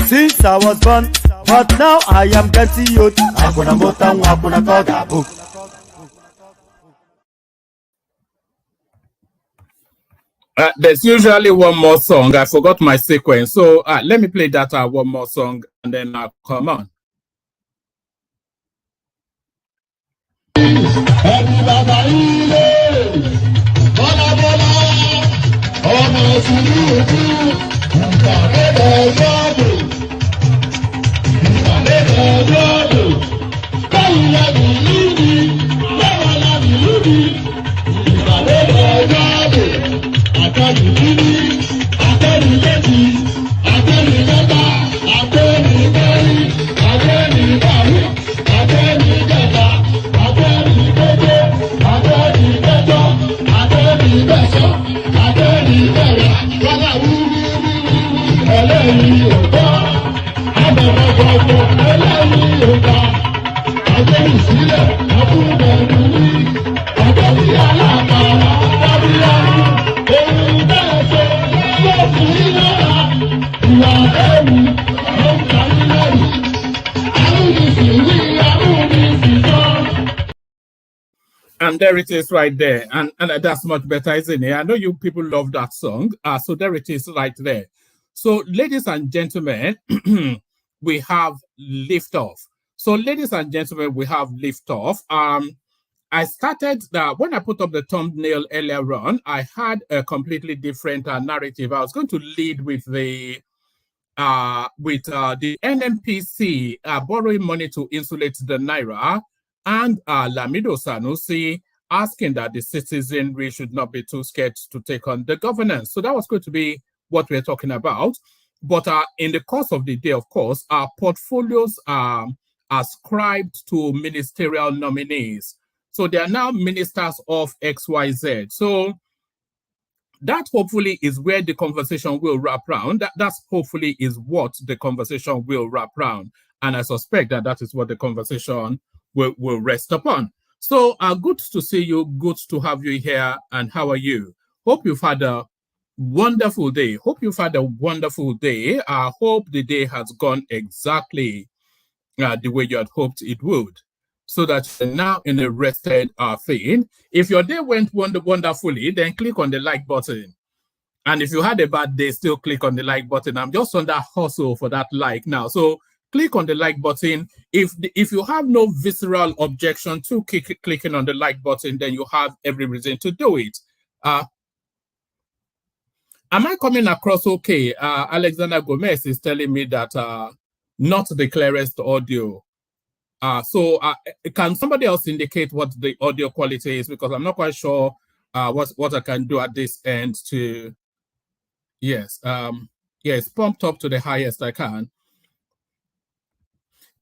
Since I was born, but now I am getting youth. Hakuna motangu, hakuna toga book. There's usually one more song. I forgot my sequence. So let me play that one more song and then I'll come on. And there it is right there. And that's much better, isn't it? I know you people love that song. So there it is right there. So ladies and gentlemen, we have Lift Off. So ladies and gentlemen, we have Lift Off. I started that when I put up the thumbnail earlier on, I had a completely different narrative. I was going to lead with the NNPC borrowing money to insulate the Naira and Lamido Sanusi asking that the citizenry should not be too scared to take on the governance. So that was going to be what we're talking about. But in the course of the day, of course, our portfolios are ascribed to ministerial nominees. So they are now ministers of XYZ. So that hopefully is where the conversation will wrap around. That's hopefully is what the conversation will wrap around. And I suspect that that is what the conversation will rest upon. So good to see you. Good to have you here. And how are you? Hope you've had a wonderful day. Hope you've had a wonderful day. I hope the day has gone exactly the way you had hoped it would, so that you're now in a rested thing. If your day went wonderfully, then click on the like button. And if you had a bad day, still click on the like button. I'm just on that hustle for that like now. So click on the like button. If you have no visceral objection to clicking on the like button, then you have every reason to do it. Am I coming across okay? Alexander Gomez is telling me that not the clearest audio. So can somebody else indicate what the audio quality is? Because I'm not quite sure what I can do at this end to, yes, it's pumped up to the highest I can.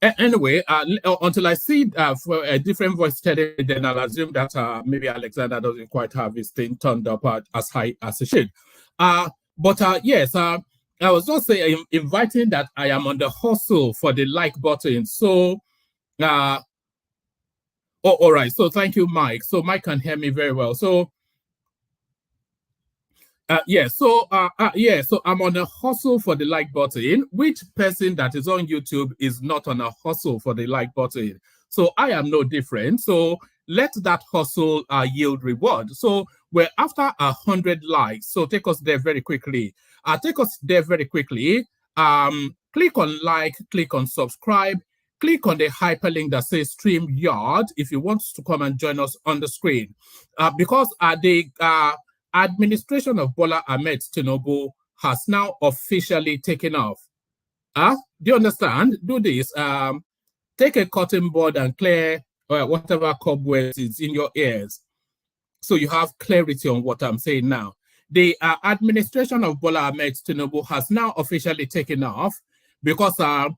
Anyway, until I see for a different voice telling me, then I'll assume that maybe Alexander doesn't quite have his thing turned up as high as it should. But yes, I was just saying, inviting that I am on the hustle for the like button. So, all right. So thank you, Mike. So Mike can hear me very well. So, So I'm on a hustle for the like button. Which person that is on YouTube is not on a hustle for the like button? So I am no different. So let that hustle yield reward. So we're after 100 likes. So take us there very quickly. Click on like, click on subscribe, click on the hyperlink that says StreamYard if you want to come and join us on the screen. Because the administration of Bola Ahmed Tinubu has now officially taken off. Do you understand? Do this. Take a cotton bud and clear whatever cobwebs is in your ears, so you have clarity on what I'm saying now. The administration of Bola Ahmed Tinubu has now officially taken off because all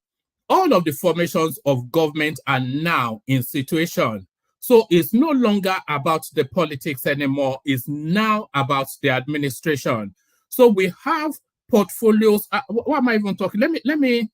of the formations of government are now in situation. So it's no longer about the politics anymore. It's now about the administration. So we have portfolios. What am I even talking? Let me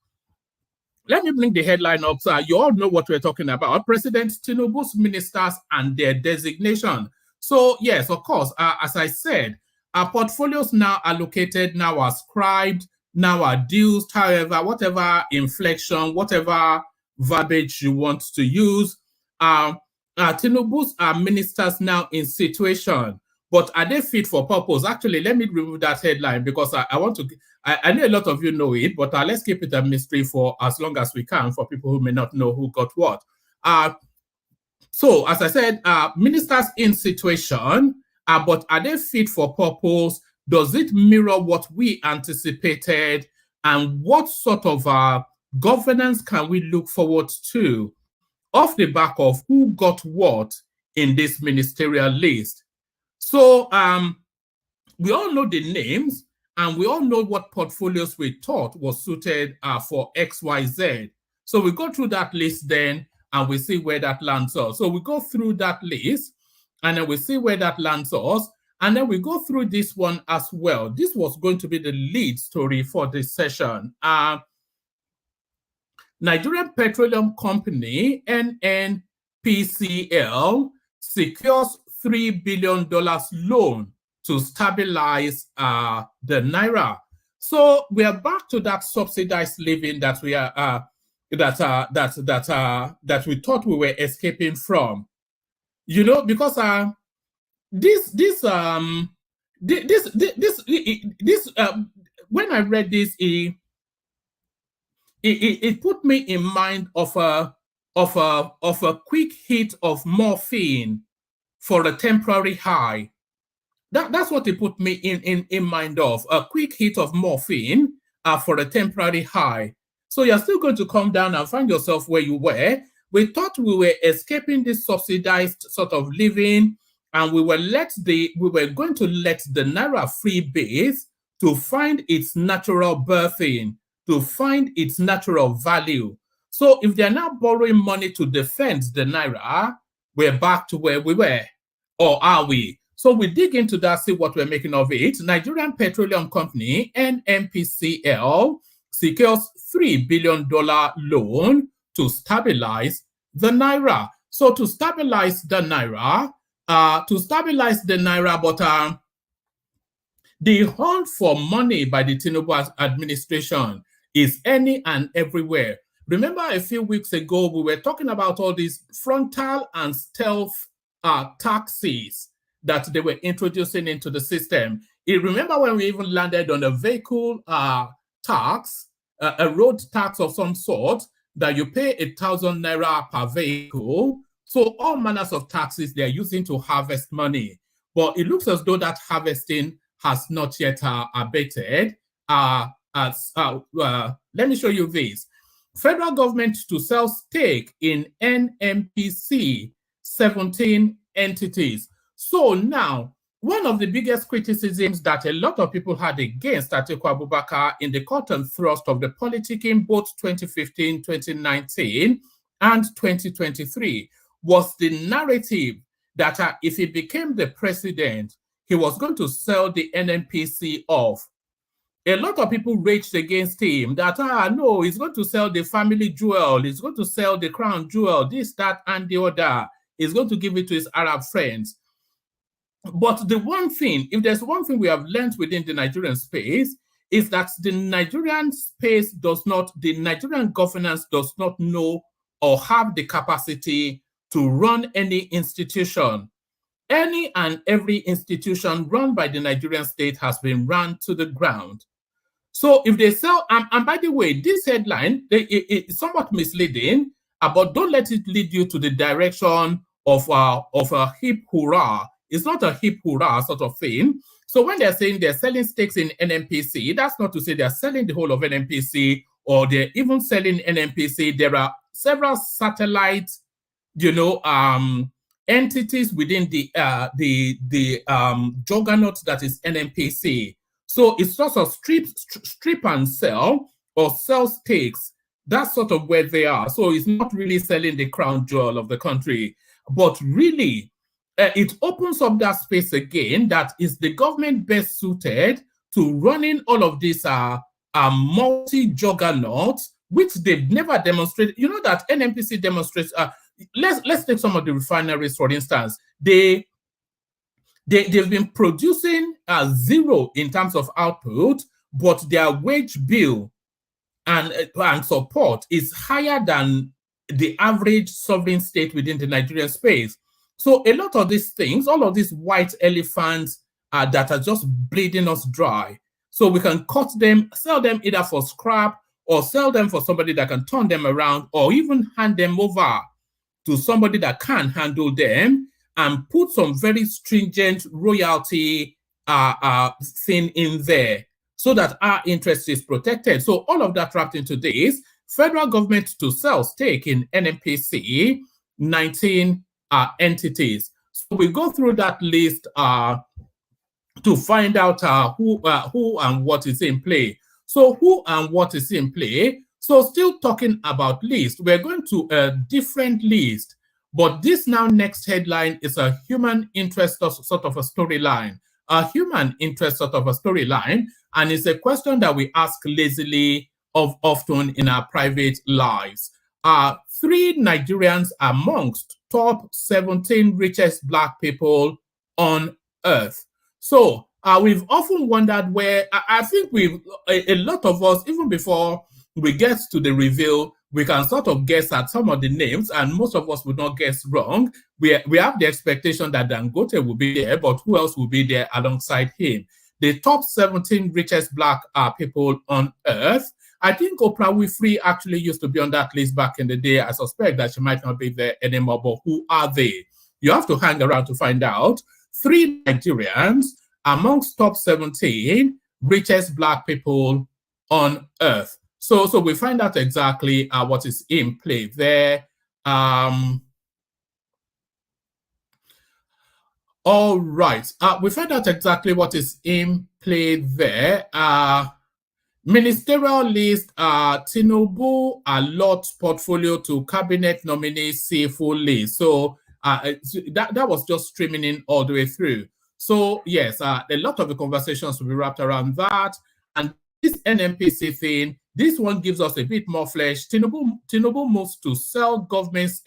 bring the headline up so you all know what we're talking about. President Tinubu's ministers and their designation. So yes, of course, as I said, our portfolios now allocated, now ascribed, now adduced, however, whatever inflection, whatever verbiage you want to use. Tinubu's ministers now in situation, but are they fit for purpose? Actually, let me remove that headline because I want to, I know a lot of you know it, but let's keep it a mystery for as long as we can for people who may not know who got what. So, as I said, ministers in situation, but are they fit for purpose? Does it mirror what we anticipated? And what sort of governance can we look forward to off the back of who got what in this ministerial list? So we all know the names and we all know what portfolios we thought was suited for XYZ. So we go through that list then and we see where that lands us. So we go through that list and then we see where that lands us. And then we go through this one as well. This was going to be the lead story for this session. Nigerian Petroleum Company, NNPCL, secures $3 billion loan to stabilize the naira. So we are back to that subsidized living that we are that we thought we were escaping from. You know, because when I read this, it put me in mind of a quick hit of morphine for a temporary high. That's what it put me in mind of, a quick hit of morphine for a temporary high. So you're still going to come down and find yourself where you were. We thought we were escaping this subsidized sort of living. and we were going to let the naira freebase to find its natural birthing, to find its natural value. So if they're now borrowing money to defend the naira, we're back to where we were, or are we? So we dig into that, see what we're making of it. Nigerian Petroleum Company, NNPCL, secures $3 billion loan to stabilize the naira. So to stabilize the naira, but the hunt for money by the Tinubu administration is any and everywhere. Remember a few weeks ago, we were talking about all these frontal and stealth taxes that they were introducing into the system. You remember when we even landed on a vehicle tax, a road tax of some sort, that you pay 1,000 naira per vehicle. So all manners of taxes they're using to harvest money. But it looks as though that harvesting has not yet abated. Let me show you this. Federal government to sell stake in NNPC, 17 entities. So now, one of the biggest criticisms that a lot of people had against Atiku Abubakar in the cut and thrust of the politicking both 2015, 2019, and 2023 was the narrative that if he became the president, he was going to sell the NNPC off. A lot of people raged against him that, no, he's going to sell the family jewel, he's going to sell the crown jewel, this, that, and the other. He's going to give it to his Arab friends. But the one thing, if there's one thing we have learned within the Nigerian space, is that the Nigerian governance does not know or have the capacity to run any institution. Any and every institution run by the Nigerian state has been run to the ground. So if they sell, and by the way, this headline is somewhat misleading, but don't let it lead you to the direction of a hip hurrah. It's not a hip hurrah sort of thing. So when they're saying they're selling stakes in NNPC, that's not to say they're selling the whole of NNPC or they're even selling NNPC. There are several satellite, entities within the juggernaut that is NNPC. So it's just a strip and sell or sell stakes. That's sort of where they are. So it's not really selling the crown jewel of the country, but really it opens up that space again that is the government best suited to running all of these multi-juggernauts, which they've never demonstrated. You know that NNPC demonstrates, let's take some of the refineries, for instance. They've been producing zero in terms of output, but their wage bill and support is higher than the average sovereign state within the Nigerian space. So a lot of these things, all of these white elephants that are just bleeding us dry. So we can cut them, sell them either for scrap or sell them for somebody that can turn them around or even hand them over to somebody that can handle them and put some very stringent royalty thing in there so that our interest is protected. So all of that wrapped into this, federal government to sell stake in NNPC, 19 entities. So we go through that list to find out who and what is in play. So who and what is in play? So still talking about list, we're going to a different list, but this now next headline is a human interest sort of a storyline, and it's a question that we ask lazily often in our private lives. 3 Nigerians amongst top 17 richest Black people on earth. So we've often wondered where, I think a lot of us, even before we get to the reveal, we can sort of guess at some of the names, and most of us would not guess wrong. We have the expectation that Dangote will be there, but who else will be there alongside him? The top 17 richest Black people on earth. I think Oprah Winfrey actually used to be on that list back in the day. I suspect that she might not be there anymore, but who are they? You have to hang around to find out. 3 Nigerians amongst top 17 richest Black people on earth. So we find out exactly what is in play there. All right. We found out exactly what is in play there. Ministerial list, Tinubu Allots portfolio to cabinet nominees see full list. So that was just streaming in all the way through. So yes, a lot of the conversations will be wrapped around that. And this NNPC thing, this one gives us a bit more flesh. Tinubu moves to sell government's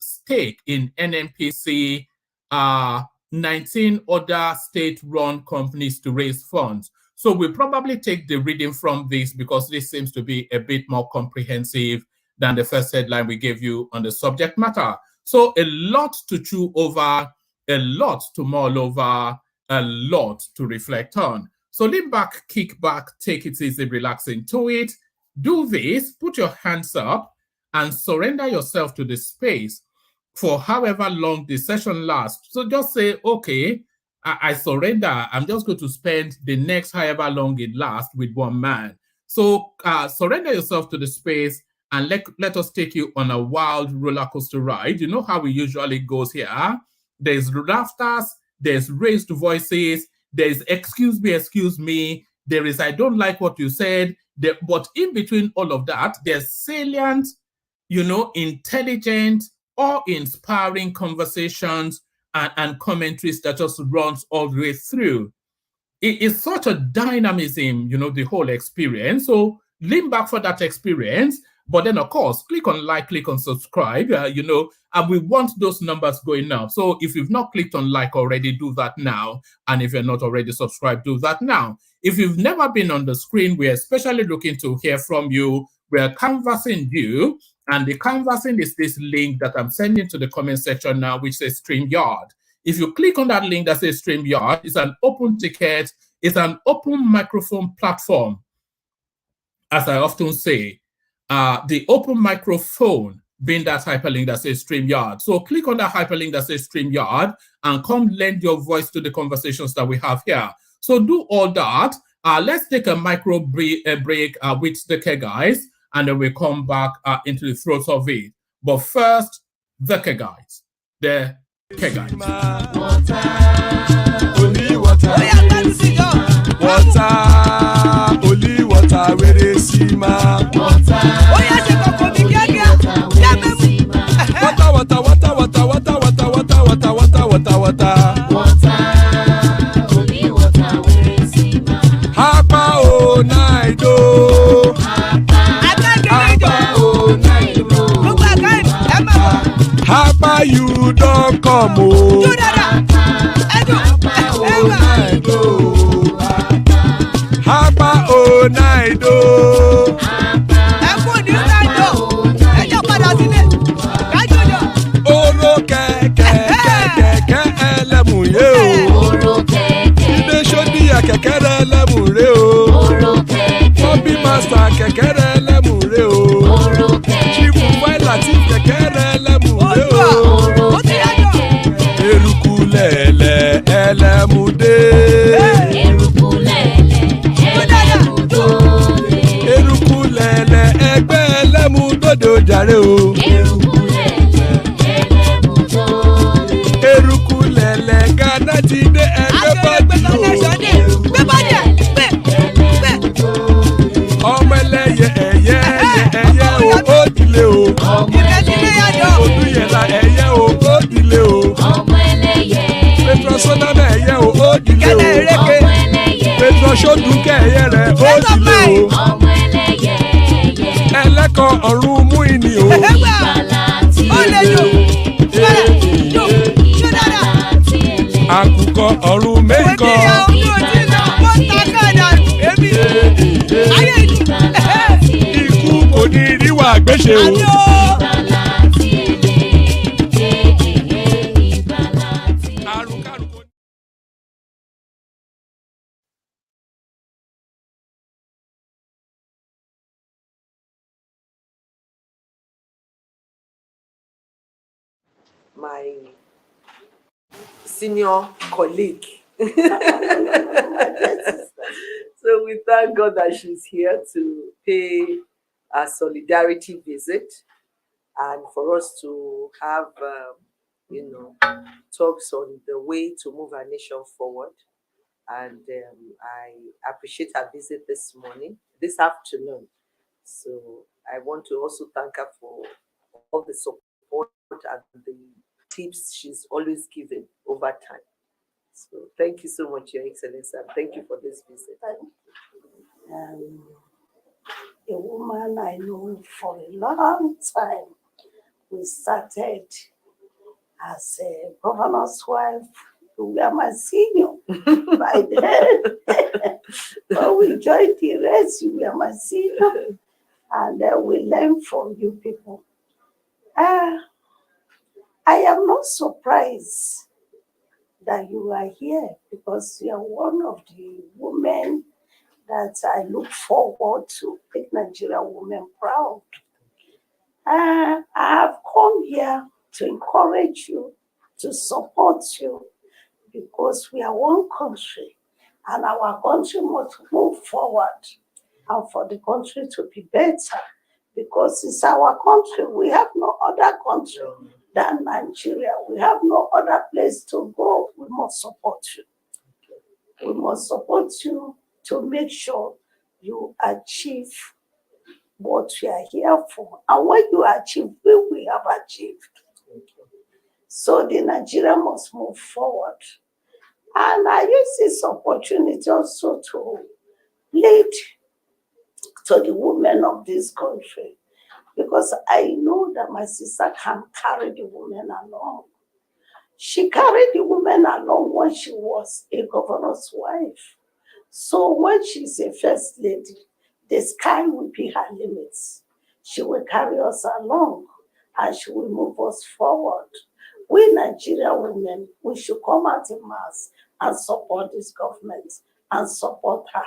stake in NNPC, 19 other state-run companies to raise funds. So we'll probably take the reading from this because this seems to be a bit more comprehensive than the first headline we gave you on the subject matter. So a lot to chew over, a lot to mull over, a lot to reflect on. So lean back, kick back, take it easy, relax into it. Do this, put your hands up and surrender yourself to the space for however long the session lasts. So just say, okay, I surrender. I'm just going to spend the next however long it lasts with one man. So surrender yourself to the space and let us take you on a wild roller coaster ride. You know how it usually goes here. There's laughters, there's raised voices, there's excuse me, there is I don't like what you said. But in between all of that, there's salient, intelligent or inspiring conversations and commentaries that just runs all the way through. It is such a dynamism, the whole experience. So lean back for that experience. But then, of course, click on like, click on subscribe, and we want those numbers going now. So if you've not clicked on like already, do that now. And if you're not already subscribed, do that now. If you've never been on the screen, we're especially looking to hear from you. We're canvassing you. And the canvassing is this link that I'm sending to the comment section now, which says StreamYard. If you click on that link that says StreamYard, it's an open ticket. It's an open microphone platform. As I often say, the open microphone being that hyperlink that says StreamYard. So click on that hyperlink that says StreamYard and come lend your voice to the conversations that we have here. So do all that. Let's take a micro break with the K guys, and then we come back into the throes of it. But first, the K guys. The K guys. Water, only water, only water, where they see ma. Water, only water, where they see ma. Hapa o naido. Hapa you don't come o. Hapa o naido. Oro kẹ̀kẹ́ ẹlẹ́mù yé o. Ilé sọ́dí kẹ̀kẹ́ ẹlẹ́mù ré o. Bobby master kẹ̀kẹ́ ẹlẹ́mù ré o. Chief Wáìlà tí kẹ̀kẹ́ ẹlẹ́mù ré o. Eruku lẹ̀lẹ̀ ẹlẹ́mù dé. Eruku lẹ̀lẹ̀ ẹgbẹ́ ẹlẹ́mù dòde ojàre o. Eruku lẹ̀lẹ̀ Ghana ti dé ẹgbẹ́ bọ́dì o. Ọmọ ẹlẹ́yẹ ẹyẹ o ó dilé o. Odúyẹ̀lá ẹyẹ o ó dilé o. Petrosonana ẹyẹ o ó dilé o. Petrosodúnkẹ́ ẹyẹ rẹ̀ ó dilé o. Ẹlẹ́kọ̀ ọ̀run mú ìní o. Àkùkọ ọ̀run méjìkọ. Ikú kò ní ríwà gbéṣe o. My senior colleague. So we thank God that she's here to pay a solidarity visit and for us to have talks on the way to move our nation forward. And I appreciate her visit this afternoon. So I want to also thank her for all the support and the tips she's always given over time. So thank you so much, Your Excellency, and thank you for this visit. A woman I know for a long time. We started as a governor's wife. We were my senior by then. But we joined the rest, we were my senior. And we learned from you people. I am not surprised that you are here because you are one of the women that I look forward to make Nigerian women proud. I have come here to encourage you, to support you, because we are one country and our country must move forward and for the country to be better, because it's our country. We have no other country than Nigeria. We have no other place to go. We must support you. We must support you to make sure you achieve what we are here for. And when you achieve, we have achieved. So the Nigeria must move forward. And I use this opportunity also to lead to the women of this country, because I know that my sister can carry the women along. She carried the women along when she was a governor's wife. So when she's a first lady, the sky will be her limits. She will carry us along and she will move us forward. We Nigerian women, we should come out in mass and support this government and support her.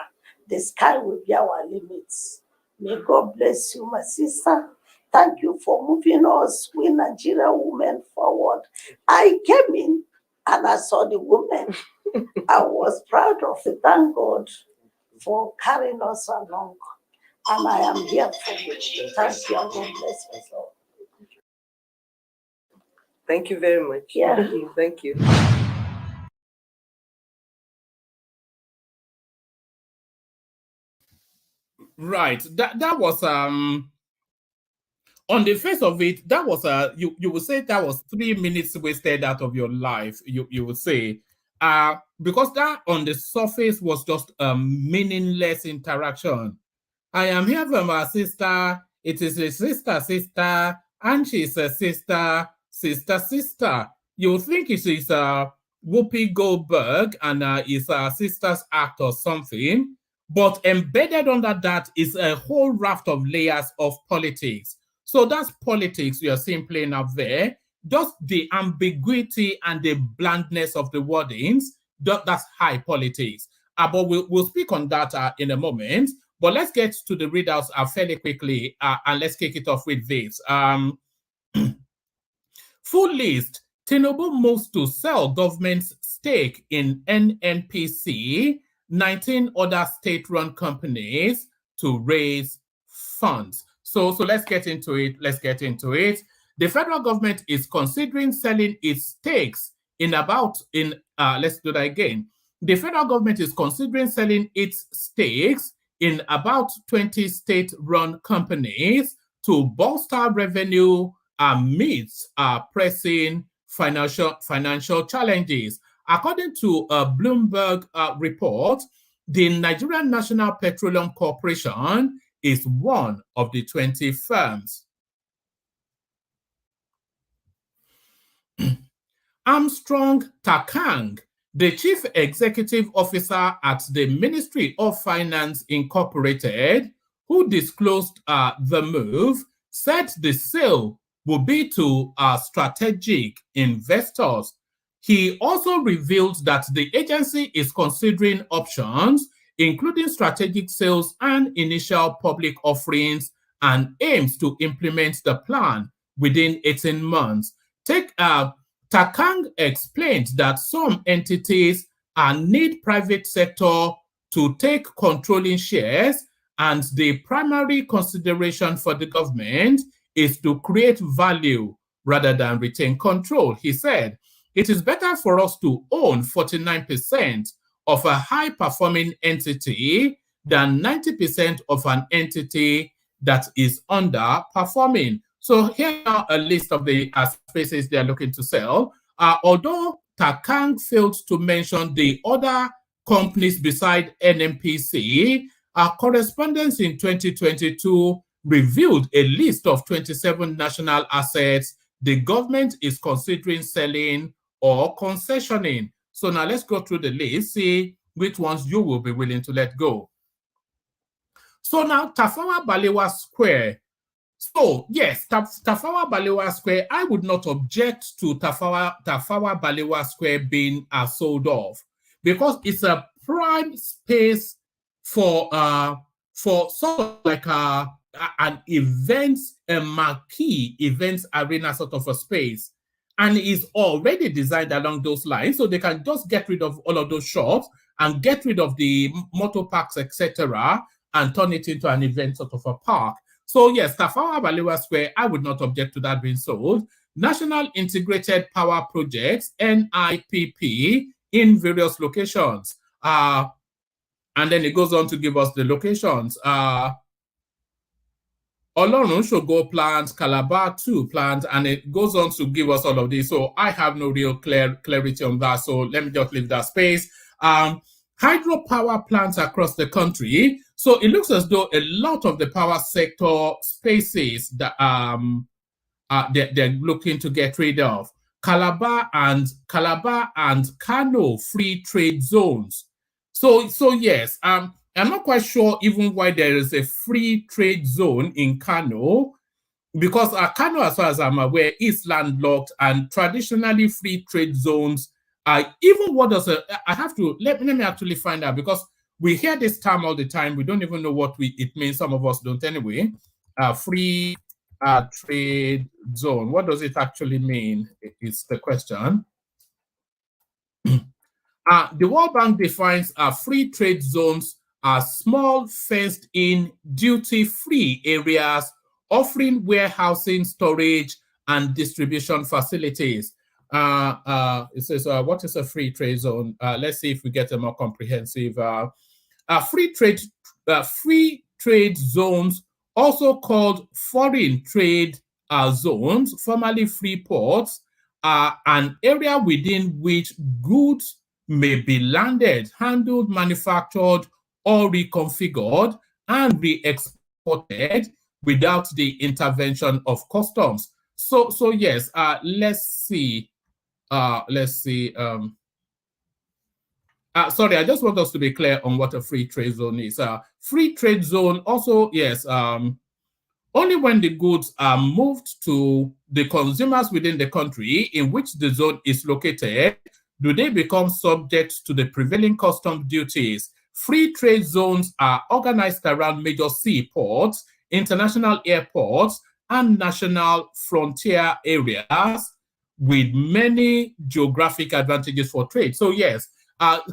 The sky will be our limits. May God bless you, my sister. Thank you for moving us, we Nigerian women, forward. I came in and I saw the women. I was proud of it. Thank God for carrying us along. And I am here for you. Thank you, and God bless us all. Thank you very much. Yeah. Thank you. Right. That was on the face of it, that was you would say that was 3 minutes wasted out of your life. You would say because that on the surface was just a meaningless interaction. I am here for my sister. It is a sister, and she's a sister. You think it is Whoopi Goldberg and is a sister's act or something, but embedded under that is a whole raft of layers of politics. So that's politics you are seeing playing out there. Just the ambiguity and the blandness of the wordings, that's high politics. But we'll speak on that in a moment. But let's get to the readouts fairly quickly, and let's kick it off with this. Full list. Tinubu moves to sell government's stake in NNPC, 19 other state-run companies to raise funds. So let's get into it. The federal government is considering selling its stakes let's do that again. The federal government is considering selling its stakes in about 20 state-run companies to bolster revenue amidst pressing financial challenges. According to a Bloomberg report, the Nigerian National Petroleum Corporation is one of the 20 firms. Armstrong Takang, the chief executive officer at the Ministry of Finance Incorporated, who disclosed the move, said the sale will be to strategic investors. He also revealed that the agency is considering options, including strategic sales and initial public offerings, and aims to implement the plan within 18 months. Takang explained that some entities need private sector to take controlling shares, and the primary consideration for the government is to create value rather than retain control. He said, it is better for us to own 49% of a high-performing entity than 90% of an entity that is underperforming. So here are a list of the spaces they are looking to sell. Although Takang failed to mention the other companies beside NNPC, our correspondence in 2022 revealed a list of 27 national assets the government is considering selling or concessioning. So now let's go through the list, see which ones you will be willing to let go. So now Tafawa Balewa Square. So yes, Tafawa Balewa Square, I would not object to Tafawa Balewa Square being sold off because it's a prime space for sort of like an event, a marquee events arena sort of a space, and is already designed along those lines, so they can just get rid of all of those shops and get rid of the motor parks, etc., and turn it into an event sort of a park. So yes, Tafawa Balewa Square, I would not object to that being sold. National Integrated Power Projects, NIPP, in various locations. And then it goes on to give us the locations. Olorun Shogo plant, Calabar 2 plant, and it goes on to give us all of these. So I have no real clarity on that. So let me just leave that space. Hydropower plants across the country. So it looks as though a lot of the power sector spaces that they're looking to get rid of. Calabar and Kano free trade zones. So yes, I'm not quite sure even why there is a free trade zone in Kano, because Kano, as far as I'm aware, is landlocked, and traditionally free trade zones are even what does I have to let me actually find out, because we hear this term all the time. We don't even know what it means. Some of us don't anyway. Free trade zone. What does it actually mean? Is the question. The World Bank defines free trade zones as small fenced-in duty-free areas offering warehousing, storage, and distribution facilities. It says, what is a free trade zone? Let's see if we get a more comprehensive. Free trade zones, also called foreign trade zones, formerly free ports, are an area within which goods may be landed, handled, manufactured, or reconfigured and re-exported without the intervention of customs. So yes, let's see. Sorry, I just want us to be clear on what a free trade zone is. Free trade zone also, yes, only when the goods are moved to the consumers within the country in which the zone is located do they become subject to the prevailing customs duties. Free trade zones are organized around major seaports, international airports, and national frontier areas with many geographic advantages for trade. So yes,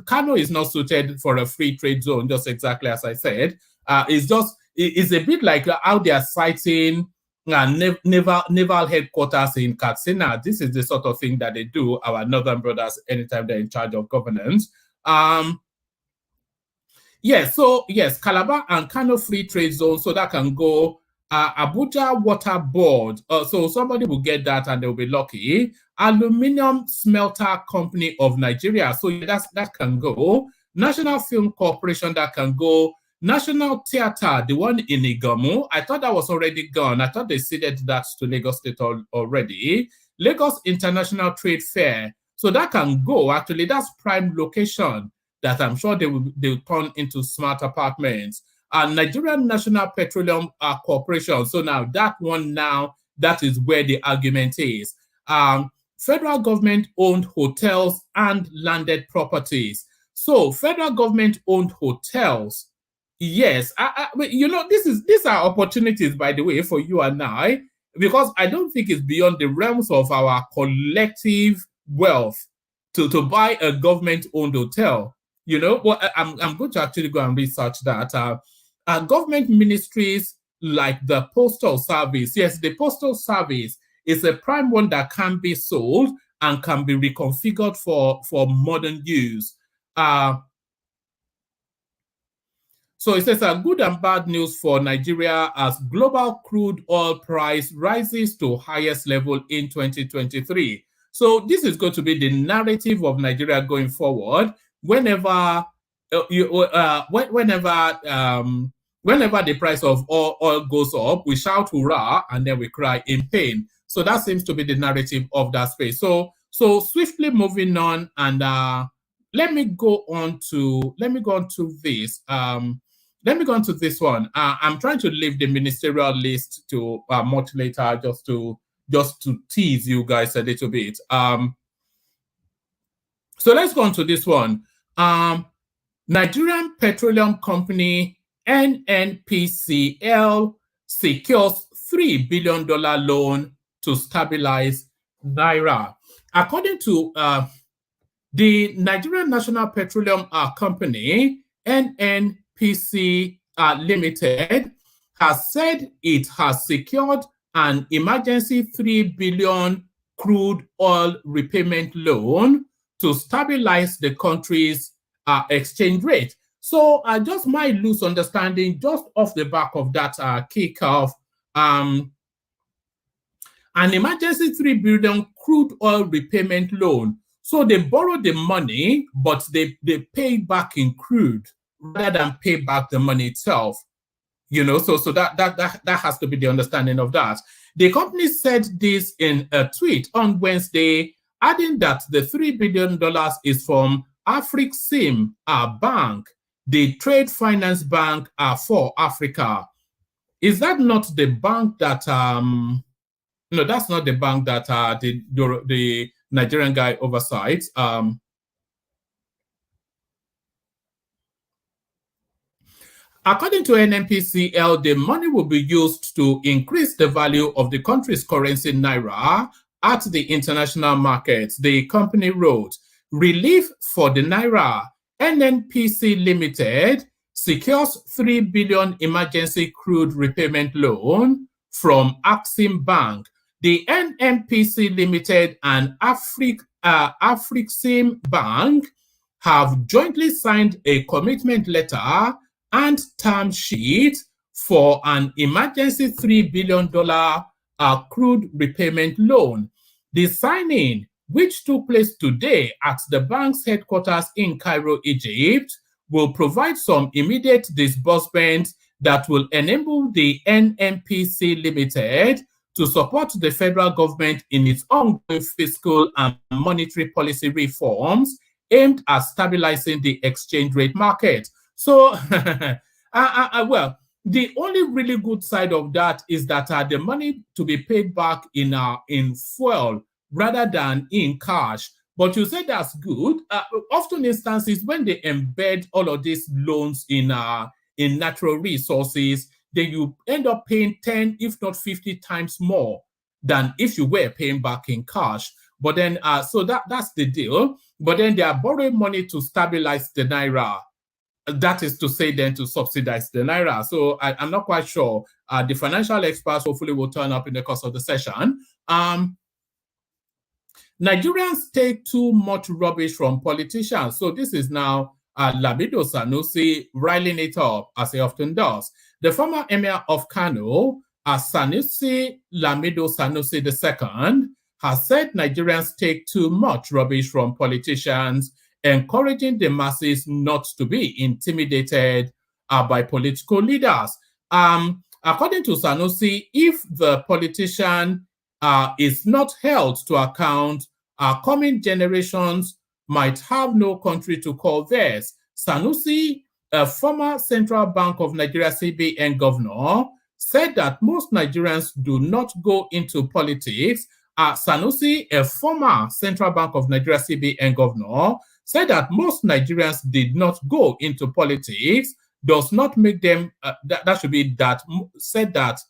Kano is not suited for a free trade zone, just exactly as I said. It's a bit like how they are citing naval headquarters in Katsina. This is the sort of thing that they do, our northern brothers, anytime they're in charge of governance. Yes, so yes, Calabar and Kano free trade zone, so that can go Abuja Water Board. So somebody will get that and they'll be lucky. Aluminium Smelter Company of Nigeria. So that can go. National Film Corporation, that can go. National Theatre, the one in Igamu, I thought that was already gone. I thought they ceded that to Lagos State already. Lagos International Trade Fair, so that can go. Actually, that's prime location that I'm sure they'll turn into smart apartments. Nigerian National Petroleum Corporation, so now that one that is where the argument is. Federal government-owned hotels and landed properties. So federal government-owned hotels, yes, these are opportunities, by the way, for you and I, because I don't think it's beyond the realms of our collective wealth to buy a government-owned hotel. I'm going to actually go and research that. Government ministries like the Postal Service, yes, the Postal Service It's a prime one that can be sold and can be reconfigured for modern use. So it says good and bad news for Nigeria as global crude oil price rises to highest level in 2023. So this is going to be the narrative of Nigeria going forward. Whenever whenever the price of oil goes up, we shout hurrah and then we cry in pain. So that seems to be the narrative of that space. So swiftly moving on, and let me go on to this. Let me go on to this one. I'm trying to leave the ministerial list to much later, just to tease you guys a little bit. So let's go on to this one. Nigerian Petroleum Company NNPCL secures $3 billion loan to stabilize Naira. According to the Nigerian National Petroleum Company, NNPC Limited, has said it has secured an emergency $3 billion crude oil repayment loan to stabilize the country's exchange rate. So just my loose understanding, just off the back of that kickoff, an emergency $3 billion crude oil repayment loan. So they borrowed the money, but they pay back in crude rather than pay back the money itself. You know, so that has to be the understanding of that. The company said this in a tweet on Wednesday, adding that the $3 billion is from Afriksim Bank, the trade finance bank for Africa. Is that not the bank that no, that's not the bank that the Nigerian guy oversight. According to NNPCL, the money will be used to increase the value of the country's currency Naira at the international markets. The company wrote, relief for the Naira. NNPC Limited secures $3 billion emergency crude repayment loan from Axim Bank. The NNPC Limited and Afriksim Bank have jointly signed a commitment letter and term sheet for an emergency $3 billion crude repayment loan. The signing, which took place today at the bank's headquarters in Cairo, Egypt, will provide some immediate disbursement that will enable the NNPC Limited to support the federal government in its ongoing fiscal and monetary policy reforms aimed at stabilizing the exchange rate market. So, well, the only really good side of that is that the money to be paid back in fuel rather than in cash. But you say that's good. Often instances when they embed all of these loans in natural resources, then you end up paying 10, if not 50 times more than if you were paying back in cash. But then, so that's the deal. But then they are borrowing money to stabilize the Naira. That is to say then to subsidize the Naira. So I'm not quite sure. The financial experts hopefully will turn up in the course of the session. Nigerians take too much rubbish from politicians. So this is now Lamido Sanusi riling it up, as he often does. The former emir of Kano, Sanusi Lamido Sanusi II, has said Nigerians take too much rubbish from politicians, encouraging the masses not to be intimidated by political leaders. According to Sanusi, if the politician is not held to account, coming generations might have no country to call theirs. Sanusi, a former Central Bank of Nigeria CBN governor, said that most Nigerians do not go into politics. Sanusi, a former Central Bank of Nigeria CBN governor, said that most Nigerians did not go into politics, does not make them, that should be that, said that,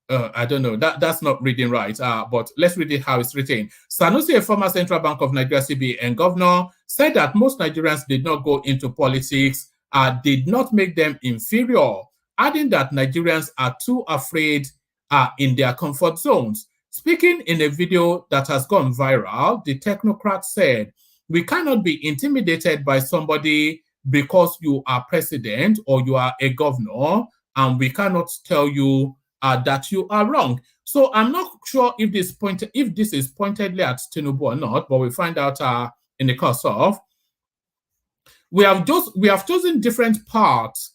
I don't know, that's not reading right, but let's read it how it's written. Sanusi, a former Central Bank of Nigeria CBN governor, said that most Nigerians did not go into politics, did not make them inferior, adding that Nigerians are too afraid in their comfort zones. Speaking in a video that has gone viral, the technocrat said, "We cannot be intimidated by somebody because you are president or you are a governor, and we cannot tell you that you are wrong." So I'm not sure if this is pointedly at Tinubu or not, but we'll find out in the course of. We have chosen different paths.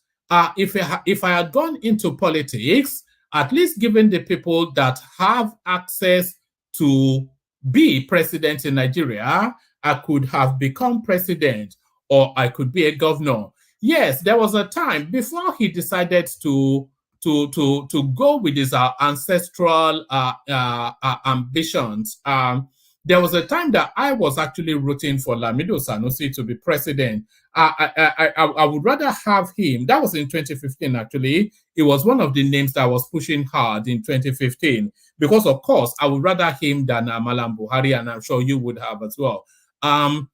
If I had gone into politics, at least given the people that have access to be president in Nigeria, I could have become president or I could be a governor. Yes, there was a time before he decided to go with his ancestral ambitions. There was a time that I was actually rooting for Lamido Sanusi to be president. I would rather have him. That was in 2015, actually. It was one of the names that was pushing hard in 2015. Because, of course, I would rather him than Malam Buhari, and I'm sure you would have as well. That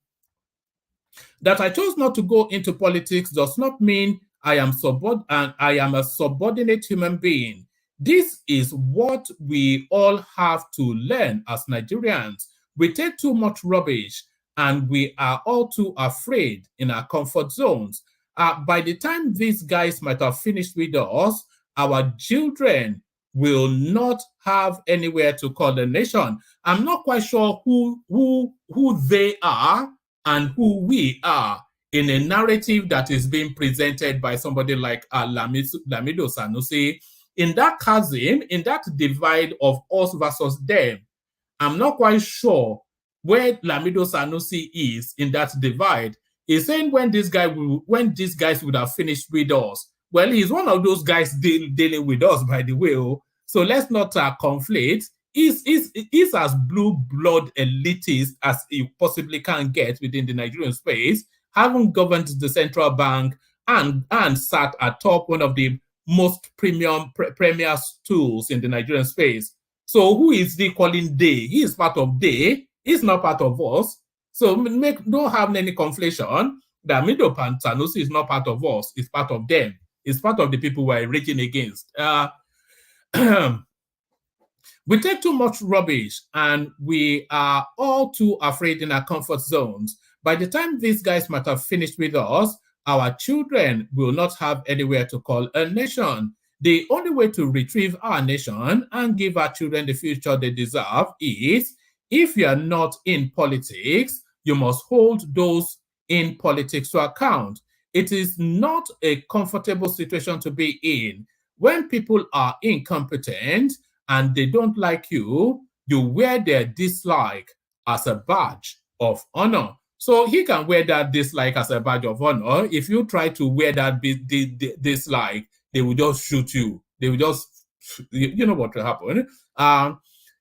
I chose not to go into politics does not mean I am a subordinate human being. This is what we all have to learn as Nigerians. We take too much rubbish and we are all too afraid in our comfort zones. By the time these guys might have finished with us, our children will not have anywhere to call the nation. I'm not quite sure who they are and who we are in a narrative that is being presented by somebody like Lamido Sanusi. In that chasm, in that divide of us versus them, I'm not quite sure where Lamido Sanusi is in that divide. He's saying when these guys would have finished with us. Well, he's one of those guys dealing with us, by the way. So let's not conflate. He's as blue blood elitist as he possibly can get within the Nigerian space, having governed the central bank and sat atop one of the most premier stools in the Nigerian space. So who is he calling they? He is part of they. He's not part of us. So don't have any conflation. That Mido Sanusi is not part of us. It's part of them. It's part of the people we're raging against. We take too much rubbish and we are all too afraid in our comfort zones. By the time these guys might have finished with us, our children will not have anywhere to call a nation. The only way to retrieve our nation and give our children the future they deserve is, if you are not in politics, you must hold those in politics to account. It is not a comfortable situation to be in. When people are incompetent and they don't like you, you wear their dislike as a badge of honor. So he can wear that dislike as a badge of honor. If you try to wear that dislike, they will just shoot you. They will just, you know what will happen.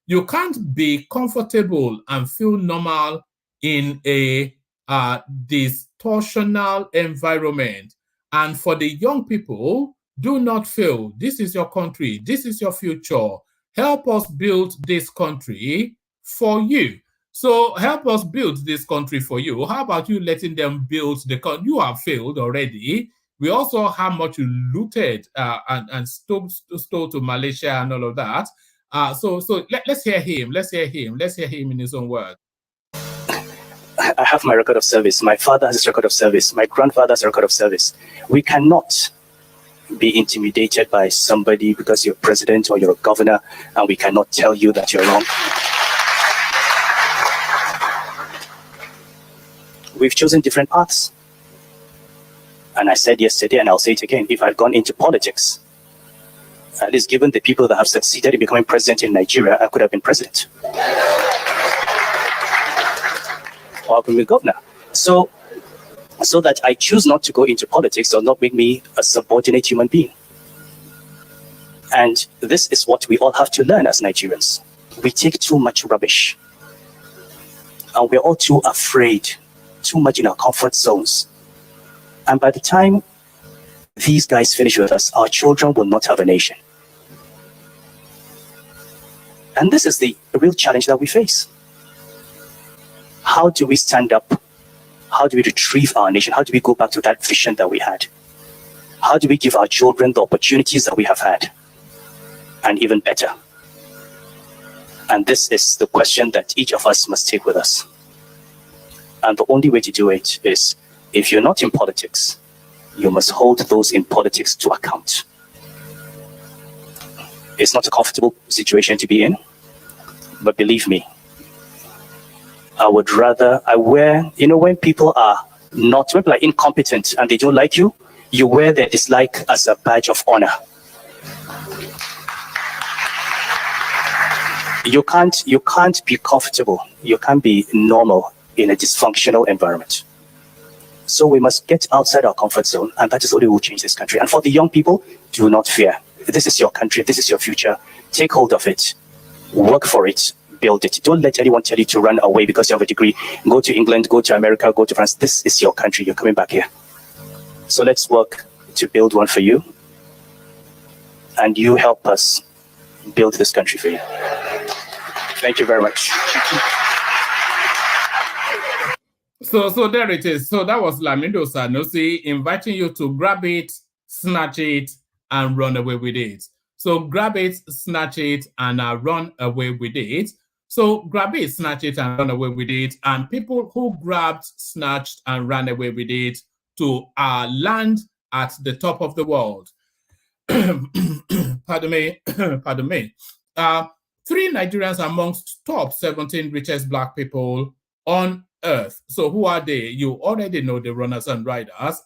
You can't be comfortable and feel normal in a distortional environment. And for the young people, do not fail. This is your country. This is your future. Help us build this country for you. So help us build this country for you. How about you letting them build the country? You have failed already. We also how much you looted and stole to Malaysia and all of that. So let's hear him. Let's hear him. Let's hear him in his own words. I have my record of service. My father has his record of service. My grandfather's record of service. We cannot be intimidated by somebody because you're president or you're a governor, and we cannot tell you that you're wrong. We've chosen different paths. And I said yesterday, and I'll say it again, if I'd gone into politics, at least given the people that have succeeded in becoming president in Nigeria, I could have been president. Or I could be governor. So that I choose not to go into politics does not make me a subordinate human being. And this is what we all have to learn as Nigerians. We take too much rubbish. And we're all too afraid, too much in our comfort zones. And by the time these guys finish with us, our children will not have a nation. And this is the real challenge that we face. How do we stand up? How do we retrieve our nation? How do we go back to that vision that we had? How do we give our children the opportunities that we have had? And even better. And this is the question that each of us must take with us. And the only way to do it is, if you're not in politics, you must hold those in politics to account. It's not a comfortable situation to be in, but believe me, when people are incompetent and they don't like you, you wear their dislike as a badge of honor. You can't be comfortable. You can't be normal in a dysfunctional environment. So we must get outside our comfort zone, and that is only will change this country. And for the young people, do not fear. This is your country. This is your future. Take hold of it. Work for it. Build it. Don't let anyone tell you to run away because you have a degree. Go to England, go to America, go to France. This is your country. You're coming back here. So let's work to build one for you. And you help us build this country for you. Thank you very much. So there it is. So that was Lamido Sanusi inviting you to grab it, snatch it, and run away with it. So grab it, snatch it, and run away with it. So grab it, snatch it, and run away with it. And people who grabbed, snatched, and ran away with it to land at the top of the world. Pardon me. 3 Nigerians amongst top 17 richest Black people on earth. So who are they? You already know the runners and riders.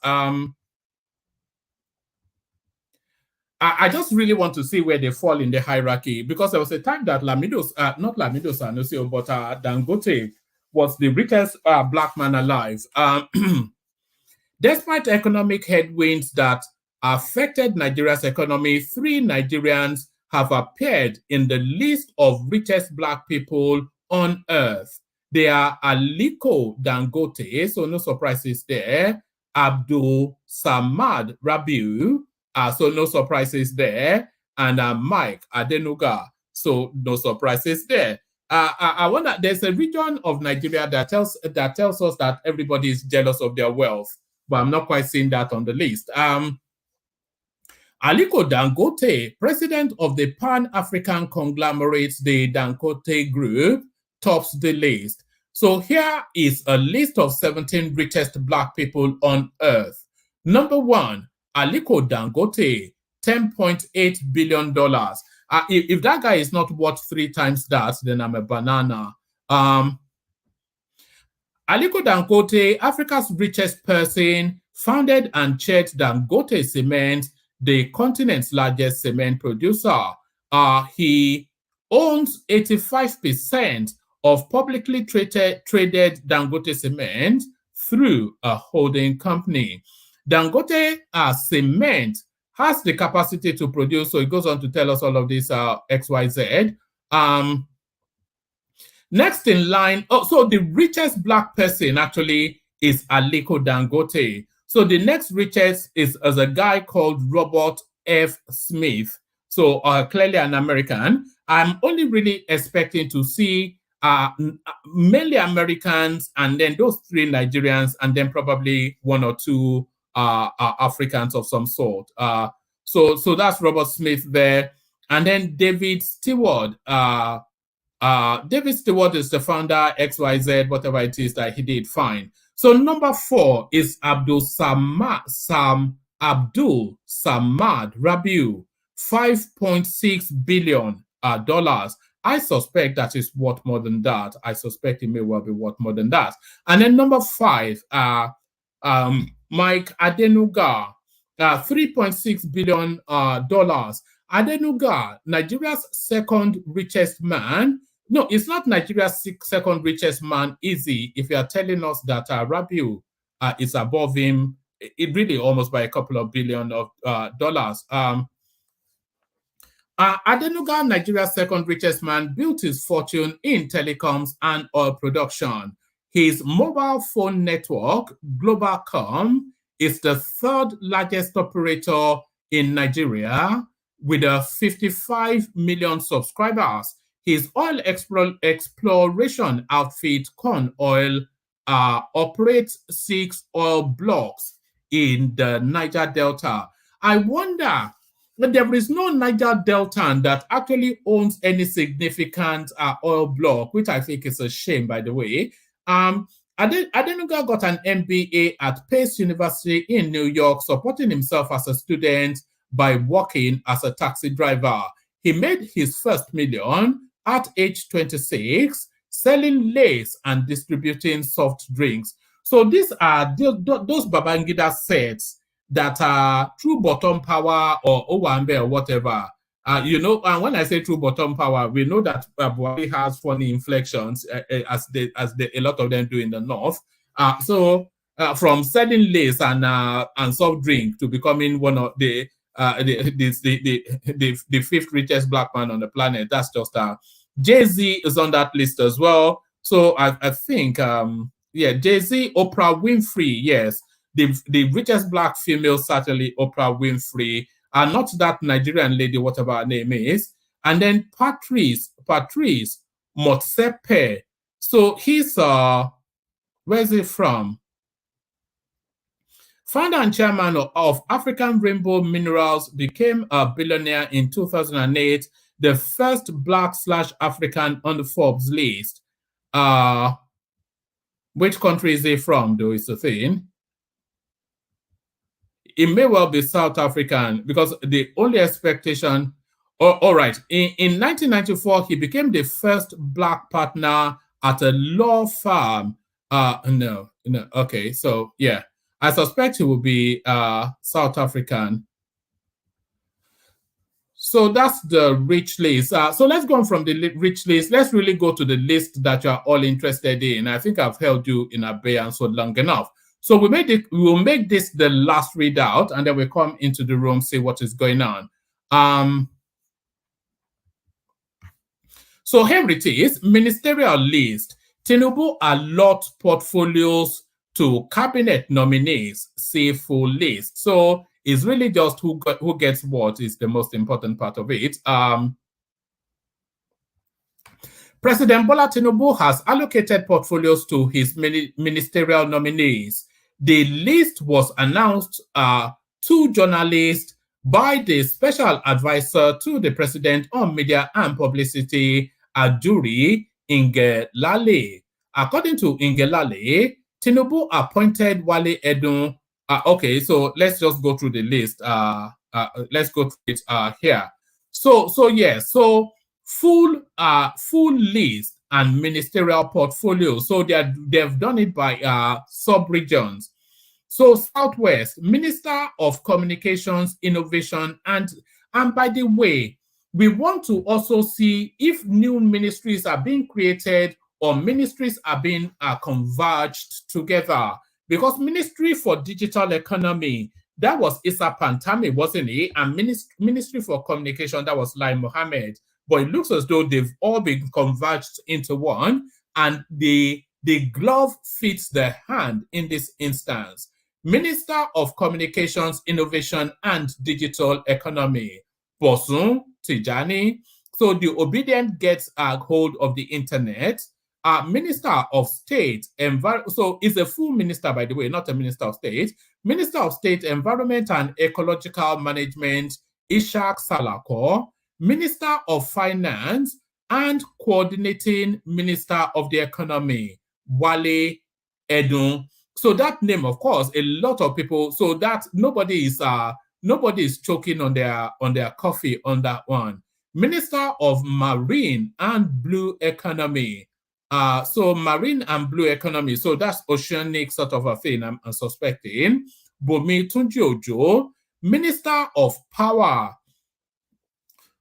I just really want to see where they fall in the hierarchy, because there was a time that not Lamido Sanusi, but Dangote was the richest Black man alive. Despite economic headwinds that affected Nigeria's economy, 3 Nigerians have appeared in the list of richest Black people on earth. They are Aliko Dangote, so no surprises there. Abdul Samad Rabiu, so no surprises there. And Mike Adenuga, so no surprises there. I wonder, there's a region of Nigeria that tells us that everybody is jealous of their wealth, but I'm not quite seeing that on the list. Aliko Dangote, president of the Pan-African conglomerate, the Dangote Group, tops the list. So here is a list of 17 richest Black people on earth. Number 1, Aliko Dangote, $10.8 billion. If that guy is not worth 3 times that, then I'm a banana. Aliko Dangote, Africa's richest person, founded and chaired Dangote Cement, the continent's largest cement producer. He owns 85% of publicly traded Dangote Cement through a holding company. Dangote Cement has the capacity to produce, so it goes on to tell us all of this XYZ. Next in line, so the richest Black person actually is Aliko Dangote. So the next richest is a guy called Robert F. Smith. So clearly an American. I'm only really expecting to see mainly Americans, and then those 3 Nigerians, and then probably 1 or 2 Africans of some sort. So that's Robert Smith there. And then David Stewart. David Stewart is the founder, XYZ, whatever it is that he did, fine. So number 4 is Abdul Samad Rabiu, $5.6 billion. I suspect that is worth more than that. I suspect it may well be worth more than that. And then number 5, Mike Adenuga, $3.6 billion. Adenuga, Nigeria's second richest man. No, it's not Nigeria's second richest man, easy. If you are telling us that Rabiu is above him, it really almost by a couple of billion of dollars. Adenuga, Nigeria's second richest man, built his fortune in telecoms and oil production. His mobile phone network, Globalcom, is the 3rd largest operator in Nigeria with 55 million subscribers. His oil exploration outfit, Corn Oil, operates 6 oil blocks in the Niger Delta. I wonder there is no Niger Deltan that actually owns any significant oil block, which I think is a shame, by the way. Adenuga got an MBA at Pace University in New York, supporting himself as a student by working as a taxi driver. He made his first million at age 26, selling lace and distributing soft drinks. So these are those Babangida sets that are true bottom power or Owambe or whatever. You know, and when I say true bottom power, we know that Buhari has funny inflections, as a lot of them do in the north. From selling lace and soft drink to becoming one of the fifth richest black man on the planet. That's just Jay-Z is on that list as well. So I think Jay-Z, Oprah Winfrey, yes, the richest black female, certainly Oprah Winfrey, and not that Nigerian lady, whatever her name is. And then Patrice Motsepe. So he's where's he from? Founder and chairman of African Rainbow Minerals, became a billionaire in 2008, the first Black/African on the Forbes list. Which country is he from, though, is the thing. It may well be South African, because the only expectation... all right. In 1994, he became the first black partner at a law firm. No. Okay, so yeah. I suspect he will be South African. So that's the rich list. So let's go on from the rich list. Let's really go to the list that you are all interested in. I think I've held you in abeyance for long enough. So we will make this the last readout, and then we come into the room, see what is going on. So here it is, ministerial list. Tinubu allot portfolios to cabinet nominees, see full list. So it's really just who gets what is the most important part of it. President Bola Tinubu has allocated portfolios to his ministerial nominees. The list was announced to journalists by the special advisor to the president on media and publicity, Ajuri Ngelale. According to Ngelale, Tinubu appointed Wale Edun. Okay, so let's just go through the list. Let's go through it here. So full list and ministerial portfolio. So they've done it by sub-regions. So Southwest, Minister of Communications, Innovation, and by the way, we want to also see if new ministries are being created or ministries are being converged together. Because Ministry for Digital Economy, that was Issa Pantami, wasn't it? And Ministry for Communication, that was Lai Mohammed. But it looks as though they've all been converged into one, and the glove fits the hand in this instance. Minister of Communications, Innovation, and Digital Economy, Bosun Tijani. So the obedient gets a hold of the internet. Minister of State, so is a full minister, by the way, not a Minister of State. Minister of State, Environment and Ecological Management, Ishak Salako. Minister of Finance and Coordinating Minister of the Economy, Wale Edun. So that name, of course, a lot of people, so that nobody is choking on their coffee on that one. Minister of Marine and Blue Economy. So marine and blue economy, so that's oceanic sort of a thing, I'm suspecting. Bomi Tunji-Ojo, Minister of Power.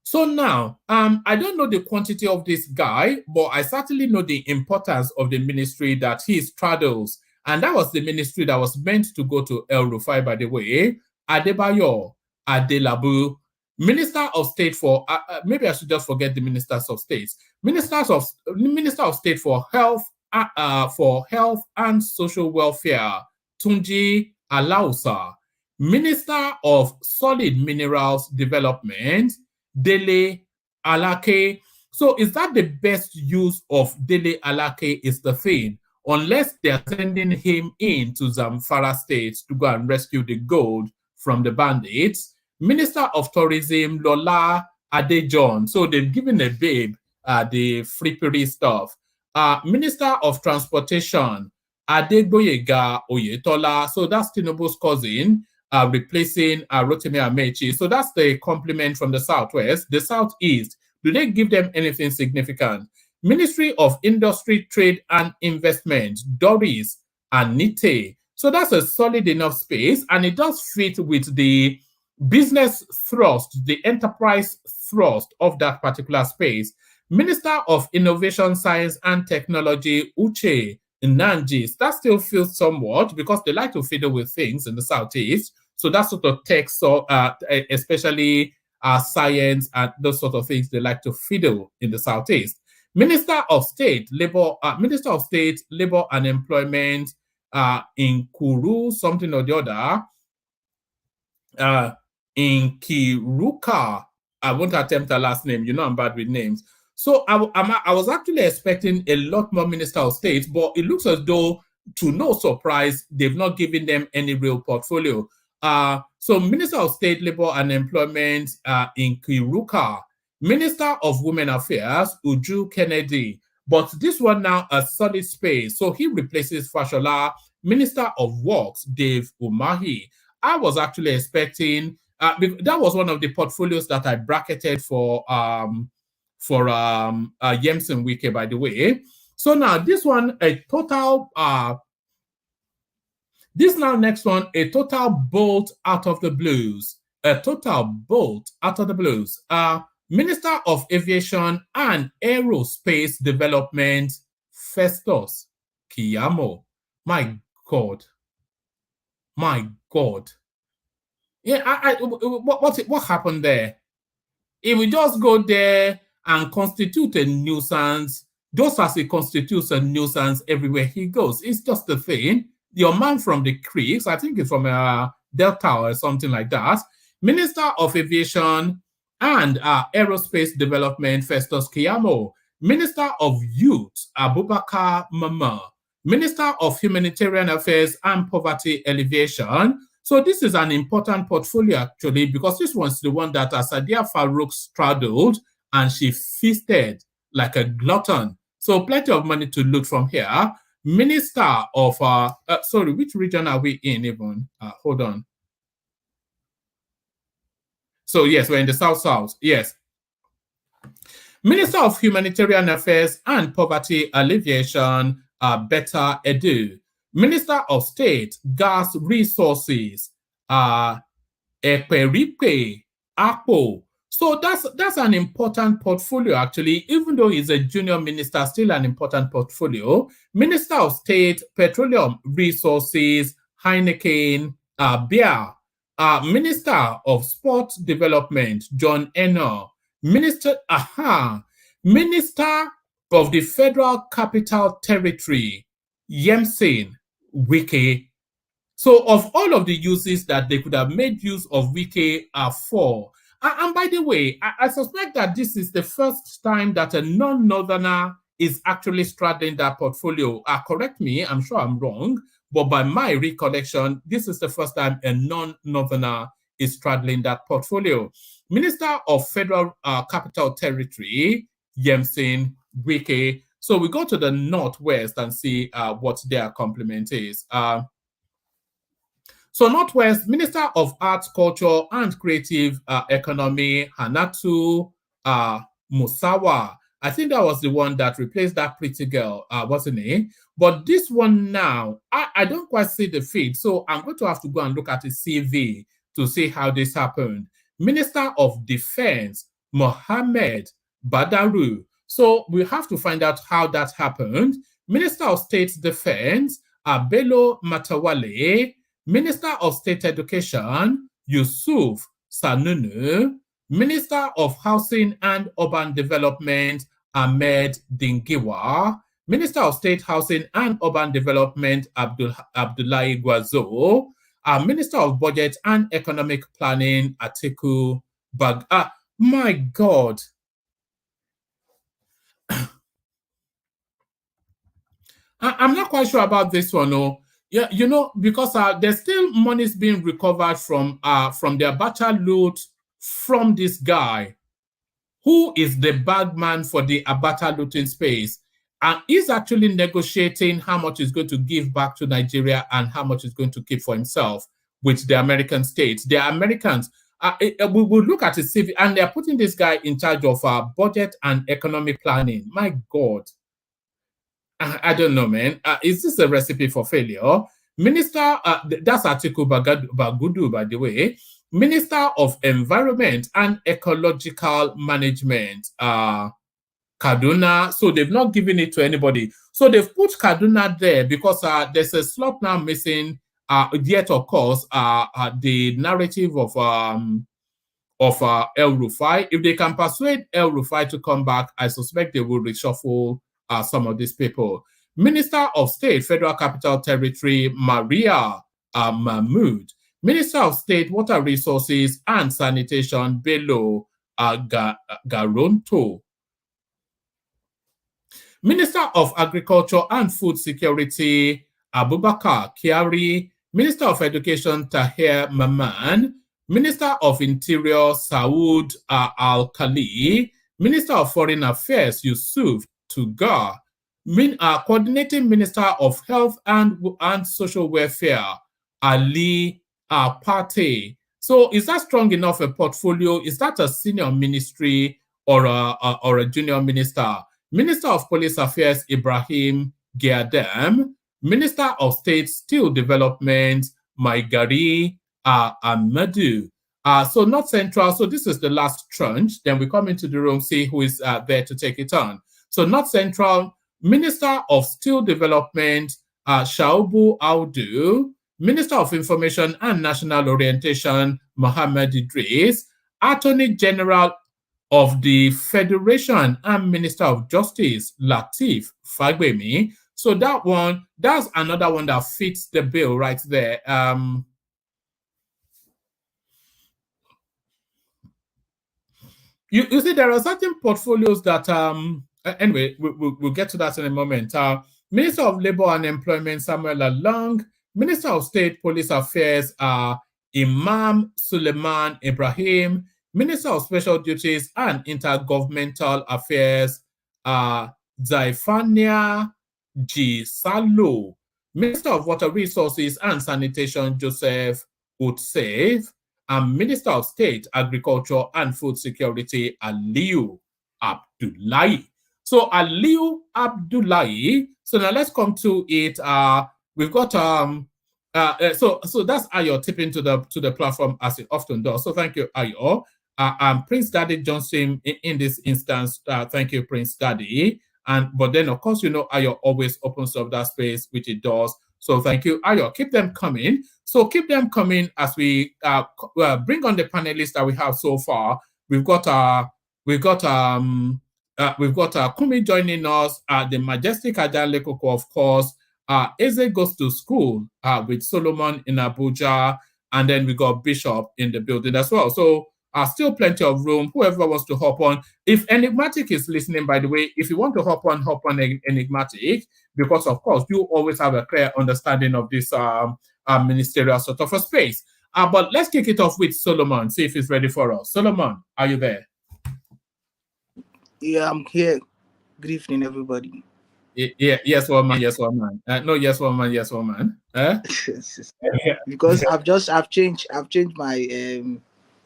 So now, I don't know the quantity of this guy, but I certainly know the importance of the ministry that he straddles. And that was the ministry that was meant to go to El Rufai, by the way. Adebayo Adelabu, Minister of State for, maybe I should just forget the Ministers of State. Minister of State for Health and Social Welfare, Tunji Alausa. Minister of Solid Minerals Development, Dele Alake. So is that the best use of Dele Alake is the thing? Unless they're sending him in to Zamfara State to go and rescue the gold from the bandits. Minister of Tourism, Lola Adejon. So they've given a babe the free stuff. Minister of Transportation, Adegboyega Oyetola. So that's Tinubu's cousin, replacing Rotimi Amechi. So that's the compliment from the Southwest. The Southeast, do they give them anything significant? Ministry of Industry, Trade and Investment, Doris Anite. So that's a solid enough space, and it does fit with the business thrust, the enterprise thrust of that particular space. Minister of Innovation, Science and Technology, Uche Nanjis. That still feels somewhat because they like to fiddle with things in the Southeast. So that sort of tech, so especially science and those sort of things, they like to fiddle in the Southeast. Minister of State, Labor and Employment, in Kuru, something or the other, in Kiruka. I won't attempt her last name. You know I'm bad with names. So I was actually expecting a lot more Minister of State, but it looks as though, to no surprise, they've not given them any real portfolio. So Minister of State, Labor and Employment, in Kiruka. Minister of Women Affairs, Uju Kennedy. But this one now a solid space. So he replaces Fashola. Minister of Works, Dave Umahi. I was actually expecting, that was one of the portfolios that I bracketed for Yemsen Wike, by the way. So now this one, a total, next one, a total bolt out of the blues. A total bolt out of the blues. Minister of Aviation and Aerospace Development, Festus Kiyamo. My God. Yeah, what happened there? If we just go there and constitute a nuisance, just as he constitutes a nuisance everywhere he goes, it's just the thing. Your man from the Creeks, I think it's from Delta or something like that. Minister of Aviation and Aerospace Development, Festus Kiyamo. Minister of Youth, Abubakar Mama. Minister of Humanitarian Affairs and Poverty Alleviation. So this is an important portfolio, actually, because this one's the one that Sadia Farouk straddled, and she feasted like a glutton. So plenty of money to loot from here. Minister of, sorry, which region are we in even? Hold on. So yes, we're in the South. Yes. Minister of Humanitarian Affairs and Poverty Alleviation, Betta Edu. Minister of State, Gas Resources, Ekperipe Apo. So that's an important portfolio, actually. Even though he's a junior minister, still an important portfolio. Minister of State, Petroleum Resources, Heineken, Beer. Minister of Sport Development, John Enno. Minister of the Federal Capital Territory, Yemsen Wike. So of all of the uses that they could have made use of Wike for, and by the way, I suspect that this is the first time that a non-northerner is actually straddling that portfolio. Correct me, I'm sure I'm wrong, but by my recollection, this is the first time a non-northerner is straddling that portfolio. Minister of Federal Capital Territory, Yemsen Wike. So we go to the Northwest and see what their complement is. So Northwest, Minister of Arts, Culture and Creative Economy, Hanatu Musawa. I think that was the one that replaced that pretty girl, wasn't it? But this one now, I don't quite see the feed. So I'm going to have to go and look at his CV to see how this happened. Minister of Defense, Mohammed Badaru. So we have to find out how that happened. Minister of State Defense, Bello Matawale. Minister of State Education, Yusuf Sanunu. Minister of Housing and Urban Development, Ahmed Dingiwa. Minister of State Housing and Urban Development, Abdullahi Gwazo. Minister of Budget and Economic Planning, Atiku Bag. My God. I'm not quite sure about this one. No. Yeah, you know, because there's still monies being recovered from the Abacha loot from this guy, who is the bagman for the Abacha looting space. And he's actually negotiating how much he's going to give back to Nigeria and how much he's going to keep for himself with the American states. The Americans, we will look at his CV, and they're putting this guy in charge of budget and economic planning. My God. I don't know, man. Is this a recipe for failure? Minister, that's Atiku Bagudu, by the way. Minister of Environment and Ecological Management, Kaduna. So they've not given it to anybody. So they've put Kaduna there because there's a slot now missing. Yet, of course, the narrative of El Rufai. If they can persuade El Rufai to come back, I suspect they will reshuffle some of these people. Minister of State, Federal Capital Territory, Maria Mahmood. Minister of State, Water Resources and Sanitation, Bello Garonto. Minister of Agriculture and Food Security, Abubakar Kyari. Minister of Education, Tahir Maman. Minister of Interior, Saud Al-Khali. Minister of Foreign Affairs, Yusuf Tugar. Coordinating Minister of Health and Social Welfare, Ali Pate. So is that strong enough a portfolio? Is that a senior ministry or a junior minister? Minister of Police Affairs, Ibrahim Giadem. Minister of State Steel Development, Maigari Ahmadu. So North Central, so this is the last tranche. Then we come into the room, see who is there to take it on. So North Central, Minister of Steel Development, Shaubu Audu. Minister of Information and National Orientation, Mohammed Idris. Attorney General of the Federation and Minister of Justice, Lateef Fagbemi. So that one, that's another one that fits the bill right there. You see, there are certain portfolios that, anyway, we'll get to that in a moment. Minister of Labor and Employment, Samuel Along. Minister of State Police Affairs, Imam Suleiman Ibrahim. Minister of Special Duties and Intergovernmental Affairs, Zaifania G. Salo. Minister of Water Resources and Sanitation, Joseph Utsev. And Minister of State, Agriculture and Food Security, Aliyu Abdullahi. So Aliyu Abdullahi. So now let's come to it. We've got so that's Ayo tipping to the platform as it often does. So thank you, Ayo. Prince Daddy Johnson in this instance. Thank you, Prince Daddy. But then of course, you know, Ayo always opens up that space, which it does. So thank you, Ayo. Keep them coming. So keep them coming as we bring on the panelists that we have so far. We've got Kumi joining us, the majestic Ajale Koko, of course. Eze goes to school with Solomon in Abuja, and then we got Bishop in the building as well. So still plenty of room. Whoever wants to hop on. If Enigmatic is listening, by the way, if you want to hop on Enigmatic, because of course you always have a clear understanding of this ministerial sort of a space. But let's kick it off with Solomon, see if he's ready for us. Solomon, are you there? Yeah, I'm here. Good evening, everybody. Yeah, yes, woman, yes, woman. No, yes, woman, yes, woman. Because I've changed my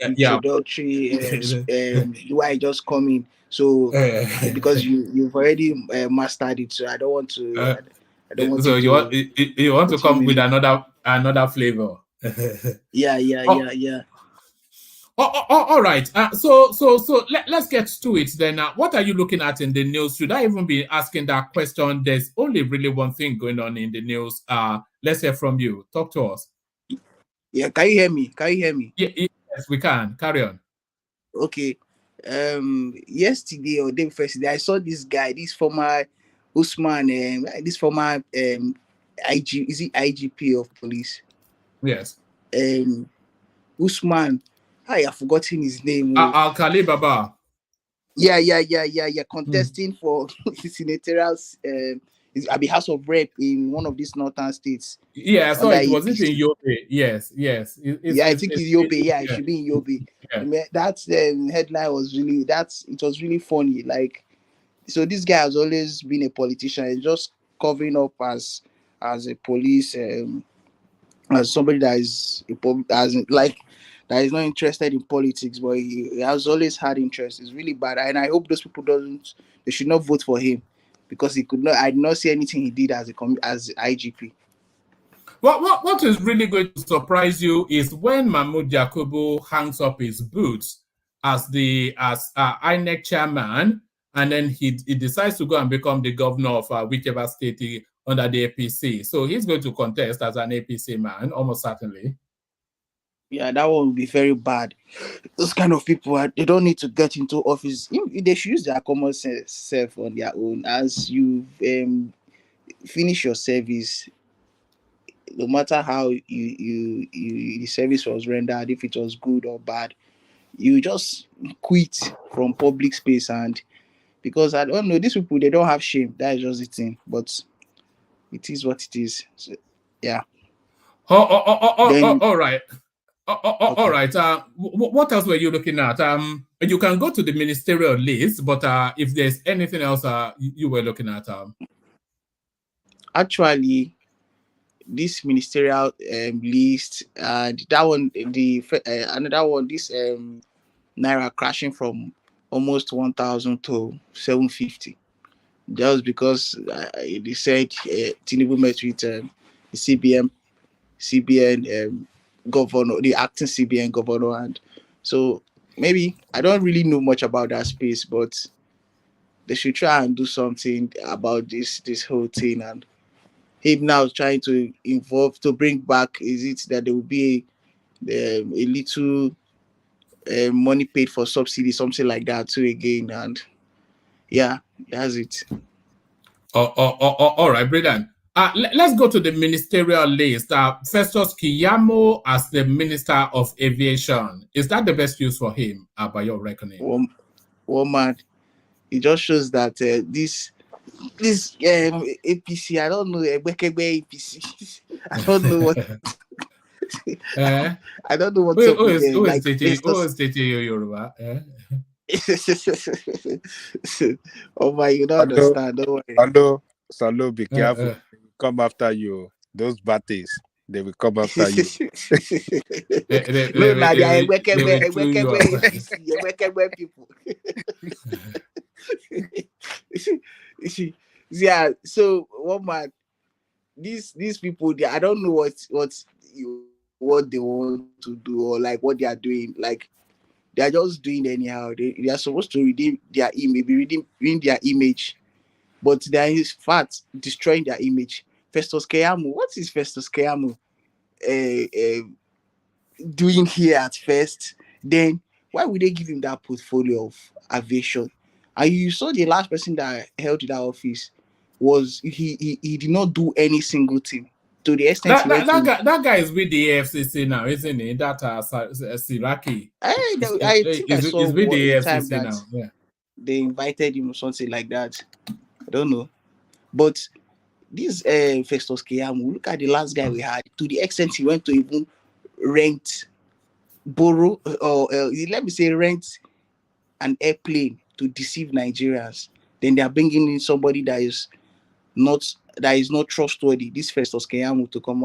introductory why I just come in. So because you've already mastered it, so I don't want to. I don't want so to you want to come with another flavor. Yeah. All right. So let's get to it then. What are you looking at in the news? Should I even be asking that question? There's only really one thing going on in the news. Let's hear from you. Talk to us. Yeah, can you hear me? Yes, we can. Carry on. Okay. Yesterday or day before yesterday, I saw this guy, this former Usman, this former IG, is it IGP of police? Yes. Usman. I have forgotten his name. Al-Khali Baba. Yeah. Contesting for senatorial I'll be House of Rep in one of these northern states Yeah, I saw under it. Was it in APC. Yobe? Yes, yes. Yeah, I think it's Yobe. Yeah, it yeah, should be in Yobe. yeah. That headline was really it was really funny. Like, so this guy has always been a politician. He's just covering up as a police, as somebody that is that is not interested in politics, but he has always had interest. It's really bad, and I hope those people don't. They should not vote for him because he could not. I did not see anything he did as as IGP. What is really going to surprise you is when Mahmoud Yakubu hangs up his boots as the INEC chairman, and then he decides to go and become the governor of whichever state under the APC. So he's going to contest as an APC man, almost certainly. Yeah, that one will be very bad. Those kind of people, they don't need to get into office. They should use their common sense self on their own. As you finish your service, no matter how the service was rendered, if it was good or bad, you just quit from public space. And because I don't know, these people, they don't have shame. That is just the thing. But it is what it is. So, yeah. All right. All Okay. right. What else were you looking at? You can go to the ministerial list, but if there's anything else you were looking at, Actually, this ministerial list, that one, another one, this naira crashing from almost 1,000 to 750. Just because they said Tinubu met with the CBN governor, the acting CBN governor, and so maybe I don't really know much about that space, but they should try and do something about this whole thing. And him now trying to bring back, is it that there will be a little money paid for subsidy, something like that too again. And yeah, that's it. all right, brilliant. Let's go to the ministerial list. Festus Keyamo as the Minister of Aviation. Is that the best use for him, by your reckoning? Man, it just shows that this APC, I don't know, APC. I don't know what. I don't know what's up with them. Who is teaching you Yoruba? Oh my, you don't understand. Don't worry. Salo, be careful. They will come after you. Those batties, they will come after you. No, they are people. Yeah, so what man, these people, I don't know what they want to do, or like what they are doing. Like, they are just doing anyhow. They are supposed to redeem their image, redeem their image, but they are in fact destroying their image. Festus Keyamo, what is Festus Keyamo doing here at first? Then why would they give him that portfolio of aviation? And you saw the last person that held that office was he did not do any single thing, to the extent that guy is with the AFCC now, isn't he? That Siraki. I think I saw he's with the time AFCC that now. Yeah. they invited him or something like that. I don't know, but this Festus Keyamo, look at the last guy we had. To the extent he went to even borrow, or let me say rent an airplane to deceive Nigerians. Then they are bringing in somebody that is not trustworthy. This Festus Keyamo to come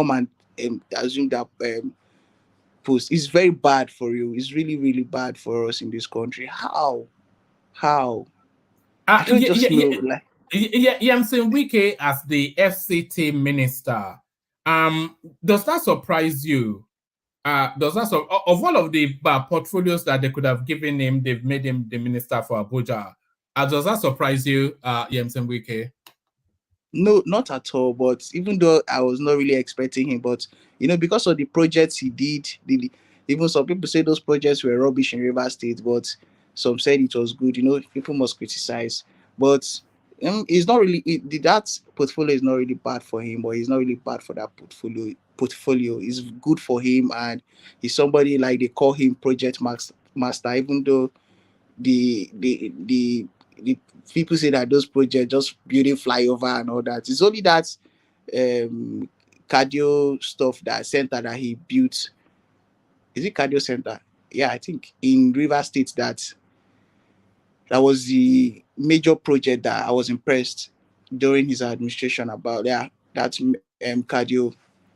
and assume that post. It's very bad for you. It's really, really bad for us in this country. How? I don't just know. Like, Yamson Wike as the FCT minister. Does that surprise you? Of all of the portfolios that they could have given him, they've made him the minister for Abuja. Does that surprise you, Yamson Wike? No, not at all. But even though I was not really expecting him, but because of the projects he did, even some people say those projects were rubbish in River State, but some said it was good. People must criticize, but it's not really that portfolio is not really bad for him, or he's not really bad for that portfolio is good for him, and he's somebody, like, they call him project master, even though the the people say that those projects just building flyover and all that. It's only that cardio stuff, that center that he built. Is it cardio center? Yeah, I think in River State, that was the major project that I was impressed during his administration about. Yeah, that cardio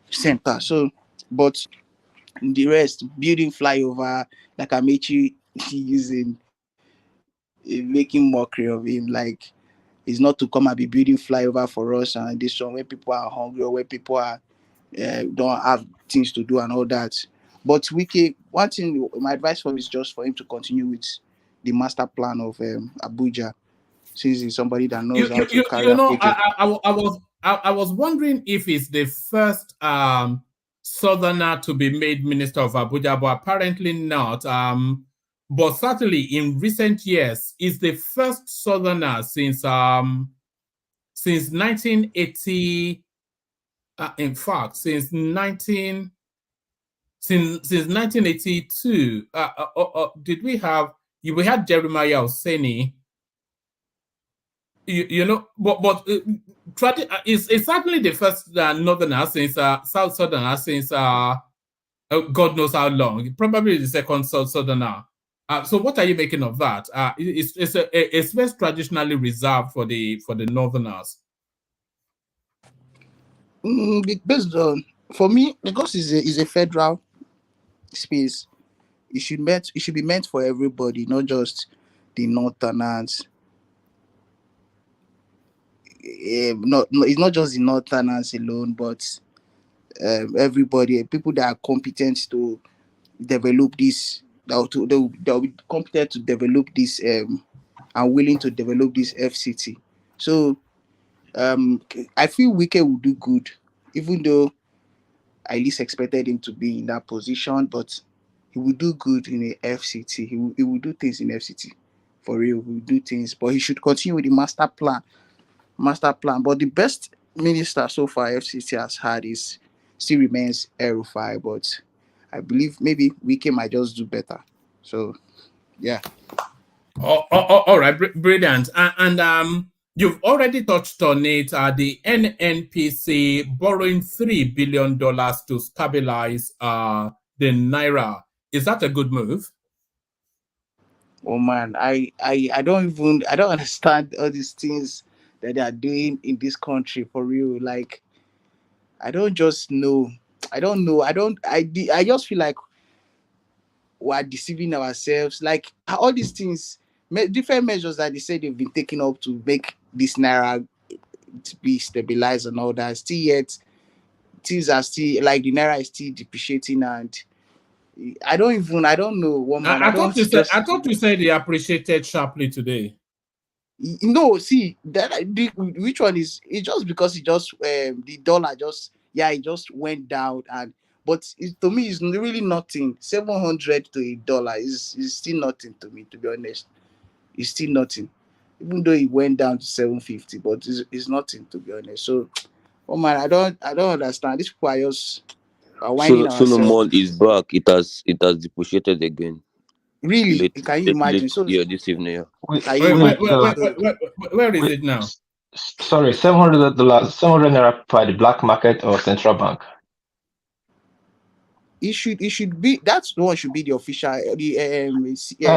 center. So, but the rest, building flyover, like Amechi using, making mockery of him, like it's not to come and be building flyover for us and this one where people are hungry or where people are don't have things to do and all that. But Wiki, one thing, my advice for him is just for him to continue with the master plan of Abuja, since he's somebody that knows how to carry a project. I was wondering if it's the first Southerner to be made Minister of Abuja, but apparently not. But certainly in recent years, it's the first Southerner since 1980. In fact, since 1982, did we had Jeremiah Oseni? You know, but it's certainly the first Northerner since South Southerner since God knows how long. Probably the second Southerner. So what are you making of that? It's a space traditionally reserved for the Northerners. Based on, for me, because it's a federal space, it should be meant for everybody, not just the Northerners. It's not just the Northerners alone, but everybody, people that are competent to develop this, they'll be competent to develop this and willing to develop this FCT. So I feel Wike will do good, even though I least expected him to be in that position, but he will do good in a FCT. He will do things in FCT. For real, he will do things, but he should continue with the master plan. But the best minister so far FCT has had is still remains El-Rufai, but I believe maybe Wike might just do better. So, yeah. All right, brilliant. And you've already touched on it. The NNPC borrowing $3 billion to stabilize the naira. Is that a good move? Oh man, I don't understand all these things that they are doing in this country, for real. Like, I don't just know. I don't know. I just feel like we're deceiving ourselves. Like, all these things, different measures that they say they've been taking up to make this naira to be stabilized and all that. Still yet, things are still, like, the naira is still depreciating, and I don't know, woman. I thought you said they appreciated sharply today. No, see that which one is it? Just because it just the dollar just it just went down, and but to me it's really nothing. 700 to $1 is still nothing to me, to be honest. It's still nothing, even though it went down to 750, but it's nothing, to be honest. So, oh man, I don't understand. These people are just winding ourselves. Solomon is back. It has depreciated again. Really? Can you imagine? So this evening. Yeah. Where is it now? Sorry, $700, 700 naira by the black market or central bank. It should be, that's the one should be the official,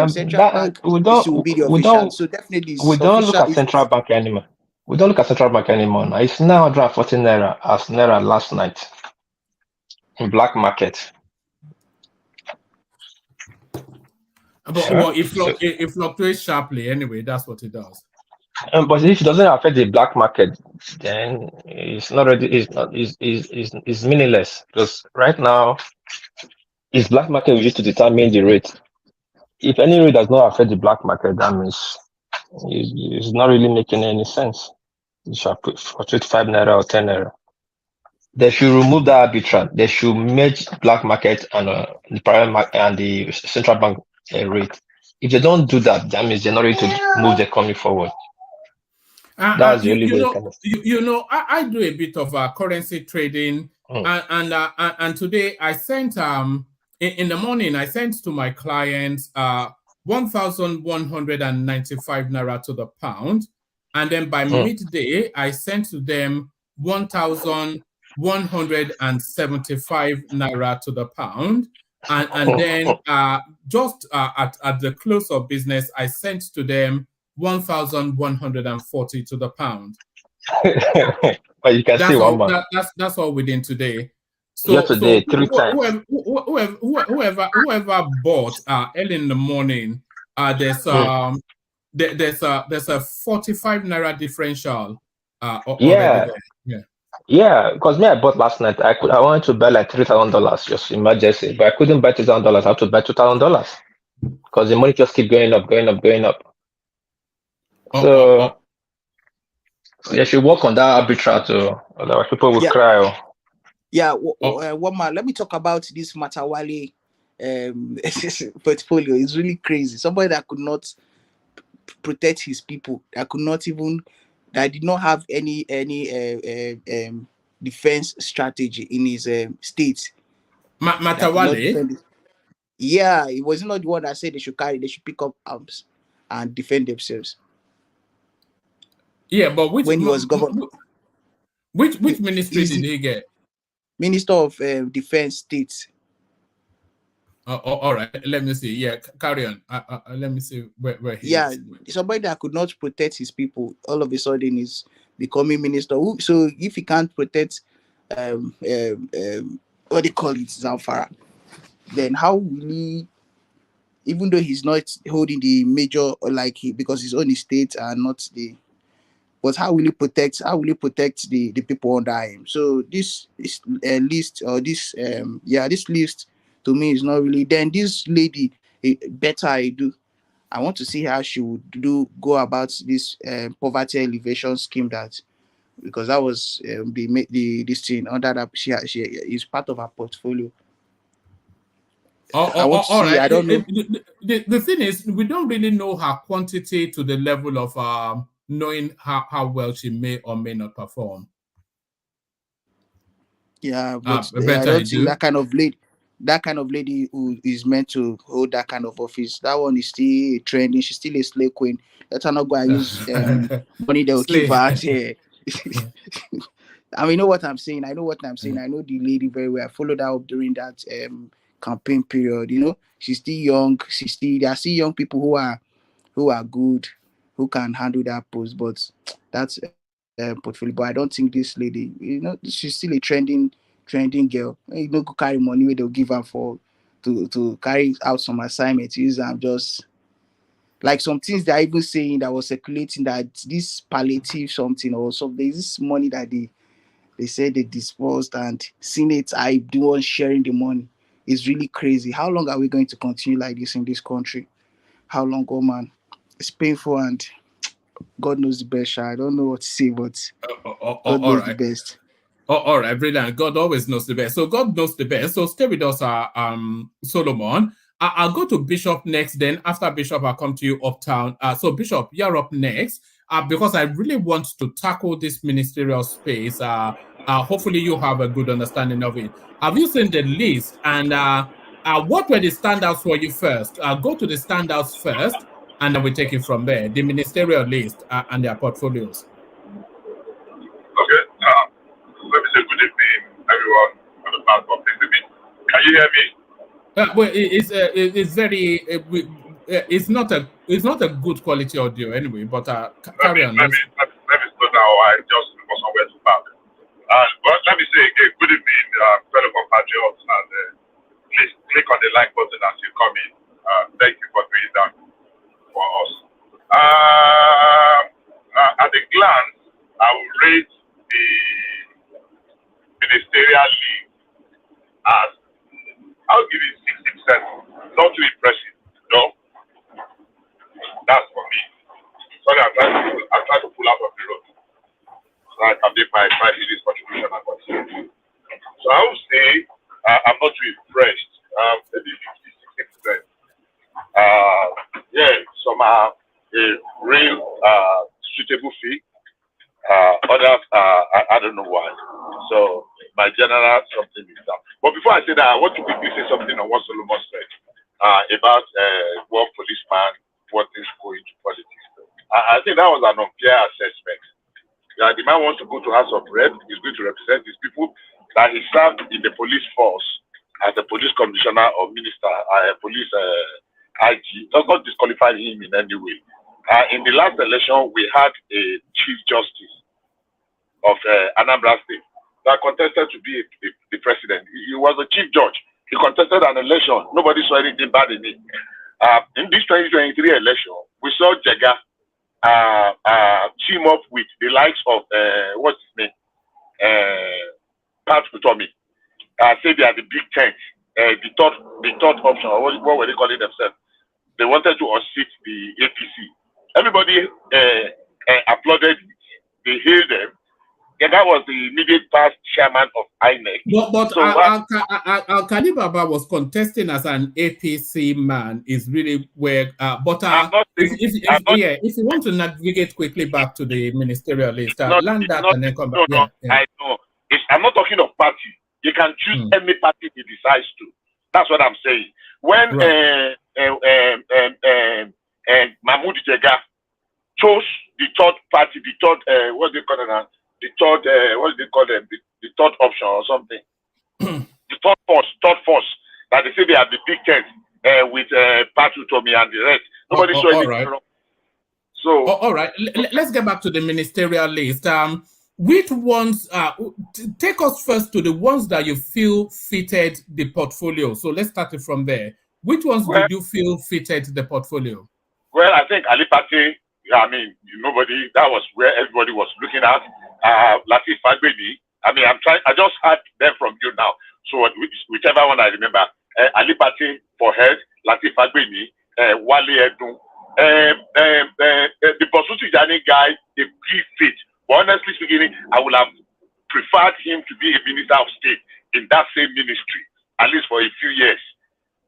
central bank. We don't be the official. So definitely we don't look at central bank anymore. We don't look at central bank anymore now. It's now 140 naira as naira last night in black market. But well, it fluctuates sharply anyway. That's what it does. But if it doesn't affect the black market, then it's not ready. It's meaningless, because right now it's black market we used to determine the rate. If any rate does not affect the black market, that means it's not really making any sense. You should put 5 naira or 10 naira. They should remove that arbitrage. They should merge black market and the private market and the central bank rate. If they don't do that, that means they're not ready to move the economy forward. That's the only way. I do a bit of currency trading, and today I sent in the morning I sent to my clients 1,195 naira to the pound. And then by midday, I sent to them 1,175 naira to the pound. And then just at the close of business, I sent to them 1,140 to the pound. But you can see one man. That's all within today. So today, 3 times. Whoever bought early in the morning, there's a 45 naira differential already there. Yeah, because me, I bought last night. I wanted to buy like $3,000 just emergency, but I couldn't buy $3,000. I had to buy $2,000 because the money just keep going up. So they should work on that arbitrage too. Otherwise, people will cry. One man. Let me talk about this Matawale portfolio. It's really crazy. Somebody that could not protect his people, that did not have any defense strategy in his state. Matawale. Yeah, it was not the one that said they should pick up arms and defend themselves. Yeah, but when he was governor, which ministry did he get? Minister of Defense State. All right. Let me see. Yeah, carry on. Let me see where he is. Somebody that could not protect his people all of a sudden is becoming minister. So if he can't protect what they call it, Zamfara, then how will he? Even though he's not holding the major because he's on his state and not the. But how will he protect the people under him? So this list to me is not really. Then this lady, better I do. I want to see how she would go about this poverty alleviation scheme because that was this thing under that she is part of her portfolio. All right. I don't know. The thing is, we don't really know her quantity to the level of knowing how well she may or may not perform. Yeah, but I don't think that kind of lady who is meant to hold that kind of office, that one is still trending. She's still a slave queen. Let her not go and use money they will give her. I mean, you know what I'm saying. I know the lady very well. I followed her up during that campaign period. You know, she's still young. There are still young people who are good, who can handle that post. But that's portfolio. But I don't think this lady, she's still a trending girl. You know, go carry money where they'll give her to carry out some assignments. Use them just like some things they're even saying that was circulating that this palliative something or something. There's this money that they said they dispersed and Senate I do on sharing the money. It's really crazy. How long are we going to continue like this in this country? How long, man? It's painful and God knows the best. I don't know what to say, but God knows the best. All right, brilliant. God always knows the best. So God knows the best. So stay with us, Solomon. I'll go to Bishop next. Then after Bishop, I'll come to you uptown. So Bishop, you're up next. Because I really want to tackle this ministerial space. Hopefully you have a good understanding of it. Have you seen the list? And what were the standouts for you first? Go to the standouts first, and then we take it from there. The ministerial list and their portfolios. Okay. Let me say good evening, everyone on the platform. Can you hear me? Well, it's very. It's not a good quality audio anyway. But carry on. Let me slow down. I just was somewhere to park. But let me say again, good evening, fellow compatriots, and please click on the like button as you come in. Thank you for doing that for us. At a glance, I will rate the ministerial leave as, I'll give it 60%. Not too impressive, no. That's for me. Sorry, I'm trying to pull out of the road so I can make my 5 minutes contribution and continue. So I would say I'm not too impressed. Maybe 50-60%. Some are a real suitable fee. Others I don't know why. So my general something is that. But before I say that, I want to quickly say something on what Solomon said about what policeman, what is going to politics. I think that was an unfair assessment. The man wants to go to House of Rep, he's going to represent his people, that he served in the police force as a police commissioner or minister, police IG. Does not disqualify him in any way. In the last election, we had a chief justice of Anambra State that contested to be the president. He was a chief judge. He contested an election. Nobody saw anything bad in it. In this 2023 election, we saw Jega team up with the likes of what's his name, Pat Utomi. Say they are the big tent, the third option. What were they calling themselves? They wanted to unseat the APC. Everybody applauded. They hailed them. Yeah, that was the immediate past chairman of INEC. But so Al-Kani Baba was contesting as an APC man is really where. But if you want to navigate quickly back to the ministerial list, land that and then come back. No, I know. I'm not talking of party. You can choose any party he decides to. That's what I'm saying. When Mahmoud Jega chose the third party, the third what do they call it now? The third, what do they call them? The third option or something. The third force. That they say they have the big tent with Patu Tomi and the rest. Nobody saw anything wrong. So, all right. Let's get back to the ministerial list. Which ones? Take us first to the ones that you feel fitted the portfolio. So let's start it from there. Which ones did you feel fitted the portfolio? Well, I think Ali Pate. I mean, nobody. That was where everybody was looking at. Latif Fagbemi. I mean, I just heard them from you now. So whichever one I remember. Ali Pate for head. Latif Fagbemi. Wale Edun. The Bosuti Jani guy, a key fit. But honestly speaking, I would have preferred him to be a minister of state in that same ministry, at least for a few years.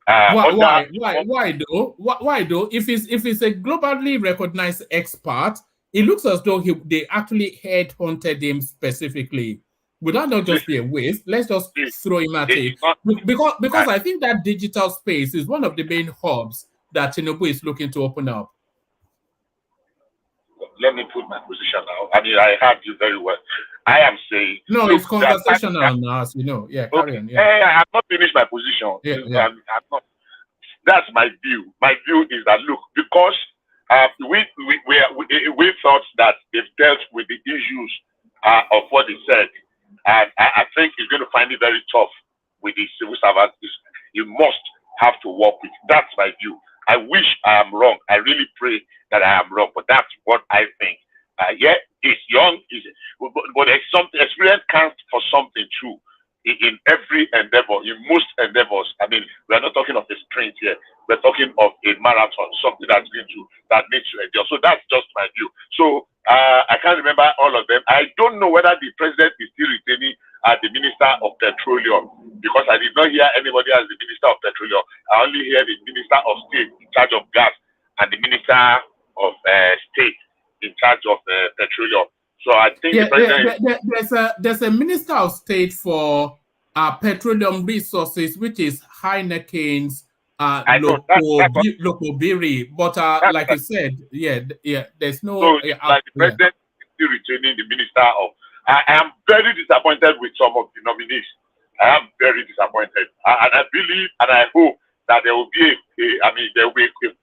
Why though? Why though? If it's a globally recognized expert, it looks as though they actually headhunted him specifically. Would that not just be a waste? Let's just throw him at it. Because I think that digital space is one of the main hubs that Tinubu is looking to open up. Let me put my position now. I mean, I heard you very well. I am saying... No, it's conversational now, as you know. Yeah, carry on. Yeah. I have not finished my position. Yeah. That's my view. My view is that, look, because we thought that they've dealt with the issues of what they said, and I think he's going to find it very tough with the civil servants. You must have to work with. That's my view. I wish I am wrong. I really pray that I am wrong, but that's what I think. He's young, but there's something, experience counts for something true in every endeavor, in most endeavors. I mean, we're not talking of a sprint here. We're talking of a marathon, something that needs to endure. So that's just my view. So I can't remember all of them. I don't know whether the president is still retaining the Minister of Petroleum, because I did not hear anybody as the Minister of Petroleum. I only hear the Minister of State in charge of gas and the Minister of State in charge of petroleum. So I think the president there's a Minister of State for petroleum resources, which is Heineken's Lokobiri. But like you said, there's no. So like the president is still retaining the Minister of. I am very disappointed with some of the nominees. I am very disappointed, and I believe and I hope that there will be a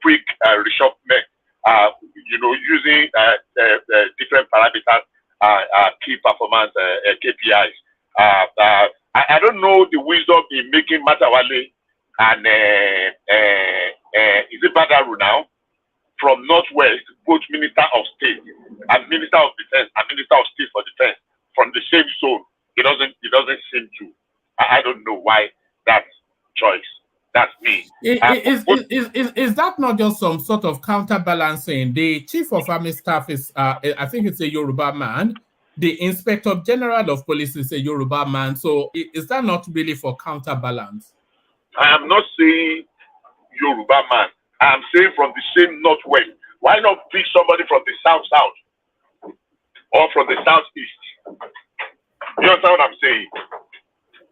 quick reshufflement. Using different parameters, key performance KPIs. I don't know the wisdom in making Matawale and is it Badaru now from Northwest, both Minister of State and Minister of Defense and Minister of State for Defense from the same zone. It doesn't seem to. I don't know why that choice. That's me. Is that not just some sort of counterbalancing? The Chief of Army Staff is, I think it's a Yoruba man. The Inspector General of Police is a Yoruba man. So is that not really for counterbalance? I am not saying Yoruba man. I am saying from the same Northwest. Why not pick somebody from the South or from the Southeast? You understand what I'm saying?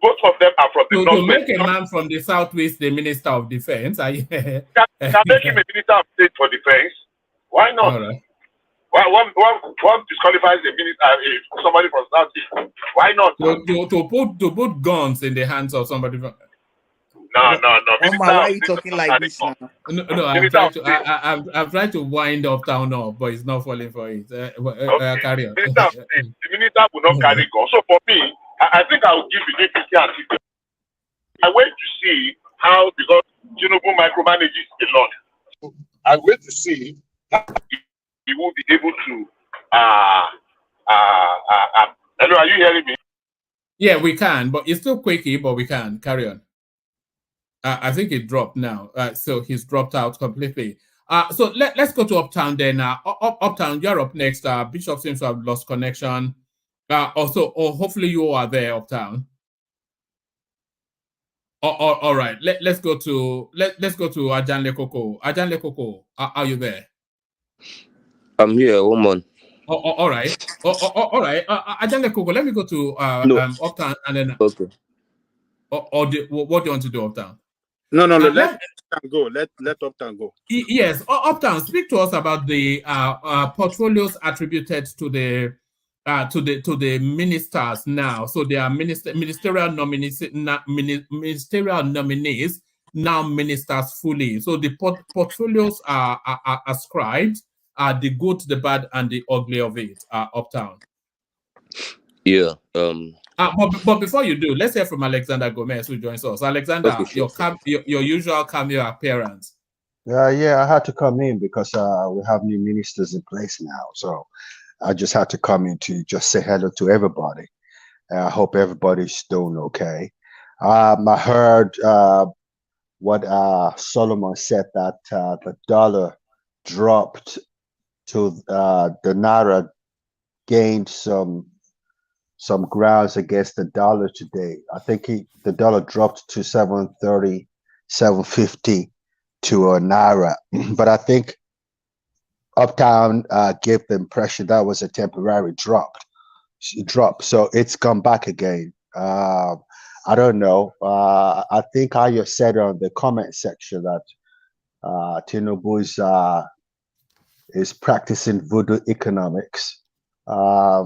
both of them are from the To northwest. make a man from the southwest the Minister of Defense, Can make him a Minister of State for Defense? Why not? All right. What disqualifies a minister, somebody from Southeast? Why not? To put guns in the hands of somebody from... No. Omar, why are you talking like this now? No, I'm trying to wind up town up, but it's not falling for it. Carry on. The minister will not carry gun. So for me, I think I will give the NNPC and CPC. I wait to see how, because Tinubu micromanages a lot. I wait to see how he will be able to. Hello, are you hearing me? Yeah, we can, but it's still quaky, but we can carry on. I think it dropped now, so he's dropped out completely. So let's go to Uptown then. Uptown, you're up next. Bishop seems to have lost connection. Hopefully you are there, Uptown. All right. Let's go to Ajanle Koko. Ajanle Koko, are you there? I'm here, woman. All right. All right. Ajanle Koko, let me go to Uptown and then. Okay. What do you want to do, Uptown? No. Let Uptown go. Let Uptown go. Yes, Uptown. Speak to us about the portfolios attributed to the ministers now. So they are ministerial nominees, now ministers fully. So the portfolios are ascribed the good, the bad, and the ugly of it. Uptown. Yeah. But before you do, let's hear from Alexander Gomez, who joins us. Alexander, Okay, sure. your usual cameo appearance. Yeah, I had to come in because we have new ministers in place now. So I just had to come in to just say hello to everybody. I hope everybody's doing okay. I heard what Solomon said, that the dollar dropped to the Naira gained some grounds against the dollar today. I think the dollar dropped to 730, 750 to a Naira. But I think Uptown gave the impression that was a temporary drop. So it's come back again. I don't know. I think I said on the comment section that Tinubu is practicing voodoo economics. A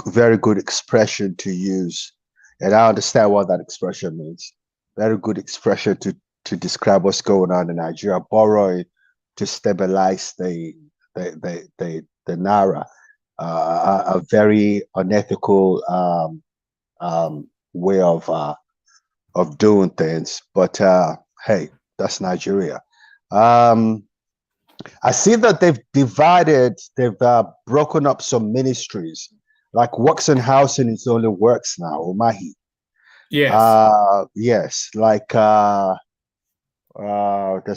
very good expression to use, and I understand what that expression means. Very good expression to describe what's going on in Nigeria, borrowing to stabilize the Naira. A very unethical way of doing things, but hey, that's Nigeria. I see that they've broken up some ministries. Like Works and Housing is only Works now, Umahi. Yes. Yes. Like there's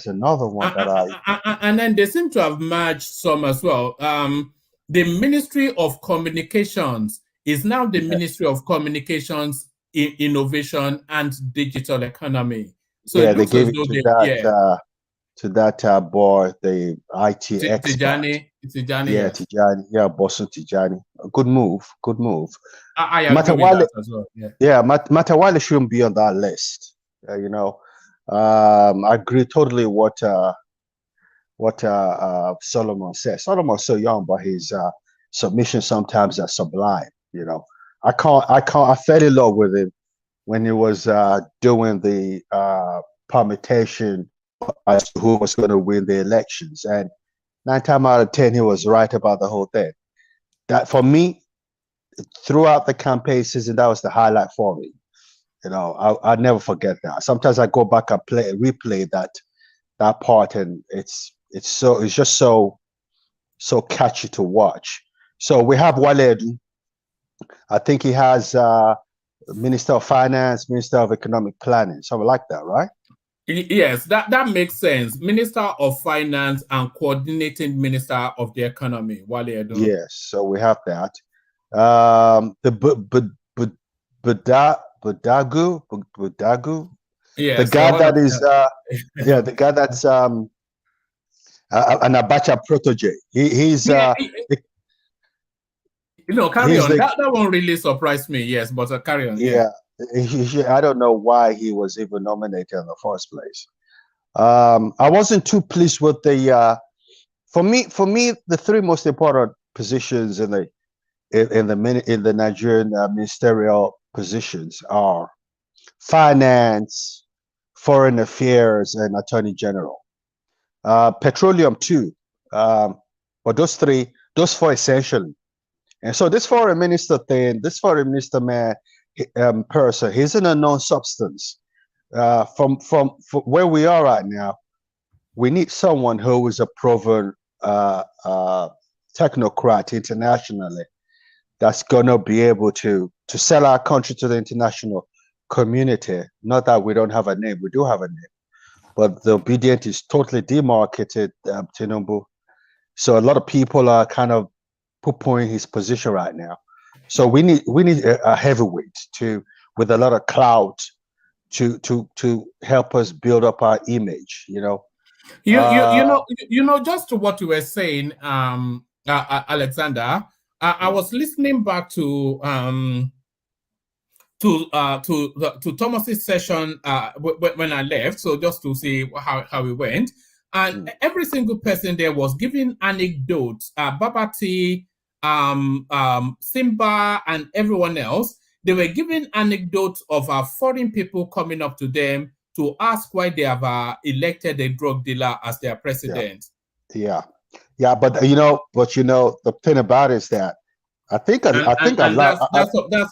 another one that and then they seem to have merged some as well. The Ministry of Communications is now the Ministry of Communications, Innovation, and Digital Economy. So yeah, it they looks gave as it though to that boy, the IT expert. Tijani. Yeah, Tijani. Yeah, Bosun Tijani. Good move. I agree with that as well. Yeah, Matawale shouldn't be on that list. I agree totally what Solomon says. Solomon's so young, but his submissions sometimes are sublime. I fell in love with him when he was doing the permutation as to who was going to win the elections, and 9 times out of 10 he was right about the whole thing. That, for me, throughout the campaign season, that was the highlight for me. I'll never forget that. Sometimes I go back and replay that part, and it's just so catchy to watch. So we have Wale. I think he has Minister of Finance, Minister of Economic Planning, something like that, right? Yes, that makes sense. Minister of Finance and Coordinating Minister of the Economy, Wale Edun. Yes, so we have that. The Budagu. Yeah, the guy that is the guy that's an Abacha protege. He's carry on. That one really surprised me. Yes, but carry on. Yeah. I don't know why he was even nominated in the first place. I wasn't too pleased with the. For me, the three most important positions in the Nigerian ministerial positions are finance, foreign affairs, and attorney general. Petroleum too, but those four essentially. And so this foreign minister person, he's an unknown substance. From where we are right now, we need someone who is a proven technocrat internationally that's gonna be able to sell our country to the international community. Not that we don't have a name, we do have a name, but the obedient is totally demarketed, Tinubu. So a lot of people are kind of poo-pooing his position right now. So we need a heavyweight with a lot of clout to help us build up our image. Just to what you were saying, Alexander. I was listening back to Thomas's session when I left, so just to see how it went. And every single person there was giving anecdotes. Babati, Simba, and everyone else. They were giving anecdotes of foreign people coming up to them to ask why they have elected a drug dealer as their president. Yeah, but the thing about it is that that's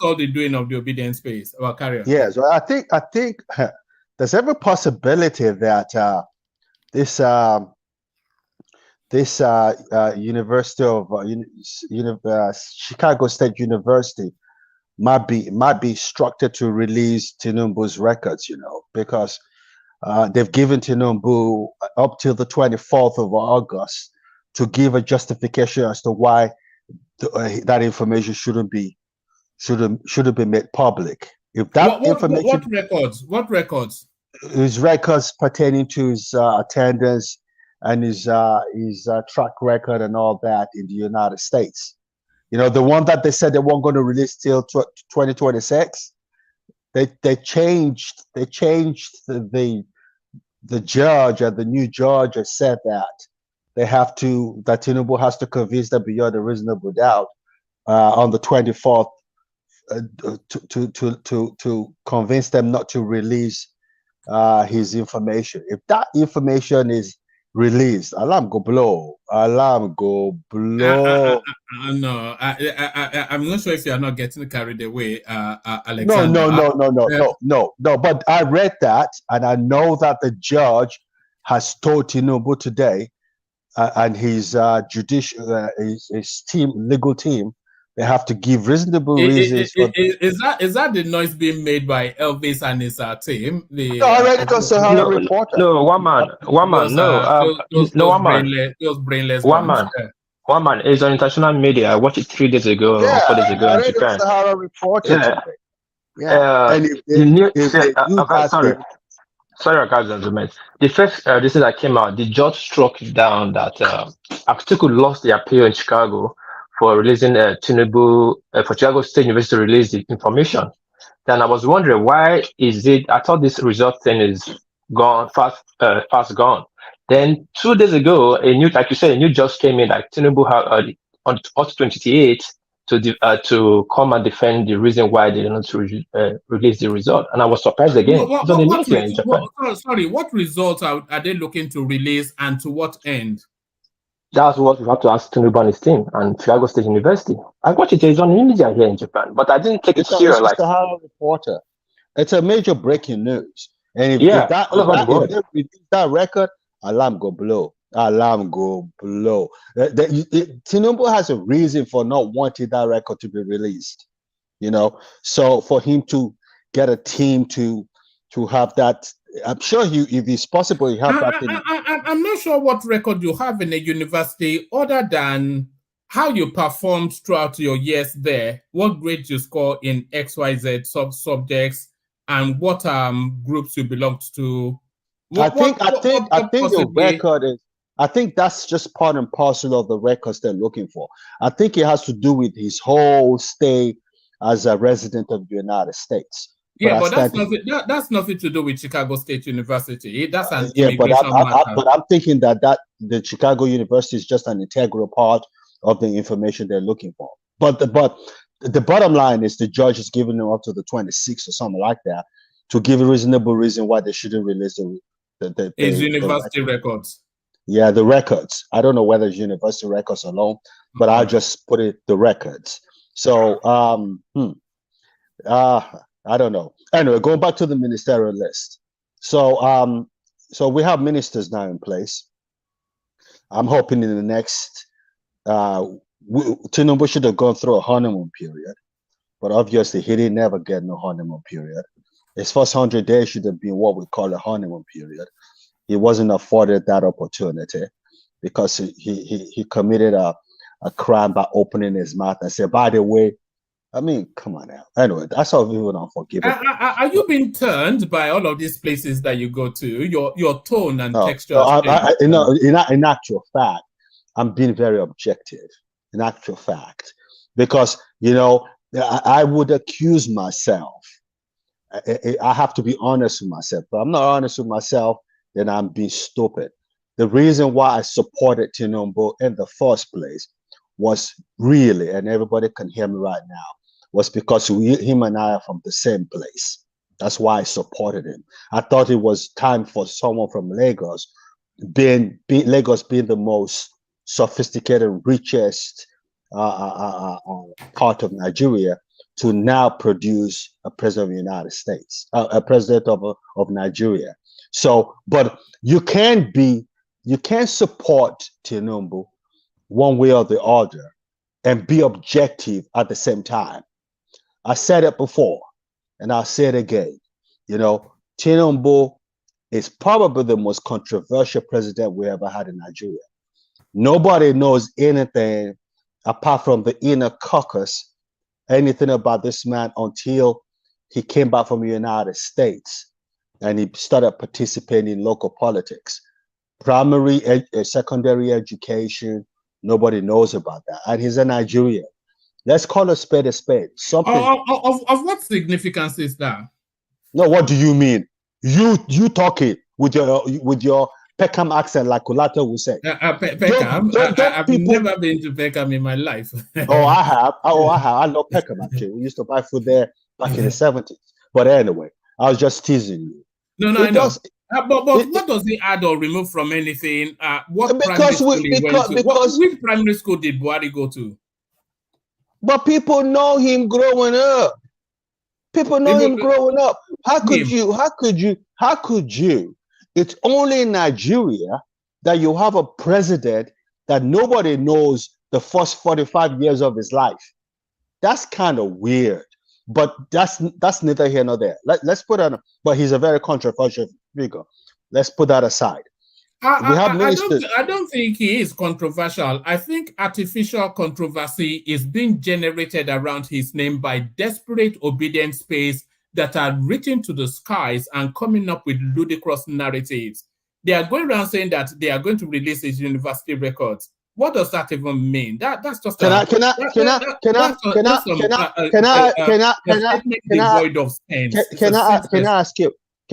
all the doing of the obedient space. Well, carry on. Yes, well, I think there's every possibility that this University of Chicago State University might be structured to release Tinubu's records, because they've given Tinubu up till the 24th of August to give a justification as to why that information shouldn't be made public. If that information, what records? His records pertaining to his attendance and his track record and all that in the United States. The one that they said they weren't going to release till 2026. They changed the judge, and the new judge has said that Tinubu has to convince them beyond a reasonable doubt on the 24th to convince them not to release his information. If that information is released, alarm go blow. No, I'm not sure if you are not getting carried away, Alexander. No. But I read that, and I know that the judge has told Tinubu today, and his legal team, they have to give reasonable reasons. Is that the noise being made by Elvis and his team? No, one man. Those brainless one ones. man. One man is on international media. I watched it 3 days ago or 4 days ago in Japan. Sahara reported Sorry, guys, gentlemen. The first this is that came out. The judge struck down that Atiku lost the appeal in Chicago for releasing Tinubu for Chicago State University to release the information. Then I was wondering, why is it? I thought this result thing is gone fast gone. Then 2 days ago, a new judge came in, like Tinubu had on August 28th to come and defend the reason why they did not release the result. And I was surprised again. What results are they looking to release, and to what end? That's what we have to ask Tinubu and his team and Chicago State University. I watched it. It's on media here in Japan, but I didn't take it serious. It's a reporter. It's a major breaking news. And if that record, alarm go blow. Tinubu has a reason for not wanting that record to be released. So for him to get a team to have that, I'm sure if it's possible, you have that thing. I'm not sure what record you have in a university other than how you performed throughout your years there, what grades you score in XYZ subjects, and what groups you belonged to. I think the record is. I think that's just part and parcel of the records they're looking for. I think it has to do with his whole stay as a resident of the United States. Yeah, but that's nothing to do with Chicago State University. That's an yeah, immigration matter. but I'm thinking that the Chicago University is just an integral part of the information they're looking for. But the bottom line is the judge is giving them up to the 26th or something like that to give a reasonable reason why they shouldn't release the university records. Yeah, the records. I don't know whether it's university records alone, but I'll just put it the records. So I don't know. Anyway, going back to the ministerial list. So so we have ministers now in place. I'm hoping in the next Tinubu should have gone through a honeymoon period, but obviously he didn't never get no honeymoon period. His first 100 days should have been what we call a honeymoon period. He wasn't afforded that opportunity because he committed a crime by opening his mouth and said, by the way, I mean, come on now. Anyway, that's how even unforgivable. Are you being turned by all of these places that you go to? Your tone and texture. In actual fact, I'm being very objective. In actual fact, because I would accuse myself. I have to be honest with myself. But I'm not honest with myself, then I'm being stupid. The reason why I supported Tinubu in the first place was really, and everybody can hear me right now, was because him and I are from the same place. That's why I supported him. I thought it was time for someone from Lagos, Lagos being the most sophisticated, richest part of Nigeria, to now produce a president of the United States, a president of Nigeria. So, but you can't support Tinubu one way or the other and be objective at the same time. I said it before, and I'll say it again. Tinubu is probably the most controversial president we ever had in Nigeria. Nobody knows anything apart from the inner caucus, anything about this man until he came back from the United States and he started participating in local politics. Primary, secondary education, nobody knows about that. And he's a Nigerian. Let's call a spade a spade. Something of what significance is that? No, what do you mean? You talking with your Peckham accent, like Kulato would say. Peckham? I've never been to Peckham in my life. I have. I love Peckham, actually. We used to buy food there back in the 70s. But anyway, I was just teasing you. No, I know. But what does he add or remove from anything? What primary school he went to? Which primary school did Buhari go to? But people know him growing up. How could you? It's only in Nigeria that you have a president that nobody knows the first 45 years of his life. That's kind of weird, but that's neither here nor there. Let's put on. But he's a very controversial figure. Let's put that aside. I don't think he is controversial. I think artificial controversy is being generated around his name by desperate obedient space that are reaching to the skies and coming up with ludicrous narratives. They are going around saying that they are going to release his university records. What does that even mean? That's just Can I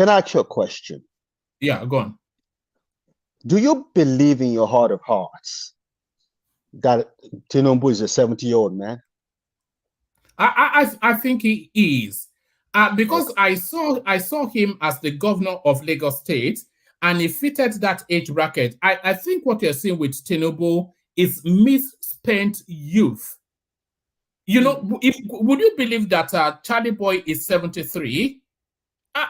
ask you a question? Yeah, go on. Do you believe in your heart of hearts that Tinubu is a 70-year-old man? I think he is. Because I saw him as the governor of Lagos State, and he fitted that age bracket. I think what you're seeing with Tinubu is misspent youth. Would you believe that Charlie Boy is 73?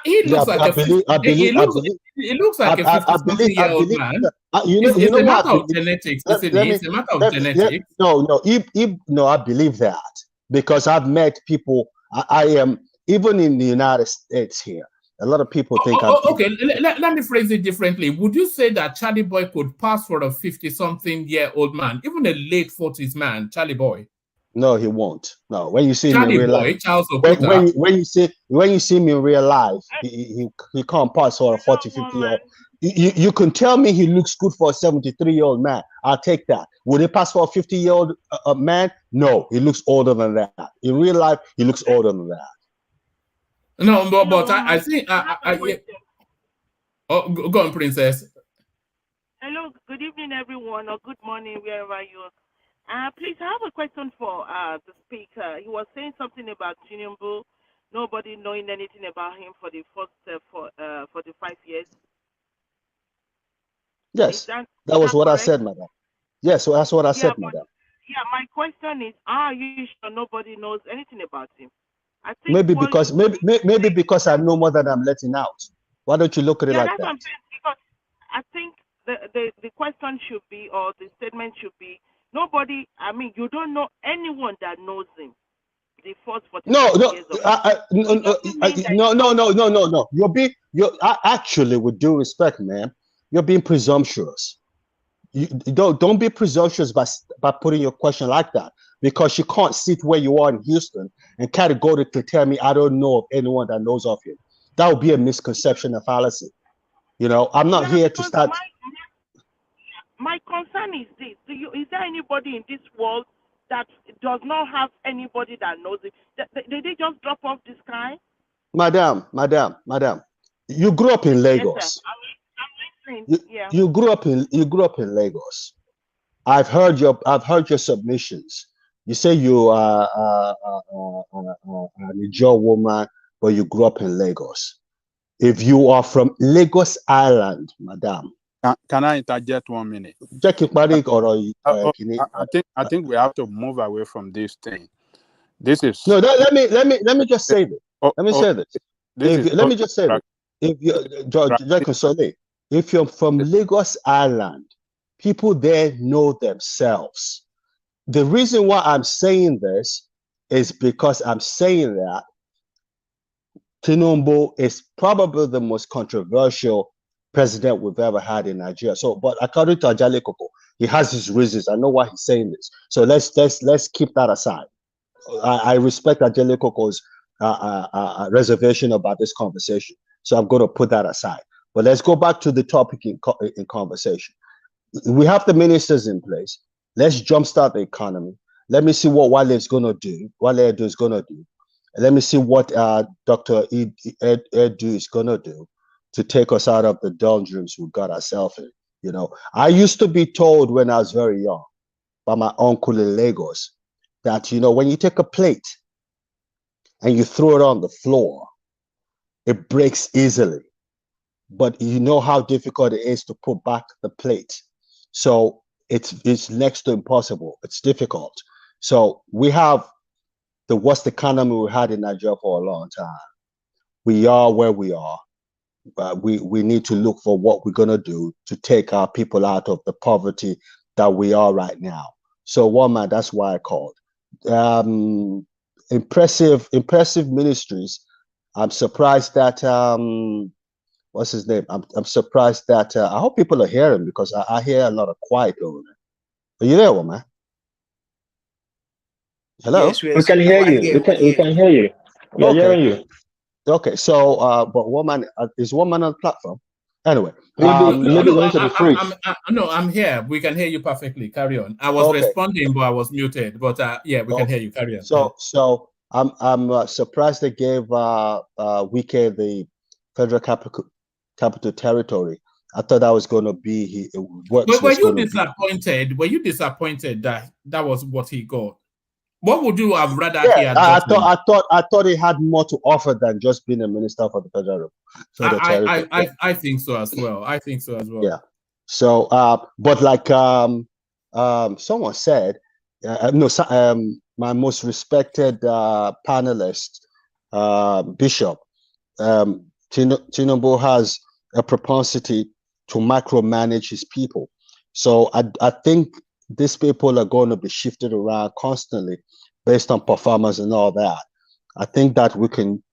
He looks like a 50-something-year-old man. It's a matter of genetics, isn't it? It's a matter of genetics. No, I believe that because I've met people. I am even in the United States here. A lot of people think. Okay, let me phrase it differently. Would you say that Charlie Boy could pass for a 50-something-year-old man, even a late 40s man, Charlie Boy? No, he won't. No, when you see Charlie him in real Boy, life, Charles when you see him in real life, he can't pass for a 40-50-year-old. You can tell me he looks good for a 73-year-old man. I'll take that. Would he pass for a 50-year-old man? No, he looks older than that. In real life, he looks older than that. No, but I think yeah. Oh, go on, Princess. Hello, good evening, everyone, or good morning, wherever you are. Please, I have a question for the speaker. He was saying something about Tinubu, nobody knowing anything about him for the first 5 years. Yes, that was what I said, madam. Yes, so that's what I said, madam. Yeah, my question is, are you sure nobody knows anything about him? I think maybe because maybe because I know more than I'm letting out. Why don't you look at it like that's that? What I'm saying, because I think the question should be, or the statement should be, nobody. I mean, you don't know anyone that knows him. The first 45 years of no. You're actually, with due respect, man, you're being presumptuous. You don't be presumptuous by putting your question like that, because you can't sit where you are in Houston and categorically tell me I don't know of anyone that knows of him. That would be a misconception, a fallacy. You know, I'm not here to start. My concern is this: is there anybody in this world that does not have anybody that knows it? Did they just drop off the sky? Madam, you grew up in Lagos. Yes, I'm listening. You grew up in Lagos. I've heard your submissions. You say you are a Nigerian woman, but you grew up in Lagos. If you are from Lagos Island, madam. Can I interject 1 minute? I think we have to move away from this thing. This is no. Let me just say this. Let me say this. Let me just say this. If you if you're from Lagos Island, people there know themselves. The reason why I'm saying this is because I'm saying that Tinubu is probably the most controversial president we've ever had in Nigeria. So, but according to Ajale Koko, he has his reasons. I know why he's saying this. So let's keep that aside. I respect Ajale Koko's reservation about this conversation. So I'm going to put that aside. But let's go back to the topic in conversation. We have the ministers in place. Let's jumpstart the economy. Let me see what Wale is going to do. Wale Edu is going to do. Let me see what Dr. Edu is going to do to take us out of the doldrums we got ourselves in. You know, I used to be told when I was very young by my uncle in Lagos that, you know, when you take a plate and you throw it on the floor, it breaks easily. But you know how difficult it is to put back the plate. So it's next to impossible. It's difficult. So we have the worst economy we had in Nigeria for a long time. We are where we are. We need to look for what we're going to do to take our people out of the poverty that we are right now. So, woman, that's why I called. Impressive ministries. I'm surprised that what's his name? I'm surprised that I hope people are hearing, because I hear a lot of quiet over there. Are you there, woman? Hello? Yes, we can hear you. We can hear you. We're hearing you. Okay, so but woman is woman on the platform? Anyway, maybe going to the fridge. I'm here. We can hear you perfectly. Carry on. I was responding, but I was muted. But yeah, we can hear you. Carry on. So I'm surprised they gave Wike the Federal Capital Territory. I thought that was going to be were you disappointed? Were you disappointed that was what he got? What would you have rather hear? I thought he had more to offer than just being a minister for the federal territory. I think so as well. I think so as well. Yeah. So, but like someone said, my most respected panelist, Bishop, Tinubu has a propensity to micromanage his people. So I think these people are going to be shifted around constantly based on performance and all that. I think that we can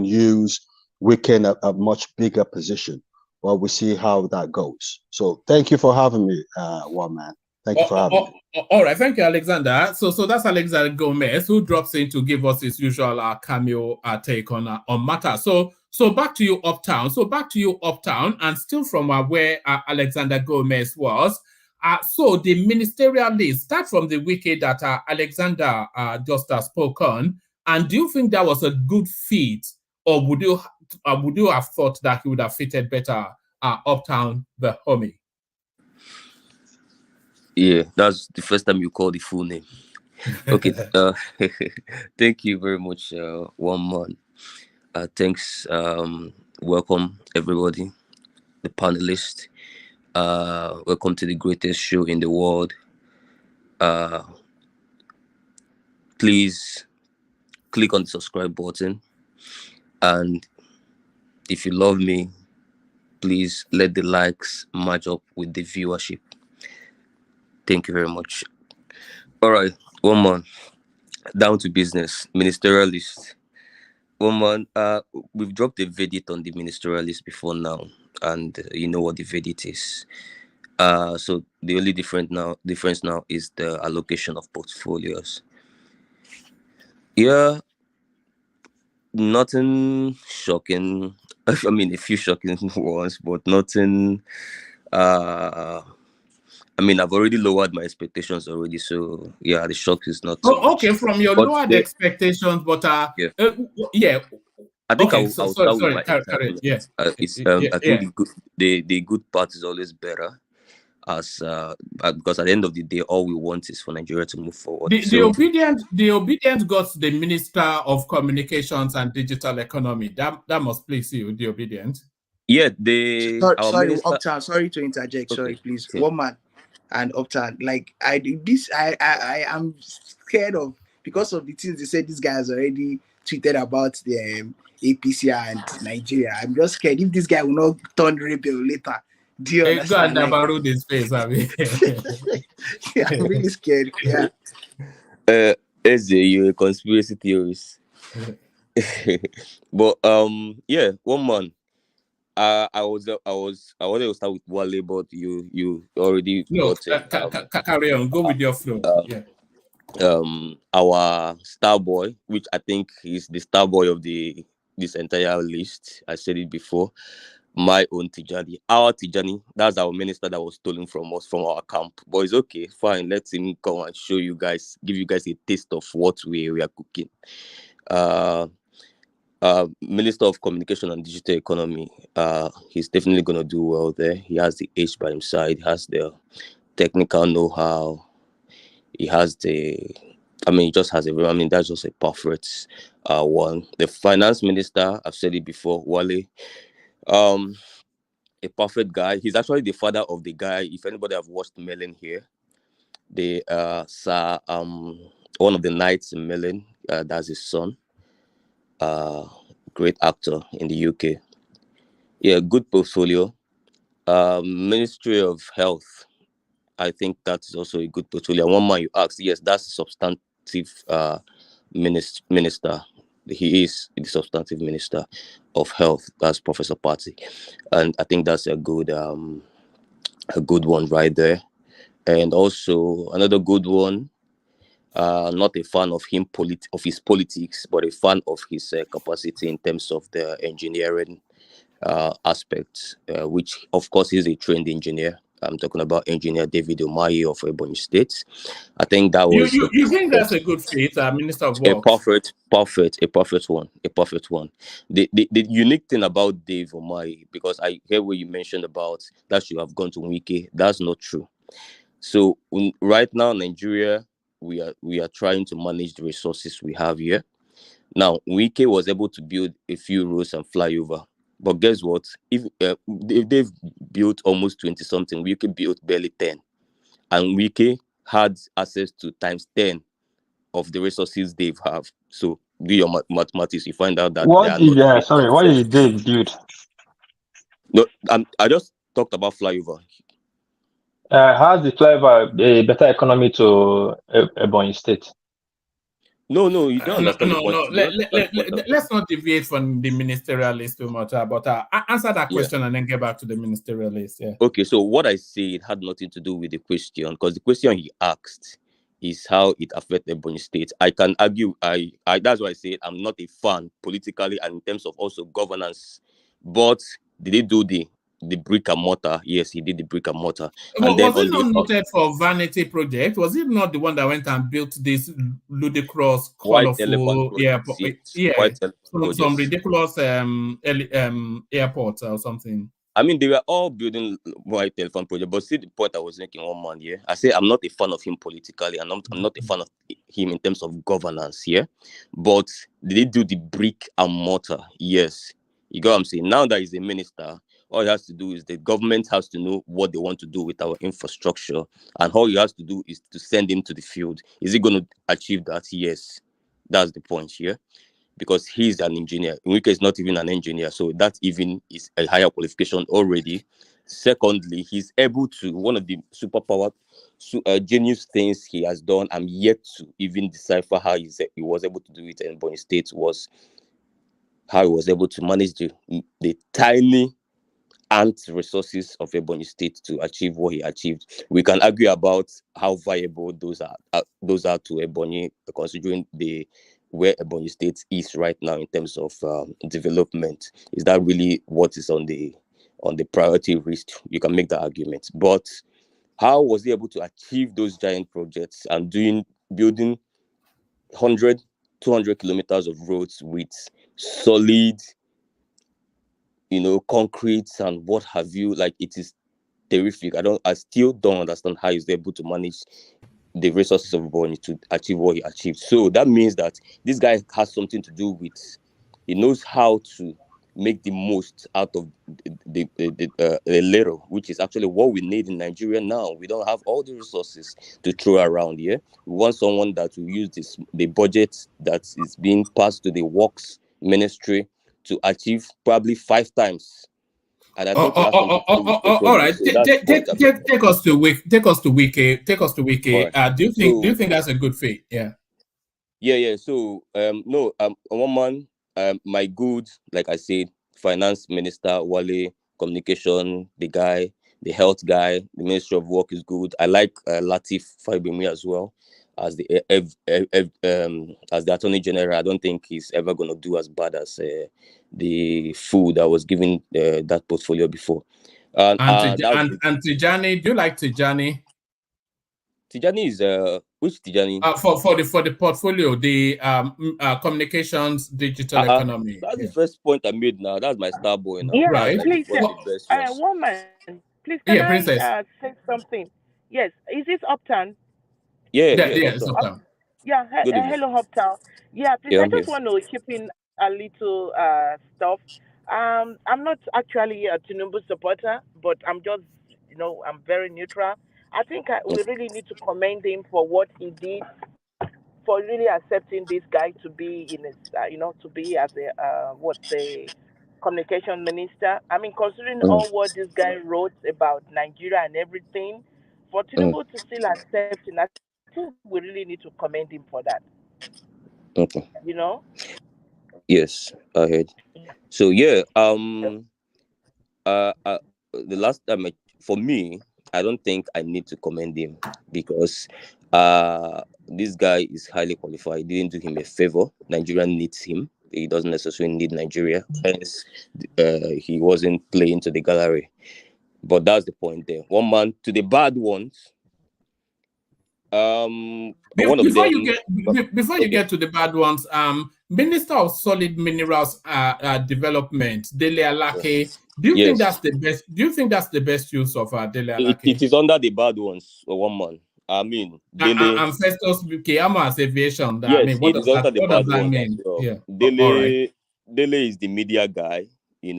use a much bigger position. Well, we see how that goes. So thank you for having me, one man. Thank you for having me. All right, thank you, Alexander. So that's Alexander Gomez, who drops in to give us his usual cameo take on matter. So back to you, Uptown. And still from where Alexander Gomez was. So the ministerial list, start from the wiki that Alexander just spoke on. And do you think that was a good fit or would you have thought that he would have fitted better Uptown the homie? Yeah, that's the first time you call the full name. Okay. Thank you very much, one man. Thanks. Welcome everybody, the panelists. Welcome to the greatest show in the world. Please click on the subscribe button, and if you love me, please let the likes match up with the viewership. Thank you very much. All right, one man, down to business. Ministerial list. One man, we've dropped a verdict on the ministerial list before now, and you know what the verdict is. So the only difference now is the allocation of portfolios. Yeah, nothing shocking. I mean, a few shocking ones, but nothing. I mean, I've already lowered my expectations already, so yeah, the shock is not too much. Okay, from your But lowered expectations, but yeah. I think Okay, I'll start with my carry. Yeah, It's I yeah. think the good part is always better, as because at the end of the day, all we want is for Nigeria to move forward. The obedient got the Minister of Communications and Digital Economy. That must please you, the obedient. Yeah, our sorry, minister. Uptown. Sorry to interject. Okay. Sorry, please. Okay. One man and Uptown. Like I am scared of, because of the things they said. This guy has already tweeted about the APC and Nigeria. I'm just scared if this guy will not turn rebel later. Do you understand? God, like, his face, I mean. Yeah, I'm really scared. Yeah. Eze, you're a conspiracy theorist. But yeah, one man. I wanted to start with Wale, but you already got it. Carry on. Go with your flow. Yeah. Our star boy, which I think is the star boy of this entire list. I said it before. My own Tijani, our Tijani. That's our minister that was stolen from us, from our camp. But it's okay, fine. Let him come and show you guys, give you guys a taste of what we are cooking. Minister of Communication and Digital Economy. He's definitely gonna do well there. He has the age by his side. He has the technical know-how. He has he just has that's just a perfect one. The finance minister, I've said it before, Wale. A perfect guy. He's actually the father of the guy. If anybody have watched Melon here, the one of the knights in Melon, that's his son. Great actor in the UK. Yeah, good portfolio. Ministry of Health. I think that's also a good portfolio. One man you asked, yes, that's substantive minister. He is the substantive minister of health. That's Professor Party, and I think that's a good one right there. And also another good one. Not a fan of him of his politics, but a fan of his capacity in terms of the engineering aspects, which of course is a trained engineer. I'm talking about engineer David Umahi of Ebonyi State. I think that was you think that's a good fit, Minister of a Works? perfect one. The unique thing about Dave Umahi, because I hear what you mentioned about that should have gone to Wike. That's not true. So right now, Nigeria, we are trying to manage the resources we have here. Now, Wike was able to build a few roads and flyover. But guess what? If they've built almost 20 something, Wike built barely 10. And Wike had access to times 10 of the resources they have. So do your mathematics, you find out that What did Dave build? No, I just talked about flyover. Has the flyover a better economy to Ebonyi State? No, you don't understand the point. Let's not deviate from the ministerial list too much. But answer that question and then get back to the ministerial list. Yeah. Okay, so what I said had nothing to do with the question, because the question he asked is how it affected Ebonyi State. I can argue. I that's why I said I'm not a fan politically and in terms of also governance. But did they do the the brick and mortar. Yes, he did the brick and mortar. And then Was it not noted for vanity project? Was it not the one that went and built this ludicrous, White Elephant colorful projects, airport? yes. Yeah, White Elephant some projects. ridiculous airport or something. I mean, they were all building White Elephant project, but see the point I was making one man here. I say I'm not a fan of him politically, and I'm not a fan of him in terms of governance here. But did they do the brick and mortar? Yes. You got what I'm saying? Now that he's a minister, all he has to do is the government has to know what they want to do with our infrastructure, and all he has to do is to send him to the field. Is he going to achieve that? Yes. That's the point here. Because he's an engineer. Enrique is not even an engineer, so that even is a higher qualification already. Secondly, he's able to, one of the superpower, genius things he has done, I'm yet to even decipher how he was able to do it in Bonny State, was how he was able to manage the tiny ant resources of Ebonyi State to achieve what he achieved. We can argue about how viable those are to Ebonyi, considering where Ebonyi State is right now in terms of development. Is that really what is on the priority list? You can make that argument. But how was he able to achieve those giant projects and building 100, 200 kilometers of roads with solid, concrete and what have you? Like, it is terrific. I still don't understand how he's able to manage the resources of Bonny to achieve what he achieved. So that means that this guy has something to do with, he knows how to make the most out of the little, which is actually what we need in Nigeria now. We don't have all the resources to throw around here. We want someone that will use the budget that is being passed to the works ministry to achieve probably 5 times. And I think he has something to do with All right. so that's the point I'm making. Take us to Wiki. Take us to Wiki. Right. Do you think that's a good fit? Yeah. Yeah. So no, one man, my good, like I said, finance minister Wale, communication, the health guy, the Ministry of Work is good. I like Latif Faibimi as well as the Attorney General. I don't think he's ever gonna do as bad as the fool that was given that portfolio before. And Tijani, do you like Tijani? Tijani is which Tijani? For the portfolio, the communications digital economy. That's the first point I made now. That's my star boy now. Yeah, right. Please, woman, please can I say something? Yes, is this Uptown? Yeah, it's Uptown. Yeah, hello Uptown. Yeah, please, I just want to chip in a little stuff. I'm not actually a Tinubu supporter, but I'm just, I'm very neutral. I think we really need to commend him for what he did, for really accepting this guy to be in his, to be as the communication minister. I mean, considering all what this guy wrote about Nigeria and everything, for Tinubu to still accept him, I think we really need to commend him for that. Okay. Yes, I heard. Yeah. So yeah, the last time for me, I don't think I need to commend him because this guy is highly qualified. He didn't do him a favor. Nigeria needs him. He doesn't necessarily need Nigeria. Hence, he wasn't playing to the gallery. But that's the point there. One man to the bad ones. Before you get to the bad ones, Minister of Solid Minerals Development, Dele Alake. Do you think that's the best? Do you think that's the best use of Dele Alake? It is under the bad ones. One man. I mean, Dele. And Festus Keyama's aviation. Yes, I mean, what does that mean? Well. Yeah. Dele is the media guy. He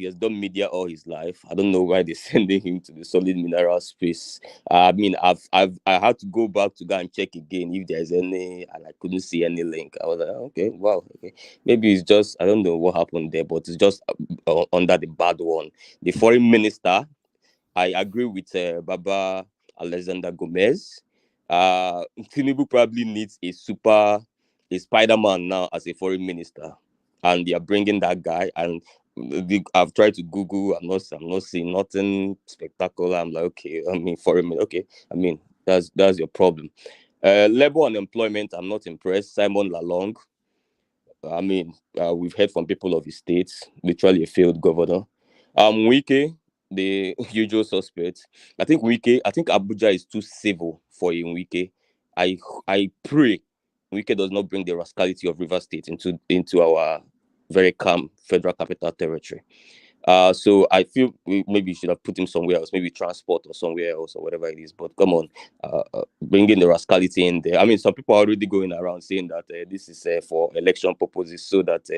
has done media all his life. I don't know why they're sending him to the solid mineral space. I mean, I had to go back to go and check again if there's any, and I couldn't see any link. I was like, okay, wow, okay. Maybe it's just, I don't know what happened there, but it's just under the bad one. The foreign minister, I agree with Baba Alexander Gomez. Tinubu probably needs a Spider-Man now as a foreign minister, and they are bringing that guy. And I've tried to Google. I'm not seeing nothing spectacular. I'm like, okay. I mean, foreign minister. Okay. I mean, that's your problem. Labor unemployment. I'm not impressed. Simon Lalong. I mean, we've heard from people of his states. Literally a failed governor. Wike, the usual suspect. I think Abuja is too civil for a Wike. I pray Wike does not bring the rascality of River State into our very calm federal capital territory. So I feel we maybe should have put him somewhere else, maybe transport or somewhere else or whatever it is. But come on, bringing the rascality in there. I mean, some people are already going around saying that this is for election purposes, so that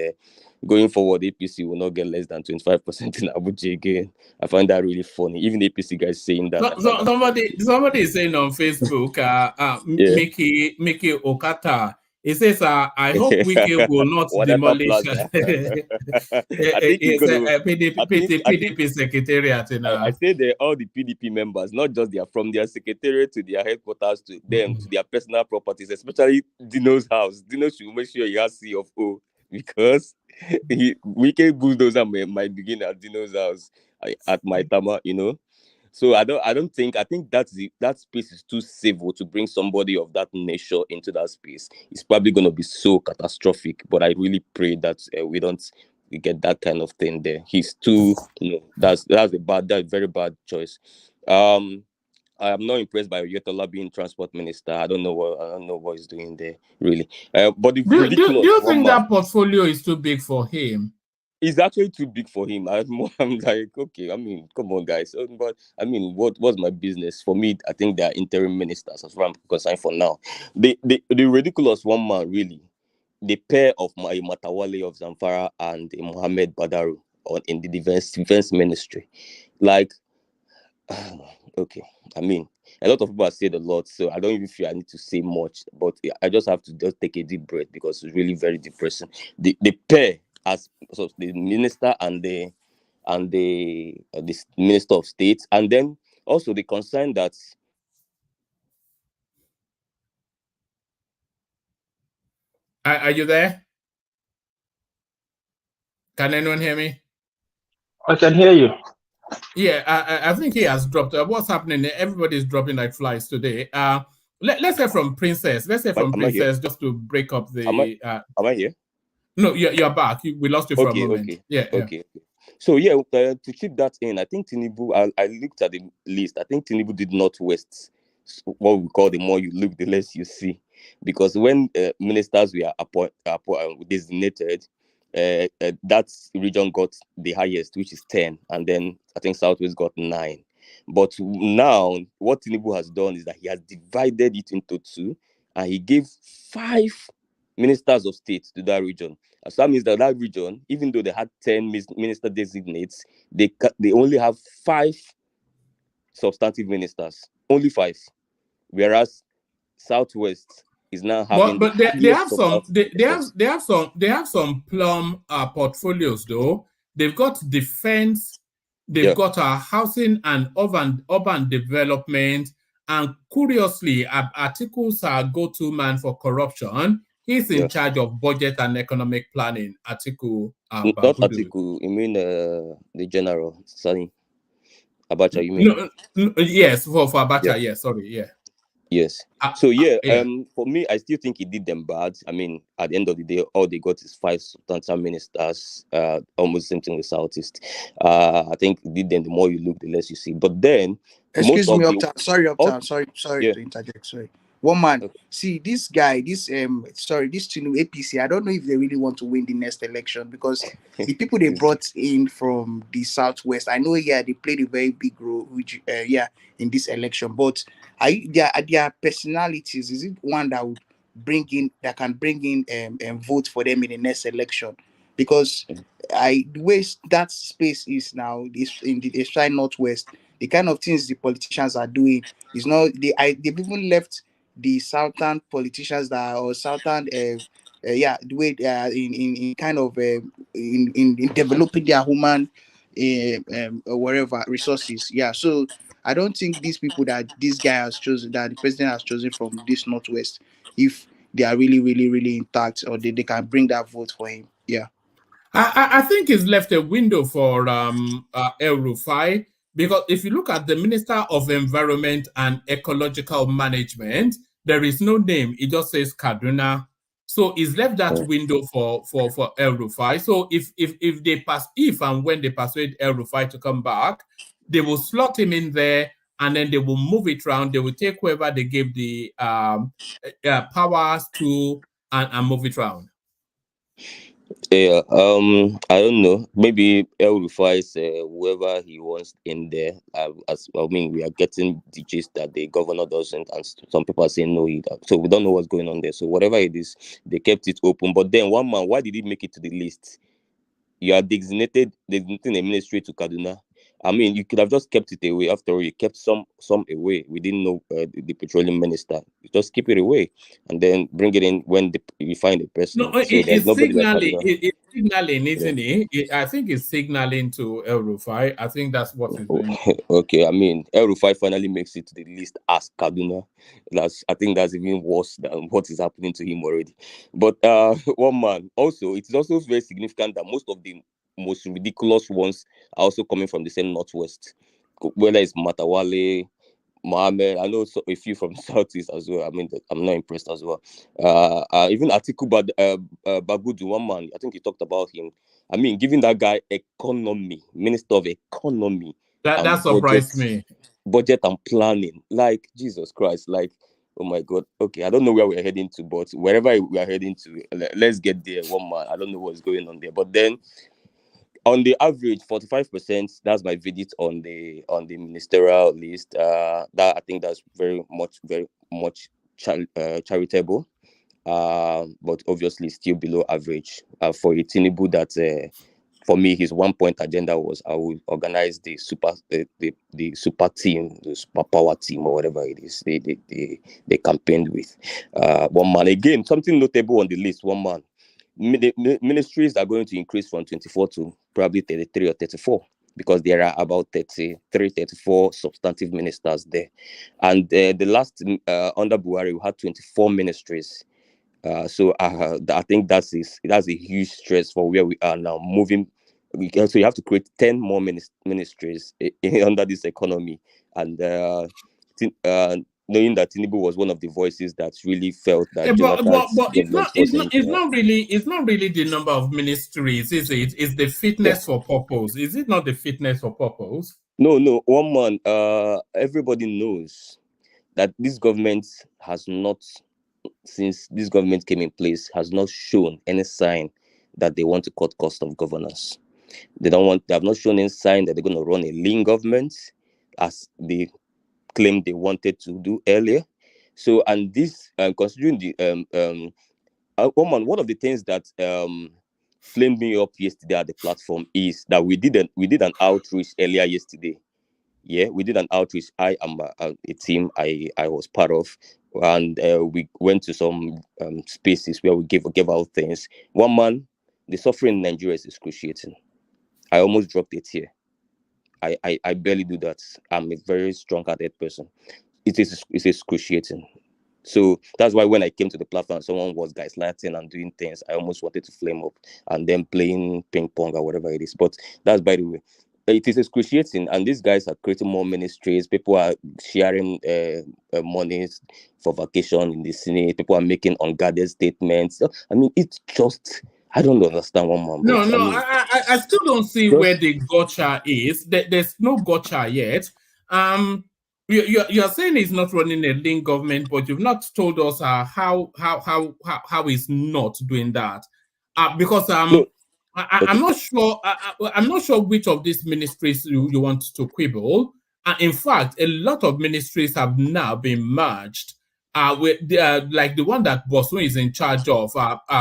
going forward, APC will not get less than 25% in Abuja again. I find that really funny. Even the APC guys saying that. Somebody is saying on Facebook, Yeah. Mickey Okata. He says, I hope Wiki will not Whatever demolish plaza. I think he's it's gonna. PDP secretariat in I say they're all the PDP members, not just from their secretariat to their headquarters to them to their personal properties, especially Dino's house. Dino should make sure he has CFO because Wike bulldozer might begin at Dino's house at my Tama, So I think that space is too civil to bring somebody of that nature into that space. It's probably going to be so catastrophic, but I really pray that we don't get that kind of thing there. He's too, that's a very bad choice. I am not impressed by Oyetola being transport minister. I don't know what he's doing there really. But the do you think that portfolio is too big for him? It's actually too big for him. I'm like, okay, I mean, come on, guys. But I mean, what's my business? For me, I think they are interim ministers as far as I'm concerned for now. The ridiculous one man, really, the pair of Matawale of Zamfara and Mohammed Badaru in the defense ministry. Like, okay, I mean, a lot of people have said a lot, so I don't even feel I need to say much, but I just have to just take a deep breath because it's really very depressing. The pair as the minister and the minister of state, and then also the concern that. Are you there? Can anyone hear me? I can hear you. Yeah, I think he has dropped. What's happening? Everybody's dropping like flies today. Let's say from Princess. Let's say from Princess, just to break up the. Am I here? No, you're back. We lost you for a moment. Okay. Yeah. Okay. So yeah, to keep that in, I think Tinubu. I looked at the list. I think Tinubu did not waste what we call the more you look, the less you see, because when ministers were designated, that region got the highest, which is 10, and then I think Southwest got 9. But now, what Tinubu has done is that he has divided it into 2, and he gave 5 ministers of state to that region. So that means that region, even though they had 10 minister designates, they only have 5 substantive ministers. Only 5. Whereas Southwest is now having but they have some plum portfolios though. They've got defense, they've got housing and urban development, and curiously, Atiku's go-to man for corruption. He's in charge of budget and economic planning. Atiku. Not Atiku. You mean the general, Sani Abacha? You mean? No, yes, for Abacha. Yes, sorry, yeah. Yes. For me, I still think he did them bad. I mean, at the end of the day, all they got is 5 substantial ministers, almost same thing with Southeast. I think he did them, the more you look, the less you see. But then, excuse me, Uptown. Sorry to interject. Sorry. One man, see this guy, this Tinubu APC. I don't know if they really want to win the next election because the people they brought in from the Southwest, I know, they played a very big role, in this election. But their personalities, is it one that would can bring in vote for them in the next election? Because the way that space is now is in the extreme Northwest, the kind of things the politicians are doing is not. They've even left the southern politicians the way they are in kind of in developing their human whatever resources. So I don't think these people that this guy has chosen, that the president has chosen from this Northwest, if they are really, really, really intact, or they can bring that vote for him. I think it's left a window for El Rufai, because if you look at the Minister of Environment and Ecological Management, there is no name. It just says Kaduna. So it's left that window for El Rufai. So if and when they persuade El Rufai to come back, they will slot him in there, and then they will move it around. They will take whoever they gave the powers to and move it around. Yeah, I don't know. Maybe El Rufai is whoever he wants in there. We are getting the gist that the governor doesn't, and some people are saying no either. So we don't know what's going on there. So whatever it is, they kept it open. But then one man, why did he make it to the list? You are designating a ministry to Kaduna. I mean, you could have just kept it away. After all, you kept some away. We didn't know the petroleum minister. You just keep it away and then bring it in when you find a person. No, it's signaling. It's signaling, isn't it? I think it's signaling to El Rufai. I think that's what it's doing. Okay, I mean, El Rufai finally makes it to the list as Kaduna. I think that's even worse than what is happening to him already. But one man. Also, it's also very significant that most of the most ridiculous ones are also coming from the same Northwest. Whether it's Matawale, Mohammed, I know a few from Southeast as well. I mean, I'm not impressed as well. Even Atiku Bagudu, one man, I think he talked about him. I mean, giving that guy Minister of Economy. That surprised me. Budget and planning. Like, Jesus Christ. Like, oh my God. Okay, I don't know where we're heading to, but wherever we are heading to, let's get there. One man, I don't know what's going on there. But then, on the average, 45%. That's my verdict on the ministerial list. That I think that's very much charitable. But obviously still below average. For a Tinubu that for me, his 1 point agenda was I will organize the super team, the super power team, or whatever it is they campaigned with. One man again, something notable on the list. One man. The ministries are going to increase from 24 to probably 33 or 34 because there are about 34 substantive ministers there. And the last under Buhari, we had 24 ministries. So I think that's a huge stress for where we are now. So you have to create 10 more ministries under this economy. And knowing that Tinubu was one of the voices that really felt that but it's not really the number of ministries, is it? It's the fitness for purpose. Is it not the fitness for purpose? No, one man. Everybody knows that this government has not, since this government came in place, has not shown any sign that they want to cut cost of governance. They have not shown any sign that they're going to run a lean government as they claimed they wanted to do earlier. So, and this, considering the one of the things that flamed me up yesterday at the platform is that we did an outreach earlier yesterday. Yeah, we did an outreach. I am a team I was part of, and we went to some spaces where we gave out things. One man, the suffering in Nigeria is excruciating. I almost dropped a tear. I barely do that. I'm a very strong-hearted person. It's excruciating. So that's why when I came to the platform, someone was gaslighting and doing things, I almost wanted to flame up and then playing ping pong or whatever it is. But that's by the way. It is excruciating, and these guys are creating more ministries. People are sharing monies for vacation in the Senate. People are making unguarded statements. So, I mean, it's just, I don't understand one man. No, I still don't see where the gotcha is. There's no gotcha yet. You're saying he's not running a lean government, but you've not told us how he's not doing that. Because I'm not sure. I'm not sure which of these ministries you want to quibble. In fact, a lot of ministries have now been merged. With like the one that Bosun is in charge of,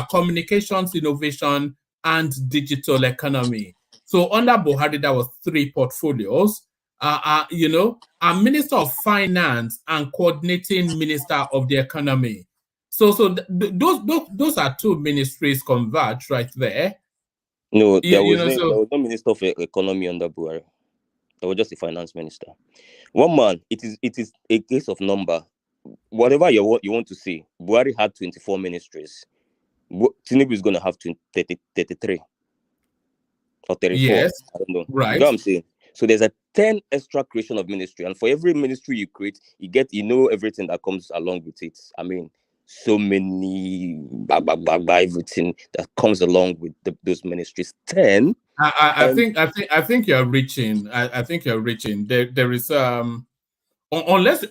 communications, innovation, and digital economy. So under Buhari, that was 3 portfolios. A Minister of Finance and coordinating Minister of the Economy. So those are 2 ministries converged right there. No, there was no Minister of Economy under Buhari. There was just a finance minister. One man, it is a case of number. Whatever you want to see, Buhari had 24 ministries. Tinubu is going to have 33 or 34. Yes, I don't know. right. You know what I'm saying? So there's a 10 extra creation of ministry, and for every ministry you create, you know everything that comes along with it. I mean, so many everything that comes along with those ministries. 10. I think you're reaching. I think you're reaching. There is unless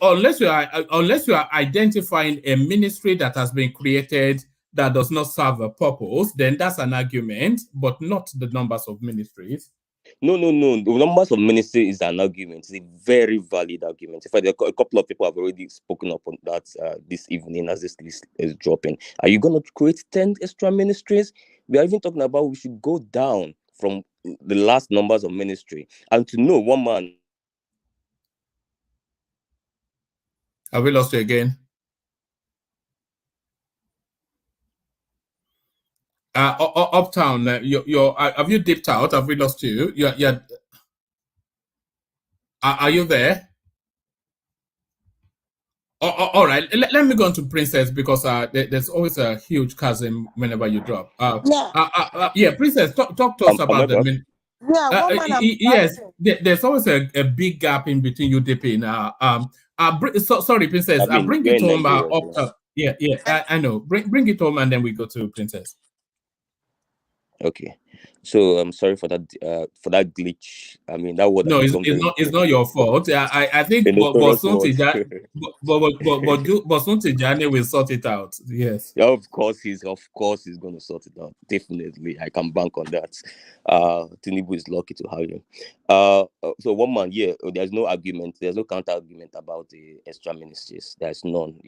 you are identifying a ministry that has been created that does not serve a purpose, then that's an argument, but not the numbers of ministries. No. The numbers of ministry is an argument. It's a very valid argument. In fact, a couple of people have already spoken up on that this evening as this list is dropping. Are you going to create 10 extra ministries? We are even talking about we should go down from the last numbers of ministry. And to know one man. Have we lost you again? Uptown, have you dipped out? Have we lost you? Are you there? All right. Let me go on to Princess because there's always a huge chasm whenever you drop. Princess, talk to us about the. Yes, there's always a big gap in between you dipping. Sorry, Princess. Bring it home. Uptown. I know. Bring it home, and then we go to Princess. Okay, so I'm sorry for that glitch. I mean that word. No, it's not your fault. I think Bosun Tijani will sort it out. Yes. Yeah, of course he's going to sort it out. Definitely, I can bank on that. Tinubu is lucky to have him. So one man, there's no argument. There's no counter argument about the extra ministries. There's none.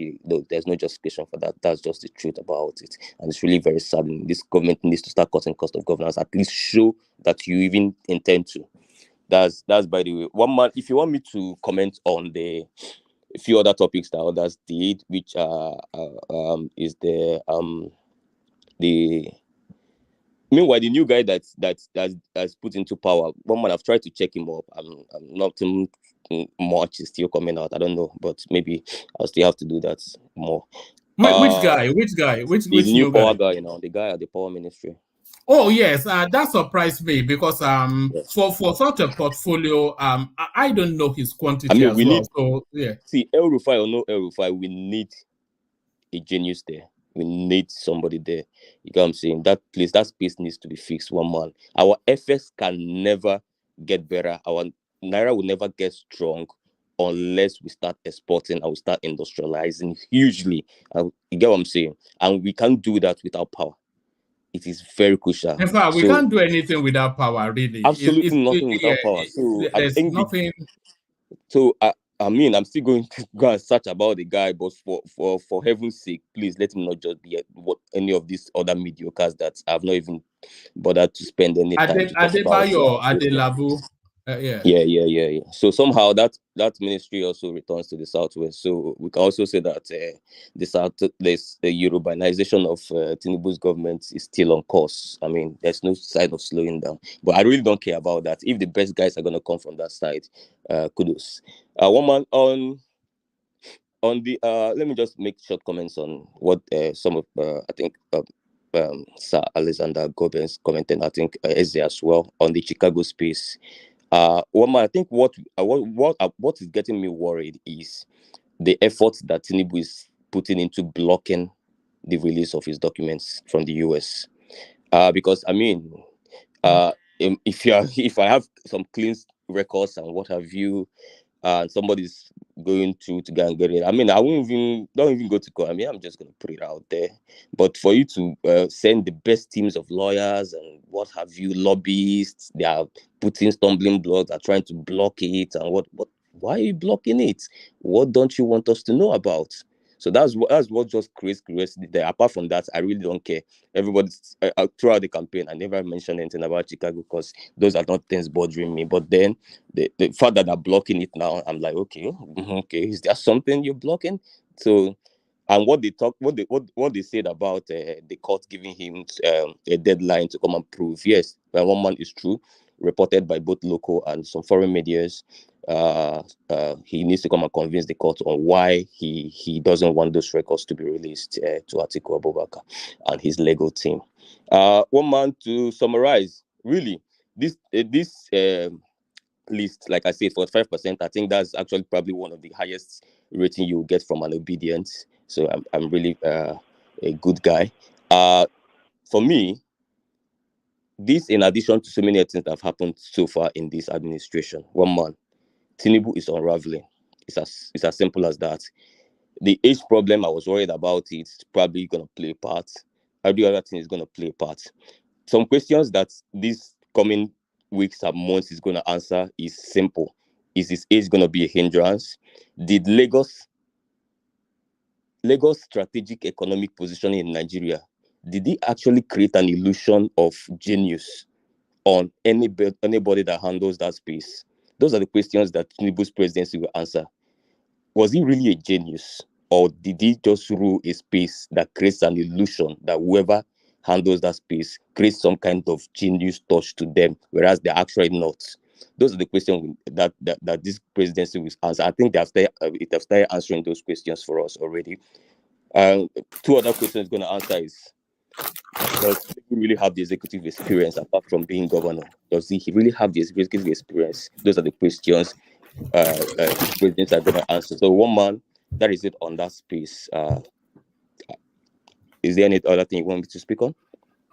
There's no justification for that. That's just the truth about it, and it's really very sad. This government needs to start cutting cost of governance. At least show that you even intend to. That's by the way. One man, if you want me to comment on a few other topics that others did, which is the meanwhile the new guy that's put into power. One man, I've tried to check him up. I'm not much is still coming out. I don't know, but maybe I'll still have to do that more. Which guy? Which new power guy? The guy at the power ministry. Oh yes, that surprised me because for such a portfolio, I don't know his quantity as well. So yeah. See, El Rufai or no El Rufai, we need a genius there. We need somebody there. You know what I'm saying? That space needs to be fixed. One man. Our FS can never get better. Our Naira will never get strong unless we start exporting and we start industrializing hugely. You get what I'm saying? And we can't do that without power. It is very crucial. In fact, we can't do anything without power, really. Absolutely nothing without power. So there's nothing. I'm still going to go and search about the guy, but for heaven's sake, please let him not just be any of these other mediocres that I've not even bothered to spend any time to talk about. Adelabu. Yeah. So somehow that ministry also returns to the southwest. So we can also say that the Yorubanization of Tinubu's government is still on course. I mean, there's no sign of slowing down. But I really don't care about that. If the best guys are going to come from that side, kudos. One man on the let me just make short comments on what some of I think Sir Alexander Gomez commented. I think Eze as well on the Chicago space. One man, I think what is getting me worried is the effort that Tinubu is putting into blocking the release of his documents from the US. Because I mean, if I have some clean records and what have you, and somebody's going to go and get it. I mean, don't even go to court. I mean, I'm just going to put it out there. But for you to send the best teams of lawyers and what have you, lobbyists, they are putting stumbling blocks, are trying to block it. And why are you blocking it? What don't you want us to know about? So that's what just creates curiosity there. Apart from that, I really don't care. Everybody throughout the campaign, I never mentioned anything about Chicago because those are not things bothering me. But then the fact that they're blocking it now, I'm like, okay, is there something you're blocking? So, and what they said about the court giving him a deadline to come and prove, yes, one man is true, reported by both local and some foreign medias. He needs to come and convince the court on why he doesn't want those records to be released to Atiku Abubakar and his legal team. One man, to summarize, really, this list, like I said, 45%, I think that's actually probably one of the highest rating you will get from an obedience. So I'm really a good guy. For me, this, in addition to so many things that have happened so far in this administration, one man, Tinubu is unraveling. It's as simple as that. The age problem, I was worried about it. It's probably going to play a part. Every other thing is going to play a part. Some questions that these coming weeks and months is going to answer is simple. Is his age going to be a hindrance? Did Lagos strategic economic positioning in Nigeria, did it actually create an illusion of genius on anybody that handles that space? Those are the questions that Tinubu's presidency will answer. Was he really a genius, or did he just rule a space that creates an illusion that whoever handles that space creates some kind of genius touch to them, whereas they're actually not? Those are the questions that this presidency will answer. I think they have started answering those questions for us already. Two other questions going to answer is, does he really have the executive experience apart from being governor? Does he really have the executive experience? Those are the questions the presidents are going to answer. So one man, that is it on that space. Is there any other thing you want me to speak on?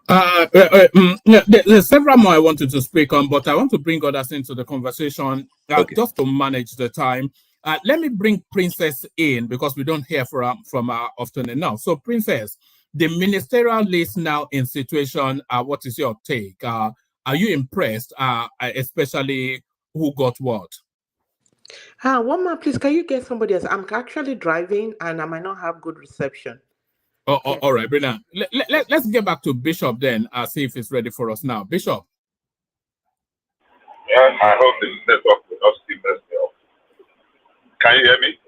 Yeah, there's several more I wanted to speak on, but I want to bring others into the conversation just to manage the time. Let me bring Princess in because we don't hear from her often enough. So, Princess, the ministerial list now in situation, what is your take? Are you impressed, especially who got what? One man, please, can you get somebody else? I'm actually driving and I might not have good reception. All right, brilliant. Let's get back to Bishop then, see if he's ready for us now. Bishop. Yeah, I hope the network will not still mess me up. Can you hear me?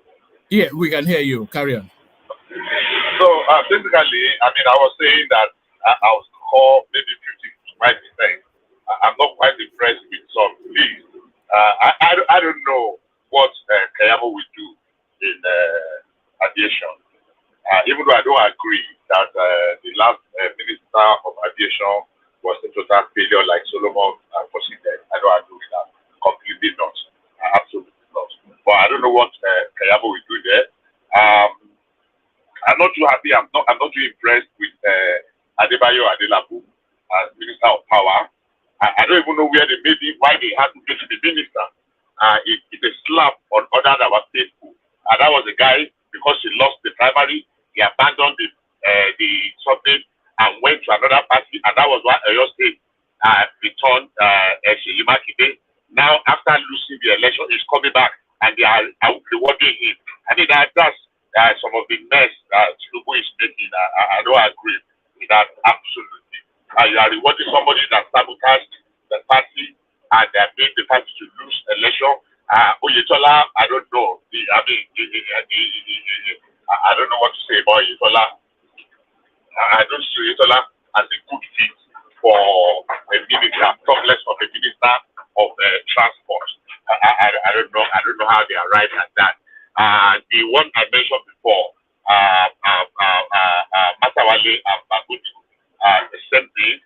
Yeah, we can hear you. Carry on. So basically, I mean, I was saying that I was called maybe 50%. I'm not quite impressed with some things. I don't know what Kayamo will do in aviation. Even though I don't agree that the last minister of aviation was a total failure like Solomon proceeded. I don't agree with that. Completely not. Absolutely not. But I don't know what Kayamo will do there. I'm not too happy. I'm not too impressed with Adebayo Adelabu as Minister of Power. I don't even know why they had to get to the minister. It's a slap on others that were faithful. And that was the guy, because he lost the primary, he abandoned the subject and went to another party, and that was why Oyo State returned Sheyimakide. Now, after losing the election, he's coming back, and they are rewarding him. I think that's some of the mess that Tinubu is making. I don't agree with that absolutely. You are rewarding somebody that sabotaged the party and they made the party to lose election. Oyetola, I don't know. I don't know what to say about Oyetola. I don't see Oyetola as a good fit for a minister, talk less of a minister of transport. I don't know. I don't know how they arrived at that. The one I mentioned before, Matawale and Bagudu, the same thing.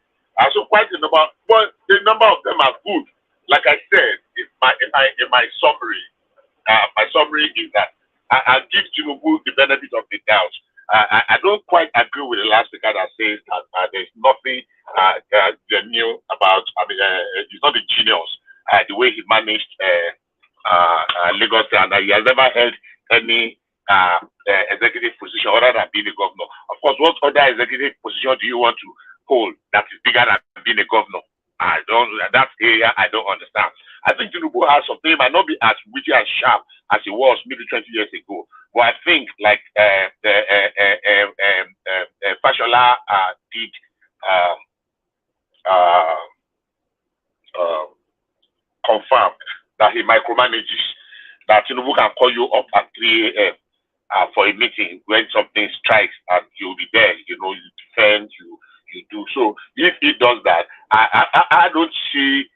So quite a number, but the number of them are good. Like I said, in my summary, my summary is that I give Tinubu the benefit of the doubt. I don't quite agree with the last speaker that says that there's nothing new about. He's not a genius. The way he managed Lagos, and he has never held any executive position other than being a governor. Of course, what other executive position do you want to hold that is bigger than being a governor? That area I don't understand. I think Tinubu has something, might not be as witty and sharp as he was maybe 20 years ago. But I think like Fashola did confirm that he micromanages, that Tinubu can call you up at 3 a.m. For a meeting when something strikes and you'll be there, you defend, you do. So if he does that, I don't see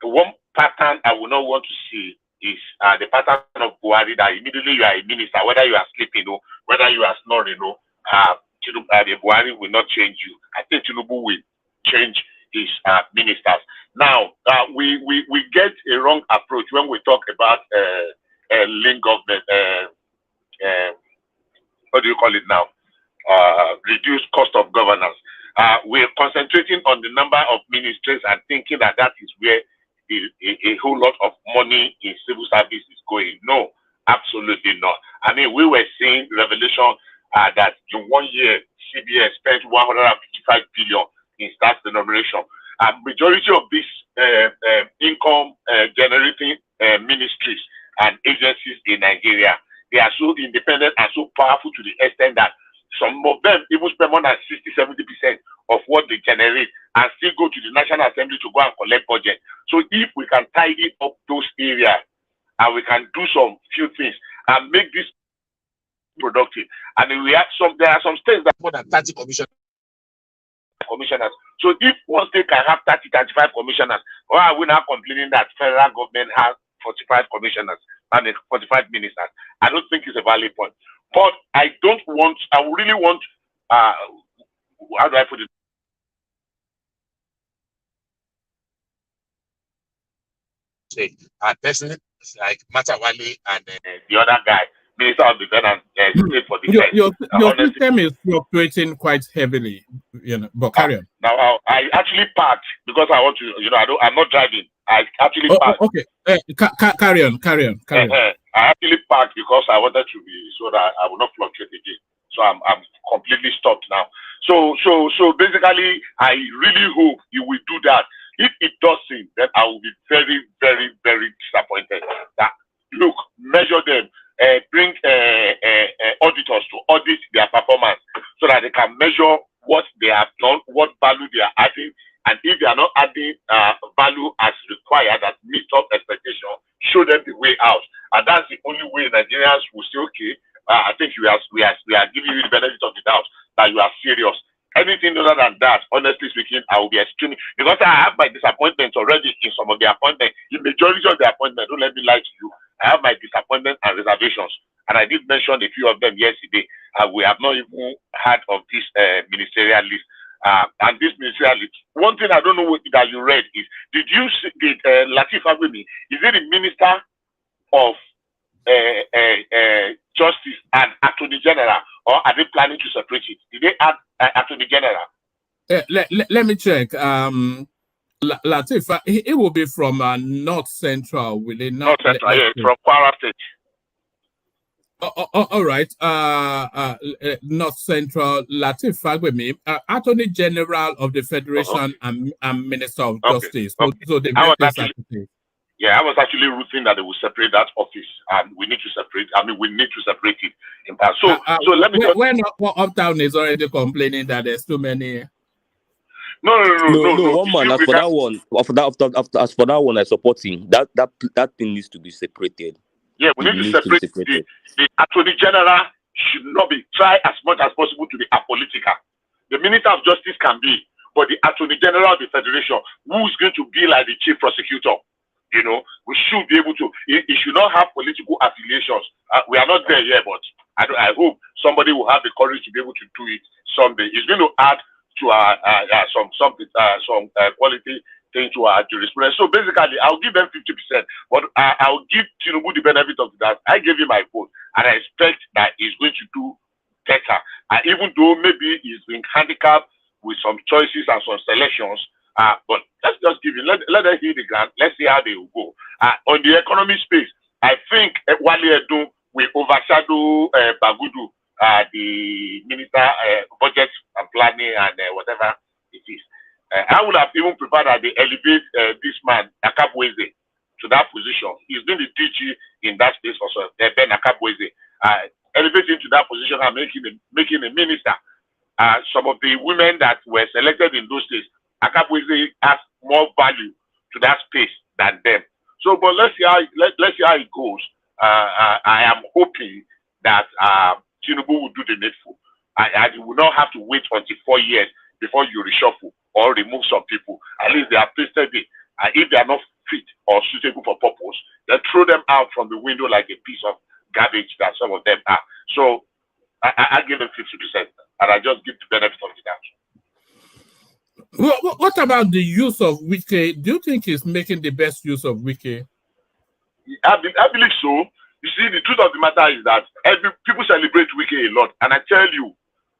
one pattern I would not want to see is the pattern of Buhari, that immediately you are a minister, whether you are sleeping or whether you are snoring, the Buhari will not change you. I think Tinubu will change his ministers. Now, we get a wrong approach when we talk about lean government, what do you call it now? Reduce cost of governance. We're concentrating on the number of ministries and thinking that that is where a whole lot of money in civil service is going. No, absolutely not. I mean, we were seeing revelation that in 1 year, CBS spent 155 billion in staff denomination. Majority of these income generating ministries and agencies in Nigeria, they are so independent and so powerful to the extent that some of them even spend more than 60-70% of what they generate and still go to the National Assembly to go and collect budget. So if we can tidy up those areas and we can do some few things and make this productive, and we have there are some states that have more than 30 commissioners. So if one state can have 30-35 commissioners, why are we now complaining that federal government has 45 commissioners and 45 ministers? I don't think it's a valid point. But I really want, how do I put it? Say, a person like Matawale and the other guy, Minister of Defense and State for Defense. Your system is fluctuating quite heavily, but carry on. Now, I actually parked because I want to, I'm not driving. I actually parked. Okay, carry on. I actually parked because I wanted to be, so that I will not fluctuate again. So I'm completely stopped now. So basically, I really hope you will do that. If it doesn't, then I will be very, very, very disappointed. That, look, measure them, bring auditors to audit their performance so that they can measure what they have done, what value they are adding, and if they are not adding value as required, that meet up expectation, show them the way out. And that's the only way Nigerians will say, okay, I think we are giving you the benefit of the doubt that you are serious. Anything other than that, honestly speaking, I will be extremely, because I have my disappointments already in some of the appointments. In majority of the appointments, don't let me lie to you, I have my disappointments and reservations. And I did mention a few of them yesterday. We have not even heard of this ministerial list. And this ministerial list, one thing I don't know that you read is, did Lateef Fagbemi, is it the Minister of Justice and Attorney General, or are they planning to separate it? Did they add Attorney General? Let me check. Lateef, it will be from North Central, will it not? North Central, yeah, from Kwara State. All right. North Central, Lateef Fagbemi, Attorney General of the Federation and Minister of Justice. So they make this activity. Yeah, I was actually rooting that they will separate that office, and we need to separate. I mean, we need to separate it. So let me. When Uptown is already complaining that there's too many. No. One man. As for that one, I support him. That thing needs to be separated. Yeah, we need to separate the Attorney General should not be try as much as possible to be apolitical. The Minister of Justice can be, but the Attorney General of the Federation, who is going to be like the chief prosecutor, we should be able to. It should not have political affiliations. We are not there yet, but I hope somebody will have the courage to be able to do it someday. It's going to add to some quality thing to our jurisprudence. So basically, I'll give them 50%, but I'll give Tinubu the benefit of that. I gave him my vote, and I expect that he's going to do better. Even though maybe he's been handicapped with some choices and some selections, but let's just give him, let them hit the ground. Let's see how they will go. On the economy space, I think Wale Edun will overshadow Bagudu, the Minister Budget and Planning and whatever it is. I would have even preferred that they elevate this man, Akabweze, to that position. He's been the DG in that space also, Ben Akabweze. Elevate him to that position and make him a minister. Some of the women that were selected in those days, Akabweze has more value to that space than them. So, but let's see how it goes. I am hoping that Tinubu will do the needful. I will not have to wait until 4 years before you reshuffle or remove some people. At least they are tasted it. If they are not fit or suitable for purpose, then throw them out from the window like a piece of garbage that some of them are. So I give them 50%, and I just give the benefit of the doubt. What about the use of Wike? Do you think he's making the best use of Wike? I believe so. You see, the truth of the matter is that people celebrate Wike a lot, and I tell you,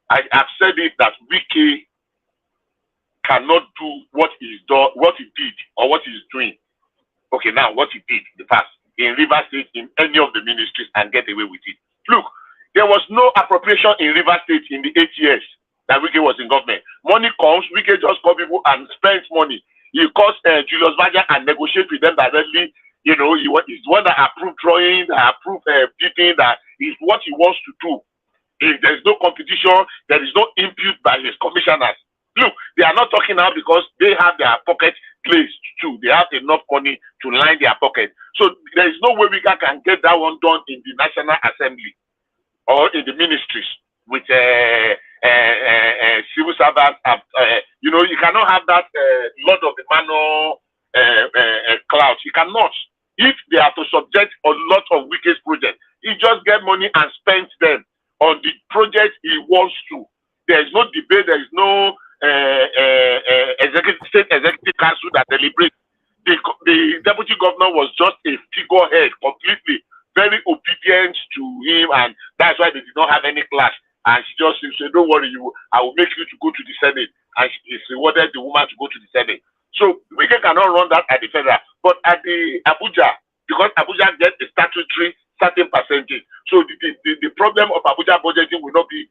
I have said it that Wike cannot do what he did, or what he's doing. Okay, now what he did in the past in Rivers State in any of the ministries and get away with it. Look, there was no appropriation in Rivers State in the 8 years that Wike was in government. Money comes, Wike just call people and spends money. He calls Julius Baja and negotiate with them directly. You know, he's one that approved drawing, that approved bidding, that is what he wants to do. If there is no competition, there is no input by his commissioners. Look, they are not talking now because they have their pocket placed too. They have enough money to line their pocket. So there is no way we can get that one done in the National Assembly or in the ministries with civil servants. You know, you cannot have that Lord of the Manor cloud. You cannot. If they are to subject a lot of Wike's projects, he just get money and spend them on the project he wants to. There is no debate. There is no state executive council that deliberates. The deputy governor was just a figurehead, completely very obedient to him, and that's why they did not have any clash. And she just said, "Don't worry, I will make you to go to the Senate." And she rewarded the woman to go to the Senate. So Wike cannot run that at the federal, but at the Abuja, because Abuja gets a statutory certain percentage. So the problem of Abuja budgeting will not be,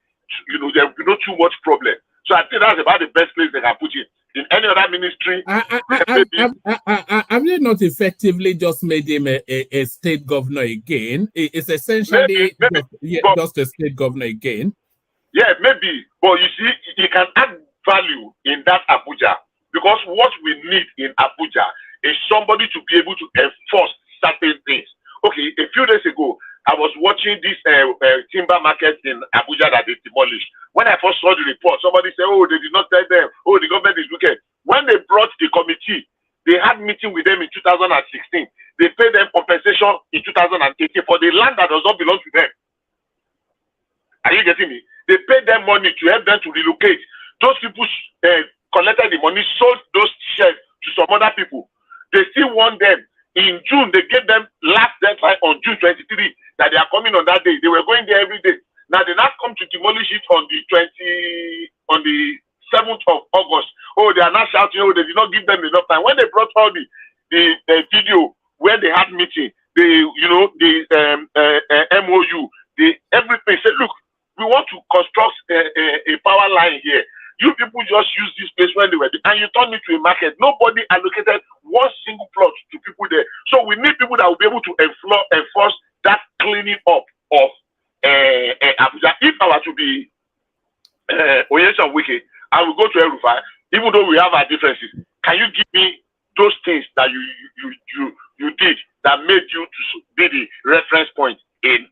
there will be not too much problem. So I think that's about the best place they can put it. In any other ministry, have you not effectively just made him a state governor again? It's essentially just a state governor again. Yeah, maybe. But you see, he can add value in that Abuja, because what we need in Abuja is somebody to be able to enforce certain things. Okay, a few days ago, I was watching this timber market in Abuja that they demolished. When I first saw the report, somebody said, "Oh, they did not tell them. Oh, the government is wicked." When they brought the committee, they had meeting with them in 2016. They paid them compensation in 2018 for the land that does not belong to them. Are you getting me? They paid them money to help them to relocate. Those people collected the money, sold those shares to some other people. They still want them. In June, they gave them last deadline on June 23 that they are coming on that day. They were going there every day. Now they now come to demolish it on the 7th of August. Oh, they are not shouting. Oh, they did not give them enough time. When they brought all the video where they had meeting, the MOU, everything said, "Look, we want to construct a power line here. You people just use this place when they were there, and you turn it to a market. Nobody allocated one single plot to people there. So we need people that will be able to enforce that cleaning up of Abuja. If I were to be Oyesha Wike, I will go to Erufai, even though we have our differences. Can you give me those things that you did that made you to be the reference point in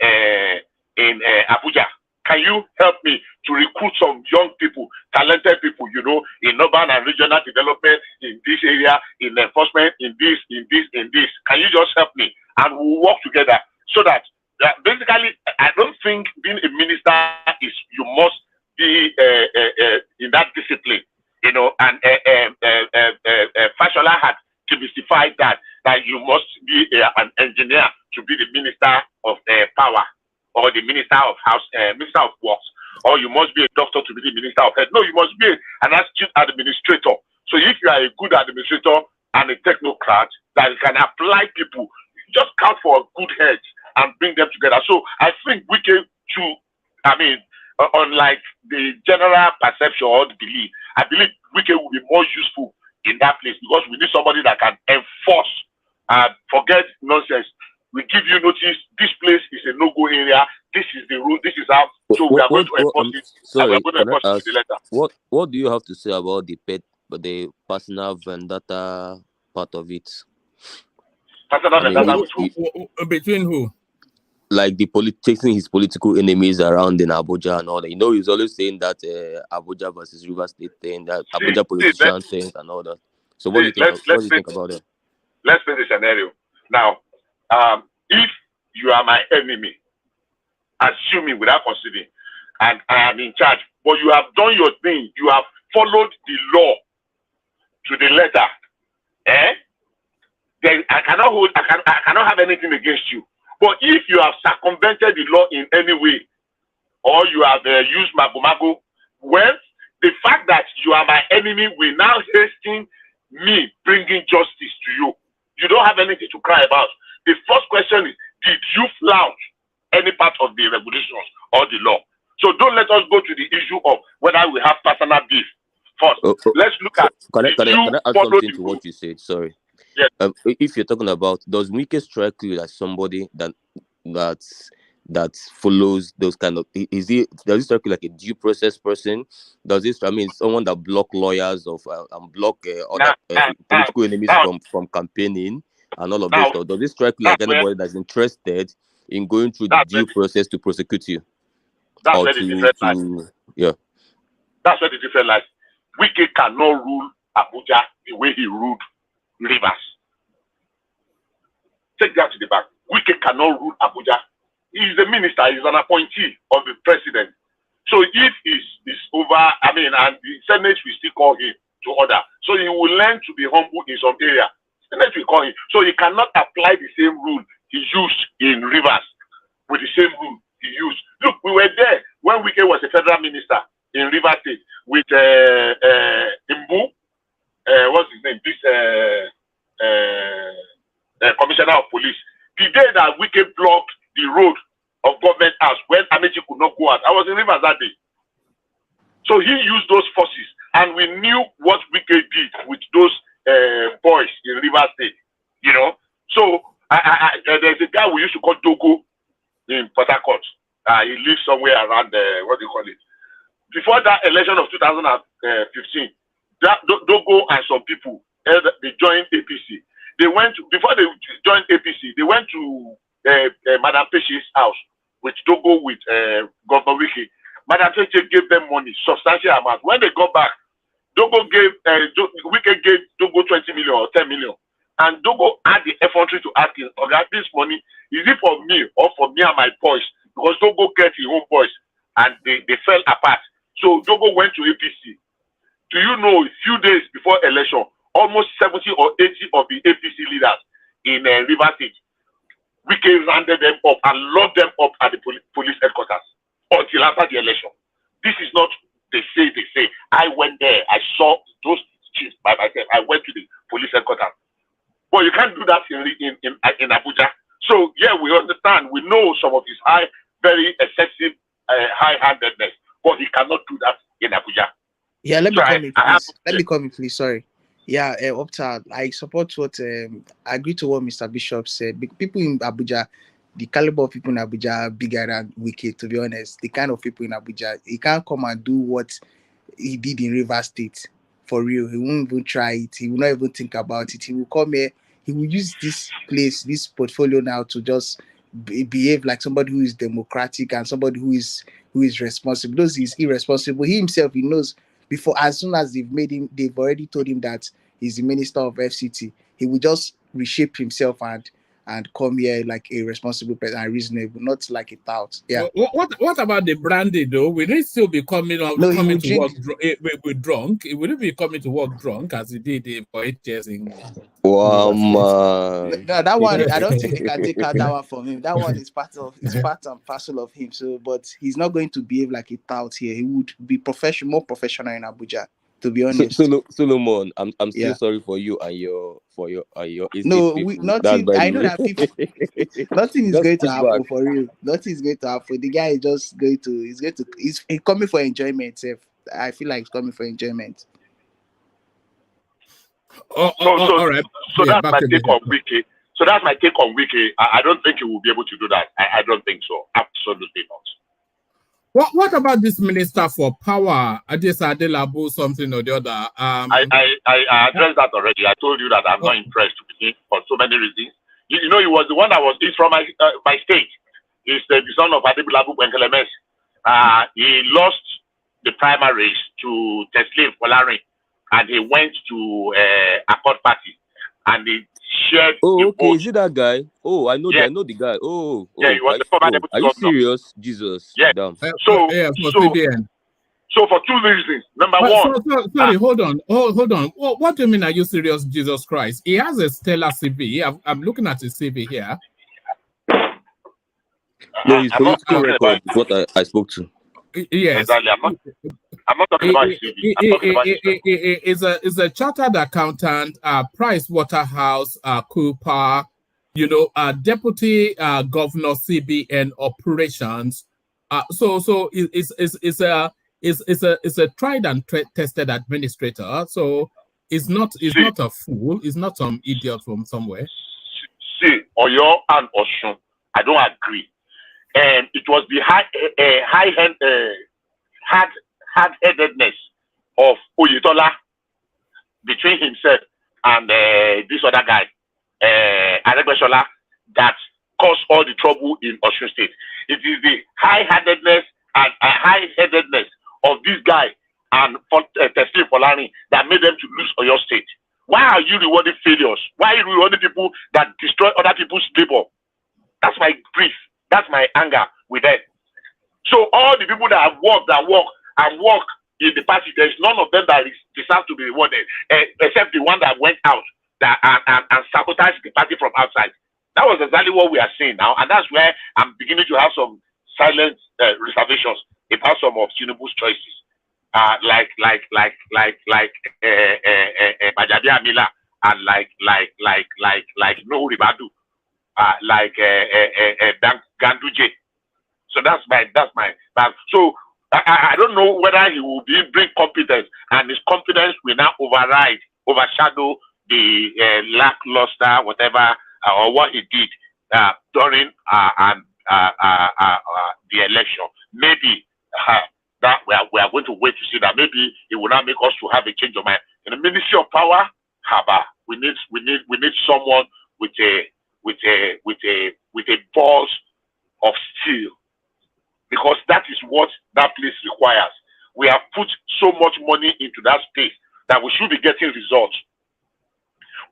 Abuja? Can you help me to recruit some young people, talented people, in urban and regional development, in this area, in enforcement, in this? Can you just help me? And we'll work together so that basically, I don't think being a minister is, you must be in that discipline, and Fashola had demystified that you must be an engineer to be the minister of power, or the minister of minister of works, or you must be a doctor to be the minister of health. No, you must be an astute administrator. So if you are a good administrator and a technocrat that can apply people, just count for a good head and bring them together. So I think we can too, unlike the general perception or the belief, I believe Wike will be more useful in that place, because we need somebody that can enforce and forget nonsense. We give you notice, this place is a no-go area, this is the rule, this is how, so we are going to enforce it. Sorry, can I ask, what do you have to say about the personal vendetta part of it? Personal vendetta with who? Between who? Like taking his political enemies around in Abuja and all that. He's always saying that Abuja versus Rivers State thing, that Abuja politician things and all that. So what do you think about it? Let's paint the scenario. Now, if you are my enemy, assuming without considering, and I am in charge, but you have done your thing, you have followed the law to the letter, then I cannot have anything against you. But if you have circumvented the law in any way, or you have used mago, well, the fact that you are my enemy will now hasten me bringing justice to you. You don't have anything to cry about. The first question is, did you flout any part of the regulations or the law? So don't let us go to the issue of whether we have personal beef first. Let's look at, can I add something to rule? what you said? Sorry. Yes. If you're talking about, does Wike strike you as somebody that follows those kind of, does it strike you like a due process person? Does this, I mean, someone that block lawyers and block other political enemies from campaigning and all of those stuff? Does it strike you like anybody that's interested in going through the due process to prosecute you? That's where the different lies. Yeah. That's where the different lies. Wike cannot rule Abuja the way he ruled Rivers. Take that to the back. Wike cannot rule Abuja. He is the minister, he is an appointee of the president. So if he's over, I mean, and the Senate will still call him to order. So he will learn to be humble in some area. Senate will call him. So he cannot apply the same rule he used in Rivers with the same rule he used. Look, we were there when Wike was a federal minister in Rivers State with Imbu, what's his name? This commissioner of police. The day that Wike blocked the road of government house when Amechi could not go out, I was in Rivers that day. So he used those forces, and we knew what Wike did with those boys in Rivers State. You know, so there's a guy we used to call Dogo in Port Harcourt. He lives somewhere around what do you call it? Before that election of 2015, Dogo and some people they joined APC. They went to, before they joined APC, they went to Madam Peshe's house with Dogo, with Governor Wike. Madam Peshe gave them money, substantial amount. When they got back, Dogo gave Wike gave Dogo 20 million or 10 million, and Dogo had the effrontery to ask him, "Okay, this money is it for me or for me and my boys?" Because Dogo get his own boys, and they fell apart. So Dogo went to APC. Do you know, a few days before election, almost 70 or 80 of the APC leaders in Rivers State, Wike rounded them up and locked them up at the police headquarters until after the election. This is not they say. I went there. I saw those chiefs by myself. I went to the police headquarters. But you can't do that in Abuja. So yeah, we understand. We know some of his very excessive high-handedness, but he cannot do that in Abuja. Yeah, let me come in, please. Sorry. Yeah, Opta, I support what I agree to what Mr. Bishop said. People in Abuja, the caliber of people in Abuja are bigger than Wike, to be honest. The kind of people in Abuja, he can't come and do what he did in Rivers State for real. He won't even try it. He will not even think about it. He will come here. He will use this place, this portfolio now to just behave like somebody who is democratic and somebody who is responsible. Those he's irresponsible. He himself, he knows before, as soon as they've already told him that he's the minister of FCT, he will just reshape himself and come here like a responsible person and reasonable, not like a tout. Yeah. What about the brandy though? Will he still be coming to work drunk? Will he be coming to work drunk as he did for 8 years in? Wow, man. No, that one I don't think they can take out that one from him. That one is part and parcel of him. So, but he's not going to behave like a tout here. He would be more professional in Abuja. To be honest, Solomon, I'm still sorry for you and your no, nothing. I know that people. Nothing is going to happen for real. Nothing is going to happen. The guy is just going to. He's coming for enjoyment. I feel like he's coming for enjoyment. All right. So that's my take on Wike. So that's my take on Wike. I don't think he will be able to do that. I don't think so. Absolutely not. What about this minister for power, Adesa Adelabu, something or the other? I addressed that already. I told you that I'm not impressed with him for so many reasons. You know, he was the one that he's from my state. He's the son of Adelabu Benkelemes. He lost the primaries to Teslim Polari, and he went to Accord Party, and he shared. Oh, okay. Is it that guy? Oh, I know. Yeah. I know the guy. Yeah, he was the former deputy governor. Are you serious? Jesus. Yeah. Damn. So for 2 reasons. Number one. Sorry, hold on. What do you mean? Are you serious, Jesus Christ? He has a stellar CV. I'm looking at his CV here. No, his I'm not political talking about record is what I spoke to. Yes. exactly. I'm not talking about his CV. I'm talking about his record. Is a chartered accountant, Price Waterhouse, Cooper, deputy governor CBN operations. So is a tried and tested administrator. So it's not See, a fool. It's not some idiot from somewhere. see, Oyo and Oshun, I don't agree. And it was the hard-headedness of Oyetola between himself and this other guy, Aregbesola, that caused all the trouble in Osun State. It is the high-headedness and high-headedness of this guy and Teslim Folani that made them to lose Oyo State. Why are you rewarding failures? Why are you rewarding people that destroy other people's labor? That's my grief. That's my anger with them. So all the people that have worked in the party, there's none of them that deserve to be rewarded, except the one that went out and sabotaged the party from outside. That was exactly what we are seeing now, and that's where I'm beginning to have some silent reservations about some of Tinubu's choices, like Majabi Amila and like Nuhu Ribadu, like Ganduje. So that's my. So I don't know whether he will bring competence, and his confidence will now overshadow the lackluster whatever or what he did during the election. Maybe that we are going to wait to see that. Maybe it will not make us to have a change of mind. In the Ministry of Power, we need someone with a balls of steel, because that is what that place requires. We have put so much money into that space that we should be getting results.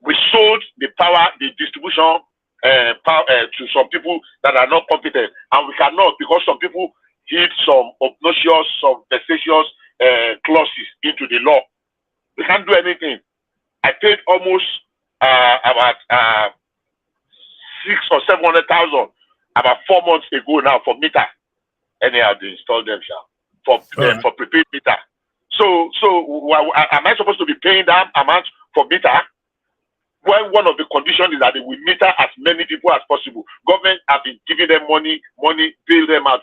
We sold the power, the distribution power to some people that are not competent, and we cannot, because some people hid some obnoxious, some vexatious clauses into the law. We can't do anything. I paid almost about 600,000 or 700,000 about 4 months ago now for meter. Anyhow, they installed them for prepaid meter. So am I supposed to be paying that amount for meter? Well, one of the conditions is that they will meter as many people as possible. Government have been giving them money, bail them out.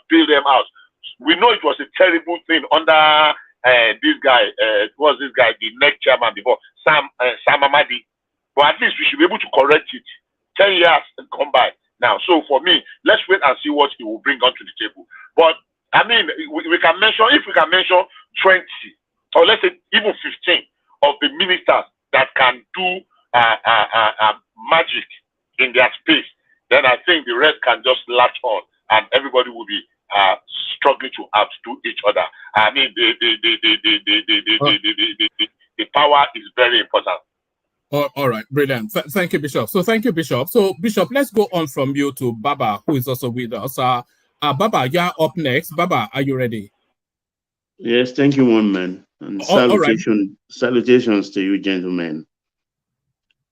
We know it was a terrible thing under this guy. The next chairman before, Sam Amadi. But at least we should be able to correct it. 10 years come by now. So for me, let's wait and see what he will bring onto the table. But I mean, we can mention, if we can mention 20 or let's say even 15 of the ministers that can do magic in their space, then I think the rest can just latch on, and everybody will be struggling to outdo each other. I mean, the power is very important. All right, brilliant. Thank you, Bishop. So thank you, Bishop. So Bishop, let's go on from you to Baba, who is also with us. Baba, you're up next. Baba, are you ready? Yes, thank you, one man. And salutations to you, gentlemen.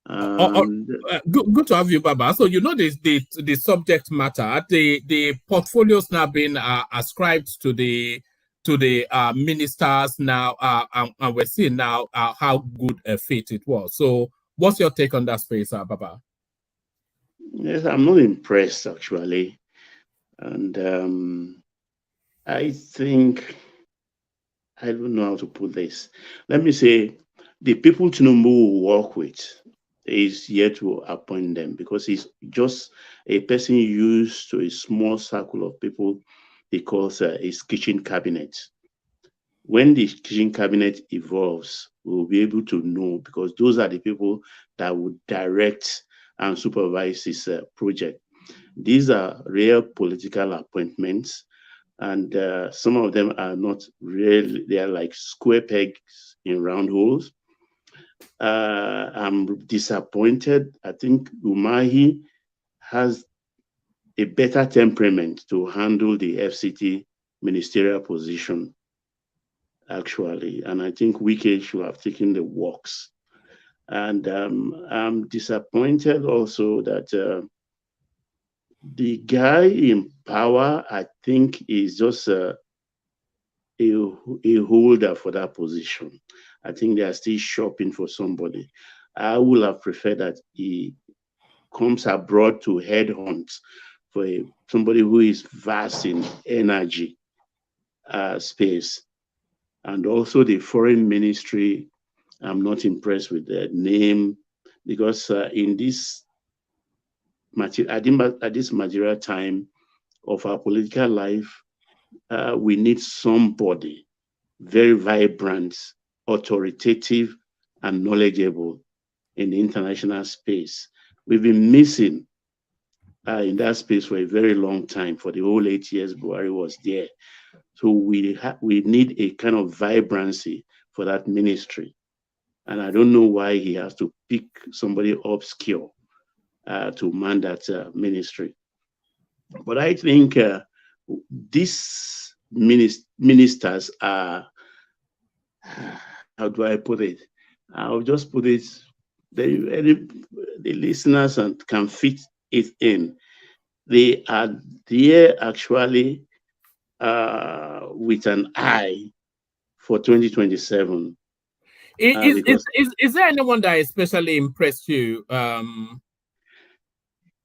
Good to have you, Baba. So you know the subject matter, the portfolios now being ascribed to the ministers now, and we're seeing now how good a fit it was. So what's your take on that space, Baba? Yes, I'm not impressed actually, and I think, I don't know how to put this. Let me say, the people Tinubu will work with is yet to appoint them, because he's just a person used to a small circle of people he calls his kitchen cabinet. When the kitchen cabinet evolves, we'll be able to know, because those are the people that would direct and supervise this project. These are real political appointments, and some of them are not really, they are like square pegs in round holes. I'm disappointed. I think Umahi has a better temperament to handle the FCT ministerial position, actually. And I think Wike should have taken the works. And I'm disappointed also that The guy in power, I think, is just a holder for that position. I think they are still shopping for somebody. I would have preferred that he comes abroad to headhunt for somebody who is vast in energy space. And also the foreign ministry, I'm not impressed with the name, because in this at this material time of our political life, we need somebody very vibrant, authoritative, and knowledgeable in the international space. We've been missing in that space for a very long time. For the whole 8 years Buhari was there. So we need a kind of vibrancy for that ministry. And I don't know why he has to pick somebody obscure to man that ministry. But I think these ministers are, how do I put it? I'll just put it, the listeners can fit it in. They are there actually with an eye for 2027. Is there anyone that especially impressed you?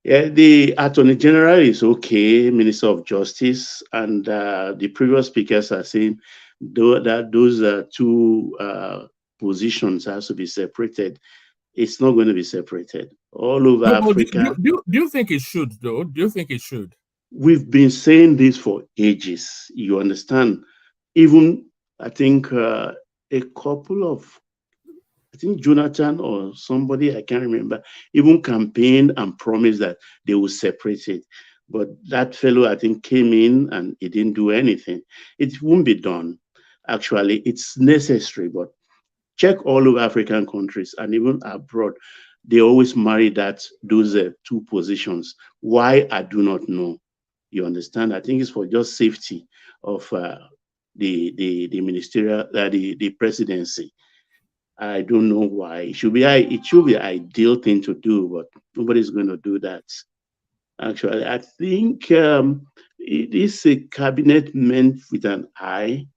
Yeah, the Attorney General is okay, Minister of Justice, and the previous speakers are saying that those two positions has to be separated. It's not going to be separated. All over Africa. Do you think it should, though? Do you think it should? We've been saying this for ages. You understand? Even, I think, a couple of, I think Jonathan or somebody, I can't remember, even campaigned and promised that they will separate it. But that fellow, I think, came in and he didn't do anything. It won't be done. Actually, it's necessary, but check all over African countries and even abroad. They always marry those two positions. Why? I do not know. You understand? I think it's for just safety of the ministerial, the presidency. I don't know why. It should be an ideal thing to do, but nobody's going to do that. Actually, I think it is a cabinet meant with an eye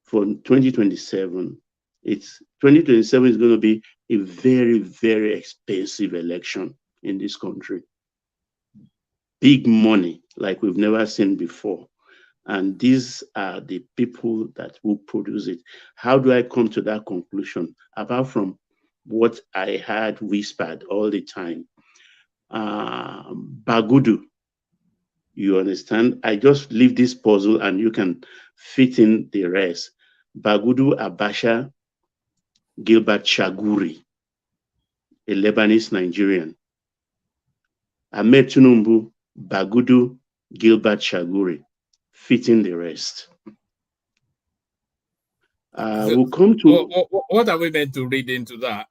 for 2027. 2027 is going to be a very, very expensive election in this country. Big money like we've never seen before. And these are the people that will produce it. How do I come to that conclusion? Apart from what I had whispered all the time. Bagudu, you understand? I just leave this puzzle and you can fit in the rest. Bagudu Abasha Gilbert Chaguri, a Lebanese Nigerian. Ahmed Tinubu, Bagudu Gilbert Chaguri, fitting the rest. We'll come to what are we meant to read into that?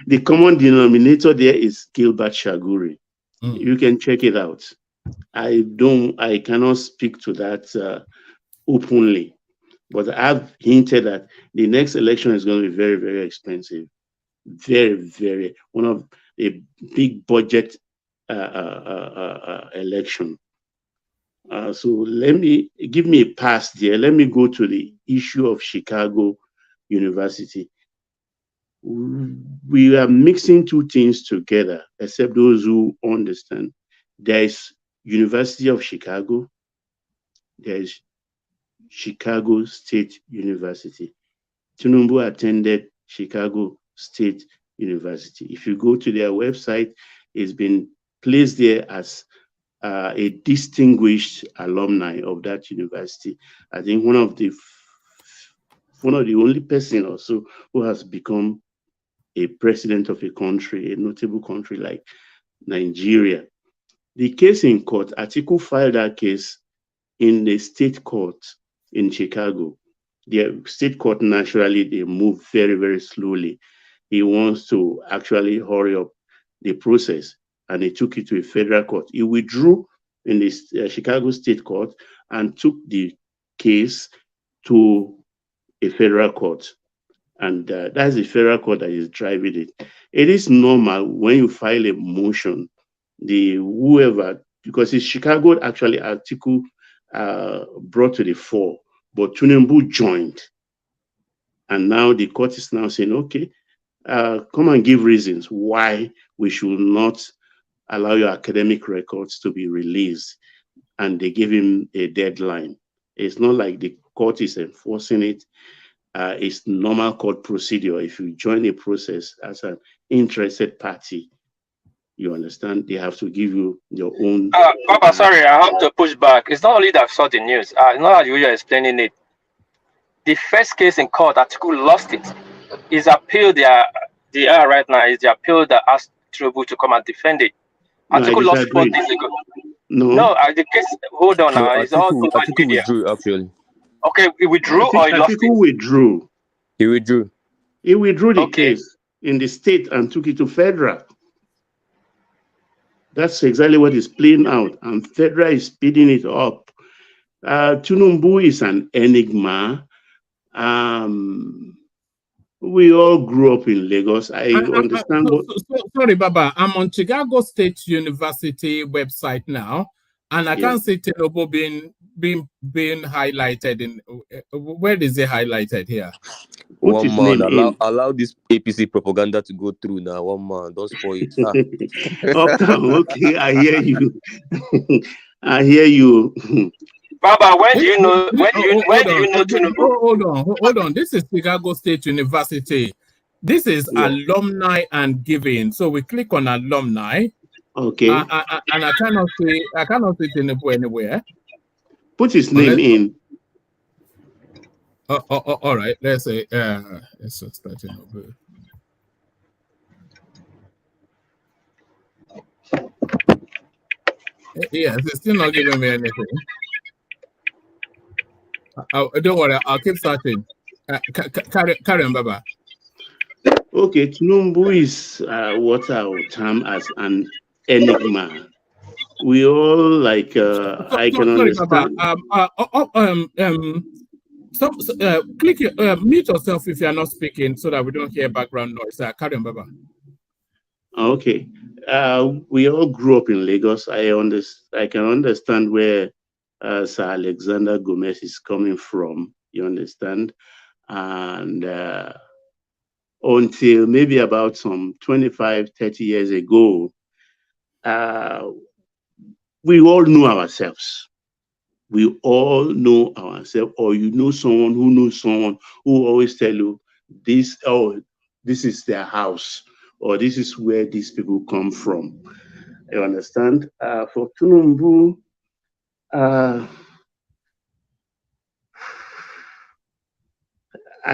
The common denominator there is Gilbert Chaguri. You can check it out. I cannot speak to that openly, but I've hinted that the next election is going to be very, very expensive. Very, very, one of a big budget election. So give me a pass there. Let me go to the issue of Chicago University. We are mixing two things together, except those who understand. There is University of Chicago. There is Chicago State University. Tinubu attended Chicago State University. If you go to their website, it's been placed there as a distinguished alumni of that university. I think one of the only person also who has become a president of a country, a notable country like Nigeria. The case in court, Atiku filed that case in the state court in Chicago. The state court, naturally, they move very, very slowly. He wants to actually hurry up the process, and he took it to a federal court. He withdrew in the Chicago State Court and took the case to a federal court. And that's the federal court that is driving it. It is normal when you file a motion, whoever, because it's Chicago actually article brought to the fore, but Tinubu joined. And now the court is now saying, okay, come and give reasons why we should not allow your academic records to be released. And they give him a deadline. It's not like the court is enforcing it. It's normal court procedure. If you join a process as an interested party, you understand, they have to give you your own. Papa, sorry, I have to push back. It's not only that I've saw the news. It's not that you're explaining it. The first case in court, Atiku lost it. His appeal, they are right now, is the appeal that asked Tinubu to come and defend it. Atiku lost 4 days ago. No, the case, hold on now. It's all Atiku withdrew, actually. Okay, he withdrew or he lost it? Atiku withdrew. He withdrew. He withdrew the case in the state and took it to federal. That's exactly what is playing out, and federal is speeding it up. Tinubu is an enigma. We all grew up in Lagos. I understand. Sorry, Baba. I'm on Chicago State University website now, and I can't see Tinubu being highlighted. In where is it highlighted here? One man, allow this APC propaganda to go through now. One man, don't spoil it. Okay, I hear you. I hear you. Baba, when do you know Tinubu? Hold on. This is Chicago State University. This is alumni and giving. So we click on alumni. Okay. And I cannot see Tinubu anywhere. Put his name in. All right. Let's say let's just start Tinubu. Yes, it's still not giving me anything. Don't worry, I'll keep searching. Carry on, Baba. Okay, Tinubu is what I would term as an enigma. We all like. I can understand. Click mute yourself if you are not speaking, so that we don't hear background noise. Carry on, Baba. Okay, we all grew up in Lagos. I can understand where Sir Alexander Gomez is coming from. You understand, and until maybe about some 25, 30 years ago, we all knew ourselves. We all know ourselves, or you know someone who knows someone who always tell you this is their house, or this is where these people come from. You understand? For Tinubu, I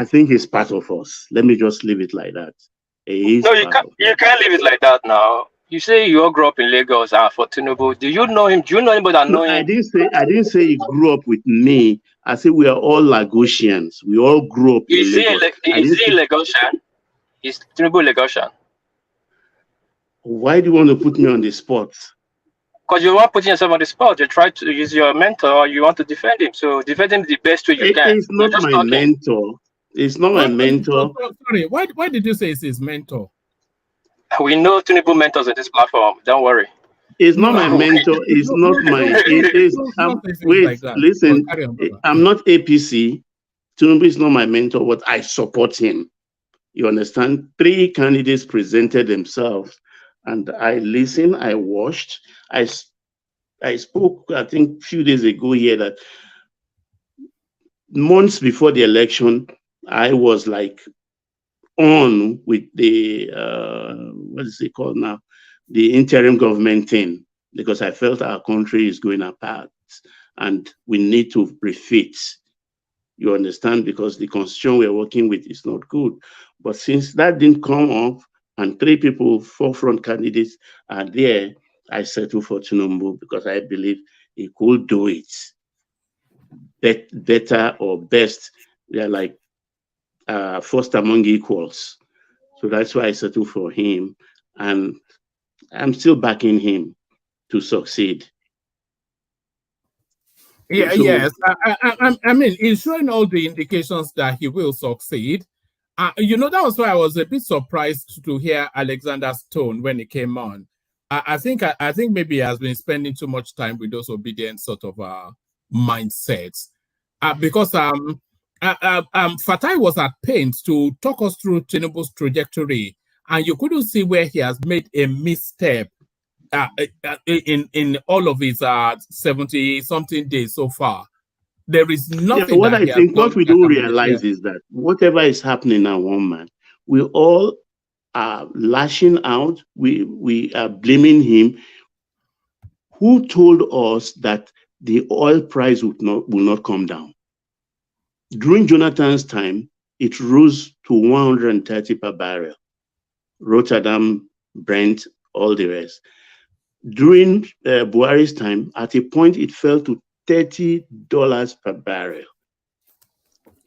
think he's part of us. Let me just leave it like that. You can't leave it like that now. You say you all grew up in Lagos. For Tinubu, do you know him? Do you know anybody that know him? I didn't say he grew up with me. I said we are all Lagosians. We all grew up in Lagos. Is he Lagosian? Is Tinubu Lagosian? Why do you want to put me on the spot? Because you want putting yourself on the spot. You try to use your mentor. You want to defend him. So defend him the best way you can. It's not my mentor. It's not my mentor. Sorry, why did you say it's his mentor? We know Tinubu mentors on this platform. Don't worry. It's not my mentor. It's not my. It is. Wait, listen. I'm not APC. Tinubu is not my mentor, but I support him. You understand? 3 candidates presented themselves, and I listened. I watched. I spoke. I think a few days ago here that months before the election, I was like on with the what is it called now, the interim government thing, because I felt our country is going apart and we need to refit. You understand? Because the constitution we're working with is not good. But since that didn't come up and 3 people, forefront candidates are there, I settled for Tinubu because I believe he could do it better or best. They're like first among equals. So that's why I settled for him. And I'm still backing him to succeed. Yeah, yes. I mean, he's showing all the indications that he will succeed. You know, that was why I was a bit surprised to hear Alexander's tone when he came on. I think maybe he has been spending too much time with those obedient sort of mindsets. Because Fatai was at pains to talk us through Tinubu's trajectory, and you couldn't see where he has made a misstep in all of his 70-something days so far. There is nothing what that I he has think, done what we that don't can be realize declared. is that whatever is happening now, one man, we all are lashing out. We are blaming him. Who told us that the oil price will not come down? During Jonathan's time, it rose to 130 per barrel. Rotterdam, Brent, all the rest. During Buhari's time, at a point, it fell to $30 per barrel.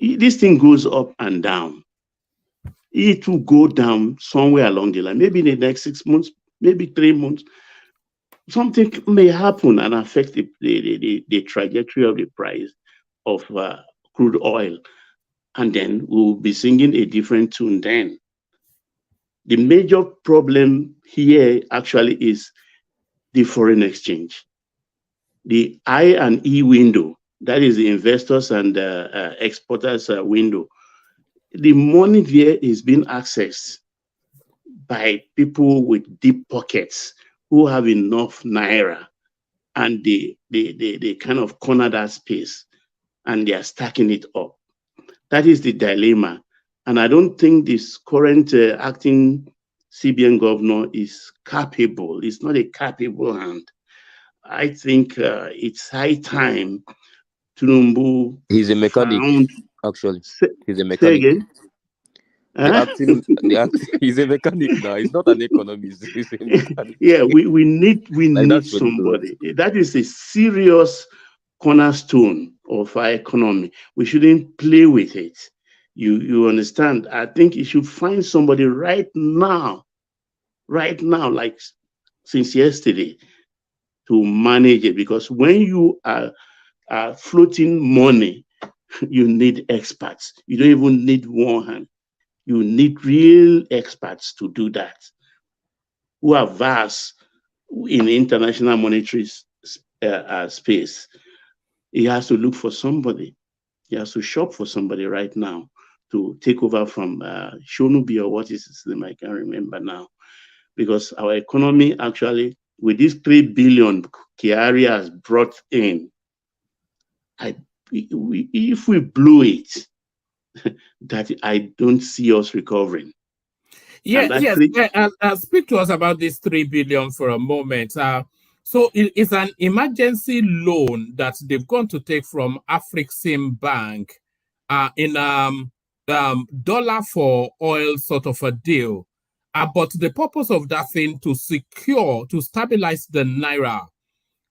This thing goes up and down. It will go down somewhere along the line, maybe in the next 6 months, maybe 3 months. Something may happen and affect the trajectory of the price of crude oil. And then we'll be singing a different tune then. The major problem here actually is the foreign exchange. The I and E window, that is the investors and exporters window. The money there is being accessed by people with deep pockets who have enough naira, and they kind of corner that space and they are stacking it up. That is the dilemma. And I don't think this current acting CBN governor is capable. It's not a capable hand. I think it's high time Tinubu He's a mechanic, found. actually. He's a Say mechanic. again? He's a mechanic now. He's not an economist. He's a mechanic. Yeah, we need Like, that's somebody. That is a serious cornerstone of our economy. We shouldn't play with it. You understand? I think you should find somebody right now, like since yesterday, to manage it. Because when you are floating money, you need experts. You don't even need one hand. You need real experts to do that, who are vast in international monetary space. He has to look for somebody. He has to shop for somebody right now to take over from Shonubi, or what is his name? I can't remember now. Because our economy actually, with this 3 billion Kiari has brought in, if we blow it, that I don't see us recovering. Yes. Speak to us about this 3 billion for a moment. So it's an emergency loan that they've gone to take from Afrixim Bank in dollar for oil sort of a deal. But the purpose of that thing to stabilize the naira.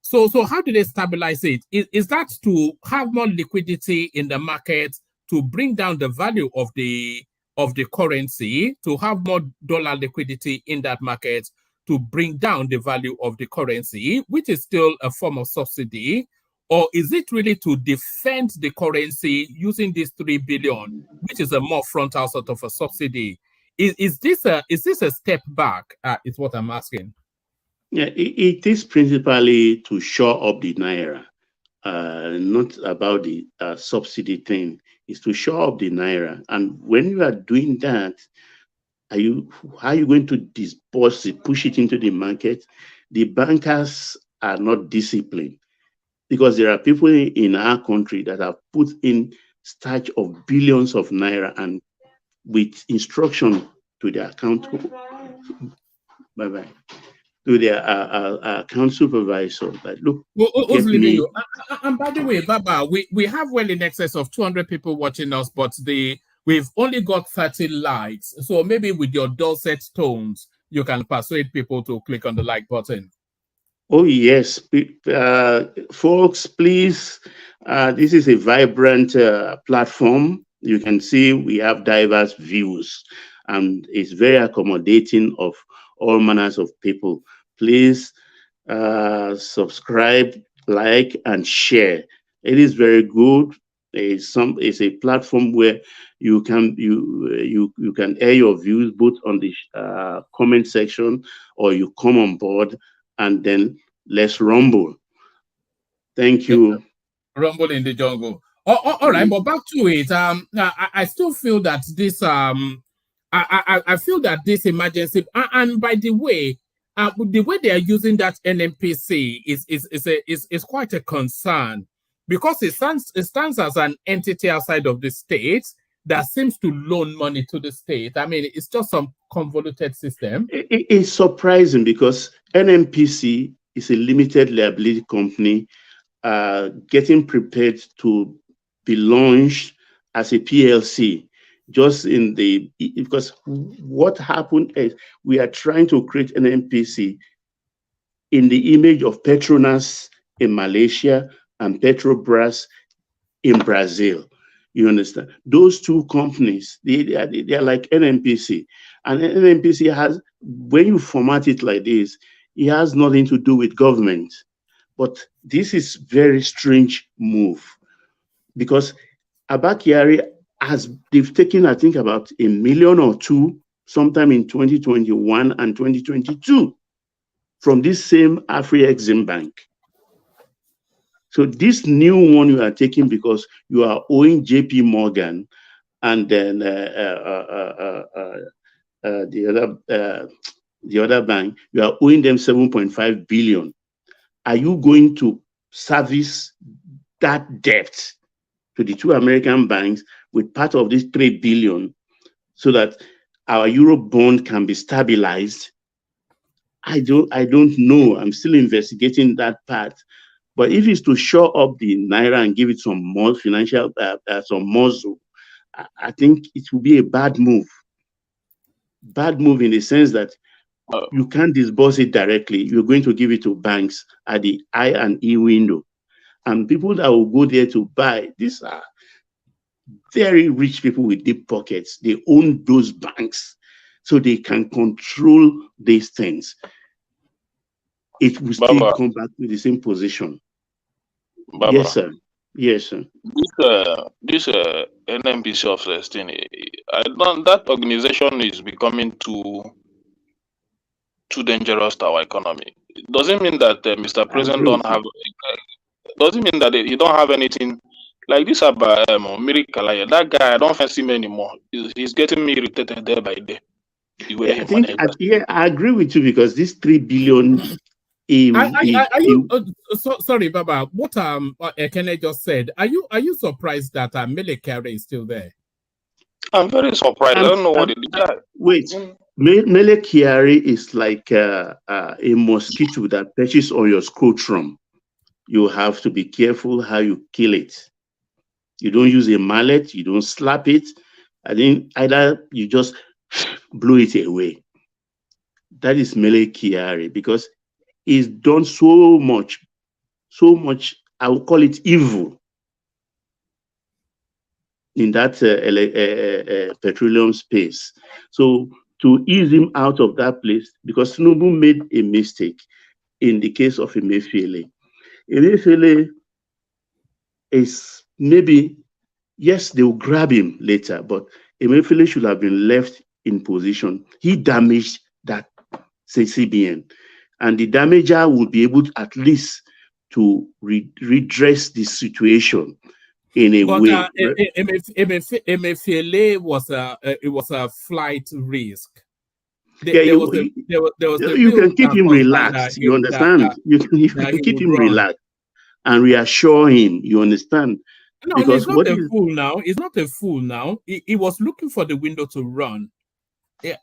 So how do they stabilize it? Is that to have more liquidity in the market, to bring down the value of the currency, to have more dollar liquidity in that market, to bring down the value of the currency, which is still a form of subsidy? Or is it really to defend the currency using this 3 billion, which is a more frontal sort of a subsidy? Is this a step back? Is what I'm asking. Yeah, it is principally to shore up the naira, not about the subsidy thing. It's to shore up the naira. And when you are doing that, how are you going to disperse it, push it into the market? The bankers are not disciplined, because there are people in our country that have put in starch of billions of naira, and with instruction to their account. Bye-bye. To their account supervisor, that look, who's get leaving me. you? And by the way, Baba, we have well in excess of 200 people watching us, but we've only got 30 likes. So maybe with your dulcet tones, you can persuade people to click on the like button. Oh yes, folks, please. This is a vibrant platform. You can see we have diverse views, and it's very accommodating of all manners of people. Please subscribe, like, and share. It is very good. It's a platform where you can air your views both on the comment section, or you come on board and then let's rumble. Thank you. Rumble in the jungle. All right, but back to it. I still feel that this I feel that this emergency, and by the way they are using that NNPC is quite a concern, because it stands as an entity outside of the state that seems to loan money to the state. I mean, it's just some convoluted system. It's surprising because NNPC is a limited liability company getting prepared to be launched as a PLC. Just in the, because what happened is we are trying to create an NPC in the image of Petronas in Malaysia and Petrobras in Brazil. You understand? Those two companies, they are like NNPC. And NNPC has, when you format it like this, it has nothing to do with government. But this is very strange move, because Abba Kyari they've taken, I think, about $1 million or $2 million sometime in 2021 and 2022 from this same Afri-Exim Bank. So this new one you are taking because you are owing JP Morgan and then the other bank, you are owing them 7.5 billion. Are you going to service that debt to the two American banks with part of this 3 billion so that our euro bond can be stabilized? I don't know. I'm still investigating that part. But if it's to shore up the naira and give it some more financial, some muscle, I think it will be a bad move. Bad move in the sense that you can't disburse it directly. You're going to give it to banks at the I and E window. And people that will go there to buy, these are very rich people with deep pockets. They own those banks, so they can control these things. It will still come back to the same position. Barbara, Yes, sir. Yes, sir. This NNPC of Celestine, that organization is becoming too dangerous to our economy. It doesn't mean that Mr. President don't have. Doesn't mean that he don't have anything like this about Miracle. That guy, I don't fancy him anymore. He's getting me irritated day by day. I agree with you, because this 3 billion. Sorry, Baba. What Ekene just said. Are you surprised that Mele Kyari is still there? I'm very surprised. I don't know what it is. Wait, Mele Kyari is like a mosquito that perches on your scrotum. You have to be careful how you kill it. You don't use a mallet. You don't slap it. I think either you just blow it away. That is Mele Kyari, because he's done so much, I will call it evil in that petroleum space. So to ease him out of that place, because Tinubu made a mistake in the case of Emefiele. Emefiele is maybe, yes, they will grab him later, but Emefiele should have been left in position. He damaged that CBN. And the damager will be able to, at least to redress the situation in a way. Emefiele was a flight risk. You can keep him relaxed. You understand? You can keep him relaxed and reassure him. You understand? No, because he's not a fool now. He's not a fool now. He was looking for the window to run.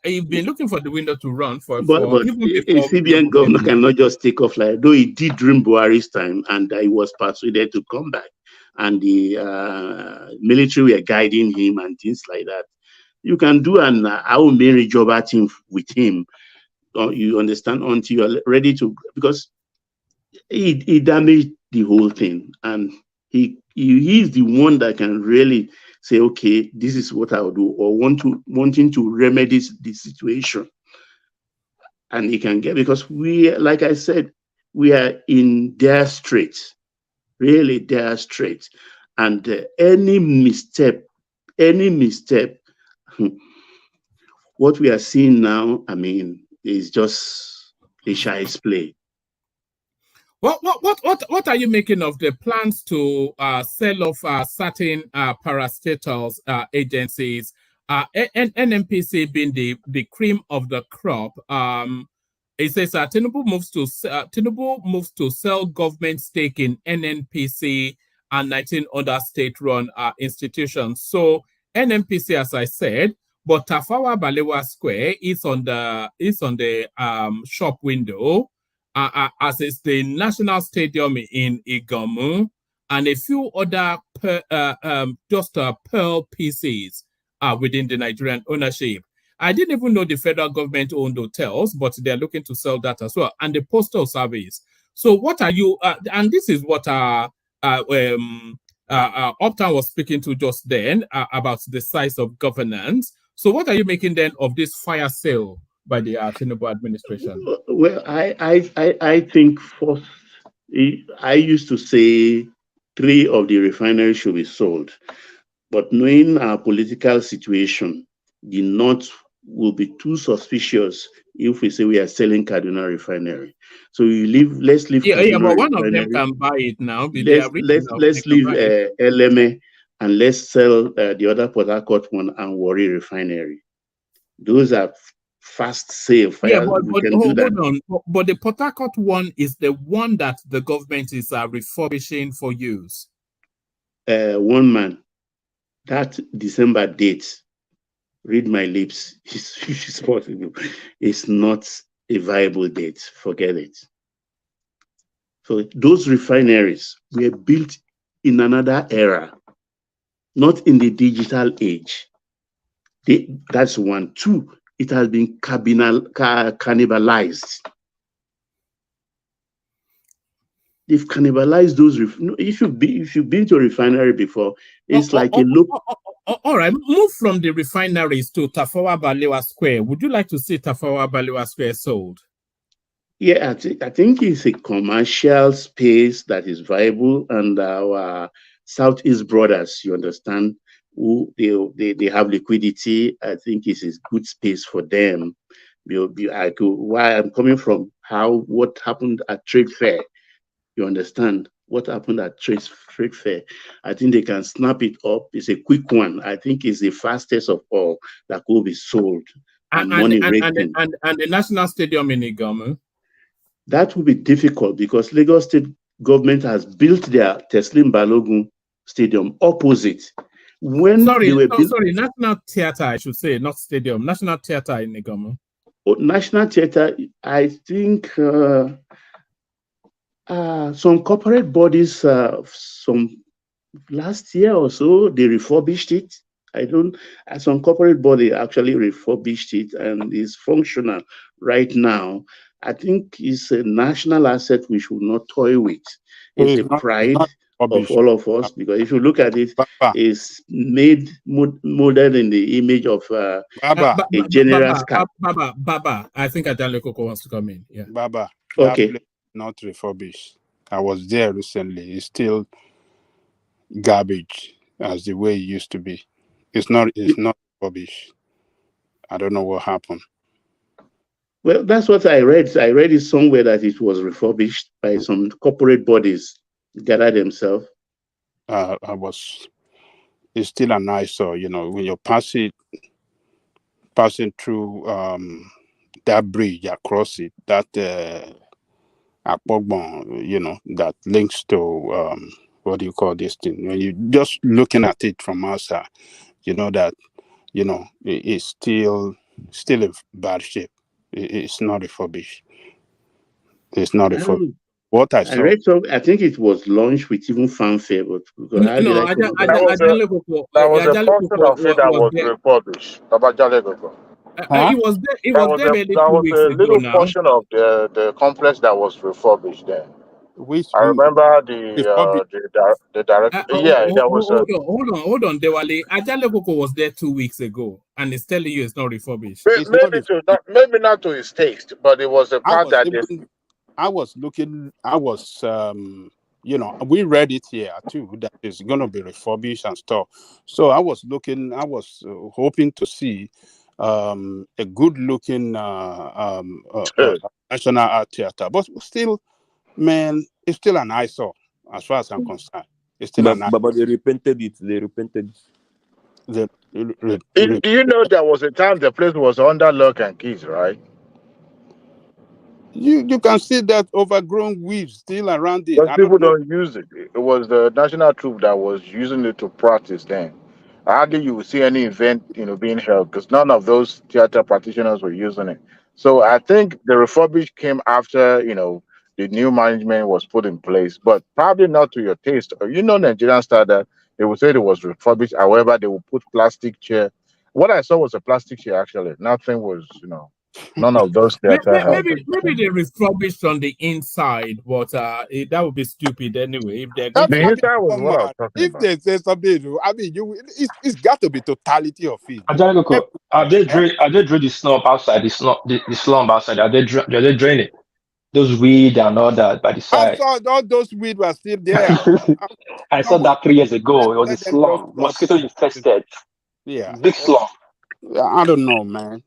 He's been looking for the window to run but even a CBN governor cannot just take off like, though he did during Buhari's time, and he was persuaded to come back, and the military were guiding him and things like that. You can do an how marry job team with him, you understand, until you're ready to, because he damaged the whole thing, and he's the one that can really say, okay, this is what I'll do, or wanting to remedy the situation. And he can get, because we, like I said, we are in dire straits, really dire straits. And any misstep, what we are seeing now, I mean, is just a child's play. What are you making of the plans to sell off certain parastatals agencies? NNPC being the cream of the crop. It says Tinubu moves to sell government stake in NNPC and 19 other state-run institutions. So NNPC, as I said, but Tafawa Balewa Square is on the shop window, as is the National Stadium in Igamu, and a few other pearl pieces within the Nigerian ownership. I didn't even know the federal government owned hotels, but they're looking to sell that as well, and the postal service. So what are you, and this is what Uptown was speaking to just then about the size of governance. So what are you making then of this fire sale by the Tinubu administration? Well, I think first, I used to say 3 of the refineries should be sold. But knowing our political situation, the North will be too suspicious if we say we are selling Kaduna refinery. So let's leave Kaduna but one refinery. Of them can buy it now. Let's leave LMA and let's sell the other Port Harcourt one and Warri refinery. Those are fast sale. Yeah, but hold on. But the Port Harcourt one is the one that the government is refurbishing for use. One man. That December date, read my lips, it's possible. It's not a viable date. Forget it. So those refineries were built in another era, not in the digital age. That's 1. 2, it has been cannibalized. They've cannibalized those. If you've been to a refinery before, it's like a look. All right, move from the refineries to Tafawa Balewa Square. Would you like to see Tafawa Balewa Square sold? Yeah, I think it's a commercial space that is viable, and our Southeast brothers, you understand, who they have liquidity. I think it's a good space for them. Why I'm coming from, what happened at Trade Fair. You understand what happened at Trade Fair. I think they can snap it up. It's a quick one. I think it's the fastest of all that could be sold. And the National Stadium in Igamu? That will be difficult because Lagos State government has built their Teslim Balogun Stadium opposite. National Theatre, I should say, not stadium. National Theatre in Igamu. National Theatre, I think... some corporate bodies, some last year or so, they refurbished it. Some corporate body actually refurbished it and is functional right now. I think it's a national asset we should not toy with. It's a pride of all of us, because if you look at it, it's molded in the image of a generous cap. Baba, I think Adale Koko wants to come in. Yeah. Baba, okay. Not refurbished. I was there recently. It's still garbage as the way it used to be. It's not refurbished. I don't know what happened. Well, that's what I read. I read it somewhere that it was refurbished by some corporate bodies gathered themselves. It's still an eyesore, when you're passing through that bridge across it, that Akpogbon, that links to what do you call this thing? When you're just looking at it from outside, you know that it's still in bad shape. It's not refurbished. It's not refurbished. What I saw, read I think it was launched with even fanfare, but there was a portion of it that was refurbished. It was there a little portion of the complex that was refurbished there. I remember the director. There was hold on, Dewale. Ajale Koko was there 2 weeks ago, and it's telling you it's not refurbished. Maybe not to his taste, but it was a part that I was you know, we read it here too that it's going to be refurbished and stuff. So I was hoping to see a good looking National Art Theater, but still, man, it's still an eyesore as far as I'm concerned. It's still an eyesore. But they repented it. They repented. Do you know there was a time the place was under lock and keys, right? You can see that overgrown weeds still around it. But I people don't know. don't use it. It was the national troop that was using it to practice then. Hardly you will see any event, being held because none of those theater practitioners were using it. So I think the refurbish came after, the new management was put in place, but probably not to your taste. Nigerian style that they would say it was refurbished. However, they would put plastic chair. What I saw was a plastic chair actually. Nothing was, none of those theater held. Maybe they refurbished on the inside, but that would be stupid anyway. If they're going The to, inside was what I was talking if about. they say something, I mean, it's got to be totality of it. Ajaniko, are they drain the slump outside? The slump outside. Are they drain it? Those weed and all that by the I side. saw all those weeds were still there. I saw that 3 years ago. It was a Let them just slump, mosquito infested. Yeah, Big slump. I don't know, man.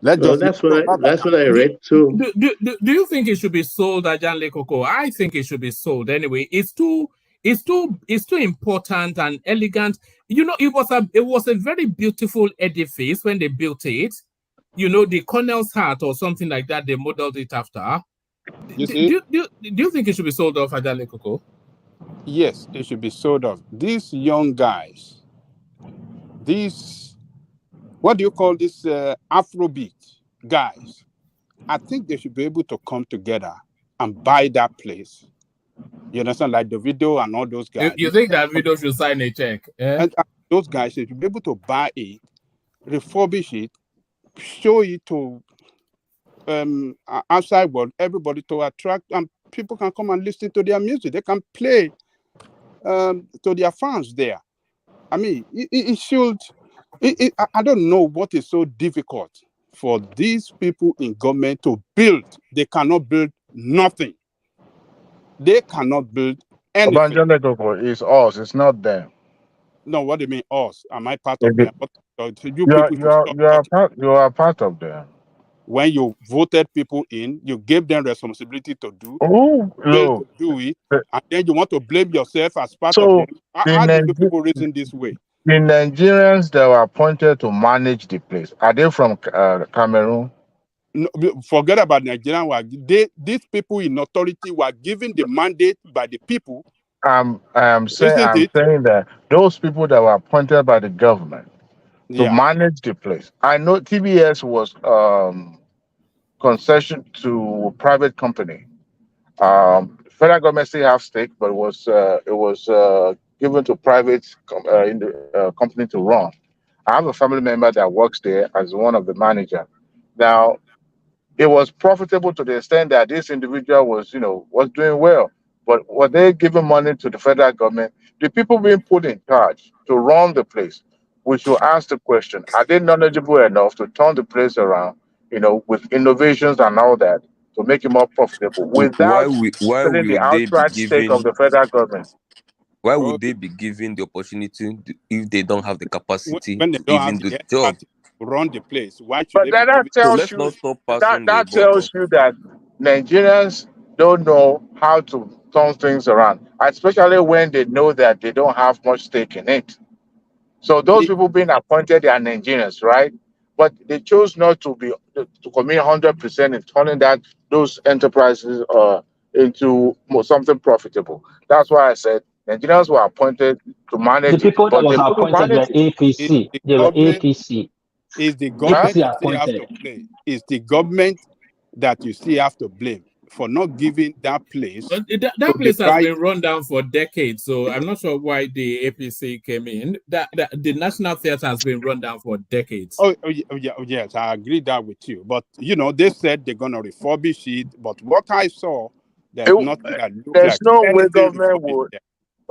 That's what I read too. do you think it should be sold, Ajan Lekoko? I think it should be sold anyway. It's too important and elegant. It was a very beautiful edifice when they built it. The Colonel's hat or something like that. They modeled it after. Do you think it should be sold off, Ajan Lekoko? Yes, it should be sold off. These young guys, what do you call this Afrobeat guys? I think they should be able to come together and buy that place. You understand, like the video and all those guys. You think that video should sign a check? Eh? And those guys should be able to buy it, refurbish it, show it to outside world, everybody to attract, and people can come and listen to their music. They can play to their fans there. I mean, it should. I don't know what is so difficult for these people in government to build. They cannot build nothing. They cannot build anything. It's us. It's not them. No, what do you mean us? Am I part of them? You are part of them. When you voted people in, you gave them responsibility to do. To do it, and then you want to blame yourself as part of them. How do people reason this way? The Nigerians that were appointed to manage the place, are they from Cameroon? No, forget about Nigerian. These people in authority were given the mandate by the people. I'm saying that those people that were appointed by the government to manage the place. I know TBS was concession to a private company. Federal government still have stake, but it was given to private company to run. I have a family member that works there as one of the manager. Now, it was profitable to the extent that this individual was doing well. But were they giving money to the federal government? The people being put in charge to run the place, we should ask the question: are they knowledgeable enough to turn the place around? With innovations and all that, to make it more profitable without filling the outright stake of the federal government. Why would they be given the opportunity if they don't have the capacity when they to don't even have do the the job? to run the place? Why should But they that be tells let's you not stop passing that the tells you that Nigerians don't know how to turn things around, especially when they know that they don't have much stake in it. So those people being appointed, they are Nigerians, right? But they chose not to commit 100% in turning those enterprises into something profitable. That's why I said Nigerians were appointed to manage The people that was Is appointed were APC. They were APC. Is the government APC that still have to play? Is the government that you still have to blame for not giving that place? That place has been run down for decades, so I'm not sure why the APC came in. The National Theatre has been run down for decades. Yes, I agree that with you. But they said they're gonna refurbish it. But what I saw, there's nothing that looks there's like no way anything government would.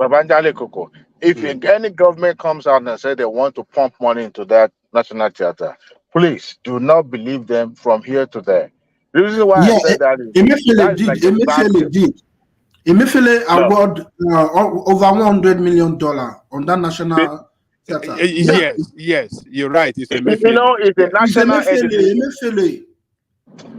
Babandale Koko, if any government comes out and say they want to pump money into that National Theatre, please do not believe them from here to there. The reason why I said that is Emefiele like did. a basket. Emefiele No. award over $100 million on that national theater. Yes, you're right. It's a You know, it's a It's national edifice. Emefiele.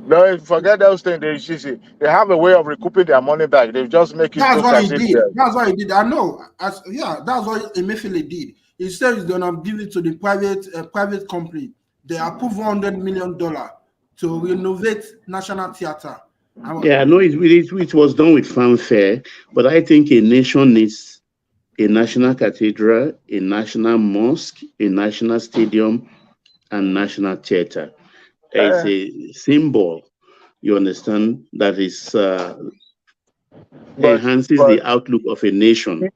No, forget those things. They have a way of recouping their money back. They just make it That's look what he as if did. That's what he did. I know. That's what Emefiele did. He said he's gonna give it to the private company. They approved $100 million to renovate National Theatre. Yeah, no, it was done with fanfare, but I think a nation needs a national cathedral, a national mosque, a national stadium, and national theater. It's a symbol, you understand, that is enhances the outlook of a nation.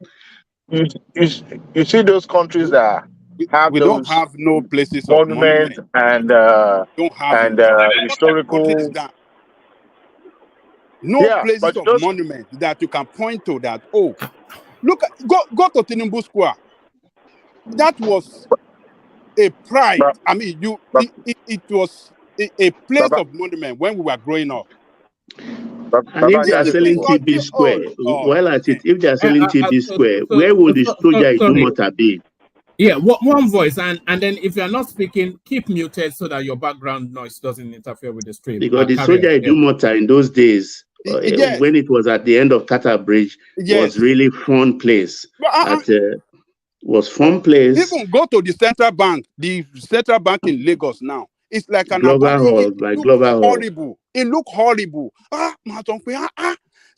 you see those countries that have We don't those have no places of monuments monument. and Don't have it. What type of country is historical. that? No Yeah, places but of those monument that you can point to that. Oh, look, go to Tinubu Square. That was a pride. I mean, it was a place Baba, of monument when we were growing up. And if they are selling It's TB Square, oh, while at it, if they are selling TB Square, So, where would the Soja sorry. Idumota be? Yeah, one voice, and then if you're not speaking, keep muted so that your background noise doesn't interfere with the stream. Because the Carry on. Soja Idumota in those days, Yes. when it was at the end of Tata Bridge, was really fun place. Was fun place. Even go to the central bank in Lagos now. It's like an Global abandoned. Hall, It by looks Global Hall. horrible. It look horrible.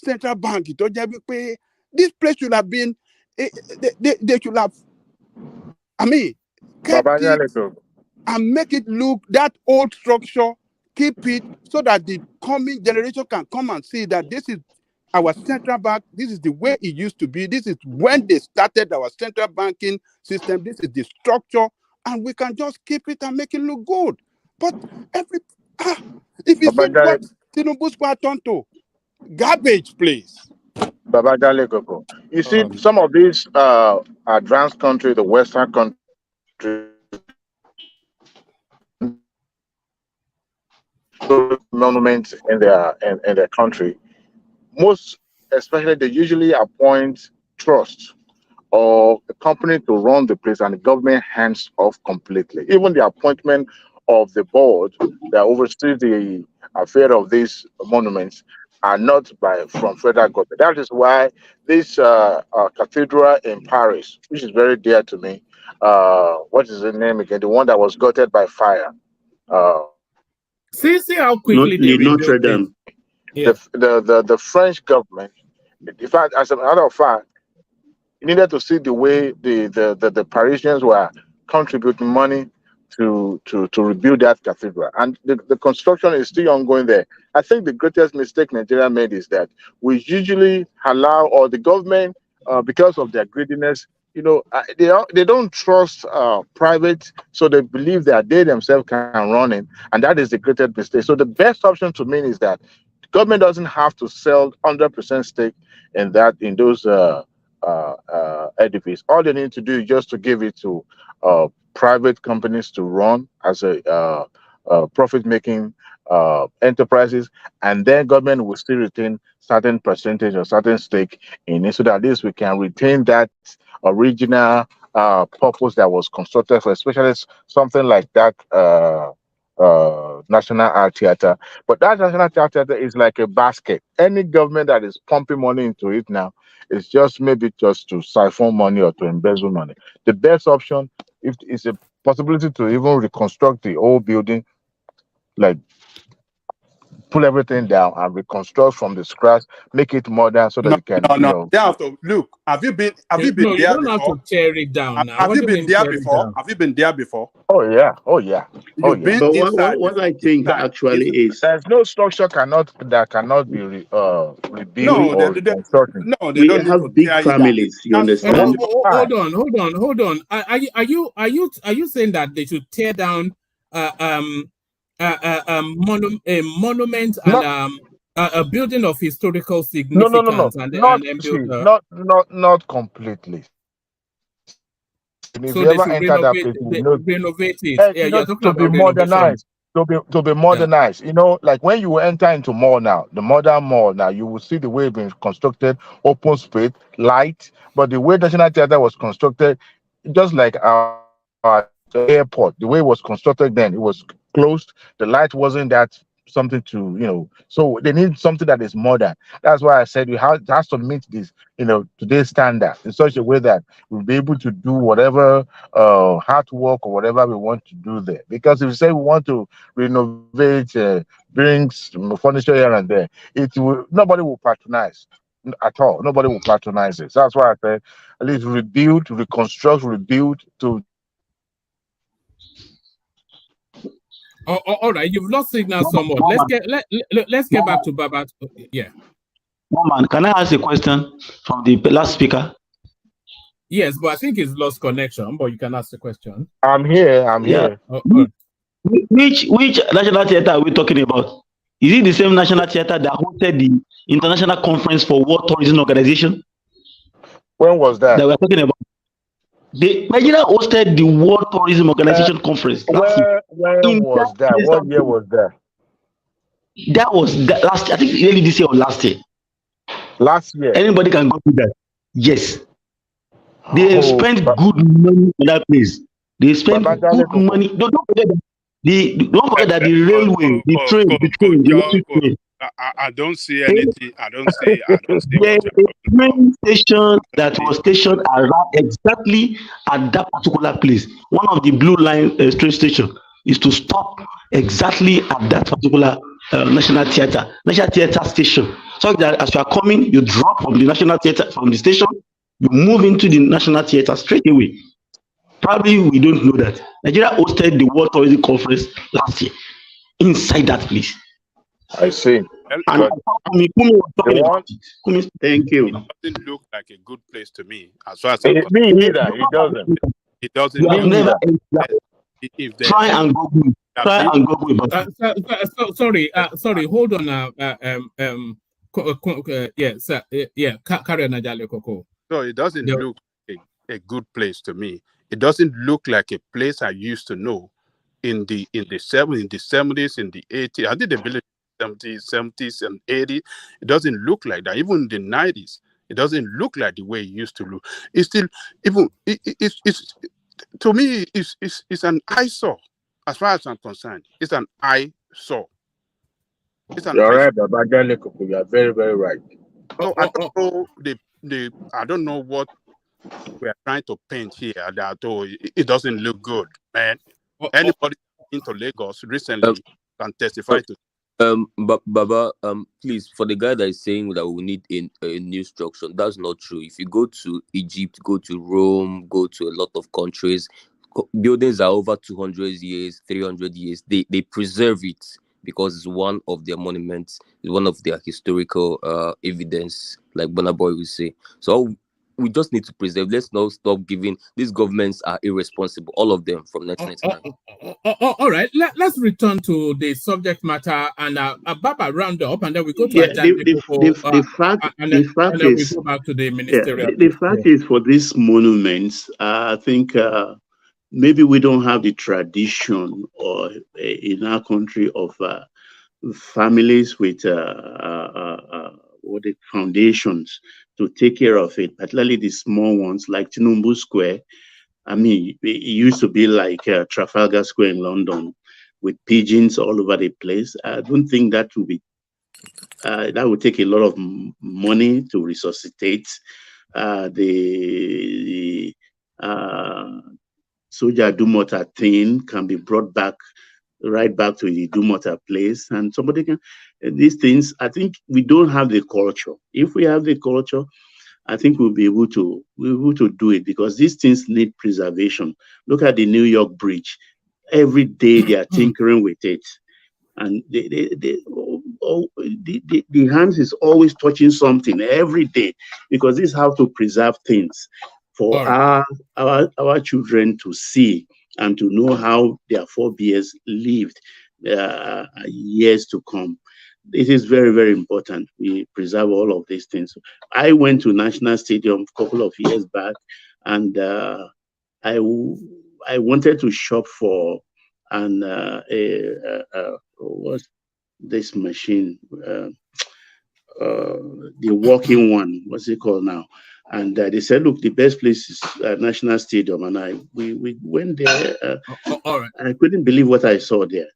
Central bank. This place should have been. They should have. I mean, kept it and make it look that old structure. Keep it so that the coming generation can come and see that this is our central bank. This is the way it used to be. This is when they started our central banking system. This is the structure, and we can just keep it and make it look good. But if you see what Tinubu Square turned to, garbage place. You see, some of these advanced countries, the Western countries, monuments in their country, most especially they usually appoint trust or a company to run the place, and the government hands off completely. Even the appointment of the board that oversees the affair of these monuments are not from federal government. That is why this cathedral in Paris, which is very dear to me, what is the name again? The one that was gutted by fire. See how quickly they rebuilt Notre Dame. The French government, in fact, as a matter of fact, you needed to see the way the Parisians were contributing money to rebuild that cathedral, and the construction is still ongoing there. I think the greatest mistake Nigeria made is that we usually allow, or the government, because of their greediness, they don't trust private, so they believe that they themselves can run it, and that is the greatest mistake. So the best option to me is that the government doesn't have to sell 100% stake in those edifice. All they need to do is just to give it to private companies to run as a profit-making enterprises, and then government will still retain certain percentage or certain stake in it, so that at least we can retain that original purpose that was constructed for, especially something like that National Art Theater. But that National Theater is like a basket. Any government that is pumping money into it now is just maybe just to siphon money or to embezzle money. The best option, if it's a possibility to even reconstruct the old building, like pull everything down and reconstruct from the scratch, make it modern so that you can, They have to look. Have you been No, there you don't before? have to tear it down now. Have What you do been mean there tear it before? down? Have you been there before? Oh yeah. You've been But inside what I before. think actually is there's no structure that cannot be rebuilt or reconstructed. They we don't need to have big tear it down. families, you understand? Hold on. Are you saying that they should tear down a monument and a building of historical No. significance and then build Not completely. If so you they ever should enter that place, you know renovate it. Yeah, you're talking to be about renovation. modernized. to be modernized. You know, like when you enter into mall now, the modern mall now, you will see the way it's been constructed, open space, light. But the way National Theatre was constructed, just like our airport, the way it was constructed then, it was closed. The light wasn't that something to, so they need something that is modern. That's why I said it has to meet this, today's standard in such a way that we'll be able to do whatever hard work or whatever we want to do there. Because if we say we want to renovate, bring furniture here and there, nobody will patronize at all. Nobody will patronize it. So that's why I said at least rebuild, reconstruct, rebuild to. All right, you've lost signal somewhat. Let's get back to Baba. Yeah. Woman, can I ask a question from the last speaker? Yes, but I think he's lost connection. But you can ask the question. I'm here. Which national theater are we talking about? Is it the same national theater that hosted the International Conference for World Tourism Organization? When was that? That we're talking about. Nigeria hosted the World Tourism Organization Conference. When was that? What year was that? That was last year. I think early this year or last year. Last year. Anybody can go to that. Yes. They spent good money on that place. They spent good money. Don't forget that the railway, the train, the electric train. I don't see anything. I don't see. The train station that was stationed around exactly at that particular place. One of the blue line train station is to stop exactly at that particular national theater station. So that as you are coming, you drop from the national theater, from the station, you move into the national theater straight away. Probably we don't know that Nigeria hosted the World Tourism Conference last year inside that place. I see. And Thank you. It doesn't look like a good place to me. As far as me either. It doesn't. It doesn't. You have never if try and Google. Try and Google. Sorry. Hold on. Carry on, Najale Koko. So it doesn't look a good place to me. It doesn't look like a place I used to know in the 70s, in the 80s. I did the village 70s and 80s. It doesn't look like that. Even in the 90s, it doesn't look like the way it used to look. It's still it's to me it's an eyesore as far as I'm concerned. It's an eyesore. You're right, Baba Jaleko. You are very, very right. No, I don't know I don't know what we are trying to paint here. That it doesn't look good, man. Anybody into Lagos recently can testify to. But Baba, please, for the guy that is saying that we need a new structure, that's not true. If you go to Egypt, go to Rome, go to a lot of countries, buildings are over 200 years, 300 years. They preserve it because it's one of their monuments, it's one of their historical evidence, like Bonaboy will say. So we just need to preserve. Let's not stop giving. These governments are irresponsible, all of them from 1999. All right, let's return to the subject matter and Baba round up, and then we go to the fact is, we go back to the ministerial. The fact is, for these monuments, I think maybe we don't have the tradition or in our country of families with what the foundations to take care of it, particularly the small ones like Tinubu Square. I mean, it used to be like Trafalgar Square in London with pigeons all over the place. I don't think that would be, that would take a lot of money to resuscitate. The Soja Dumota thing can be brought back, right back to the Dumota place, and somebody can, these things, I think we don't have the culture. If we have the culture, I think we'll be able to do it, because these things need preservation. Look at the New York Bridge. Every day they are tinkering with it, and the hands is always touching something every day, because this is how to preserve things for our children to see and to know how their forebears lived years to come. It is very, very important we preserve all of these things. I went to National Stadium a couple of years back, and I wanted to shop for and what's this machine? The walking one, what's it called now? And they said, look, the best place is National Stadium. And we went there. All right. I couldn't believe what I saw there.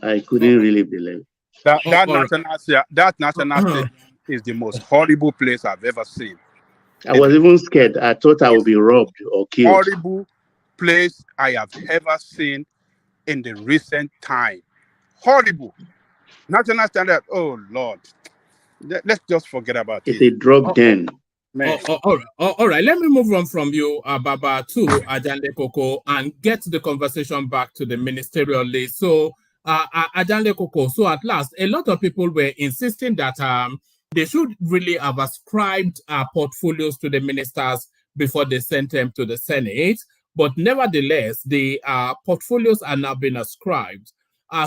I couldn't really believe. That all national stadium is the most horrible place I've ever seen. I was even scared. I thought I would be robbed or killed. Horrible place I have ever seen in the recent time. Horrible. National standard. Oh Lord. Let's just forget about It's it. a drug den. All right. Let me move on from you, Baba, to Ajanle Koko and get the conversation back to the ministerial list. So, Ajanle Koko, so at last, a lot of people were insisting that they should really have ascribed portfolios to the ministers before they sent them to the Senate. But nevertheless, the portfolios are now being ascribed.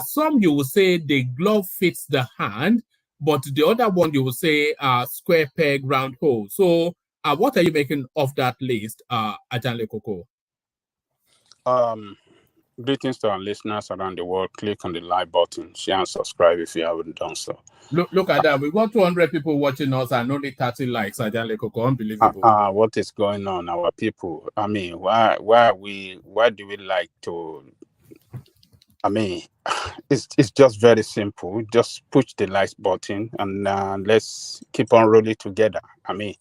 Some you will say the glove fits the hand, but the other one you will say square peg, round hole. So what are you making of that list, Ajanle Koko? Greetings to our listeners around the world. Click on the like button, share and subscribe if you haven't done so. Look at that. We got 200 people watching us and only 30 likes, Ajanle Koko. Unbelievable. What is going on, our people? I mean, why do we like to? I mean, it's just very simple. Just push the like button and let's keep on rolling together. I mean,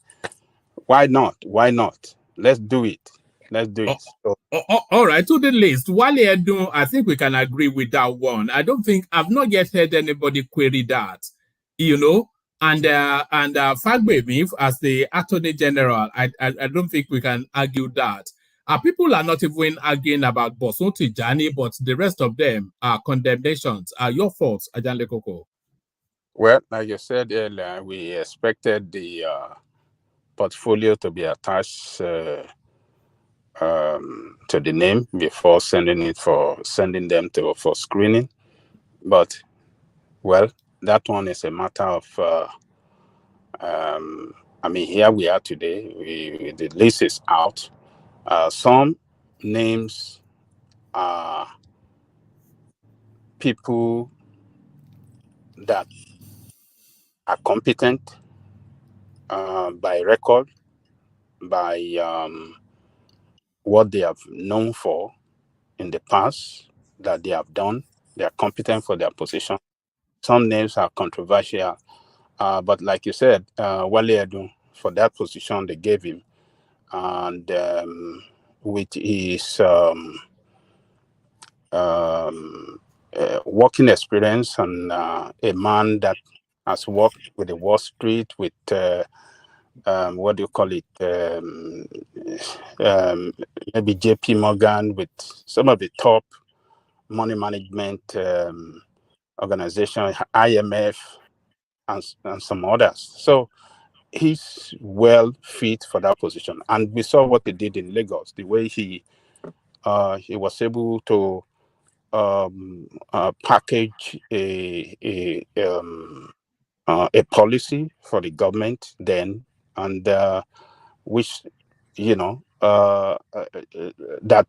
why not? Why not? Let's do it. Let's do it. So, all right, to the list. Wale Edun, I think we can agree with that one. I've not yet heard anybody query that, you know. And Fagbemi, as the Attorney General, I don't think we can argue that. People are not even arguing about Bosun Tijani, but the rest of them are condemnations. Your thoughts, Ajanle Koko? Well, like you said earlier, we expected the portfolio to be attached to the name before sending them for screening. But, well, that one is a matter of, I mean, here we are today. The list is out. Some names are people that are competent by record, by what they have known for in the past that they have done. They are competent for their position. Some names are controversial, but like you said, Wale Edun, for that position they gave him, and with his working experience and a man that has worked with the Wall Street, with what do you call it? Maybe JP Morgan, with some of the top money management organization, IMF, and some others. So he's well fit for that position. And we saw what he did in Lagos, the way he was able to package a policy for the government then, and which, you know, that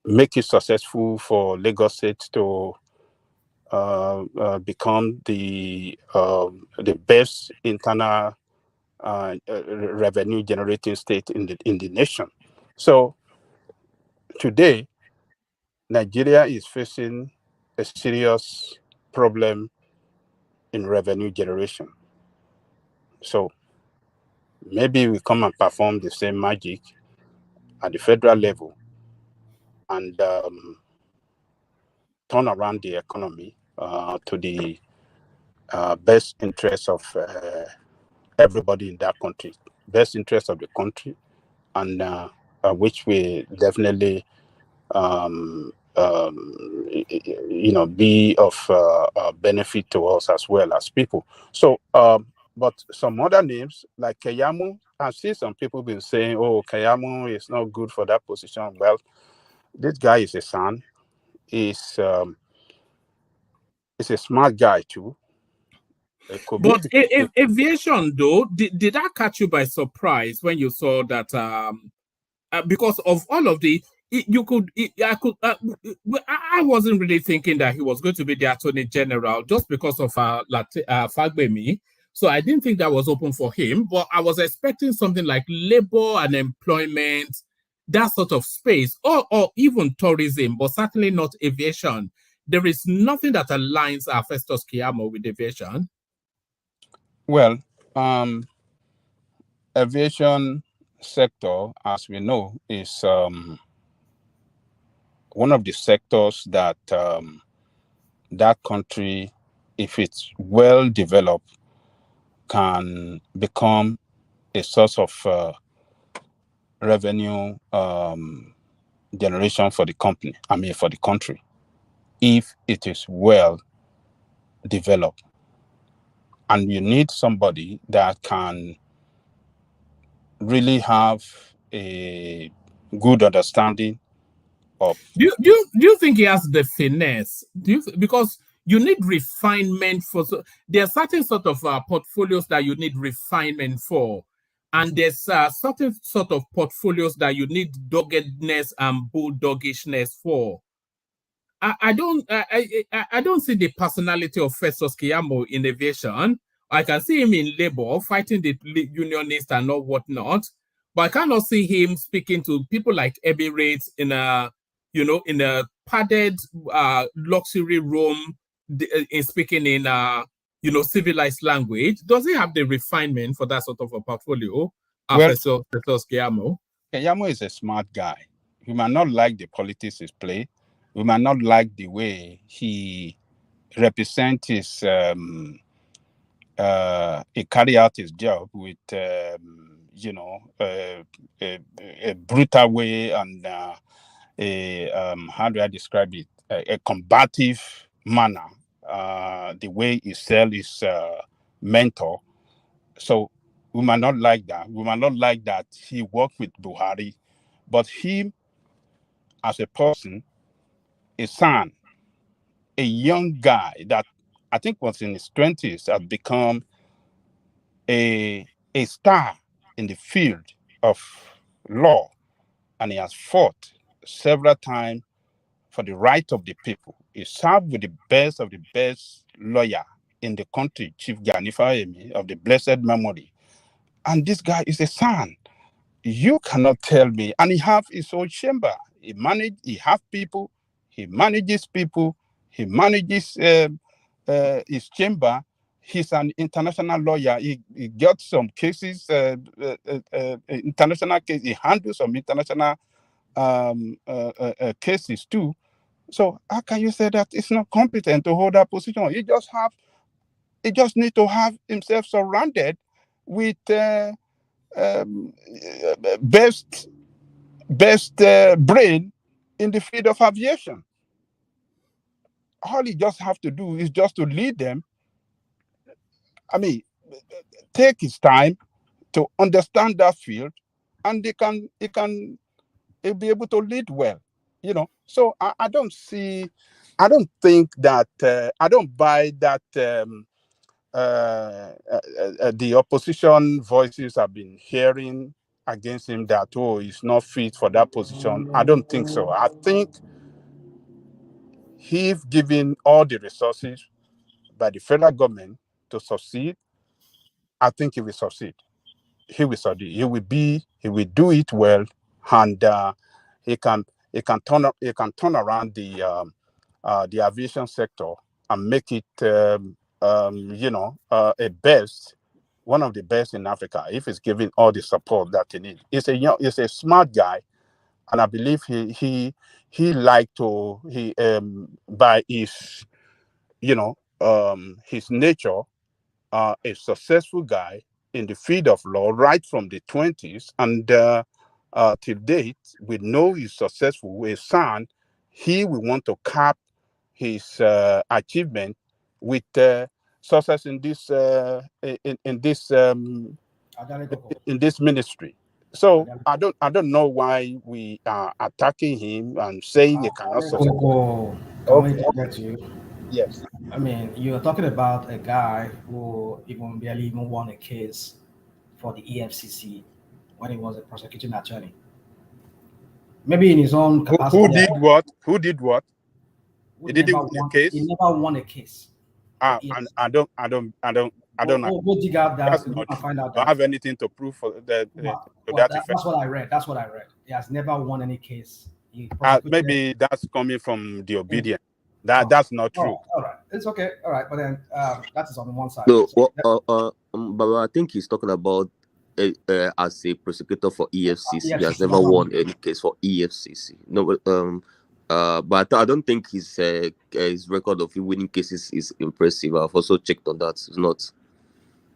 make it successful for Lagos State to become the best internal revenue generating state in the nation. So today, Nigeria is facing a serious problem in revenue generation. So maybe we come and perform the same magic at the federal level and turn around the economy to the best interest of everybody in that country, best interest of the country, and which will definitely, be of benefit to us as well as people. So, but some other names like Keyamo, I see some people been saying, "Oh, Keyamo is not good for that position." Well, this guy is a son. He's a smart guy too. But aviation, though, did that catch you by surprise when you saw that? Because of all of the I wasn't really thinking that he was going to be the Attorney General just because of Fagbemi. So I didn't think that was open for him, but I was expecting something like labor and employment, that sort of space, or even tourism, but certainly not aviation. There is nothing that aligns Festus Keyamo with aviation. Well, aviation sector, as we know, is one of the sectors that that country, if it's well developed, can become a source of revenue generation for the company. I mean, for the country, if it is well developed. And you need somebody that can really have a good understanding of. Do you think he has the finesse? Because you need refinement for. So there are certain sort of portfolios that you need refinement for, and there's certain sort of portfolios that you need doggedness and bulldogishness for. I don't see the personality of Festus Keyamo in aviation. I can see him in labor, fighting the unionists and all whatnot, but I cannot see him speaking to people like Emirates in a padded luxury room, in speaking in civilized language. Does he have the refinement for that sort of a portfolio? Well, Festus Keyamo. Keyamo is a smart guy. You might not like the politics he play. We might not like the way he represents his he carry out his job with a brutal way and how do I describe it? A combative manner. The way he sell his mentor. So we might not like that. We might not like that he worked with Buhari, but him as a person, a son, a young guy that I think was in his 20s, had become a star in the field of law, and he has fought several times for the right of the people. He served with the best of the best lawyer in the country, Chief Gani Fahimi of the blessed memory. And this guy is a son. You cannot tell me. And he have his own chamber. He have people. He manages people. He manages his chamber. He's an international lawyer. He got some cases, international cases. He handles some international cases too. So how can you say that it's not competent to hold that position? He just need to have himself surrounded with best brain in the field of aviation. All he just have to do is just to lead them. I mean, take his time to understand that field, and he'll be able to lead well. So I don't think that I don't buy that the opposition voices have been hearing against him that he's not fit for that position. I don't think so. I think if given all the resources by the federal government to succeed, I think he will succeed. He will succeed. He will do it well, and he can turn around the aviation sector and make it one of the best in Africa if he's given all the support that he needs. He's a smart guy, and I believe he by his his nature, a successful guy in the field of law right from the 20s, and till date, we know he's successful. His son, he will want to cap his achievement with success in this in this ministry. So I don't know why we are attacking him and saying he cannot succeed. Can we interject you? Yes. I mean, you're talking about a guy who barely won a case for the EFCC when he was a prosecuting attorney. maybe in his own capacity. Who did what? Who did what? He didn't never win a won. case. He never won a case. And I don't know. Go dig out that. That's You not can true. find out I don't that. have anything to prove for that. That's what I read. That's what I read. He has never won any case. He Maybe that's coming from the obedient. That's not true. All right. It's okay. All right. But then that is on one side. No, but I think he's talking about as a prosecutor for EFCC. He has never won any case for EFCC. No, but I don't think his record of winning cases is impressive. I've also checked on that. It's not.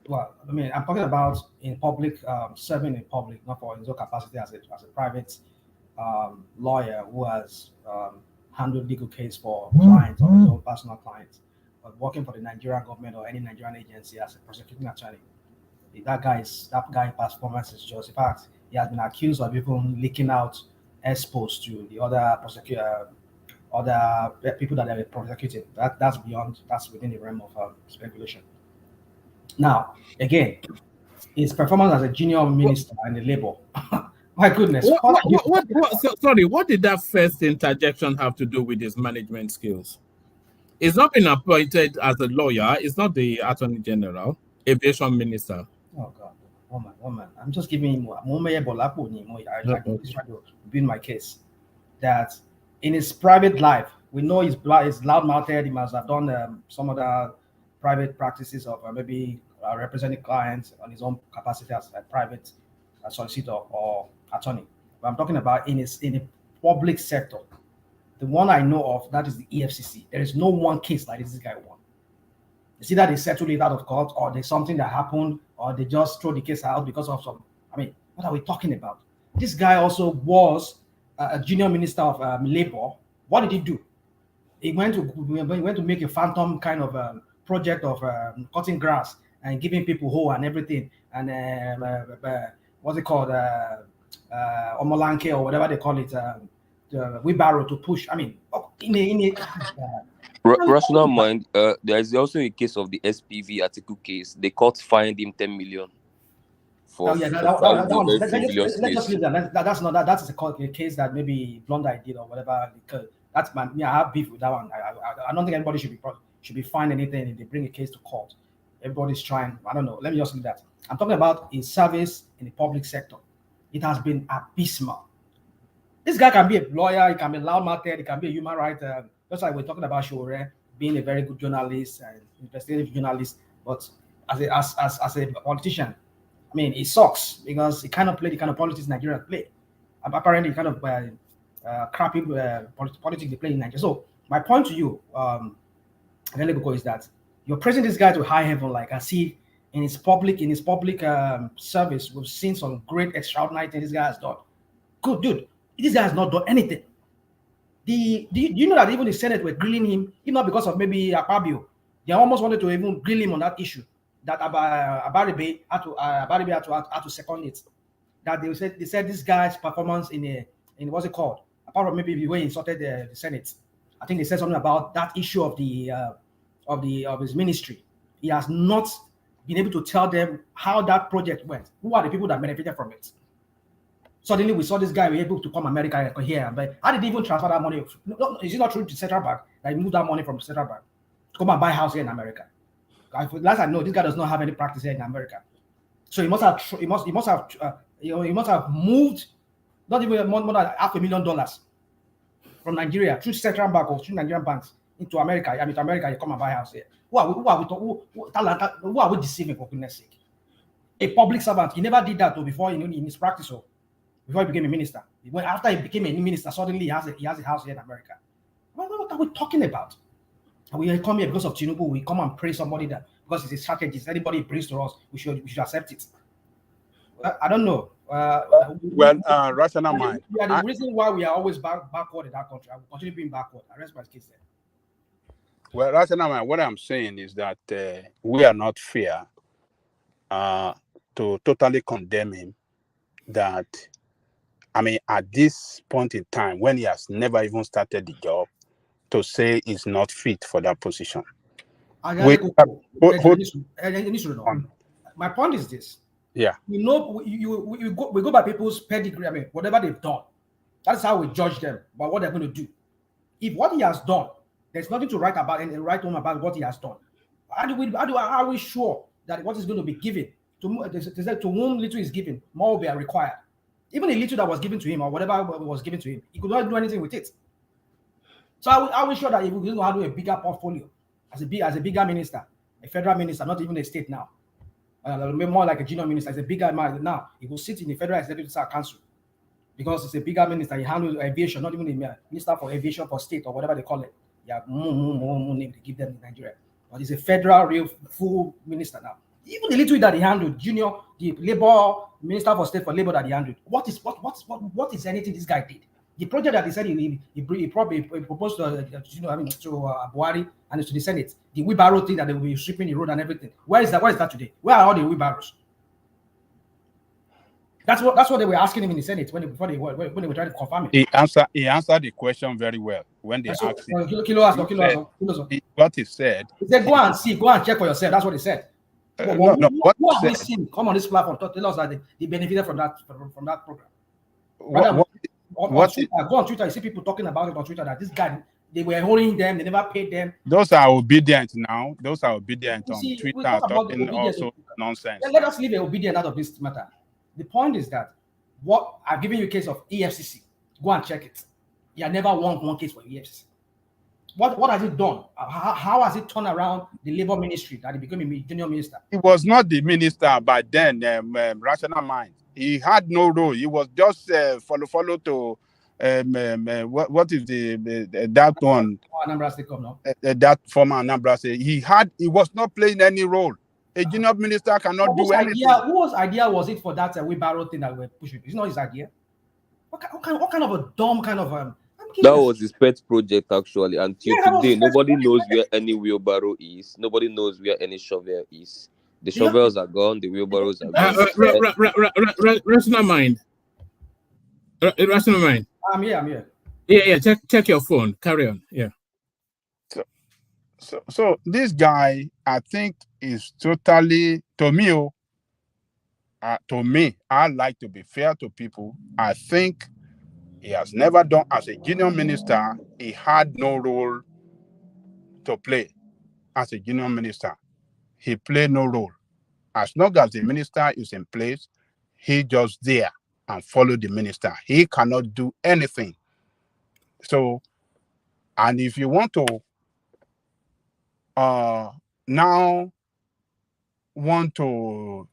Well, I mean, I'm talking about in public, serving in public, not for his own capacity as a private lawyer who has handled legal case for clients or his own personal clients, but working for the Nigerian government or any Nigerian agency as a prosecuting attorney. That guy's performance is just, in fact, he has been accused of even leaking out exposed to the other people that they were prosecuting. That's within the realm of speculation. Now, again, his performance as a junior minister in the Labour. My goodness. Sorry, what did that first interjection have to do with his management skills? He's not been appointed as a lawyer. He's not the Attorney General, aviation minister. Oh God, woman. I'm just giving him I'm just trying to build my case that in his private life, we know he's loud-mouthed. He must have done some other private practices of maybe representing clients on his own capacity as a private solicitor or attorney. But I'm talking about in the public sector. The one I know of, that is the EFCC. There is no one case like this guy won. It's either they settle it out of court, or there's something that happened, or they just throw the case out because of some. I mean, what are we talking about? This guy also was a junior minister of Labour. What did he do? He went to make a phantom kind of project of cutting grass and giving people hoe and everything, and what's it called, omolanke or whatever they call it, the wheelbarrow to push. I mean, Rational mind. There is also a case of the SPV article case. The court fined him 10 million. Let's just leave that. That's a case that maybe Blondie did or whatever. That's I have beef with that one. I don't think anybody should be fined anything if they bring a case to court. Everybody's trying. I don't know. Let me just leave that. I'm talking about in service in the public sector. It has been abysmal. This guy can be a lawyer. He can be loud-mouthed. He can be a human rights. Just like we're talking about Shore being a very good journalist and investigative journalist, but as a politician, I mean, it sucks because he cannot play the kind of politics Nigerians play. Apparently, kind of crappy politics they play in Nigeria. So my point to you, is that you're praising this guy to high heaven, like I see in his public service. We've seen some great extraordinary things this guy has done. Good dude. This guy has not done anything. Do you know that even the Senate were grilling him, if not because of maybe Akpabio, they almost wanted to even grill him on that issue that Abaribe had to second it. That they said this guy's performance in what's it called? Apart from maybe the way he insulted the Senate, I think they said something about that issue of his ministry. He has not been able to tell them how that project went. Who are the people that benefited from it? Suddenly, we saw this guy be able to come America here, but how did he even transfer that money? No, is it not true to Central Bank that he moved that money from Central Bank to come and buy a house here in America? Last I know, this guy does not have any practice here in America, so he must have moved not even more than $500,000 from Nigeria through Central Bank or through Nigerian banks into America. I mean, to America, you come and buy a house here. Who are we deceiving, for goodness sake? A public servant, he never did that before in his practice. Before he became a minister, after he became a minister, suddenly he has a house here in America. What are we talking about? And we come here because of Tinubu. We come and praise somebody that because it's a strategist. Anybody brings to us, we should accept it. I don't know. Rational mind. We are the reason why we are always backward in that country. I will continue being backward. I rest my case there. Well, rational mind. What I'm saying is that we are not fair to totally condemn him. That. I mean, at this point in time, when he has never even started the job, to say he's not fit for that position. My point is this. Yeah. We go by people's pedigree. I mean, whatever they've done. That's how we judge them about what they're going to do. If what he has done, there's nothing to write about and write home about what he has done. How are we sure that what is going to be given to whom little is given, more will be required? Even the little that was given to him or whatever was given to him, he could not do anything with it. So are we sure that if we going to do a bigger portfolio as a bigger minister, a federal minister, not even a state now, more like a junior minister, as a bigger man now, he will sit in the Federal Executive Council because it's a bigger minister. He handles aviation, not even a minister for aviation for state or whatever they call it. Yeah, more name they give them in Nigeria. But he's a federal, real full minister now. Even the little that he handled, the labor minister for state for labor that he handled. What is anything this guy did? The project that he said he probably proposed to Buhari and to the Senate, the wheelbarrow thing that they will be sweeping the road and everything. Where is that? Where is that today? Where are all the wheelbarrows? That's what they were asking him in the Senate when they were trying to confirm it. He answered the question very well when they asked him. What he said. He said, go and check for yourself. That's what he said. What have we seen come on this platform? Tell us that they benefited from that program. Go on Twitter. You see people talking about it on Twitter that this guy, they were holding them, they never paid them. Those are obedient now. Those are obedient on Twitter, talking also nonsense. Let us leave the obedient out of this matter. The point is that what I've given you a case of EFCC. Go and check it. He had never won one case for EFCC. What has it done? How has it turned around the labor ministry that he became a junior minister? He was not the minister by then, Rational Mind. He had no role. He was just follow to what is that one? Anambra State Governor. That former Anambra State. He was not playing any role. A junior minister cannot do anything. Whose idea was it for that wheelbarrow thing that we're pushing? It's not his idea. What kind of a dumb kind of that was his pet project actually. Until today, nobody knows where any wheelbarrow is. Nobody knows where any shovel is. The shovels are gone. The wheelbarrows are gone. Rational mind. Rational mind. I'm here. Yeah. Check your phone. Carry on. Yeah. So this guy, I think, is totally to me. I like to be fair to people. I think he has never done as a junior minister. He had no role to play as a junior minister. He played no role. As long as the minister is in place, he just there and follow the minister. He cannot do anything. So, and if you want to now want to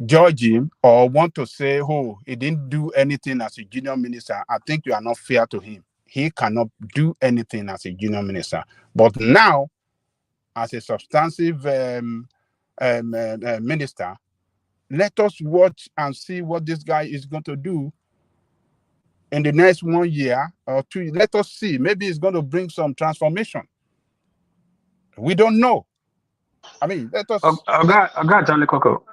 judge him or want to say, oh, he didn't do anything as a junior minister, I think you are not fair to him. He cannot do anything as a junior minister. But now, as a substantive minister, let us watch and see what this guy is going to do in the next 1 year or 2 years. Let us see. Maybe it's going to bring some transformation. We don't know. I mean, let us. Charlie Coco.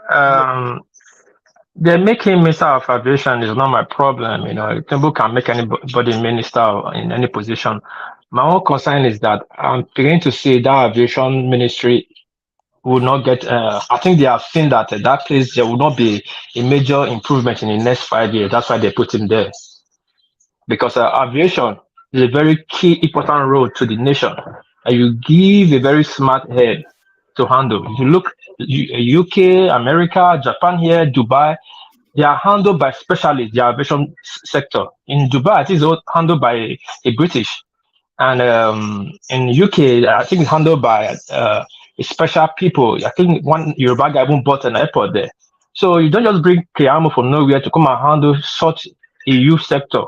They make him minister of aviation is not my problem. Tinubu can make anybody minister in any position. My own concern is that I'm beginning to see that aviation ministry will not get. I think they have seen that that place there will not be a major improvement in the next 5 years. That's why they put him there, because aviation is a very key, important role to the nation, and you give a very smart head to handle. If you look, UK, America, Japan here, Dubai, they are handled by specialists, the aviation sector. In Dubai, it is handled by a British. And in UK, I think it's handled by special people. I think one Yoruba guy even bought an airport there. So you don't just bring Keyamo from nowhere to come and handle such a youth sector.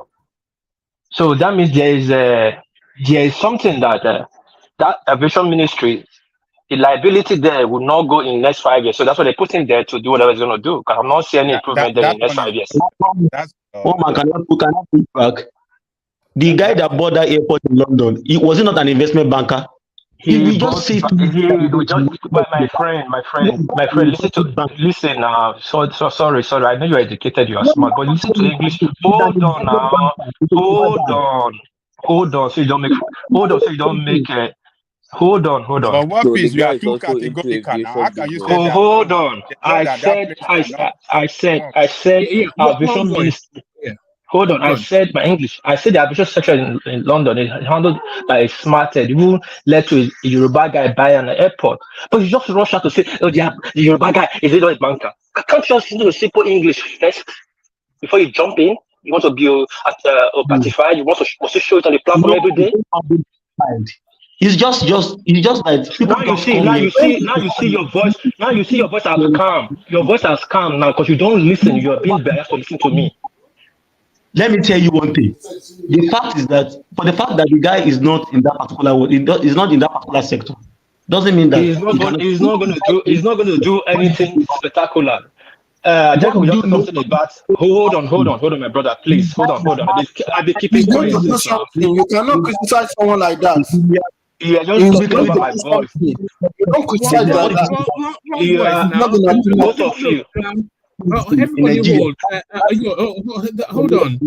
So that means there is something that that aviation ministry, the liability there will not go in the next 5 years. So that's why they put him there to do whatever he's going to do. Because I'm not seeing any improvement there in the next 5 years. Can I push back? The guy that bought that airport in London, was he not an investment banker? My friend, listen. Sorry. I know you're educated, you are smart, but listen to English. Hold on now. Hold on. So you don't make. Hold on. But what So is the you guy are is too also into categorical now? How can you say aviation that? Hold on. They know that that place cannot I said, Yeah, aviation ministry. Hold on, I said my English. I said the aviation sector in London is handled by a smart head who led to a Yoruba guy buy an airport. But you just rush out to say, oh, the Yoruba guy is it not a banker? Can't you just do simple English first before you jump in? You want to be gratified. You want to show it on the platform every day. It's just that people Now you see your voice. Now you see your voice as calm. Your voice as calm now because you don't listen. You are being biased to listen to me. Let me tell you one thing. The fact is that for the fact that the guy is not in that particular world, is not in that particular sector, doesn't mean that he's not going to do anything spectacular. Jacob, just something about. Hold on, my brother, please. Hold on. I'll be keeping quiet. You cannot criticize someone like that. Yeah, just speak over my voice. You don't criticize both of you. Everybody hold on.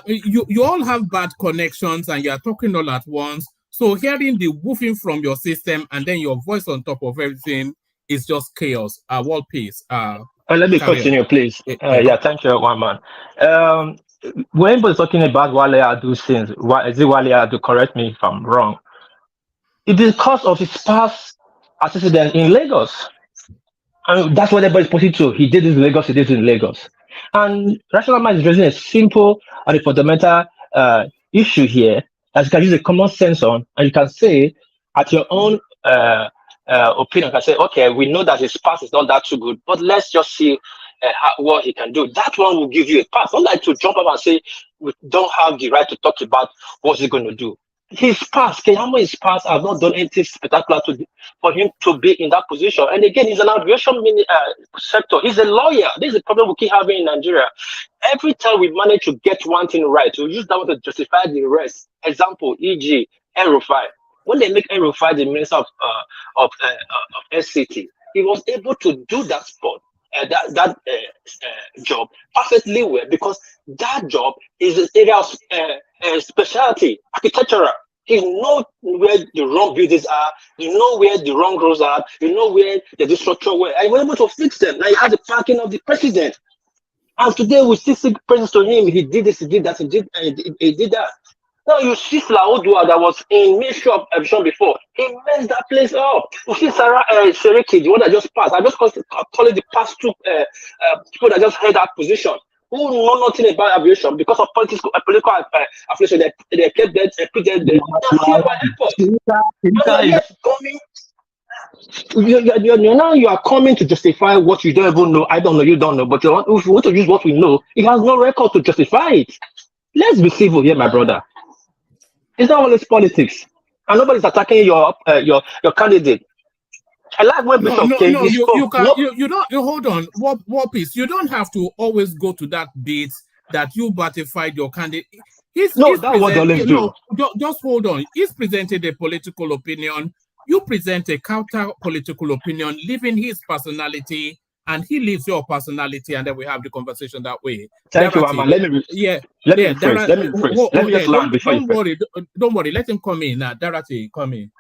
You all have bad connections and you are talking all at once. So hearing the woofing from your system and then your voice on top of everything is just chaos. World peace. Let me continue, please. Yeah, thank you, one man. When we're talking about Wale Adu things, is it Wale Adu? Correct me if I'm wrong. It is because of his past accident in Lagos. And that's what everybody's pointing to. He did this in Lagos, he did it in Lagos. And Rational Mind is raising a simple and a fundamental issue here that you can use a common sense on, and you can say, at your own opinion, can say, okay, we know that his past is not that too good, but let's just see what he can do. That one will give you a pass. Not like to jump up and say, we don't have the right to talk about what he's going to do. His past, Kenyamo's past has not done anything spectacular for him to be in that position. And again, he's an aviation sector. He's a lawyer. This is the problem we keep having in Nigeria. Every time we manage to get one thing right, we use that one to justify the rest. Example, e.g., Aerofy. When they make Aerofy the minister of SCT, he was able to do that spot. That job perfectly well because that job is an area of specialty, architectural. You know where the wrong buildings are, you know where the wrong roads are, you know where the structure were, and you were able to fix them. Now you have the parking of the president. And today we still see praise to him. He did this, he did that, he did that. Now you see Flaodua that was in Ministry of Aviation before. He messed that place up. You see Sarah Seriki, the one that just passed. I just call it the past two people that just held that position. Who know nothing about aviation because of political affiliation. They kept that put there. Now you are coming to justify what you don't even know. I don't know, you don't know. But if you want to use what we know, it has no record to justify it. Let's be civil here, my brother. It's not always politics, and nobody's attacking your candidate. I like when you don't hold on. What piece? You don't have to always go to that bit that you ratified your candidate. That's what they always do. Just hold on. He's presented a political opinion. You present a counter political opinion, leaving his personality, and he leaves your personality, and then we have the conversation that way. Thank you, Amma. Let me land before you worry. Don't worry. Let him come in now. Darati, come in.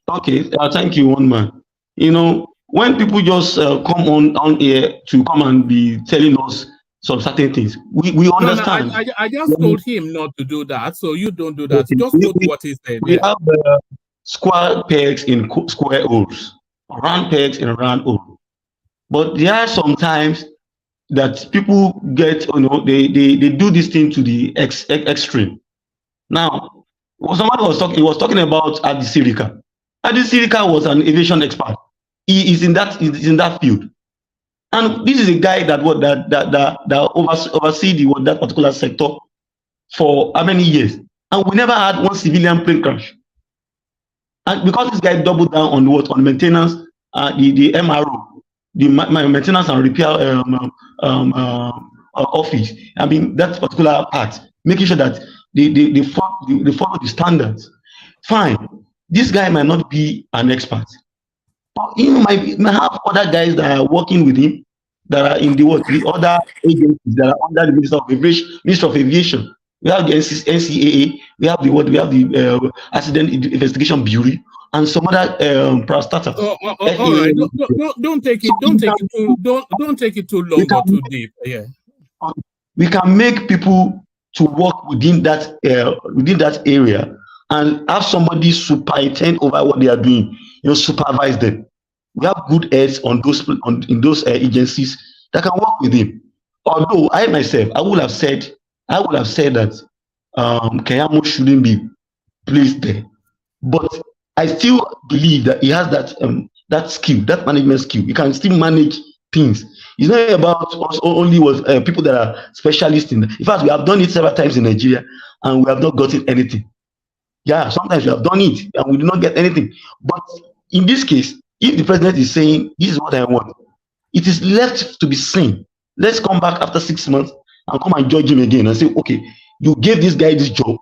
Okay, thank you, one man. You know, when people just come on here to come and be telling us some certain things, we understand. No, I just told him not to do that, so you don't do that. Just go to what he said. We have square pegs in square holes, round pegs in round holes. But there are sometimes that people get, they do this thing to the extreme. Now, somebody was talking about Adi Sirika. Adi Sirika was an aviation expert. He is in that field, and this is a guy that oversee that particular sector for how many years, and we never had one civilian plane crash. And because this guy doubled down on maintenance, the MRO, the maintenance and repair office. I mean that particular part, making sure that they follow the standards. Fine. This guy might not be an expert, but he might have other guys that are working with him that are in the other agencies that are under the Ministry of Aviation. We have the NCAA, we have the Accident Investigation Bureau, and some other parastatals. All right. Don't take it too long or too deep. Yeah. we can make people to work within that area and have somebody superintend over what they are doing, supervise them. We have good heads in those agencies that can work with him. Although I myself, I would have said that Keyamo shouldn't be placed there. But I still believe that he has that skill, that management skill. He can still manage things. It's not about us only was people that are specialists in. In fact, we have done it several times in Nigeria, and we have not gotten anything. Yeah, sometimes we have done it and we do not get anything. But in this case, if the president is saying this is what I want, it is left to be seen. Let's come back after 6 months and come and judge him again and say, okay, you gave this guy this job.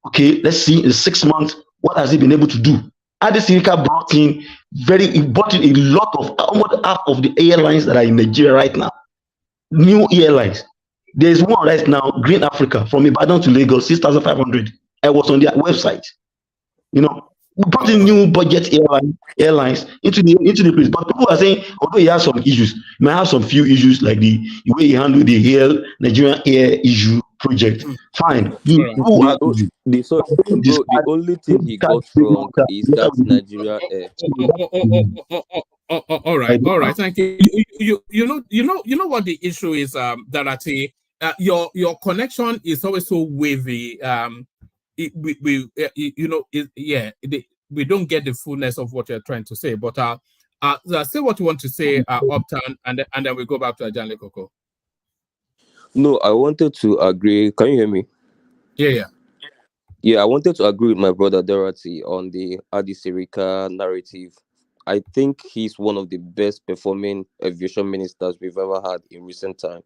Okay, let's see in 6 months what has he been able to do. Adesirika brought in a lot of almost half of the airlines that are in Nigeria right now. New airlines. There's one right now, Green Africa, from Ibadan to Lagos, 6,500. I was on their website. We brought in new budget airlines into the place. But people are saying, although he has some issues, he might have some few issues like the way he handled the Nigerian air issue project. Fine. The only thing he got wrong is that Nigeria air. All right. Thank you. You know what the issue is, Darati. Your connection is always so wavy. We don't get the fullness of what you're trying to say. But say what you want to say, Uptown, and then we go back to Ajanle Koko. No, I wanted to agree. Can you hear me? Yeah, I wanted to agree with my brother Dorothy on the Adesirika narrative. I think he's one of the best performing aviation ministers we've ever had in recent time.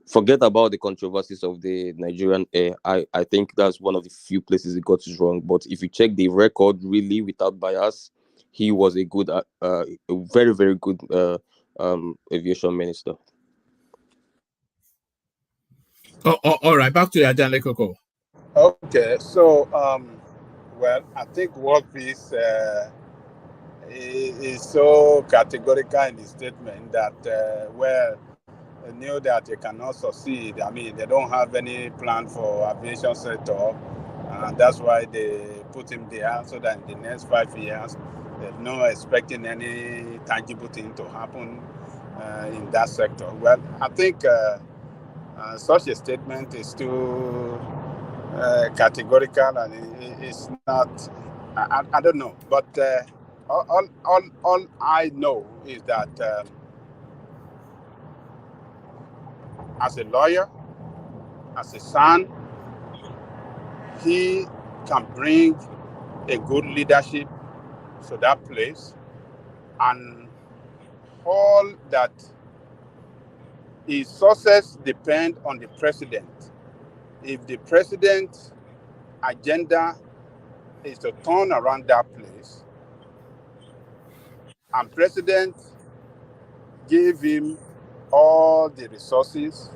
Forget about the controversies of the Nigerian air. I think that's one of the few places he got it wrong. But if you check the record really without bias, he was a very, very good aviation minister. All right, back to Ajanle Koko. Okay, so I think World Peace is so categorical in the statement that they knew that they cannot succeed. I mean, they don't have any plan for aviation sector, and that's why they put him there so that in the next 5 years, they're not expecting any tangible thing to happen in that sector. Well, I think such a statement is too categorical, and it's not. I don't know, but all I know is that as a lawyer, as a son, he can bring a good leadership to that place, and all that his success depend on the president. If the president's agenda is to turn around that place, and president gave him all the resources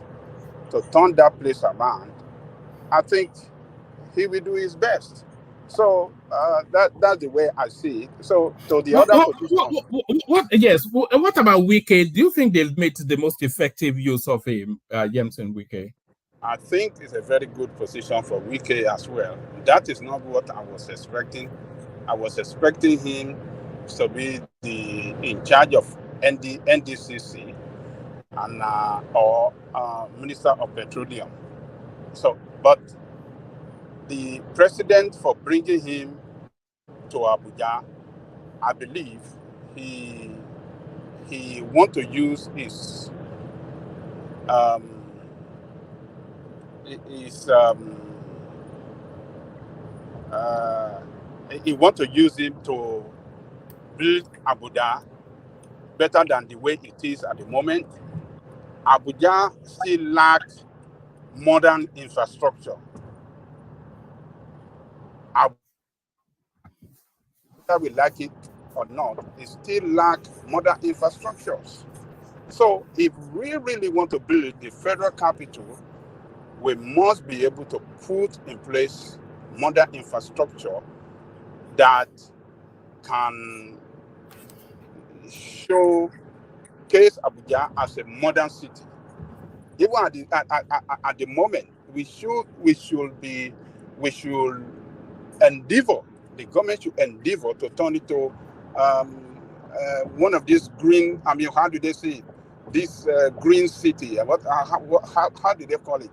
to turn that place around, I think he will do his best. So that's the way I see it. So to the other position. What about Wike? Do you think they've made the most effective use of him, Yemson Wike? I think it's a very good position for Wike as well. That is not what I was expecting. I was expecting him to be in charge of NDCC and or Minister of Petroleum. So, but the president, for bringing him to Abuja, I believe he want to use his he want to use him to build Abuja better than the way it is at the moment. Abuja still lacks modern infrastructure. Whether we like it or not, it still lacks modern infrastructures. So if we really want to build the federal capital, we must be able to put in place modern infrastructure that can showcase Abuja as a modern city. Even at the moment, we should endeavor. The government should endeavor to turn it to one of these green. I mean, how do they say it? This green city? How do they call it?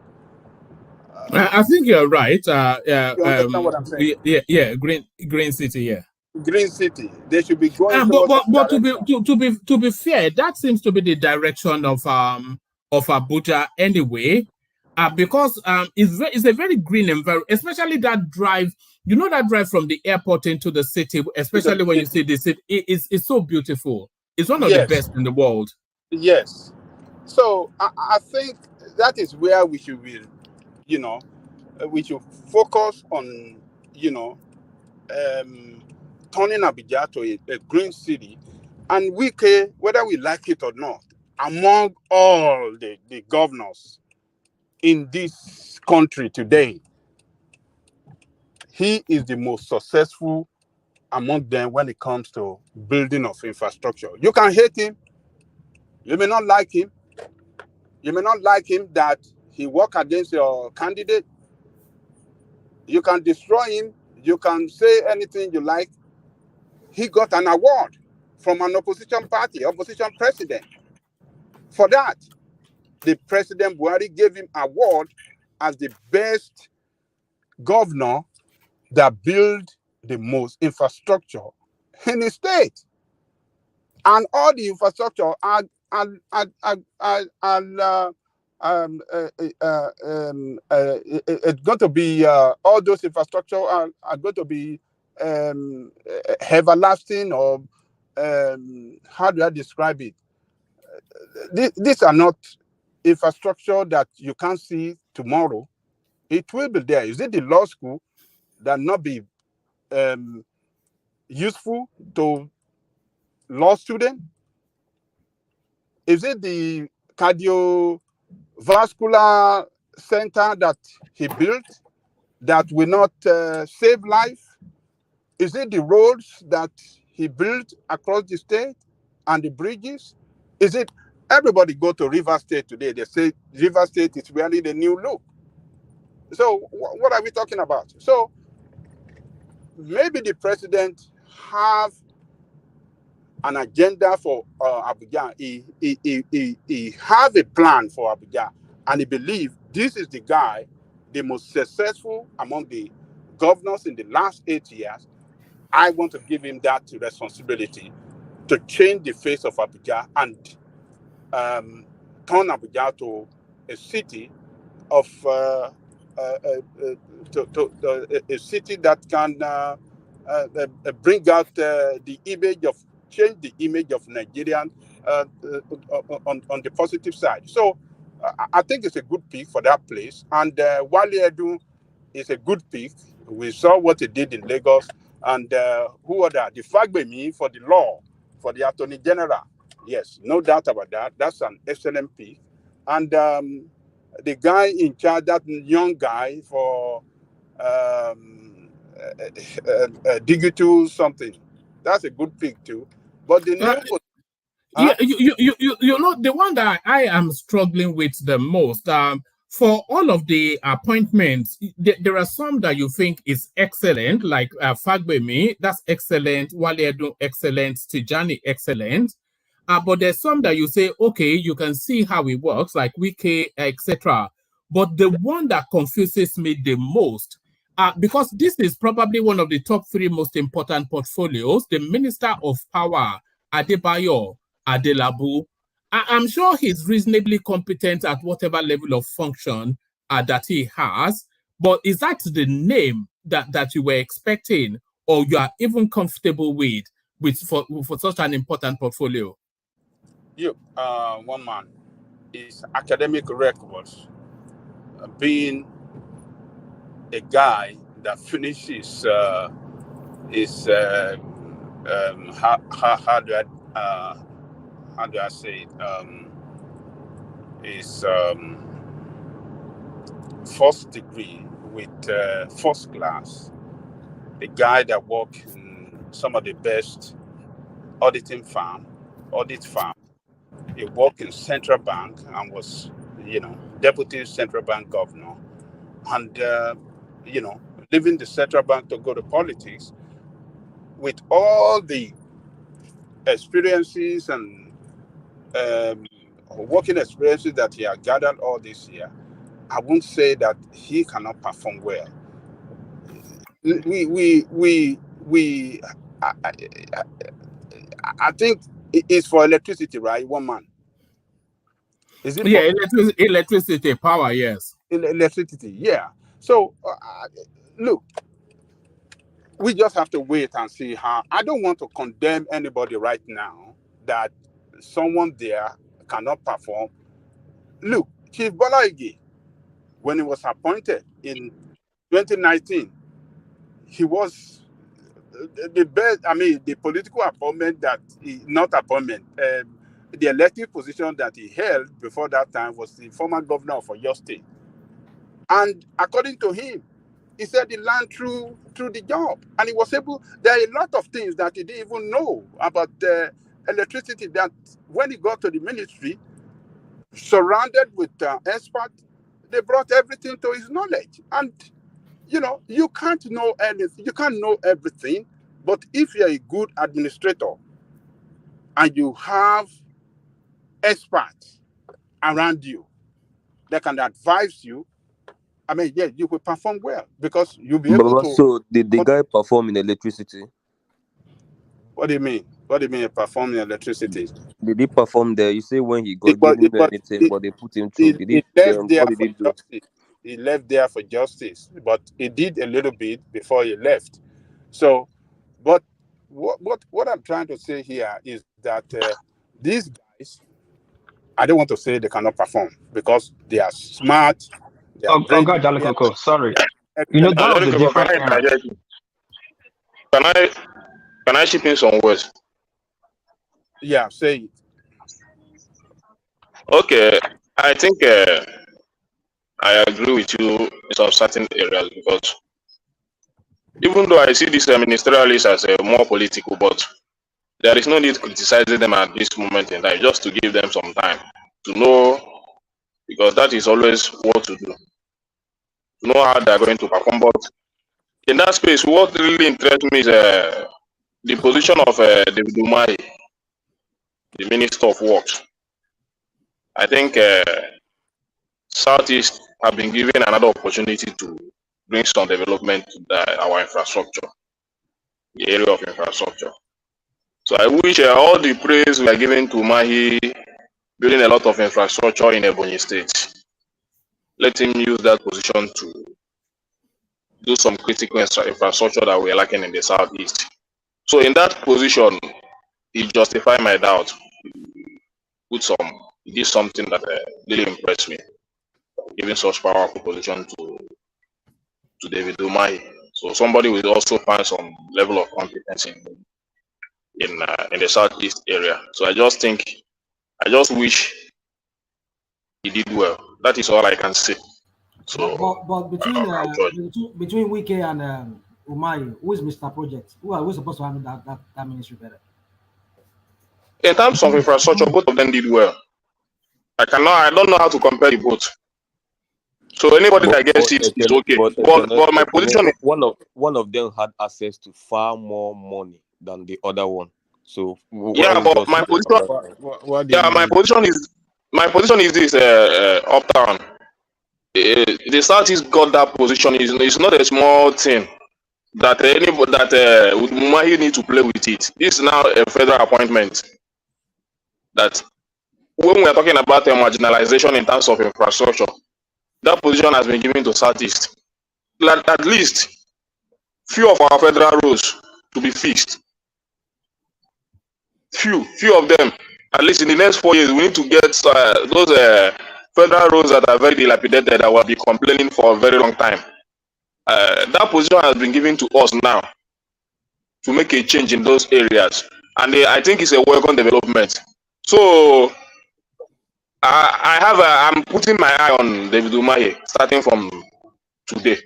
I think you're right. You understand what I'm saying? Yeah, green city, yeah. Green city. They should be going But towards that to be fair, that seems to be the direction of Abuja anyway. Because it's a very green environment, especially that drive. You know, that drive from the airport into the city, especially when you see the city, it's so beautiful. It's one of the best in the world. Yes. So I think that is where we should be, we should focus on, turning Abuja to a green city. And whether we like it or not, among all the governors in this country today, he is the most successful among them when it comes to building of infrastructure. You can hate him. You may not like him. You may not like him that he worked against your candidate. You can destroy him. You can say anything you like. He got an award from an opposition party, opposition president. For that, the President Buhari gave him award as the best governor that built the most infrastructure in the state. And all the infrastructure it's going to be all those infrastructure are going to be everlasting, or how do I describe it? These are not infrastructure that you can't see tomorrow. It will be there. Is it the law school that not be useful to law students? Is it the cardiovascular center that he built that will not save life? Is it the roads that he built across the state and the bridges? Is it everybody go to River State today? They say River State is really the new look. So what are we talking about? So maybe the president have an agenda for Abuja. He have a plan for Abuja, and he believes this is the guy, the most successful among the governors in the last 8 years. I want to give him that responsibility to change the face of Abuja and turn Abuja to a city of a city that can bring out change the image of Nigerian on the positive side. So I think it's a good pick for that place. And Wale Edu is a good pick. We saw what he did in Lagos. And who are that? The Fagbemi for the law, for the Attorney General. Yes, no doubt about that. That's an excellent pick. And the guy in charge, that young guy for digital something, that's a good pick too. But the new yeah, you know, the one that I am struggling with the most, for all of the appointments, there are some that you think is excellent, like Fagbemi, that's excellent, Wale Edu, excellent, Tijani, excellent. But there's some that you say, okay, you can see how it works, like Wike, etc. But the one that confuses me the most, because this is probably one of the top 3 most important portfolios, the Minister of Power, Adebayo Adelabu. I'm sure he's reasonably competent at whatever level of function that he has, but is that the name that you were expecting, or you are even comfortable with for such an important portfolio? One man, his academic records, being a guy that finishes how do I say it? His first degree with first class. A guy that worked in some of the best audit firm. He worked in Central Bank and was deputy central bank governor, and leaving the central bank to go to politics with all the experiences and working experiences that he had gathered all this year, I won't say that he cannot perform well. I think it's for electricity, right? One man. Is it? Yeah, electricity, power, yes. Electricity, yeah. So, look, we just have to wait and see how. I don't want to condemn anybody right now that someone there cannot perform. Look, Chief Balaigi, when he was appointed in 2019, he was the best. I mean, the political appointment the elective position that he held before that time was the former governor of Oyo State. And according to him, he said he learned through the job, and he was able. There are a lot of things that he didn't even know about electricity. That when he got to the ministry, surrounded with experts, they brought everything to his knowledge. And you can't know anything. You can't know everything. But if you're a good administrator and you have experts around you that can advise you, I mean, yeah, you will perform well because you'll be able But to. so did the guy perform in electricity? What do you mean? What do you mean perform in electricity? Did he perform there? You say when he It got was, didn't it know was, anything, it, but they put him through. Did it he? left there What did for he do? justice. He left there for justice, but he did a little bit before he left. So, but what I'm trying to say here is that these guys, I don't want to say they cannot perform because they are smart, they are Oh, very God, Jolly intelligent, Coco, sorry. You know, excellent. that was a different Can era. I can I chip in some words? Yeah, say it. Okay, I think I agree with you in some certain areas because even though I see these ministerialists as more political, but there is no need criticizing them at this moment in time, just to give them some time to know, because that is always what to do, to know how they are going to perform. But in that space, what really interests me is the position of David Umahi, the Minister of Works. I think Southeast have been given another opportunity to bring some development to our infrastructure, the area of infrastructure. So I wish all the praise we are giving to Mahi building a lot of infrastructure in Ebonyi State. Let him use that position to do some critical infrastructure that we are lacking in the Southeast. So in that position, he justified my doubt. He did something that really impressed me, giving such powerful position to David Umahi. So somebody will also find some level of competence in the Southeast area. So I just wish he did well. That is all I can say. So But between Wike and Umahi, who is Mr. Project? Who is supposed to handle that ministry better? in terms of infrastructure, both of them did well. I don't know how to compare the both. So anybody that gets it is okay. But my position is one of them had access to far more money than the other one. So yeah, but my position my position is this uptown. The Southeast got that position is not a small thing that anybody that Umahi need to play with it. This is now a federal appointment. That when we are talking about marginalization in terms of infrastructure, that position has been given to Southeast. Like at least few of our federal roads to be fixed. Few of them. At least in the next 4 years, we need to get those federal roads that are very dilapidated that will be complaining for a very long time. That position has been given to us now to make a change in those areas, and I think it's a welcome development. So I'm putting my eye on David Umahi starting from today.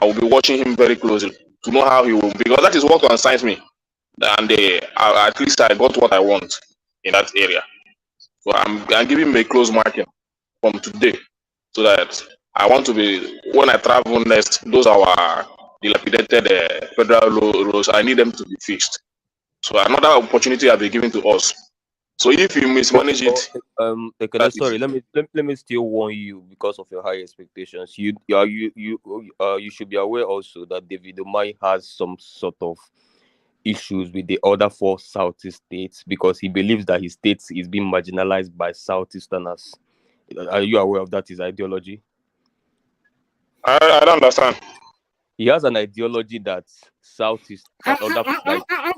I will be watching him very closely to know how he will, because that is what concerns me. And at least I got what I want in that area. So I'm giving him a close marking. from today, so that I want to be, when I travel next, those are our dilapidated federal roads. I need them to be fixed. So another opportunity has been given to us. So if you mismanage it, Sorry, let me still warn you because of your high expectations. You should be aware also that David Umahi has some sort of issues with the other 4 Southeast states because he believes that his state is being marginalized by Southeasterners. Are you aware of that, his ideology? I don't understand. He has an ideology that Southeast How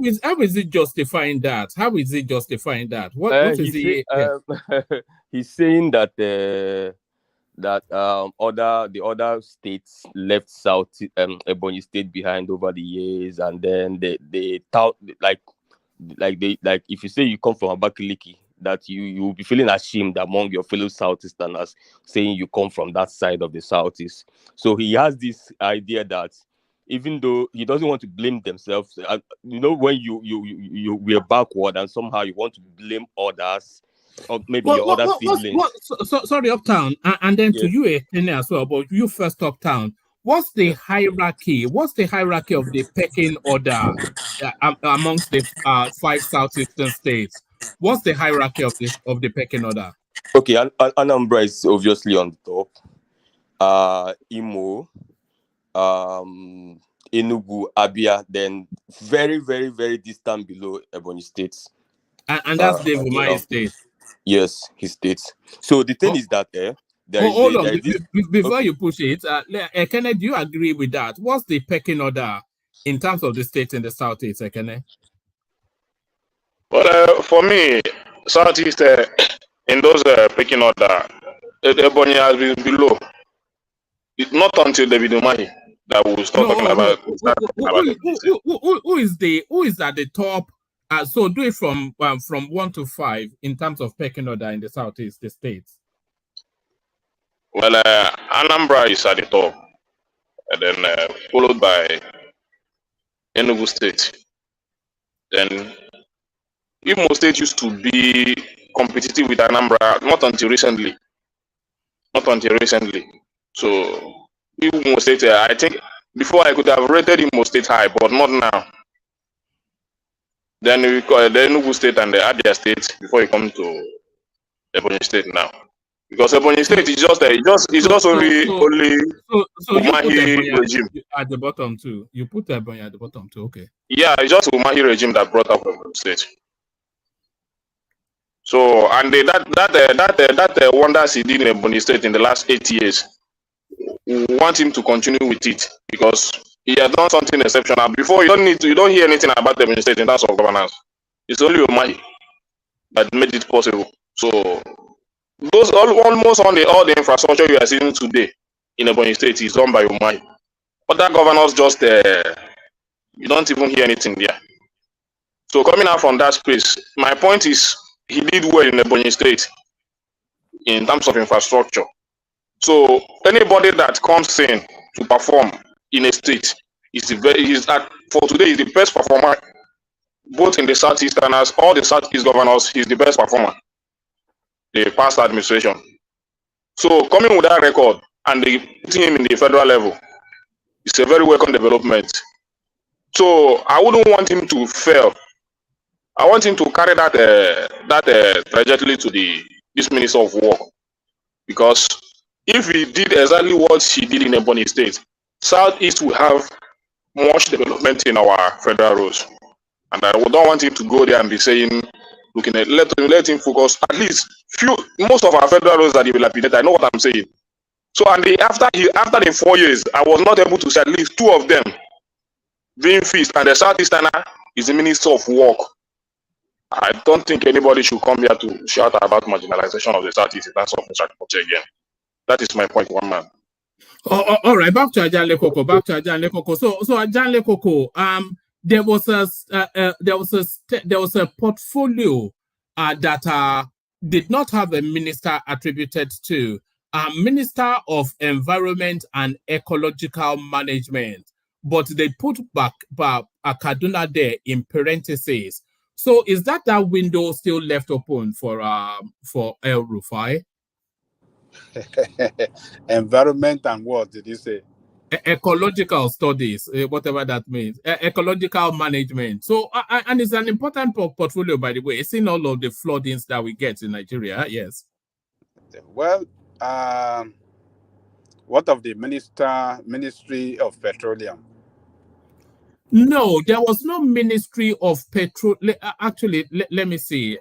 is it justifying that? How is it justifying that? What is he? He's saying that the other states left South Ebonyi State behind over the years, and then they tout like if you say you come from Abakaliki, that you will be feeling ashamed among your fellow Southeasterners saying you come from that side of the Southeast. So he has this idea that even though he doesn't want to blame themselves, when you we're backward and somehow you want to blame others or maybe your other siblings. Sorry, Uptown, and then to you, Ekene, as well. But you first, Uptown. What's the hierarchy? What's the hierarchy of the pecking order amongst the 5 southeastern states? What's the hierarchy of the pecking order? Okay, Anambra is obviously on the top. Imo, Enugu, Abia, then very, very, very distant below Ebonyi State. And that's Dave Umahi State. Yes, his state. So the thing is that before you push it, Ekene, do you agree with that? What's the pecking order in terms of the states in the Southeast, Ekene? Well, for me, Southeast in those pecking order, Ebonyi has been below. It's not until David Umahi that we'll start talking about. Who is at the top? So do it from 1 to 5 in terms of pecking order in the Southeast, the states. Well, Anambra is at the top, and then followed by Enugu State. Then Imo State used to be competitive with Anambra, not until recently. So Imo State, I think before I could have rated Imo State high, but not now. Then we call the Enugu State and the Abia State before you come to Ebonyi State now. Because Ebonyi State is just only Umahi regime at the bottom too. You put Ebonyi at the bottom too. Okay. Yeah, it's just Umahi regime that brought up Ebonyi State. So and that wonders he did in Ebonyi State in the last 8 years, we want him to continue with it because he has done something exceptional. Before you don't hear anything about Ebonyi State in terms of governance. It's only Umahi that made it possible. So those almost all the infrastructure you are seeing today in Ebonyi State is done by Umahi. But that governors just you don't even hear anything there. So coming out from that space, my point is he did well in Ebonyi State in terms of infrastructure. So anybody that comes in to perform in a state for today is the best performer, both in the Southeasterners, all the Southeast governors, he's the best performer. The past administration. So coming with that record and putting him in the federal level, it's a very welcome development. So I wouldn't want him to fail. I want him to carry that trajectory to this Minister of Work, because if he did exactly what he did in Ebonyi State, Southeast will have much development in our federal roads. And I don't want him to go there and be saying, looking at let him focus. At least most of our federal roads are dilapidated. I know what I'm saying. So and after the 4 years, I was not able to see at least 2 of them being fixed. And the Southeasterner is the Minister of Work. I don't think anybody should come here to shout about marginalization of the Southeast in terms of infrastructure again. That is my point, one man. All right, back to Ajanle Koko. So Ajanle Koko, there was a portfolio that did not have a minister attributed to Minister of Environment and Ecological Management, but they put back Kaduna there in parentheses. So is that window still left open for El Rufai? environment and what did you say? Ecological studies, whatever that means, ecological management. So, and it's an important portfolio, by the way. It's in all of the floodings that we get in Nigeria. Yes. Well, what of the Ministry of Petroleum? No, there was no Ministry of Petrol. Actually, let me see.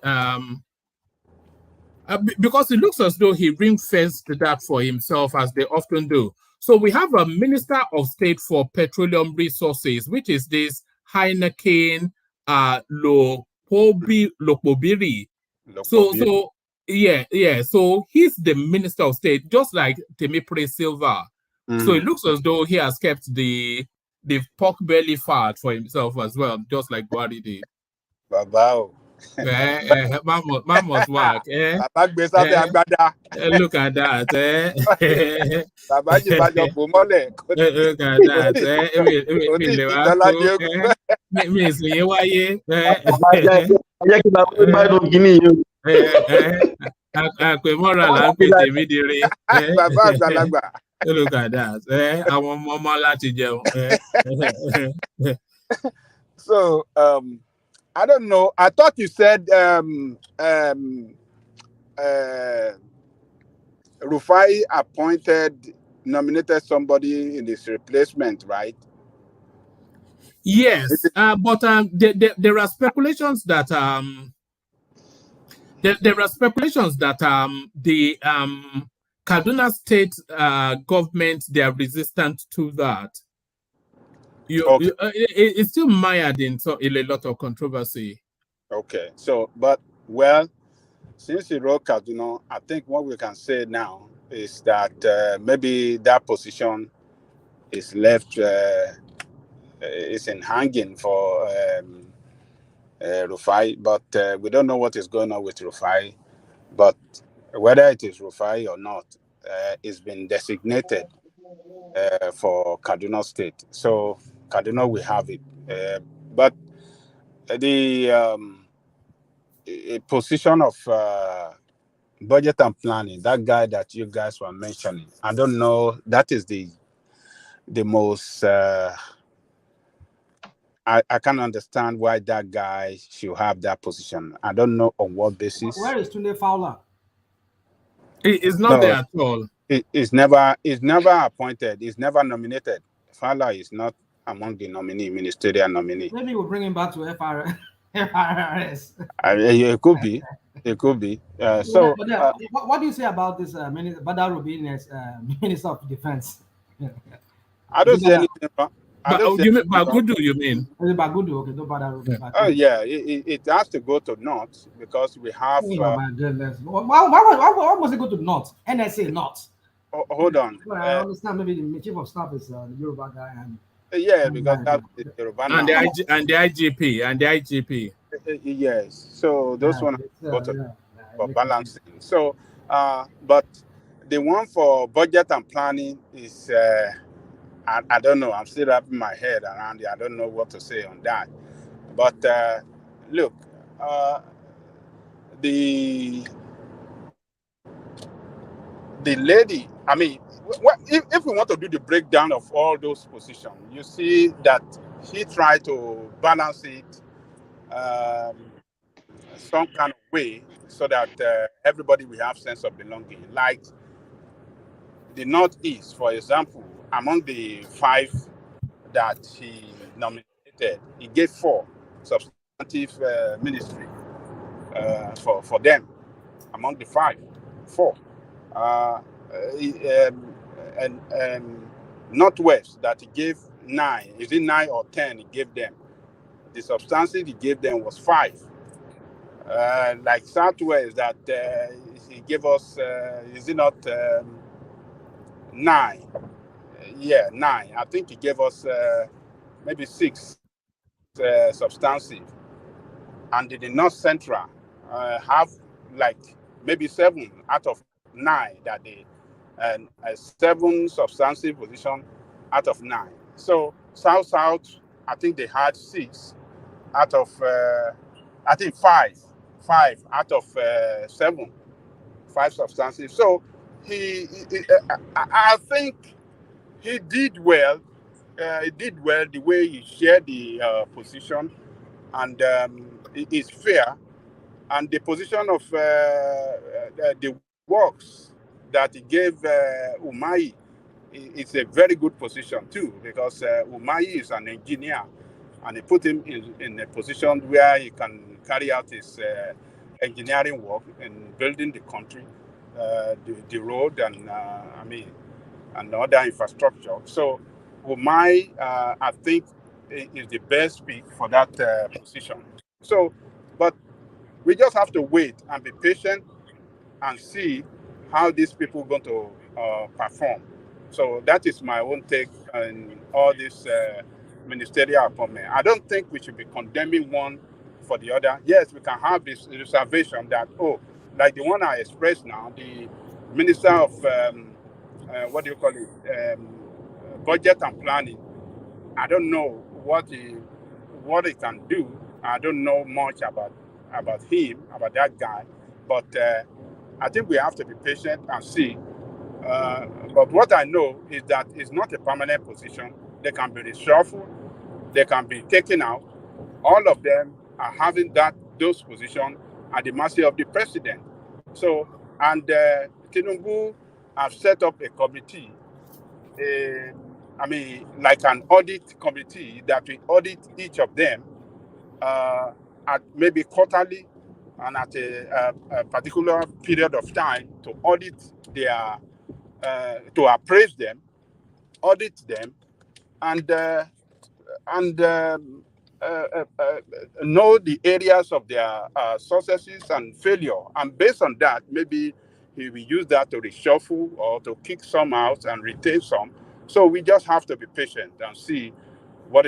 Because it looks as though he ring-fenced that for himself, as they often do. So we have a Minister of State for Petroleum Resources, which is this Heineken Lokobiri. So yeah. So he's the Minister of State, just like Temipre Silva. So it looks as though he has kept the pork belly fat for himself as well, just like Buhari did. Babao. Man must work. Look at that. Look at that. Look at that. I want more láti jẹun. So I don't know. I thought you said Rufai nominated somebody in his replacement, right? Yes, but there are speculations that there are speculations that the Kaduna State government, they are resistant to that. It's still mired in a lot of controversy. Okay, so but well, since he wrote Kaduna, I think what we can say now is that maybe that position is left is in hanging for Rufai, but we don't know what is going on with Rufai. But whether it is Rufai or not, it's been designated for Kaduna State. So Kaduna will have it. But the position of budget and planning, that guy that you guys were mentioning, I don't know. That is the most. I can't understand why that guy should have that position. I don't know on what basis. Where is Tunde Fowler? It's not there at all. It's never appointed. It's never nominated. Fowler is not among the ministerial nominee. Maybe we'll bring him back to FRS. It could be. It could be. What do you say about this Badar Rubin as Minister of Defense? I don't see anything wrong. Bagudu, you mean? Bagudu, okay, no Badar Rubin. Oh yeah, it has to go to North because we have. Why must it go to North? NSA North. Hold on. Well, I understand. Maybe the chief of staff is the Yoruba guy, and because that's the Yoruba and the IGP. Yes, so those ones for balancing. So, but the one for budget and planning is. I don't know. I'm still wrapping my head around it. I don't know what to say on that. But look, the lady. I mean, if we want to do the breakdown of all those positions, you see that he tried to balance it some kind of way so that everybody will have sense of belonging. Like the Northeast, for example. Among the 5 that he nominated, he gave 4 substantive ministry for them. Among the 5, 4. And Northwest that he gave 9. Is it 9 or 10? He gave them. The substantive he gave them was 5. Like Southwest that he gave us. Is it not 9? Yeah, 9. I think he gave us maybe 6 substantive. And the North Central have like maybe 7 out of 9 that they 7 substantive position out of 9. So South, I think they had 6 out of I think 5 out of 7, 5 substantive. So I think he did well. He did well the way he shared the position, and it is fair. And the position of the works that he gave Umahi is a very good position too, because Umahi is an engineer, and he put him in a position where he can carry out his engineering work in building the country, the road, and and other infrastructure. So Umahi, I think, is the best pick for that position. So, but we just have to wait and be patient and see how these people are going to perform. So that is my own take on all this ministerial appointment. I don't think we should be condemning one for the other. Yes, we can have this reservation that, oh, like the one I expressed now, the Minister of, what do you call it, Budget and Planning. I don't know what he can do. I don't know much about him, about that guy, but I think we have to be patient and see. But what I know is that it's not a permanent position. They can be reshuffled, they can be taken out. All of them are having those positions at the mercy of the president. So, and Tinubu have set up a committee, like an audit committee that will audit each of them at maybe quarterly and at a particular period of time to audit their, to appraise them, audit them, and know the areas of their successes and failure. And based on that, maybe he will use that to reshuffle or to kick some out and retain some. So we just have to be patient and see what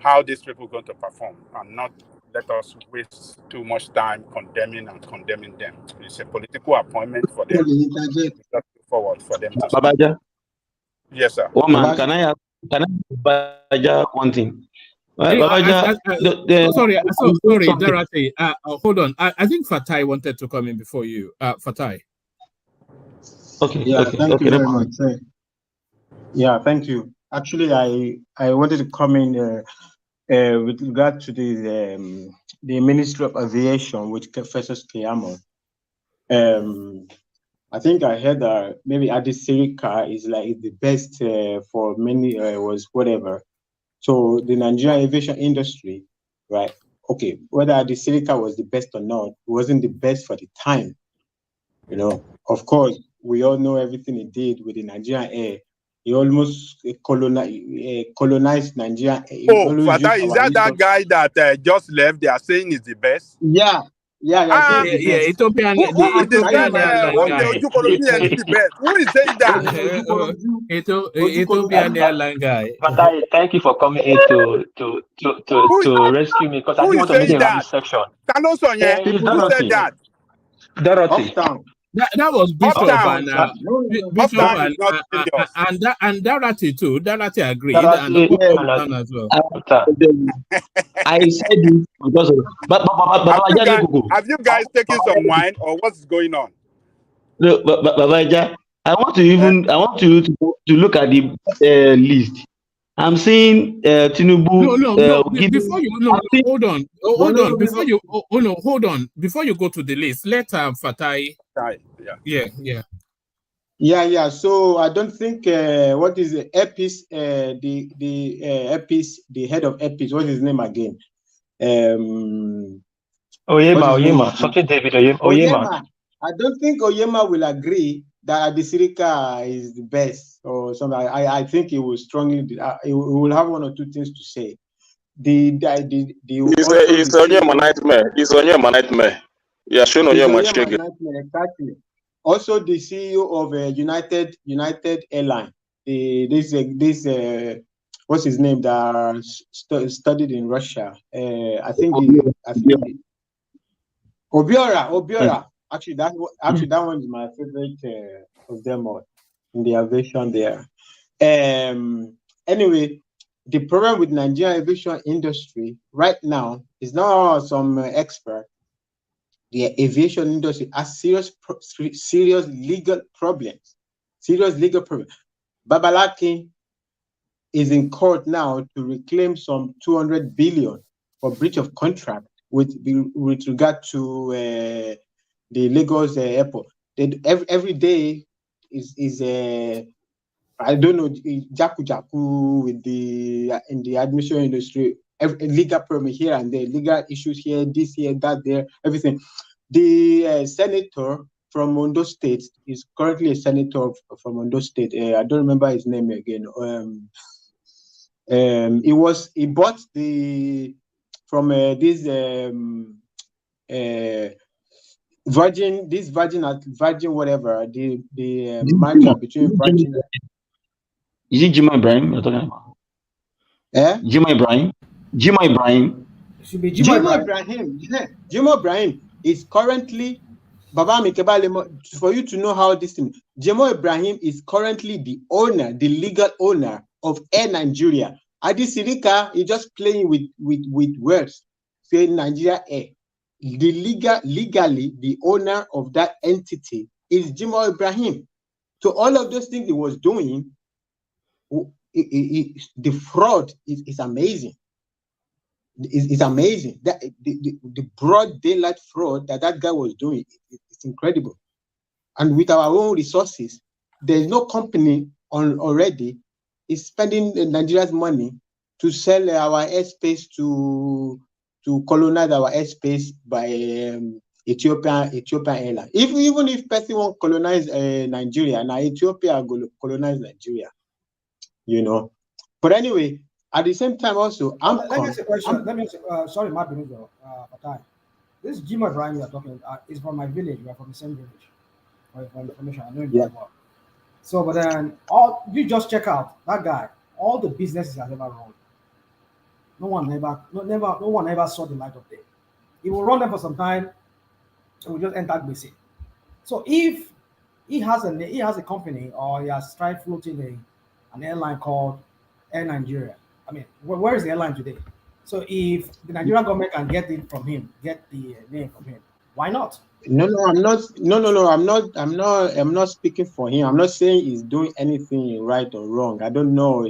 how these people are going to perform, and not let us waste too much time condemning them. It's a political appointment for them. Just look forward for them to stand. Babaja, Yes, sir. one man, can I ask Babaja one thing? Babaja, sorry, Dorothy. Hold on. I think Fatai wanted to come in before you. Fatai. Okay. Yeah, okay. thank Okay. you very much. Yeah, thank you. Actually, I wanted to come in with regard to the Ministry of Aviation with Professor Keyamo. I think I heard that maybe Adisirika is like the best for many, was whatever. So the Nigerian aviation industry, right? Okay, whether Adisirika was the best or not, it wasn't the best for the time. Of course, we all know everything he did with the Nigerian Air. He almost colonized Nigeria. Oh, Fatah, is that guy that just left? They are saying is the best. Yeah, I think yeah, Ethiopian, who is the Ethiopian airline who guy. is the best? Who is saying that? Ethiopian airline guy. Fatai, thank you for coming in to rescue me, because I didn't want to make a rubbish section. Who said that? Dorothy. That was Bishop Uptown. Bishop Uptown is not and Dorothy too. Dorothy agreed, Dorothy, and as well. I said it because of have you guys taken some wine, or what's going on? No, Babaja, I want you to look at the list. I'm seeing Tinubu. No. Before you hold on. Before you go to the list, let Fatai. Yeah. So I don't think what is the EPIS, the EPIS, the head of EPIS. What is his name again? Oyema. Something David Oyema. I don't think Oyema will agree that Adisirika is the best or something. I think he will strongly. He will have one or two things to say. It's Oyema nightmare. It's Oyema nightmare. Yeah, sure. Oyema nightmare. Exactly. Also, the CEO of United Airline. This what's his name? That studied in Russia. I think Obiora. Actually, that one is my favorite of them all in the aviation there. Anyway, the problem with Nigerian aviation industry right now is not some expert. the aviation industry has serious legal problems. Serious legal problems. Babalaki is in court now to reclaim some 200 billion for breach of contract with regard to the Lagos airport. Every day is I don't know, jaku jaku with in the admission industry, legal permit here and there, legal issues here, this here, that there, everything. The senator from Ondo State is currently a senator from Ondo State. I don't remember his name again. He bought from this Virgin whatever, the merger between Virgin. Is it Jima Ibrahim you're talking about? Eh? Jima Ibrahim? Jima Ibrahim? It should be Jima Ibrahim. Jima Ibrahim is currently, Baba Mikebale, for you to know how this thing, Jimo Ibrahim is currently the owner, the legal owner of Air Nigeria. Adi Sirika is just playing with words, saying Nigeria Air. Legally, the owner of that entity is Jimo Ibrahim. So all of those things he was doing, the fraud is amazing. It's amazing. That the broad daylight fraud that guy was doing, it's incredible. And with our own resources, there's no company already is spending Nigeria's money to sell our airspace to colonize our airspace by Ethiopian airline. Even if person won't colonize Nigeria, now Ethiopia will colonize Nigeria, you know. But anyway, at the same time also, let me ask a question. Sorry, Matt Benito, this Jima Ibrahim you are talking is from my village. We are from the same village. For information, I know him very well. So, but then you just check out that guy. All the businesses he has ever run. No one ever saw the light of day. He will run them for some time, and will just enter BC. So if he has a company or he has tried floating an airline called Air Nigeria. I mean, where is the airline today? So if the Nigerian government can get it from him, get the name from him, why not? No, I'm not. No, I'm not speaking for him. I'm not saying he's doing anything right or wrong. I don't know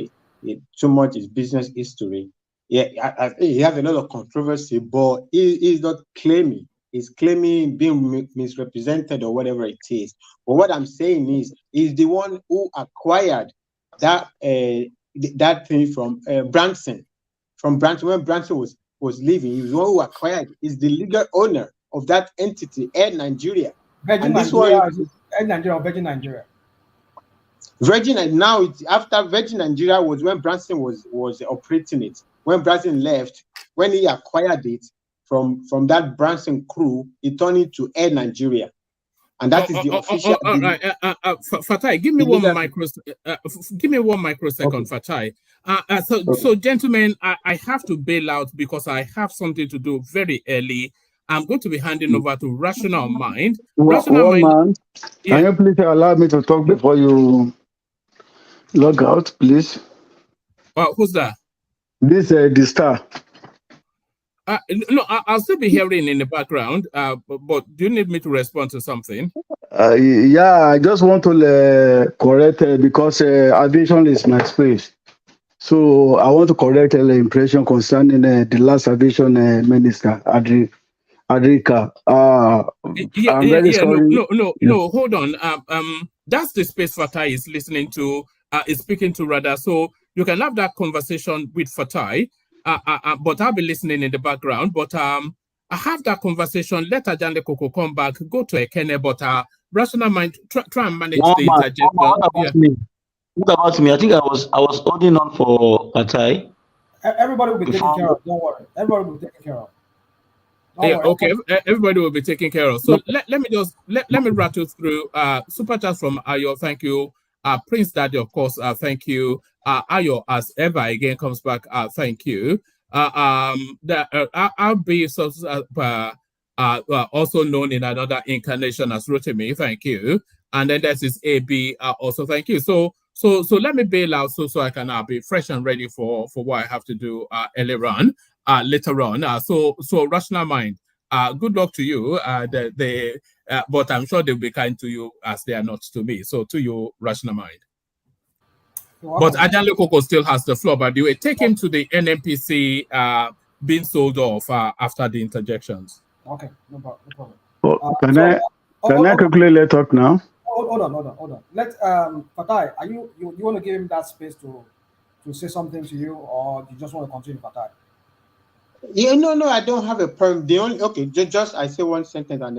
too much his business history. Yeah, he has a lot of controversy, but he's not claiming. He's claiming being misrepresented or whatever it is. But what I'm saying is, he's the one who acquired that thing from Branson. From Branson, when Branson was leaving, he was the one who acquired. He's the legal owner of that entity, Air Nigeria. Virgin Nigeria, Air Nigeria or Virgin Nigeria? Virgin, now it's after Virgin Nigeria was when Branson was operating it. When Branson left, when he acquired it from that Branson crew, he turned it to Air Nigeria. And that is the official. All right, Fatai, give me one microsecond, okay. Fatai. So gentlemen, I have to bail out because I have something to do very early. I'm going to be handing over to Rational Mind. Rational Mind. Can you please allow me to talk before you log out, please? Who's that? This the star. No, I'll still be hearing in the background, but do you need me to respond to something? Yeah, I just want to correct because aviation is my space. So I want to correct the impression concerning the last aviation minister, Adrika. I'm very sorry. No, hold on. That's the space Fatai is listening to, is speaking to rather. So you can have that conversation with Fatai. But I'll be listening in the background. But I have that conversation. Let Ajande Koko come back, go to Ekene, but Rational Mind try and manage the interjection. What about me? I think I was holding on for Fatai. Everybody will be taken care of. Don't worry. Everybody will be taken care of. Okay, everybody will be taken care of. So let me rattle through super chat from Ayo. Thank you. Prince Daddy, of course, thank you. Ayo, as ever, again comes back. Thank you. I'll be also known in another incarnation as Rotimi. Thank you. And then there's this AB. Also, thank you. So let me bail out so I can be fresh and ready for what I have to do later on. So Rational Mind. Good luck to you. But I'm sure they'll be kind to you as they are not to me. So to you, rational mind. But Ajan Lekoko still has the floor. But you will take him to the NNPC being sold off after the interjections. Okay, no problem. Oh, can I quickly let talk now? Hold on. Let Fatai, you want to give him that space to say something to you, or you just want to continue, Fatai? Yeah, no, I don't have a problem. The only just I say one sentence and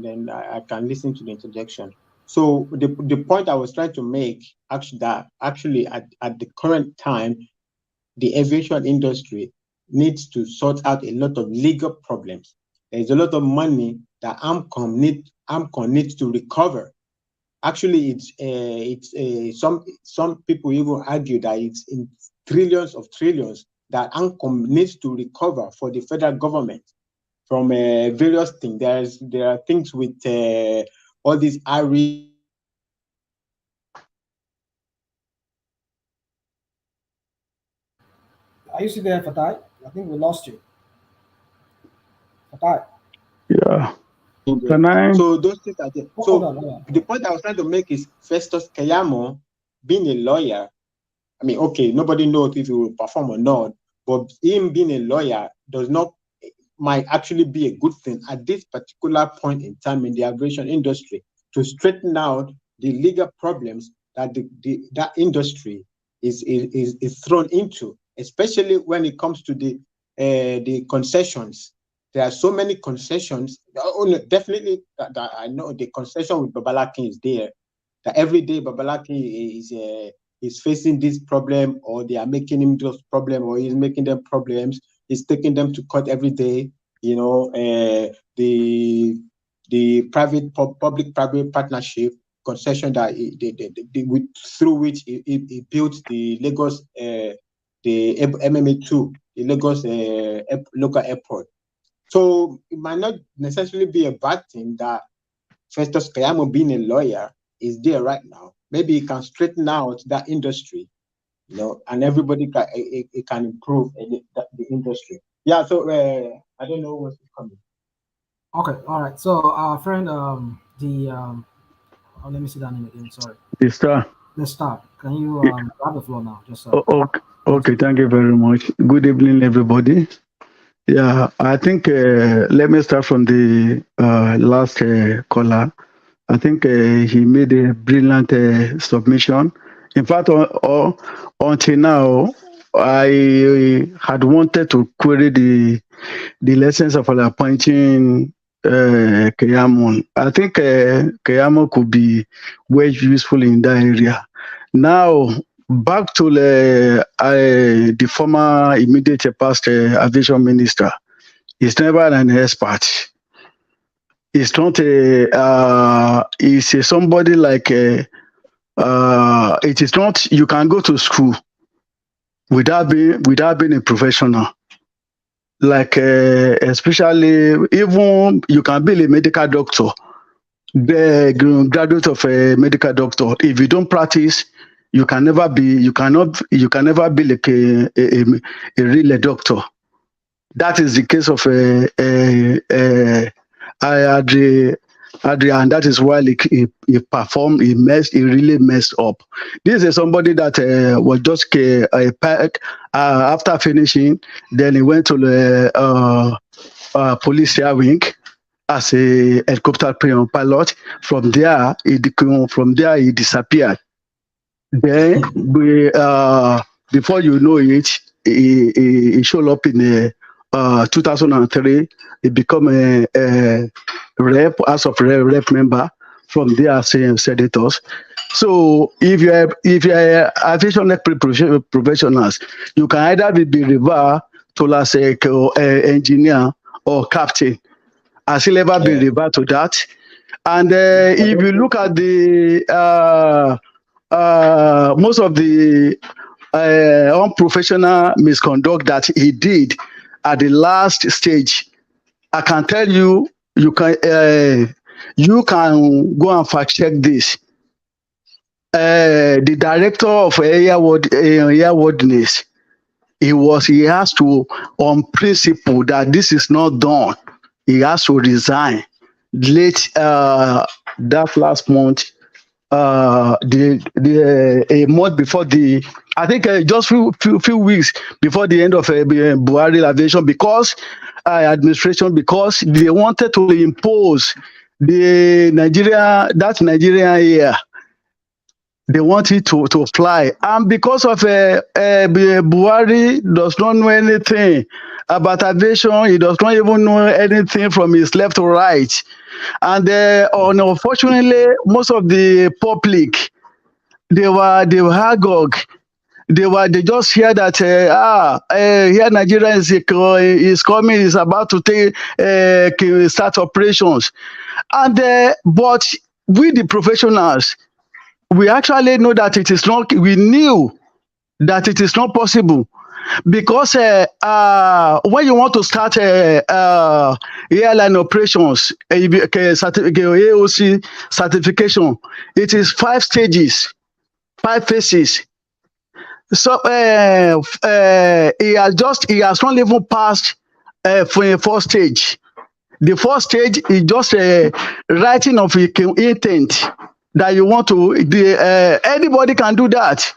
then I can listen to the interjection. So the point I was trying to make actually at the current time, the aviation industry needs to sort out a lot of legal problems. There's a lot of money that AMCON needs to recover. Actually, it's some people even argue that it's in trillions of trillions that AMCON needs to recover for the federal government from various things. There are things with all these RE. Are you still there, Fatai? I think we lost you. Fatai. Yeah. So those things are there. Hold on. The point I was trying to make is Festus Keyamo, being a lawyer, I mean, okay, nobody knows if he will perform or not, but him being a lawyer might actually be a good thing at this particular point in time in the aviation industry to straighten out the legal problems that that industry is thrown into, especially when it comes to the concessions. There are so many concessions. Definitely, that I know the concession with Babalaki is there. That every day Babalaki is facing this problem, or they are making him those problem, or he's making them problems. He's taking them to court every day. You know, the public-private partnership concession that through which he built the Lagos the MMA2, the Lagos local airport. So it might not necessarily be a bad thing that Festus Keyamo, being a lawyer, is there right now. Maybe he can straighten out that industry, you know, and everybody can improve the industry. Yeah. So I don't know what's coming. Okay. All right. So our friend, let me see that name again. Sorry. The Star. Can you grab the floor now? Just okay. Thank you very much. Good evening, everybody. Yeah, I think let me start from the last caller. I think he made a brilliant submission. In fact, until now, I had wanted to query the lessons of appointing Keyamo. I think Keyamo could be very useful in that area. Now, back to the former immediate past aviation minister. He's never an expert. He's not he's somebody like it is not, you can go to school without being a professional. Like especially, even you can be a medical doctor, the graduate of a medical doctor. If you don't practice, you can never be like a real doctor. That is the case of Adrian, and that is why he performed. He really messed up. This is somebody that was just after finishing. Then he went to the police air wing as a helicopter pilot. From there, he disappeared. Then before you know it, he showed up in 2003. He become a rep, House of Rep member. From there, senators. So if you're aviation professionals, you can either be referred to as a engineer or captain. I still never been referred to that. And if you look at the most of the unprofessional misconduct that he did at the last stage, I can tell you, you can go and fact check this. The director of airworthiness, he has to, on principle, that this is not done. he has to resign. Late that last month, a month before I think just few weeks before the end of Buhari aviation, because administration, because they wanted to impose that Nigeria here. They want it to fly, and because of Buhari does not know anything about aviation, he does not even know anything from his left to right, and unfortunately, most of the public they were agog. They just hear that here Nigeria is coming, is about to start operations, and but we the professionals, we actually know that it is not. We knew that it is not possible, because when you want to start airline operations, AOC certification, it is 5 stages, 5 phases. So he has not even passed for a 4th stage. The 4th stage is just a writing of intent that you want to. Anybody can do that.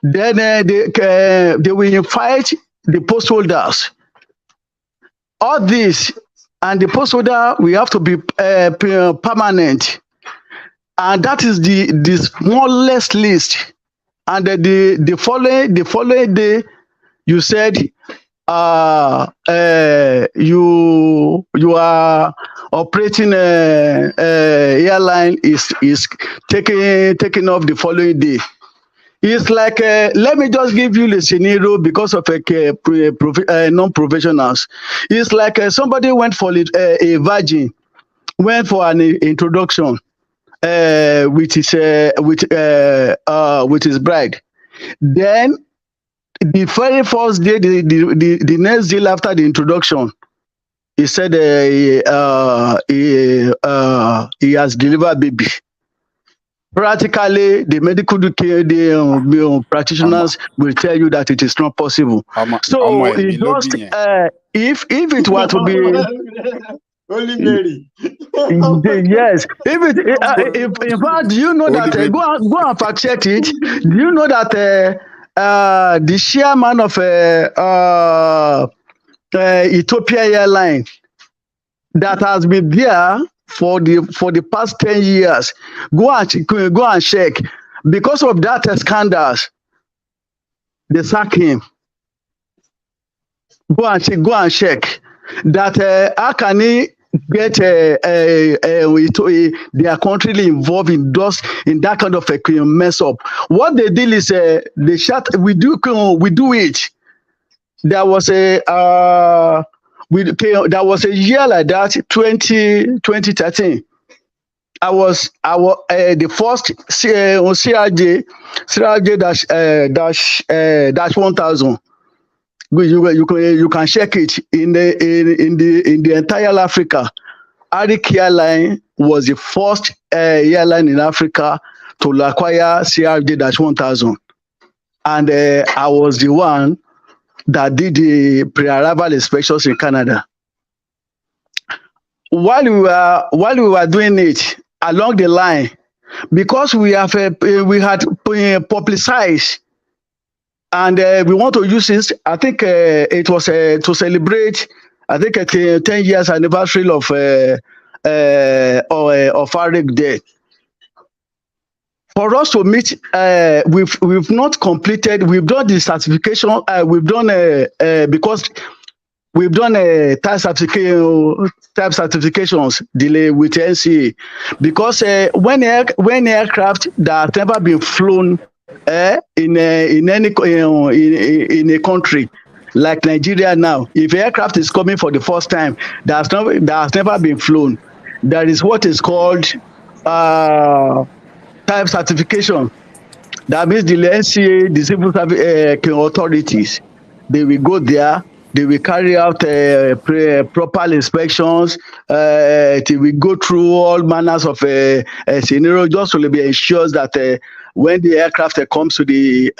Then they will invite the post holders. All this, and the post holder will have to be permanent, and that is the smallest list. And the following day, you said you are operating airline is taking off the following day. It's like let me just give you the scenario because of non-professionals. It's like somebody went for a virgin, went for an introduction with his bride. Then the very first day, the next day after the introduction, he said he has delivered baby. Practically, the medical practitioners will tell you that it is not possible. So it just if it were to be Only Mary. yes, if in fact, do you know that go and fact check it? Do you know that the chairman of Ethiopia Airline that has been there for the past 10 years, go and check, because of that scandals, they sack him. Go and check that how can he get their country involved in that kind of a mess up. What they did is they shut. We do it. There was a year like that, 2013. I was the first CRJ dash 1000. You can check it in the entire Africa. Arik Airline was the first airline in Africa to acquire CRJ 1000, and I was the one that did the pre-arrival inspections in Canada. While we were doing it along the line, because we had publicized, and we want to use this. I think it was to celebrate, I think, 10 years anniversary of Arik Day. For us to meet, we've not completed. We've done the certification. We've done because we've done type certifications delay with NCA, because when aircraft that have never been flown in a country like Nigeria now, if aircraft is coming for the first time that has never been flown, there is what is called type certification. That means the NCA, the civil service authorities, they will go there, they will carry out proper inspections, they will go through all manners of scenario just to be ensured that when the aircraft comes to the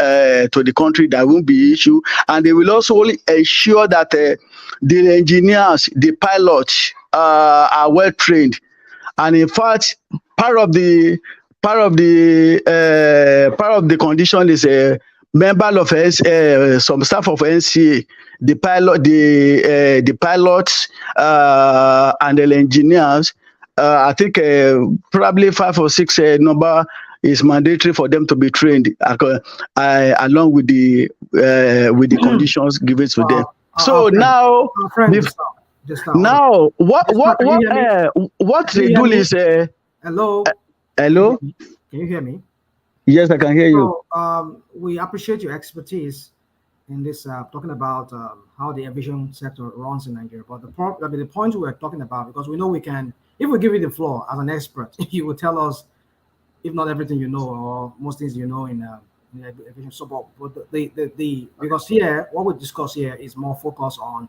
country, there won't be issue, and they will also ensure that the engineers, the pilots are well trained. And in fact, part of the condition is a member of some staff of NCA, the pilots and the engineers. I think probably 5 or 6 number is mandatory for them to be trained along with the conditions given to them. So now, now what they do is hello. Hello. Can you hear me? Yes, I can hear you. So we appreciate your expertise in this talking about how the aviation sector runs in Nigeria. But the point we're talking about, because we know we can, if we give you the floor as an expert, you will tell us, if not everything you know, or most things you know in aviation. So, but because here, what we discuss here is more focused on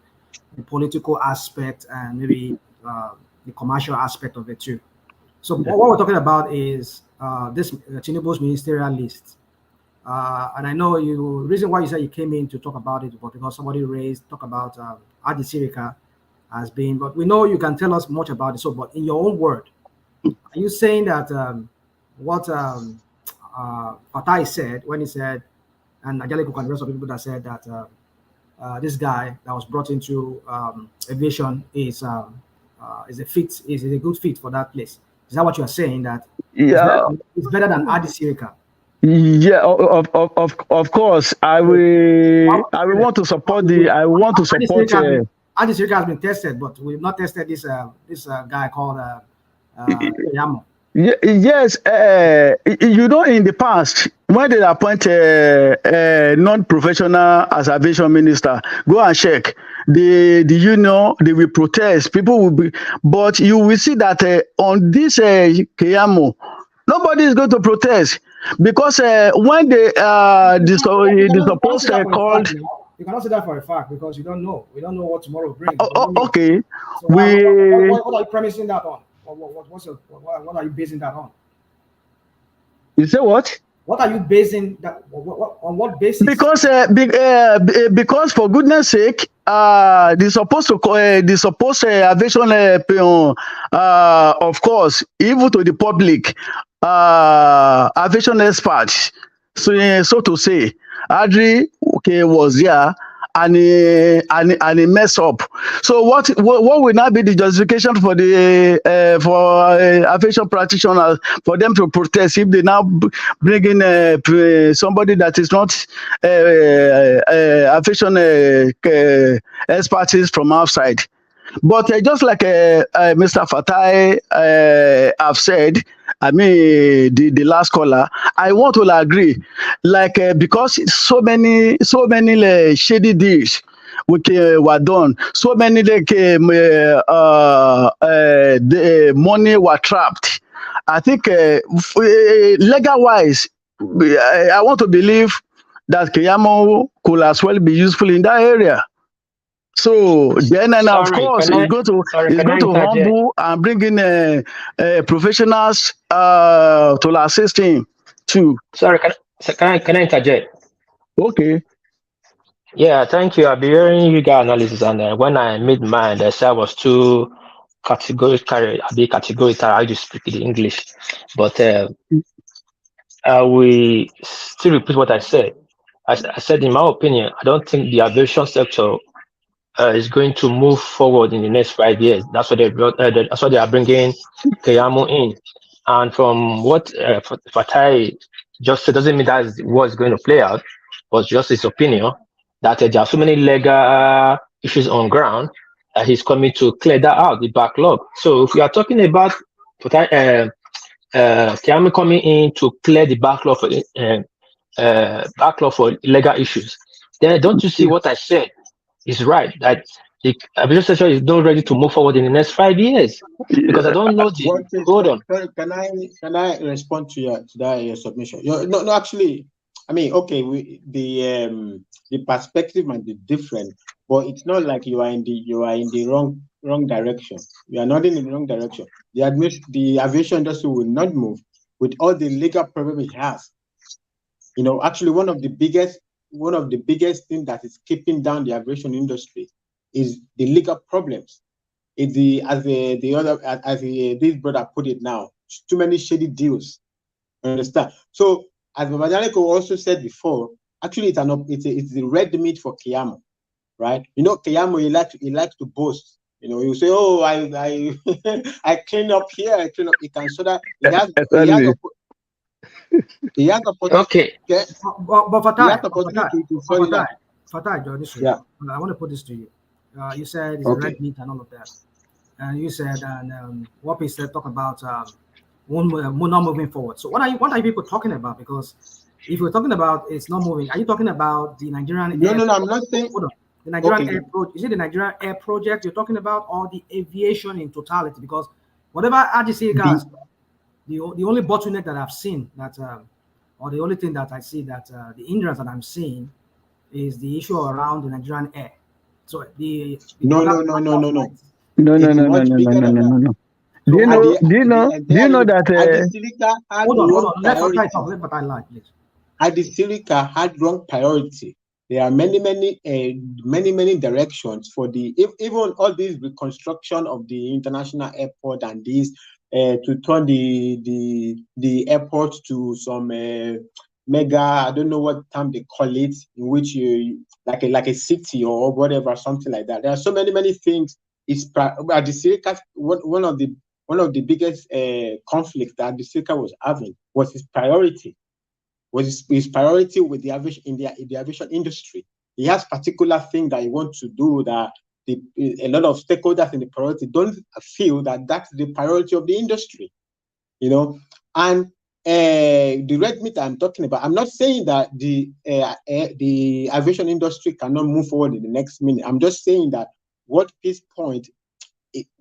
the political aspect and maybe the commercial aspect of it too. So what we're talking about is this Tinubu's ministerial list. And I know the reason why you said you came in to talk about it was because somebody talk about Adi Sirika as being, but we know you can tell us much about it. So, but in your own word, are you saying that what Fatai said when he said, and Ajaleku and the rest of the people that said that this guy that was brought into aviation is a good fit for that place? Is that what you are saying? That it's better than Adi Sirika? Yeah, of course. I will want to support the. I want to support. Adi Sirika has been tested, but we've not tested this guy called Yamo. Yes, you know, in the past, when they appoint a non-professional as aviation minister, go and check. The union, they will protest. People will be, but you will see that on this Keyamo, nobody is going to protest because when the supposed called. You cannot say that for a fact because you don't know. We don't know what tomorrow brings. Okay. So what are you premising that on? What are you basing that on? You say what? What are you basing that on? What basis? Because for goodness sake, the supposed aviation of course, even to the public, aviation experts, so to say, Adri was there. And he mess up. So what will now be the justification for the aviation practitioners for them to protest if they now bring in somebody that is not aviation expertise from outside? But just like Mr. Fatai have said, I mean the last caller, I want to agree. Like because so many shady deals were done, so many the money were trapped. I think legal wise, I want to believe that Keyamo could as well be useful in that area. So then, and of course, it's going to humble and bring in professionals to assist him too. Sorry, can I interject? Okay. Yeah, thank you. I'll be hearing you guys analysis, and when I made mine, I said I was too categorical. I'll be categorical. I just speak in English, but I will still repeat what I said. I said, in my opinion, I don't think the aviation sector is going to move forward in the next 5 years. That's what that's what they are bringing Keyamo in. And from what Fatai just said, doesn't mean that's what's going to play out, but just his opinion that there are so many legal issues on ground that he's coming to clear that out, the backlog. So if we are talking about Keyamo coming in to clear the backlog for legal issues, then don't you see what I said is right, that the aviation sector is not ready to move forward in the next 5 years? Because I don't know the. Hold on. Can I respond to that submission? No, actually, I mean, okay, the perspective might be different, but it's not like you are in the wrong direction. You are not in the wrong direction. The aviation industry will not move with all the legal problem it has. You know, actually one of the biggest things that is keeping down the aviation industry is the legal problems. It's this brother put it now, too many shady deals. Understand? So as Babajaneko also said before, actually it's the red meat for Keyamo, right? You know, Keyamo he likes to boast. You know, you say, oh, I I clean up here, I clean up. He can so that he has Okay. But opportunity to show that. Fatai, Joe, this way. Yeah. I want to put this to you. You said it's a Okay. red meat and all of that. And you said, and what we said, talk about not moving forward. So what are you people talking about? Because if we're talking about it's not moving, are you talking about the Nigerian No, I'm not saying. Hold on. The Nigerian Okay. Air Project. Is it the Nigerian Air Project you're talking about, or the aviation in totality? Because whatever RGC has, the only bottleneck that I've seen that, or the only thing that I see that the hindrance that I'm seeing is the issue around the Nigerian Air. So No. No. It's much bigger than that. Do you So know? Do you know that? Adisilica had wrong Let Fatai priority. talk. Let Fatai lie, please. Adisilica had wrong priority. There are many directions for even all this reconstruction of the international airport and this to turn the airport to some mega, I don't know what term they call it, in which you like a city or whatever, something like that. There are so many things. Adisilica, one of the biggest conflicts that Adisilica was having was his priority. Was his priority with the aviation in the aviation industry. He has particular thing that he wants to do that a lot of stakeholders in the priority don't feel that that's the priority of the industry, you know. And the red meat I'm talking about, I'm not saying that the aviation industry cannot move forward in the next minute. I'm just saying that what this point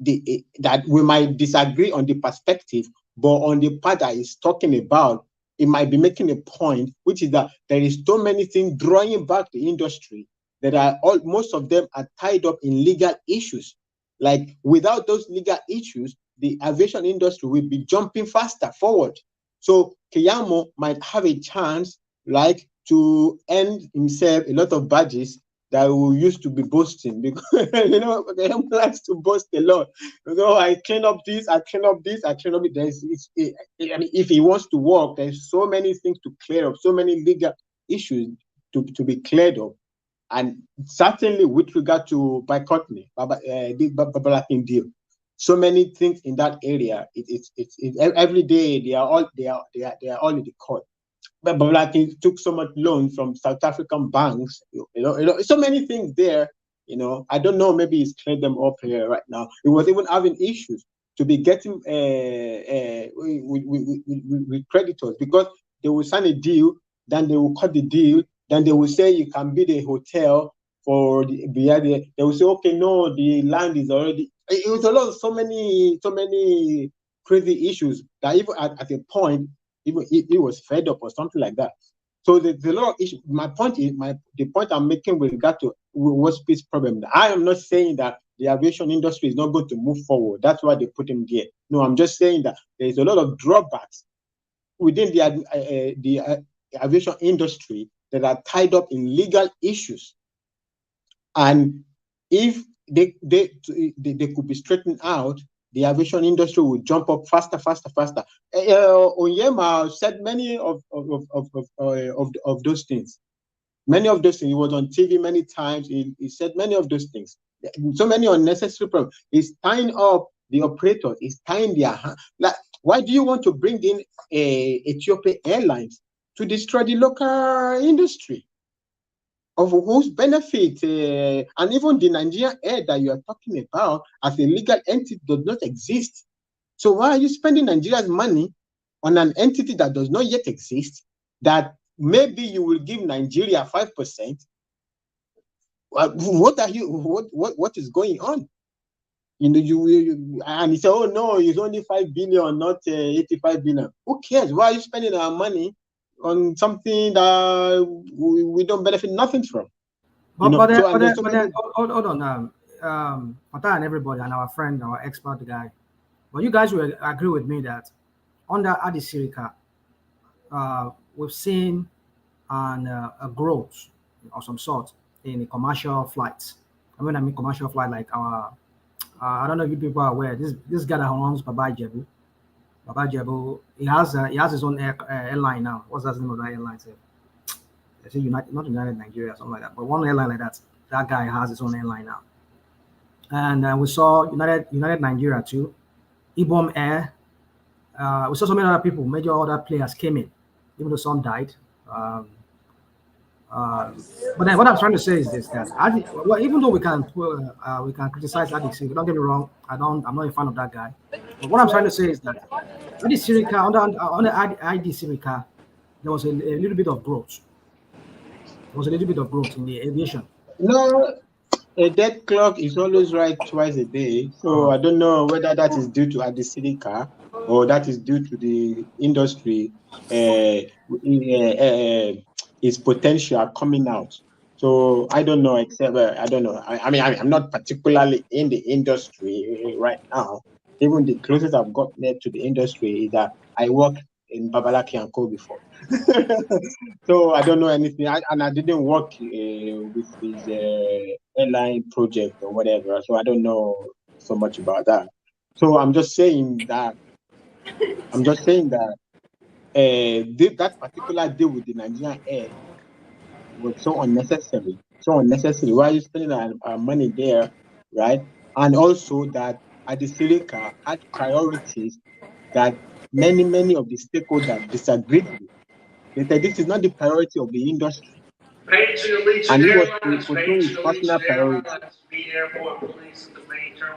that we might disagree on the perspective, but on the part that he's talking about, it might be making a point, which is that there is so many things drawing back the industry that most of them are tied up in legal issues. Like without those legal issues, the aviation industry will be jumping faster forward. So Keyamo might have a chance, like, to earn himself a lot of badges that we used to be boasting, because Keyamo likes to boast a lot. I clean up this, I clean up this, I clean up it. I mean, if he wants to work, there's so many things to clear up, so many legal issues to be cleared up. And certainly with regard to boycotting, the Babalakin deal, so many things in that area. It's every day they are all in the court. But Babalakin took so much loan from South African banks. So many things there. I don't know. Maybe he's cleared them up here right now. He was even having issues to be getting with creditors, because they will sign a deal, then they will cut the deal, then they will say you can build a hotel for the they will say, okay, no, the land is already. It was a lot of so many crazy issues that even at a point, even it was fed up or something like that. So there's a lot of issues. My point is the point I'm making with regard to what's peace problem. I am not saying that the aviation industry is not going to move forward. That's why they put him there. No, I'm just saying that there is a lot of drawbacks within the aviation industry that are tied up in legal issues, and if they could be straightened out, the aviation industry will jump up faster. Onyema said many of those things. Many of those things. He was on TV many times. He said many of those things. So many unnecessary problems. He's tying up the operators. He's tying their hands. Like, why do you want to bring in Ethiopian Airlines to destroy the local industry? Of whose benefit, and even the Nigerian Air that you are talking about as a legal entity does not exist. So why are you spending Nigeria's money on an entity that does not yet exist, that maybe you will give Nigeria 5%? What is going on? And he said, oh no, it's only 5 billion, not 85 billion. Who cares? Why are you spending our money on something that we don't benefit nothing from? Hold on, Fatah and everybody and our friend, our expert guy. But you guys will agree with me that under Adi Sirika, we've seen and a growth of some sort in the commercial flights. I mean commercial flight like our I don't know if you people are aware. This guy that owns Baba Jebu, he has his own airline now. What's the name of that airline? I say United, not United Nigeria, something like that. But one airline like that. That guy has his own airline now. And we saw United Nigeria too, Ibom Air. We saw so many other people, major other players came in, even though some died. Um, but then what I'm trying to say is this: that well, even though we can criticize Adi Sirika, don't get me wrong, I'm not a fan of that guy. But what I'm trying to say is that Adi Sirika under ID Sirika, there was a little bit of growth. There was a little bit of growth in the aviation. No, a dead clock is always right twice a day. So I don't know whether that is due to Adisilica or that is due to the industry, its potential coming out. So I don't know, except I don't know. I mean, I'm not particularly in the industry right now. Even the closest I've got to the industry is that I work in Babalaki and Co before. So I don't know anything, and I didn't work with his airline project or whatever. So I don't know so much about that. So I'm just saying that that particular deal with the Nigerian Air was so unnecessary. So unnecessary. Why are you spending our money there, right? And also that Adisirika had priorities that many of the stakeholders disagreed with. They said this is not the priority of the industry. And he was pursuing his personal priority.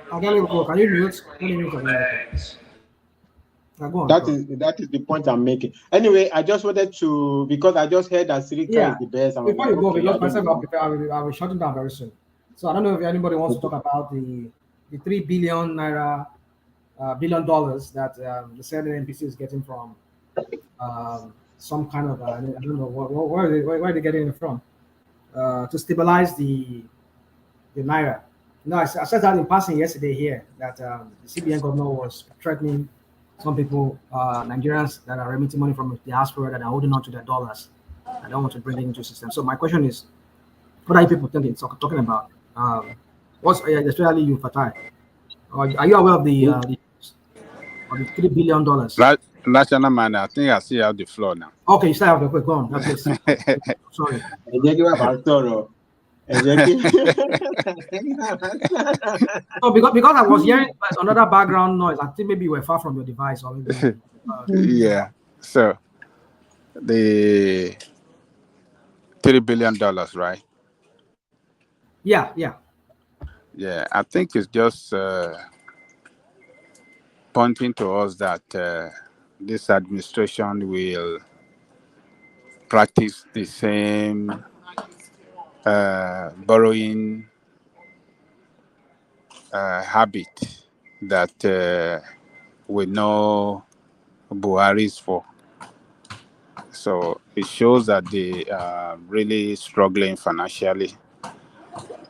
Can you mute? Can you mute? Go on, That is the point I'm making. Anyway, I just wanted to, because I just heard that Sirika is the best. And Before you go, okay, because myself, I'll be shutting down very soon. So I don't know if anybody wants to talk about the $3 billion that the said NNPC is getting from some kind of I don't know where are they getting it from to stabilize the naira. No, I said that in passing yesterday here that the CBN governor was threatening some people, Nigerians that are remitting money from the diaspora that are holding on to their dollars. I don't want to bring it into the system. So my question is, what are you people talking about? What's especially you, Fatai? Are you aware of the $3 billion? National man, I think I see out the floor now. Okay, you still have the quick. Go on, please. Sorry. So because I was hearing another background noise, I think maybe you were far from your device or maybe. Yeah. So the $3 billion, right? Yeah. Yeah, I think it's just pointing to us that this administration will practice the same borrowing habit that we know Buhari is for. So it shows that they are really struggling financially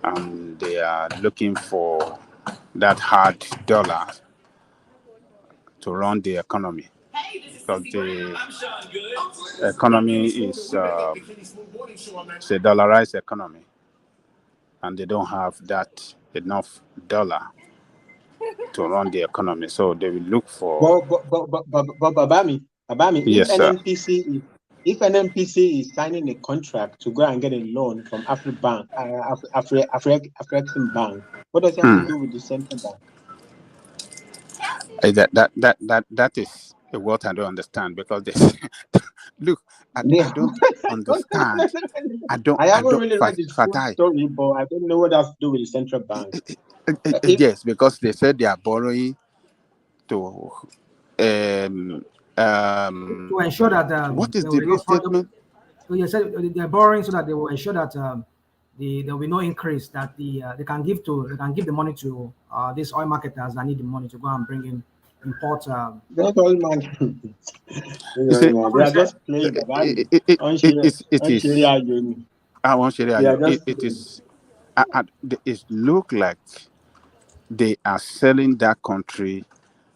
and they are looking for that hard dollar to run the economy. Because the economy is it's a dollarized economy and they don't have that enough dollar to run the economy. So they will look for Babami, yes, sir. If NNPC is signing a contract to go and get a loan from Afrexim Bank, what does it have to do with the central bank? That is what I don't understand, because they look, I don't understand. I haven't really read the full story, but I don't know what that has to do with the central bank. Yes, because they said they are borrowing to ensure that what is the restatement? So you said they're borrowing so that they will ensure that there will be no increase, that they can give the money to these oil marketers that need the money to go and bring in import. Not all money. They are just playing. It look like they are selling that country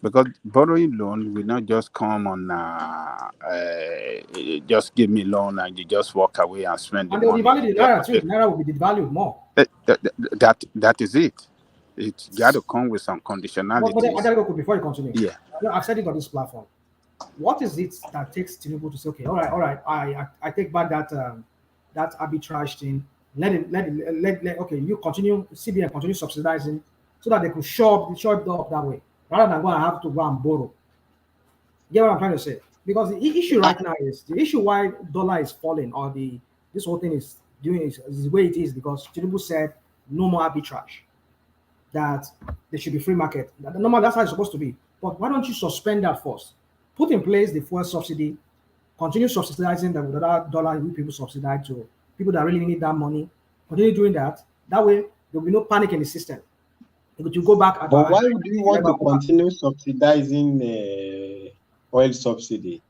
because borrowing loan will not just come on just give me loan and you just walk away and spend the And they will money. devalue the naira too. The naira will be devalued more. That is it. It's got to come with some But conditionalities. before you continue, Yeah. I've said it on this platform. What is it that takes Tinubu to say, okay, all right, I take back that arbitrage thing. Okay, you continue, CBN continue subsidizing so that they could show it up that way, rather than go and have to go and borrow. You get what I'm trying to say? Because the issue right now is the issue why dollar is falling or this whole thing is doing is the way it is because Tinubu said no more arbitrage, that there should be free market. Normal, that's how it's supposed to be. But why don't you suspend that first? Put in place the fuel subsidy, continue subsidizing the dollar you people subsidize to people that really need that money. Continue doing that. That way, there will be no panic in the system. If you go back, But why would you want to continue subsidizing oil subsidy?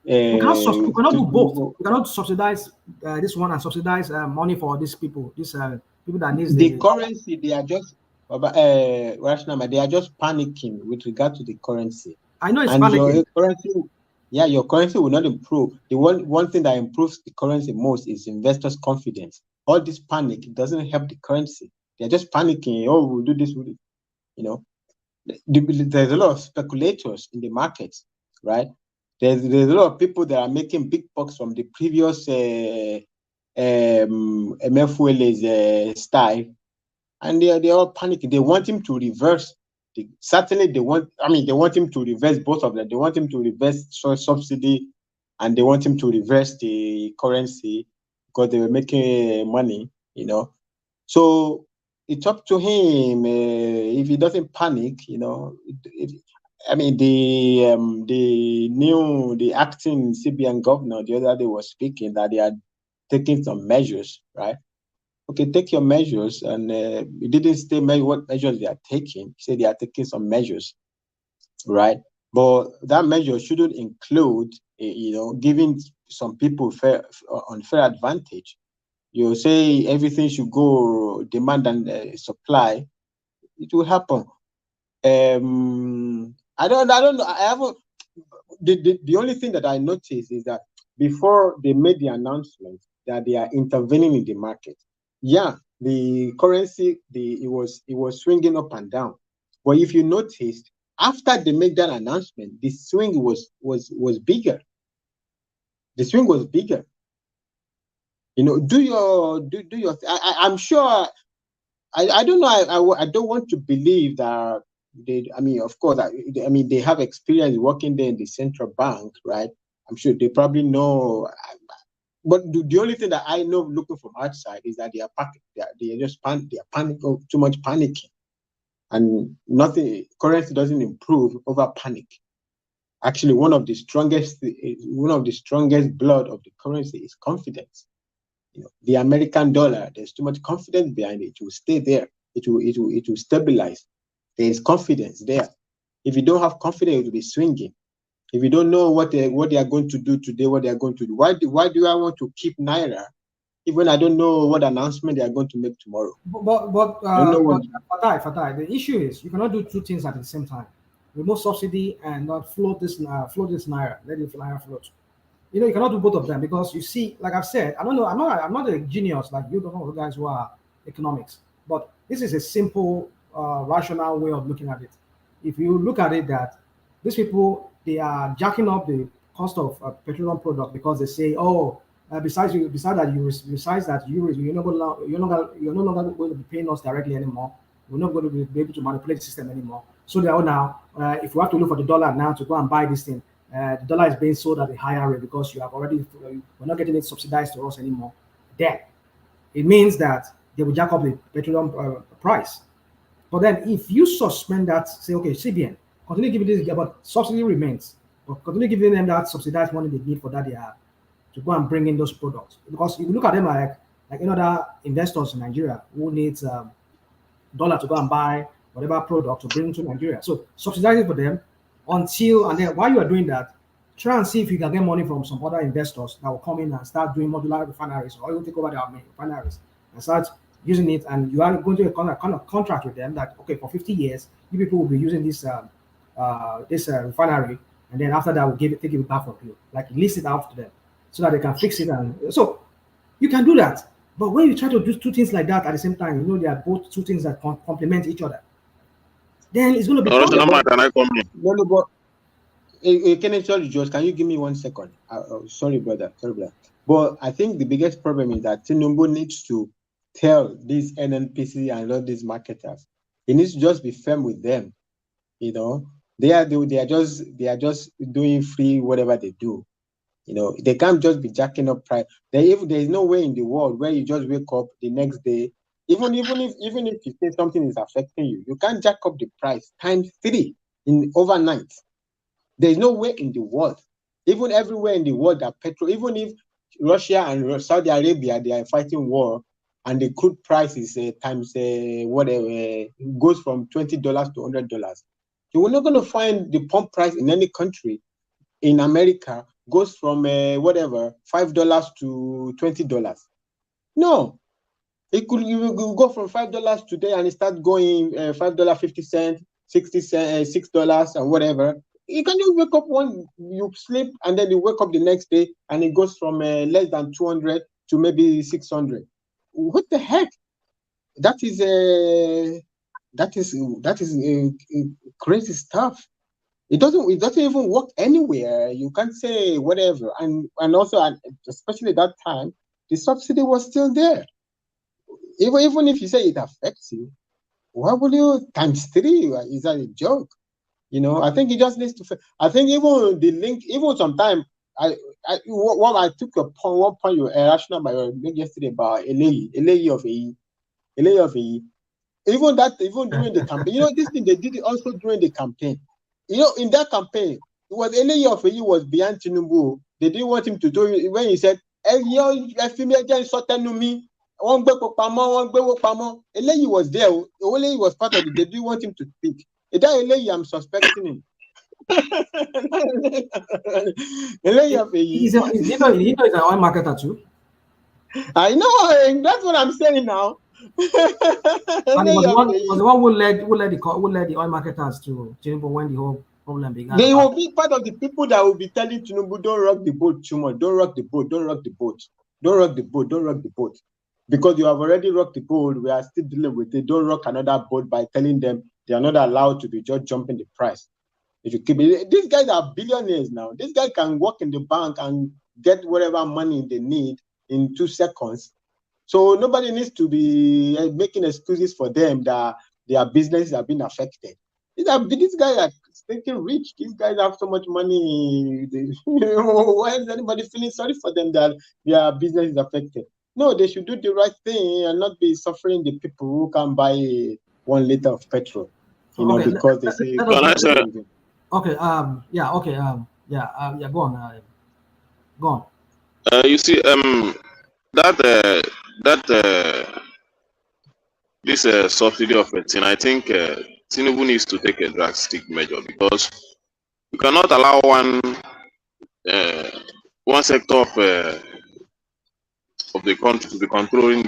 We cannot do both. We cannot subsidize this one and subsidize money for these people. These people that need the currency. They are just they are just panicking with regard to the currency. I know it's and panicking. Your currency, your currency will not improve. The one thing that improves the currency most is investors' confidence. All this panic doesn't help the currency. They're just panicking. Oh, we'll do this. There's a lot of speculators in the markets, right? There's a lot of people that are making big bucks from the previous MFUL's style, and they're all panicking. They want him to reverse. They want him to reverse both of them. They want him to reverse subsidy, and they want him to reverse the currency because they were making money, So it's up to him if he doesn't panic, the acting CBN governor the other day was speaking that they are taking some measures, right? Okay, take your measures, and he didn't state what measures they are taking. He said they are taking some measures, right? But that measure shouldn't include, giving some people unfair advantage. You say everything should go demand and supply, it will happen. I don't know. I haven't. The only thing that I noticed is that before they made the announcement that they are intervening in the market, the currency it was swinging up and down. But if you noticed, after they made that announcement, the swing was bigger. The swing was bigger. Do your. I'm sure. I don't know. I don't want to believe that of course, they have experience working there in the central bank, right? I'm sure they probably know. But the only thing that I know looking from outside is that they are too much panicking, and nothing. Currency doesn't improve over panic. Actually, one of the strongest blood of the currency is confidence. The American dollar, there's too much confidence behind it. It will stay there. It will stabilize. There is confidence there. If you don't have confidence, it will be swinging. If you don't know what they are going to do today, what they are going to do, why do I want to keep Naira even I don't know what announcement they are going to make tomorrow? Fatai, the issue is you cannot do two things at the same time. Remove subsidy and not float this Naira. Let the Naira float. You cannot do both of them because you see, like I've said, I don't know. I'm not a genius like you. Don't know the guys who are economics, but this is a simple, rational way of looking at it. If you look at it, that these people they are jacking up the cost of petroleum product because they say, besides that you're no longer going to be paying us directly anymore. We're not going to be able to manipulate the system anymore. So they are now, if we have to look for the dollar now to go and buy this thing. The dollar is being sold at a higher rate because we're not getting it subsidized to us anymore. Then it means that they will jack up the petroleum price. But then if you suspend that, say, okay, CBN, continue giving this, but subsidy remains, but continue giving them that subsidized money they need for that they have to go and bring in those products. Because if you look at them like other investors in Nigeria who needs dollar to go and buy whatever product to bring to Nigeria. So subsidize it for them. And then while you are doing that, try and see if you can get money from some other investors that will come in and start doing modular refineries, or you will take over their main refineries and start using it. And you are going to kind of contract with them that, okay, for 50 years, you people will be using this this refinery, and then after that we'll take it back from you, like lease it out to them, so that they can fix it. And so you can do that. But when you try to do two things like that at the same time, they are both two things that complement each other. Then it's going to be Original problem. man, can I come in? No, but Kenneth, sorry, George, can you give me 1 second? Sorry, brother. But I think the biggest problem is that Tinubu needs to tell these NNPC and all these marketers, he needs to just be firm with them. They are just doing free whatever they do. They can't just be jacking up price. There's no way in the world where you just wake up the next day, even if you say something is affecting you, you can't jack up the price times 3 in overnight. There's no way in the world, even everywhere in the world, that petrol, even if Russia and Saudi Arabia, they are fighting war, and the crude price is times whatever, goes from $20 to $100. You're not going to find the pump price in any country in America goes from whatever $5 to $20. No, you could go from $5 today and it start going $5.50, 60 cents, $6 and whatever. You can just wake up you sleep and then you wake up the next day and it goes from less than 200 to maybe 600. What the heck? That is crazy stuff. It doesn't even work anywhere. You can't say whatever. And also, especially that time, the subsidy was still there. Even if you say it affects you, why would you times 3? Is that a joke? I think it just needs to. I think even the link, even sometimes, I took one point you rational by yesterday about Eleyi of AE. Even during the campaign, this thing they did it also during the campaign. In that campaign, it was Eleyi of AE was behind Tinubu. They didn't want him to do it when he said, Eleyi was there. Eleyi was part of it. They didn't want him to speak. That Eleyi, I'm suspecting him. Eleyi of AE. He's an oil marketer too. I know. That's what I'm saying now. And he was the one who led the oil marketers to Tinubu when the whole problem began. They will be part of the people that will be telling Tinubu, don't rock the boat too much. Don't rock the boat. Don't rock the boat. Don't rock the boat. Don't rock the boat. Because you have already rocked the boat. We are still dealing with it. Don't rock another boat by telling them they are not allowed to be just jumping the price. If you keep it, these guys are billionaires now. This guy can work in the bank and get whatever money they need in 2 seconds. So nobody needs to be making excuses for them that their businesses have been affected. These guys are thinking rich. These guys have so much money. Why is anybody feeling sorry for them that their business is affected? No, they should do the right thing and not be suffering the people who can buy 1 liter of petrol. Because they say. Okay. Go on. Go on. You see, this subsidy of 18, I think Tinubu needs to take a drastic measure, because you cannot allow one sector of the country to be controlling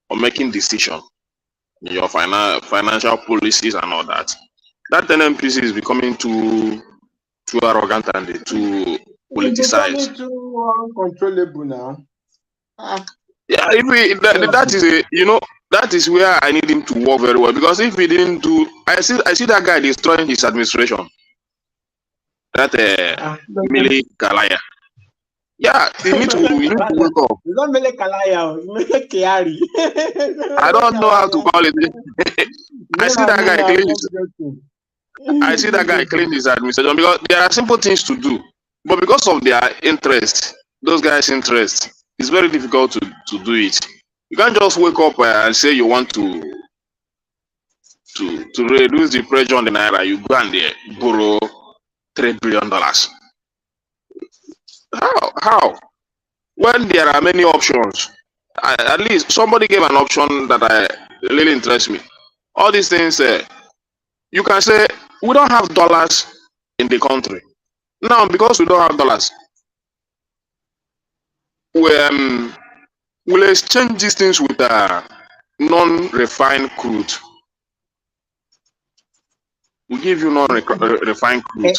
or making decision in your financial policies and all that. That NNPC is becoming too arrogant and too politicized. It's becoming too uncontrollable now. Yeah, that is where I need him to work very well, because if he didn't do, I see that guy destroying his administration. That Mele Kalaya. Yeah, you need to wake up. It's not Mele Kalaya, it's Mele Kiari. I don't know how to call it. I see that guy clean his administration, because there are simple things to do, but because of their interest, those guys' interest, it's very difficult to do it. You can't just wake up and say you want to reduce the pressure on the naira. You go and borrow $3 billion. How? When there are many options, at least somebody gave an option that really interests me. All these things, you can say we don't have dollars in the country now. Because we don't have dollars, we'll exchange these things with non-refined crude. We give you non-refined crude.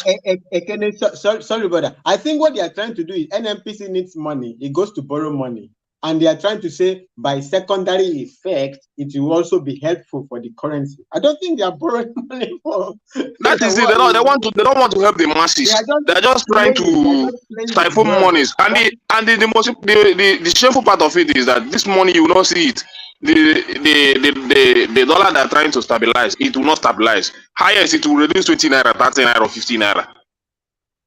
Sorry, brother. I think what they are trying to do is NNPC needs money. It goes to borrow money. And they are trying to say by secondary effect, it will also be helpful for the currency. I don't think they are borrowing money for. That is it. They don't want to help the masses. They're just trying to stifle monies. And the shameful part of it is that this money you will not see it. The dollar they're trying to stabilize, it will not stabilize. Highest it will reduce 20 naira, 30 naira, or 50 naira.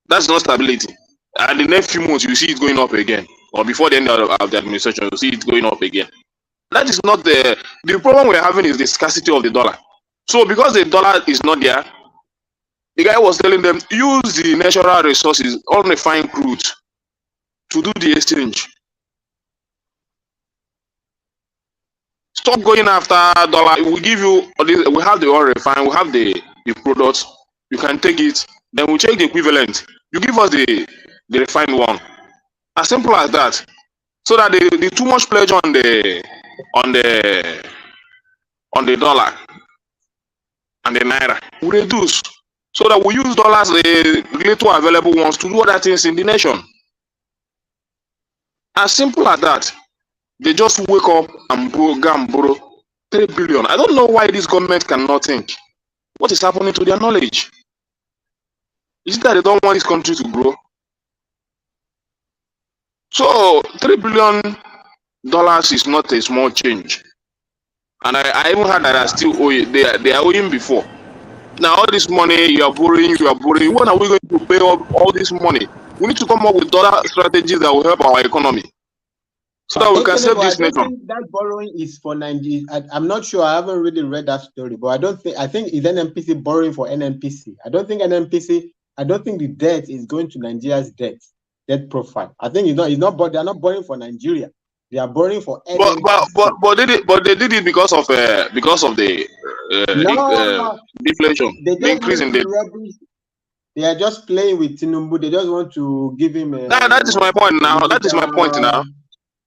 That's not stability. And the next few months you see it going up again. Or before the end of the administration, you see it going up again. That is not the problem we're having is the scarcity of the dollar. So because the dollar is not there, the guy was telling them, use the natural resources, unrefined crude, to do the exchange. Stop going after dollar. We give you, we have the unrefined, we have the products. You can take it. Then we check the equivalent. You give us the refined one. As simple as that. So that the too much pledge on the dollar and the naira will reduce. So that we use dollars, the little available ones, to do other things in the nation. As simple as that. They just wake up and borrow 3 billion. I don't know why this government cannot think. What is happening to their knowledge? Is it that they don't want this country to grow? So $3 billion is not a small change. And I even heard that I still owe it. They are owing before. Now all this money you are borrowing. When are we going to pay all this money? We need to come up with other strategies that will help our economy. So that we can save this nation. I think that borrowing is for Nigeria. I'm not sure. I haven't really read that story, but I think it's NNPC borrowing for NNPC. I don't think the debt is going to Nigeria's debt profile. I think they're not borrowing for Nigeria. They are borrowing for NNPC. But they did it because of the deflation, the increase in debt. They are just playing with Tinubu. They just want to give him. That is my point now. That is my point now.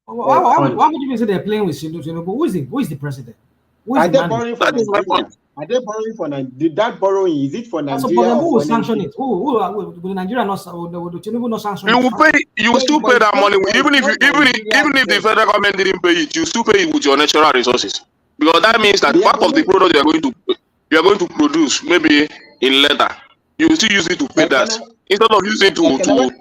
Why would you say they're playing with Tinubu? Who is the president? Are they borrowing for Nigeria? Are they borrowing for Nigeria? That borrowing, is it for Nigeria? Who will sanction it? Who will Nigeria not? Will Tinubu not sanction it? You will still pay that money, even if the federal government didn't pay it. You still pay it with your natural resources, because that means that part of the product you are going to produce, maybe in leather, you will still use it to pay that instead of using it to.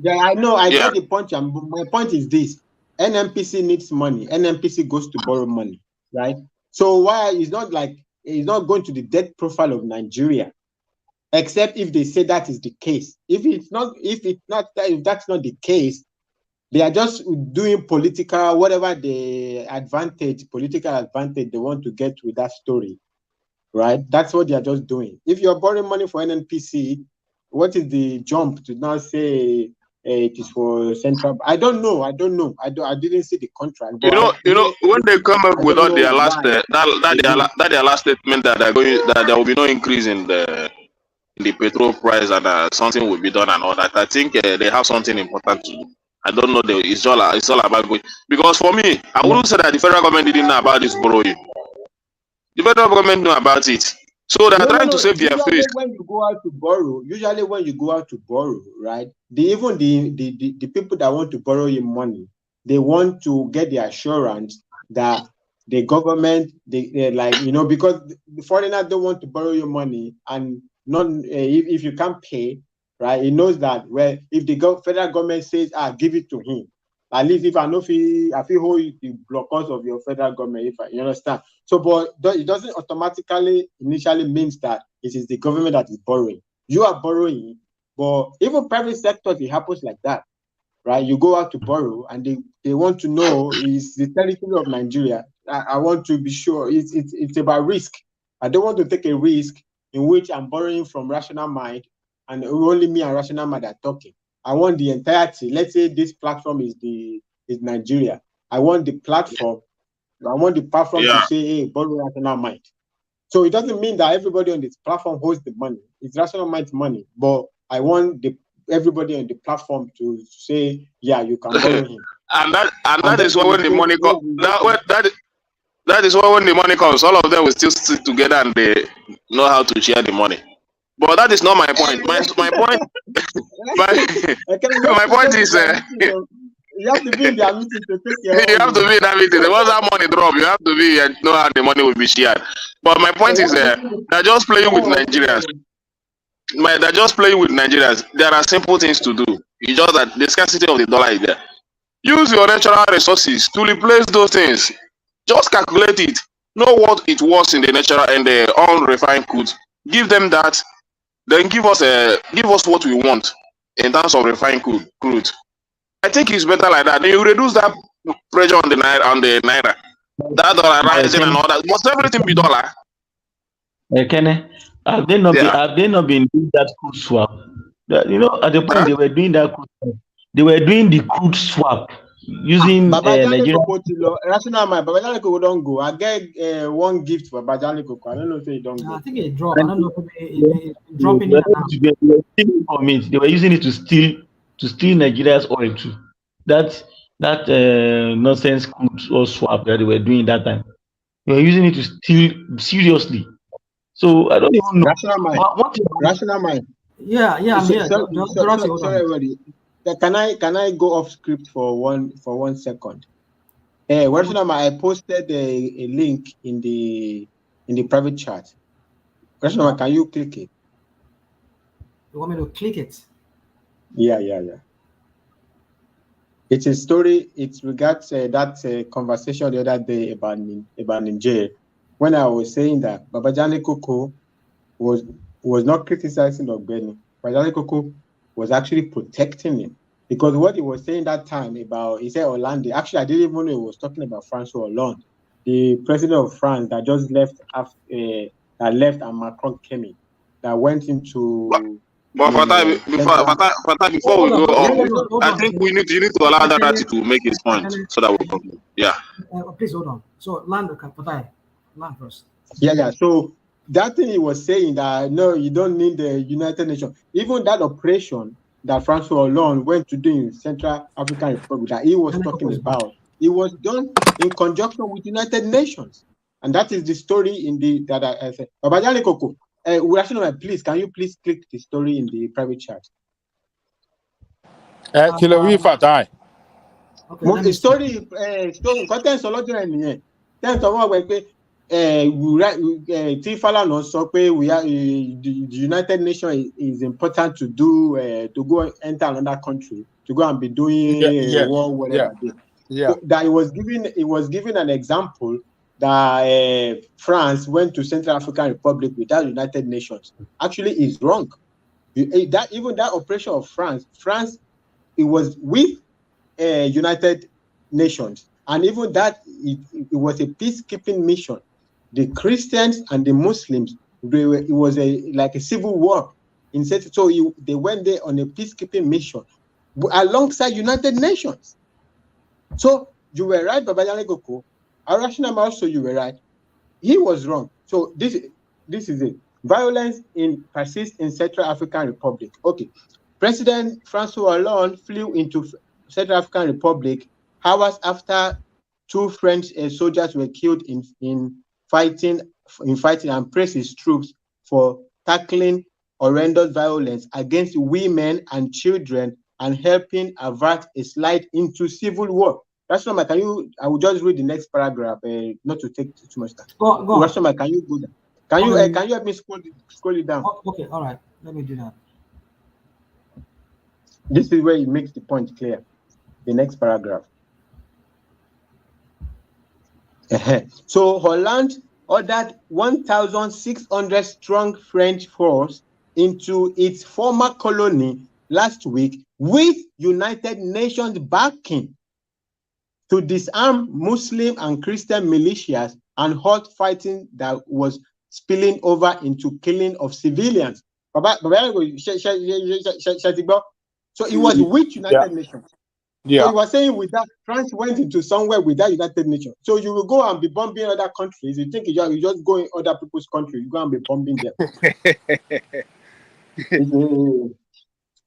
Yeah, I know. I get the point. My point is this: NNPC needs money. NNPC goes to borrow money, right? So why it's not going to the debt profile of Nigeria, except if they say that is the case. If that's not the case, they are just doing political political advantage they want to get with that story, right? That's what they are just doing. If you're borrowing money for NNPC, what is the jump to now say it is for central? I don't know. I didn't see the contract. You know, when they come up with all their last their last statement that there will be no increase in the petrol price and something will be done and all that. I think they have something important to do. I don't know. It's all about going. Because for me, I wouldn't say that the federal government didn't know about this borrowing. The federal government knew about it. So they're trying to save their face. Usually when you go out to borrow, right? The people that want to borrow you money, they want to get the assurance that the government, because the foreigner don't want to borrow your money, and not if you can't pay, right? He knows that if the federal government says, give it to him, at least if I know if I feel hold the blockers of your federal government, you understand. So, but it doesn't automatically initially means that it is the government that is borrowing. You are borrowing, but even private sectors, it happens like that, right? You go out to borrow, and they want to know is the territory of Nigeria. I want to be sure it's about risk. I don't want to take a risk in which I'm borrowing from rational mind, and only me and rational mind are talking. I want the entirety. Let's say this platform is Nigeria. I want the platform. I want the platform to say, hey, borrow rational mind. So it doesn't mean that everybody on this platform holds the money. It's rational mind's money. But I want everybody on the platform to say, yeah, you can borrow him. and that is when the money comes. That is why when the money comes, all of them will still stick together and they know how to share the money. But that is not my point. My point, my point is, you have to be in their meeting to take your you have to own. be in that meeting. Once that money drop, you have to be know how the money will be shared. But my point is, they're just playing with Nigerians. They're just playing with Nigerians. There are simple things to do. It's just that the scarcity of the dollar is there. Use your natural resources to replace those things. Just calculate it. Know what it was in the natural and the unrefined crude. Give them that. Then give us what we want in terms of refined crude. I think it's better like that. Then you reduce that pressure on the naira. That dollar rising and all that. Must everything be dollar? Kenny, have they not been doing that crude swap? You know, at the point they were doing that crude swap, they were doing the crude swap using Nigeria. Rational mind, Babajani Koko don't go. I get one gift for Babajani Koko. I don't know if they don't go. I think it dropped. I don't know if it's dropping in and out. They were using it to steal Nigeria's oil too. That nonsense crude or swap that they were doing that time. They were using it to steal seriously. So I don't even know. Rational mind. Yeah, I'm here. Sorry, everybody. Can I go off script for one second? Rational mind. I posted a link in the private chat. Rational mind, can you click it? You want me to click it? Yeah. It's a story. It regards that conversation the other day about Niger, when I was saying that Babajani Koko was not criticizing Ogbeni. Babajani Koko was actually protecting him, because what he was saying that time about, he said Hollande. Actually, I didn't even know he was talking about François Hollande, the president of France that just left after and Macron came in, that went into. But before we go on, I think you need to allow that to make his point so that we conclude. Yeah. Please hold on. So land first. Yeah. So that thing he was saying that no, you don't need the United Nations. Even that operation that François Hollande went to do in Central African Republic that he was talking about, it was done in conjunction with United Nations, and that is the story in the that I said. Babajani Koko. Please, can you please click the story in the private chat? Story content sọlọ́jọ́ then someone went pé tí Falana sọ pé we are the United Nations is important to do to go enter another country to go and be doing war whatever. So that he was giving an example that France went to Central African Republic without United Nations. Actually, is wrong. Even that operation of France, it was with United Nations, and even that it was a peacekeeping mission. The Christians and the Muslims, it was like a civil war. They went there on a peacekeeping mission alongside United Nations. So you were right, Babajani Koko. Arashinama also, you were right. He was wrong. So this is it. Violence persists in Central African Republic. Okay. President François Hollande flew into Central African Republic hours after 2 French soldiers were killed in fighting and praised his troops for tackling horrendous violence against women and children and helping avert a slide into civil war. Rashoma, I will just read the next paragraph, not to take too much time. Go Rashoma, can you go there? Can you help me scroll it down? Okay, all right. Let me do that. This is where it makes the point clear. The next paragraph. So Hollande ordered 1,600 strong French force into its former colony last week with United Nations backing to disarm Muslim and Christian militias and halt fighting that was spilling over into killing of civilians. So it was with United Nations. Yeah. So he was saying with that, France went into somewhere without United Nations. So you will go and be bombing other countries. You think you just go in other people's countries, you go and be bombing them.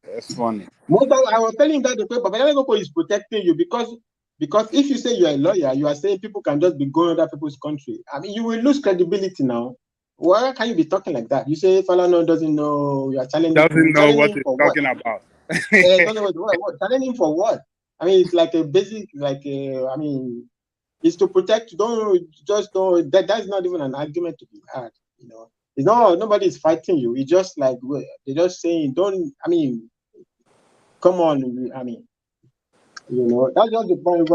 That's funny. I was telling that the Babajani Koko is protecting you because Because if you say you're a lawyer, you are saying people can just be going other people's country. I mean, you will lose credibility now. Why can you be talking like that? You say Falana doesn't know, you are challenging him. Doesn't know Challenging what him he's for what? talking about. Don't know what? Challenging him for what? I mean, it's like a basic, I mean, it's to protect. That's not even an argument to be had. You know, it's not. Nobody is fighting you. It's just like they're just saying, don't. I mean, come on. I mean, you know, that's just the point.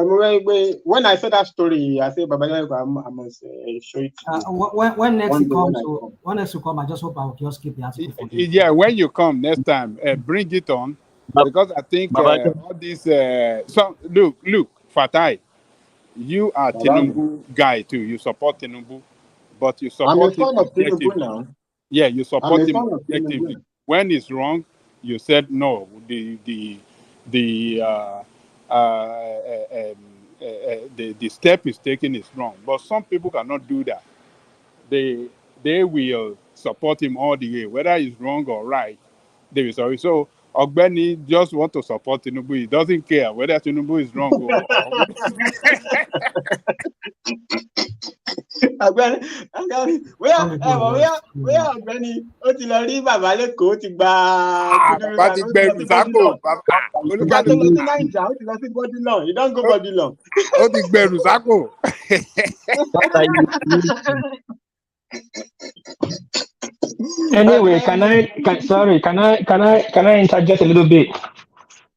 When I said that story, I said, Baba, I must show it to you. When next One he day comes, when next he come, I just hope I will just keep the article for you. Yeah, when you come next time, bring it on, because I think all these. So look, Fatai, you are Tinubu guy too. You support Tinubu, but you I'm a support him fan of objectively. Tinubu now. Yeah, you I'm a support him fan of objectively. Tinubu. When it's wrong, you said no. The step is taken is wrong. But some people cannot do that. They will support him all the way, whether it's wrong or right. They will sorry. So Ogbeni just want to support Tinubu. He doesn't care whether Tinubu is wrong or where Ọ̀gbẹ́ni ó ti lọ rí bàbá lẹ́kọ̀ọ́ ó ti gba bàbá ti gbẹrù sápò. Ìgbà tó lọ sí Naija ó ti lọ sí Bodilon. You don't go Bodilon. Ó ti gbẹrù sápò. Anyway, can I interject a little bit?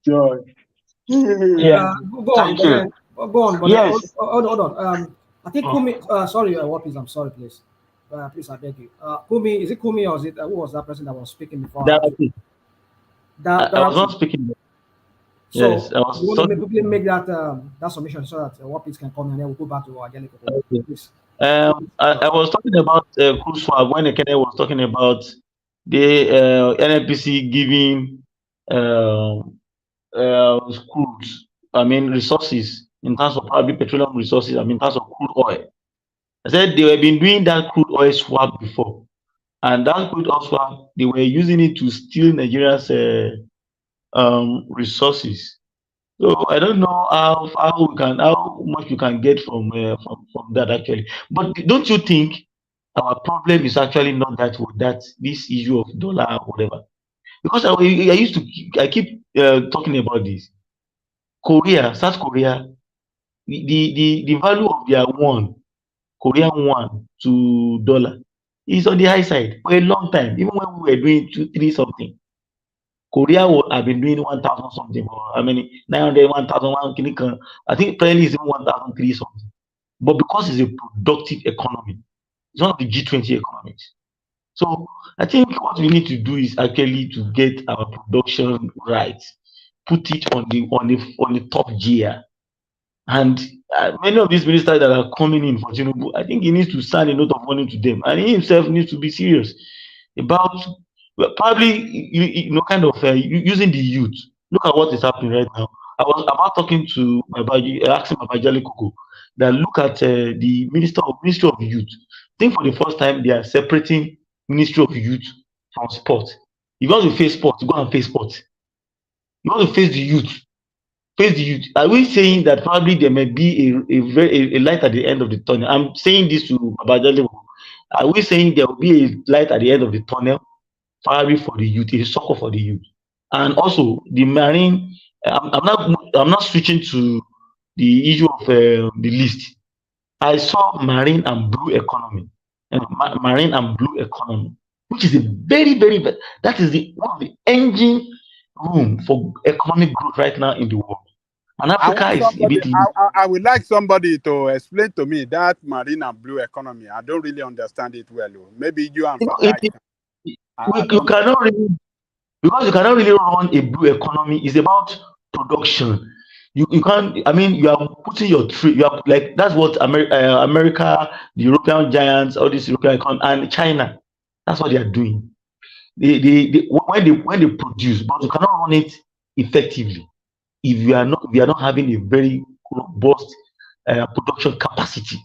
Sure. Yeah. Go on. Thank you. Go on. But Yes. hold on. I think Kumi. Sorry, Wapis. I'm sorry, please. Please, I beg you. Kumi, is it Kumi or is it who was that person that was speaking before? I was not speaking. So yes, I was you want talking. to make that submission so that Wapis can come and then we'll go back to organic. Okay. Please. I was talking about cruise swap when Ekene was talking about the NNPC giving schools, I mean resources in terms of probably petroleum resources, I mean in terms of crude oil. I said they have been doing that crude oil swap before, and that crude oil swap they were using it to steal Nigeria's resources. So I don't know how much you can get from that actually. But don't you think our problem is actually not that this issue of dollar or whatever? Because I keep talking about this. South Korea, the value of their Korean won to dollar is on the high side for a long time. Even when we were doing 2-3 something, Korea have been doing 1,000 something, or how many 900, 1,000, I think probably is even 1,003 something. But because it's a productive economy, it's one of the G20 economies. So I think what we need to do is actually to get our production right, put it on the top gear, and many of these ministers that are coming in for Tinubu, I think he needs to sign a note of warning to them, and he himself needs to be serious about probably kind of using the youth. Look at what is happening right now. I was about talking to asking Babajale Koko that look at the Ministry of Youth. I think for the first time they are separating Ministry of Youth from sport. You want to face sport, go and face sport. You want to face the youth. Face the youth. Are we saying that probably there may be a light at the end of the tunnel? I'm saying this to Babajale. Are we saying there will be a light at the end of the tunnel? Probably for the youth, a soccer for the youth, and also the marine. I'm not switching to the issue of the list. I saw marine and blue economy, marine and blue economy, which is a very that is one of the engine room for economic growth right now in the world. And Africa is a bit. I would like somebody to explain to me that marine and blue economy. I don't really understand it well. Maybe you and you cannot really, because you cannot really run a blue economy. It's about production. You can't. I mean, you are putting your trade. You are like that's what America, the European giants, all these European economies, and China. That's what they are doing. When they produce, but you cannot run it effectively if you are not having a very robust production capacity.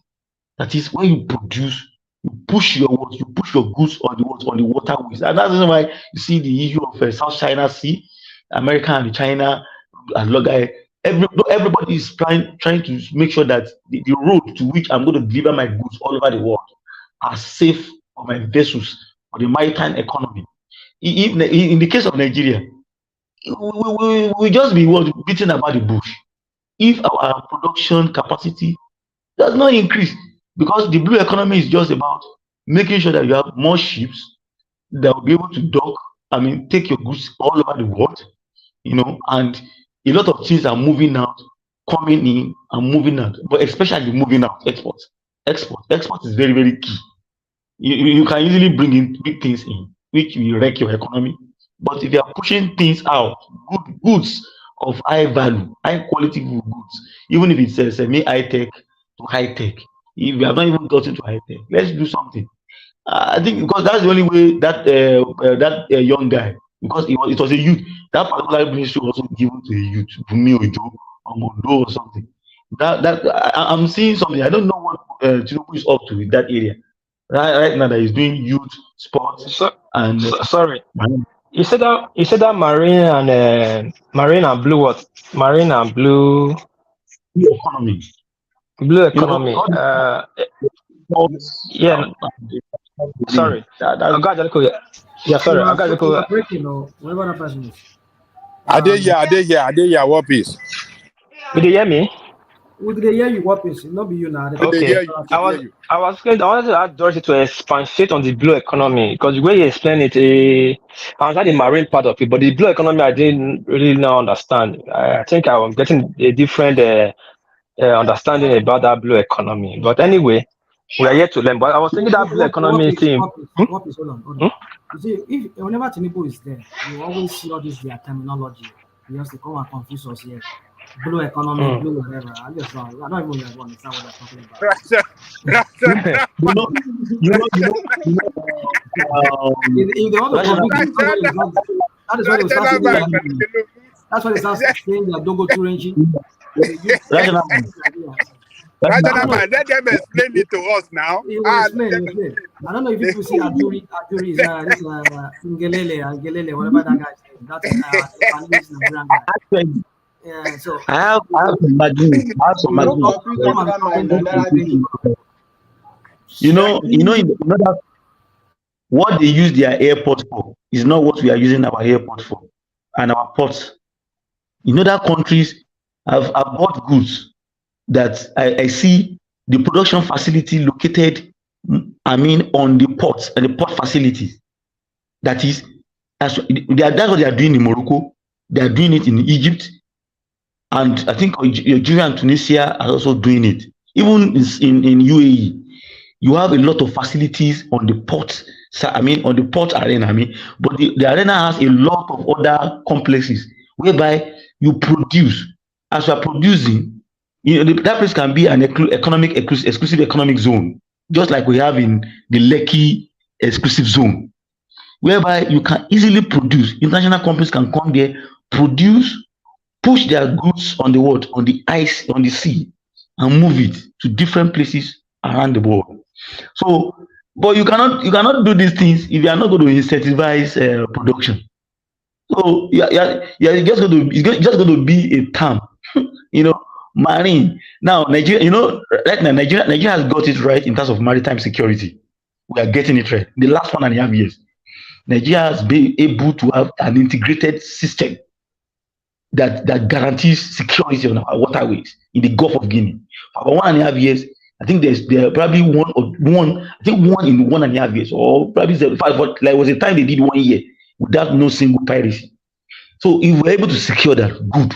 That is when you produce. You push your goods on the waterways, and that's why you see the issue of South China Sea, America and China, and Everybody is trying to make sure that the road to which I'm going to deliver my goods all over the world are safe for my vessels, for the maritime economy. In the case of Nigeria, we just be beating about the bush if our production capacity does not increase, because the blue economy is just about making sure that you have more ships that will be able to dock, take your goods all over the world, and a lot of things are moving out, coming in and moving out, but especially moving out. Export is very, very key. You can easily bring in big things in, which will wreck your economy. But if you are pushing things out, goods of high value, high quality goods, even if it's semi high tech to high tech, if you have not even gotten to high tech, let's do something. I think because that's the only way that young guy, because it was a youth, that particular ministry was also given to a youth, Bumi Ojo or Mondo or something. I'm seeing something. I don't know what Tinubu is up to in that area. Right now that he's doing youth sports sorry. You said that marine and blue what? Marine and blue economy. Blue economy. Yeah. Sorry. Yeah, sorry. You're breaking, or whatever the person is. I did hear what piece. Did you hear me? Would they hear you? What piece? Not be you now. Okay. I wanted to ask Dorothy to expatiate on the blue economy, because the way you explain it, I understand the marine part of it, but the blue economy I didn't really now understand. I think I'm getting a different understanding about that blue economy. But anyway, we are here to learn. But I was thinking that blue economy thing. Hold on. You see, whenever Tinubu is there, you always see all this their terminology. You just come and confuse us here. Blue economy, blue whatever. I don't even understand what they're talking about. If they want to confuse that is why they start saying that's why they start saying that Dogo Turenji. Let them explain it to us now. Explain. I don't know if people see Aduri is this Ngelele, whatever that guy is. That's yeah, so I have to imagine. That what they use their airport for is not what we are using our airport for and our ports. That countries have bought goods that I see the production facility located, on the ports and the port facilities. That is, that's what they are doing in Morocco. They are doing it in Egypt. And I think Nigeria and Tunisia are also doing it. Even in UAE, you have a lot of facilities on the port. On the port arena. But the arena has a lot of other complexes whereby you produce. As you are producing, that place can be an exclusive economic zone, just like we have in the Lekki exclusive zone, whereby you can easily produce. International companies can come there, produce, push their goods on the water, on the ice, on the sea, and move it to different places around the world. So, but you cannot do these things if you are not going to incentivize production. So it's just going to be a term, marine. Now Nigeria, right now Nigeria has got it right in terms of maritime security. We are getting it right. The last 1.5 years, Nigeria has been able to have an integrated system that guarantees security on our waterways in the Gulf of Guinea. For about 1.5 years, I think there are probably one in 1.5 years, or probably 5. But there was a time they did 1 year without no single piracy. So if we're able to secure that, good.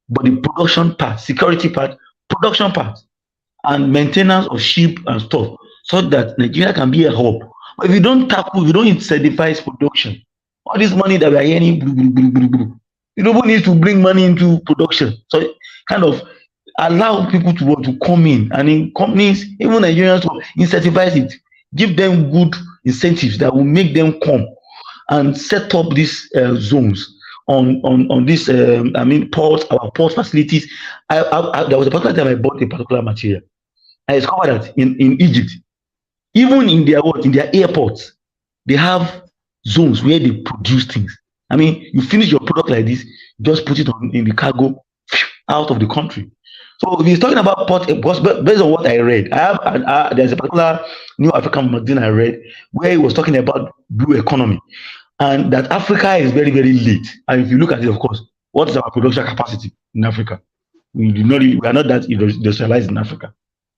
But the production part, security part, production part, and maintenance of ship and stuff, so that Nigeria can be a hub. But if you don't incentivize production, all this money that we are hearing, nobody needs to bring money into production. So kind of allow people to want to come in, and in companies, even Nigerians, to incentivize it, give them good incentives that will make them come and set up these zones on this ports, our port facilities. There was a particular time I bought a particular material. I discovered that in Egypt, even in their airports, they have zones where they produce things. You finish your product like this, just put it in the cargo, out of the country. So if he's talking about port, because based on what I read, I have there's a particular New African magazine I read where he was talking about blue economy and that Africa is very, very late. And if you look at it, of course, what is our production capacity in Africa? We are not that industrialized in Africa.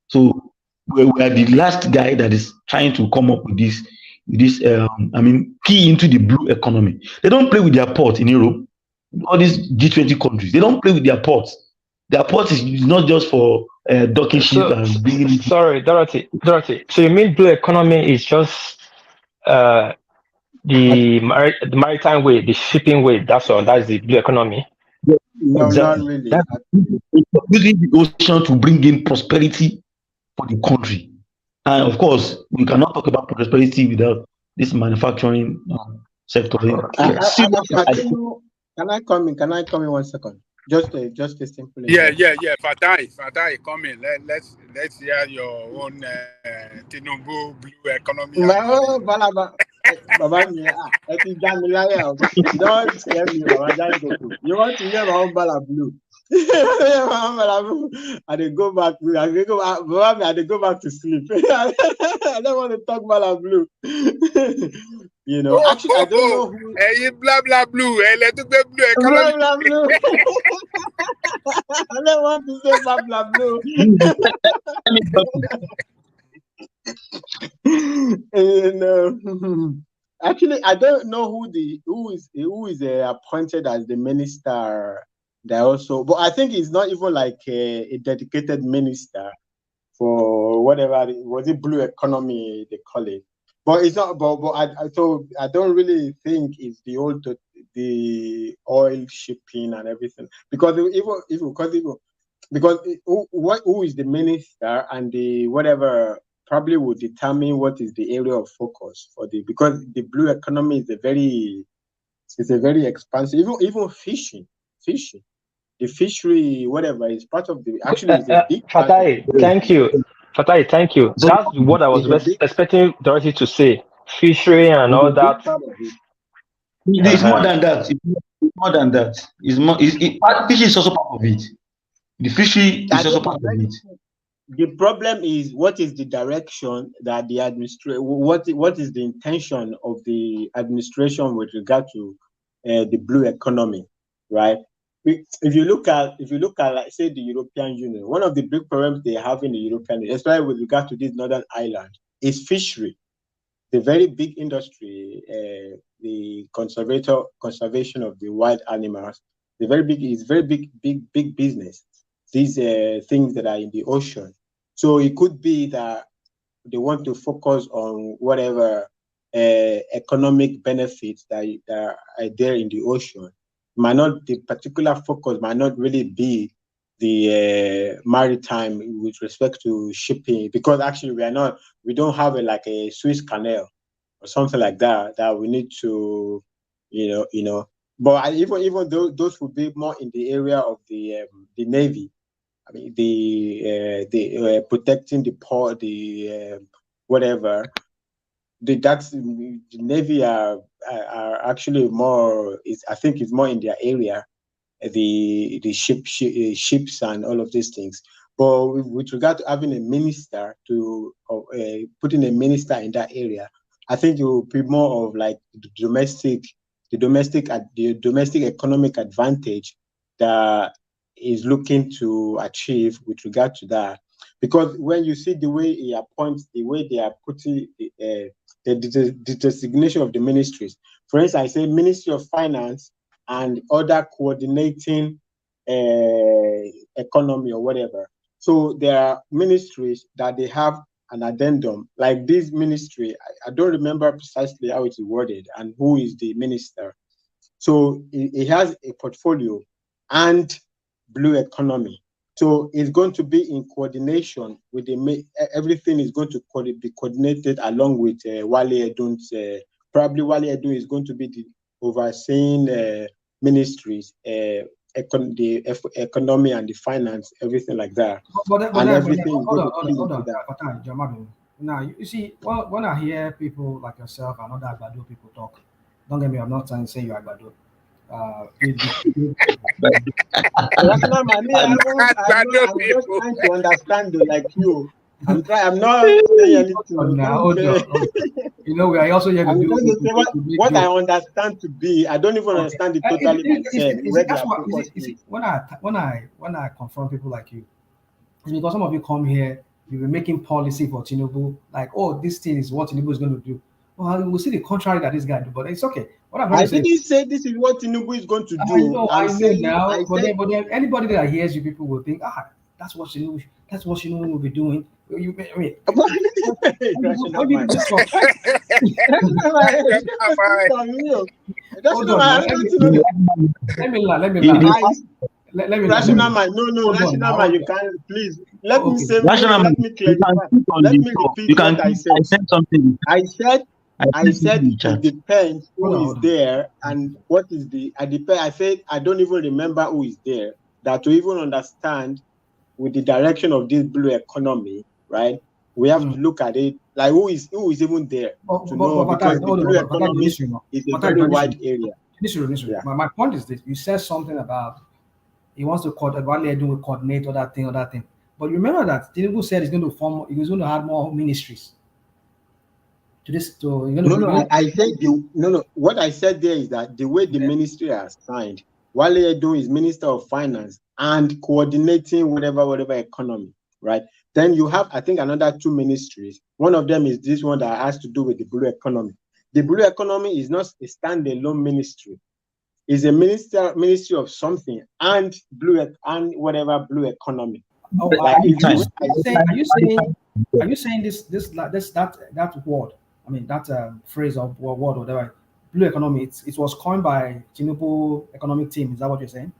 So we are the last guy that is trying to come up with this key into the blue economy. They don't play with their port in Europe. All these G20 countries, they don't play with their ports. Their port is not just for docking ship and bringing. Sorry, Dorothy. So you mean blue economy is just the maritime way, the shipping way? That's all. That's the blue economy. No, Exactly. not really. That's using the ocean to bring in prosperity for the country. And of course, we cannot talk about prosperity without this manufacturing sector. I don't know. Can I come in? 1 second? Just a simple. Yeah. Fatai, come in. Let's hear your own Tinubu blue economy. Baba, don't scare me, Baba. You want to hear my own bala blue? I did go back to sleep. I don't want to talk bala blue. You know, actually, I don't know who. Hey, blah blah blue. Hey, let's do blue economy. Blah blah blue. I don't want to say blah blah blue. Actually, I don't know who is appointed as the minister. There also, but I think it's not even like a dedicated minister for whatever was it blue economy they call it. But it's not. But I don't really think it's the oil shipping and everything because who is the minister and the whatever probably will determine what is the area of focus for because the blue economy is a very expansive even fishing. The fishery, whatever, is part of the. Actually, it's a big. Fatai, thank you. That's what I was expecting Dorothy to say. Fishery and all that. It's more than that. Fishing is also part of it. The fishery is also part of it. The problem is what is the direction that the administration? What is the intention of the administration with regard to the blue economy, right? If you look at like say the European Union, one of the big problems they have in the European Union, especially with regard to this northern island, is fishery. The very big industry, the conservation of the wild animals, is very big business. These things that are in the ocean. So it could be that they want to focus on whatever economic benefits that are there in the ocean. The particular focus might not really be the maritime with respect to shipping, because actually we don't have a Suez Canal or something like that we need to, but even though those would be more in the area of the Navy. I mean, the protecting the port, whatever. The Navy are actually more. I think it's more in their area, the ships and all of these things. But with regard to having a minister putting a minister in that area, I think it will be more of like the domestic economic advantage that is looking to achieve with regard to that. Because when you see the way he appoints, the way they are putting the designation of the ministries, for instance, I say Ministry of Finance and other coordinating economy or whatever. So there are ministries that they have an addendum, like this ministry. I don't remember precisely how it is worded and who is the minister. So it has a portfolio and blue economy. So it's going to be in coordination with everything is going to be coordinated along with Wale Edun's. Probably Wale Edun is going to be the overseeing ministries, the economy and the finance, everything like that. Hold on, Jamadu. Now, you see, when I hear people like yourself and other Agbado people talk, don't get me, I'm not trying to say you're Agbado. Rational man, me, I'm just trying to understand though, like you. I'm not saying anything. hold on. You know, we are also here to I'm do. trying to say what I understand to be. I don't even understand it totally myself. When I confront people like you, it's because some of you come here, you've been making policy for Tinubu, like, oh, this thing is what Tinubu is going to do. Well, we'll see the contrary that this guy do, but it's okay. What I'm I didn't say this is what Tinubu is going to do. I know now, but then anybody that hears you, people will think, that's what Tinubu will be doing. Let me rational mind. No, rational mind. You can't. Please let me say. Let me clarify. Let me repeat what I said. I said it depends who is there and what is the. I said I don't even remember who is there. That to even understand with the direction of this blue economy, right? We have to look at it like who is even there to know, because the blue economy is a very wide area. My point is this: you said something about he wants to coordinate other thing. But you remember that Tinubu said he's going to have more ministries. I said what I said there is that the way the ministry are signed, Wale Edo is Minister of Finance and coordinating whatever economy, right? Then you have, I think, another 2 ministries. One of them is this one that has to do with the blue economy. The blue economy is not a standalone ministry. It's a ministry of something and blue economy. Oh, like, are you saying that word? I mean that phrase or word, whatever. Blue economy. It was coined by Tinubu economic team. Is that what you're saying?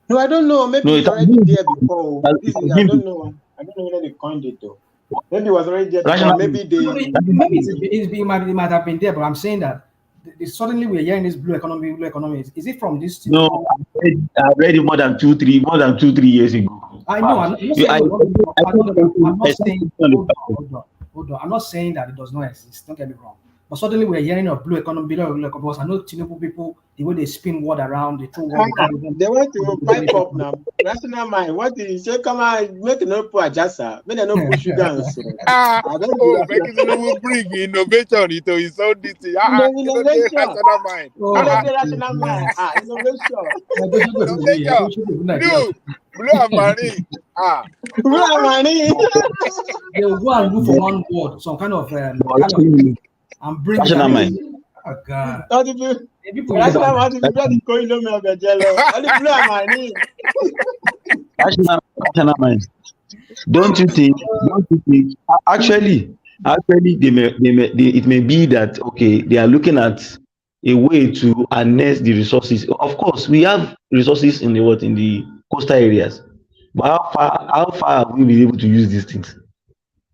No, I don't know. Maybe it's already there before. I don't know. I don't know whether they coined it though. Maybe it was already there before. Maybe it might have been there, but I'm saying that suddenly we're hearing this blue economy. Is it from this? No, I read it more than 2-3 years ago. I know. I'm not saying. Hold on. I'm not saying that it does not exist. Don't get me wrong. But suddenly we're hearing of blue economy, because I know Tinubu people, the way they spin word around, they throw word. They want to pipe up now. Rational mind. What did he say? Come on, make no put adjust. Make no put sugar. Make Tinubu bring innovation into his own DC. Rational mind. Rational mind. Innovation. Blue and marine. Blue and marine. They will go and look for one word, some kind of and bring it. Oh God. Rational mind. Don't you think? Actually, it may be that they are looking at a way to harness the resources. Of course, we have resources in the coastal areas, but how far have we been able to use these things?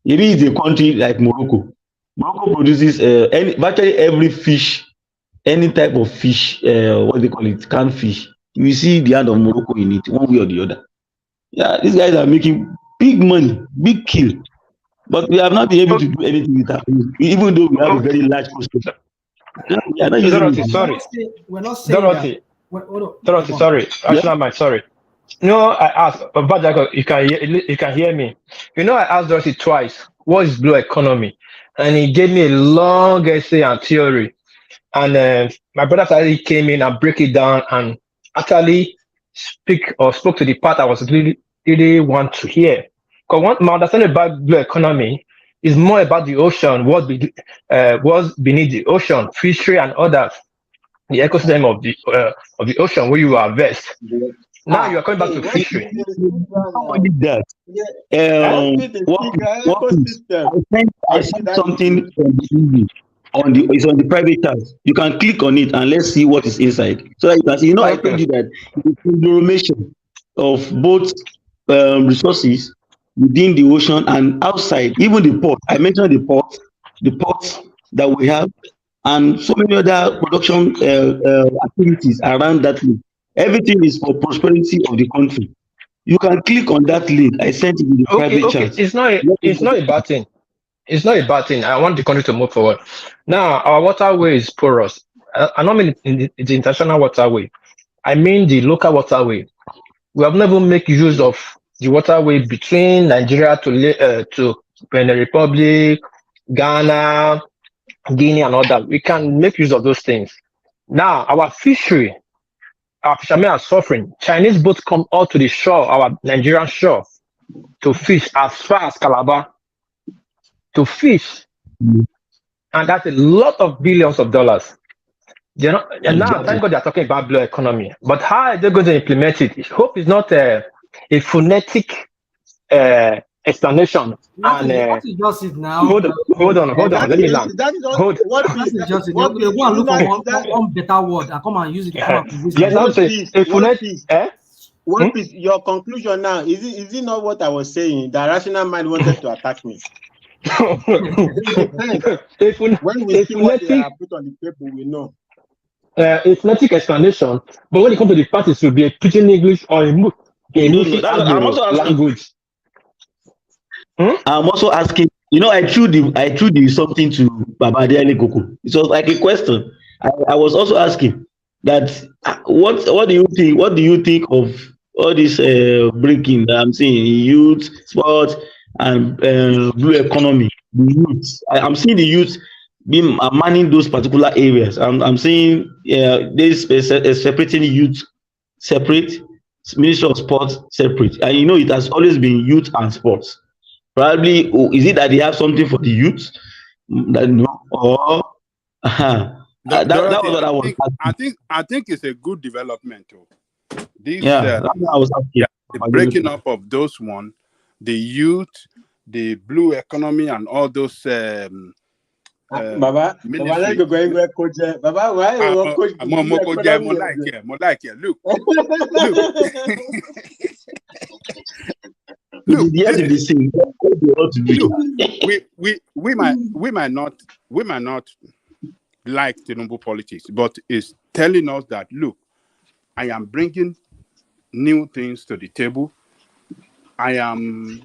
Maybe it's a country like Morocco. Morocco produces virtually every fish, any type of fish, what they call it, canned fish. You see the hand of Morocco in it, one way or the other. Yeah, these guys are making big money, big kill. But we have not been able to do anything with that, even though we have a very large coastal. We're not saying Dorothy, sorry. Rational mind, sorry. No, I asked, but you can hear me. I asked Dorothy twice, what is blue economy? And he gave me a long essay and theory. And my brother suddenly came in and break it down and actually spoke to the part I was really want to hear. Because my understanding about blue economy is more about the ocean, what's beneath the ocean, fishery and others, the ecosystem of the ocean where you harvest. Now you are coming back to fishery. I sent something from the TV it's on the private tab. You can click on it and let's see what is inside. So that you can see. I told you that the conglomeration of both resources within the ocean and outside, even the port. I mentioned the ports that we have, and so many other production activities around that link. Everything is for prosperity of the country. You can click on that link. I sent it in the private chat. It's not a bad thing. It's not a bad thing. I want the country to move forward. Now, our waterway is porous. I don't mean the international waterway. I mean the local waterway. We have never make use of the waterway between Nigeria to Benin Republic, Ghana, Guinea, and all that. We can make use of those things. Now, our fishermen are suffering. Chinese boats come out to the shore, our Nigerian shore, to fish as far as Calabar, to fish. And that's a lot of billions of dollars. And now, Exactly. thank God they're talking about blue economy. But how are they going to implement it? Hope is not a phonetic explanation. That And is just it now. hold on. That Let me is land. that is Hold. what That piece is just it. what They piece go and is it look for not that one better word and come and use it to come up with this. Yes, I would say a what phonetic. piece what piece your conclusion now is it not what I was saying? The rational mind wanted to attack me. It depends. When we see what they have put on the table, we know. A phonetic explanation, but when it comes to the parties, it will be a pidgin English or a No, I'm also asking. language. I'm also asking. You know, I threw the something to Baba Adeyale Koko. It was like a question. I was also asking that what do you think? What do you think of all this breaking that I'm seeing in youth, sports, and blue economy? The youth. I'm seeing the youth being manning those particular areas. I'm seeing this separating youth separate, Ministry of Sports separate, and you know it has always been youth and sports. Probably is it that they have something for the youth that no or that was Dorothy, what I was asking. I think it's a good development too. This Yeah, that's what I was asking. the breaking up of those one, the youth, the blue economy, and all those Baba, ministry. Baba, why you coach More like it. Look. Look, we might not like Tinubu politics, but it's telling us that look, I am bringing new things to the table. I am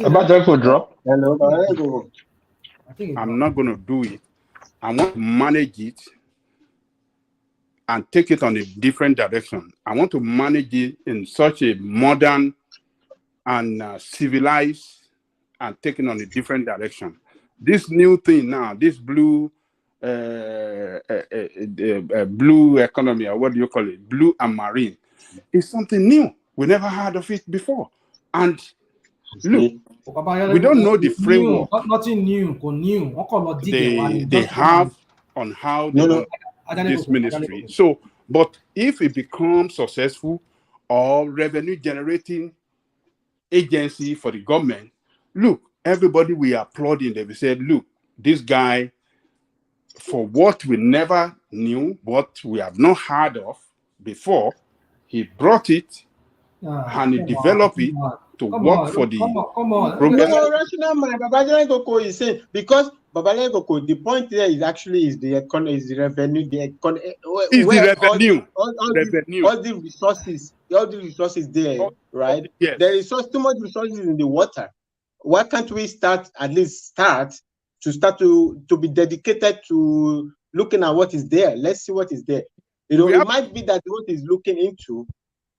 About drop. Hello, I'm not going to do it. I want to manage it and take it on a different direction. I want to manage it in such a modern and civilized and take it on a different direction. This new thing now, this blue blue economy, or what do you call it? Blue and marine, is something new. We never heard of it before. And look, we don't know the framework Nothing new. they have on how they run this ministry. So, but if it becomes successful or revenue generating agency for the government, look, everybody we applauding. They said, look, this guy, for what we never knew, what we have not heard of before, he brought it and he developed it to work for the progress. No, rational mind. Babajide Koko is saying because Babajide Koko, the point there is actually the economy, is the revenue, all the resources there, right? Yes. There is so too much resources in the water. Why can't we start to be dedicated to looking at what is there? Let's see what is there. You know, it might be that what is looking into.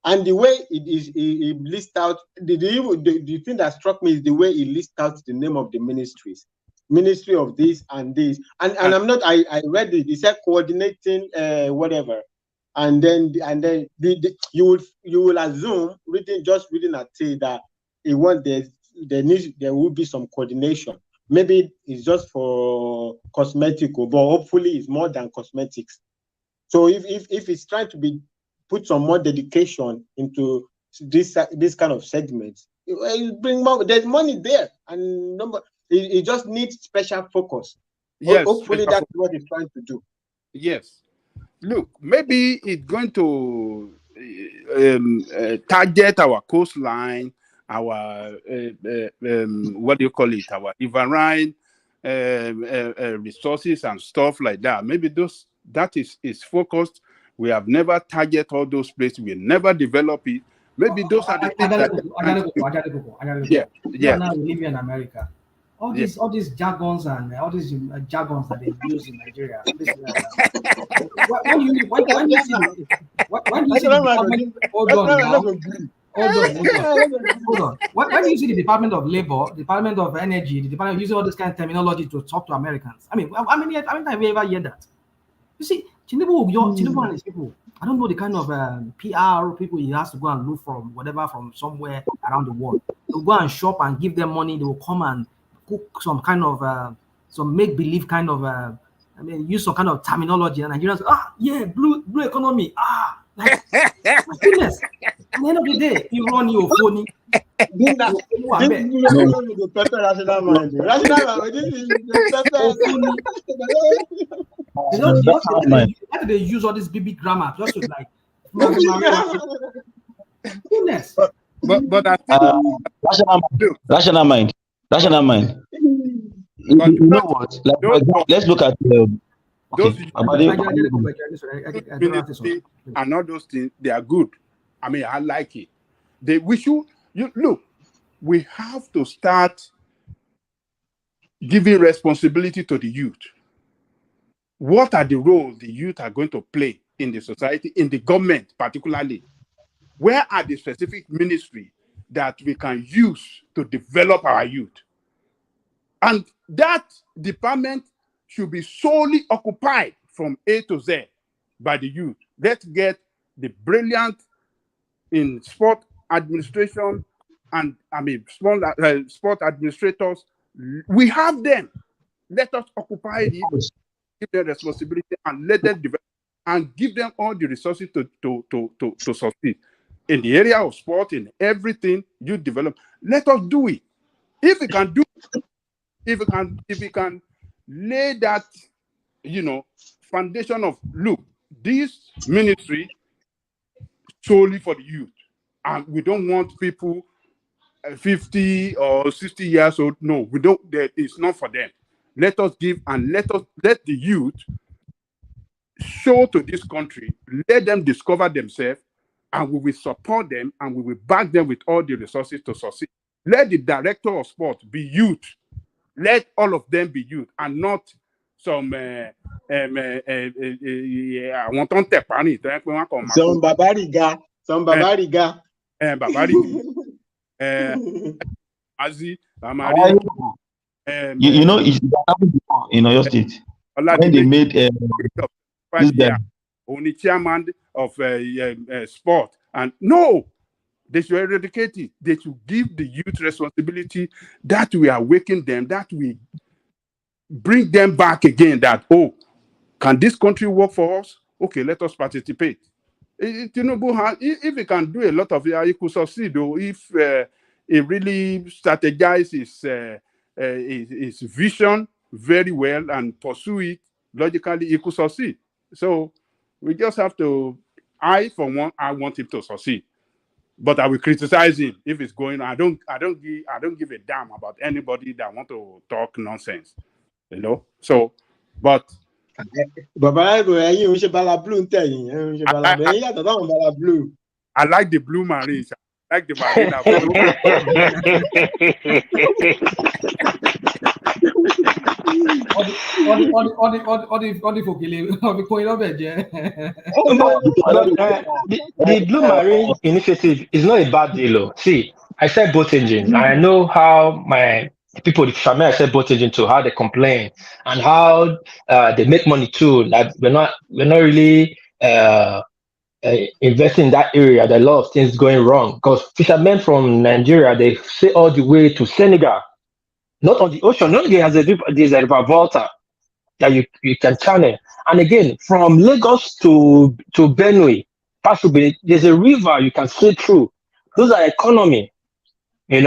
And the way it lists out, the thing that struck me is the way it lists out the name of the ministries. Ministry of this and this. And I'm not, I read it, it said coordinating whatever. And then you will assume, reading at that there will be some coordination. Maybe it's just for cosmetic, but hopefully it's more than cosmetics. So if it's trying to put some more dedication into this kind of segments, it bring more. There's money there, and it just needs special focus. Yes, hopefully that's what it's trying to do. Yes. Look, maybe it's going to target our coastline, our what do you call it? Our riverine resources and stuff like that. Maybe that is focused. We have never targeted all those places. We never develop it. Maybe those are the things that yeah, Yeah, yeah, now we live here in America. All yeah. these jargons and all these jargons that they use in Nigeria. When you see when you see the department, hold on now, hold on. When you see the Department of Labor, Department of Energy, the Department using all this kind of terminology to talk to Americans. I mean, how many times have you ever heard that? You see, Tinubu and his people, I don't know the kind of PR people he has to go and look from somewhere around the world. They'll go and shop and give them money. They will come and cook some kind of some make believe kind of use some kind of terminology, and Nigerians blue economy like my goodness. At the end of the day, you run your phony. They use all this BB grammar just to like goodness. But I think rational mind. You know what? Like, let's look at those and all those things, they are good. I mean, I like it. We have to start giving responsibility to the youth. What are the roles the youth are going to play in the society, in the government particularly? Where are the specific ministry that we can use to develop our youth? And that department should be solely occupied from A to Z by the youth. Let's get the brilliant in sport administration and sport administrators. We have them. Let us occupy it, give them responsibility, and let them develop and give them all the resources to succeed. In the area of sport, in everything you develop, let us do it. If we can do it, if we can lay that, foundation of this ministry solely for the youth, and we don't want people 50 or 60 years old. No, we don't. It's not for them. Let us give and let the youth show to this country. Let them discover themselves, and we will support them and we will back them with all the resources to succeed. Let the director of sport be youth. Let all of them be youth and not some Babariga. Azi, you know, it happened before in Oyo State when they made only chairman of sport, and no, they should eradicate it. They should give the youth responsibility, that we awaken them, that we bring them back again, that, can this country work for us? Okay, let us participate. Tinubu, if he can do a lot of it, he could succeed, though, if he really strategizes his vision very well and pursue it logically, he could succeed. So we just have to, I want him to succeed. But I will criticize him if it's going. I don't give a damn about anybody that want to talk nonsense, So, but I like the blue Marines. I like the Marine. The Blue Marine initiative is not a bad deal. See, I said boat engine. I know how my people, the fishermen, I said boat engine too, how they complain and how they make money too. Like we're not really investing in that area. There are a lot of things going wrong because fishermen from Nigeria, they sail all the way to Senegal, not on the ocean. No, there's a river Volta that you can channel. And again, from Lagos to Benue, there's a river you can sail through. Those are economy, and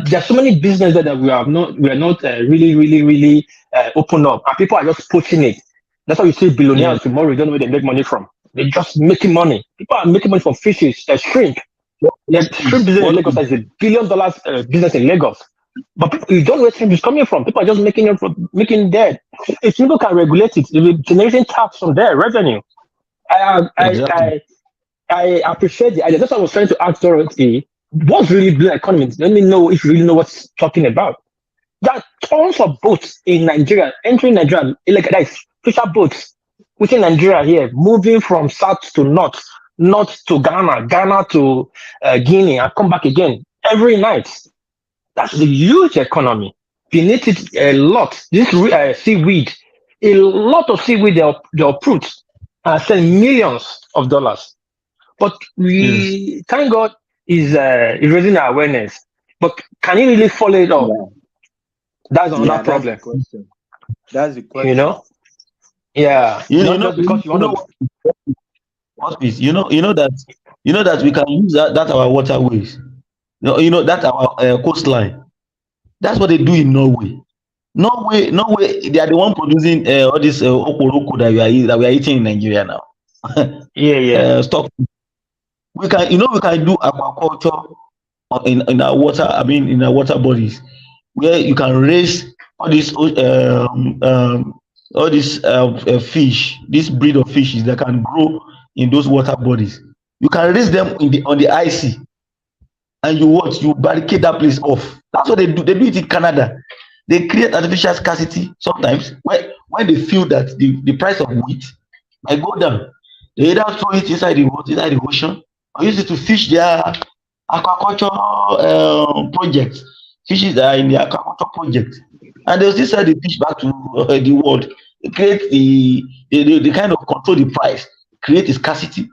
there's so many businesses that we are not really open up, and people are just pushing it. That's why you see billionaires tomorrow. You don't know where they make money from. They're just making money. People are making money from fishes, shrimp. The shrimp business in Lagos is $1 billion business in Lagos. But you don't know where shrimp is coming from. People are just making dead. If people can regulate it, they'll be generating tax from their revenue. I I appreciate the idea. That's what I was trying to ask Dorothy. What's really blue economy? Let me know if you really know what it's talking about. There are tons of boats in Nigeria, entering Nigeria, like that is fisher boats within Nigeria here, moving from south to north, north to Ghana, Ghana to Guinea, and come back again every night. That's a huge economy. Beneath it, a lot. This seaweed, a lot of seaweed they uproot and sell millions of dollars. But Yes. we thank God is raising our awareness. But can you really follow it up? Yeah. That's another Yeah, that's the problem. question. That's the You question. know? Yeah. You Not know, just because you you want know to. what is you know that we can use that our waterways. You know that our coastline. That's what they do in Norway. Norway, they are the one producing all this okoroko that we are eating in Nigeria now. Yeah. Stock. We can, we can do aquaculture in our water. I mean, in our water bodies, where you can raise all these fish, this breed of fishes that can grow in those water bodies. You can raise them on the icy, and you barricade that place off. That's what they do. They do it in Canada. They create artificial scarcity sometimes when they feel that the price of wheat might go down. They either throw it inside the ocean, or use it to fish their aquaculture project. Fishes that are in the aquaculture project, and they'll still sell the fish back to the world. They create the kind of control the price, create a scarcity,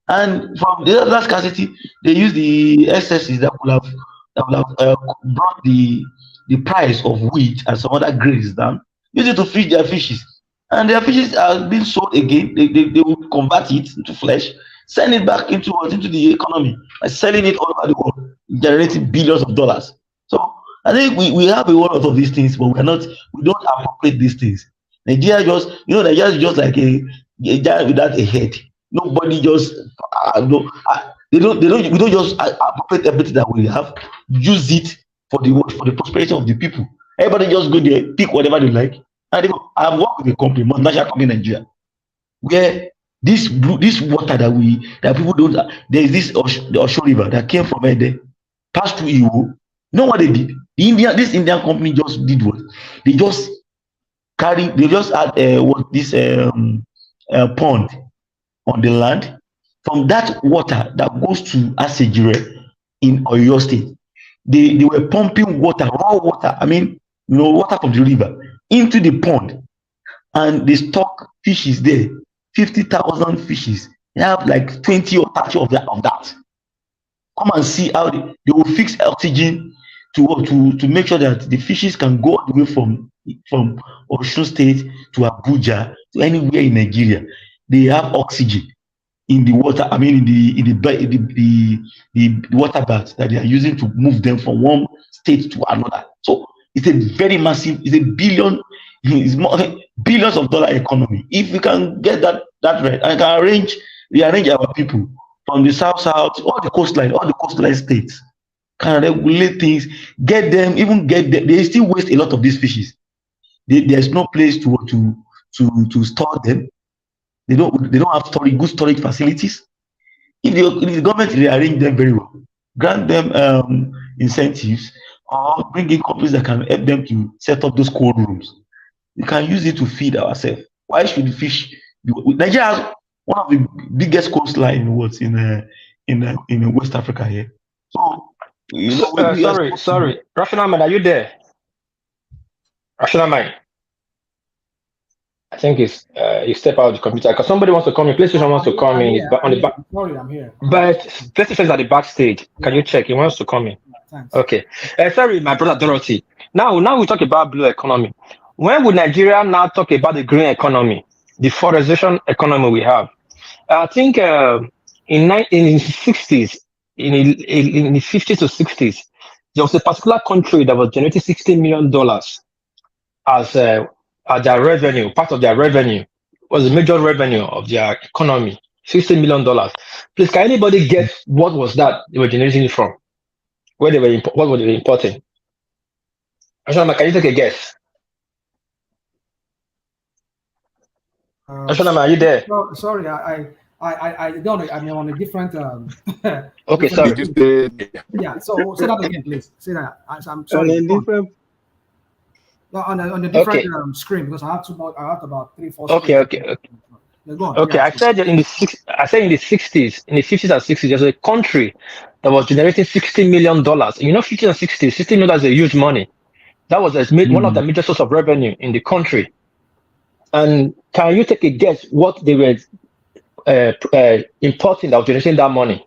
and from the other scarcity, they use the excesses that would have brought the price of wheat and some other grains down. Use it to feed their fishes, and their fishes are being sold again. They will convert it into flesh, send it back into the economy by selling it all over the world, generating billions of dollars. So I think we have a lot of these things, but we don't appropriate these things. Nigeria is just like a giant without a head. Nobody just no, we don't just appropriate everything that we have, use it for the prosperity of the people. Everybody just go there, pick whatever they like. And I've worked with a company, multinational company in Nigeria, where this water that people don't, there is the Osho River that came from there, passed through Iwo. You know what they did? This Indian company just did what? They just had this pond on the land. From that water that goes to Asejire in Oyo State, they were pumping water, raw water, I mean, water from the river into the pond, and they stock fishes there, 50,000 fishes. They have like 20 or 30 of that. Come and see how they will fix oxygen to make sure that the fishes can go all the way from Osun State to Abuja to anywhere in Nigeria. They have oxygen in the water. I mean, in the water baths that they are using to move them from one state to another. So it's a very massive. It's more billions of dollar economy. If we can get that right, and can rearrange our people from the south, all the coastline states, can regulate things, get them. They still waste a lot of these fishes. There's no place to store them. They don't have good storage facilities. If the government rearrange them very well, grant them incentives, or bring in companies that can help them to set up those cold rooms, we can use it to feed ourselves. Why should the fish? Nigeria has one of the biggest coastline in West Africa here. So Sorry, Rafinaman, are you there? Rafinaman, I think it's you step out of the computer because somebody wants to come in. PlayStation wants to come in. It's on the back. Sorry, I'm here. But PlayStation is at the backstage. Can you check? He wants to come in. Thanks. Okay. Sorry, my brother Dorothy. Now we talk about blue economy. When would Nigeria now talk about the green economy, the forestation economy we have? I think in the 60s, in the 50s to 60s, there was a particular country that was generating $60 million as their revenue. Part of their revenue was the major revenue of their economy, $60 million. Please, can anybody guess what was that they were generating it from? What were they importing? Ashama, can you take a guess? Ashama, are you there? Sorry, I don't know. I mean, on a different. Okay, different sorry. Did you say yeah. So say that again, please. Say that. I'm And sorry. then Go on. different. No, on a different Okay, screen because I have two more. I have about 3-4 okay, screens. okay, okay. Yeah, go on. Okay, Yeah. I So, said that I said in the 60s, in the 50s and 60s, there's a country that was generating $60 million. You know, 50s and 60s, $60 million is a huge money. That was one of the major source of revenue in the country. And can you take a guess what they were importing that was generating that money?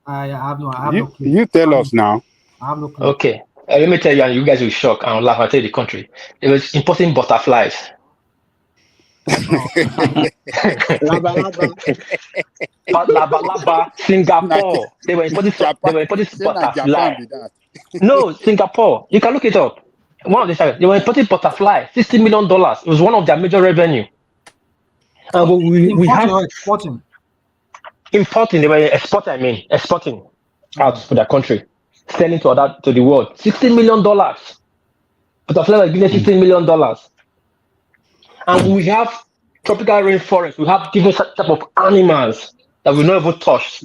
I have no you clue. you tell us now. I have no clue. Okay, let me tell you, and you guys will shock and laugh. I'll tell you the country. They was importing butterflies. Oh. Laba laba. But Laba, Na Singapore, they were importing Japan. Say na butterfly. Japan be that. No, Singapore. You can look it up. One of the times they were importing butterfly, $60 million. It was one of their major revenue. And we Importing have or exporting? importing. They were exporting out for their country, selling to the world. $60 million. Butterfly was giving $60 million. And we have tropical rainforest. We have different type of animals that we never touched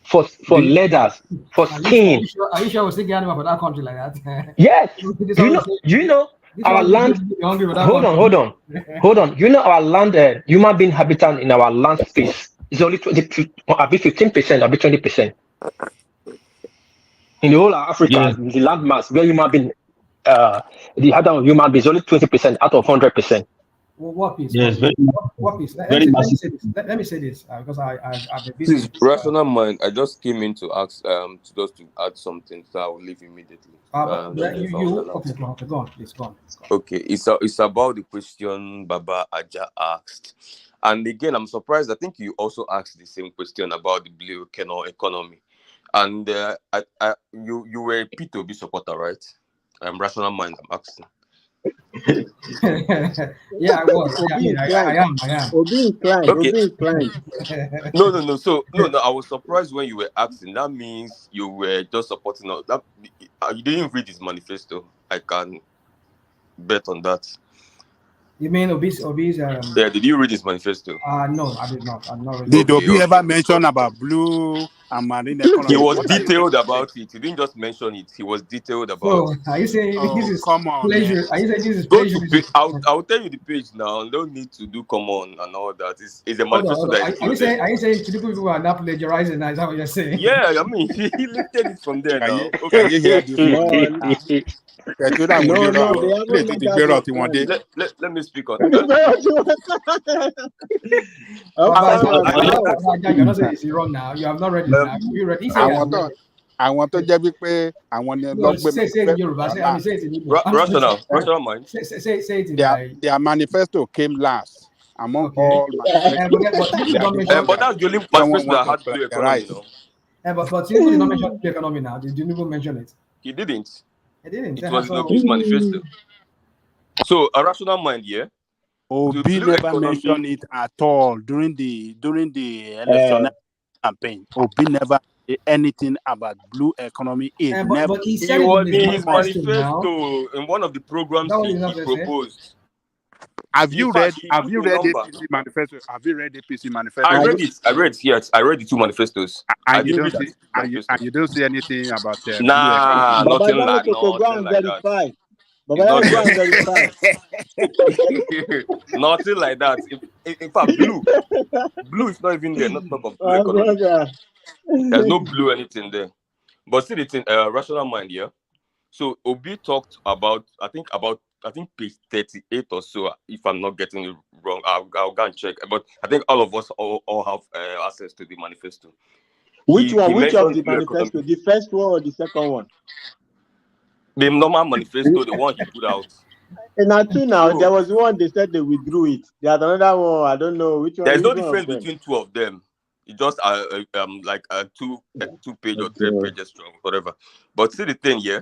for The- leathers, for skin. Are you sure we're still animal for that country like that? Yes. This Do one will you know this our one will land? be hungry for that Hold country. on. You know our land, human being habitat in our land space is only 20, a bit 15%, a bit 20%. In the whole of Africa, Yes. the land mass where human being, the habitat of human being is only 20% out of 100%. Well, what piece? Yes, very What piece? Let very me massive. say this. Let me say this because I've been busy Please, with this. rational mind. I just came in to ask to just to add something, so I will leave immediately. Don't know if I was Okay, allowed. go on, please, go on. Okay, it's about the question Baba Aja asked, and again, I'm surprised. I think you also asked the same question about the blue economy, and you were a P2B supporter, right? Rational mind. I'm asking. Yeah, I was. Yeah, I Obi mean, I inclined. am. I am. Obi inclined. Okay. Obi inclined. No. So no. I was surprised when you were asking. That means you were just supporting us. That you didn't read his manifesto. I can bet on that. You mean obese? Yeah. Did you read his manifesto? No, I did not. I'm not ready. Did Okay. Obi ever mention Because about blue and marine he economy? was What are you detailed trying to say? about it. He didn't just mention it. He was detailed about So, it. are you saying this Oh, is come on, man. pleasure? Are you saying this is Go to plagiarism? I'll tell you the page now. No need to do common and all that. It's a Hold on, manifesto hold on. that is Are you loaded. saying Tinubu people are not plagiarizing? Now, is that what you're saying? Yeah, I mean he lifted it from there Can now. you Okay. can you hear this one? No, Ẹ̀túrà àwọn no, onírọ̀ no. àwọn They lè haven't made tètè that gbérọ̀ a tí wọ́n dé. point. Let me speak on The Baba, you're not saying Upper it's wrong now. You have not read it now. You read. He said he Àwọn has tó read àwọn tó it. jẹ́ wípé àwọn ni No, lọ́gbẹ́ say it in Yoruba. Say it in Igbo. rational mind. Say it in their manifesto came last among okay. all manifestos But Tinubu did that not they mention. want But that's the only someone manifesto want that to had blue economy, plagiarize. no? But Tinubu did not mention the economy now. Did Tinubu mention it? He didn't. He didn't. It was in So Obi's manifesto. So a rational mind, yeah. The Obi blue never economy. mentioned it at all during the election campaign. Obi never said anything about blue economy. It never. but he He said it in was his in his manifesto now. manifesto in one of the Is programs that what he's he not going to say? proposed. Have In you fact, read? he Have put you a read number. APC manifesto? Have you read APC I manifesto? read it. Yes, I read the two manifestos. I And you didn't don't read see the and manifesto. you don't see anything about blue economy. Nah, Baba nothing like Dangote, go nothing and like that. verify. Baba It's not go there. and verify. Nothing like that. In fact, blue is not even there. Not talk of blue My economy. brother. There's no blue anything there. But see the thing, rational mind, yeah. So Obi talked about, I think page 38 or so, if I'm not getting it wrong. I'll go and check. But I think all of us all have access to the manifesto. Which one? He Which of mentioned the blue economy. manifesto? The first one or the second one? The normal manifesto, the one he put out. And now two now, there So was one they said they withdrew it. There's another one, I don't know which one. there's no Which one of difference them? between two of them. It's just like a two-page or Okay. 3 pages strong, whatever. But see the thing, yeah.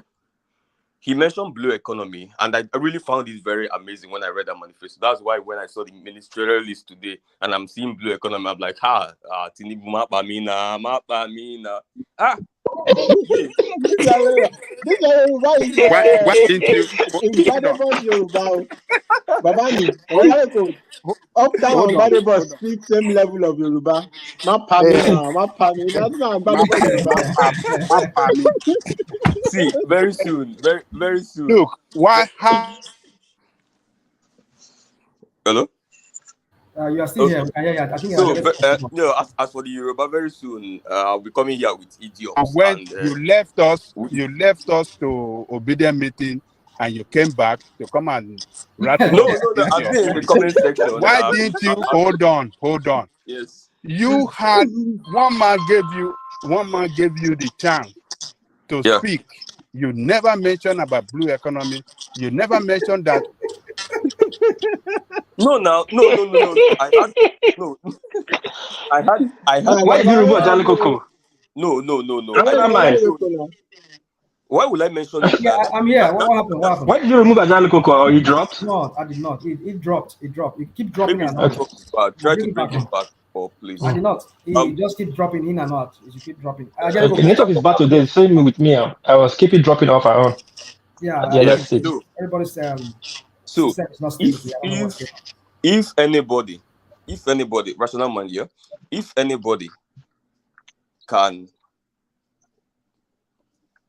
He mentioned blue economy, and I really found it very amazing when I read that manifesto. That's why when I saw the ministerial list today and I'm seeing blue economy, I'm like, Tinubu mapa mina. This Yoruba Why didn't you is hold on? Gbadebo's Yoruba. Babami, Hold, Olaleko, Uptown hold and on, Gbadebo hold on. speak same level of Yoruba. Ma pami Hey, now, ma pami. That's not Gbadebo Mapa, Yoruba. Mapa, me. See, very soon, very soon. Look, why? How? Hello. You are still Okay. here. We can hear you. I think you are So, getting to as for the Yoruba, very soon I'll be coming here with idioms When and you left us to obedient meeting, and you came back to come and rattle no, us no, I've idiot. been in the comment section. Why didn't you hold on? Hold on. Yes. You had one man gave you the chance to Yeah. speak. You never mentioned about blue economy. You never mentioned that. No, now, no. I had no. I had Why did one. you remove Ajali Coco? No. I Another didn't mind. mention. Why would I mention it? Yeah, I'm here. What happened? What happened? Why did you remove Ajali Coco? Or he dropped? No, I did not. It dropped. It dropped. It keep dropping Maybe and his out. network is bad. I'll Try to bring it bring back him on. back up, please. I did not. It just keep dropping in and out. It should keep dropping. Okay, network is bad today. Same with me. I was keeping dropping off and on Yeah, at the I other think stage. everybody's So system is not stable. if I don't know what's if going on. if anybody, rational mind here, if anybody can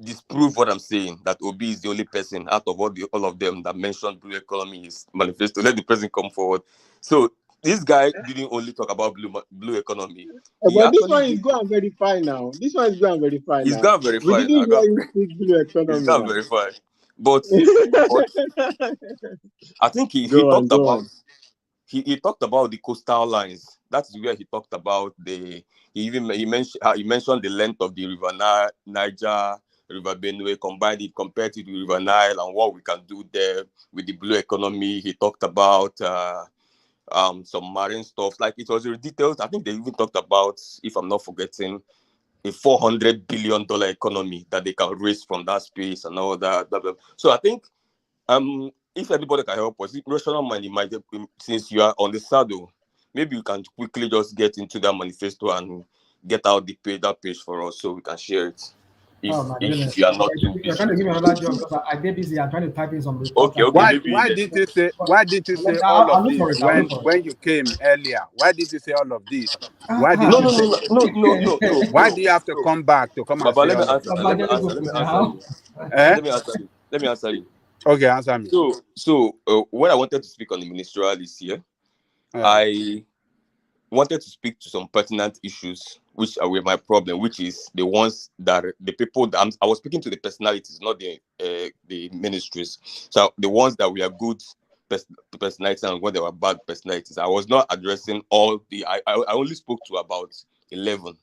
disprove what I'm saying, that Obi is the only person out of all of them that mentioned blue economy in his manifesto, let the person come forward. So this guy didn't only talk about blue economy. He But this actually one is did. go and verify now. This one is go and verify He's now. gonna We verify didn't now. hear you speak blue He's economy gonna now. verify. But I think he Go talked about on. he talked about the coastal lines. That's where he talked about he mentioned the length of the River Niger, River Benue, compared to the River Nile and what we can do there with the blue economy. He talked about some marine stuff. Like, it was detailed. I think they even talked about, if I'm not forgetting, a $400 billion economy that they can raise from that space and all that. Blah, blah. So I think if anybody can help us, rational mind, since you are on the saddle, maybe you can quickly just get into that manifesto and get out that page for us so we can share it. Oh my If goodness! you are not too You're busy. trying to give me another job because I get busy. I'm trying to type in some report. Okay, maybe Why yes. didn't you say? But Why didn't you say all I'll of look this for it. I'll look when for it. you came earlier? Why did you say all of this? Why Ah, didn't you say? Why do you have to No. come back to come and Baba, say all of this? let me answer you. Eh? Let me answer you. Okay, answer me. So when I wanted to speak on the ministerial this year, Yeah. I wanted to speak to some pertinent issues which are with my problem, which is the ones that the people that I was speaking to the personalities, not the ministries. So the ones that we are good personalities and when they were bad personalities. I was not addressing all I only spoke to about 11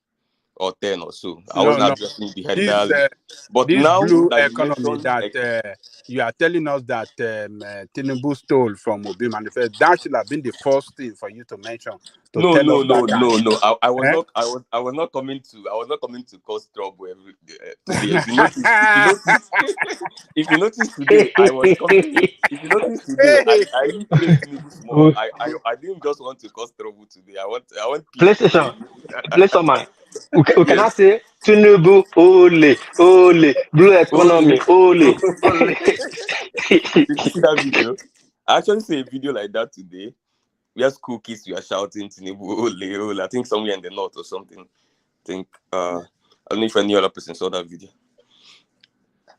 or 10 or so. I No, wasn't no. addressing the head. But This now blue that you economy mentioned that you are telling us that Tinubu stole from Obi Manifest, that should have been the first thing for you to mention to no. tell us that. I was Eh? not. I was not coming to cause trouble today. If you notice, if you notice today, I was coming. If you notice today, I didn't play Tinubu small. I didn't just want to cause trouble today. I want peace PlayStation, today. play some man. We cannot Yes. say Tinubu, ole, blue Only. economy, ole. Did you see that video? I actually saw a video like that today. Where school kids were shouting Tinubu, ole. I think somewhere in the north or something. I don't know if any other person saw that video.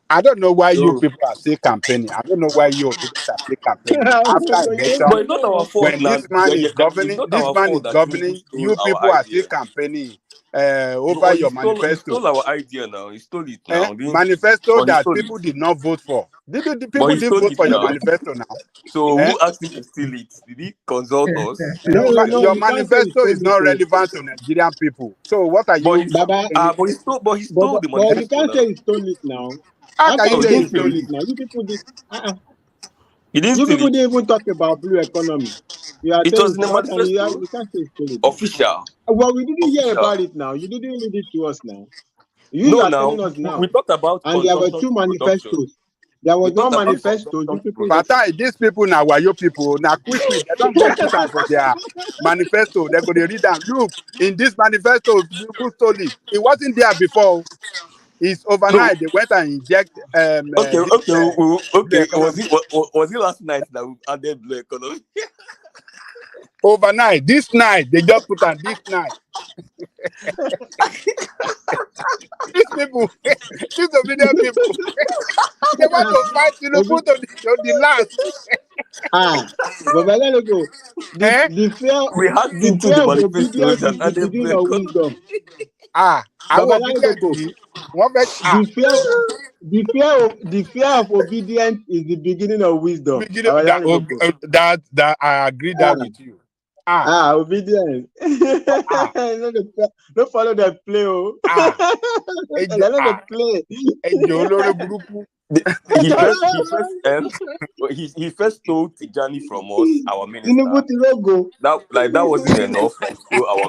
I don't know why you So, people are still campaigning. I don't know why you obedience are still campaigning. After but election, it's not our fault when now. It's not our fault that Tinubu stole you our people are still idea. campaigning No, over but your he manifesto. stole our idea now. He stole it now. Manifesto But he that stole it. people did not vote for. The But people he didn't stole vote it for your now. manifesto now. So Eh? who asked him to steal it? Did he consult us? Your You can't say he manifesto stole is not it. relevant to Nigerian people. So what are But you he, Baba, but he stole the but you manifesto can't say now. he stole it now. How How can you can No, you he say say you didn't he steal stole stole it. it it? now? He didn't You steal people it. didn't even talk about blue economy. You are It was saying in the how can manifesto. you can't say he stole it now. Official. Well, we didn't hear Official. about it now. You didn't read it to us now. You No, are now telling us we now. talked about And there were consumption two to production. manifestos. There We was talked one about manifesto. consumption You to people production. Fatai, these people now were your people. Now quickly, they don't go put them for their manifesto. They're going to read them. Look, in this manifesto, people stole it. It wasn't there before. It's overnight. They went and inject Okay, this blue okay. economy. Was it last night that we added blue economy? Overnight. This night they just put on this night. These people, these obedient people, they want to fight Tinubu to the last. But let it go. The We hacked the into fear the of manifestos obedience and is the added blue beginning of economy. wisdom. I Baba will obedient. Ladogo, One bet. the fear of obedience is the beginning of wisdom. Beginning Baba Ladogo. that I agree that with you. Obedience. Don't follow the play. They're not the play. He first stole Tijani from us, our minister. Tinubu Tirogo. That wasn't enough.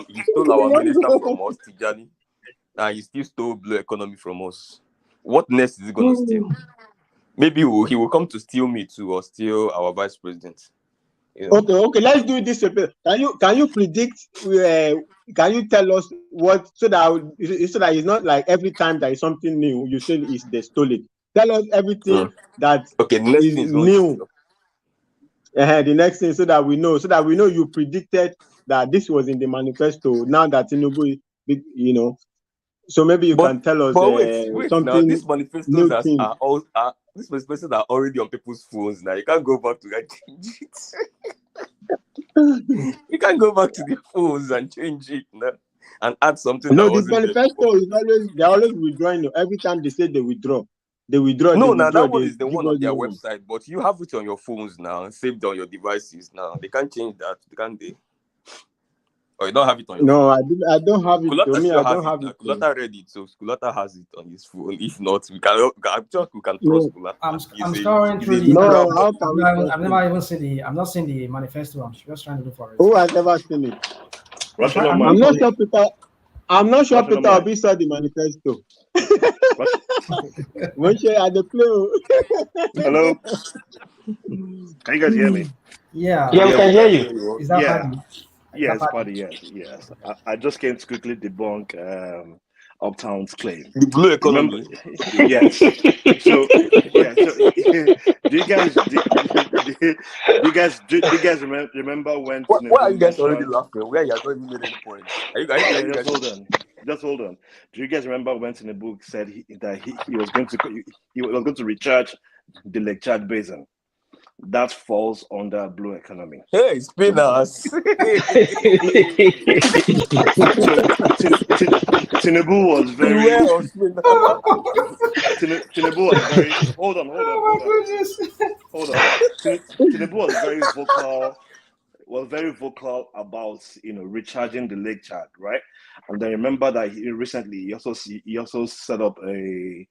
He stole our minister from us, Tijani, and he still stole blue economy from us. What next is he gonna steal? Maybe he will come to steal me too, or steal our vice president. You know? Okay. Let's do it this way. Can you predict? Can you tell us what so that it's not like every time there is something new you say they stole it. Tell us everything that the next is thing is new. The next thing, so that we know you predicted that this was in the manifesto. Now that Tinubu, so maybe you can tell us wait something. now. These manifestos these manifestos are already on people's phones now. You can't go back to that change it. You can't go back to the phones and change it now and add something. No, the manifesto is they're always withdrawing. Every time they say they withdraw. No, that one is the one on their website, but you have it on your phones now, saved on your devices now. They can't change that, can't they? Or you don't have it on your phone? I don't have it. Kulata I don't have it. Kulata read it, so Kulata has it on his phone. If not, we can trust Kulata. I'm scrolling through the. I've never even seen the. I'm not seeing the manifesto. I'm just trying to look for it. Oh, I've never seen it. I'm not sure Peter Obi saw the manifesto. When she had the play. Hello. Can you guys hear me? Yeah. Yeah, we can hear you. Is that Paddy? Yes, Paddy, yes. I just came to quickly debunk Uptown's claim. The blue economy. Yes. So do you guys remember when Why are you guys already laughing? Where you are not even making any points? Just hold on. Do you guys remember when Tinubu said that he was going to recharge the Lake Chad Basin? That falls under blue economy. Hey, spinners. Tinubu was very. Tinubu was very. Hold on. Tinubu was very vocal. Was very vocal about recharging the Lake Chad, right? And then remember that he also set up a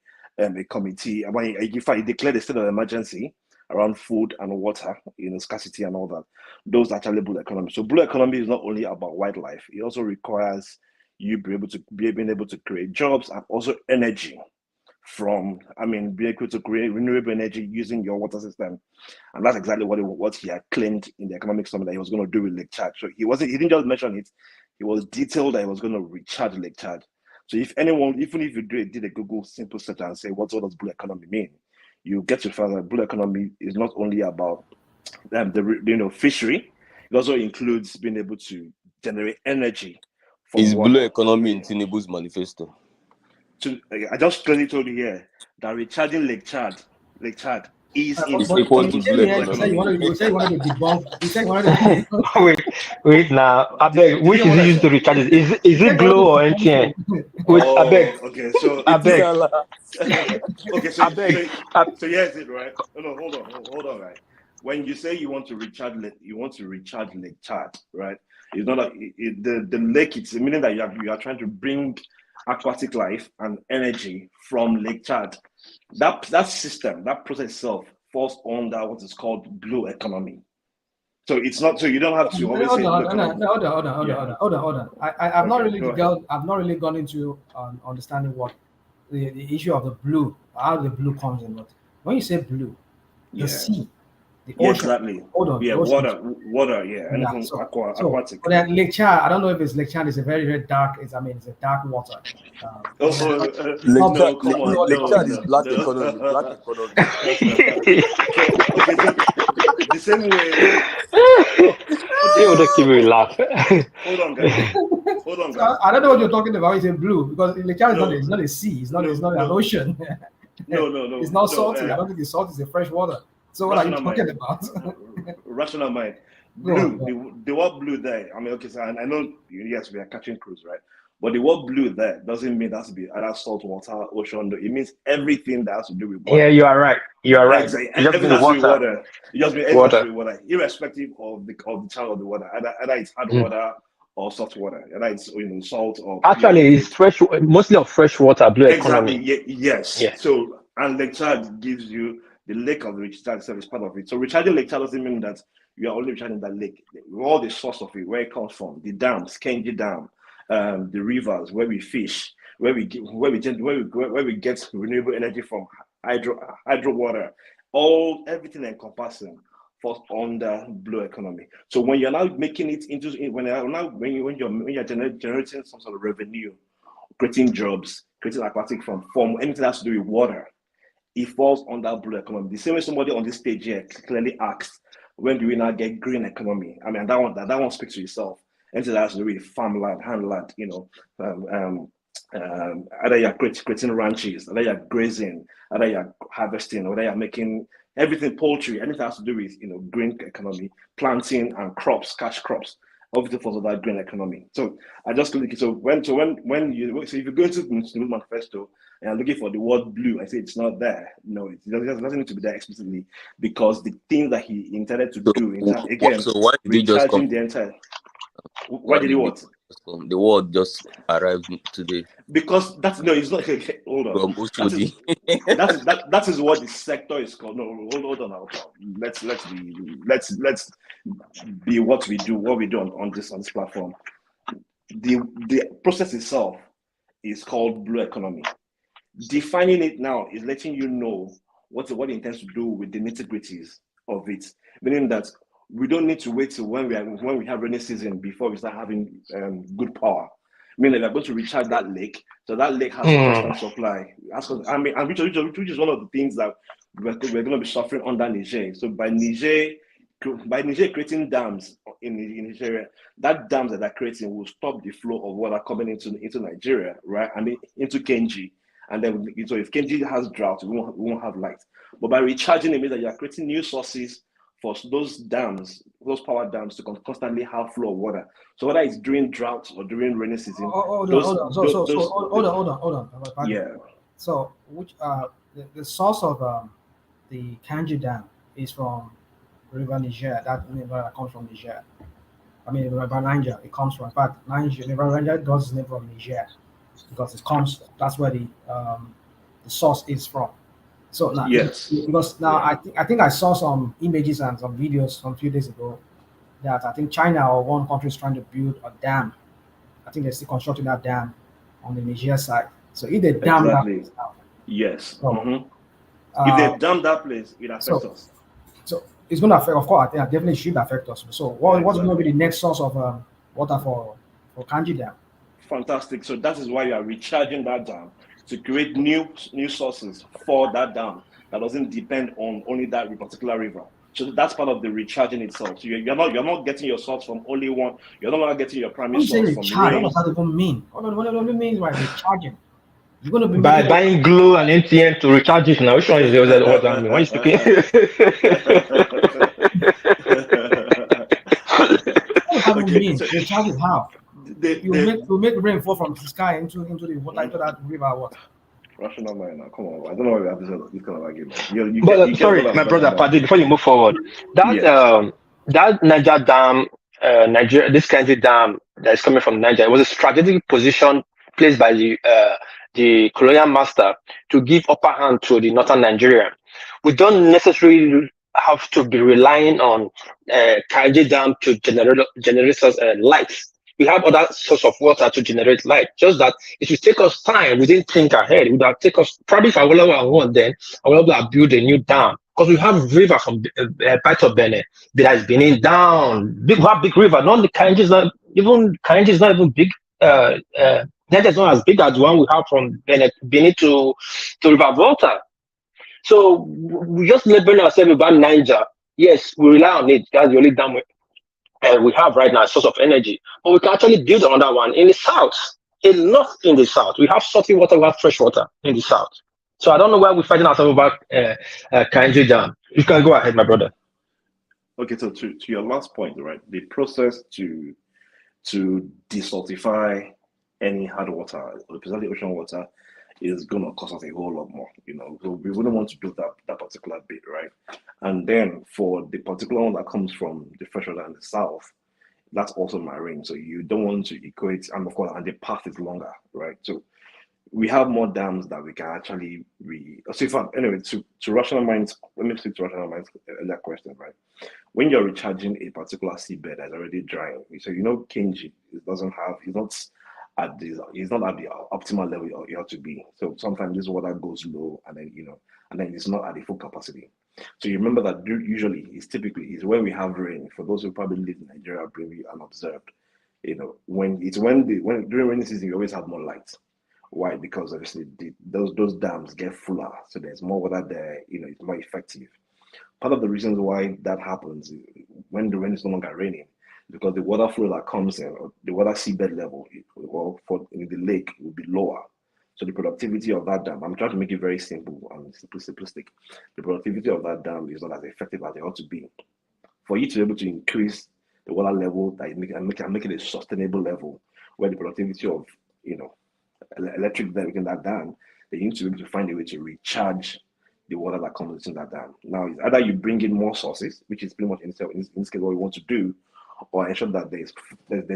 committee. When he declared a state of emergency around food and water, scarcity and all that. Those are actually blue economy. So blue economy is not only about wildlife; it also requires you being able to create jobs and also energy being able to create renewable energy using your water system. And that's exactly what he had claimed in the economic summit that he was going to do with Lake Chad. So he didn't just mention it; he was detailed that he was going to recharge Lake Chad. So even if you did a Google simple search and say what does blue economy mean, you get to find that blue economy is not only about the fishery; it also includes being able to generate energy. Is blue economy in Tinubu's manifesto? I just clearly told you here that recharging Lake Chad is equal to blue economy. You said you wanted to debunk. You said you wanted to. Wait now. I beg. Which is used to recharge it? Is it Glow or MTN? Wait, I beg. Okay, so I beg. Okay, so here's it, right? No, hold on, right? When you say you want to recharge Lake Chad, right? It's not like the lake. It's meaning that you are trying to bring aquatic life and energy from Lake Chad. That system, that process itself falls under what is called blue economy. So it's not. So you don't have to always say. Hold on. I've not really gone into understanding what the issue of the blue, how the blue comes in. But when you say blue, the sea, The Yeah, ocean. exactly. Hold on. Yeah, The ocean. water. Yeah, Yeah. anything So, aquatic. but then Lake Chad, I don't know if it's Lake Chad. It's a very, very dark. It's a dark water. It's not No, come on, what they call no, it. no, no. Okay, so the same way. Okay, You would keep me laugh. hold on, guys. So I don't know what you're talking about. It's in blue because Lake Chad is No, it's not a sea. It's not an no, ocean. no. It's not No, salty. I don't think it's salty. It's a fresh water. So what are you rational talking mind. about? Rational mind. Go on, Blue. The word blue there. I mean, okay, so I know yes, we are catching cruise, right? But the word blue there doesn't mean that has to be either salt water, ocean. It means everything that has to do with water. Yeah, you are right. You are right. Exactly. It just Everything means has to be water. water. It just means everything has to be water, irrespective of the channel of the water. Either it's hard water or salt water. Either it's salt or Actually, it's fresh, mostly of fresh water, blue exactly. economy. Yes. Yeah. So and Lake Chad gives you the lake of the Lake Chad itself is part of it. So recharging Lake Chad doesn't mean that you are only recharging that lake. All the source of it, where it comes from, the dams, Kenji Dam, the rivers where we fish, where we get renewable energy from hydro water, everything encompassing falls under blue economy. So when you're now making it into when you're generating some sort of revenue, creating jobs, creating aquatic from anything that has to do with water, it falls under blue economy. The same way somebody on this stage here clearly asked, when do we now get green economy? I mean, that one speaks to itself. Anything that has to do with farmland, handland, either you're creating ranches, either you're grazing, either you're harvesting, or either you're making everything poultry, anything that has to do with green economy, planting and crops, cash crops. Everything falls under green economy. So I just look at if you go into the manifesto and I'm looking for the word blue, I say it's not there. No, it doesn't need to be there explicitly because the thing that he intended to do again, so why did he just come? recharging the entire. Why did he what? The word just arrived today. Because it's not. Hold on. That is what the sector is called. No, hold on now. Let's be what we do on this platform. The process itself is called blue economy. Defining it now is letting you know what it intends to do with the nitty-gritties of it, meaning that we don't need to wait till when we have rainy season before we start having good power. Meaning we're going to recharge that lake, so that lake has constant supply. Which is one of the things that we're going to be suffering under Niger. So by Niger creating dams in Nigeria, that dams that they're creating will stop the flow of water coming into Nigeria, right? I mean into Kenji. And then, so if Kenji has drought, we won't have light. But by recharging it means that you are creating new sources for those dams, those power dams, to constantly have flow of water. So whether it's during drought or during rainy season. Hold on. Yeah. So the source of the Kanji Dam is from River Niger. That river comes from Niger. I mean, River Niger. It comes from. But River Niger does its name from Niger because it comes. That's where the source is from. So now, yes, because now I think I saw some images and some videos from a few days ago that I think China or one country is trying to build a dam. I think they're still constructing that dam on the Niger side. So if they dam that place out, yes. If they dam that place, it affects us. So it's going to affect. Of course, I think it definitely should affect us. So what's going to be the next source of water for Kanji Dam? Fantastic. So that is why you are recharging that dam to create new sources for that dam that doesn't depend on only that particular river. So that's part of the recharging itself. So you're not getting your source from only one. You're not getting your primary source from rain. What does that even mean? What does it mean by recharging? You're going to be by buying glue and NTN to recharge it. Now, which one is what I mean? When you speaking? What does it mean? Recharge it how? You make rain fall from the sky into the water, into that river water. Rational mind now, come on. I don't know why we have this kind of argument. Sorry, my brother, Paddy, before you move forward, that Niger Dam, this Kenji Dam that is coming from Niger, it was a strategic position placed by the colonial master to give upper hand to the northern Nigeria. We don't necessarily have to be relying on Kenji Dam to generate us lights. We have other source of water to generate light. Just that it will take us time. We didn't think ahead. It would have taken us, probably if I will have won, then I will have built a new dam because we have river from part of Benin that is Benin down. Big, we have big river. Not the Kainji is not even Kainji is not even big. Niger is not as big as the one we have from Benin to River Volta. So we just labeling ourselves about Niger. Yes, we rely on it. That's the only dam we have right now, a source of energy. But we can actually build another one in the south, enough in the south. We have salty water, we have fresh water in the south. So I don't know why we're fighting ourselves about Kainji Dam. You can go ahead, my brother. Okay, so to your last point, right? The process to desaltify any hard water, especially ocean water, is gonna cost us a whole lot more. So we wouldn't want to build that particular bit, right? And then for the particular one that comes from the freshwater in the south, that's also marine. So you don't want to equate, and of course, and the path is longer, right? So we have more dams that we can actually anyway, to rational minds, let me speak to rational minds that question, right? When you're recharging a particular seabed that's already drying, so Kenji, it's not at the optimal level it ought to be. So sometimes this water goes low, and then it's not at the full capacity. So you remember that usually it's when we have rain. For those who probably live in Nigeria, briefly unobserved, when during rainy season, you always have more light. Why? Because obviously those dams get fuller, so there's more water there. It's more effective. Part of the reasons why that happens when the rain is no longer raining, because the water flow that comes in, or the water seabed level, in the lake will be lower. So the productivity of that dam, I'm trying to make it very simple and simplistic. The productivity of that dam is not as effective as it ought to be. For you to be able to increase the water level and make it a sustainable level, where the productivity of electric in that dam, they need to be able to find a way to recharge the water that comes into that dam. Now, it's either you bring in more sources, which is pretty much in this case what we want to do, or ensure that there's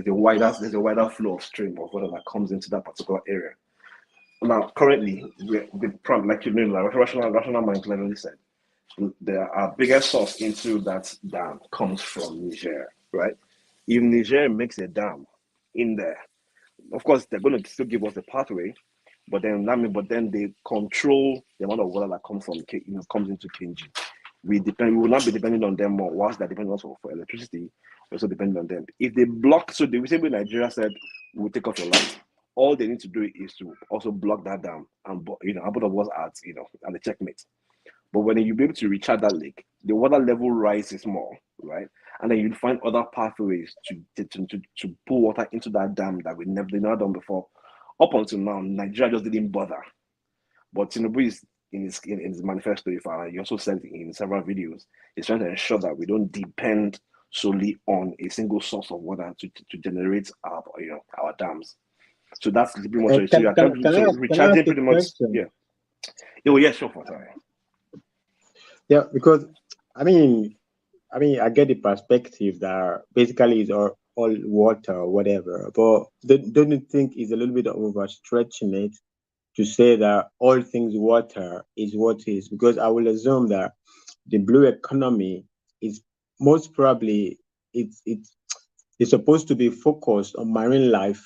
a wider flow of stream of water that comes into that particular area. Now, currently, like rational mind clearly said, our biggest source into that dam comes from Niger, right? If Niger makes a dam in there, of course, they're going to still give us the pathway, but then they control the amount of water that comes into Kenji. We will not be depending on them more. Whilst they're depending also for electricity, we're also depending on them. If they block, so the same way Nigeria said, we'll take off your light. All they need to do is to also block that dam, and both of us at the checkmate. But when you be able to recharge that lake, the water level rises more, right? And then you'll find other pathways to pull water into that dam that we never done before. Up until now, Nigeria just didn't bother. But Tinubu is in his manifesto, he also said in several videos, he's trying to ensure that we don't depend solely on a single source of water to generate our dams. So that's pretty much it. So you're recharging pretty much. Yeah. Oh yeah, sure. Sorry. Yeah, because I mean, I get the perspective that basically it's all water or whatever, but don't you think it's a little bit overstretching it to say that all things water is what is? Because I will assume that the blue economy is most probably it's supposed to be focused on marine life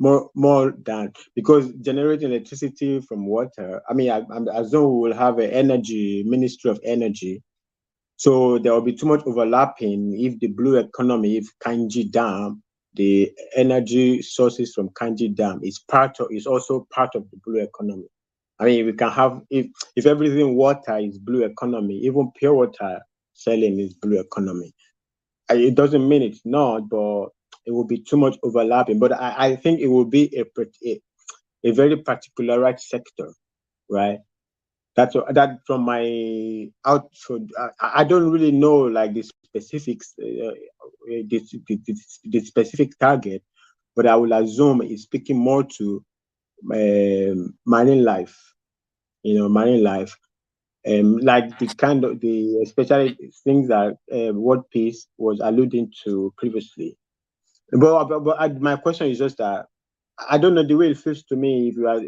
more than, because generating electricity from water. I mean, I assume we will have an energy ministry of energy. So there will be too much overlapping if the blue economy, if Kanji Dam, the energy sources from Kanji Dam is also part of the blue economy. I mean, we can have, if everything water is blue economy, even pure water selling is blue economy. It doesn't mean it's not, but it will be too much overlapping. But I think it will be a very particularized sector, right? That from my output, I don't really know like the specifics, the specific target, but I will assume it's speaking more to marine life, marine life, like especially things that World Peace was alluding to previously. But my question is just that I don't know, the way it feels to me, if you are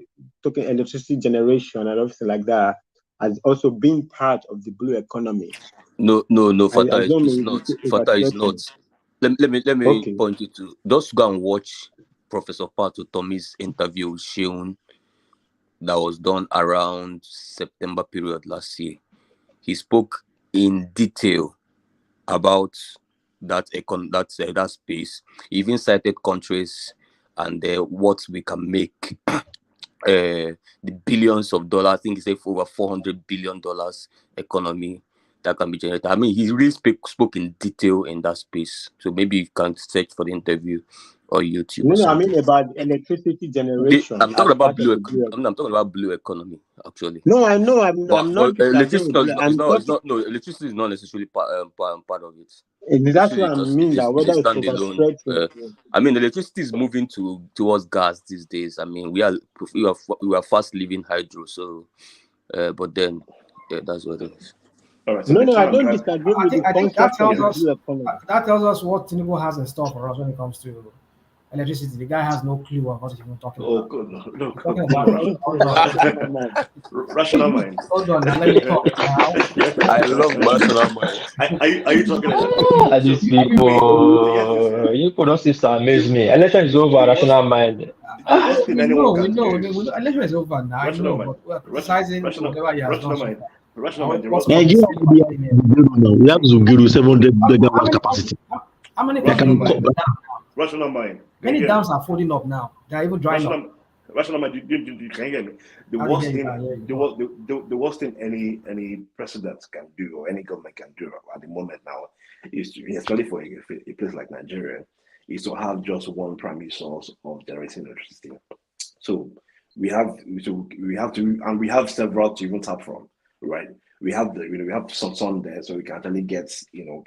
talking electricity generation and everything like that, as also being part of the blue economy. No, Fatah, it's not. Fatah is not. Let me point you to. Just go and watch Professor Pato Tommy's interview with Sheun that was done around September period last year. He spoke in detail about that that space. He even cited countries and what we can make. The billions of dollars. I think he said for over $400 billion economy that can be generated. I mean, he really spoke in detail in that space. So maybe you can search for the interview or YouTube or No, I something. mean about electricity generation I'm talking as about part of blue. the blue. I'm talking about blue economy actually. No, I know. I'm But not disagreeing electricity with you. I'm talking. no, electricity is not necessarily part of it. That's Electricity what is I just mean. That it's a whether it's standalone. overstretching. I mean, electricity is moving towards gas these days. I mean, we are fast leaving hydro. So, but then, yeah, that's what it is. All right. So No, the no, I time don't that disagree I with think the I think that concept of tells the us blue economy. what Tinubu has in store for us when it comes to electricity. The guy has no clue of what he's even talking oh, about. good, no, He's talking good, about Rational mind. rational mind. hold on, now let me talk now. I love rational mind. Are you talking about? These So people, you could not seem to amaze me. Election is over, rational mind. the worst thing We anyone know, can do. election is over now. I Rational know, mind. but we're criticizing whatever he has done Rational so mind. far. Rational And mind. The what's worst. coming Nigeria so far? we have Zungiru 700 How megawatt many capacity. how many That Rational can countries mind. are down now? Rational mind. Can you Many hear me? dams are folding up now. They are even drying up. Rational mind. Can you hear me? The How worst they thing, hear you, the worst thing any president can do or any government can do at the moment now is to, especially for a place like Nigeria, is to have just one primary source of generating electricity. So we have and we have several to even tap from, right? We have we have some sun there, so we can actually get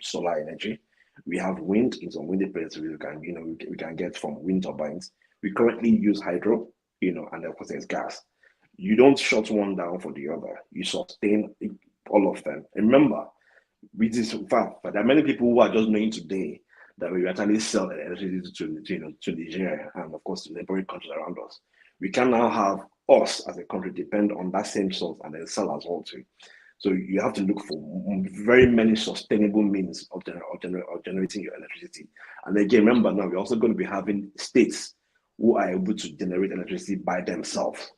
solar energy. We have wind in some windy places. We can we can get from wind turbines. We currently use hydro, and of course there's gas. You don't shut one down for the other. You sustain all of them. And remember, with this fact, but there are many people who are just knowing today that we actually sell electricity to Nigeria and of course to neighboring countries around us. We can now have us as a country depend on that same source and then sell as well too. So you have to look for very many sustainable means of generating your electricity. And again, remember now we're also going to be having states who are able to generate electricity by themselves.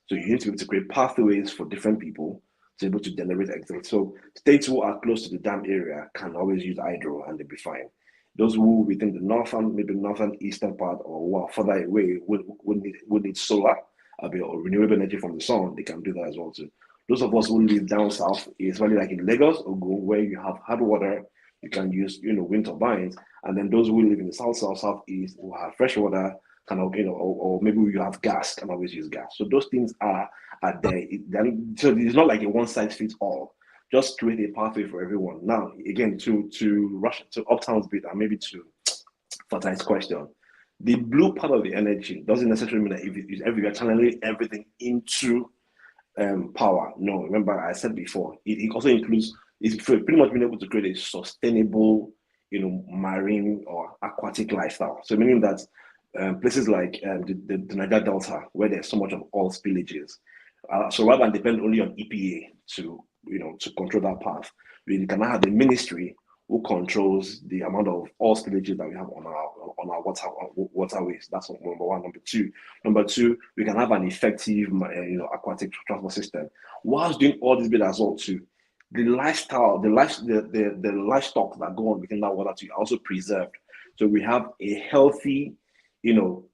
So you need to be able to create pathways for different people to be able to generate electricity. So states who are close to the dam area can always use hydro and they'll be fine. Those who within the northern, maybe northern eastern part or who are further away would need solar or renewable energy from the sun, they can do that as well too. Those of us who live down south, especially like in Lagos or where you have hard water, you can use wind turbines. And then those who live in the southeast who have fresh water kind of or maybe you have gas, can always use gas. So those things are there. So it's not like a one size fits all. Just create a pathway for everyone. Now, again, to rush to Uptown's bit and maybe to Fatai's question, the blue part of the energy doesn't necessarily mean that if you're channeling everything into power. No, remember I said before, it also includes it's pretty much being able to create a sustainable, marine or aquatic lifestyle. So meaning that places like the Niger Delta, where there's so much of oil spillages, so rather than depend only on EPA to control that path, we can now have the ministry who controls the amount of oil spillages that we have on our waterways. That's number one. Number two, we can have an effective aquatic transport system. Whilst doing all this bit as well too, the livestock that go on within that water too are also preserved. So we have a healthy,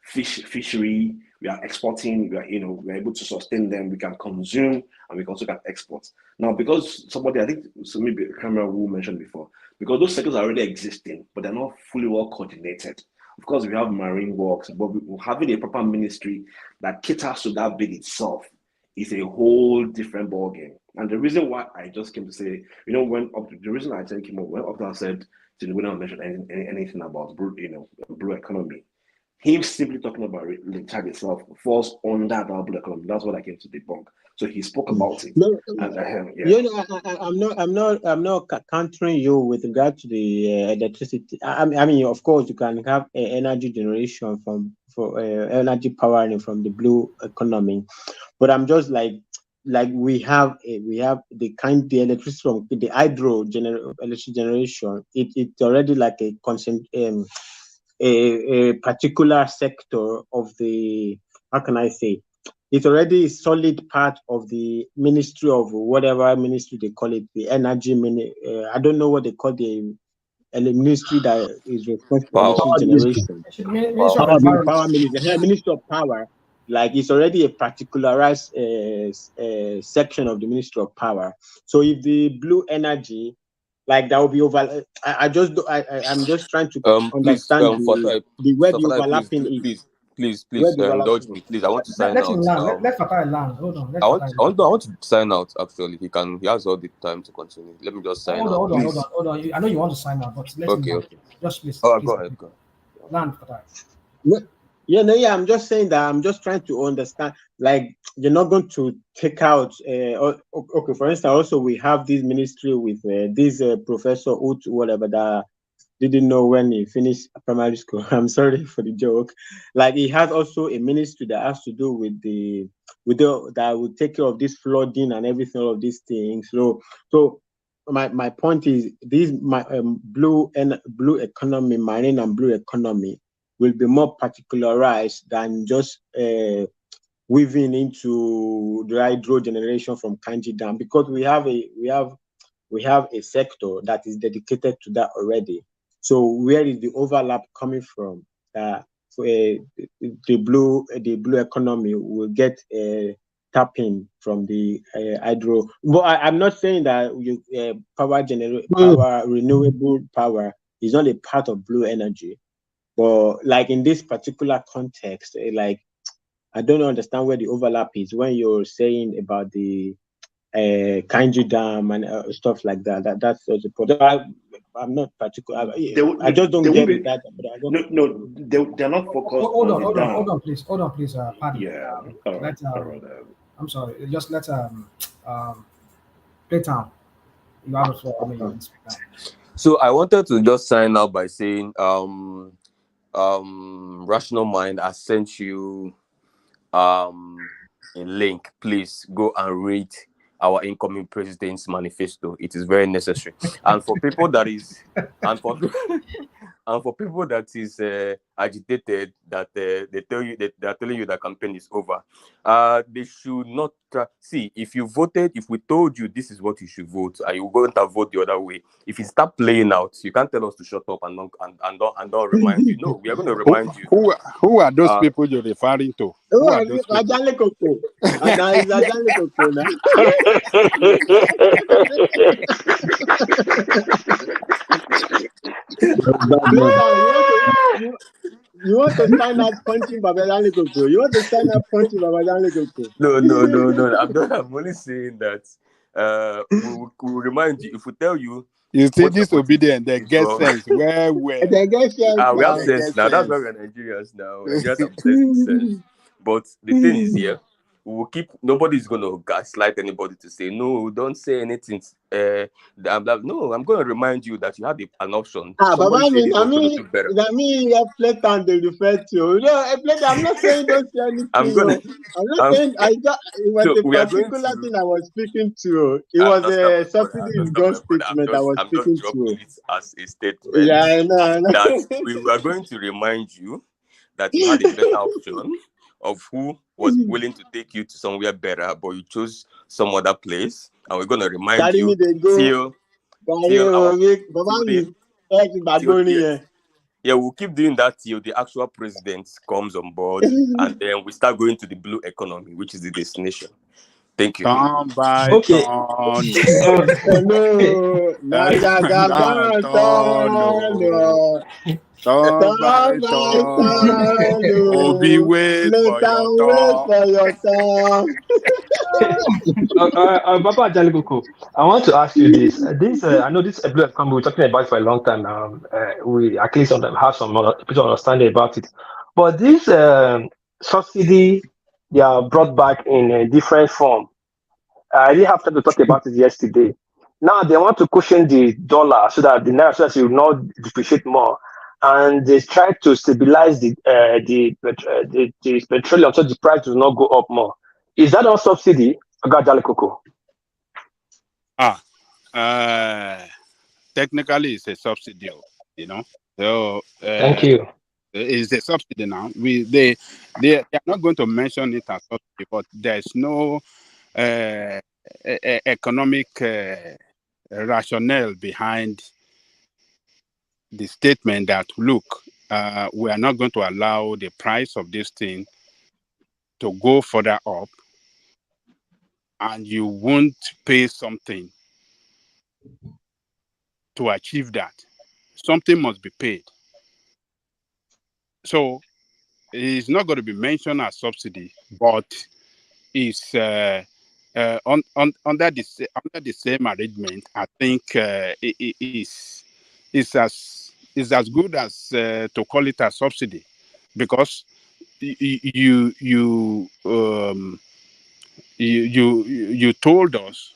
fishery. We are exporting. We're able to sustain them. We can consume, and we also can export. Now, because somebody, I think, so maybe a camera who mentioned before, because those sectors are already existing, but they're not fully well coordinated. Of course, we have marine works, but having a proper ministry that caters to that bit itself is a whole different ballgame. And the reason why I just came to say, the reason I came up when Upton said, we don't mention anything about blue economy. Him simply talking about the tag itself falls under that blue economy. That's what I came to debunk. So he spoke about it. No, And I'm not countering you with regard to the electricity. I mean, of course, you can have energy generation for energy powering from the blue economy, but I'm just like we have the electricity from the electricity generation. It's already like a particular sector of the, how can I say, it's already a solid part of the ministry of whatever ministry they call it, the energy I don't know what they call the ministry that is responsible for Power. electricity generation. Ministry of Power, the Environment. power ministry, Ministry of Power. Like it's already a particularized section of the Ministry of Power. So if the blue energy, like that will be over. I'm just trying to Please, understand where Sir the Fatai, overlapping is. please, Where the indulge overlapping me, is. please. I want to sign Let him out. land. Let Fatai land. Hold on. Let I Fatai land. want to sign out. Actually, he has all the time to continue. Let me just sign out, please. Hold on. I know you want to sign out, but let him land. Okay. Just please. Oh, please go ahead. land, Fatai. I'm just saying that I'm just trying to understand. Like you're not going to take out. Okay, for instance, also we have this ministry with this Professor Ut, whatever, that didn't know when he finished primary school. I'm sorry for the joke. Like he has also a ministry that has to do with the that will take care of this flooding and everything, all of these things. So my point is this blue economy, marine and blue economy will be more particularized than just weaving into the hydro generation from Kanji Dam, because we have a sector that is dedicated to that already. So where is the overlap coming from? The blue economy will get tapping from the hydro. But I'm not saying that renewable power is not a part of blue energy. But like in this particular context, like I don't understand where the overlap is when you're saying about the Kainji Dam and stuff like that. That's also I'm not particular. I just don't get it. They're not focused Hold on the dam. Hold on, please. Pardon. Yeah. All right. I'm sorry. Just let Playtown. You have the floor. I mean, you can speak now. So I wanted to just sign out by saying, Rational Mind, I sent you a link. Please go and read our incoming president's manifesto. It is very necessary. And for people that is and for people that is agitated, that they are telling you that campaign is over, they should not see. If we told you this is what you should vote, and you go and vote the other way, if you start playing out, you can't tell us to shut up and don't remind you. No, we are going to remind you. Who are those people you're referring to? Who are those people? You want to sign up punching Babajani Koko? You want to sign up punching Babajani Koko? No. I'm only saying that we'll remind you. If we tell you, you see disobedient, they get sense. Where? They get sense. We have sense now. That's why we're Nigerians now. Nigerians have sense. But the thing is here, we will keep. Nobody's going to gaslight anybody to say no. Don't say anything. No, I'm going to remind you that you had an option. But I mean, you have Playtown to refer to. I'm not saying don't say anything. I'm not saying it was a particular thing I was speaking to. It was a subsidy in God's statement I was speaking to. It as a statement. Yeah, I know. That we were going to remind you that you had a better option of who was willing to take you to somewhere better, but you chose some other place, and we're going to remind you till we'll keep doing that till the actual president comes on board, and then we start going to the blue economy, which is the destination. Thank you. Obi, wait for your turn. Papa Jaligoko, I want to ask you this. I know this blue economy we're talking about for a long time now. We at least have some understanding about it. But this subsidy they are brought back in a different form. I didn't have time to talk about it yesterday. Now they want to cushion the dollar so that the naira will not depreciate more, and they try to stabilize the petroleum so the price does not go up more. Is that on subsidy, Coco? Technically, it's a subsidy, So thank you. is a subsidy now. They are not going to mention it as subsidy, but there's no economic rationale behind the statement that look, we are not going to allow the price of this thing to go further up, and you won't pay something to achieve that. Something must be paid. So it's not going to be mentioned as subsidy, but it's under the same arrangement. I think it is as good as to call it a subsidy, because you told us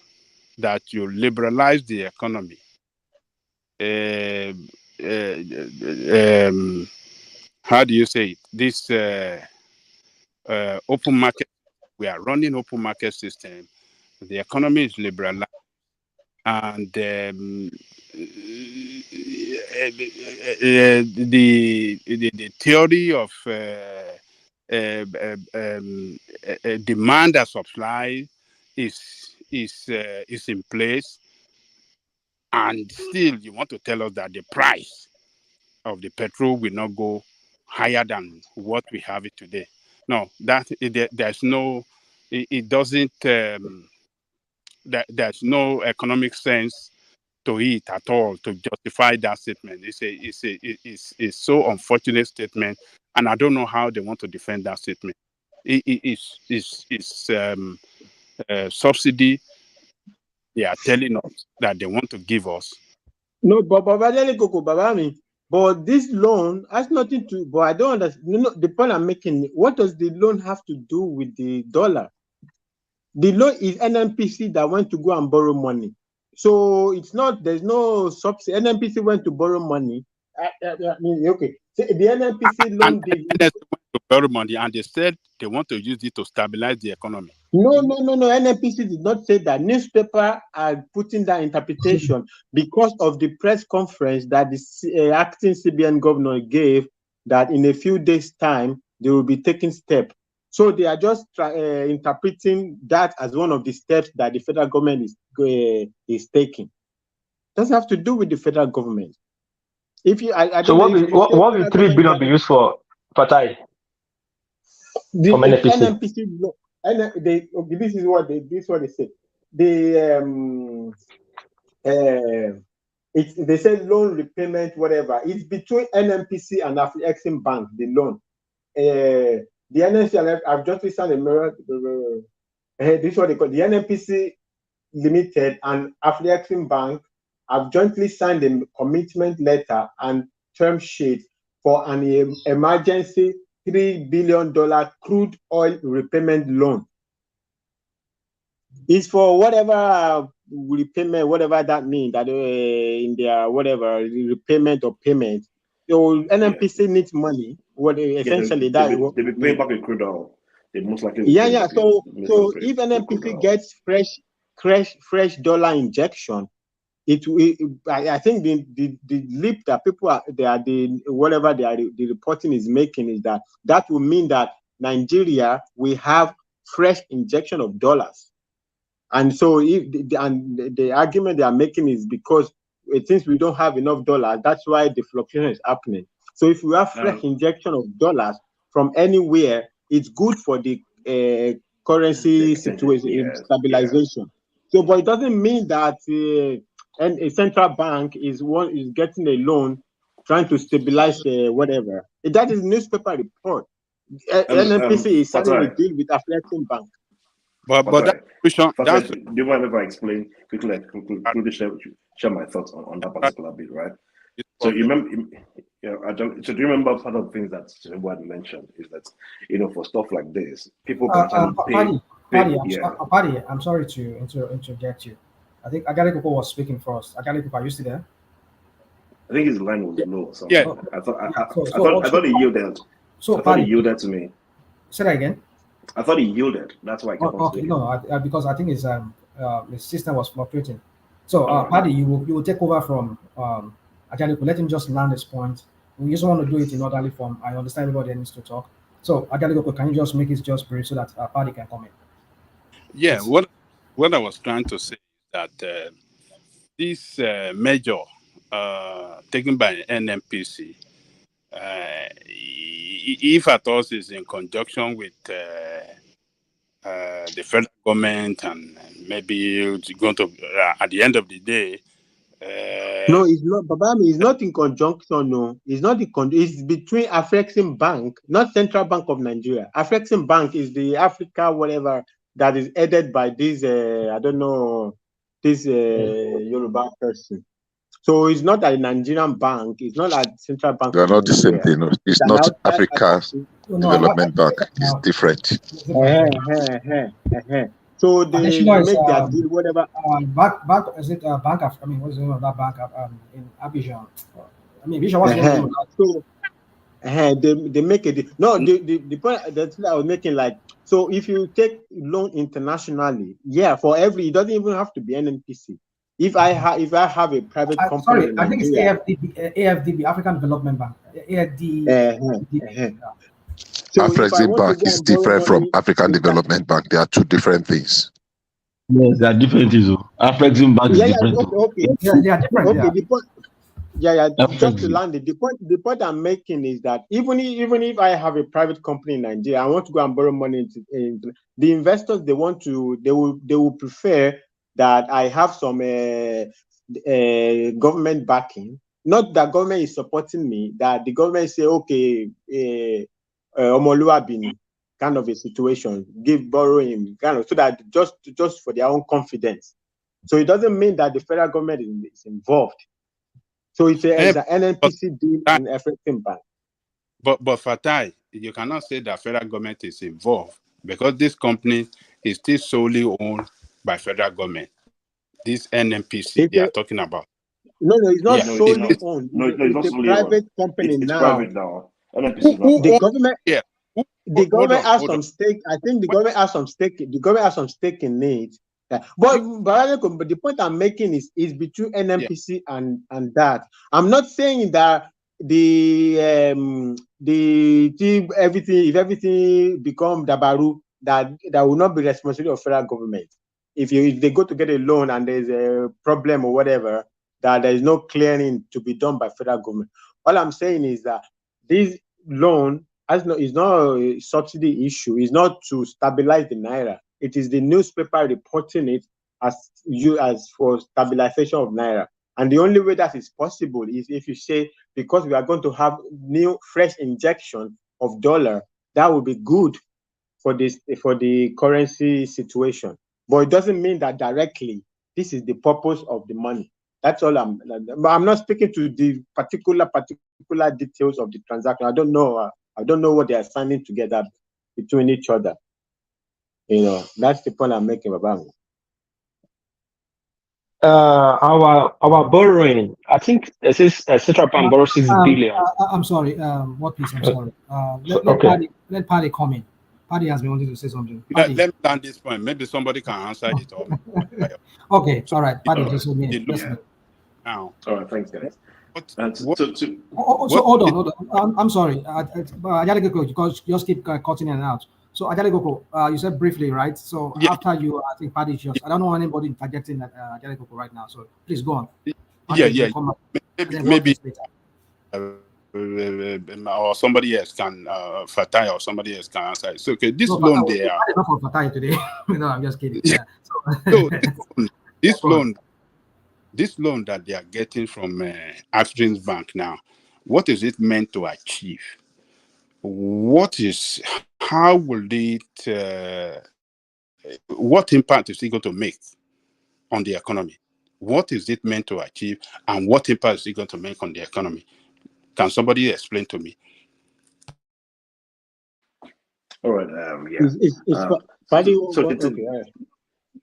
that you liberalize the economy. How do you say it? This open market. We are running open market system. The economy is liberalized, and the theory of demand and supply is in place, and still you want to tell us that the price of the petrol will not go higher than what we have it today. No, there's no, it doesn't. There's no economic sense to it at all to justify that statement. It's so unfortunate statement, and I don't know how they want to defend that statement. It's subsidy they are telling us that they want to give us. No, but this loan has nothing to. But I don't understand. No, the point I'm making. What does the loan have to do with the dollar? The loan is NNPC that went to go and borrow money. So it's not. There's no subsidy. NNPC went to borrow money. I mean, okay. So the NNPC loan did. NNPC went to borrow money, and they said they want to use it to stabilize the economy. No. NNPC did not say that. Newspaper are putting that interpretation because of the press conference that the acting CBN governor gave, that in a few days' time they will be taking steps. So they are just interpreting that as one of the steps that the federal government is taking. Doesn't have to do with the federal government. If you, so what will 3 billion be used for, Fatai? From NNPC. This is what they say. They say loan repayment, whatever. It's between NNPC and Afrexim Bank, the loan. The NNPC, I've just listened to this is what they call the NNPC Limited and Afrexim Bank have jointly signed a commitment letter and term sheet for an emergency $3 billion crude oil repayment loan. It's for whatever repayment, whatever that means, that in their whatever repayment or payment. So NNPC needs money. Essentially they'll be paying back the crude oil. They most likely So if NNPC gets fresh dollar injection, I think the leap that people are the reporting is making is that will mean that Nigeria will have fresh injection of dollars. And so the argument they are making is because since we don't have enough dollars, that's why the fluctuation is happening. So if we have fresh injection of dollars from anywhere, it's good for the currency situation stabilization. So, but it doesn't mean that a central bank is getting a loan trying to stabilize whatever. That is newspaper report. NNPC is signing a deal with Afrexim Bank. But that question, do you mind if I explain quickly share my thoughts on that particular bit, right? So you remember, so do you remember part of the things that Tinubu mentioned is that for stuff like this, people can Paddy, I'm sorry to interject you. I think Agarikuko was speaking first. Agarikuko, are you still there? I think his line was low. So yeah. I thought he yielded. I thought he yielded to me. Say that again. I thought he yielded. That's why I kept on speaking. No, because I think his system was fluctuating. So Paddy, you will take over from Agarikuko. Let him just land his point, We just want to do it in orderly form. I understand everybody needs to talk. So, Ajaligoko, can you just make it just brief so that party can comment? Yeah, Please. what I was trying to say is that this measure taken by NNPC, if at all is in conjunction with the federal government, and maybe it's going to, at the end of the day, No, it's not. Babami is not in conjunction. No, it's not it's between Afrexim Bank, not Central Bank of Nigeria. Afrexim Bank is the Africa whatever that is headed by this. I don't know this Yoruba person. So it's not a Nigerian bank. It's not a Central Bank They are of not the same Nigeria. thing. No. It's It's an not outside Africa Development Bank. It's different. So they Additional is make their deal, whatever. Bank is it bank of, I mean, what's the name of that bank in Abidjan? I mean, Abidjan, what's the name of that? So they make a deal. No, the point that I was making, like, so if you take loan internationally, yeah, for every, it doesn't even have to be NNPC. If I have a private company, sorry, in I think it's Nigeria, AFDB, African Development Bank. So if I Afrexim want to Bank go is and borrow different from money, African Development Bank. They are two different things. Yes, there are different things. Afrexim Bank is different. okay. Yeah, they are different. Okay, the point, just to Afrexim. land it, the point I'm making is that even if I have a private company in Nigeria, I want to go and borrow money into the investors, they will prefer that I have some government backing. Not that government is supporting me, that the government say, okay, Omoluabini kind of a situation, borrow him, kind of, so that just for their own confidence. So it doesn't mean that the federal government is involved. So it's an NNPC deal in Afrexim Bank. But Fatai, you cannot say that federal government is involved, because this company is still solely owned by federal government. This NNPC they are talking about. No, it's not solely it's owned. No, it's not It's a solely private owned. company It's now. private now. NNPC is not The private. government, yeah. The government has some stake. I think the government has some stake. The government has some stake in it. Yeah. But the point I'm making is between NNPC and that. I'm not saying that if everything become dabaru, that will not be responsibility of federal government. If they go to get a loan and there's a problem or whatever, that there is no clearing to be done by federal government. All I'm saying is that this loan is not a subsidy issue. It's not to stabilize the naira. It is the newspaper reporting it as for stabilization of naira. And the only way that is possible is if you say, because we are going to have new fresh injection of dollar, that will be good for the currency situation. But it doesn't mean that directly this is the purpose of the money. That's all I'm not speaking to the particular details of the transaction. I don't know what they are signing together between each other. That's the point I'm making about it. Our borrowing, I think this is Central Bank borrow 6 billion. I'm sorry. What please? I'm sorry. Let Paddy come in. Paddy has been wanting to say something. Let me stand this point. Maybe somebody can answer it. Okay. All right. Paddy, just a minute. Now. All right. Thanks, guys. Hold on. I'm sorry. Ajaligoko, because you just keep cutting in and out. So Ajaligoko, you said briefly, right? So after you, I think Paddy just, I don't know anybody interjecting at Ajaligoko right now. So please go on. Maybe or somebody else can, Fatai or somebody else can answer it. So, okay, this loan there. Not for Fatai today. No, I'm just kidding. Yeah. This loan that they are getting from Afrexim Bank now, what is it meant to achieve? How will it, what impact is it going to make on the economy? What is it meant to achieve, and what impact is it going to make on the economy? Can somebody explain to me? All right.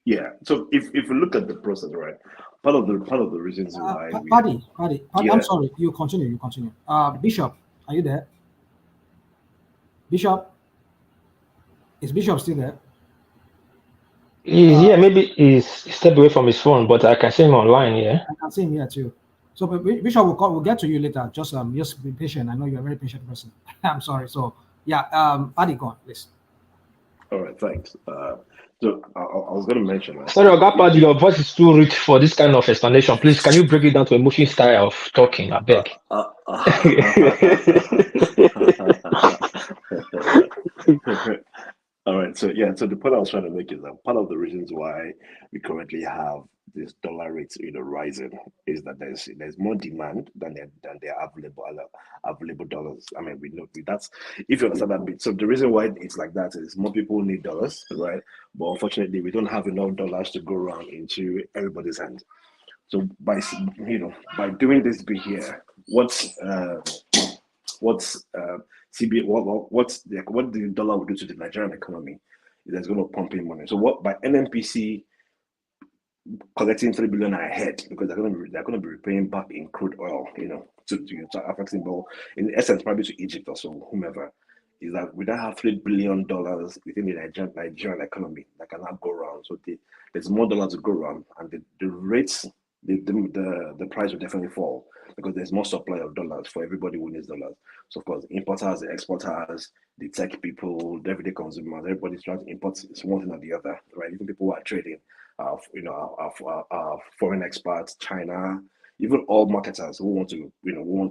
Yeah. So if we look at the process, right, part of the reasons why. Paddy, I'm sorry. You continue. Bishop, are you there? Bishop, is Bishop still there? Maybe he's stepped away from his phone, but I can see him online. Yeah, I can see him here too. So, but Bishop, we'll get to you later. Just be patient. I know you're a very patient person. I'm sorry. So, yeah, Adi, go on, please. All right, thanks. So I was going to mention that. Sorry, Ogapad, your voice is too rich for this kind of explanation. Please, can you break it down to a moving style of talking? I beg. All right, so yeah, so the point I was trying to make is that part of the reasons why we currently have this dollar rate, rising, is that there's more demand than there are available dollars. I mean, we know that's, if you understand that bit. So the reason why it's like that is more people need dollars, right? But unfortunately, we don't have enough dollars to go around into everybody's hands. So by doing this bit here, what's CB what the dollar will do to the Nigerian economy is that's going to pump in money. So what by NNPC collecting 3 billion ahead, because they're going to be repaying back in crude oil, to African, but in essence probably to Egypt or so, whomever, is that we don't have $3 billion within the Nigerian economy that can now go around. So there's more dollars to go around, and the rates, the price will definitely fall because there's more supply of dollars for everybody who needs dollars. So of course, the importers, the exporters, the tech people, the everyday consumers, everybody's trying to import one thing or the other, right? Even people who are trading, our foreign experts, China, even all marketers who want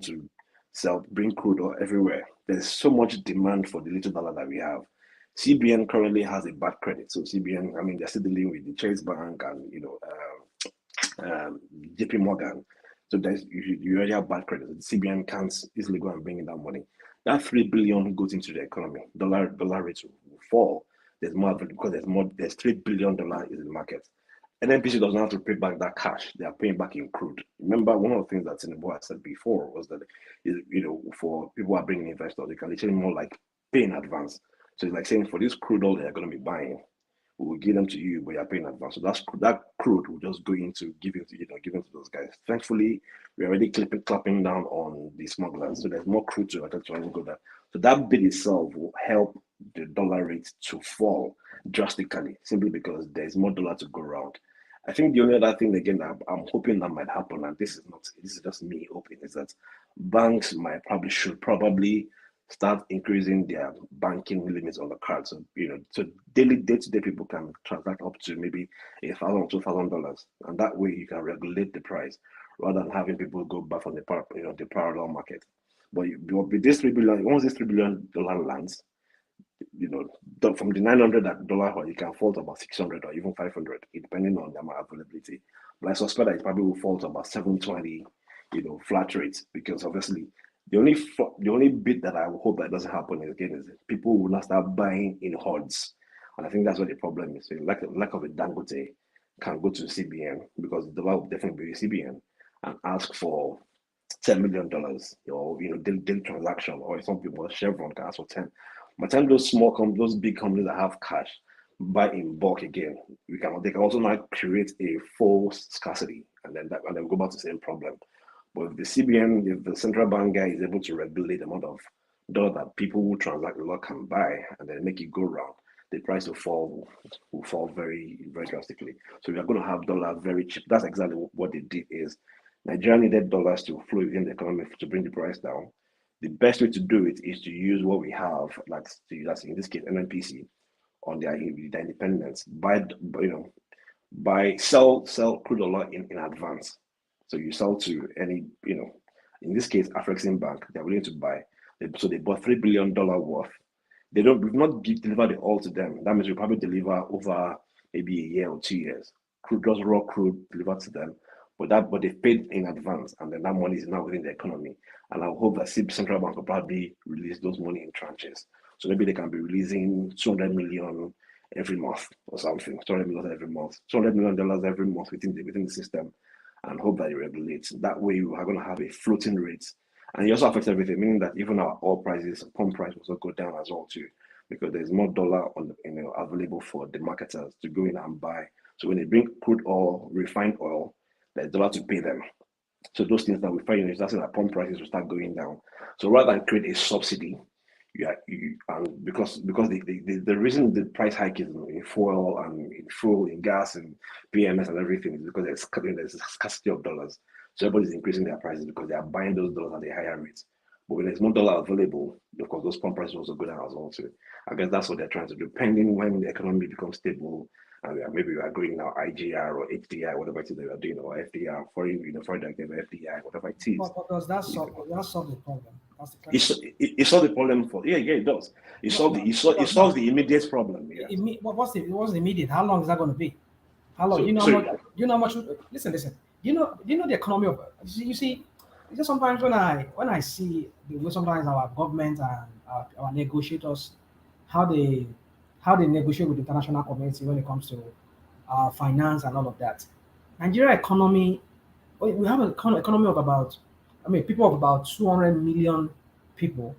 to sell, bring crude oil everywhere. There's so much demand for the little dollar that we have. CBN currently has a bad credit. So CBN, I mean, they're still dealing with the Chase Bank and JP Morgan. So you already have bad credit. The CBN can't easily go and bring in that money. That 3 billion goes into the economy. Dollar rates will fall. There's more because there's $3 billion in the market. NNPC doesn't have to pay back that cash. They are paying back in crude. Remember, one of the things that Tinubu said before was that, for people who are bringing investors, they can literally more like pay in advance. So it's like saying, for this crude oil they're going to be buying, we will give them to you, but you're paying advance. So that crude will just go into giving to those guys. Thankfully, we're already clapping down on the smugglers. So there's more crude to actually go there. So that bit itself will help the dollar rate to fall drastically, simply because there's more dollar to go around. I think the only other thing again that I'm hoping that might happen, and this is just me hoping, is that banks should probably start increasing their banking limits on the card. So so day-to-day people can transact up to maybe $1,000 or $2,000, and that way you can regulate the price rather than having people go back on the parallel market. But with this $3 billion, once this $3 billion lands, from the $900 it can fall to about 600 or even 500, depending on the availability. But I suspect that it probably will fall to about 720, flat rates, because obviously the only bit that I hope that doesn't happen is people will not start buying in hordes, and I think that's what the problem is. So lack of a Dangote can go to CBN, because the dollar will definitely be CBN and ask for $10 million, or daily transaction, or some people Chevron can ask for 10. By the time those big companies that have cash buy in bulk again, they can also now create a false scarcity, and then go back to the same problem. But if the CBN, if the central bank guy is able to regulate the amount of dollar that people who transact a lot can buy, and then make it go round, the price will fall very, very drastically. So we are going to have dollar very cheap. That's exactly what they did. Is Nigeria needed dollars to flow within the economy to bring the price down. The best way to do it is to use what we have, that's in this case NNPC, on their independence. Sell crude oil in advance. So you sell to any, in this case, Afrexim Bank, they're willing to buy. So they bought $3 billion worth. We've not delivered it all to them. That means we probably deliver over maybe a year or 2 years. Just raw crude delivered to them. But they've paid in advance, and then that money is now within the economy. And I hope that central bank will probably release those money in tranches. So maybe they can be releasing 200 million every month or something. $200 million every month, $200 million every month within the system, and hope that it regulates. That way, we are going to have a floating rate, and it also affects everything, meaning that even our oil prices, pump price, will also go down as well too, because there's more dollar available for the marketers to go in and buy. So when they bring crude oil, refined oil, there's dollar to pay them. So those things that we find is that pump prices will start going down. So rather than create a subsidy, because the reason the price hike is in fuel, in gas, and PMS and everything is because there's a scarcity of dollars. So everybody's increasing their prices because they are buying those dollars at a higher rate. But when there's more dollar available, of course, those pump prices also go down as well too. I guess that's what they're trying to do. Pending when the economy becomes stable, and maybe we are going now IGR or HDI, whatever it is they are doing, or FDR, foreign direct debit, FDI, whatever it is. But does that solve the problem? That's the question. It solves the problem for it does. It solves the immediate problem. Yeah. What's the immediate? How long is that going to be? How long? You know how much? Listen. You know the economy of. You see, just sometimes when I see the way sometimes our government and our negotiators, how they negotiate with the international community when it comes to finance and all of that. Nigeria economy, we have an economy of about, people of about 200 million people,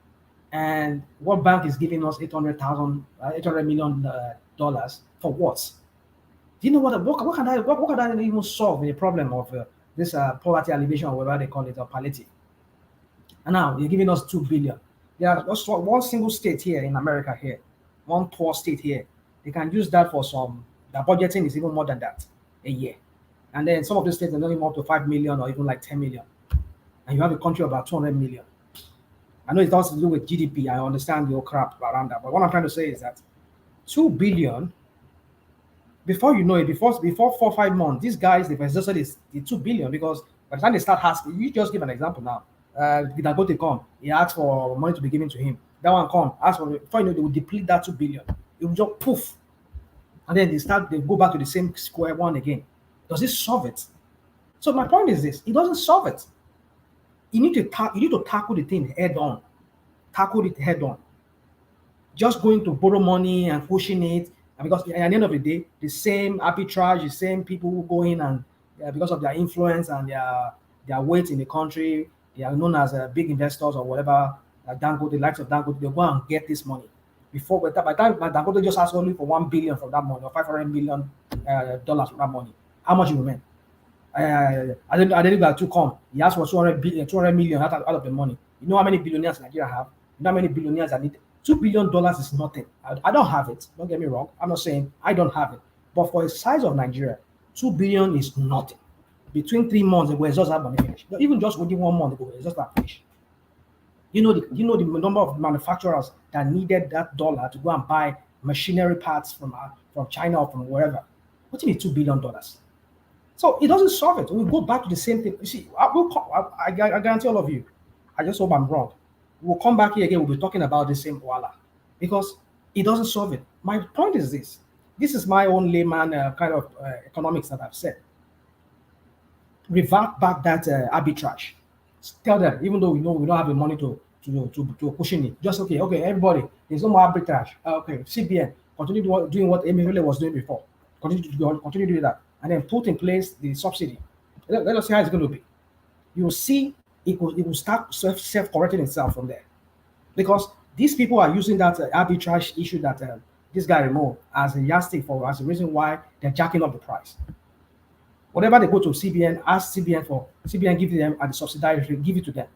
and World Bank is giving us $800 million dollars for what? Do you know what can that even solve the problem of this poverty alleviation or whatever they call it, or palliative? And now you're giving us $2 billion. There are just one single state here in America here, one poor state here. They can use that for some. The budgeting is even more than that a year, and then some of the states are only more to 5 million or even like 10 million, and you have a country of about 200 million. I know it has to do with GDP. I understand your crap around that, but what I'm trying to say is that 2 billion. Before you know it, before 4 or 5 months, these guys, they've exhausted the 2 billion, because by the time they start asking, you just give an example now. Dangote come, he asks for money to be given to him. That one come, ask for, before you know, they will deplete that 2 billion. It will just poof. And then they go back to the same square one again. Does it solve it? So my point is this: it doesn't solve it. You need to tackle the thing head on. Tackle it head on. Just going to borrow money and pushing it, and because at the end of the day, the same arbitrage, the same people who go in and because of their influence and their weight in the country, they are known as big investors or whatever. Dangote, the likes of Dangote, they go and get this money. By the time Dangote just asks only for 1 billion from that money, or $500 million dollars from that money, how much you remain? I didn't got to come. He asked for 200 million out of the money. You know how many billionaires Nigeria have? You know how many billionaires that need? $2 billion is nothing. I don't have it. Don't get me wrong. I'm not saying I don't have it. But for the size of Nigeria, 2 billion is nothing. Between 3 months, they will exhaust that money finish. Even just within 1 month, they will exhaust that finish. You know the number of manufacturers that needed that dollar to go and buy machinery parts from China or from wherever. What do you mean $2 billion? So it doesn't solve it. We'll go back to the same thing. You see, I guarantee all of you, I just hope I'm wrong. We'll come back here again, we'll be talking about the same voila, because it doesn't solve it. My point is this. This is my own layman kind of economics that I've said. Revert back that arbitrage. Tell them, even though we know we don't have the money to pushing it, just okay, everybody, there's no more arbitrage. Okay, CBN, continue doing what Emile was doing before. Continue doing that. And then put in place the subsidy. Let us see how it's going to be. You will see it will start self-correcting itself from there, because these people are using that arbitrage issue that this guy removed as a yardstick as a reason why they're jacking up the price. Whatever they go to CBN, ask CBN for, CBN give them at the subsidized rate, give it to them.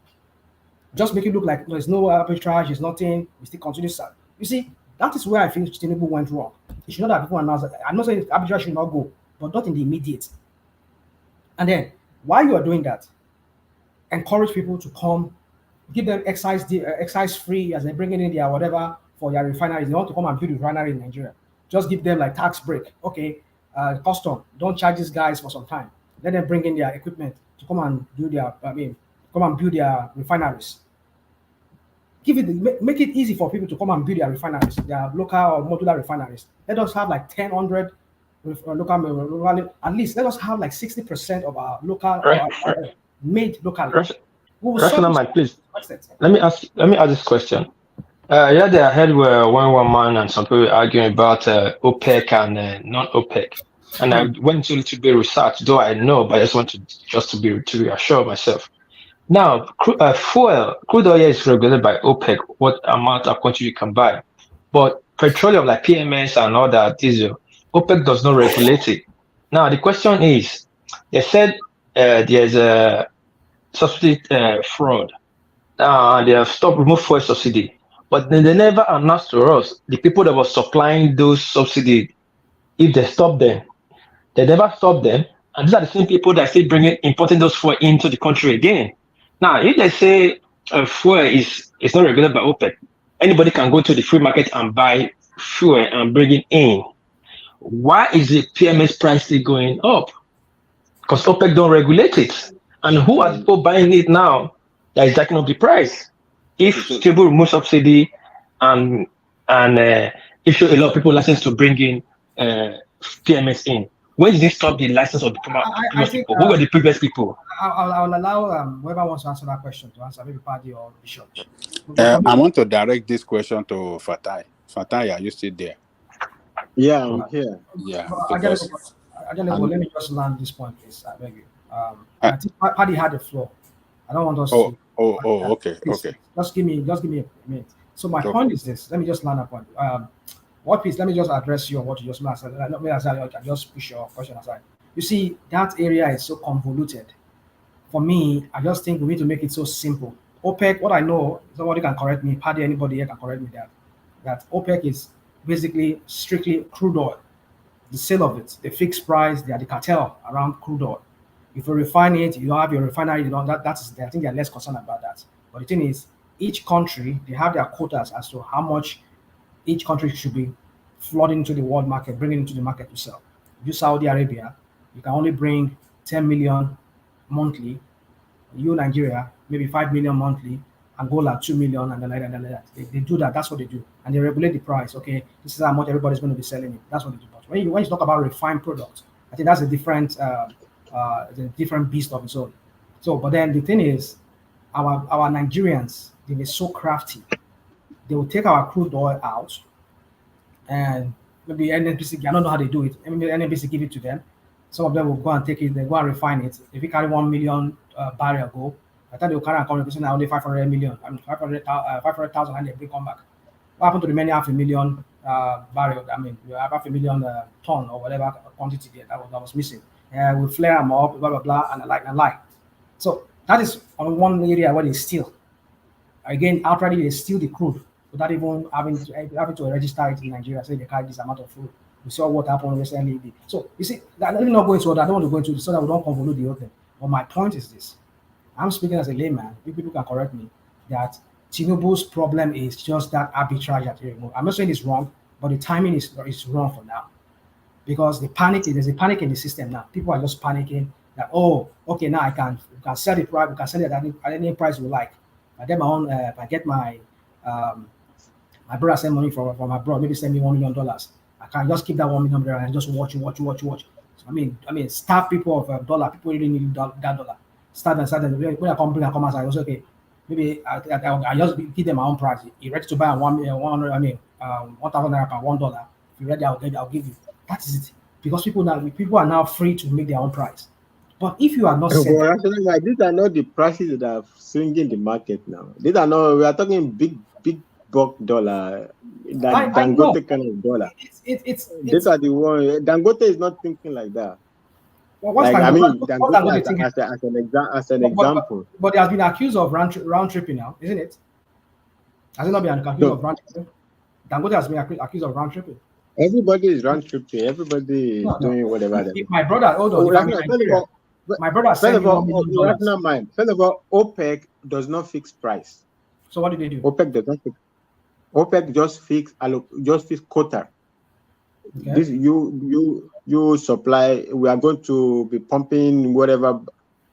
Just make it look like there's no arbitrage, there's nothing, we still continue. You see, that is where I think Tinubu went wrong. It should not have people announce that. I'm not saying arbitrage should not go, but not in the immediate. And then, while you are doing that, encourage people to come, give them excise free as they're bringing in their whatever for your refineries. They want to come and build a refinery in Nigeria. Just give them like tax break. Okay, custom. Don't charge these guys for some time. Let them bring in their equipment to come and do come and build their refineries. Make it easy for people to come and build their refineries, their local or modular refineries. Let us have like 1,000 local, at least let us have like 60% of our local made locally. Please. Let me ask this question. Yeah, I heard where one man and some people arguing about OPEC and non-OPEC, and I went to a little bit of research, though I know, but I just want to reassure myself. Now, crude oil is regulated by OPEC, what amount of quantity you can buy, but petroleum like PMS and all that diesel, OPEC does not regulate it. Now, the question is, they said there's a subsidy fraud. They have removed fuel subsidy, but then they never announced to us the people that were supplying those subsidies if they stop them. They never stopped them, And these are the same people that say importing those fuel into the country again. Now, if they say fuel is not regulated by OPEC, anybody can go to the free market and buy fuel and bring it in. Why is the PMS price still going up? Because OPEC don't regulate it. And who are the people buying it now that is jacking up the price? If Tinubu removes subsidy and issue a lot of people license to bring in PMS in, when did they stop the license of the previous people? Who were the previous people? I'll allow whoever wants to answer that question to answer, maybe Paddy or Bishop. I want to direct this question to Fatai. Fatai, are you still there? Yeah, I'm here. Yeah, because let me just land this point, please. I beg you. I think Paddy had the floor. I don't want us to. Okay, please, okay. Just give me a minute. So my point is this. Let me just land a point. Let me just address you on what you just said. I can just push your question aside. You see, that area is so convoluted. For me, I just think we need to make it so simple. OPEC, what I know, somebody can correct me, Paddy, anybody here can correct me that OPEC is basically strictly crude oil. The sale of it, the fixed price, they are the cartel around crude oil. If you refine it, you don't have your refinery, that's I think they're less concerned about that. But the thing is, each country, they have their quotas as to how much each country should be flooding into the world market, bringing into the market to sell. You Saudi Arabia, you can only bring 10 million monthly. You Nigeria, maybe 5 million monthly. Angola, 2 million, and then like that. They do that. That's what they do, and they regulate the price. Okay, this is how much everybody's going to be selling it. That's what they do. But when you talk about refined products, I think that's a different beast of its own. So, but then the thing is, our Nigerians, they be so crafty. They will take our crude oil out, and maybe NNPC, I don't know how they do it. Maybe NNPC give it to them. Some of them will go and take it, they go and refine it. If you carry 1 million barrel go, I thought they will carry and come representing only 500 million. I mean 500,000 and they bring come back. What happened to the remaining 500,000 barrel? I mean, you have 500,000 ton or whatever quantity there that was missing. We flare them up, blah blah blah, and the like. So that is on one area where they steal. Again, outright they steal the crude without even having to register it in Nigeria. Say they carry this amount of crude. We saw what happened recently. So you see, let me not go into that. I don't want to go into it so that we don't convolute the whole thing. But my point is this: I'm speaking as a layman. People can correct me. That Tinubu's problem is just that arbitrage that he removed. I'm not saying it's wrong, but the timing is wrong for now, because there's a panic in the system now. People are just panicking that okay, now we can sell the price, we can sell it at any price we like. I get my own. If I get my my brother send money from abroad, maybe send me $1 million. I can just keep that $1 million and just watch. So, I mean, starve people of dollar. People really need that dollar. Start and when I come bring a commerce, I was okay. Maybe I just give them my own price. You ready to buy 100? I mean, 1,000 naira per $1. If you're ready, I'll give you. That is it. Because people are now free to make their own price. But if you are not these are not the prices that are swinging the market now. These are not. We are talking big buck dollar. That Dangote kind of dollar. These are the one. Dangote is not thinking like that. Well, Dangote as an example. But he has been accused of round tripping now, isn't it? Has he not been accused of round tripping? Dangote has been accused of round tripping. Everybody is round tripping. Everybody is doing whatever. My brother, hold on. My brother said, first of all, OPEC does not fix price. So what do they do? OPEC does not fix. OPEC just fix quota. Okay. This you supply. We are going to be pumping whatever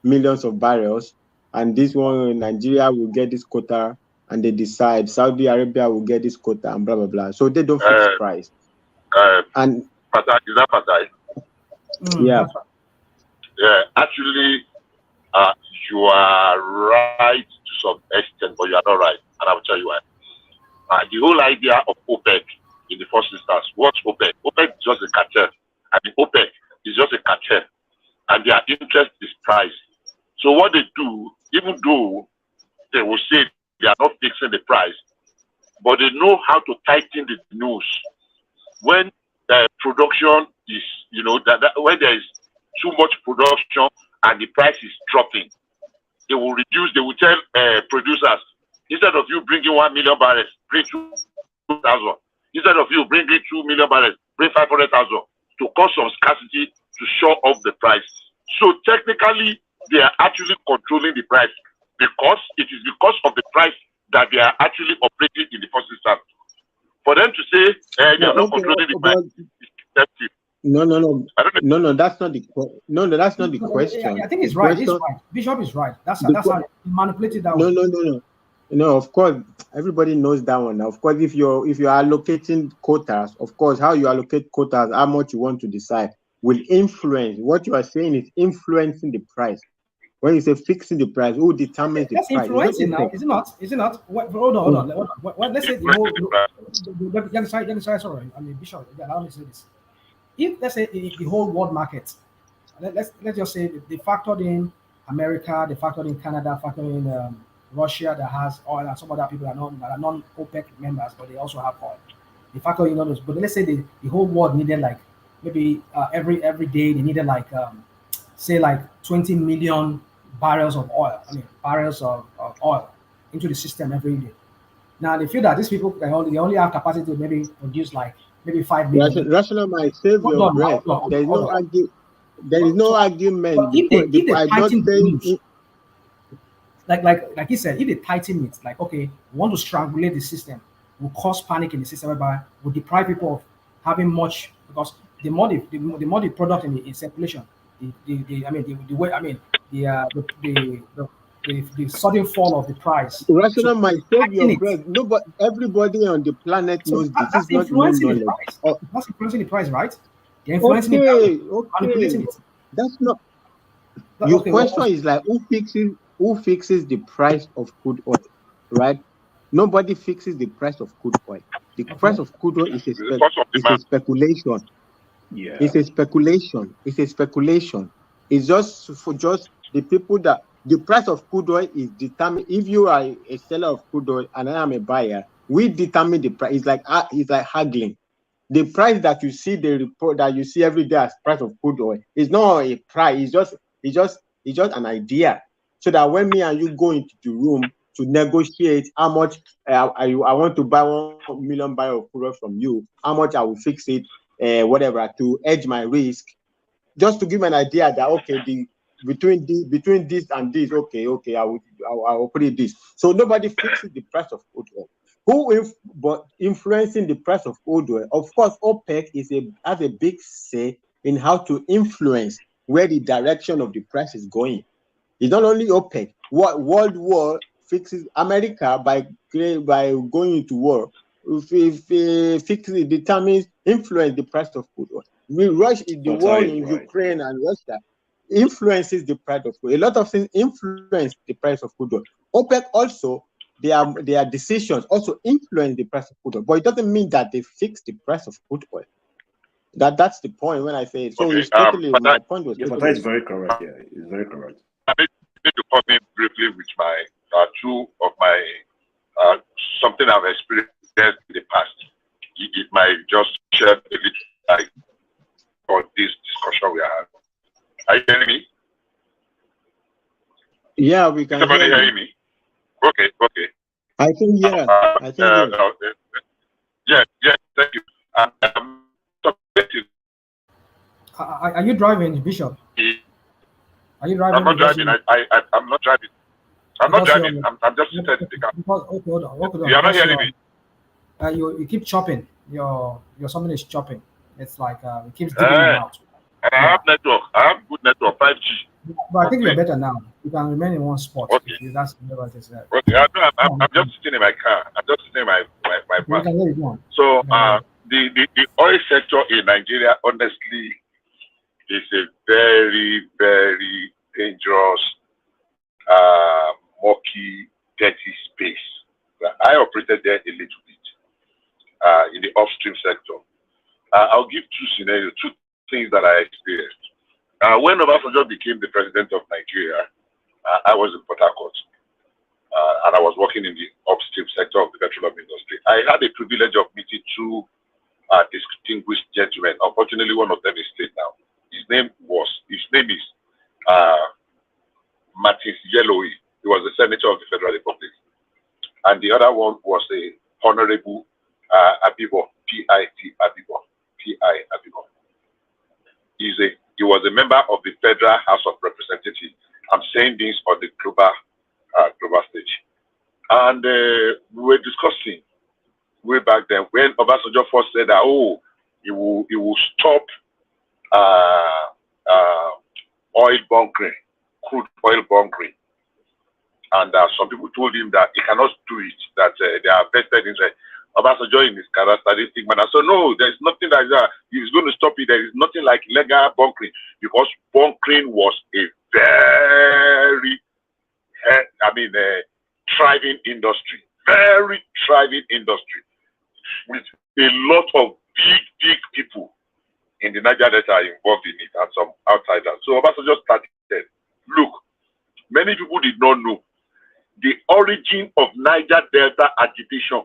millions of barrels, and this one in Nigeria will get this quota, and they decide Saudi Arabia will get this quota, and blah blah blah. So they don't fix price. And Fatai, is that Fatai? Yeah. Yeah, actually, you are right to some extent, but you are not right, and I will tell you why. The whole idea of OPEC in the first instance, what's OPEC? OPEC is just a cartel. I mean, OPEC is just a cartel, and their interest is price. So what they do, even though they will say they are not fixing the price, but they know how to tighten the noose. When production is, when there is too much production and the price is dropping, they will reduce. They will tell producers, instead of you bringing 1 million barrels, bring 2,000. Instead of you bringing 2 million barrels, bring 500,000 to cause some scarcity to show off the price. So technically, they are actually controlling the price because it is because of the price that they are actually operating in the first instance. For them to say they are not controlling the price is deceptive. No, that's not the that's not the Yeah, question. I think The he's right. He's question, right. Bishop is right. That's the how he manipulated that no, one. no, no, no. No, of course, everybody knows that one. Of course, if you're allocating quotas, of course, how you allocate quotas, how much you want to decide, will influence. What you are saying is influencing the price. When you say fixing the price, who determines the That's price? It's not influencing now, OPEC. is it not? Is it not? Hold on. Well, let's say the whole. Sorry. I mean, Bishop. Allow me to say this. If let's say the whole world market, let's just say they factored in America, they factored in Canada, factored in Russia that has oil, and some other people that are non OPEC members, but they also have oil. They factor in all those. But let's say the whole world needed like maybe every day they needed like say like 20 million barrels of oil. I mean barrels of oil into the system every day. Now they feel that these people they only have capacity to maybe produce like maybe 5 million. Rational might save Hold your on, breath. There is no there is no So, argument. but if they I'm not tighten the saying rules, like he said, if they tighten it, like okay, we want to strangulate the system, will cause panic in the system, whereby will deprive people of having much because the more the product in circulation, the way I mean the sudden fall of the price. So rational might save your tighten it. breath. No, but everybody on the planet So knows this. that's Is not new influencing the knowledge. price. That's influencing the price, right? They're influencing it that way, Okay. manipulating it. That's not your Okay, question is like who fixes the price of crude oil, right? Nobody fixes the price of crude oil. The price of crude oil is a speculation. Yeah. It's a speculation. It's a speculation. It's just for just the people that the price of crude oil is determined. If you are a seller of crude oil and I am a buyer, we determine the price. It's like haggling. The price that you see, the report that you see every day as price of crude oil is not a price. It's just an idea. So that when me and you go into the room to negotiate how much I want to buy 1 million barrels of crude oil from you, how much I will fix it, whatever, to hedge my risk, just to give an idea that okay, between this and this, okay, I will put it this. So nobody fixes the price of crude oil. But influencing the price of crude oil? Of course, OPEC has a big say in how to influence where the direction of the price is going. It's not only OPEC. What World War fixes America by going into war. It determines influence the price of crude oil. The war in Ukraine and Russia influences the price of crude oil. A lot of things influence the price of crude oil. OPEC also, their decisions also influence the price of crude oil, but it doesn't mean that they fix the price of crude oil. That's the point when I say it. So it's totally my point was. Yeah, but that's very correct. Yeah, it's very correct. I need to come in briefly with my two of my something I've experienced in the past. It might just shed a little light on this discussion we are having. Are you hearing me? Yeah, we can. Somebody hearing me? Okay. I think yeah. Yeah. Thank you. Are you driving, Bishop? Are you driving? I'm not driving. I'm not driving. I'm not driving. I'm just sitting in the car. Okay, hold on. You are not hearing me. You keep chopping. Your something is chopping. It's like it keeps dipping in and out. And I have network. I have good network, 5G. But I think you're better now. You can remain in one spot. Okay. That's what it is. Okay. I'm just sitting in my car. I'm just sitting in my van. So the oil sector in Nigeria, honestly, is a very, very dangerous, murky, dirty space. I operated there a little bit in the upstream sector. I'll give two things that I experienced. When Obasanjo became the president of Nigeria, I was in Port Harcourt, and I was working in the upstream sector of the petroleum industry. I had the privilege of meeting two distinguished gentlemen. Unfortunately, one of them is dead now. His name is Martins Yellowy. He was the senator of the Federal Republic, and the other one was a Honorable Abibo, P.I.T. Abibo, P.I. Abibo. He's a He was a member of the Federal House of Representatives. I'm saying this on the global stage. And we were discussing way back then when Obasanjo first said that, oh, he will stop oil bunkering, crude oil bunkering. And some people told him that he cannot do it, that they are vested interest. Obasanjo in his characteristic manner. So no, there's nothing like that. He's going to stop it. There is nothing like illegal bunkering, because bunkering was a very, thriving industry, very thriving industry, with a lot of big people in the Niger Delta involved in it and some outsiders. So Obasanjo started, look, many people did not know the origin of Niger Delta agitation.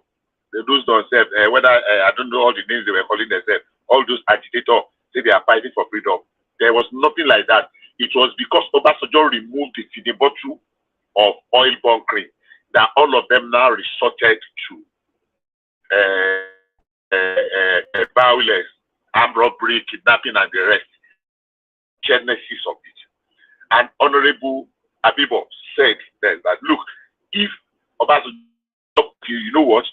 Those themselves, whether I don't know all the names they were calling themselves, all those agitators say they are fighting for freedom. There was nothing like that. It was because Obasanjo removed the feeding bottle of oil bunkering that all of them now resorted to violence, armed robbery, kidnapping, and the rest. Genesis of it. And Honorable Abibo said then that, look, if Obasanjo, you know what,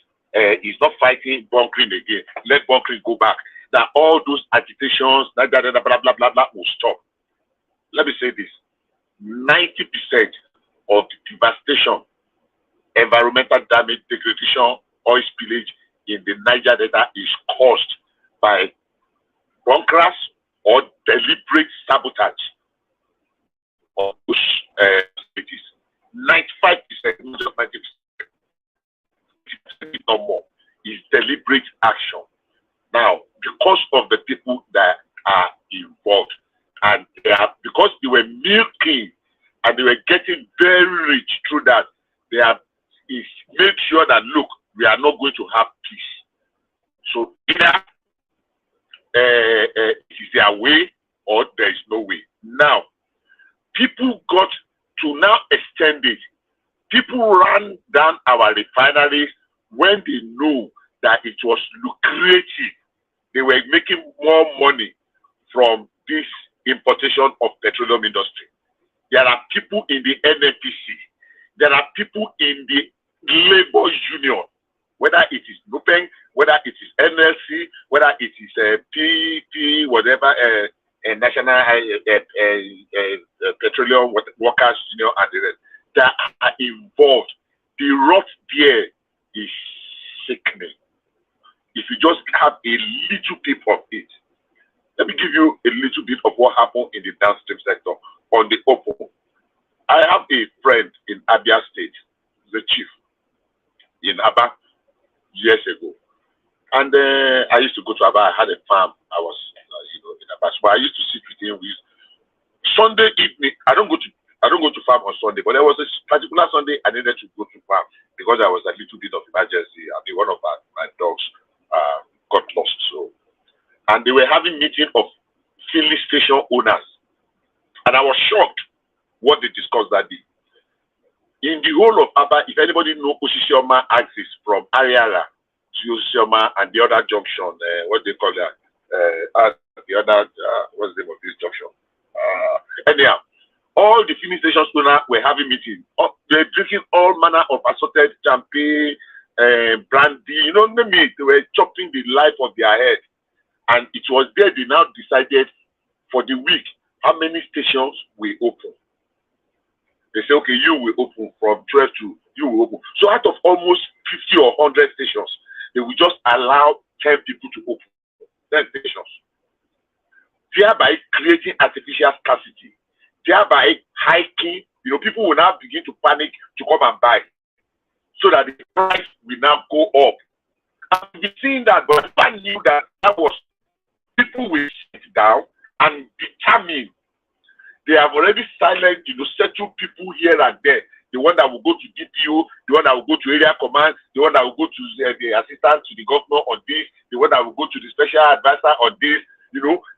he's not fighting bunkering again, let bunkering go back, that all those agitations, blah, blah, blah, blah, blah, will stop. Let me say this, 90% of the devastation, environmental damage, degradation, oil spillage in the Niger Delta is caused by bunkerers or deliberate sabotage of those activities. 95%, not just 90%, no more, is deliberate action. Now, because of the people that are involved, and because they were milking and they were getting very rich through that, they have made sure that, look, we are not going to have peace. So either it is their way or there is no way. Now, people got to now extend it. People ran down our refineries when they knew that it was lucrative. They were making more money from this importation of petroleum industry. There are people in the NNPC. There are people in the labor union, whether it is NUPENG, whether it is NLC, whether it is PP, whatever, National Petroleum Workers Union, and the rest that are involved. The rot there is sickening. If you just have a little bit of it. Let me give you a little bit of what happened in the downstream sector on the open. I have a friend in Abia State, the chief in Aba years ago. And I used to go to Aba. I had a farm. I was, in Aba. So I used to sit with him. Sunday evening, I don't go to farm on Sunday, but there was a particular Sunday I needed to go to farm because there was a little bit of emergency. I mean, one of my dogs got lost. So, and they were having meeting of filling station owners, and I was shocked what they discussed that day. In the whole of Aba, if anybody knows Osisioma axis from Ariara to Osisioma and the other junction, what they call that, the other, what's the name of this junction? Anyhow, all the filling station owners were having meetings. They were drinking all manner of assorted champagne, brandy, they were chopping the life of their head. And it was there they now decided for the week how many stations will open. They say, okay, you will open from 12 to, you will open. So out of almost 50 or 100 stations, they will just allow 10 people to open 10 stations, thereby creating artificial scarcity, thereby hiking. People will now begin to panic to come and buy, so that the price will now go up. And we've seen that, but I knew that was people will sit down and determine. They have already silent, settled people here and there. The one that will go to DPO, the one that will go to area command, the one that will go to the assistant to the governor on this, the one that will go to the special advisor on this.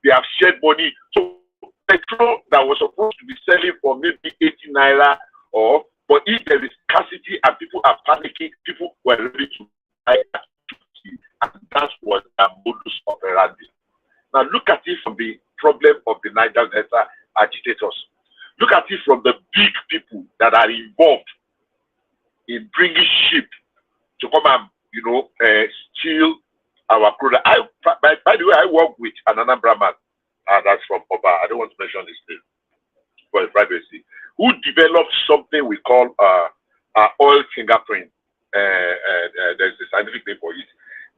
They have shared money. So petrol that was supposed to be selling for maybe 80 naira, but if there is scarcity and people are panicking, people were ready to buy at 50, and that's what their modus operandi. Now look at it from the problem of the Niger Delta agitators. Look at it from the big people that are involved in bringing sheep to come and, steal our product. By the way, I work with an Anambra man, that's from Oba. I don't want to mention his name for privacy, who developed something we call oil fingerprint. There's a scientific name for it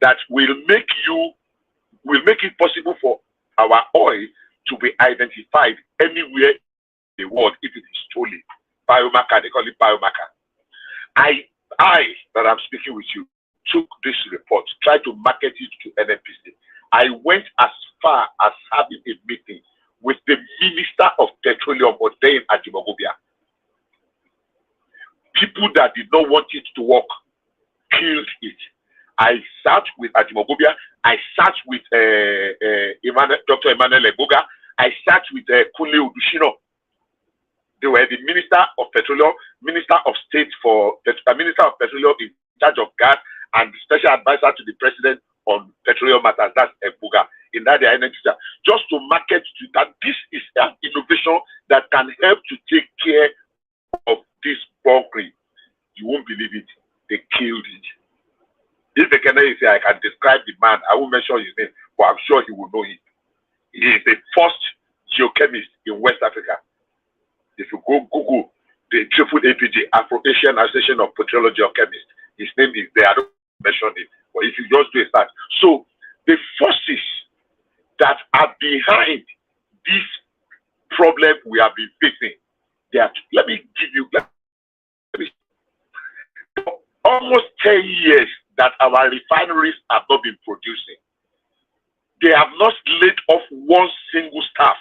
that will make it possible for our oil to be identified anywhere in the world if it is stolen. Biomarker, they call it biomarker. I that I'm speaking with you took this report, tried to market it to NNPC. I went as far as having a meeting with the Minister of Petroleum, Odeyin Ajimogobia. People that did not want it to work killed it. I sat with Ajimogobia. I sat with Dr. Emmanuel Eboga. I sat with Kunle Udushino. They were the Minister of Petroleum, Minister of State for Minister of Petroleum in charge of gas, and the Special Advisor to the President on Petroleum Matters. That's Eboga. In that, they are just to market to that this is an innovation that can help to take care of this bunkering. You won't believe it. They killed it. If they can say I can describe the man, I won't mention his name, but I'm sure he will know it. He is the first geochemist in West Africa. If you go Google the triple APG, Afro-Asian Association of Petroleum Geochemists, his name is there. I don't mention it, but if you just do a start. So the forces that are behind this problem we have been facing, let me give you almost 10 years that our refineries have not been producing. They have not laid off one single staff,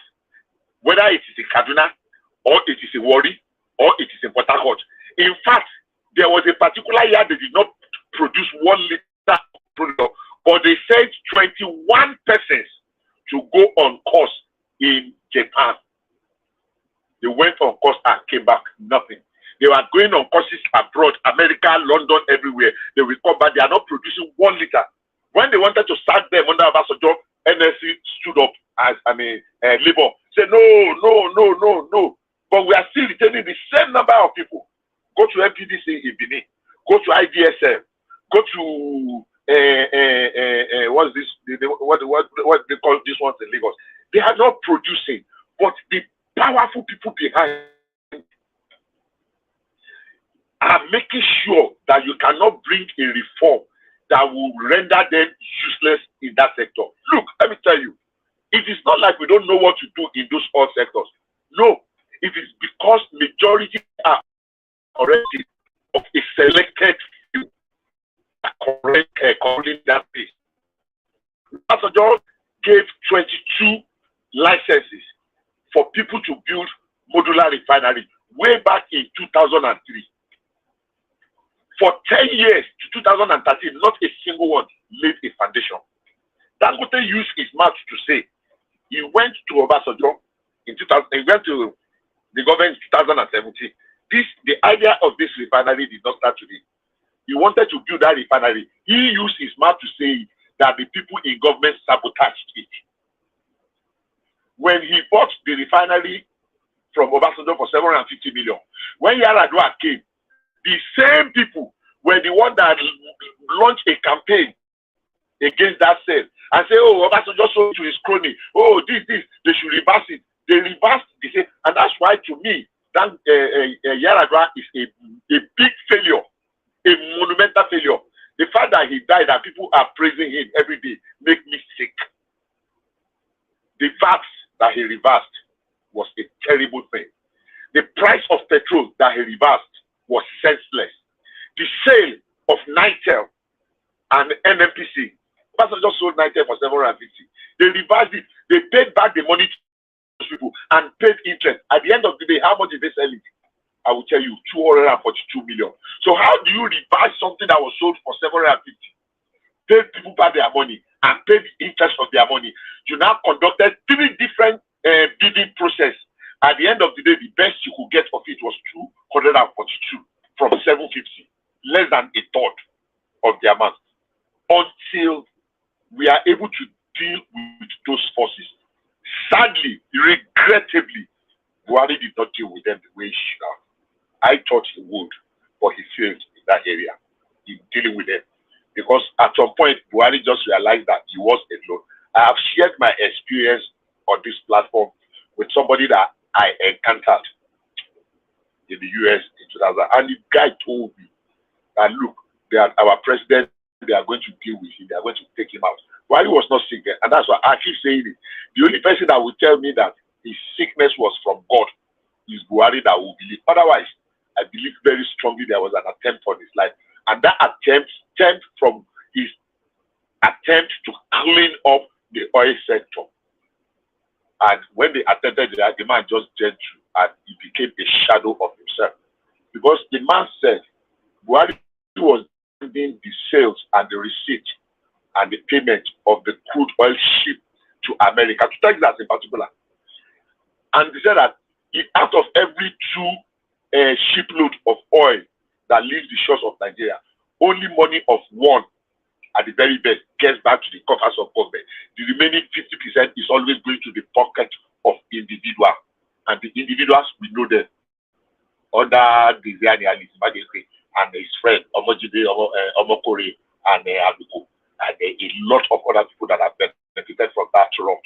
whether it is in Kaduna, or it is in Warri, or it is in Port Harcourt. In fact, there was a particular year they did not produce 1 liter of product, but they sent 21 persons to go on course in Japan. They went on course and came back, nothing. They were going on courses abroad, America, London, everywhere. They will come back. They are not producing 1 liter. When they wanted to sack them under Obasanjo, NSC stood up as labor. Said no. But we are still retaining the same number of people. Go to MPDC in Benin. Go to IDSM. Go to what's this? What they call this ones in Lagos? They are not producing, but the powerful people behind are making sure that you cannot bring a reform that will render them useless in that sector. Look, let me tell you, it is not like we don't know what to do in those all sectors. No, it is because majority are already of a selected few calling that place. Obasanjo gave 22 licenses for people to build modular refinery way back in 2003. For 10 years to 2013, not a single one laid a foundation. Dangote used his mouth to say he went to Obasanjo in 2000. He went to the government in 2017. The idea of this refinery did not start today. He wanted to build that refinery. He used his mouth to say that the people in government sabotaged it. When he bought the refinery from Obasanjo for 750 million, when Yaradua came, the same people were the ones that launched a campaign against that sale and say, oh, Obasanjo sold to his crony. Oh, this, they should reverse it. They reversed it, and that's why, to me, that Yaradua is a big failure, a monumental failure. The fact that he died and people are praising him every day make me sick. The fact that he reversed was a terrible thing. The price of petrol that he reversed was senseless. The sale of Nitel and NNPC, Obasanjo just sold Nitel for 750. They reversed it. They paid back the money to those people and paid interest. At the end of the day, how much did they sell it? I will tell you, 242 million. So how do you reverse something that was sold for 750? Pay people back their money and pay the interest of their money. You now conducted 3 different bidding process. At the end of the day, the best you could get of it was 242 from 750, less than a third of the amount. Until we are able to deal with those forces, Sadly, regrettably, Buhari did not deal with them the way he should have. I thought he would, but he failed in that area in dealing with them. Because at some point, Buhari just realized that he was alone. I have shared my experience on this platform with somebody that I encountered in the US in 2000. And the guy told me that, look, they are our president, they are going to deal with him, they are going to take him out. Buhari was not sick then. And that's why I keep saying it. The only person that will tell me that his sickness was from God is Buhari that will believe. Otherwise, I believe very strongly there was an attempt on his life. And that attempt stemmed from his attempt to clean up the oil sector. And when they attempted that, the man just jumped through and he became a shadow of himself. Because the man said Buhari was doing the sales and the receipt and the payment of the crude oil ship to America, to Texas in particular. And they said that out of every 2 shipload of oil that leaves the shores of Nigeria, only money of 1 at the very best gets back to the coffers of government. The remaining 50% is always going to the pocket of individuals. And the individuals, we know them. Under the Zianialis, and his friend, Omojide, Omokore, and Abuko, and a lot of other people that have benefited from that rot.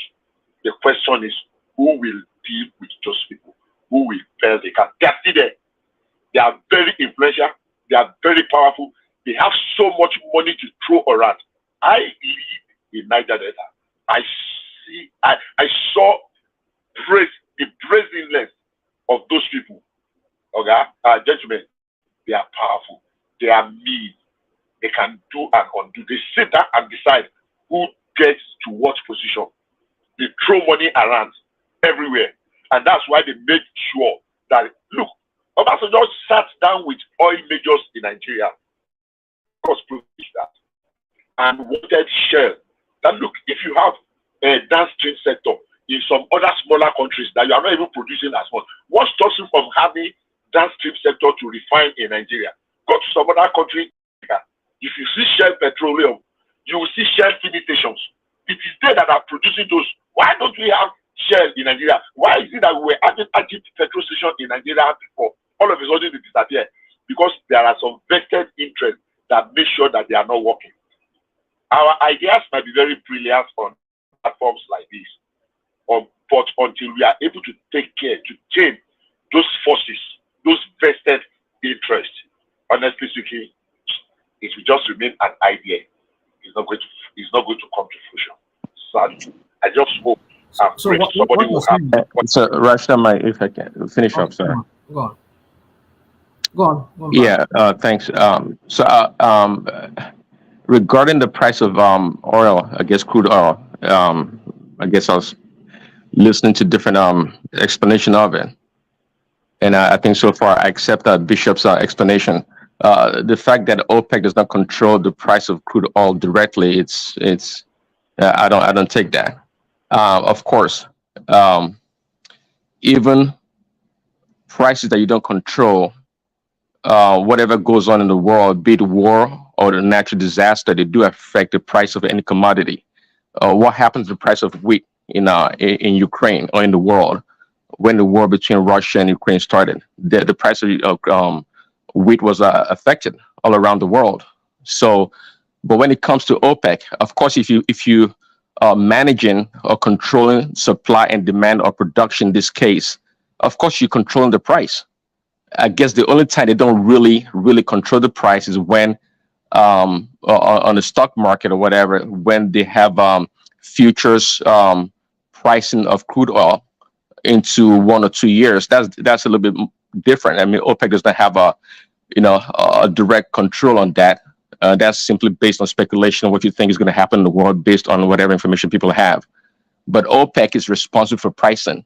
The question is, who will deal with those people? Who will fail the cat? They are still there. They are very influential. They are very powerful. They have so much money to throw around. I live in Niger Delta. I saw the brazenness of those people. Okay, gentlemen, they are powerful. They are mean. They can do and undo. They sit down and decide who gets to what position. They throw money around everywhere. And that's why they made sure that, look, Obasanjo sat down with oil majors in Nigeria, that, and wanted Shell. That, look, if you have a downstream sector in some other smaller countries that you are not even producing as much, what stops you from having downstream sector to refine in Nigeria? Go to some other country. If you see Shell Petroleum, you will see Shell filling stations. It is they that are producing those. Why don't we have Shell in Nigeria? Why is it that we were having active petrol station in Nigeria before? All of a sudden it disappeared. Because there are some vested interests that make sure that they are not working. Our ideas might be very brilliant on platforms like this, but until we are able to take care to change those forces, those vested interests, honestly speaking, it will just remain an idea. It's not going to come to fruition. Sadly, I just hope somebody will have. So, Rashta, if I can finish up, sorry. Go on. Go on. Yeah, thanks. Regarding the price of oil, I guess crude oil, I guess I was listening to different explanation of it, and I think so far I accept Bishop's explanation. The fact that OPEC does not control the price of crude oil directly, I don't take that. Of course, even prices that you don't control, whatever goes on in the world, be it war or the natural disaster, they do affect the price of any commodity. What happens to the price of wheat in Ukraine or in the world when the war between Russia and Ukraine started? The price of wheat was affected all around the world. So, but when it comes to OPEC, of course, if you are managing or controlling supply and demand or production in this case, of course you're controlling the price. I guess the only time they don't really control the price is when on the stock market or whatever, when they have futures pricing of crude oil into 1 or 2 years. That's a little bit different. I mean, OPEC does not have a direct control on that. That's simply based on speculation of what you think is going to happen in the world based on whatever information people have. But OPEC is responsible for pricing.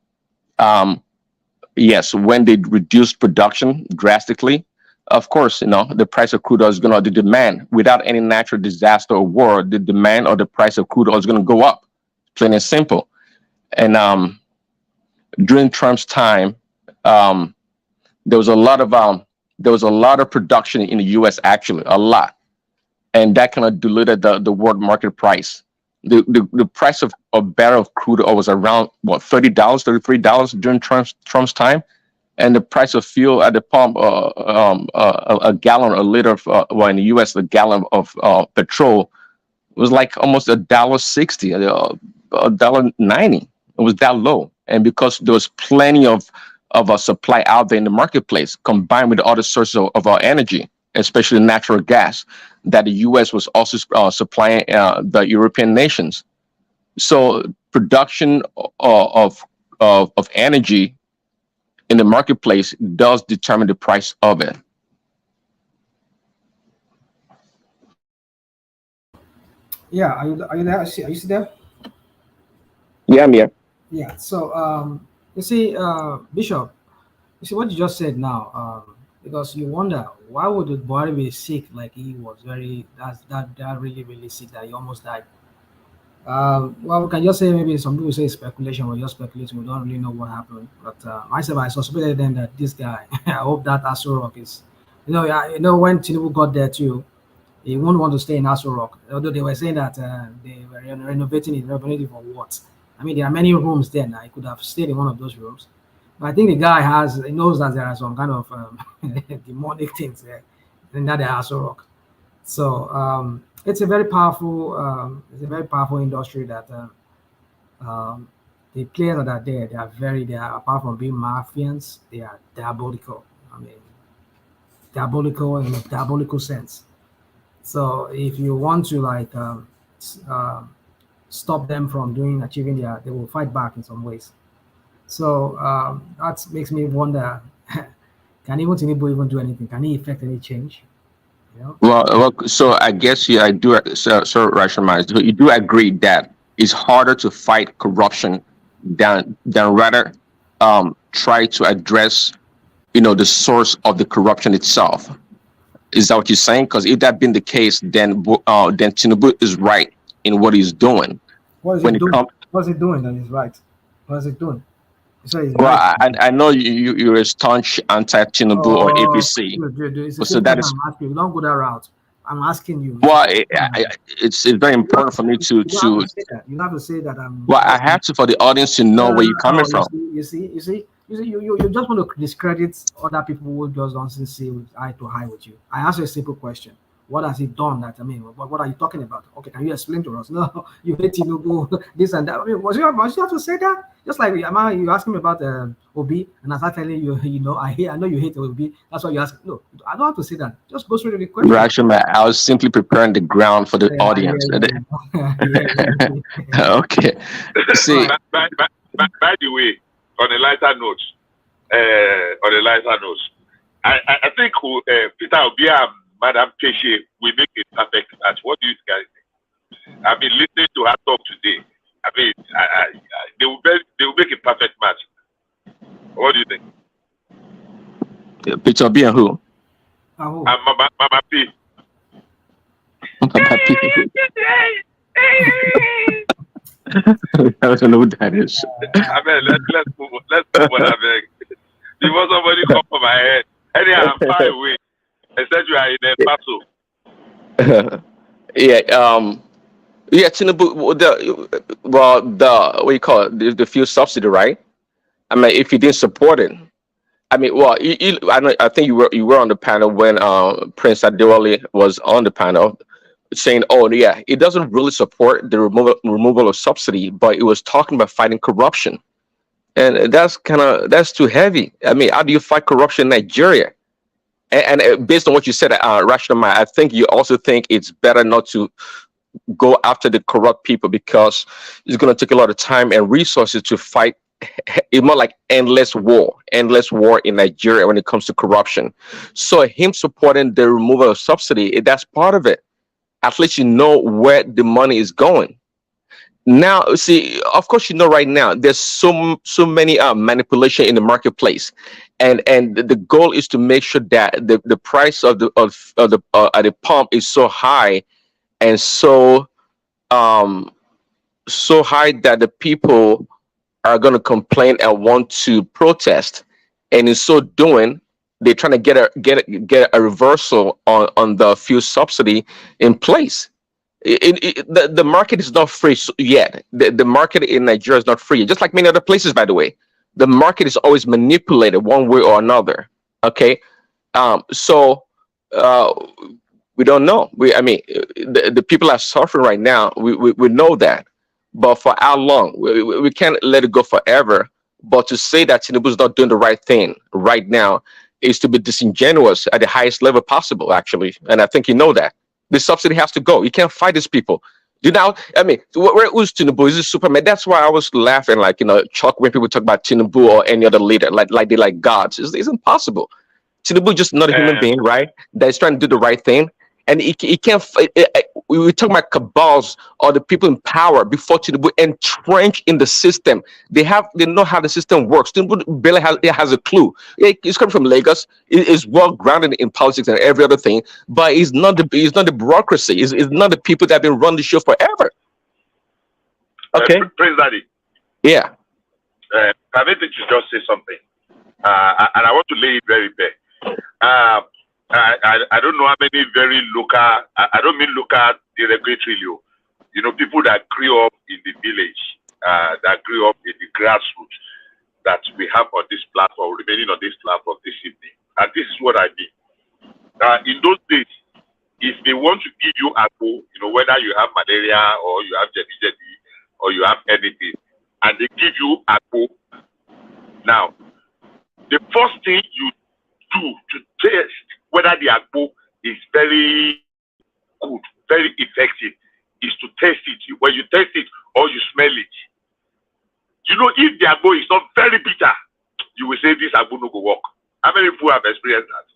Yes, when they reduce production drastically, of course, the price of crude oil is going to, the demand, without any natural disaster or war, the demand or the price of crude oil is going to go up, plain and simple. And during Trump's time, there was a lot of production in the U.S. actually, a lot, and that kind of diluted the world market price. The price of a barrel of crude oil was around what $30, $33 during Trump's time, and the price of fuel at the pump, a gallon, a liter of well, in the U.S. a gallon of petrol was like almost $1.60, $1.90. It was that low, and because there was plenty of a supply out there in the marketplace, combined with the other sources of our energy, especially natural gas, that the U.S. was also supplying the European nations. So production of energy in the marketplace does determine the price of it. Yeah, are you there? Are you still there? Yeah, I'm here. Yeah. So you see, Bishop, you see what you just said now. Because you wonder why would the Buhari be sick like he was that really really sick that he almost died. Well, we can just say maybe some people say speculation. We're just speculating. We don't really know what happened. But myself, I suspected then that this guy. I hope that Aso Rock is, yeah, when Tinubu got there too, he won't want to stay in Aso Rock. Although they were saying that they were renovating it, renovating for what? I mean, there are many rooms there now. He could have stayed in one of those rooms. But I think the guy he knows that there are some kind of demonic things there in that Aso Rock. So it's a very powerful industry that the players that are there, they are apart from being mafians, they are diabolical. I mean, diabolical in a diabolical sense. So if you want to stop them from achieving they will fight back in some ways. So that makes me wonder: can even Tinubu even do anything? Can he effect any change? Well, so I guess I do, so rationalize. So you do agree that it's harder to fight corruption than rather try to address, the source of the corruption itself. Is that what you're saying? Because if that been the case, then Tinubu is right in what he's doing. What is he doing? What's he doing that is right? What is he doing? So he's Well, right. I know you're a staunch anti-Tinubu or APC. Dude, it's the So same that question is I'm asking you. Don't go that route. I'm asking you. well. It's very important for me to You don't have to say that. You don't have to say that I'm. Well, I have to for the audience to know where you're coming from. You just want to discredit other people who just don't see eye to eye with you. I ask you a simple question. What has he done that, what are you talking about? Okay, can you explain to us? No, you hate Tinubu, this and that. I mean, was you have to say that? Just like you asking me about Obi, and I start telling you, I know you hate Obi. That's why you ask. No, I don't have to say that. Just go straight to the question. Rational, I was simply preparing the ground for the audience. Okay. See. By the way, on a lighter note, I think Peter Obi and Madam Peshe will make a perfect match. What do you guys think? I mean, listening to her talk today, I mean, they will make a perfect match. What do you think? Peter Obi and who? Mama P. Mama P. I don't know what that is. I mean, let's move on. Let's move on. I beg. Before somebody come for my head, anyhow, I'm far away. I said you are in El Paso. Yeah, Tinubu. The what you call it? The fuel subsidy, right? I mean, if you didn't support it, I mean, well, I think you were on the panel when Prince Adewale was on the panel, saying, "Oh, yeah, it doesn't really support the removal of subsidy, but it was talking about fighting corruption, and that's too heavy. I mean, how do you fight corruption in Nigeria?" And based on what you said, Rational, I think you also think it's better not to go after the corrupt people because it's going to take a lot of time and resources to fight. It's more like endless war in Nigeria when it comes to corruption. So him supporting the removal of subsidy, that's part of it. At least you know where the money is going. Now, see, of course, right now there's so many manipulation in the marketplace, and the goal is to make sure that the price of the at the pump is so high and so high that the people are going to complain and want to protest, and in so doing, they're trying to get a reversal on the fuel subsidy in place. The market is not free yet. The market in Nigeria is not free, just like many other places, by the way. The market is always manipulated one way or another. Okay, so we don't know. The people are suffering right now. We know that, but for how long? We can't let it go forever. But to say that Tinubu is not doing the right thing right now is to be disingenuous at the highest level possible, actually. And I think you know that. The subsidy has to go. You can't fight these people. Who's Tinubu? Is it Superman? That's why I was laughing, Chuck, when people talk about Tinubu or any other leader, like they like gods. It's impossible. Tinubu just not a human being, right? That is trying to do the right thing. And he can't. We were talking about cabals or the people in power before Tinubu entrenched in the system. They know how the system works. Tinubu barely has a clue. He's coming from Lagos. He's well grounded in politics and every other thing, but he's not the bureaucracy. He's not the people that have been running the show forever. Okay, Prince Daddy. Yeah. Permit me to just say something, and I want to lay it very bare. I don't know how many very local, I don't mean local derogatory, people that grew up in the village, that grew up in the grassroots that we have on this platform, remaining on this platform this evening. And this is what I mean. In those days, if they want to give you agbo, whether you have malaria or you have jedi or you have anything, and they give you agbo, now, the first thing you do to test whether the agbo is very good, very effective, is to test it. When you test it or you smell it, if the agbo is not very bitter, you will say this agbo no go work. How many people have experienced that?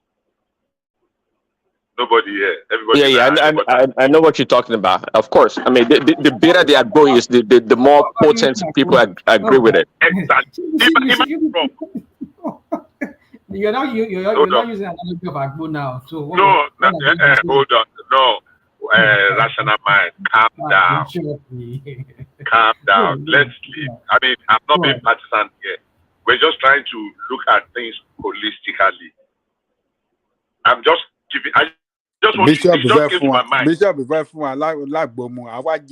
Nobody here. Everybody. Yeah. I know what you're talking about. Of course. I mean, the bitter the agbo is, the more potent people agree with it. Exactly. You're not using analogy of agbo now. So hold on. No. Rational mind. Calm down. Calm down. Let's leave. I mean, I'm not being partisan here. We're just trying to look at things holistically. I'm just giving. I just want Bishop to just came to my mind. Bishop be very fun. Like bomu. I want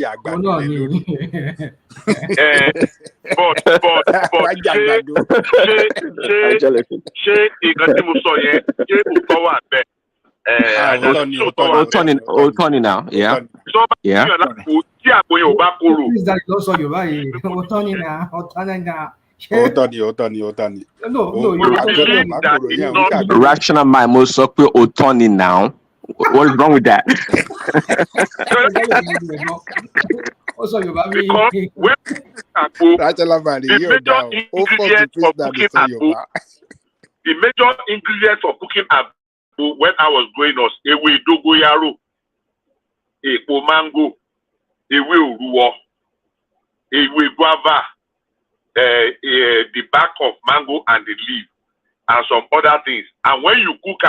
Otoni now. Yeah. Yeah. Otani. Rational mind most of Otoni now. What is wrong with that? Also, the major ingredient for cooking agbo when I was growing up, ewe dogoyaro, epo mango, ewe uruwo, ewe guava, the back of mango and the leaf, and some other things. And when you cook,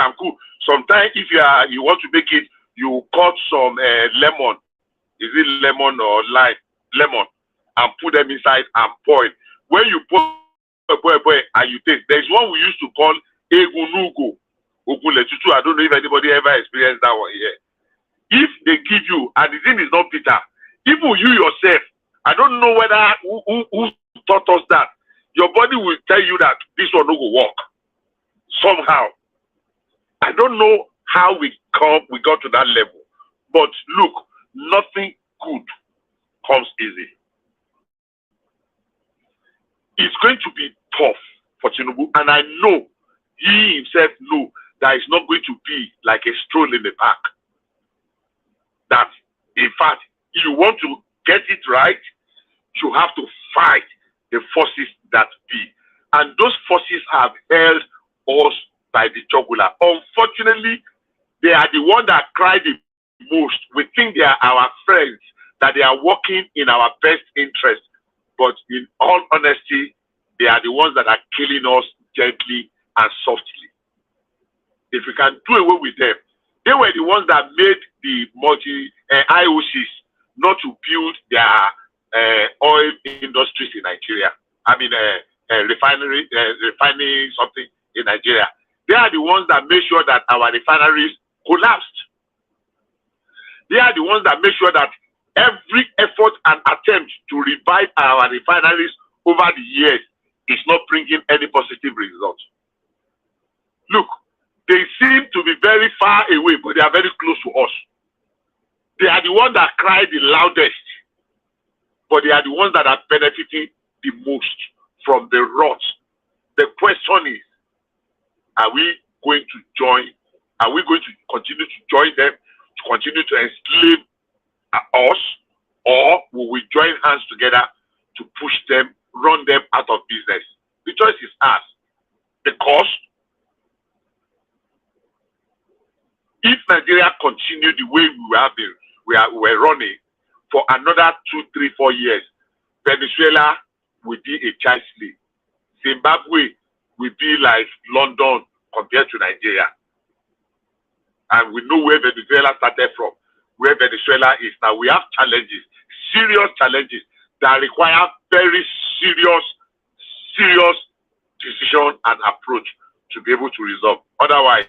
sometimes if you want to make it, you cut some lemon. Is it lemon or lime? Lemon, and put them inside and boil. When you boil and you taste, there's one we used to call egunugo, ogunletutu. I don't know if anybody ever experienced that one here. If they give you, and the thing is not bitter, even you yourself, I don't know whether who taught us that. Your body will tell you that this one no go work. Somehow. I don't know how we got to that level. But look, nothing good comes easy. It's going to be tough for Tinubu, and I know he himself knows that it's not going to be like a stroll in the park. That, in fact, if you want to get it right, you have to fight the forces that be. And those forces have held us by the jugular. Unfortunately, they are the ones that cry the most. We think they are our friends, that they are working in our best interest. But in all honesty, they are the ones that are killing us gently and softly. If we can do away with them, they were the ones that made the IOCs not to build their oil industries in Nigeria. I mean, refining something in Nigeria. They are the ones that made sure that our refineries collapsed. They are the ones that make sure that every effort and attempt to revive our refineries over the years is not bringing any positive results. Look, they seem to be very far away, but they are very close to us. They are the ones that cry the loudest, but they are the ones that are benefiting the most from the rot. The question is, are we going to join? Are we going to continue to join them, to continue to enslave us, or will we join hands together to push them, run them out of business? The choice is ours. Because if Nigeria continue the way we're running for another 2, 3, 4 years, Venezuela will be a child slave. Zimbabwe will be like London compared to Nigeria. And we know where Venezuela started from, where Venezuela is now. We have challenges, serious challenges that require very serious decision and approach to be able to resolve. Otherwise,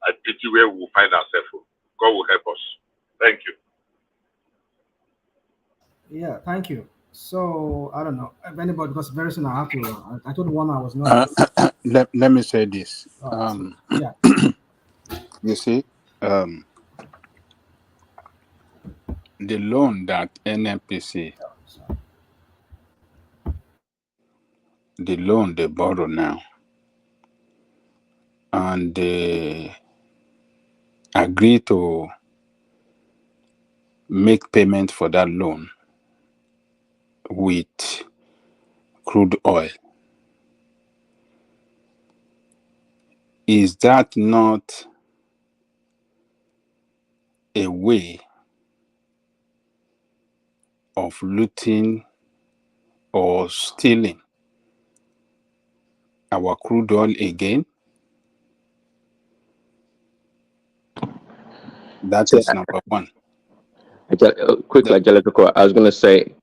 I pity where we will find ourselves. God will help us. Thank you. Yeah, thank you. So I don't know if anybody, because very soon I have to. I told one I was not. Let me say this. Yeah. You see, the loan that NNPC, the loan they borrow now, and they agree to make payment for that loan with crude oil. Is that not a way of looting or stealing our crude oil again? That So, is number one. quickly, Angelica, I was going to say,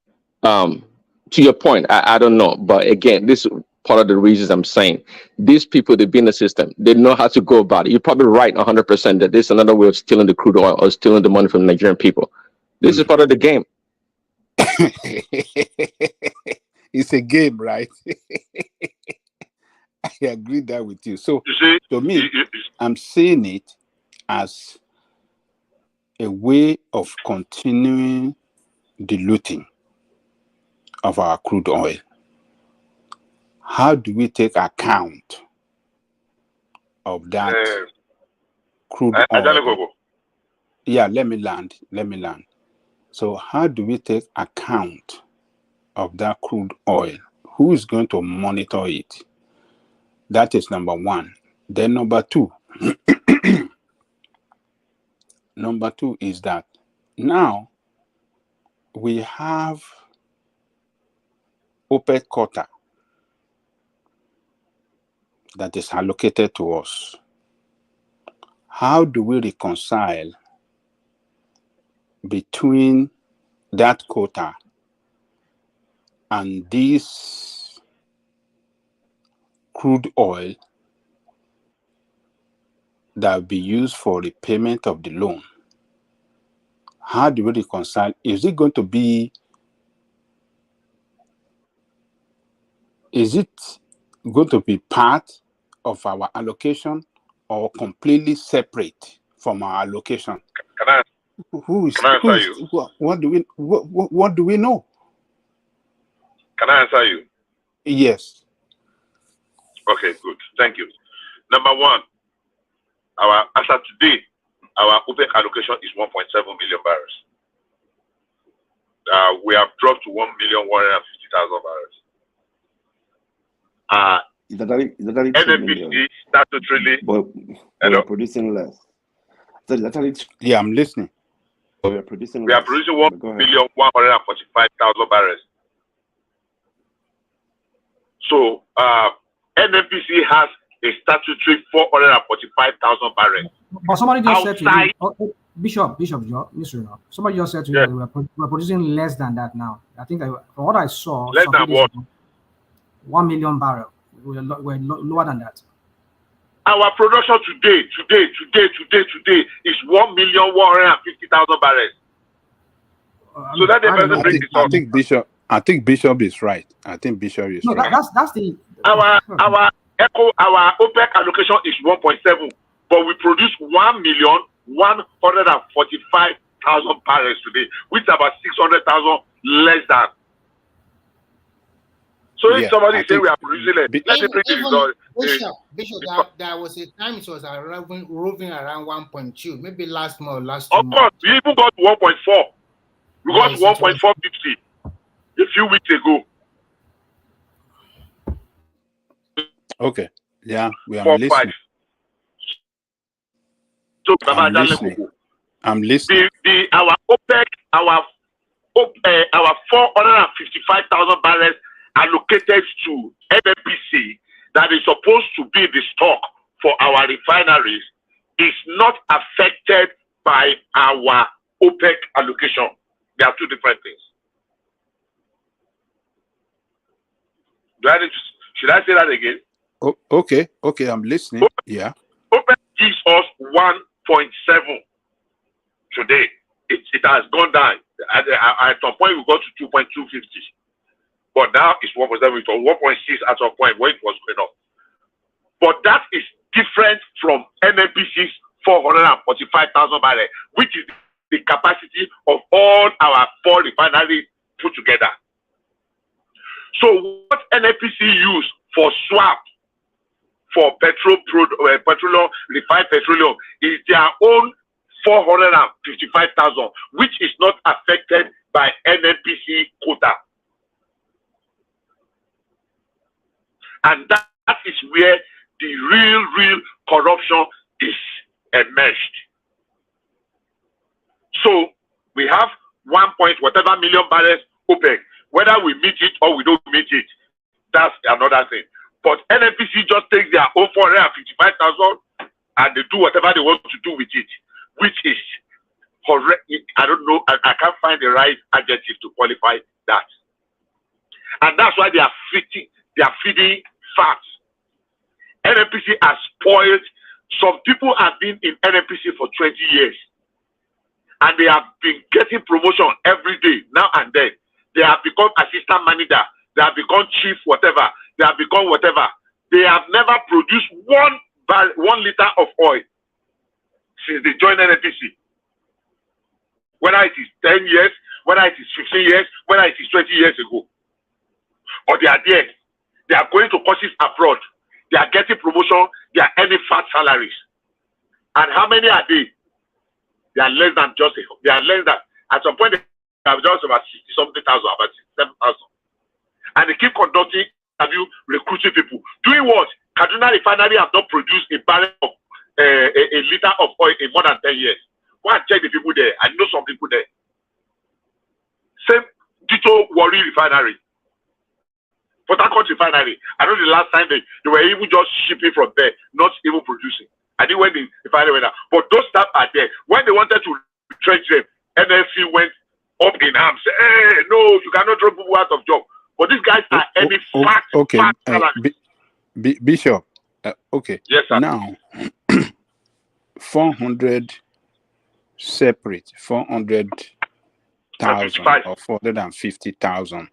to your point, I don't know. But again, this is part of the reasons I'm saying these people, they've been in the system. They know how to go about it. You're probably right 100% that this is another way of stealing the crude oil or stealing the money from the Nigerian people. This is part of the game. It's a game, right? I agree that with you. So, to me, I'm seeing it as a way of continuing the looting of our crude oil. How do we take account of that crude oil? Yeah, let me land. So how do we take account of that crude oil? Who is going to monitor it? That is number one. Then number two. Number two is that now we have OPEC quota that is allocated to us. How do we reconcile between that quota and this crude oil that will be used for repayment of the loan? How do we reconcile? Is it going to be part of our allocation or completely separate from our allocation? Can I answer you? What do we know? Can I answer you? Yes. Okay, good. Thank you. Number one, as of today, our OPEC allocation is 1.7 million barrels. We have dropped to 1,150,000 barrels. NNPC statutorily. But we're producing less. So that's yeah, I'm listening. But we are producing We less. are producing 1,145,000 barrels. So NNPC has a statutory 445,000 barrels. But somebody just said to you, Bishop, somebody just said to you that we're producing less than that now. I think from what I saw, less than what? 1 million barrels. We're lower than that. our production today is 1,150,000 barrels. So that the person bring this up. I think Bishop is right. I think Bishop is right. That's the our OPEC allocation is 1.7, but we produce 1,145,000 barrels today, which is about 600,000 less than. So if somebody say we are producing less, let me bring the result. Bishop, there was a time it was roving around 1.2, maybe last month, last 2 Of months. course, we even got 1.4. We got 1.450 a few weeks ago. Okay. Yeah, we are 4, listening. 5. So I'm listening. I'm listening. Our OPEC, our 455,000 barrels allocated to NNPC that is supposed to be the stock for our refineries is not affected by our OPEC allocation. They are two different things. Should I say that again? Oh, okay, I'm listening. Yeah. OPEC gives us 1.7 today. It has gone down. At some point, we got to 2.250. But now it's 1.7. It was 1.6 at some point where it was going up. But that is different from NNPC's 445,000 barrels, which is the capacity of all our 4 refineries put together. So what NNPC use for swap for petroleum, refined petroleum is their own 455,000, which is not affected by NNPC quota. And that is where the real corruption is emerged. So we have 1 point whatever million barrels OPEC. Whether we meet it or we don't meet it, that's another thing. But NNPC just takes their own 455,000 and they do whatever they want to do with it, which is correct. I don't know. I can't find the right adjective to qualify that. And that's why they are feeding fat. NNPC has spoiled. Some people have been in NNPC for 20 years. And they have been getting promotion every day, now and then. They have become assistant manager. They have become chief whatever. They have become whatever. They have never produced 1 liter of oil since they joined NNPC. Whether it is 10 years, whether it is 15 years, whether it is 20 years ago. Or they are there. They are going to courses abroad. They are getting promotion. They are earning fat salaries. And how many are they? They are less than they are less than, at some point, they have just about 60-something thousand, about 67,000. And they keep conducting interview, recruiting people. Doing what? Kaduna Refinery have not produced a barrel of, a liter of oil in more than 10 years. Go and check the people there. I know some people there. Same Ditto Warri Refinery. Port Harcourt Refinery. I know the last time they were even just shipping from there, not even producing. I didn't when the refinery went out. But those staff are there. When they wanted to retrench them, NLC went up in arms. Say, hey, no, you cannot throw people out of job. But these guys are earning fat salaries. Bishop. Okay. Yes, sir. Now, 400 separate, 400,000 or 450,000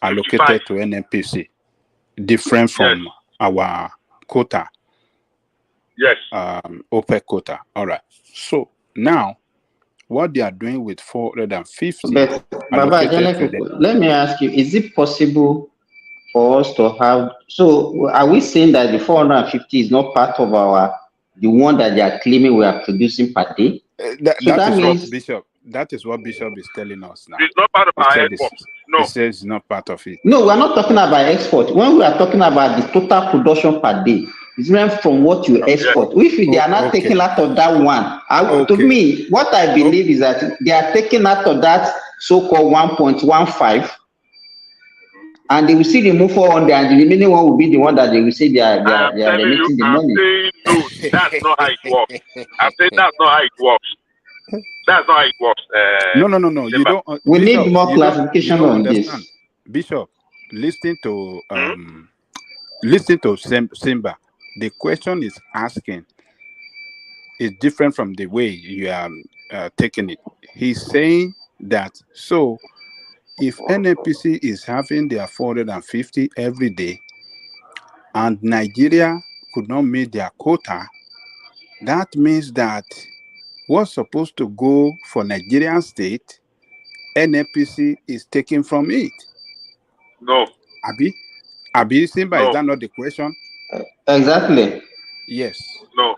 allocated to NNPC, different from our quota. Yes. OPEC quota. All right. So now, what they are doing with 450. But Baba, let me ask you: is it possible for us to have? So, are we saying that the 450 is not part of the one that they are claiming we are producing per day? That is what Bishop is telling us now. It's not part of our export. No. He says it's not part of it. No, we are not talking about export. When we are talking about the total production per day, it's meant from what you export. If they are not taking out of that one, to me, what I believe is that they are taking out of that so-called 1.15, and they will see remove 400, and the remaining one will be the one that they will say they are remitting the money. I'm saying no, that's not how it works. I'm saying that's not how it works. That's not how it works. No. You don't. We Bishop, need more clarification on this. Bishop, listen to Simba. The question is asking is different from the way you are taking it. He's saying that, so if NNPC is having their 450 every day and Nigeria could not meet their quota, that means that what's supposed to go for Nigerian state, NNPC is taking from it. No. Abi Simba, No. is that not the question? Exactly. Yes. No.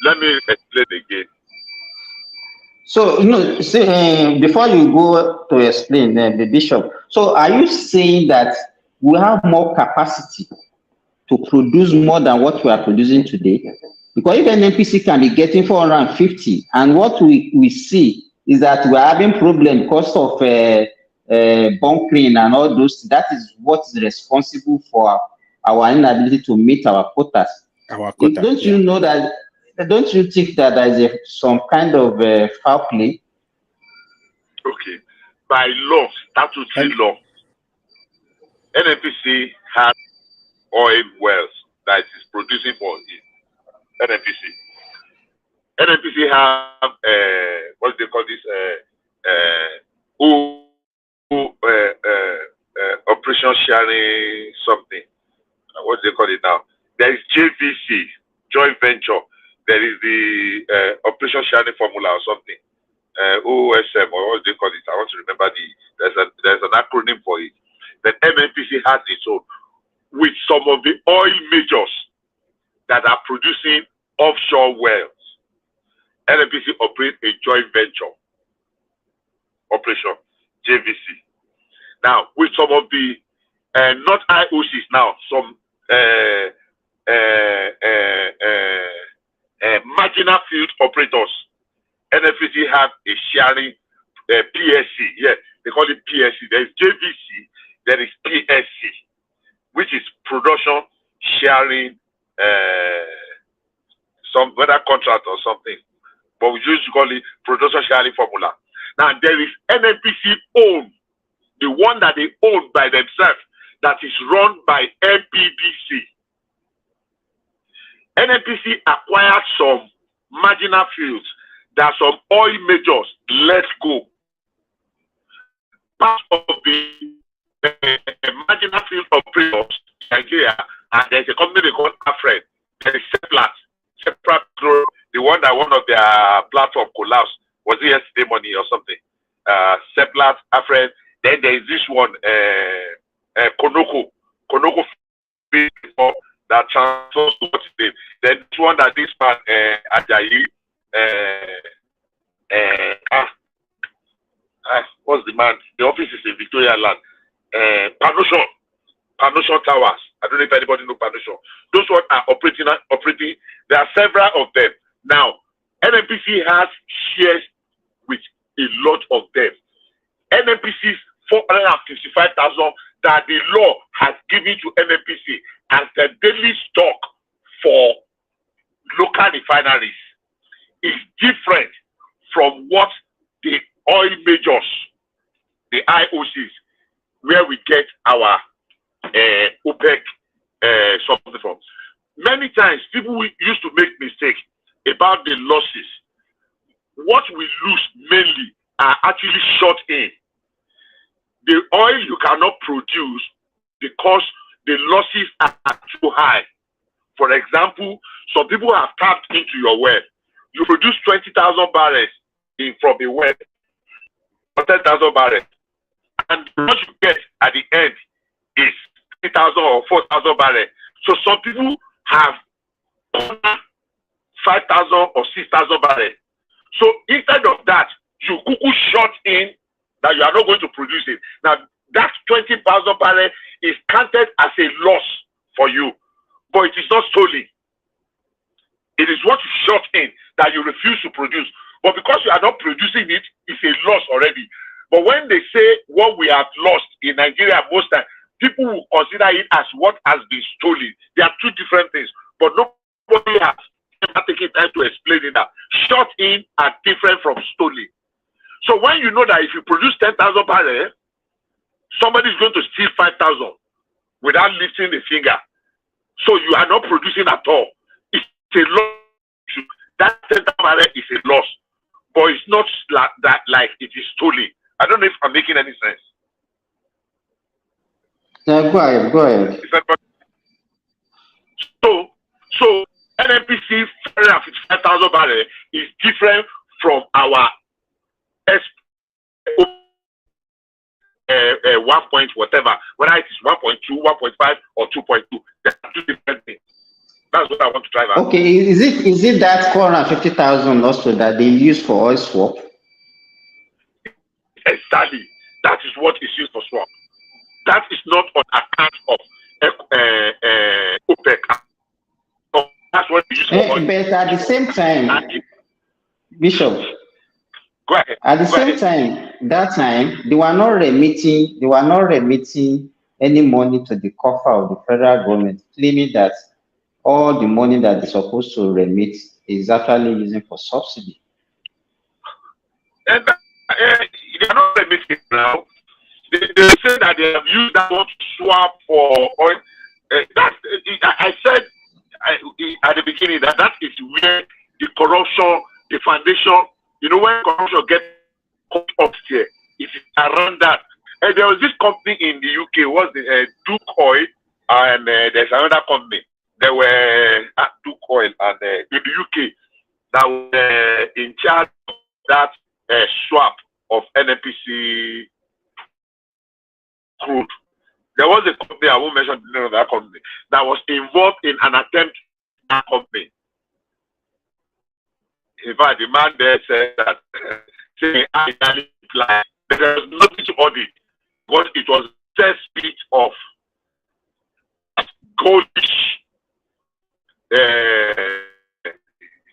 Let me explain again. So, see, before you go to explain, the bishop, so are you saying that we have more capacity to produce more than what we are producing today? Because if NNPC can be getting 450, and what we see is that we are having problem because of bunkering and all those, that is what is responsible for our inability to meet our quotas. Don't you know that? Don't you think that there is some kind of foul play? Okay. By law, statutory law, NNPC has oil wells that is producing for it. NNPC have what do they call this? Operation sharing something. What do they call it now? There is JVC, joint venture. There is the operation sharing formula or something. OSM or what do they call it? I want to remember there's an acronym for it. Then NNPC has its own with some of the oil majors that are producing offshore wells. NNPC operates a joint venture operation, JVC. Now, with some of the not IOCs now, some marginal field operators, NNPC have a sharing PSC. Yeah, they call it PSC. There is JVC, there is PSC, which is production sharing, some whether contract or something. But we used to call it production sharing formula. Now there is NNPC owned, the one that they own by themselves, that is run by NPDC. NNPC acquired some marginal fields that some oil majors let go. Part of the marginal field operators in Nigeria, and there's a company they call Afred. There is Separate, the one that one of their platform collapsed. Was it yesterday morning or something? Seplat, Afred. Then there is this one, Konoko that transfers to what's name. Then this one that this man, Ajayi, what's the man? The office is in Victoria Land. Panushon Towers. I don't know if anybody knows Panushon. Those ones are operating. There are several of them. Now, NNPC has shares with a lot of them. NNPC's 455,000 that the law has given to NNPC as the daily stock for local refineries is different from what the oil majors, the IOCs, where we get our OPEC something from. Many times people used to make mistakes about the losses. What we lose mainly are actually short in. The oil you cannot produce because the losses are too high. For example, some people have tapped into your well. You produce 20,000 barrels from a well, 10,000 barrels, and what you get at the end is 3,000 or 4,000 barrels. So some people have 5,000 or 6,000 barrels. So instead of that, you cuckoo short in that you are not going to produce it. Now that 20,000 barrels is counted as a loss for you, but it is not stolen. It is what you short in that you refuse to produce. But because you are not producing it, it's a loss already. But when they say what we have lost in Nigeria, most times people will consider it as what has been stolen. They are two different things. But nobody has ever taken time to explain it. That short in are different from stolen. So when you know that if you produce 10,000 barrels, somebody is going to steal 5,000 without lifting the finger. So you are not producing at all. It's a loss. That center barrier is a loss, but it's not like it is stolen. I don't know if I'm making any sense. Yeah, go ahead, go ahead. So NNPC 455,000 barrel is different from our 1 point whatever, whether it is 1.2, 1.5, or 2.2. There are two different things. That's what I want to drive at. Okay, is it that 450,000 also that they use for oil swap? Exactly. That is what is used for swap. That is not on account of OPEC. That's what we use for oil. But at the same time, Bishop, go ahead. At the same time, that time they were not remitting any money to the coffer of the federal government, claiming that all the money that they're supposed to remit is actually using for subsidy. And they are not remitting now. They say that they have used that one to swap for oil. I said at the beginning that is where the corruption, the foundation, when corruption gets up here, it's around that. And there was this company in the UK, was the Duke Oil, and there's another company. There were Duke Oil, and in the UK, that were in charge of that swap of NNPC crude. There was a company, I won't mention the name of that company, that was involved in an attempt to that company. In fact, the man there said that saying there was nothing to audit, but it was a test bit of goldish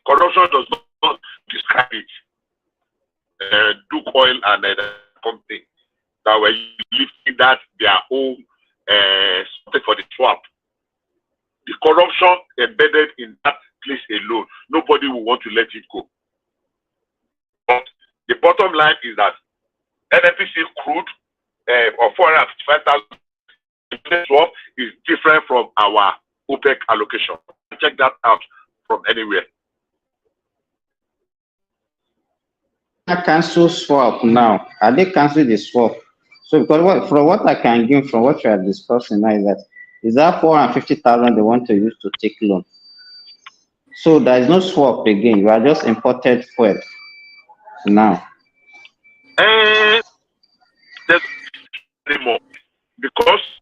corruption does not describe it. Duke Oil and the company that were lifting that their own something for the swap. The corruption embedded in that place alone, nobody will want to let it go. But the bottom line is that NNPC crude of 455,000 swap is different from our OPEC allocation. Check that out from anywhere. Cancel swap now. Are they canceling the swap? So because from what I can give from what you are discussing now is that 450,000 they want to use to take loan. So there is no swap again. You are just imported fuel now. There's anymore because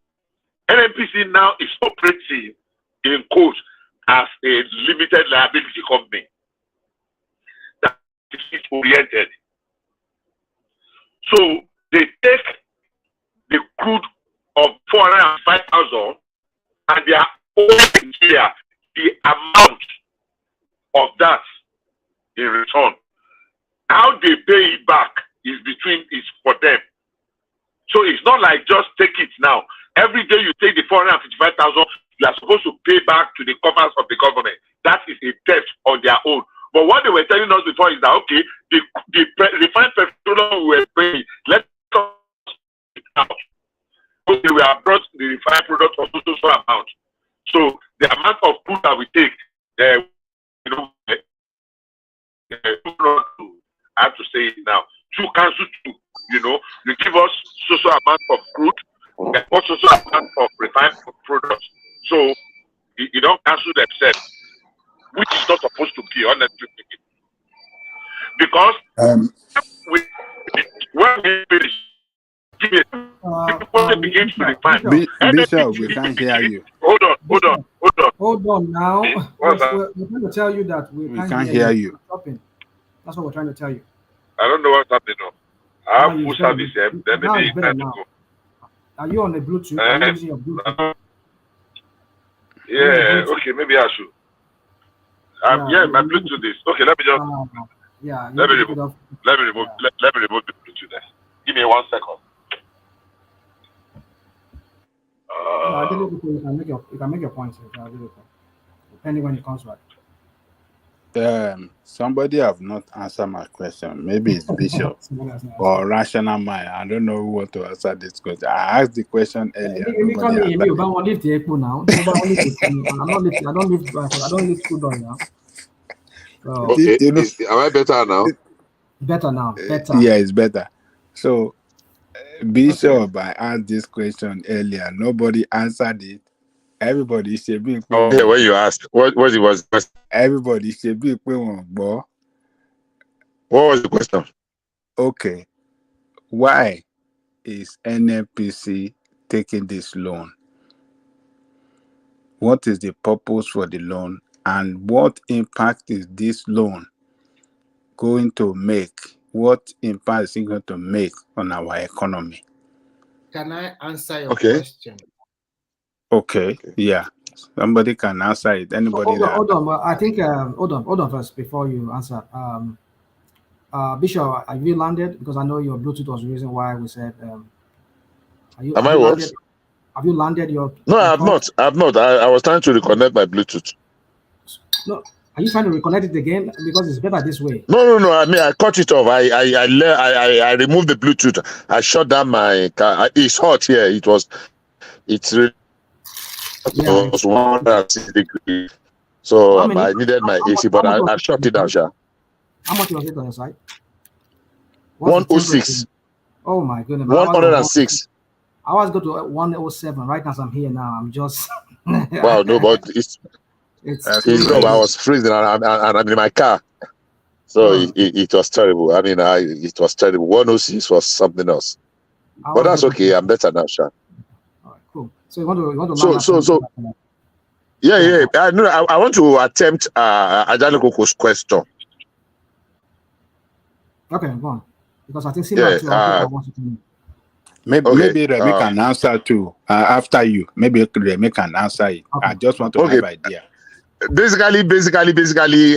NNPC now is operating in quotes as a limited liability company that is oriented. So they take the crude of 405,000 and they are owing here the amount of that in return. How they pay it back is for them. So it's not like just take it now. Every day you take the 455,000, you are supposed to pay back to the coffers of the government. That is a debt on their own. But what they were telling us before is that okay, the refined petroleum we were paying, let's out. Okay, we have brought the refined product of so amount. So the amount of crude that we take, I have to say it now. To cancel two, you give us so amount of crude, and also amount of refined products. So you don't cancel themselves, which is not supposed to be, honestly speaking. Because when we finish, people begin to refine. Bishop, we can't hear you. Hold on now. We're trying to tell you that we can't hear you. That's what we're trying to tell you. I don't know what's happening now. I have full service here. Then maybe it's time to go. Are you on the Bluetooth? Are you using your Bluetooth? Yeah, okay, maybe I should. My Bluetooth is okay. Let me just. Let me remove the Bluetooth there. Give me 1 second. You can make your points depending when it comes back. Somebody have not answered my question. Maybe it's Bishop or Rational Mind. I don't know who want to answer this question. I asked the question earlier. Nobody answered. I'm not lift. I don't lift food on now. So, Okay, am I better now? Better now. Better. Yeah, it's better. So, Bishop, I asked this question earlier. Nobody answered it. Everybody should be. Okay, when you asked, what it was? Everybody should be. What was the question? Okay, why is NNPC taking this loan? What is the purpose for the loan, and what impact is this loan going to make? What impact is it going to make on our economy? Can I answer your question? Okay. Yeah. Somebody can answer it. Anybody that hold on. I think hold on first before you answer. Bishop, have you landed? Because I know your Bluetooth was the reason why we said. Am I what? Have you landed your? No, I have not. I have not. I was trying to reconnect my Bluetooth. No, are you trying to reconnect it again? Because it's better this way. No. I mean, I cut it off. I removed the Bluetooth. I shut down my car. It's hot here. It's really. It was 106 degrees. So I needed my AC, but I shut it down, sir. How much was it on your side? 106. Oh my goodness. 106. I was go to 107 right now. As I'm here now. I'm just. Wow, no, but it's I was freezing and I'm in my car. So it was terrible. I mean, it was terrible. 106 was something else. But that's okay. I'm better now, sir. All right, cool. So you want to So yeah. I want to attempt Ajanikoko's question. Okay, go on. Because I think Simba wants to come in. Maybe Remy can answer too after you. Maybe Remy can answer it. Okay. I just want to have an idea. Basically,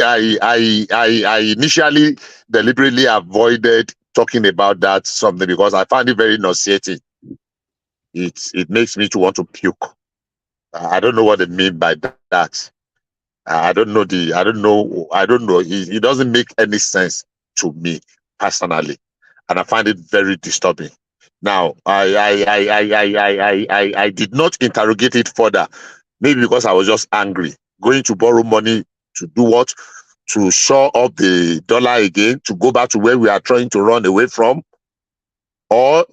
I initially deliberately avoided talking about that something because I found it very nauseating. It makes me to want to puke. I don't know what they mean by that. I don't know. It doesn't make any sense to me personally, and I find it very disturbing. Now, I did not interrogate it further, maybe because I was just angry. Going to borrow money to do what? To shore up the dollar again, to go back to where we are trying to run away from, or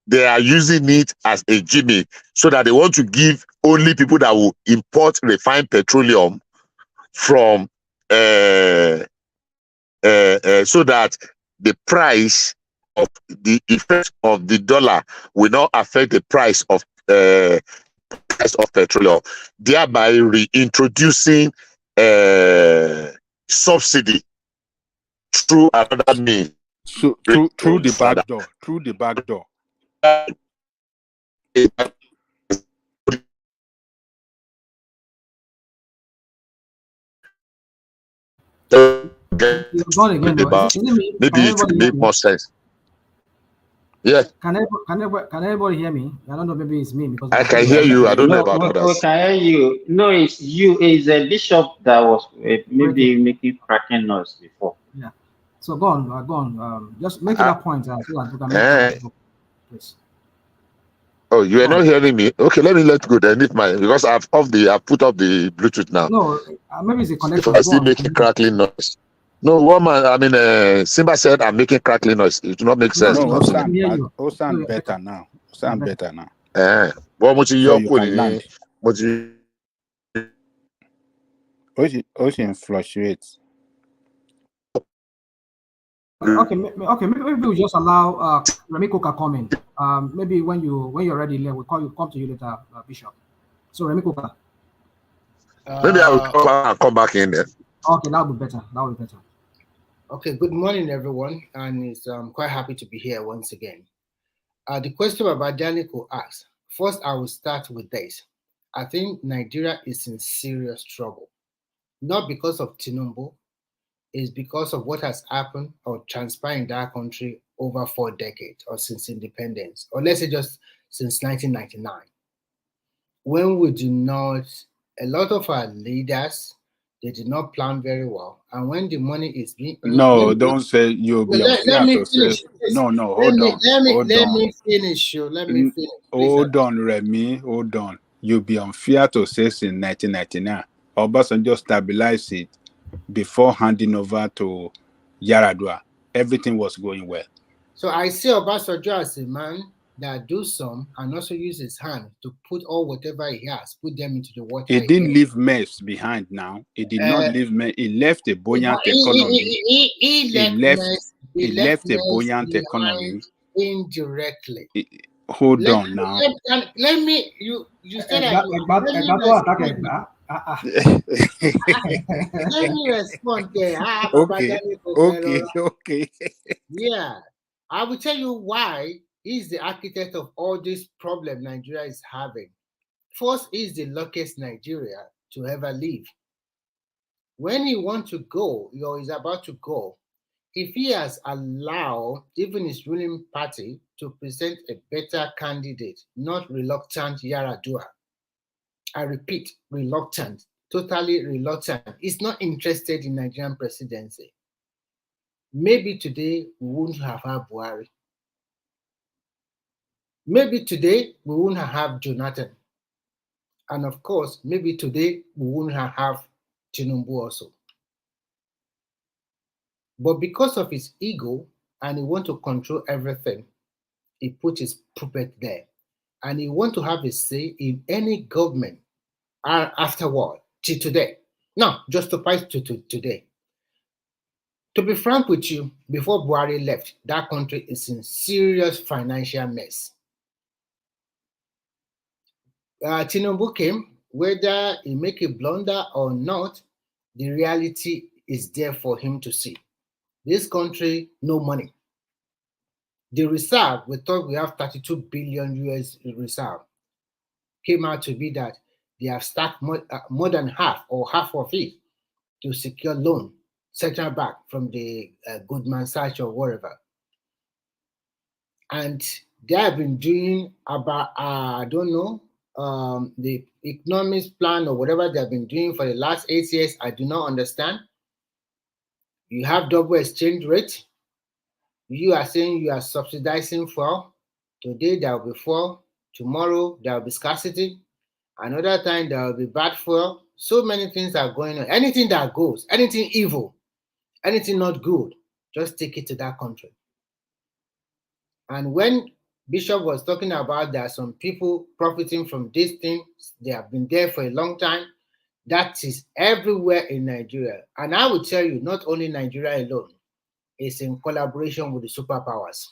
they are using it as a gimmick so that they want to give only people that will import refined petroleum from so that the price of the effect of the dollar will not affect the price of petroleum, thereby reintroducing subsidy through another means. So through the back door. Through the back door. Maybe it will make more sense. Yeah. Can everybody hear me? I don't know. Maybe it's me because I can hear you. I don't know about others. We can hear you. No, it's you. It's a Bishop that was maybe making cracking noise before. Yeah. So go on. Just make that point so that we can make please. Oh, you are not hearing me. Okay, let me let go then. Because I've put up the Bluetooth now. No, maybe it's a connection. If I still making crackling noise. No, woman. I mean, Simba said I'm making crackling noise. It do not make sense. No, sound better now. Sound better now. What so you can land. Ocean fluctuates. Okay. Maybe we'll just allow Remy Coca come in. Maybe when you're ready, we'll come to you later, Bishop. So Remy Coca. Maybe I'll come back in there. Okay, that would be better. Okay. Good morning, everyone, and it's quite happy to be here once again. The question about Janiko asked. First, I will start with this. I think Nigeria is in serious trouble, not because of Tinubu. Is because of what has happened or transpired in that country over 4 decades or since independence, or let's say just since 1999. When we do not, a lot of our leaders They did not plan very well. And when the money is being no, don't say you'll be unfair me to say. finish. No, hold on. Let me finish. Let me finish. Hold on, Remy. Hold on. You'll be unfair to say since 1999. Obasanjo stabilized it before handing over to Yaradua. Everything was going well. So I see Obasanjo as a man that do some and also use his hand to put all whatever he has, put them into the water. He didn't leave mess behind now. He did not leave mess. He left a buoyant economy. He left a buoyant economy. Indirectly. Hold on now. Let me, you said that. Let me respond there. Okay. Yeah, I will tell you why he's the architect of all this problem Nigeria is having. First, he's the luckiest Nigeria to ever live. When he wants to go, or is about to go, if he has allowed even his ruling party to present a better candidate, not reluctant Yaradua. I repeat, reluctant, totally reluctant. He's not interested in Nigerian presidency. Maybe today we wouldn't have had Buhari. Maybe today we wouldn't have Jonathan. And of course, maybe today we wouldn't have Tinubu also. But because of his ego and he wants to control everything, he put his puppet there. And he wants to have a say in any government afterward, till today. No, just to today. To be frank with you, before Buhari left, that country is in serious financial mess. Tinubu came, whether he make a blunder or not, the reality is there for him to see. This country, no money. The reserve, we thought we have 32 billion US reserve, came out to be that they have stacked more than half or half of it to secure loan, central bank from the Goldman Sachs or whatever. And they have been doing about, I don't know, the economics plan or whatever they have been doing for the last 8 years, I do not understand. You have double exchange rate. You are saying you are subsidizing fuel. Today there will be fuel. Tomorrow there will be scarcity. Another time there will be bad fuel. So many things are going on. Anything that goes, anything evil, anything not good, just take it to that country. And when Bishop was talking about there are some people profiting from this thing, they have been there for a long time. That is everywhere in Nigeria. And I will tell you, not only Nigeria alone, it's in collaboration with the superpowers.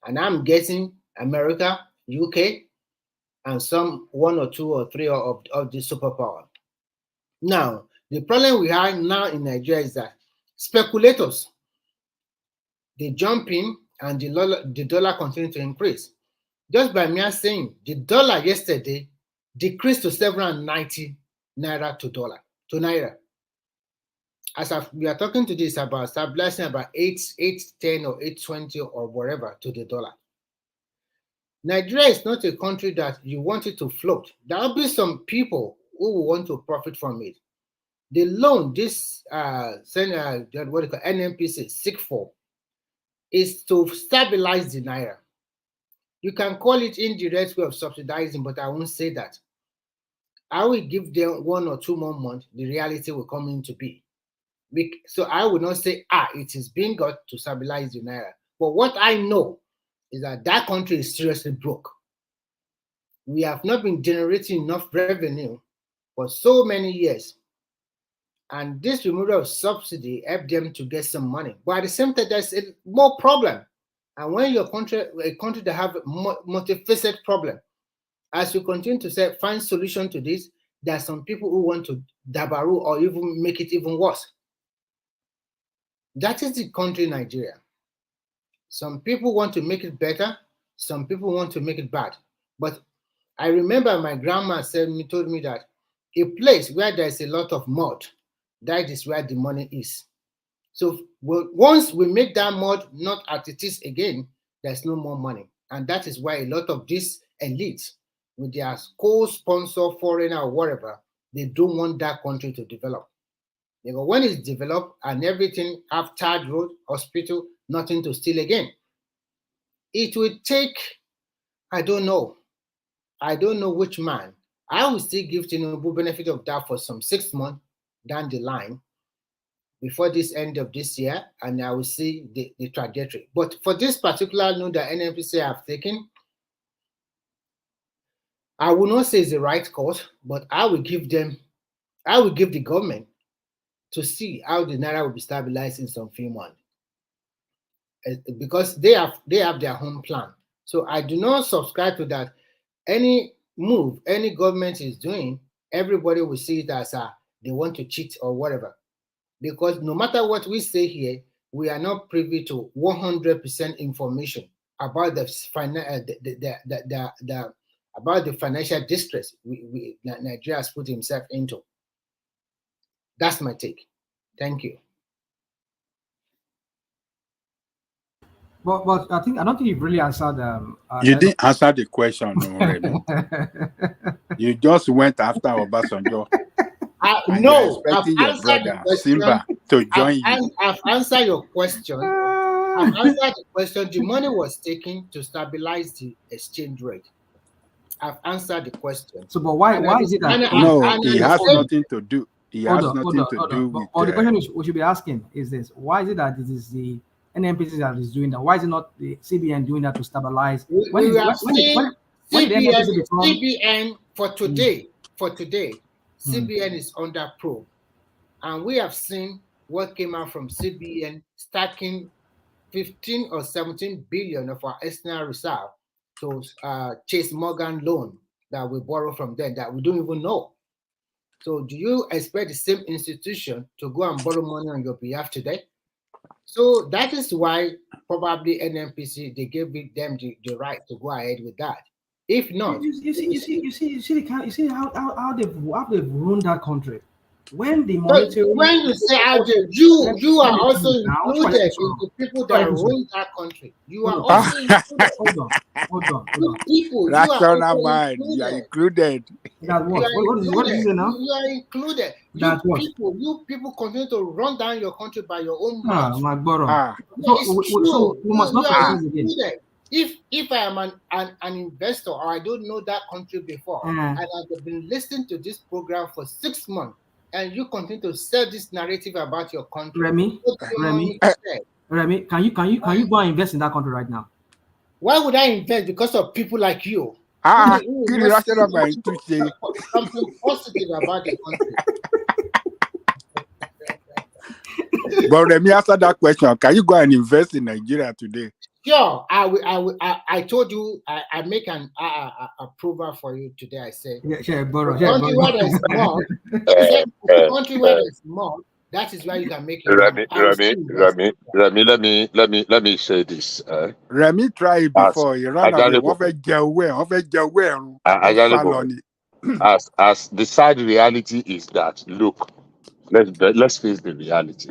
And I'm guessing America, UK, and some 1 or 2 or 3 of the superpower. Now, the problem we have now in Nigeria is that speculators, they jump in and the dollar continues to increase. Just by mere saying, the dollar yesterday decreased to 790 naira to naira. As we are talking to this about stabilizing about 810 or 820 or whatever to the dollar. Nigeria is not a country that you want it to float. There will be some people who will want to profit from it. The loan this what do you call NNPC seek for is to stabilize the naira. You can call it indirect way of subsidizing, but I won't say that. I will give them 1 or 2 more months, the reality will come into be. So I will not say, it is being got to stabilize the naira. But what I know is that that country is seriously broke. We have not been generating enough revenue for so many years. And this removal of subsidy helped them to get some money. But at the same time, there's a more problem. And when your country, a country that have a multifaceted problem, as you continue to say, find solution to this, there are some people who want to dabaru or even make it even worse. That is the country, Nigeria. Some people want to make it better. Some people want to make it bad. But I remember my grandma told me that a place where there's a lot of mud, that is where the money is. So once we make that mud not as it is again, there's no more money. And that is why a lot of these elites, with their co-sponsor, foreigner, or whatever, they don't want that country to develop. Because when it's developed and everything have tarred road, hospital, nothing to steal again. It will take, I don't know which man. I will still give Tinubu benefit of that for some 6 months down the line before this end of this year, and I will see the trajectory. But for this particular note that NNPC have taken, I will not say it's the right course, but I will give the government to see how the Naira will be stabilized in some few months. Because they have their own plan. So I do not subscribe to that. Any move any government is doing, everybody will see it as they want to cheat or whatever. Because no matter what we say here, we are not privy to 100% information about the financial distress Nigeria has put himself into. That's my take. Thank you. But I don't think you've really answered. You didn't answer the question, no, Remy. You just went after Obasanjo. No, I've your brother Simba to join you. I've answered your question. I've answered the question. The money was taken to stabilize the exchange rate. I've answered the question. So, but why is it that? It has nothing to do. It has nothing to do with. But the question we should be asking is this: why is it that it is the NNPC that is doing that? Why is it not the CBN doing that to stabilize? CBN for today, CBN is under probe, and we have seen what came out from CBN stacking 15 or 17 billion of our external reserve to Chase Morgan loan that we borrow from them that we don't even know. So do you expect the same institution to go and borrow money on your behalf today? So that is why probably NNPC, they gave them the right to go ahead with that. If not, you see how they've ruined that country. When the monetary, when you say how you are also included in the people that ruined that country. You are also included. Hold on. People, rational mind. You are included. That what is it now? You are included. You people continue to run down your country by your own mouth. So we must not are included. If I am an investor or I don't know that country before, and I've been listening to this program for 6 months, and you continue to sell this narrative about your country, Remy, can you go and invest in that country right now? Why would I invest? Because of people like you. Something positive about the country. But let me answer that question. Can you go and invest in Nigeria today? Sure, I will. I told you I make an approval for you today. I said, country where there's more, country where there's more. That is why you can make it. Remy, let me say this. Remy tried before. He ran away. As the sad reality is that, look, let's face the reality.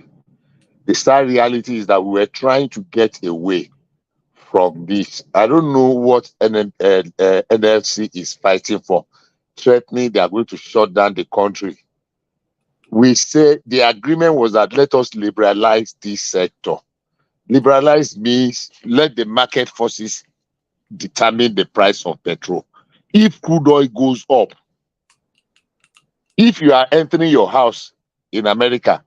The sad reality is that we were trying to get away from this. I don't know what NLC is fighting for, threatening they are going to shut down the country. We say the agreement was that let us liberalize this sector. Liberalize means let the market forces determine the price of petrol. If crude oil goes up, if you are entering your house in America,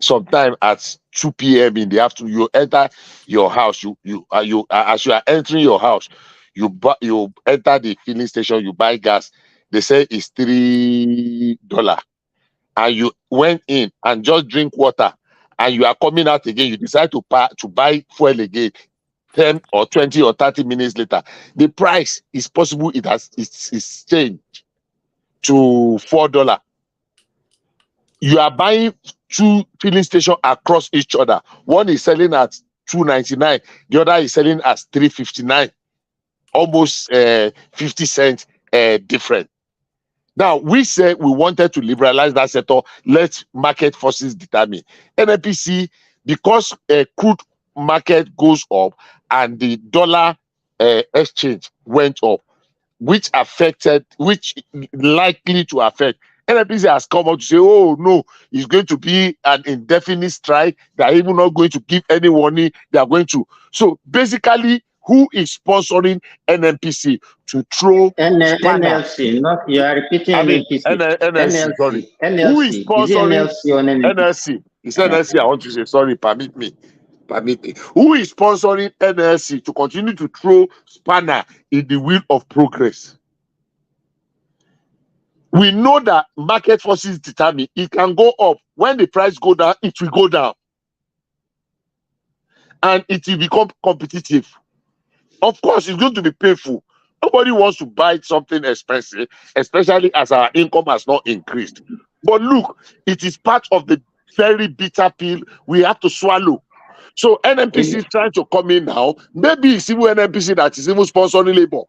sometime at 2 p.m. in the afternoon, you enter your house. As you are entering your house, you enter the filling station. You buy gas. They say it's $3, and you went in and just drink water, and you are coming out again. You decide to buy fuel again. 10 or 20 or 30 minutes later, the price is possible. It's changed to $4. You are buying 2 filling stations across each other. One is selling at $2.99, the other is selling at $3.59, almost 50 cents different. Now, we said we wanted to liberalize that sector. Let market forces determine. NNPC, because crude market goes up and the dollar exchange went up, which likely to affect NNPC has come out to say, oh no, it's going to be an indefinite strike. They're even not going to give any warning. They are going to. So basically, who is sponsoring NNPC to throw spanner? NLC, not you are repeating I mean, NNPC. NLC, sorry. Who is NLC. Is it sponsoring NLC or NNPC? NLC? It's NLC. I want to say, sorry, permit me. Permit me. Who is sponsoring NLC to continue to throw spanner in the wheel of progress? We know that market forces determine it can go up. When the price go down, it will go down. And it will become competitive. Of course, it's going to be painful. Nobody wants to buy something expensive, especially as our income has not increased. But look, it is part of the very bitter pill we have to swallow. So NNPC is trying to come in now. Maybe it's even NNPC that is even sponsoring labor,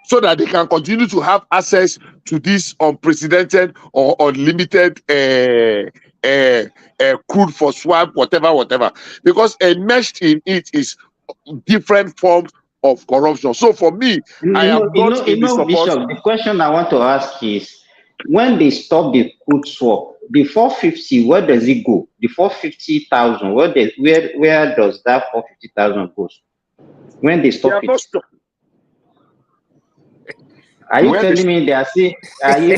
so that they can continue to have access to this unprecedented or unlimited crude for swap, whatever. Because enmeshed in it is different forms of corruption. So for me, I am not in the support. Bishop, the question I want to ask is, when they stop the crude swap, the 450, where does it go? The 450,000, where does that 450,000 go? When they stop it? Are you telling me they are still? Are you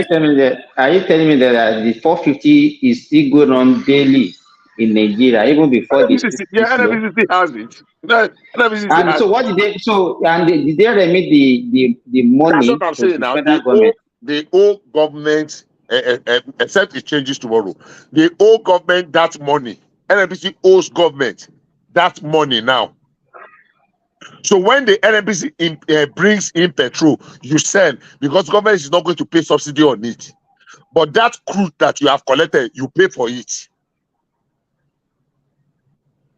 telling me that the 450 is still going on daily in Nigeria, even before this? NNPC has it. And so what did they? So did they remit the money? That's what I'm saying now. The old government, except it changes tomorrow, the old government that money. NNPC owes government that money now. So when the NNPC brings in petrol, you sell, because government is not going to pay subsidy on it. But that crude that you have collected, you pay for it.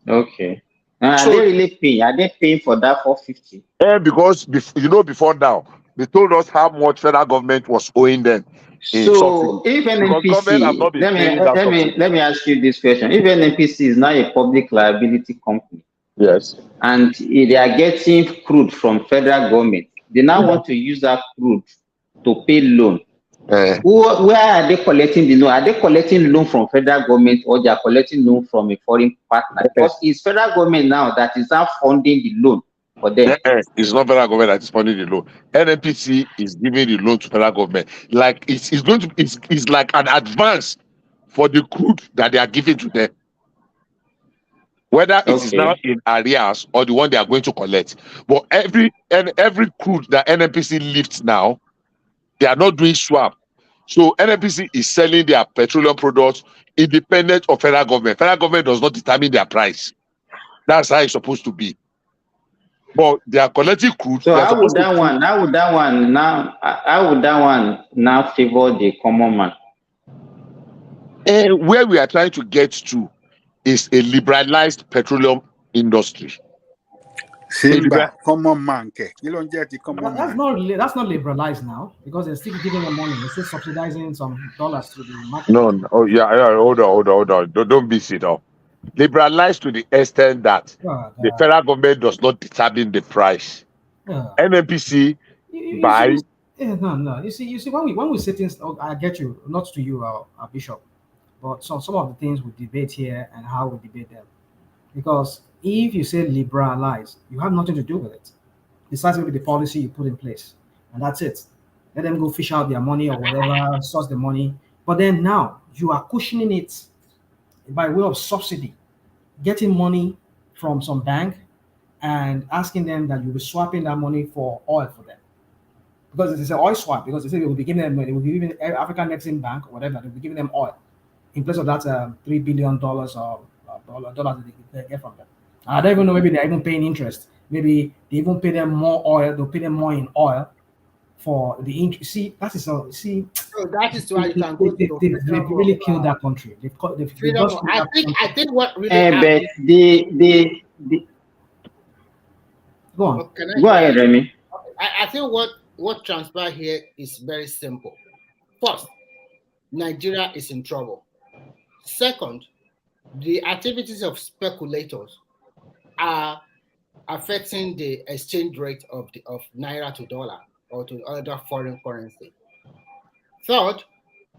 Okay. Are they really paying? Are they paying for that 450? Because before now, they told us how much federal government was owing them. So if NNPC, let me ask you this question: if NNPC is now a public liability company, yes, and they are getting crude from federal government, they now want to use that crude to pay loan. Where are they collecting the loan? Are they collecting loan from federal government, or they are collecting loan from a foreign partner? Because it's federal government now that is now funding the loan for them. It's not federal government that is funding the loan. NNPC is giving the loan to federal government. Like it's like an advance for the crude that they are giving to them. Whether it is now in arrears or the one they are going to collect. But every crude that NNPC lifts now, they are not doing swap. So NNPC is selling their petroleum products independent of federal government. Federal government does not determine their price. That's how it's supposed to be. But they are collecting crude. So how would that one now favor the common man? Where we are trying to get to is a liberalized petroleum industry. Simba, common man. You don't get the common man. That's not liberalized now, because they're still giving them money. They're still subsidizing some dollars to the market. No. Oh yeah. Hold on. Don't miss it up. Liberalized to the extent that the federal government does not determine the price. NNPC buy. No. You see, when we say things, I get you. Not to you, Bishop, but some of the things we debate here and how we debate them. Because if you say liberalize, you have nothing to do with it. Besides maybe the policy you put in place, and that's it. Let them go fish out their money or whatever, source the money. But then now you are cushioning it by way of subsidy, getting money from some bank and asking them that you'll be swapping that money for oil for them. Because it's an oil swap, because they say they will be giving them money, they will be giving African Exim Bank or whatever, they'll be giving them oil in place of that $3 billion or dollars that they get from them. I don't even know, maybe they're even paying interest. Maybe they even pay them more oil, they'll pay them more in oil for the interest. See, that is all. See, so that is why you can go to they really killed that country. I think what really but go on. Go ahead, Remy. I think what transpired here is very simple. First, Nigeria is in trouble. Second, the activities of speculators are affecting the exchange rate of naira to dollar or to other foreign currency. Third,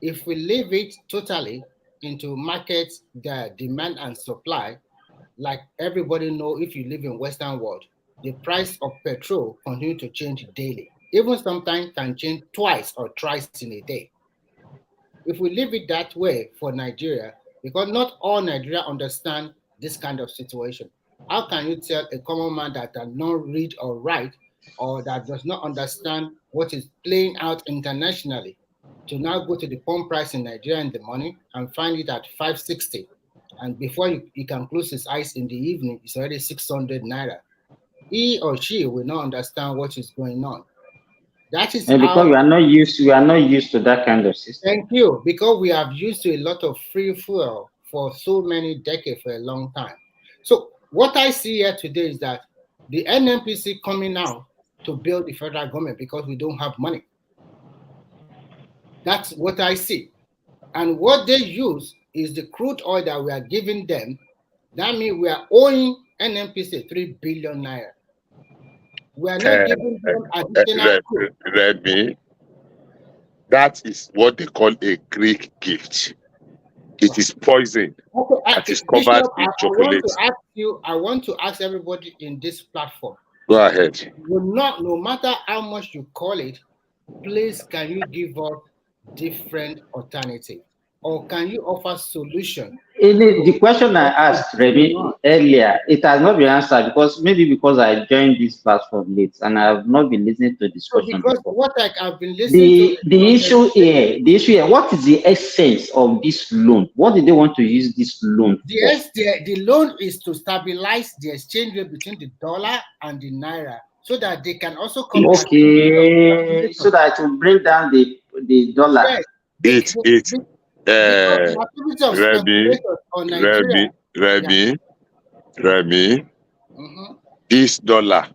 if we leave it totally into market the demand and supply, like everybody know, if you live in Western world, the price of petrol continue to change daily. Even sometimes can change twice or thrice in a day. If we leave it that way for Nigeria, because not all Nigeria understand this kind of situation, how can you tell a common man that does not read or write or that does not understand what is playing out internationally to now go to the pump price in Nigeria in the morning and find it at 560, and before you can close his eyes in the evening, it's already 600 naira. He or she will not understand what is going on. That is And because how. we are not used to that kind of system. Thank you. Because we have used to a lot of free fuel for so many decades, for a long time. So what I see here today is that the NNPC coming out to build the federal government because we don't have money. That's what I see. And what they use is the crude oil that we are giving them. That means we are owing NNPC 3 billion naira. We are not giving them additional crude. Remy, that is what they call a Greek gift. It is poison. That is covered Bishop, in chocolate. I want to ask everybody in this platform. Go ahead. No matter how much you call it, please can you give us different alternative, or can you offer solution? The question I asked Remy earlier, it has not been answered because I joined this platform late and I have not been listening to discussion. So because what I've been listening to the issue here, what is the essence of this loan? What did they want to use this loan for? The loan is to stabilize the exchange rate between the dollar and the naira, so that they can also come. Okay, so that it will bring down the dollar. Yes. Remy, this dollar,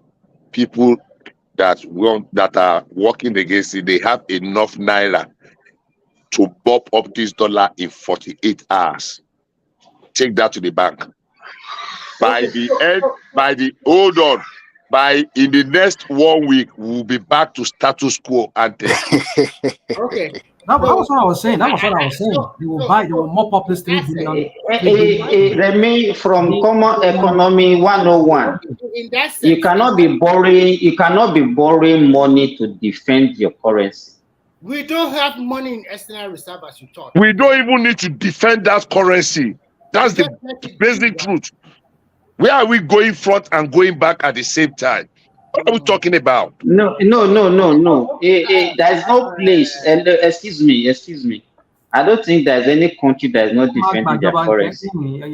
people that are working against it, they have enough naira to bump up this dollar in 48 hours. Take that to the bank. In the next 1 week, we'll be back to status quo ante. Okay. That was what I was saying. They will mop up this 3 billion. Remy, from Common Economy 101, you cannot be borrowing money to defend your currency. We don't have money in external reserve as you thought. We don't even need to defend that currency. That's the basic truth. Where are we going front and going back at the same time? What are we talking about? No. There's no place. Excuse me. I don't think there's any country that is not defending their currency. We are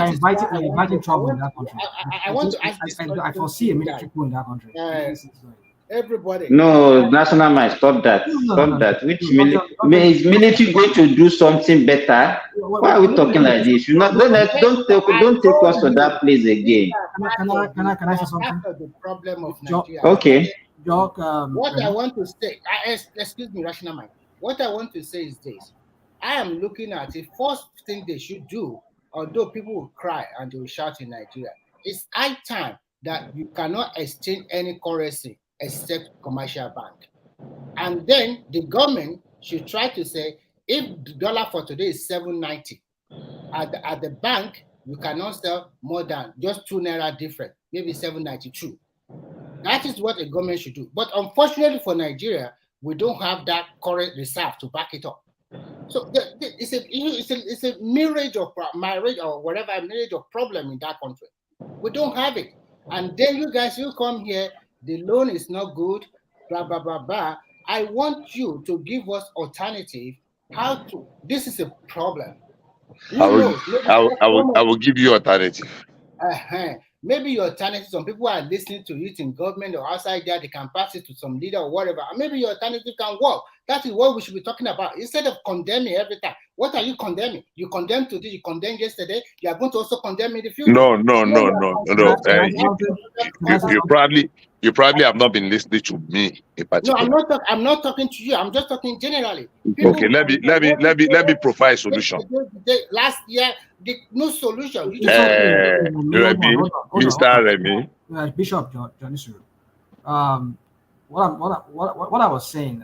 inviting trouble in that country. I want to ask this. I foresee a military coup in that country. Everybody. No, national mind. Stop that. Stop that. Which is military going to do something better? Why are we talking like this? Don't take us to that place again. Can I say something? The problem of Nigeria. Okay. What I want to say, excuse me, rational mind. What I want to say is this: I am looking at the first thing they should do, although people will cry and they will shout in Nigeria. It's high time that you cannot exchange any currency except commercial bank. And then the government should try to say, if the dollar for today is 790, at the bank, you cannot sell more than just 2 naira different, maybe 792. That is what a government should do. But unfortunately for Nigeria, we don't have that current reserve to back it up. So it's a marriage of problem in that country. We don't have it. And then you guys, you come here, the loan is not good, blah, blah, blah, blah. I want you to give us alternative. This is a problem. I will give you alternative. Maybe your alternative, some people are listening to it in government or outside there, they can pass it to some leader or whatever. And maybe your alternative can work. That is what we should be talking about. Instead of condemning every time. What are you condemning? You condemned today, you condemned yesterday, you are going to also condemn in the future. No. You probably have not been listening to me in particular. No, I'm not talking to you. I'm just talking generally. Okay, let me provide a solution. Last year, no solution. Mr. Remy. Bishop John what I was saying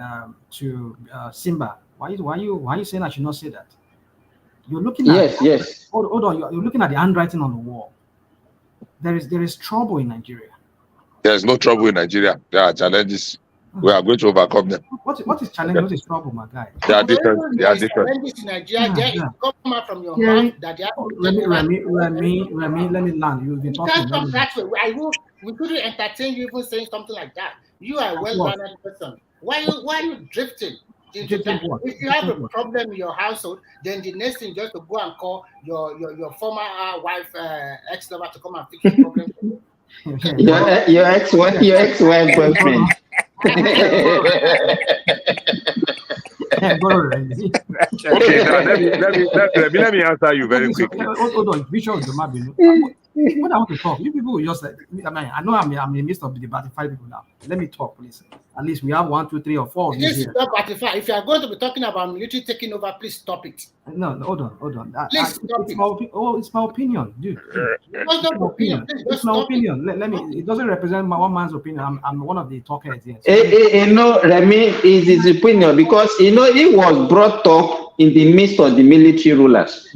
to Simba Why you saying I should not say that? You're looking at Yes. hold on. You're looking at the handwriting on the wall. There is trouble in Nigeria. There's no trouble in Nigeria. There are challenges. We are going to overcome them. What is challenge? What is trouble, my guy? They are different. They are different. Challenges in Nigeria, there it come out from your Yeah. mouth that they have to Remy, let me land. You've been you talking. can't come that way. We couldn't entertain you even saying something like that. You are a well-learned person. Why are you drifting? If you have a problem in your household, then the next thing just to go and call your former wife, ex-lover to come and fix the problem. Your ex-wife boyfriend. Okay, now let me answer you very quickly. Hold on, Bishop what I want to talk, you people will just I know I'm in the midst of the Batify people now. Let me talk, please. At least we have 1, 2, 3, or 4 of you here. If you are going to be talking about military taking over, please stop it. No, hold on. Please stop it. It's my opinion, dude. It's not opinion. It's my opinion. Let me. It doesn't represent my one man's opinion. I'm one of the talkers here. No, Remy is his opinion because he was brought up in the midst of the military rulers,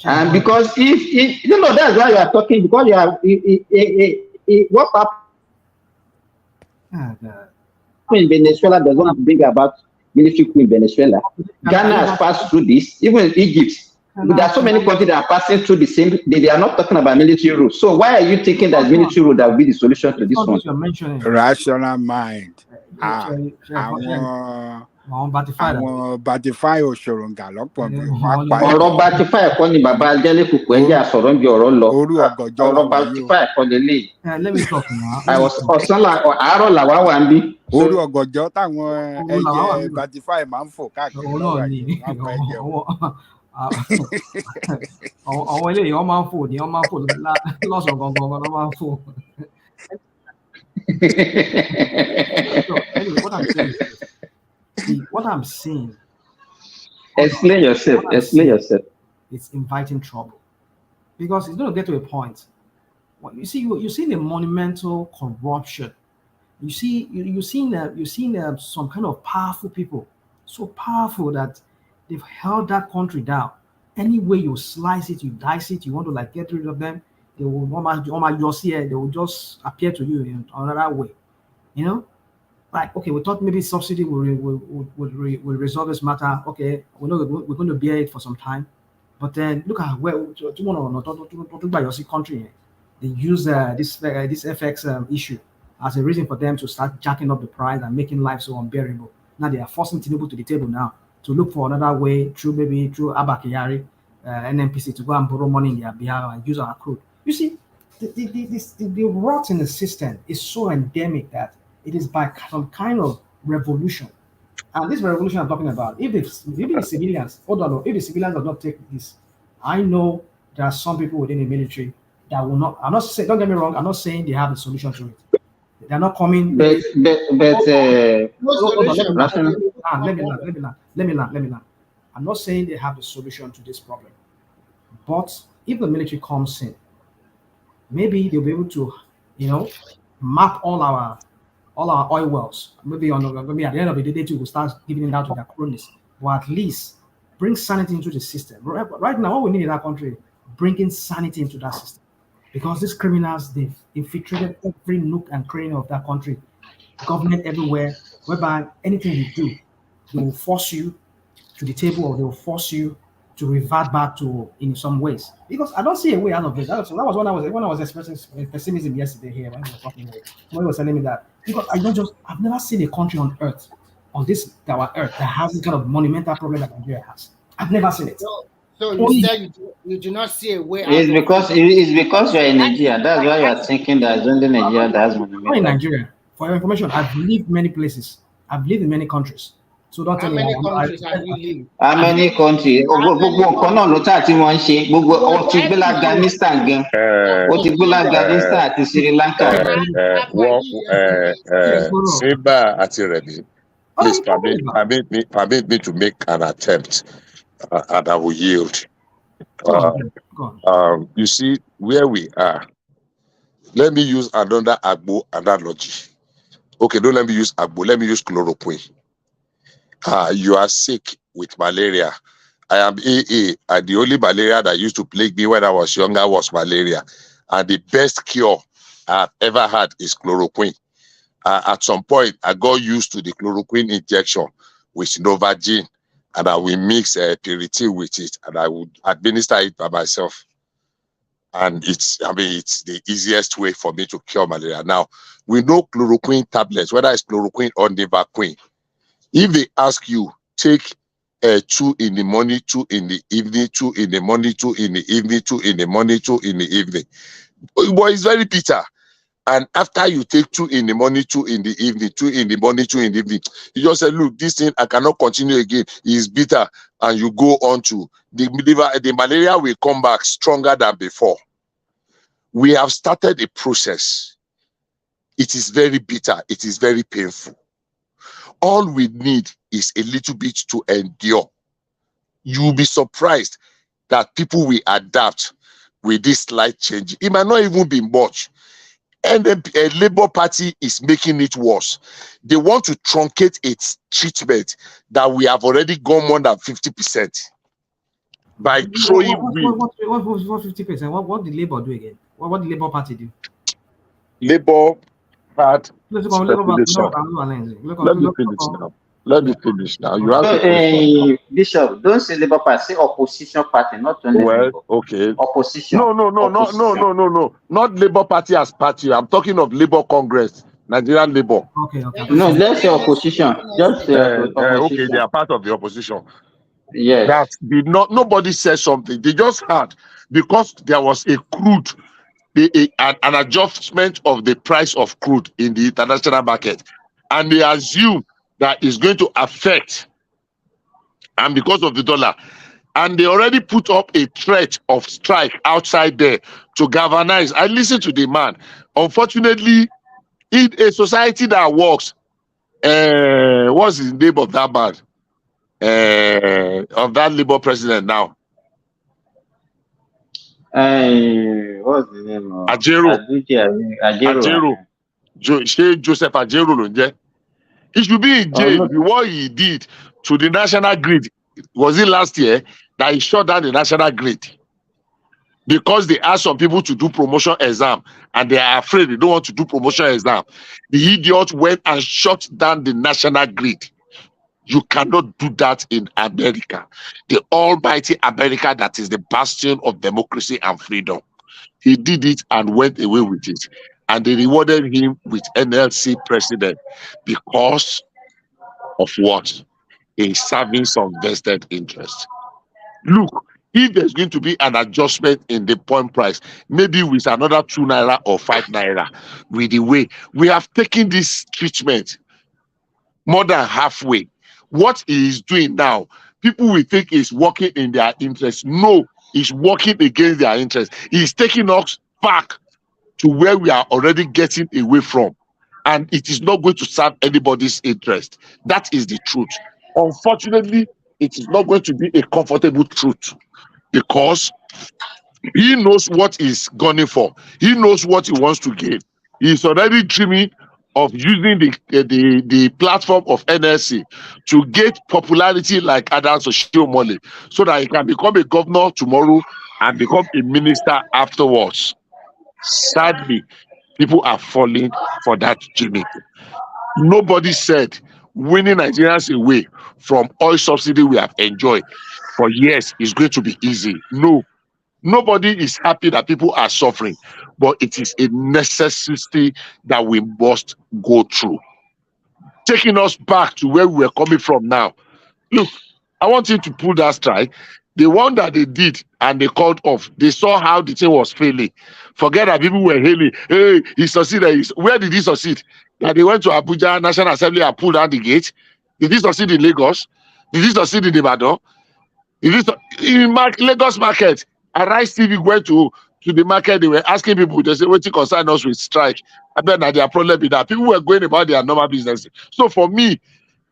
and because if that's why you are talking, because you are what happened in Venezuela does not bring about military coup in Venezuela. Ghana has passed through this, even Egypt. There are so many countries that are passing through the same. They are not talking about military rule. So why are you thinking that military rule that will be the solution to this one? Rational mind. Àwọn Batify òṣòròǹgà lọ́pọ̀ mi. Ọ̀rọ̀ Batify ẹ̀kọ́ ni bàbá Ajẹ́lẹ̀ kùkù ẹ̀jẹ̀ àsọ̀rọ̀ ń bí ọ̀rọ̀ lọ. Ọ̀rọ̀ Batify ẹ̀kọ́ lélẹ̀. Let me talk now. Ọ̀sán àárọ̀ làwa wà ń bí. Orí ọ̀gànjọ́ táwọn ẹ̀jẹ̀ Batify máa ń fò káàkiri lọ́wọ́ yìí. Àwọn eléyìí wọ́n máa ń fò ní wọ́n máa ń fò lọ́sàn gangan wọ́n máa ń fò. So anyway, what I'm saying. Explain yourself. It's inviting trouble because it's going to get to a point. You see the monumental corruption. You seen some kind of powerful people, so powerful that they've held that country down. Any way you slice it, you dice it, you want to get rid of them, they will they will just appear to you in another way. Okay, we thought maybe subsidy will resolve this matter. Okay, we know we're going to bear it for some time, but then look at where your country. They use this FX issue as a reason for them to start jacking up the price and making life so unbearable. Now they are forcing Tinubu to the table now to look for another way through Abakiyari, NNPC to go and borrow money in their behalf and use our crude. You see, the rot in the system is so endemic that it is by some kind of revolution. And this revolution I'm talking about, if the civilians, if the civilians do not take this, I know there are some people within the military that will not. I'm not saying, don't get me wrong, I'm not saying they have the solution to it. They're not coming. Let me land. I'm not saying they have the solution to this problem. But if the military comes in, maybe they'll be able to, map all our oil wells. Maybe at the end of the day, they will start giving it out to their cronies, or at least bring sanity into the system. Right now, what we need in our country, bringing sanity into that system, because these criminals, they've infiltrated every nook and cranny of that country, government everywhere, whereby anything you do, they will force you to the table, or they will force you to revert back to in some ways. Because I don't see a way out of this. That was when I was expressing pessimism yesterday here when he was telling me that. Because I've never seen a country on earth, our earth, that has this kind of monumental problem that Nigeria has. I've never seen it. So you said you do not see a way out. It's because you're in Nigeria. That's why you're thinking that only Nigeria that has monumental. Not in Nigeria. For your information, I've lived many places. I've lived in many countries. So don't tell me how many countries have you lived? How many countries? Afghanistan again. Afghanistan to Sri Lanka. Siba Atirebi, please permit me to make an attempt, and I will yield. You see where we are. Let me use another Agbo analogy. Okay, don't let me use Agbo. Let me use chloroquine. You are sick with malaria. I am AA, and the only malaria that used to plague me when I was younger was malaria. And the best cure I've ever had is chloroquine. At some point, I got used to the chloroquine injection with Novogen, and I will mix Piriton with it, and I would administer it by myself. And it's the easiest way for me to cure malaria. Now, we know chloroquine tablets, whether it's chloroquine or Novoquine. If they ask you, take 2 in the morning, 2 in the evening, 2 in the morning, 2 in the evening, 2 in the morning, 2 in the evening. But it's very bitter. And after you take 2 in the morning, 2 in the evening, 2 in the morning, 2 in the evening, you just say, look, this thing, I cannot continue again. It's bitter. And you go on to the malaria will come back stronger than before. We have started a process. It is very bitter. It is very painful. All we need is a little bit to endure. You will be surprised that people will adapt with this slight change. It might not even be much. And the Labour Party is making it worse. They want to truncate its treatment that we have already gone more than 50% by throwing what 50%? What did Labour do again? What did Labour Party do? Labour had Let me finish now. Let me finish now. You have to Bishop, don't say Labour Party, say opposition party, not only Labour. Okay. Opposition. No. Not Labour Party as party. I'm talking of Labour Congress, Nigerian Labour. Okay. No, let's say opposition. Just say opposition. Okay, they are part of the opposition. Yes. That did not. Nobody said something. They just had, because there was a crude. An adjustment of the price of crude in the international market, and they assume that it's going to affect, and because of the dollar, and they already put up a threat of strike outside there to galvanize. I listened to the man. Unfortunately, in a society that works, what's the name of that man? Of that Labour president now? What's the name? Ajero. Joseph Ajero. He should be in jail. What he did to the national grid, was it last year that he shut down the national grid? Because they asked some people to do promotion exam and they are afraid, they don't want to do promotion exam. The idiot went and shut down the national grid. You cannot do that in America. The almighty America that is the bastion of democracy and freedom. He did it and went away with it. And they rewarded him with NLC president because of what? He's serving some vested interest. Look, if there's going to be an adjustment in the point price, maybe with another 2 naira or 5 naira, with the way we have taken this treatment more than halfway. What he is doing now, people will think is working in their interest. No, he's working against their interest. He's taking us back to where we are already getting away from. And it is not going to serve anybody's interest. That is the truth. Unfortunately, it is not going to be a comfortable truth because he knows what he's gunning for. He knows what he wants to gain. He's already dreaming of using the platform of NSC to get popularity like Adams Oshiomhole so that he can become a governor tomorrow and become a minister afterwards. Sadly, people are falling for that gimmick. Nobody said winning Nigerians away from oil subsidy we have enjoyed for years is going to be easy. No. Nobody is happy that people are suffering, but it is a necessity that we must go through. Taking us back to where we were coming from now. Look, I want you to pull that strike. The one that they did and they called off, they saw how the thing was failing. Forget that people were hailing, hey, he succeeded. Where did he succeed? That they went to Abuja National Assembly and pulled down the gate. Did he succeed in Lagos? Did he succeed in Ibadan? In Lagos market? Arise TV went to the market, they were asking people, they said, what to concern us with strike? I bet that their problem is that people were going about their normal business. So for me,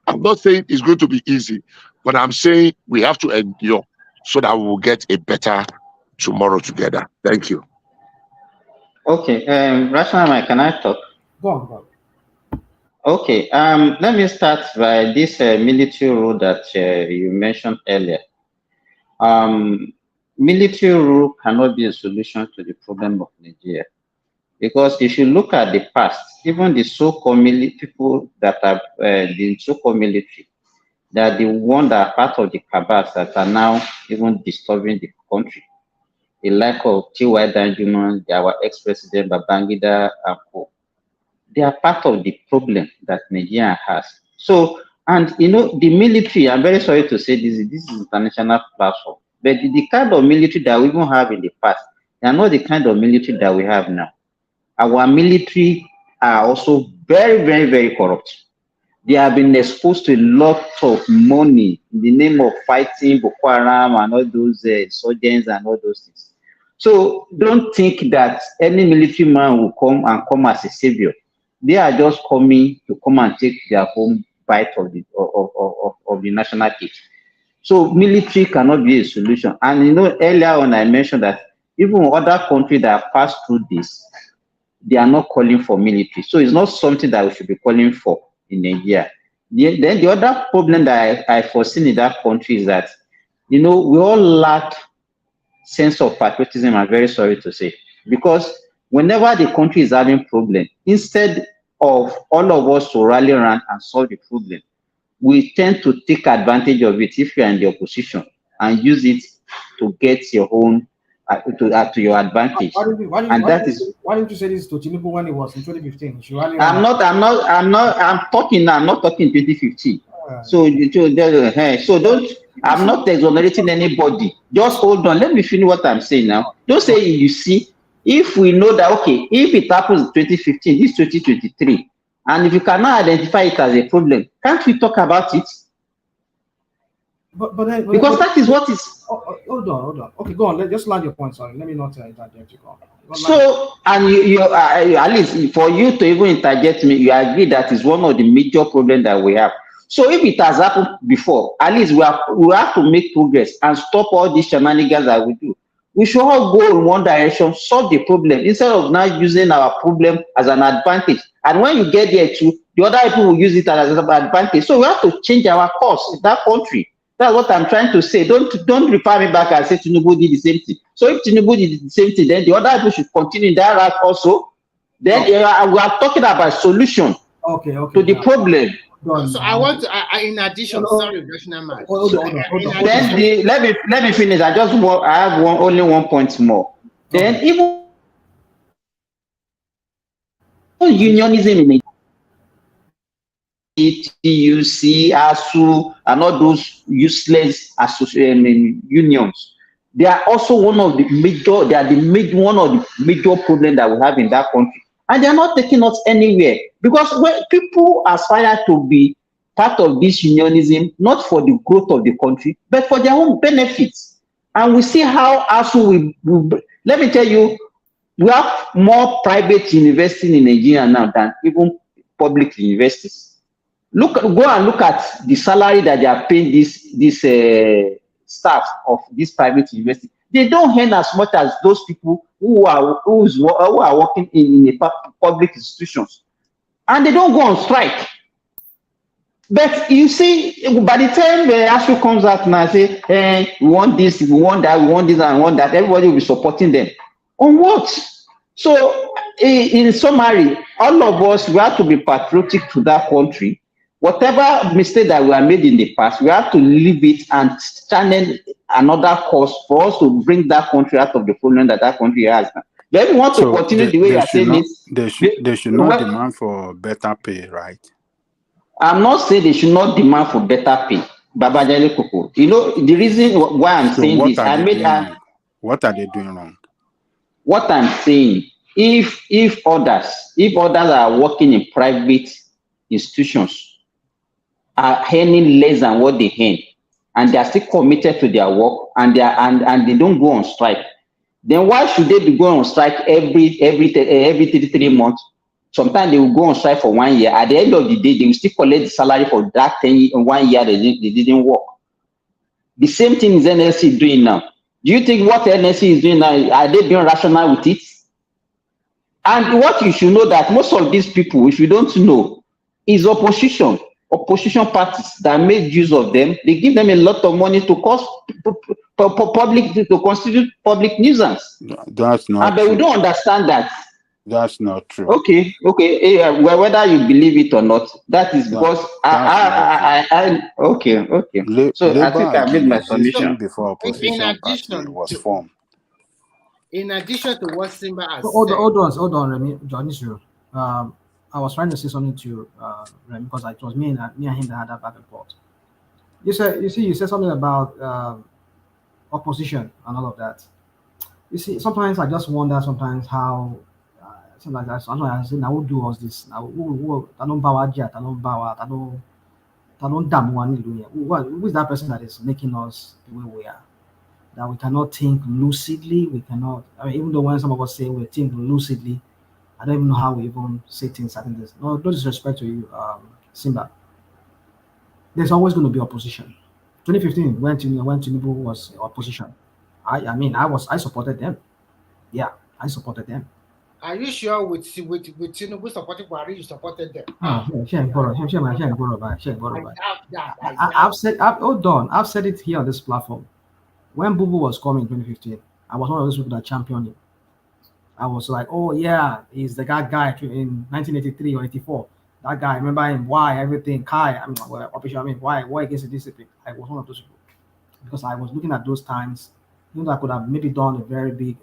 I'm not saying it's going to be easy, but I'm saying we have to endure so that we will get a better tomorrow together. Thank you. Okay, Rational Mike, can I talk? Go on. Okay. Let me start by this military rule that you mentioned earlier. Military rule cannot be a solution to the problem of Nigeria, because if you look at the past, even the so-called people that are the so-called military, they are the ones that are part of the cabals that are now even disturbing the country. The like of T.Y. Danjuma, our ex-president Babangida and co. They are part of the problem that Nigeria has. So, and you know, the military, I'm very sorry to say this is international platform, but the kind of military that we even have in the past, they are not the kind of military that we have now. Our military are also very, very, very corrupt. They have been exposed to a lot of money in the name of fighting Boko Haram and all those insurgents and all those things. So don't think that any military man will come as a savior. They are just coming to come and take their home bite of the national cake. So military cannot be a solution. And you know, earlier on I mentioned that even other countries that have passed through this, they are not calling for military. So it's not something that we should be calling for in Nigeria. Then the other problem that I foresee in that country is that, you know, we all lack sense of patriotism, I'm very sorry to say, because whenever the country is having problem, instead of all of us to rally around and solve the problem, we tend to take advantage of it if you are in the opposition and use it to get your own to your advantage. Why didn't you say this to Tinubu when it was in 2015? I'm not talking 2015. So don't. I'm not exonerating anybody. Just hold on. Let me finish what I'm saying now. Don't say you see. If we know that, okay, if it happens in 2015, this 2023, and if you cannot identify it as a problem, can't we talk about it? Because that is what is. Hold on. Okay, go on. Just land your point. Sorry, let me not interject you. So, and you at least for you to even interject me, you agree that is one of the major problems that we have. So, if it has happened before, at least we have to make progress and stop all these shenanigans that we do. We should all go in one direction, solve the problem instead of now using our problem as an advantage. And when you get there too, the other people will use it as an advantage. So we have to change our course in that country. That's what I'm trying to say. Don't refer me back and say Tinubu did the same thing. So if Tinubu did the same thing, then the other people should continue in that route also. Then we are talking about solution to the problem. So I want to, in addition, sorry, hold on. Then let me finish. I have only one point more. Then even unionism in TUC, ASU, and all those useless unions, they are also one of the major problems that we have in that country. And they are not taking us anywhere, because when people aspire to be part of this unionism, not for the growth of the country, but for their own benefits. And we see how ASU will let me tell you, we have more private universities in Nigeria now than even public universities. Go and look at the salary that they are paying this staff of this private university. They don't earn as much as those people who are working in the public institutions, and they don't go on strike. But you see, by the time the ASU comes out now and say, hey, we want this, we want that, we want this, and we want that, everybody will be supporting them. On what? So, in summary, all of us, we have to be patriotic to that country. Whatever mistake that we have made in the past, we have to leave it and channel another course for us to bring that country out of the problem that country has now. Then we want to continue the way you are saying it. They should not demand for better pay, right? I'm not saying they should not demand for better pay. Babajale Koko. You know, the reason why I'm saying this, what are they doing wrong? What I'm saying, if others are working in private institutions, are earning less than what they earn, and they are still committed to their work, and they don't go on strike, then why should they be going on strike every 3 months? Sometimes they will go on strike for 1 year. At the end of the day, they will still collect the salary for that 1 year they didn't work. The same thing is NLC doing now. Do you think what NLC is doing now, are they being rational with it? And what you should know that most of these people, if you don't know, is opposition parties that made use of them. They give them a lot of money to cause public to constitute public nuisance. That's not But true. we don't understand that. That's not true. Okay. Well, whether you believe it or not, that is because okay. So I Labor think I has made been my existing submission. before opposition party was formed. In addition to what Simba has Hold said, on, Remy, John Israel. I was trying to say something to Remy because it was me and him that had that back and forth. You said something about opposition and all of that. You see, sometimes I just wonder sometimes how sometimes I say now who do us this now who don't bow jet, I don't bow, I don't damn one who is that person that is making us the way we are? That we cannot think lucidly, we cannot even though when some of us say we think lucidly, I don't even know how we even say things. I think this no disrespect to you, Simba. There's always going to be opposition. 2015 when Tinubu was opposition. I supported them. Yeah, I supported them. are you sure with Tinubu supporting Buhari, you supported them? I've said I've said it here on this platform. When Bubu was coming in 2015, I was one of those people that championed him. I was like, oh yeah, he's the guy in 1983 or 84. That guy, remember him? Why everything? Why against the discipline? I was one of those people because I was looking at those times. You know, I could have maybe done a very big.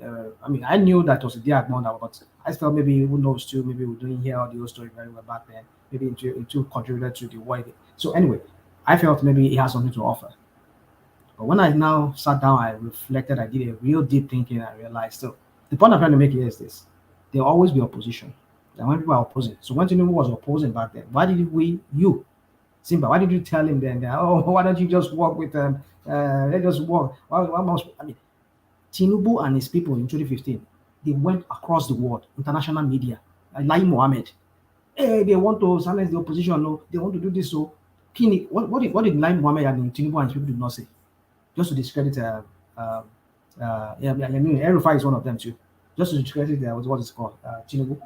I knew that was a diagnosis, but I felt maybe who knows too. Maybe we didn't hear the whole story very well back then. Maybe it too contributed to the way. So anyway, I felt maybe he has something to offer. But when I now sat down, I reflected. I did a real deep thinking. I realized so. The point I'm trying to make here is this: there will always be opposition. And when people are opposing, so when Tinubu was opposing back then, why did Simba, why did you tell him then that, why don't you just work with them? Let us work. Tinubu and his people in 2015, they went across the world, international media, like Lai Mohammed. Hey, they want to silence the opposition. No, they want to do this. So, Kini, what did Lai Mohammed and Tinubu and his people do not say? Just to discredit Erufai is one of them too. Just to discredit what is called Tinubu.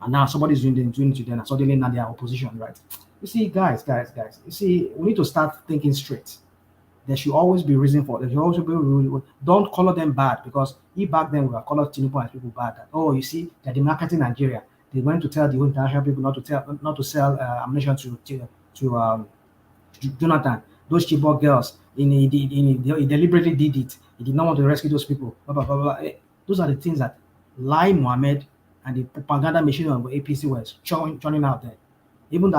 And now somebody's doing it to them, and suddenly now they are opposition, right? You see, guys. You see, we need to start thinking straight. There should always be reason for it. There should also be don't color them bad because if back then we were colored Tinubu and people bad. That, you see, they're demarketing Nigeria. They went to tell the international people not to sell ammunition to Jonathan. Those Chibok girls, he deliberately did it. He did not want to rescue those people. Blah, blah, blah, blah. Those are the things that Lai Mohammed and the propaganda machine of APC was churning out there. Even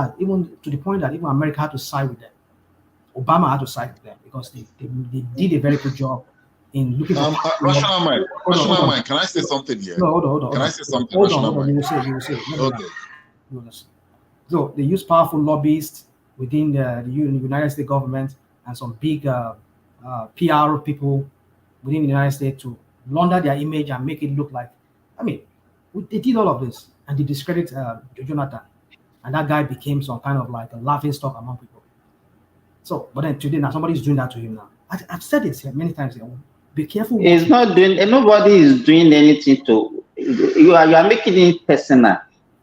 to the point that even America had to side with them. Obama had to side with them because they did a very good job in looking for. Rational mind. Can I say something here? No, hold on. Can I say something? Hold on. You will say. Okay. So they use powerful lobbyists within the United States government and some big PR people within the United States to launder their image and make it look like. They did all of this and they discredit Jonathan, and that guy became some kind of like a laughing stock among people. So, but then today now somebody's doing that to him now. I've said this here many times. Be careful. It's not doing. Nobody is doing anything to. You are making it personal.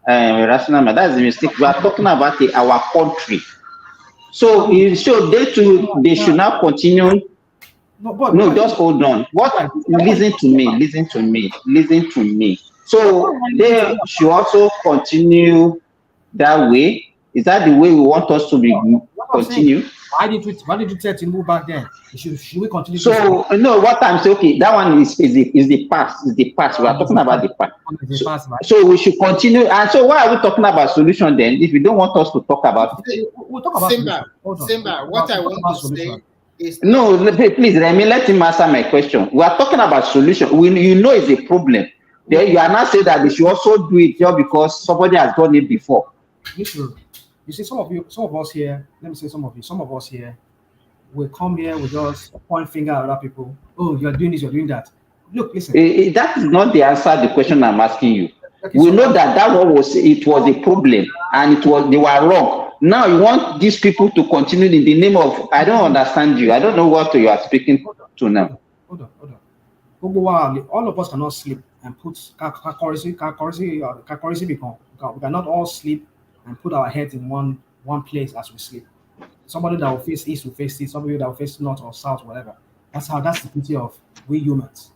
Rational. That's the mistake. We are talking about our country. So they should not continue. No, just hold on. Listen to me. So they should also continue that way. Is that the way we want us to be continue? Why did you tell Tinubu back then? Should we continue? So no, what I'm saying, okay, that one is the past. Is the past. We are talking about the past. So we should continue. And so why are we talking about solution then? If you don't want us to talk about it, we'll talk about Simba. What I want to say is no. Please, let him answer my question. We are talking about solution. It's a problem. Then you are not saying that they should also do it just because somebody has done it before. You see, some of us here, let me say some of us here, we come here, we just point finger at other people. Oh, you're doing this, you're doing that. Look, listen. That is not the answer to the question I'm asking you. Okay, we know that one was a problem and they were wrong. Now you want these people to continue in the name of, I don't understand you. I don't know what you are speaking to now. Hold on. All of us cannot sleep and put currency become. We cannot all sleep and put our heads in one place as we sleep. Somebody that will face east will face east, somebody that will face north or south, whatever. That's the beauty of we humans.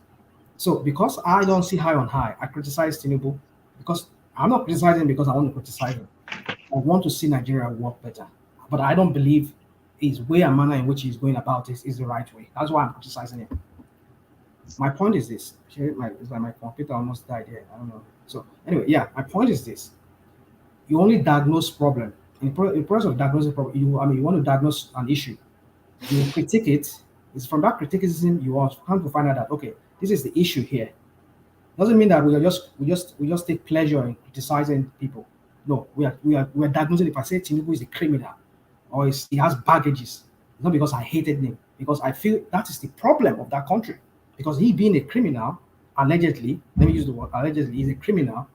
So because I don't see high on high, I criticize Tinubu because I'm not criticizing because I want to criticize him. I want to see Nigeria work better. But I don't believe his way and manner in which he's going about this is the right way. That's why I'm criticizing him. My point is this. It's like my computer almost died here. I don't know. So anyway, yeah, my point is this. You only diagnose problem. In the process of diagnosing problem, you want to diagnose an issue. You critique it. It's from that criticism you are come to find out that okay, this is the issue here. Doesn't mean that we just take pleasure in criticizing people. No, we are diagnosing. If I say Tinubu is a criminal or he has baggages, it's not because I hated him, because I feel that is the problem of that country. Because he being a criminal, allegedly, let me use the word allegedly, he's a criminal,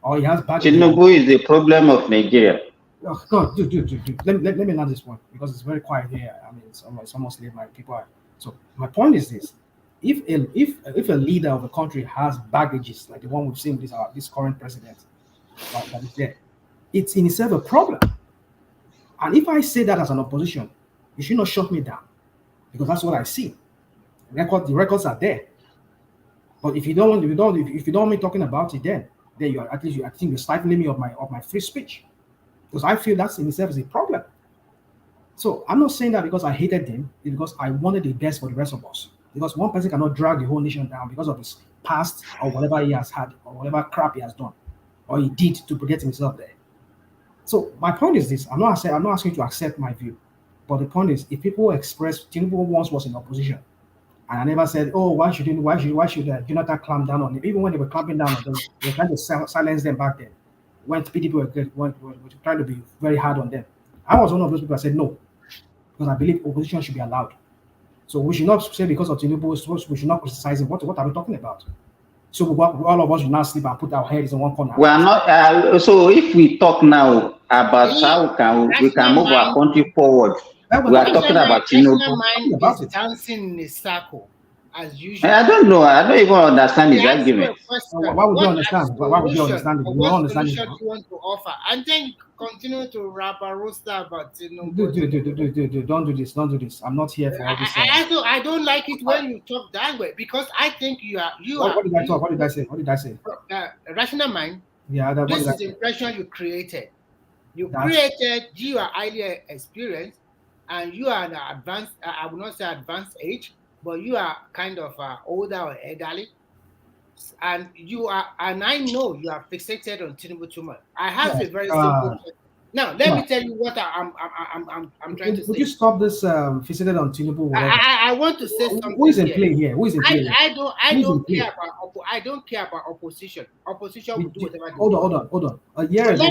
or he has baggages. Tinubu is the problem of Nigeria. Oh, God, dude. Let me land this one because it's very quiet here. I mean, it's almost late. My people are. So my point is this: if a leader of a country has baggages like the one we've seen with this current president, that is there, it's in itself a problem. And if I say that as an opposition, you should not shut me down because that's what I see. The records are there. But if you don't want me talking about it, then you are I think you're stifling me of my free speech. Because I feel that's in itself is a problem. So I'm not saying that because I hated him, it's because I wanted the best for the rest of us. Because one person cannot drag the whole nation down because of his past or whatever he has had or whatever crap he has done or he did to get himself there. So my point is this: I'm not asking you to accept my view, but the point is, if people express Tinubu once was in opposition, and I never said, oh, why should Jonathan clamp down on him? Even when they were clamping down on them, they were trying to silence them back then. When PDP were trying to be very hard on them. I was one of those people that said no, because I believe opposition should be allowed. So we should not say because of Tinubu, we should not criticize him. What are we talking about? So all of us should now sleep and put our heads in one corner. We are not. So if we talk now about how we can move our country forward, we are talking about Tinubu. Is dancing in a circle as usual. I don't know. I don't even understand his argument. Why would you understand? Why would you understand it? You don't understand it. What solution do you want to offer? And then continue to rap a roaster about Tinubu. Dude, don't do this. Don't do this. I'm not here for all this. I don't like it when you talk that way because I think you are. What did I talk? What did I say? Rational mind. Yeah, this is the impression you created. You are highly experienced, and you are an advanced. I would not say advanced age, but you are kind of older or elderly, and I know you are fixated on Tinubu too much. I have a very simple question. Now, let me tell you what I'm trying to say. Would you stop this fixated on Tinubu? I want to say something. Who is in play here? Who is in play? I don't care about opposition. Opposition will do whatever they want. Hold on. A year ago,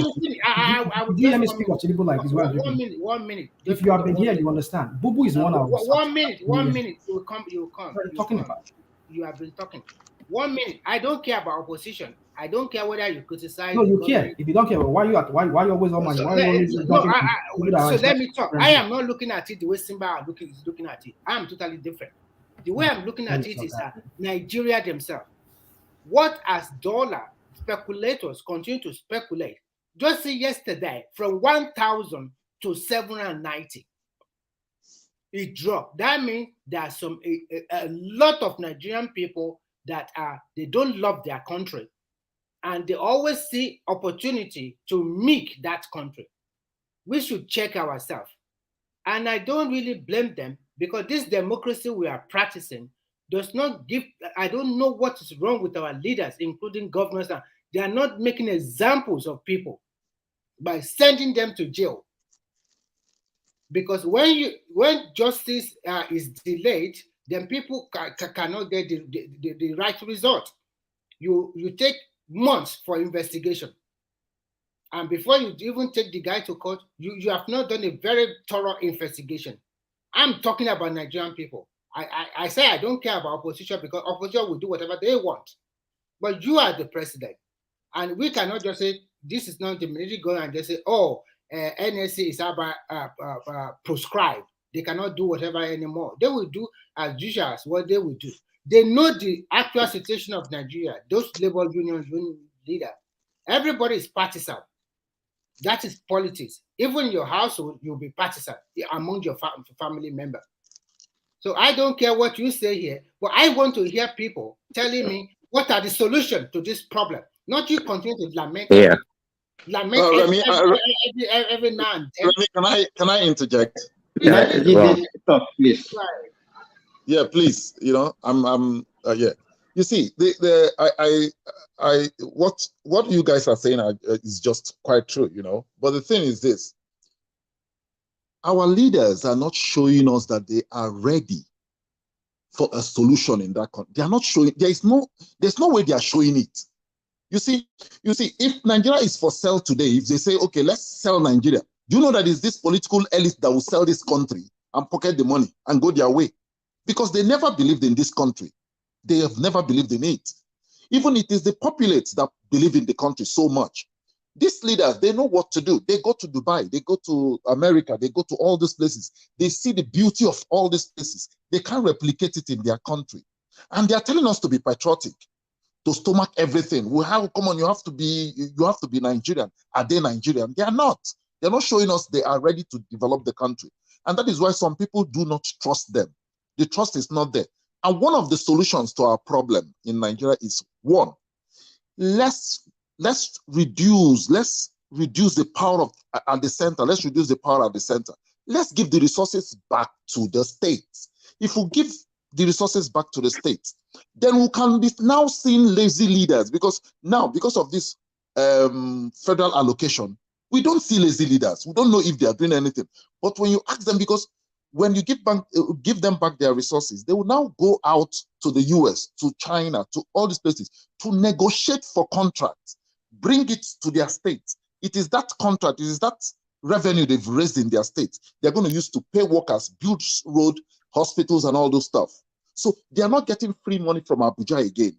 let me speak of Tinubu like this. 1 minute. If you have been here, you understand. Bubu is one of 1 minute. You will come. What are you talking about? You have been talking. 1 minute. I don't care about opposition. I don't care whether you criticize. No, you care. If you don't care, why you always on my? So let me talk. I am not looking at it the way Simba is looking at it. I am totally different. The way I'm looking at it is Nigeria themselves. What as dollar speculators continue to speculate? Just see yesterday from 1,000 to 790. It dropped. That means there are a lot of Nigerian people that they don't love their country. And they always see opportunity to make that country. We should check ourselves. And I don't really blame them because this democracy we are practicing does not give, I don't know what is wrong with our leaders, including governors. They are not making examples of people by sending them to jail. Because when justice is delayed, then people cannot get the right result. You take months for investigation. And before you even take the guy to court, you have not done a very thorough investigation. I'm talking about Nigerian people. I say I don't care about opposition because opposition will do whatever they want. But you are the president. And we cannot just say, this is not the military going and just say, oh, NSC is about proscribed. They cannot do whatever anymore. They will do as usual as what they will do. They know the actual situation of Nigeria. Those labor union leaders, everybody is partisan. That is politics. Even in your household, you'll be partisan among your family members. So I don't care what you say here, but I want to hear people telling me what are the solutions to this problem. Not you continue to lament. Yeah. Lament Remy, every now and then. Remy, can I interject? Please. Yeah, please. You know, yeah. You see, what you guys are saying is just quite true, you know. But the thing is this: our leaders are not showing us that they are ready for a solution in that country. They are not showing. There's no way they are showing it. You see, if Nigeria is for sale today, if they say, okay, let's sell Nigeria, do you know that it's this political elite that will sell this country and pocket the money and go their way? Because they never believed in this country. They have never believed in it. Even it is the populace that believe in the country so much. These leaders, they know what to do. They go to Dubai, they go to America, they go to all these places. They see the beauty of all these places. They can't replicate it in their country. And they are telling us to be patriotic, to stomach everything. Come on, you have to be Nigerian. Are they Nigerian? They are not. They're not showing us they are ready to develop the country. And that is why some people do not trust them. The trust is not there. And one of the solutions to our problem in Nigeria is, one, let's reduce the power at the center. Let's reduce the power at the center. Let's give the resources back to the states. If we give the resources back to the states, then we can be now seeing lazy leaders, because of this federal allocation, we don't see lazy leaders. We don't know if they are doing anything. But when you ask them, because when you give them back their resources, they will now go out to the US, to China, to all these places to negotiate for contracts, bring it to their states. It is that contract, it is that revenue they've raised in their states they're going to use to pay workers, build road, hospitals, and all those stuff. So they are not getting free money from Abuja again.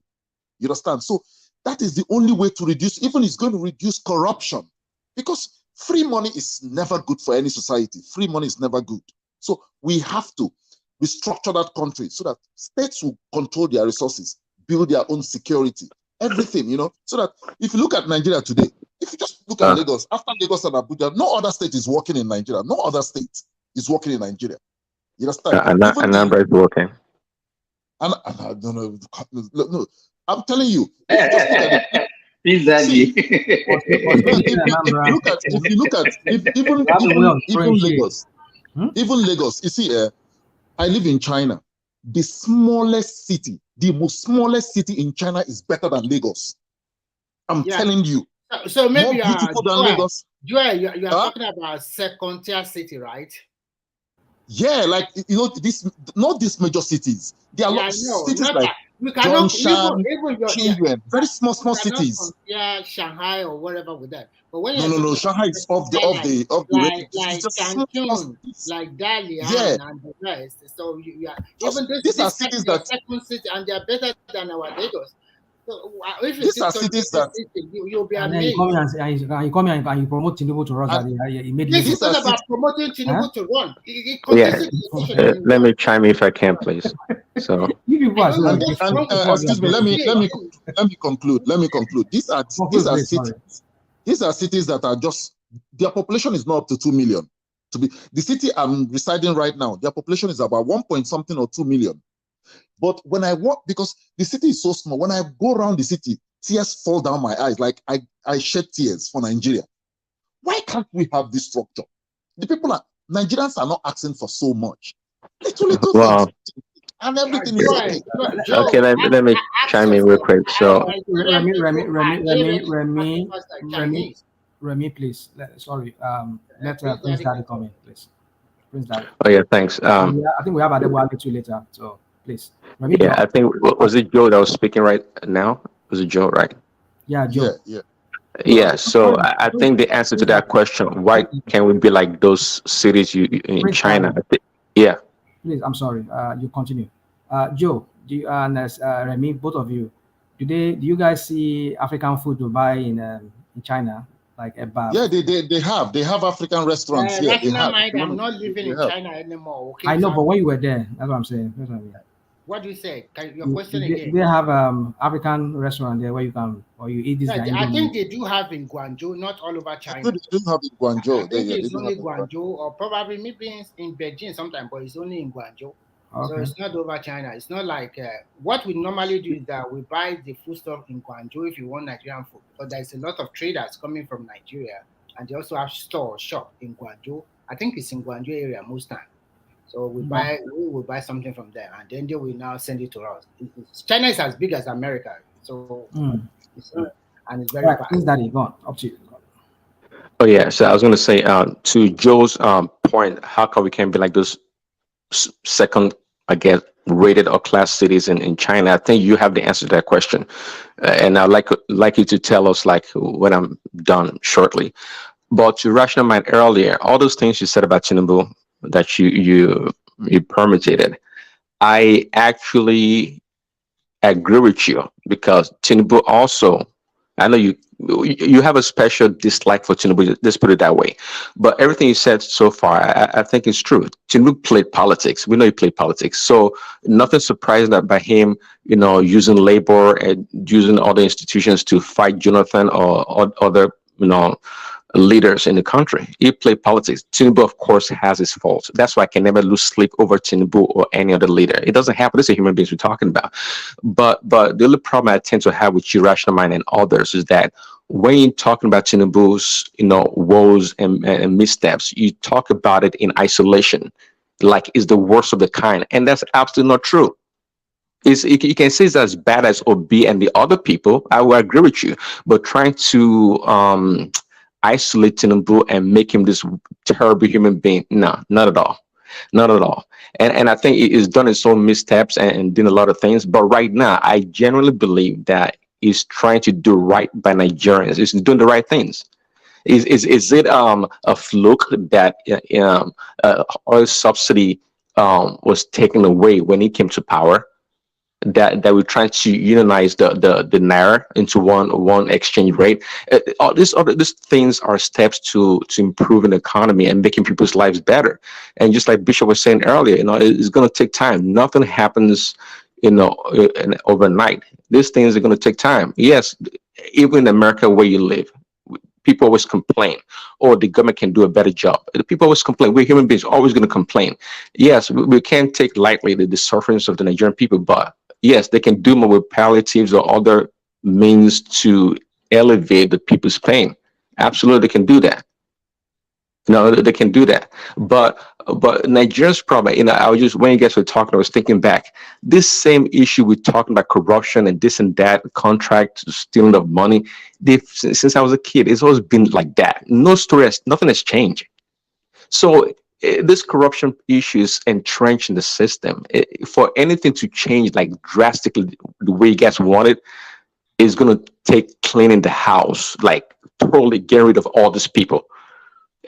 You understand? So that is the only way to reduce, even it's going to reduce corruption, because free money is never good for any society. Free money is never good. So we have to restructure that country so that states will control their resources, build their own security, everything, you know, so that if you look at Nigeria today, if you just look at Lagos, after Lagos and Abuja, no other state is working in Nigeria. No other state is working in Nigeria. You understand? Anambra is working. And I don't know. No, I'm telling you. If you just look at it, even Lagos, you see, I live in China. The smallest city, the most smallest city in China is better than Lagos. I'm telling you. So maybe more beautiful than Lagos. Joel, you are talking about second tier city, right? Yeah, like, you know, not these major cities. There are cities like Zhongshan, Qingyuan, very small cities. Yeah, Shanghai or whatever with that. But when no, Shanghai is off the like Cancun, like Dalian and the rest. So even these are cities that second city, and they are better than our Lagos. So if you these are cities that you'll be amazed. You come here and you promote Tinubu to run. This is not about promoting Tinubu to run. Let me chime in if I can, please. So excuse me, let me conclude. These are cities that are just, their population is not up to 2 million. The city I'm residing right now, their population is about 1 point something or 2 million. But when I walk, because the city is so small, when I go around the city, tears fall down my eyes. Like I shed tears for Nigeria. Why can't we have this structure? Nigerians are not asking for so much. Literally do things. And everything is okay. Okay, let me chime in real quick. So Remy, please. Sorry. Let Prince Daddy come in, please. Prince Daddy. Oh yeah, thanks. I think we have Adebo too later. So please. Remy, yeah, I think was it Joe that was speaking right now? Was it Joe, right? Yeah, Joe. Yeah. So I think the answer to that question, why can't we be like those cities in China? Yeah. Please, I'm sorry. You continue. Joe, do you and Remy, both of you, do you guys see African food to buy in China, like a bar? Yeah, they have African restaurants here. I'm not living in China anymore. Okay, I know, but when you were there, that's what I'm saying. That's what I mean. What do you say? Your Do question they, again? they have African restaurant there where you can or you eat this Yeah, guy I think Indomie? they do have in Guangzhou, not all over They China. do have in I Guangzhou. think Yeah, they it's do have only in Guangzhou. Guangzhou or probably maybe in Beijing sometime, but it's only in Guangzhou. So Okay. it's not over China. It's not like what we normally do is that we buy the food stuff in Guangzhou if you want Nigerian food, because there's a lot of traders coming from Nigeria, and they also have shop in Guangzhou. I think it's in Guangzhou area most time. So we will buy something from them, and then they will now send it to us. China is as big as America, so it's and it's very Right, fast. things that is gone up to you. Oh yeah, so I was going to say to Joe's point, how come we can't be like those second, I guess, rated or class cities in China? I think you have the answer to that question, and I'd like you to tell us like when I'm done shortly. But to rational mind earlier, all those things you said about Tinubu that you permitted, I actually agree with you because Tinubu also, I know you have a special dislike for Tinubu, let's put it that way. But everything you said so far, I think is true. Tinubu played politics. We know he played politics. So nothing surprising that by him, using labor and using other institutions to fight Jonathan or other, leaders in the country. He played politics. Tinubu, of course, has his faults. That's why I can never lose sleep over Tinubu or any other leader. It doesn't happen. This is human beings we're talking about. But the only problem I tend to have with you, Rational Mind, and others is that when you're talking about Tinubu's, woes and missteps, you talk about it in isolation, like it's the worst of the kind, and that's absolutely not true. You can say it's as bad as Obi and the other people. I will agree with you, but trying to isolate Tinubu and make him this terrible human being, no, not at all. Not at all. And I think it is done its own missteps and doing a lot of things. But right now, I genuinely believe that he's trying to do right by Nigerians. He's doing the right things. Is it a fluke that oil subsidy was taken away when he came to power? That we're trying to unionize the naira into one exchange rate. All these things are steps to improving the economy and making people's lives better. And just like Bishop was saying earlier, it's going to take time. Nothing happens, overnight. These things are going to take time. Yes, even in America where you live, people always complain, or the government can do a better job. The people always complain. We're human beings, always going to complain. Yes, we can't take lightly the sufferings of the Nigerian people, but yes, they can do more with palliatives or other means to elevate the people's pain. Absolutely, they can do that. No, they can do that. But Nigerians problem, I was just when you guys were talking, I was thinking back. This same issue we're talking about corruption and this and that, contract stealing of money. Since I was a kid, it's always been like that. Nothing has changed. So this corruption issue is entrenched in the system. For anything to change like drastically the way you guys want it, is going to take cleaning the house, like totally getting rid of all these people.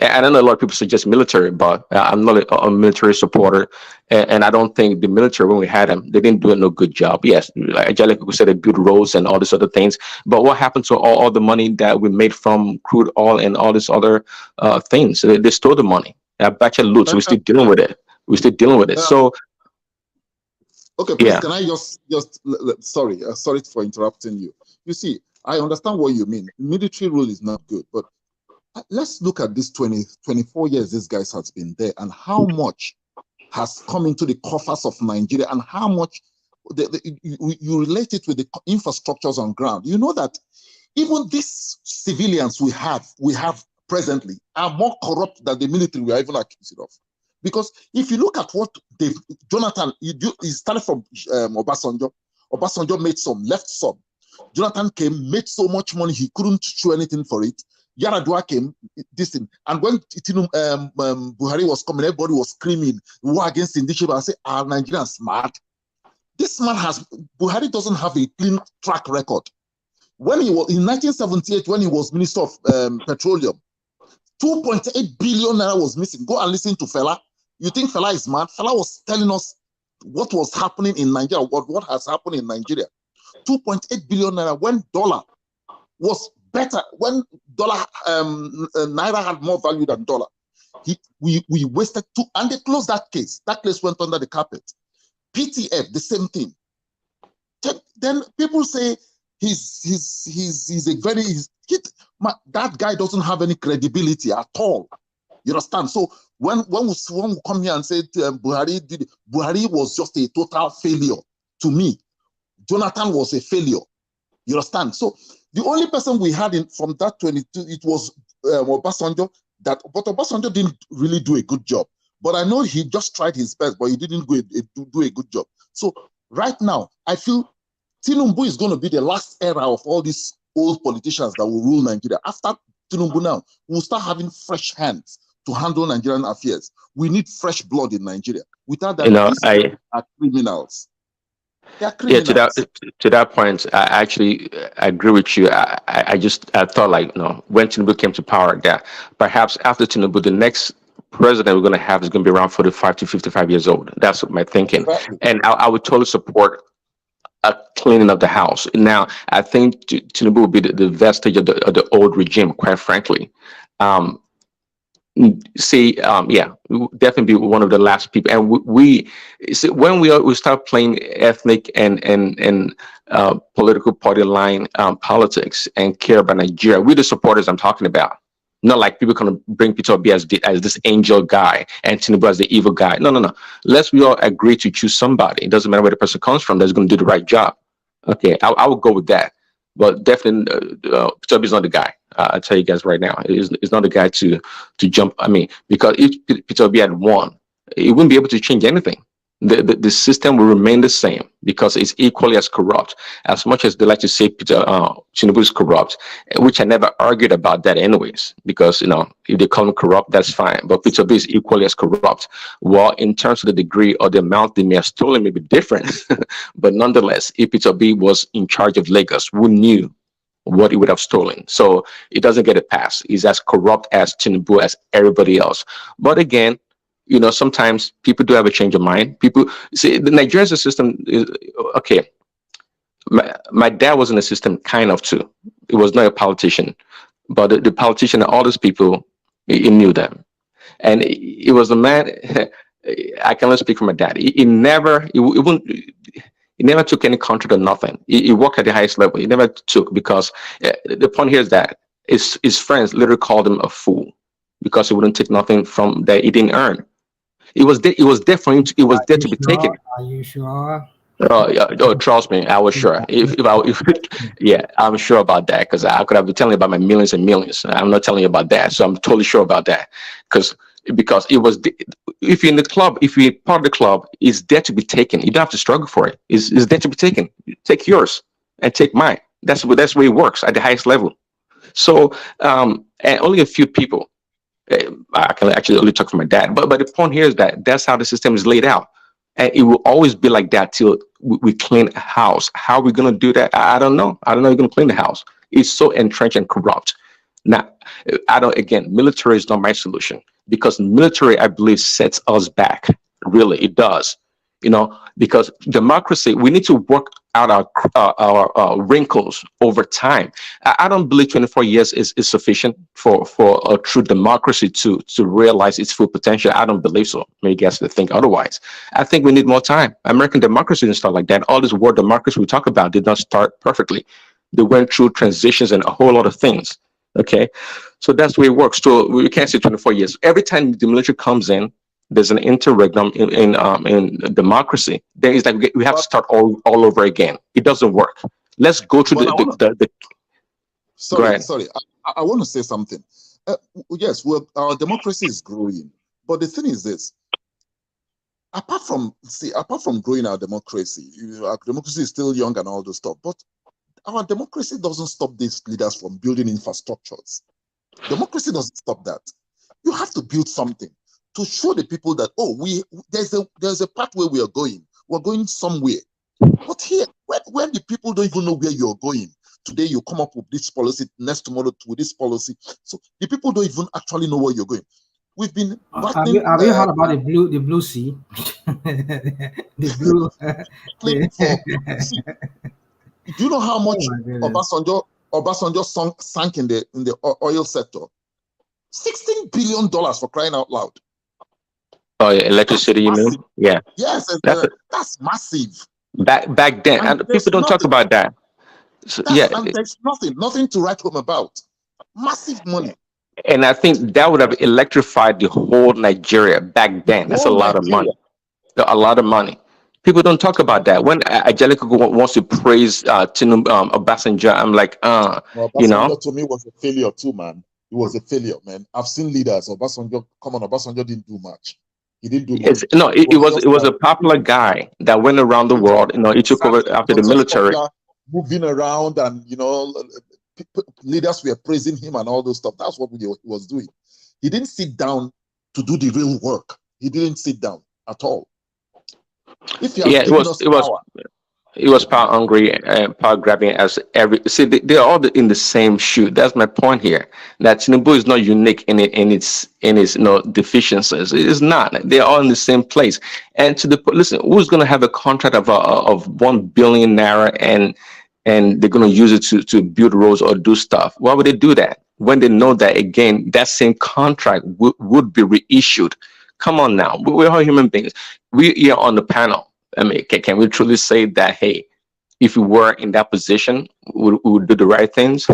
And I know a lot of people suggest military, but I'm not a military supporter, and I don't think the military, when we had them, they didn't do no good job. Yes, like Angelica said, they built roads and all these other things, but what happened to all the money that we made from crude oil and all these other things? They stole the money. Batch of loot, so we're still dealing with it. We're still dealing with it. So okay, please, yeah. can I just sorry for interrupting you. You see, I understand what you mean. Military rule is not good, but let's look at this 24 years this guy has been there and how much has come into the coffers of Nigeria and how much you relate it with the infrastructures on ground. You know that even these civilians we have presently are more corrupt than the military we are even accused of. Because if you look at what Jonathan, he started from Obasanjo. Obasanjo made some, left some. Jonathan came, made so much money he couldn't show anything for it. Yaradua came, this thing. And when Buhari was coming, everybody was screaming, war against indigenous. I say, are Nigerians smart? This man Buhari doesn't have a clean track record. When he was, in 1978, when he was Minister of Petroleum, 2.8 billion naira was missing. Go and listen to Fela. You think Fela is mad? Fela was telling us what was happening in Nigeria, what has happened in Nigeria. 2.8 billion naira when dollar was better, when dollar naira had more value than dollar. We wasted and they closed that case. That case went under the carpet. PTF, the same thing. Then people say he's a very that guy doesn't have any credibility at all. You understand? So when we come here and say Buhari was just a total failure, to me, Jonathan was a failure. You understand? So the only person we had from that 22, it was Obasanjo. But Obasanjo didn't really do a good job. But I know he just tried his best, but he didn't do a good job. So right now, I feel Tinubu is going to be the last era of all these old politicians that will rule Nigeria. After Tinubu now, we'll start having fresh hands to handle Nigerian affairs. We need fresh blood in Nigeria. Without that, these people are criminals. They are criminals. Yeah, to that point, I agree with you. I thought, like, when Tinubu came to power, that perhaps after Tinubu, the next president we're going to have is going to be around 45 to 55 years old. That's my thinking. Exactly. And I would totally support a cleaning of the house. Now, I think Tinubu will be the vestige of the old regime, quite frankly. Yeah, we will definitely be one of the last people. And we see, when we start playing ethnic and political party line politics and care about Nigeria, we're the supporters I'm talking about. Not like people kind of bring Peter Obi as this angel guy and Tinubu as the evil guy. No. Let's we all agree to choose somebody. It doesn't matter where the person comes from, that's going to do the right job. Okay, I would go with that. But definitely, Peter Obi is not the guy. I'll tell you guys right now, it's not the guy to jump. I mean, because if Peter Obi had won, he wouldn't be able to change anything. The system will remain the same because it's equally as corrupt. As much as they like to say Tinubu is corrupt, which I never argued about that anyways, because if they call him corrupt, that's fine. But Peter Obi is equally as corrupt. Well, in terms of the degree or the amount they may have stolen may be different. But nonetheless, if Peter Obi was in charge of Lagos, who knew what he would have stolen? So it doesn't get a pass. He's as corrupt as Tinubu, as everybody else. But again, sometimes people do have a change of mind. People see the Nigerian system is okay. My dad was in the system kind of too. He was not a politician, but the politician and all these people, he knew them. And he was a man, I can only speak for my dad. He never took any contract or nothing. He worked at the highest level. He never took, because the point here is that his friends literally called him a fool because he wouldn't take nothing from that he didn't earn. It was there for him. It was there to be taken. Are you sure? Oh, trust me, I was sure. Yeah, I'm sure about that, because I could have been telling you about my millions and millions. I'm not telling you about that, so I'm totally sure about that. Because it was, if you're in the club, if you're part of the club, it's there to be taken. You don't have to struggle for it. It's there to be taken. Take yours and take mine. That's the way it works at the highest level. So, and only a few people. I can actually only talk for my dad, but the point here is that that's how the system is laid out, and it will always be like that till we clean a house. How are we going to do that? I don't know. I don't know. You're going to clean the house. It's so entrenched and corrupt. Now, military is not my solution, because military, I believe, sets us back. Really, it does. Because democracy, we need to work out our wrinkles over time. I don't believe 24 years is sufficient for a true democracy to realize its full potential. I don't believe so. Maybe you guys think otherwise. I think we need more time. American democracy didn't start like that. All this world democracy we talk about did not start perfectly. They went through transitions and a whole lot of things. Okay, so that's the way it works. So we can't say 24 years. Every time the military comes in, there's an interregnum in democracy. Then it's like we have to start all over again. It doesn't work. Let's go through the Sorry. I want to say something. Yes, our democracy is growing, but the thing is this: apart from growing our democracy is still young and all this stuff. But our democracy doesn't stop these leaders from building infrastructures. Democracy doesn't stop that. You have to build something to show the people that, there's a path where we are going. We're going somewhere. But here, when the people don't even know where you're going, today you come up with this policy, next tomorrow with this policy. So the people don't even actually know where you're going. We've been have you heard about the blue sea? The blue. Do you know how much Obasanjo sank in the oil sector? $16 billion, for crying out loud. Oh, yeah, electricity, you mean? Yeah. Yes, That's that's massive. back then, And and there's people don't talk nothing. about that. So, yeah, And there's nothing to write home about. Massive money. and I think that would have electrified the whole Nigeria back then. That's a Whole lot of Nigeria. money. A lot of money. People don't talk about that. When Angelica wants to praise Tinubu, Obasanjo, I'm like, you know. Obasanjo to me was a failure too, man. It was a failure, man. I've seen leaders. Obasanjo didn't do much. He didn't do much. No, it was a popular guy that went around the world. You know, he took over after the military. Popular, moving around, and you know, leaders were praising him and all those stuff. That's what he was doing. He didn't sit down to do the real work. He didn't sit down at all. If he has given us power. It was power hungry and power grabbing as every. See, they're all in the same shoe. That's my point here. That Tinubu is not unique in its deficiencies. It is not. They're all in the same place. And listen, who's going to have a contract of 1 billion naira and they're going to use it to build roads or do stuff? Why would they do that when they know that again that same contract would be reissued? Come on now, we're all human beings. We are on the panel. I mean, can we truly say that, hey, if we were in that position, we would do the right things?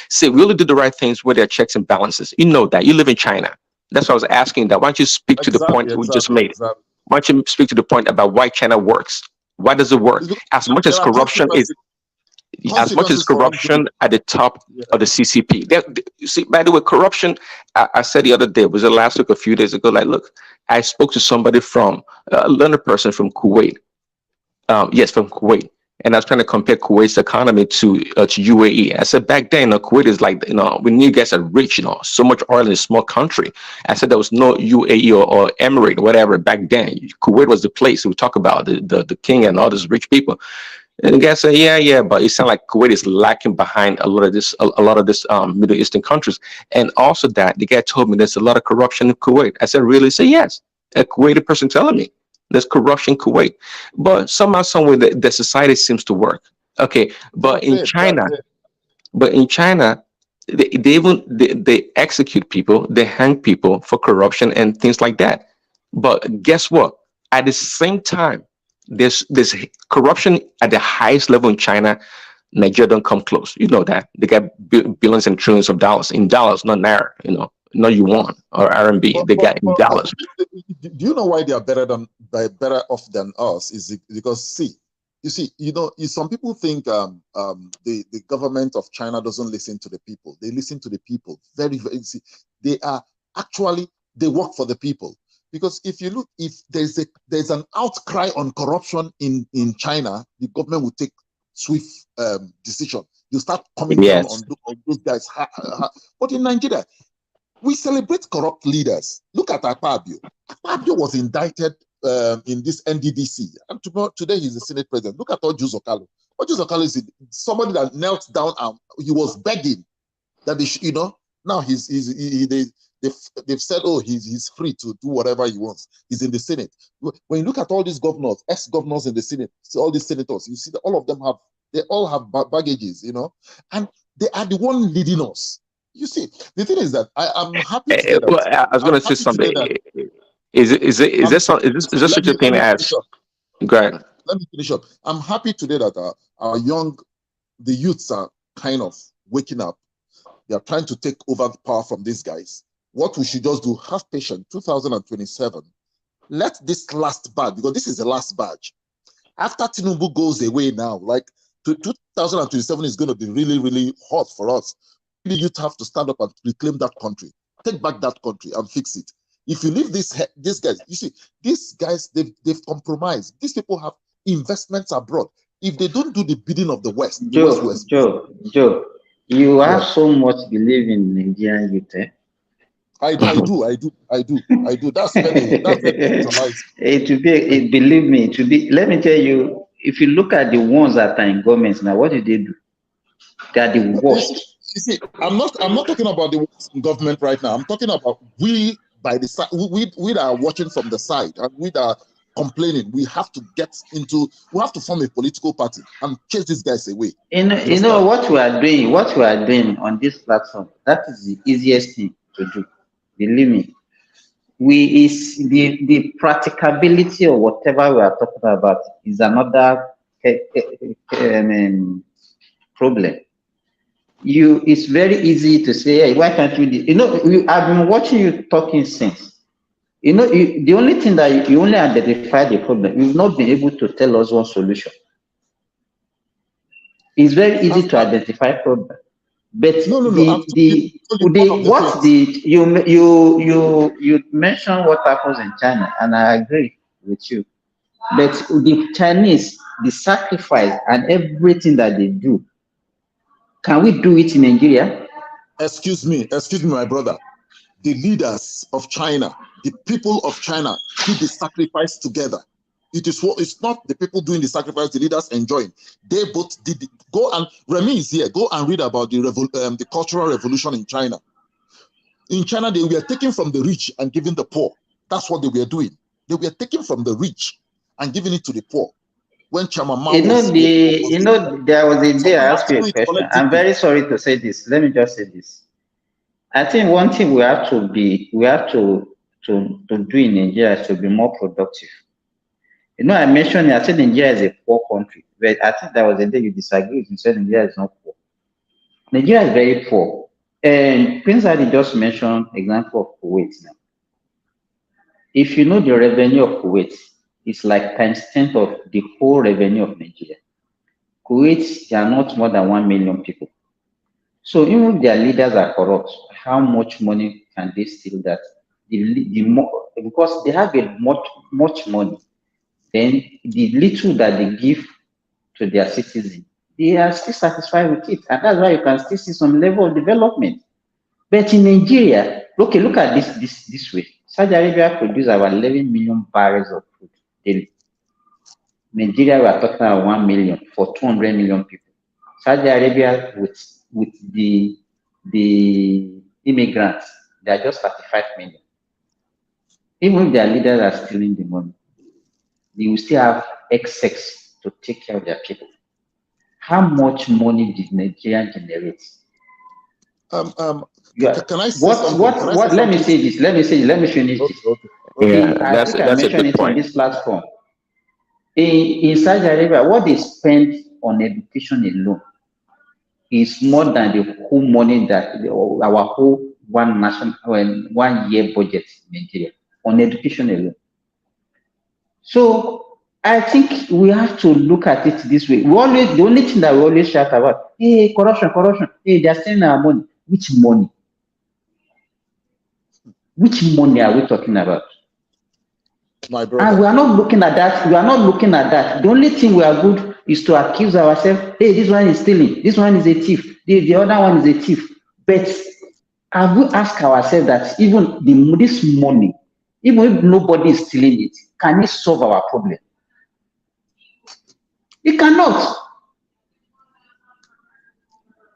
See, we only do the right things where there are checks and balances. You know that. You live in China. That's why I was asking that. Why don't you speak to the point we just made? Why don't you speak to the point about why China works? Why does it work? As much as corruption is, as much as corruption at the top of the CCP. You see, by the way, corruption, I said the other day, was it last week, a few days ago, like, look, I spoke to somebody from, a learned person from Kuwait. Yes, from Kuwait. And I was trying to compare Kuwait's economy to UAE. I said, back then, Kuwait is like, when you guys are rich, so much oil in a small country. I said there was no UAE or Emirate, whatever, back then. Kuwait was the place we talk about, the king and all these rich people. And the guy said, yeah, but it sounds like Kuwait is lacking behind a lot of this Middle Eastern countries. And also that the guy told me there's a lot of corruption in Kuwait. I said, really? He said, yes. A Kuwaiti person telling me there's corruption in Kuwait. But somehow, somewhere, the society seems to work. Okay, but in China, they execute people, they hang people for corruption and things like that. But guess what? At the same time, there's corruption at the highest level in China. Nigeria don't come close. You know that. They got billions and trillions of dollars in dollars, not naira. Not yuan or RMB. They got in dollars. Do you know why they are better off than us? Is it because some people think the government of China doesn't listen to the people. They listen to the people. Very, very. They work for the people. Because if you look, if there's an outcry on corruption in China, the government will take swift decision. You start coming down on those guys. But in Nigeria, we celebrate corrupt leaders. Look at Akpabio. Akpabio was indicted in this NDDC, and today he's the Senate president. Look at Oju Zokalo. Oju Zokalo is somebody that knelt down and he was begging that now they've said, oh, he's free to do whatever he wants. He's in the Senate. When you look at all these governors, ex-governors in the Senate, all these senators, you see that all of them all have baggages, and they are the one leading us. You see, the thing is that I'm happy to say that. Well, I was going to say something. Is there such a thing as? Go ahead. Let me finish up. I'm happy today that the youths are kind of waking up. They are trying to take over the power from these guys. What we should just do, have patience. 2027. Let this last badge, because this is the last badge. After Tinubu goes away now, like 2027 is going to be really, really hot for us. The youth have to stand up and reclaim that country, take back that country and fix it. If you leave these guys, you see, these guys, they've compromised. These people have investments abroad. If they don't do the bidding of the West, Joe, you have so much belief in Nigerian youth, eh? I do. That's very believe me, let me tell you, if you look at the ones that are in government now, what do? They are the worst. You see, I'm not talking about the ones in government right now. I'm talking about we that are watching from the side, and we that are complaining. We have to form a political party and chase these guys away. You know what we are doing on this platform, that is the easiest thing to do. Believe me. is the practicability or whatever we are talking about is another problem. It's very easy to say, hey, why can't you do? You know, I've been watching you talking since. You know, the only thing that you only identify the problem, you've not been able to tell us one solution. It's very easy to identify problem, but you mentioned what happens in China, and I agree with you. But the Chinese, the sacrifice and everything that they do, can we do it in Nigeria? Excuse me, my brother. The leaders of China, the people of China did the sacrifice together. It's not the people doing the sacrifice, the leaders enjoying. They both did it. Go and Remy is here. Go and read about the cultural revolution in China. In China, they were taking from the rich and giving the poor. That's what they were doing. They were taking from the rich and giving it to the poor. When Chairman Mao there was a day I asked you a question. I'm very sorry to say this. Let me just say this. I think one thing we have to do in Nigeria is to be more productive. You know, I mentioned, I said Nigeria is a poor country, but I think there was a day you disagreed. You said Nigeria is not poor. Nigeria is very poor. And Prince Adi just mentioned example of Kuwait now. If you know the revenue of Kuwait, it's like times 10 of the whole revenue of Nigeria. Kuwait, there are not more than 1 million people. So even if their leaders are corrupt, how much money can they steal that? Because they have much money, then the little that they give to their citizens, they are still satisfied with it. And that's why you can still see some level of development. But in Nigeria, okay, look at this way. Saudi Arabia produces about 11 million barrels of crude daily. Nigeria, we are talking about 1 million for 200 million people. Saudi Arabia with the immigrants, they are just 35 million. Even if their leaders are stealing the money, they will still have excess to take care of their people. How much money did Nigeria generate? Can I say something? Let me say this. Let me finish this. Yeah, I think I mentioned it on this platform. In Saudi Arabia, what they spend on education alone is more than the whole money that our whole 1 year budget in Nigeria on education alone. So I think we have to look at it this way. The only thing that we always shout about, hey, corruption, hey, they're stealing our money. Which money? Which money are we talking about? My brother. And we are not looking at that. The only thing we are good is to accuse ourselves, hey, this one is stealing, this one is a thief, the other one is a thief. But have we asked ourselves that even this money, even if nobody is stealing it, can it solve our problem? It cannot.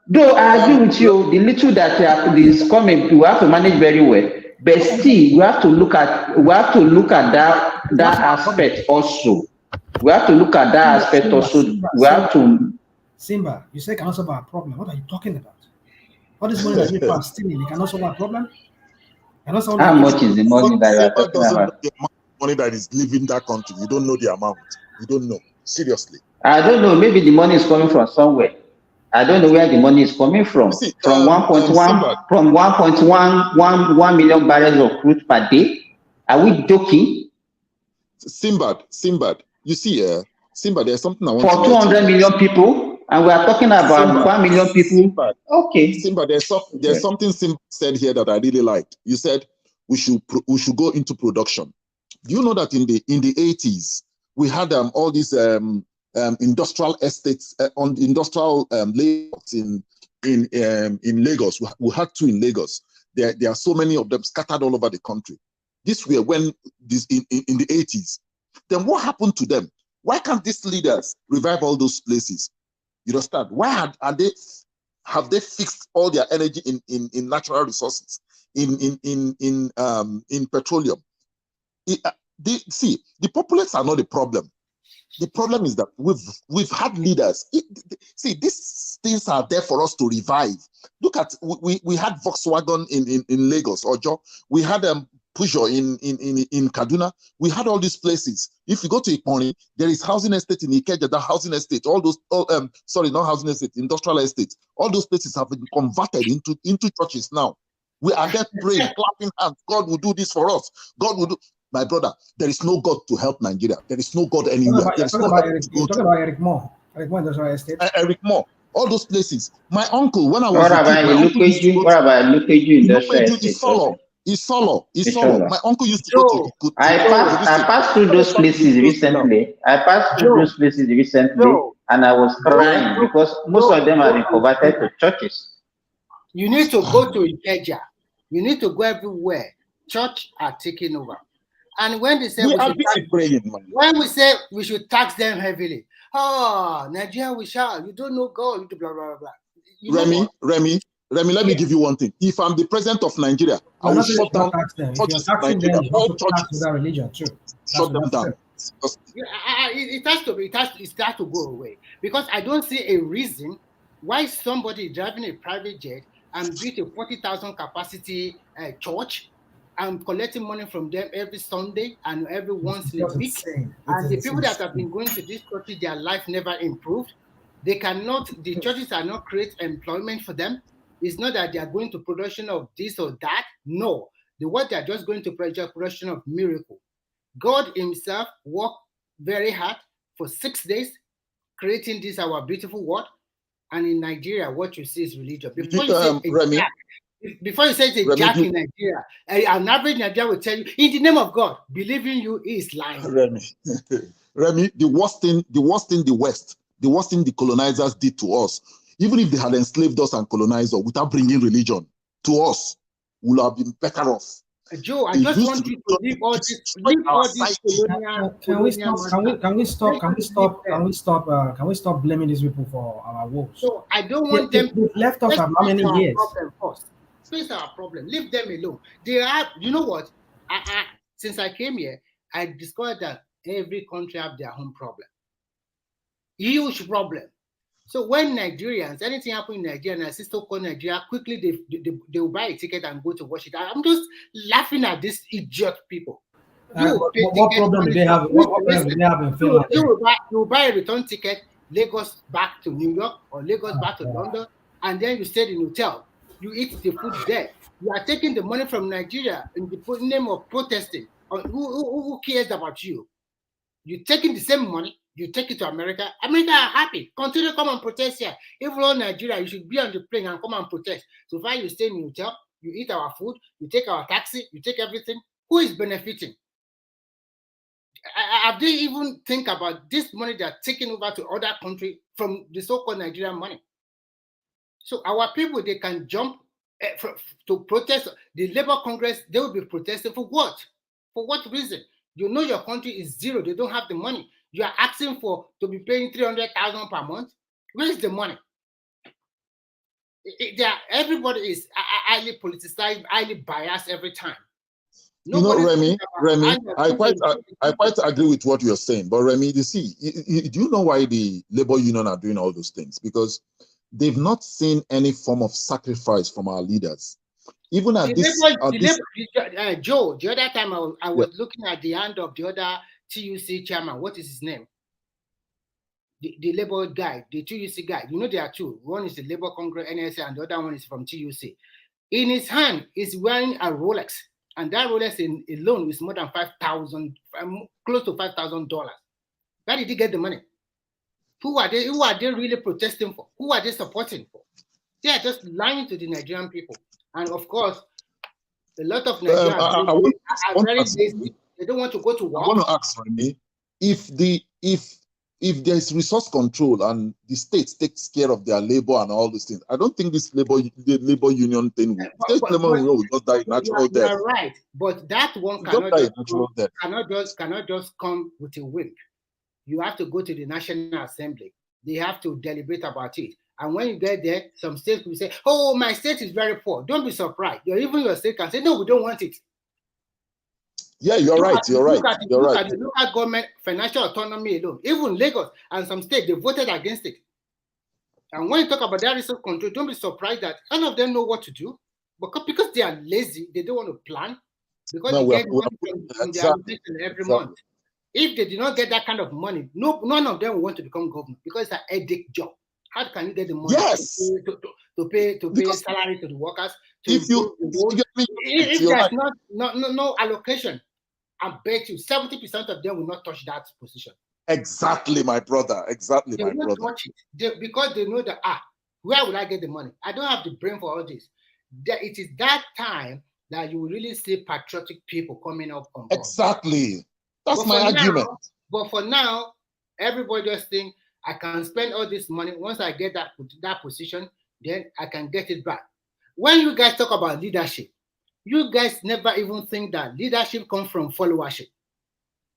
Though I agree with you, the little that is coming, we have to manage very well. But still, we have to look at that aspect also. We have to look at that aspect also. We have to. Simba, you say cannot solve our problem. What are you talking about? What is money that people are stealing? They cannot solve our problem. How much is the money that you are talking about? The amount of money that is leaving that country. You don't know the amount. You don't know. Seriously. I don't know. Maybe the money is coming from somewhere. I don't know where the money is coming from. See, from 1.1 million barrels of crude per day. Are we joking? Simbad. You see, Simbad, there's something I want for to 200 million people, and we are talking about 1 million people. Simbad, okay. Simbad, there's something Simbad said here that I really liked. You said we should go into production. Do you know that in the 80s we had all these industrial estates on industrial layouts in Lagos. We had two in Lagos. There are so many of them scattered all over the country. This were when this in the 80s. Then what happened to them? Why can't these leaders revive all those places? You understand? Why have they fixed all their energy in natural resources, in petroleum? The populace are not the problem. The problem is that we've had leaders. These things are there for us to revive. Look at we had Volkswagen in Lagos, Ojo. We had Peugeot in Kaduna. We had all these places. If you go to Ikoni, there is housing estate in Ikeja, the housing estate, all those, sorry, not housing estate, industrial estate. All those places have been converted into churches now. We are there praying, clapping hands. God will do this for us. God will do. My brother, there is no God to help Nigeria. There is no God anywhere. There is no God to go to. Eric Moore. Eric Moore industrial estate. Eric Moore. All those places. My uncle, when I was What a kid, about my uncle used to go What about Lukeju industrial to estate? Solo. It's Solo. My uncle used to go to I passed through those places recently. And I was crying because most of them have been converted to churches. You need to go to Ikeja. You need to go everywhere. Church are taking over. And when they say when we say we should tax them heavily, Nigeria we shall. You don't know God. Blah blah blah. Remy, let me give you one thing. If I'm the president of Nigeria, I will shut down churches in Nigeria. All churches. That religion too. Shut them down. It has to go away because I don't see a reason why somebody driving a private jet and build a 40,000 capacity church and collecting money from them every Sunday and every once in a week. And the people that have been going to this country, their life never improved. The churches are not create employment for them. It's not that they are going to production of this or that. No, what they are just going to production of miracle. God himself worked very hard for 6 days, creating this our beautiful world. And in Nigeria, what you see is religion. Before you say it's a jack in Nigeria, an average Nigerian will tell you, in the name of God, believing you is lying. Remy, the worst thing the West, the worst thing the colonizers did to us, even if they had enslaved us and colonized us without bringing religion to us, would have been better off. Joe, I just want you to leave all this colonial. Can we stop blaming these people for our woes? So I don't want them to left us for how many years? Face our problem. Leave them alone. They are. You know what? Since I came here, I discovered that every country have their own problem. Huge problem. So when Nigerians, anything happen in Nigeria, and I see so-called Nigeria, quickly they will buy a ticket and go to watch it. I'm just laughing at these idiot people. What problem do they have? What problem do they have in Finland? You will buy a return ticket, Lagos back to New York or Lagos back to London, and then you stay in a hotel. You eat the food there. You are taking the money from Nigeria in the name of protesting. Who cares about you? You're taking the same money. You take it to America. America are happy. Continue to come and protest here. If you're in Nigeria, you should be on the plane and come and protest. So far, you stay in the hotel, you eat our food, you take our taxi, you take everything. Who is benefiting? Have they even think about this money they're taking over to other countries from the so-called Nigerian money? So our people, they can jump to protest. The Labour Congress, they will be protesting for what? For what reason? You know your country is zero. They don't have the money. You are asking to be paying 300,000 per month. Where is the money? Everybody is highly politicized, highly biased every time. Remy, I quite agree with what you're saying. But Remy, you see, do you know why the labor union are doing all those things? Because they've not seen any form of sacrifice from our leaders. Even at Joe, the other time I was looking at the hand of the other TUC chairman. What is his name? The labor guy, the TUC guy. You know there are two. One is the Labor Congress, NSA, and the other one is from TUC. In his hand, he's wearing a Rolex, and that Rolex alone is more than $5,000, close to $5,000. Where did he get the money? Who are they really protesting for? Who are they supporting for? They are just lying to the Nigerian people. And of course, a lot of Nigerians are very lazy. They don't want to go to work. I want to ask Remy, if there's resource control and the state takes care of their labor and all these things, I don't think the labor union thing will just die natural death. You're right, but that one cannot just come with a whim. You have to go to the National Assembly. They have to deliberate about it. And when you get there, some states will say, "Oh, my state is very poor." Don't be surprised. Even your state can say, "No, we don't want it." Yeah, you're right. Look at the local government financial autonomy alone. Even Lagos and some states, they voted against it. And when you talk about that resource control, don't be surprised that none of them know what to do. But because they are lazy, they don't want to plan. because No, they we are, get money from the exactly. allocation every month. If they did not get that kind of money, none of them want to become governor because it's an headache job. How can you get the money to pay salary to the workers to improve the road? If there's no allocation, I bet you 70% of them will not touch that position. Exactly, my brother. Exactly, they my won't brother. touch it because they know that where will I get the money? I don't have the brain for all this. It is that time that you will really see patriotic people coming up on board. Exactly. That's my argument. But for now, everybody just think I can spend all this money. Once I get that position, then I can get it back. When you guys talk about leadership, you guys never even think that leadership comes from followership.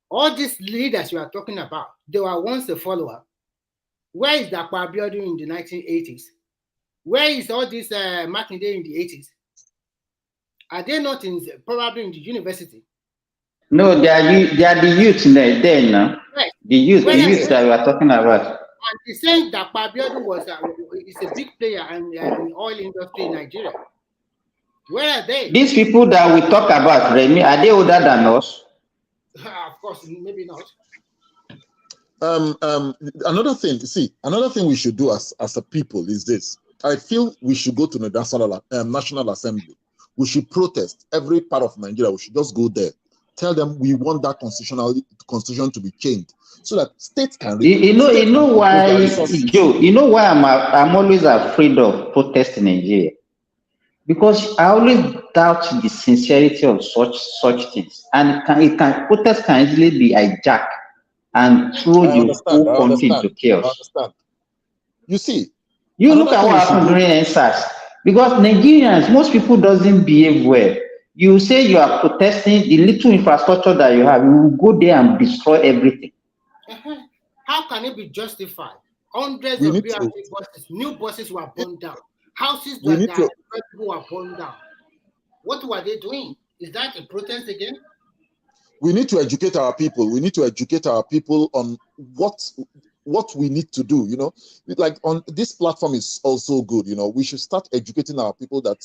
All these leaders you are talking about, they were once a follower. Where is Dakwa Abiodun in the 1980s? Where is all this Makinde in the 80s? Are they not probably in the university? No, they are the youth there now. Right. The youth that we are talking about. And the saying that Abiodun is a big player in the oil industry in Nigeria. Where are they? These people that we talk about, Remy, are they older than us? Of course, maybe not. Another thing we should do as a people is this. I feel we should go to the National Assembly. We should protest every part of Nigeria. We should just go there. Tell them we want that constitution to be changed so that states can. You know why, Joe? You know why I'm always afraid of protest in Nigeria, because I always doubt the sincerity of such things, and protest can easily be hijacked and throw the whole country into chaos. I understand. You see, you look at what happened during NSAS, because Nigerians, most people doesn't behave well. You say you are protesting the little infrastructure that you have, you will go there and destroy everything. How can it be justified? Hundreds of BRT buses, new buses were burned down. Houses that were burned down. What were they doing? Is that a protest again? We need to educate our people. We need to educate our people on what we need to do, like on this platform is also good. We should start educating our people that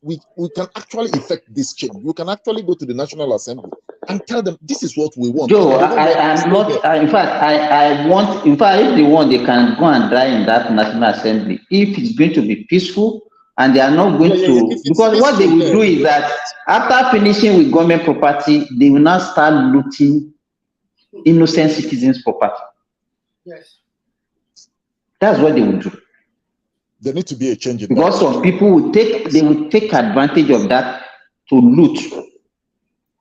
we can actually effect this change. We can actually go to the National Assembly and tell them this is what we want. Joe, I'm not, in fact, I want, if they want, they can go and die in that National Assembly. If it's going to be peaceful and they are not going to, because what they will do is that after finishing with government property, they will now start looting innocent citizens' property. Yes. That's what they will do. There needs to be a change in because some people will take advantage of that to loot.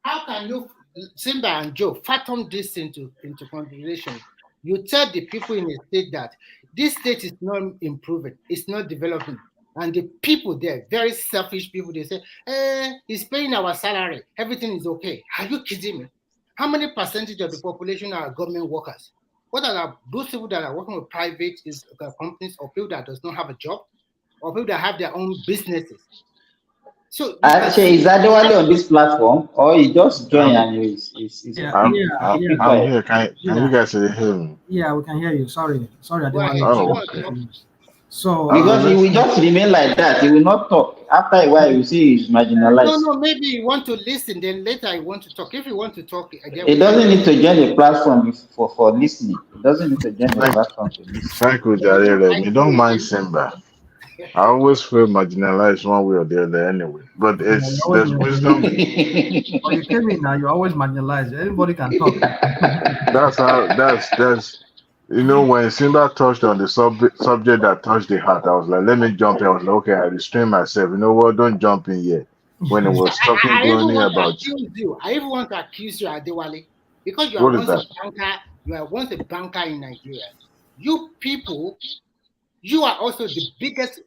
How can you, Simba and Joe, fathom this into consideration? You tell the people in a state that this state is not improving, it's not developing, and the people there, very selfish people, they say, he's paying our salary, everything is okay. Are you kidding me? How many percentage of the population are government workers? What are those people that are working with private companies, or people that does not have a job, or people that have their own businesses? So actually, is Adewale on this platform, or he just joined and I'm here. Can you guys hear me? Yeah, we can hear you. Sorry, Adewale. Oh, okay. So because he will just remain like that, he will not talk. After a while, you see he's marginalized. No, maybe you want to listen, then later you want to talk. If you want to talk again, he doesn't need to join the platform for listening. He doesn't need to join the platform to listen. Thank you, Jarele. You don't mind Simba. I always feel marginalized one way or the other anyway. But there's wisdom. When you came in now, you're always marginalized. Anybody can talk. That's when Simba touched on the subject that touched the heart, I was like, let me jump in. I was like, okay, I restrain myself. You know what? Don't jump in yet. When it was talking about you. I even want to accuse you, Adewale, because you are once a banker. You are once a banker in Nigeria. You people, you are also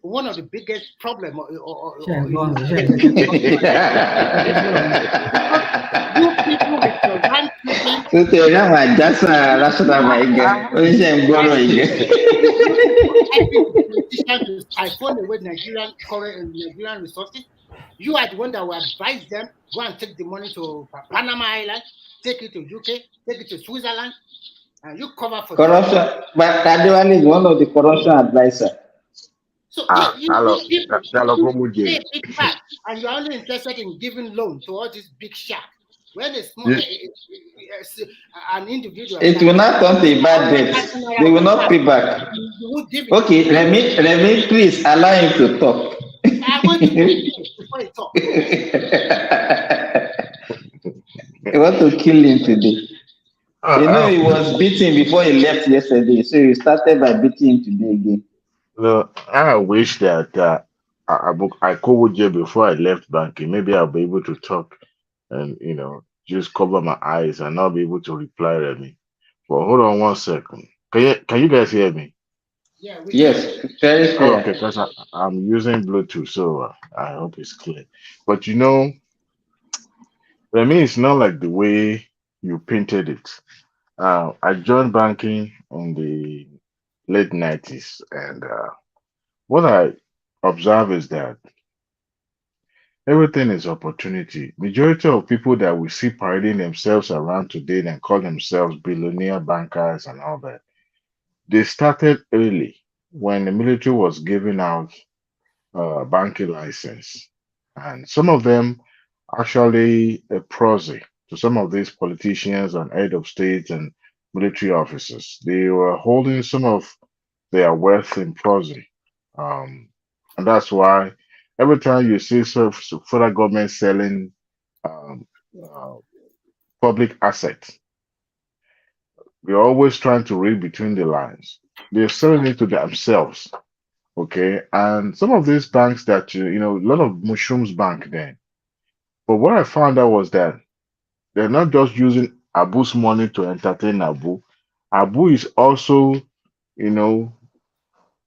one of the biggest problem. You people with your to siphon away Nigerian resources. You are the one that will advise them, go and take the money to Panama Island, take it to UK, take it to Switzerland, and you cover for corruption. But Adewale is one of the corruption advisors. So hello, you hello, pay a big part, and you're only interested in giving loan to all this big shark. When a small, an individual, it will not turn to a bad debt. They will not pay back. Okay, let me please allow him to talk. I'm going to before you talk. I want to kill him today. You know, he was beating before he left yesterday, so he started by beating him today again. No, I wish that I called with you before I left banking. Maybe I'll be able to talk and just cover my eyes and not be able to reply to me. But hold on 1 second. Can you guys hear me? Yeah, yes, very clear. Okay, because I'm using Bluetooth, so I hope it's clear. But I mean, it's not like the way you painted it. I joined banking in the late 90s, and what I observe is that everything is opportunity. Majority of people that we see parading themselves around today and call themselves billionaire bankers and all that, they started early when the military was giving out banking license. And some of them actually a prosy to some of these politicians and head of state and military officers. They were holding some of their wealth in prosy. And that's why every time you see federal government selling um, uh, public assets, we're always trying to read between the lines. They're selling it to themselves. Okay. And some of these banks that, a lot of mushrooms bank then. But what I found out was that they're not just using Abu's money to entertain Abu. Abu is also,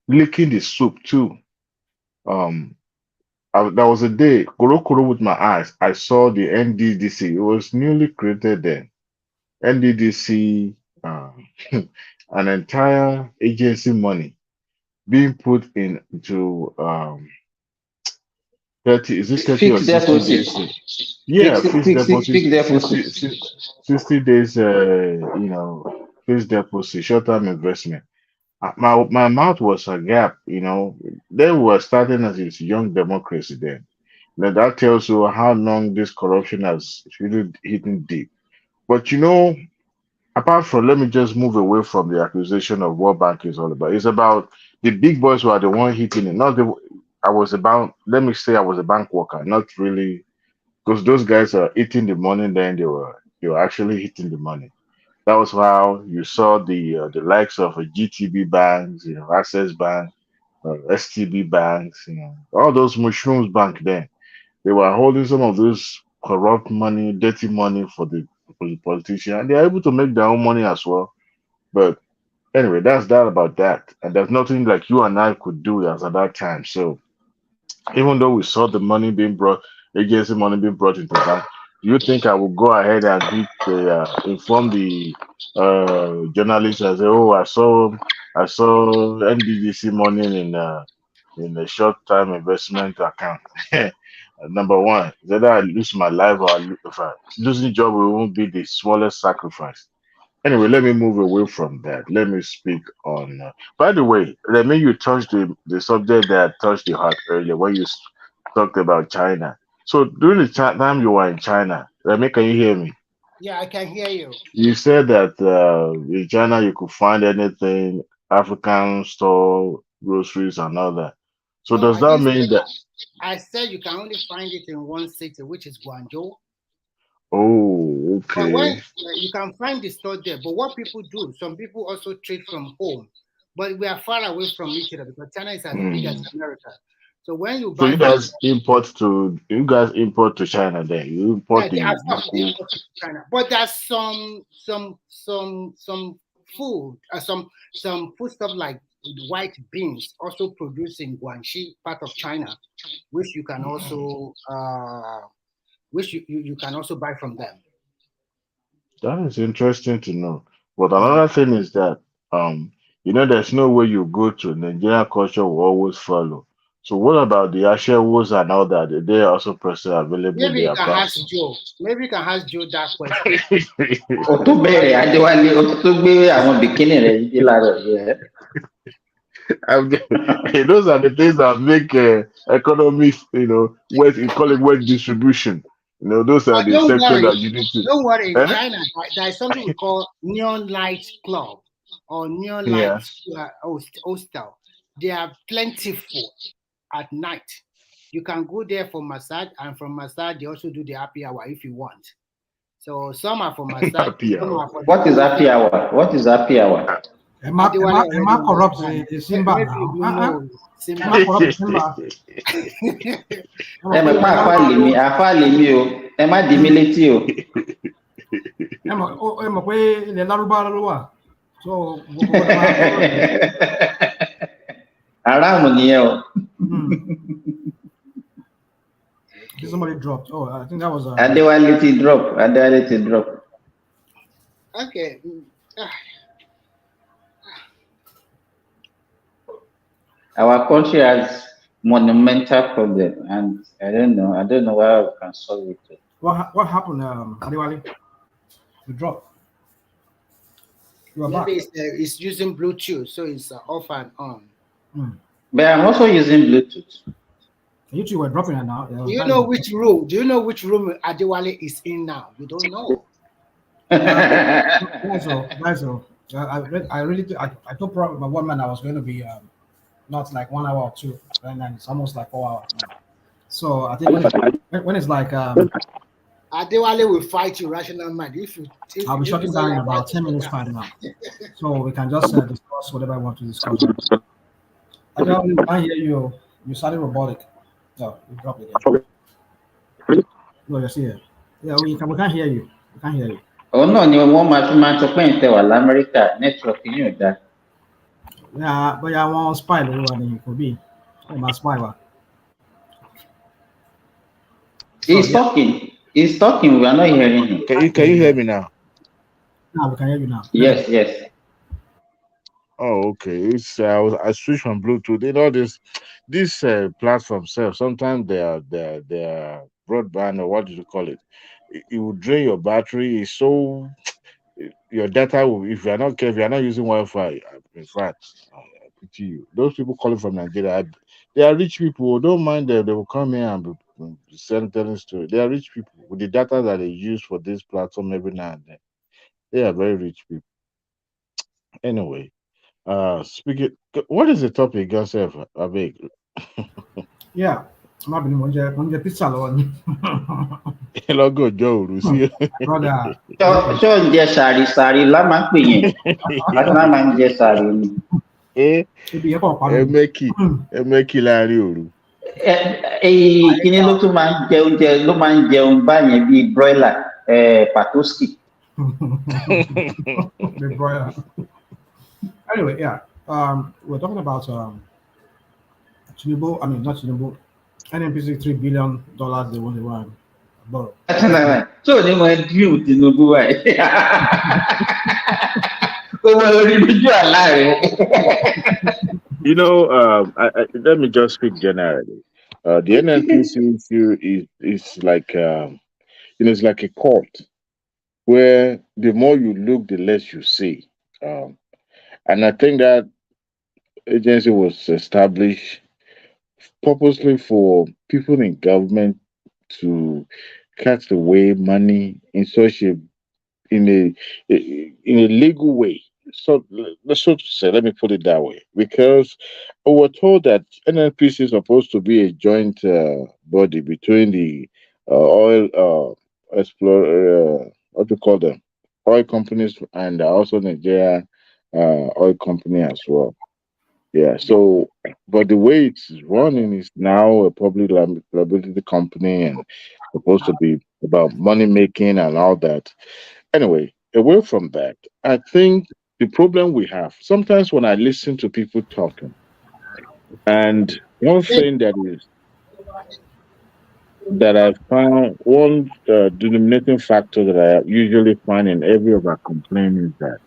licking the soup too. Um, there was a day, Kuro with my eyes, I saw the NDDC. It was newly created then. NDDC, an entire agency money being put into 30, is it 30 or Fixed 60 deposit. days? Yeah, fixed deposit, 60 days, fixed deposit, short-term investment. My mouth was agape, They were starting as this young democracy then. Now that tells you how long this corruption has really hidden deep. But apart from, let me just move away from the accusation of what bank is all about. It's about the big boys who are the one hitting it. Not the. Let me say I was a bank worker, not really, because those guys are eating the money. Then they were actually hitting the money. That was how you saw the likes of GTB banks, Access Bank, STB banks, all those mushrooms bank. Then they were holding some of those corrupt money, dirty money for the politician, and they are able to make their own money as well. But anyway, that's that about that. And there's nothing like you and I could do as at that time. So even though we saw the money being brought, agency money being brought into bank, do you think I would go ahead and inform the journalists and say, "Oh, I saw NDDC money in a short-term investment account"? Number one, whether I lose my life or if I losing job, it won't be the smallest sacrifice. Anyway, let me move away from that. Let me speak on. By the way, let me you touched the subject that touched the heart earlier when you talked about China. So during the time you were in China, Remy, can you hear me? Yeah, I can hear you. You said that in China you could find anything, African store, groceries, and all that. So does that mean that? I said you can only find it in one city, which is Guangzhou. Oh, okay. But when you can find the store there, but what people do, some people also trade from home, but we are far away from each other because China is as big as America. So when you buy, you guys import to China. Then you import they import to China, but there's some food, some food stuff like white beans also produced in Guangxi, part of China, which you can also you can also buy from them. That is interesting to know. But another thing is that there's no way you go to Nigerian culture will always follow. So what about the Ashewos and all that? They are also present available. Maybe you can ask Joe. Maybe you can ask Joe that question. Those are the things that make economics, wet. You call it wet distribution. Those are But the sectors that you need to. don't worry. In Eh? China, there is something we call neon light club or neon light Yeah. hostel. They are plentiful at night. You can go there for massage, and from massage they also do the happy hour if you want. So some are for massage, Happy some hour. are for the What is happy hour? What is happy hour? Am I corrupt Simba Maybe now? you know Am I Simba. corrupt Simba? Ẹ mọ̀ pé àfa lèmi o, ẹ má dì mí létí o. Ẹ mọ̀ pé ilẹ̀ Lárúbáwá ló wà. So gbogbo ọ̀dọ̀ máa Aráàmù nìyẹn o. Somebody dropped. Oh, I think that was Adéwálé ti drop. Adéwálé ti drop. Okay. Our country has monumental problem, and I don't know why we can solve it. What happened, Adéwálé? You dropped. You are back. Maybe it's using Bluetooth, so it's off and on. But I'm also using Bluetooth. You two were dropping it now. Do you know which room? Do you know which room Adéwálé is in now? You don't know. That's all. I told probably my one man I was going to be not like 1 hour or two, and then it's almost like 4 hours now. So I think when it's like Adéwálé will fight you, rational mind. I'll be shutting down in about 10 minutes time now, so we can just discuss whatever I want to discuss. I can't hear you. You sounded robotic. No, you dropped it again. No, you're still here. Yeah, we can't hear you. We can't hear you. Oh no, ni wọ́n máa sọ pé ǹtẹ̀ wà l'Amẹ́ríkà network yìí ò dáa. Yeah, but I want spy the one it could be. My spy one. He's talking. He's talking. We are not hearing him. Can you hear me now? Now we can hear you now. Yes. Oh, okay. I switched from Bluetooth. This platform self. Sometimes they are broadband, or what do you call it? It will drain your battery. It's so your data will, if you're not careful, you're not using Wi-Fi. In fact, I pity you. Those people calling from Nigeria, they are rich people. Don't mind them. They will come here and be telling stories. They are rich people with the data that they use for this platform every now and then. They are very rich people. Anyway, speaking. What is the topic, yourself, Abeg? Yeah, I'm not been on the pizza one. Hello, go Joe. See, brother. Ṣé ń jẹ sàrí lá máa ń pè yẹn? Àtúná máa ń jẹ sàrí ni. Ẹ̀mẹ́kì láàrin òru. Kíní ló tún máa ń jẹ oúnjẹ ló máa ń jẹun báyẹn bíi broiler patoski. The broiler. Anyway, yeah. We're talking about Tinubu. I mean, not Tinubu. NNPC $3 billion they want to borrow. So they were due Tinubu. Let me just speak generally. The NNPC issue is like it's like a court where the more you look, the less you see. And I think that agency was established purposely for people in government to catch away money in such in a legal way. So to say, let me put it that way, because we were told that NNPC is supposed to be a joint body between the oil explorer, what do you call them, oil companies, and also Nigeria oil company as well. Yeah. So, but the way it's running is now a public liability company and supposed to be about money making and all that. Anyway, away from that, I think the problem we have sometimes when I listen to people talking, and one thing that I find one denominating factor that I usually find in every of our complaint is that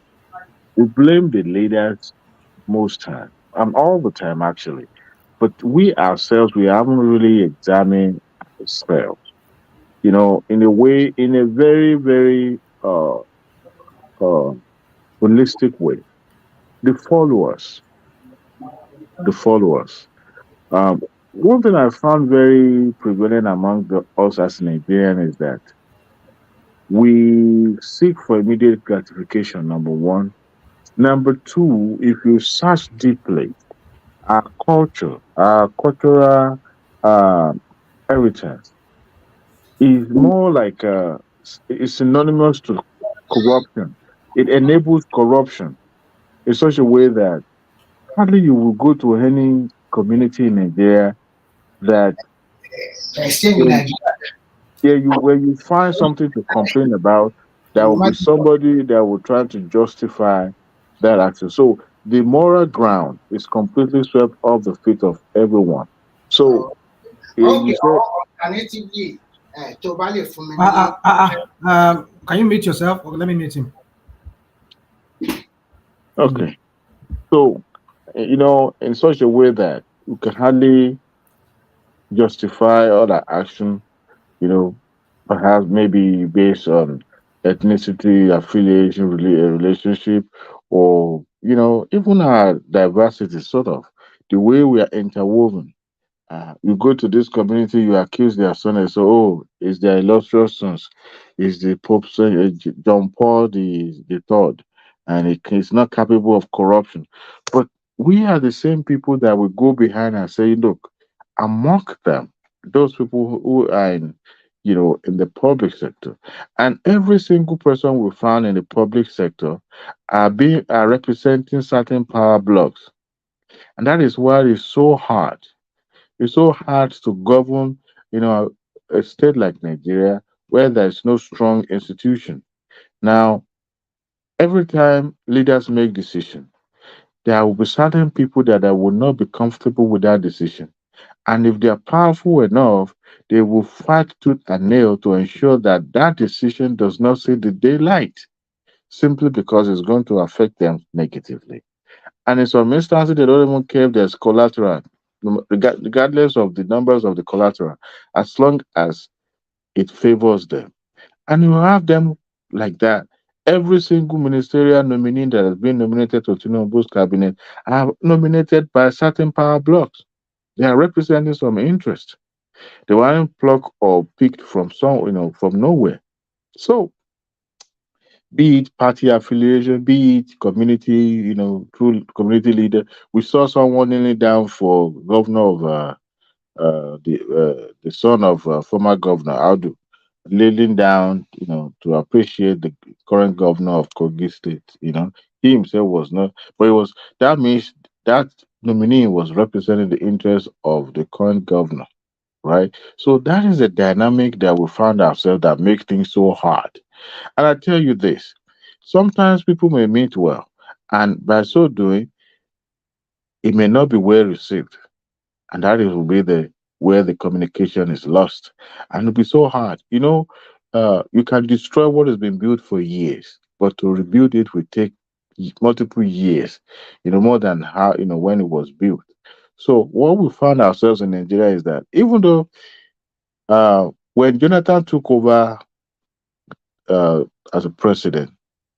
we blame the leaders most time, all the time actually, but we ourselves we haven't really examined ourselves, in a way, in a very very holistic way. The followers, the followers. One thing I found very prevalent among us as Nigerians is that we seek for immediate gratification, number one. Number two, if you search deeply, our culture, our cultural uh, heritage is more like it's synonymous to corruption. It enables corruption in such a way that hardly you will go to any community in Nigeria that Same in when, Nigeria. yeah, you when you find something to complain about, there will be somebody that will try to justify that action. So the moral ground is completely swept off the feet of everyone. So yeah, you Okay, said alternatively, tó bá lè fún mi Can you mute yourself? Or let me mute him. okay. So in such a way that you can hardly justify all that action, perhaps maybe based on ethnicity, affiliation, relationship, or, even our diversity, sort of, the way we are interwoven. You go to this community, you accuse their son and say, "Oh, it's their illustrious sons, it's the Pope son, John Paul the third, and he's not capable of corruption." But we are the same people that will go behind and say, "Look, among them, those people who are in the public sector, and every single person we found in the public sector are representing certain power blocks, and that is why it's so hard." It's so hard to govern, a state like Nigeria where there's no strong institution. Now, every time leaders make decision, there will be certain people that will not be comfortable with that decision. And if they are powerful enough, they will fight tooth and nail to ensure that that decision does not see the daylight, simply because it's going to affect them negatively. And in some instances, they don't even care if there's collateral, regardless of the numbers of the collateral, as long as it favors them. And you have them like that. Every single ministerial nominee that has been nominated to Tinubu's cabinet are nominated by certain power blocks. They are representing some interest. They weren't plucked or picked from from nowhere. So be it party affiliation, be it community, through community leader. We saw someone kneeling down for governor of the son of former governor Audu, kneeling down, to appreciate the current governor of Kogi State. He himself was not, but it was that means that nominee was representing the interests of the current governor, right? So that is a dynamic that we found ourselves that makes things so hard. And I tell you this, sometimes people may mean well, and by so doing, it may not be well received. And that is will be the where the communication is lost. And it'll be so hard. You can destroy what has been built for years, but to rebuild it will take multiple years, more than how, when it was built. So what we found ourselves in Nigeria is that even though when Jonathan took over uh, as a president.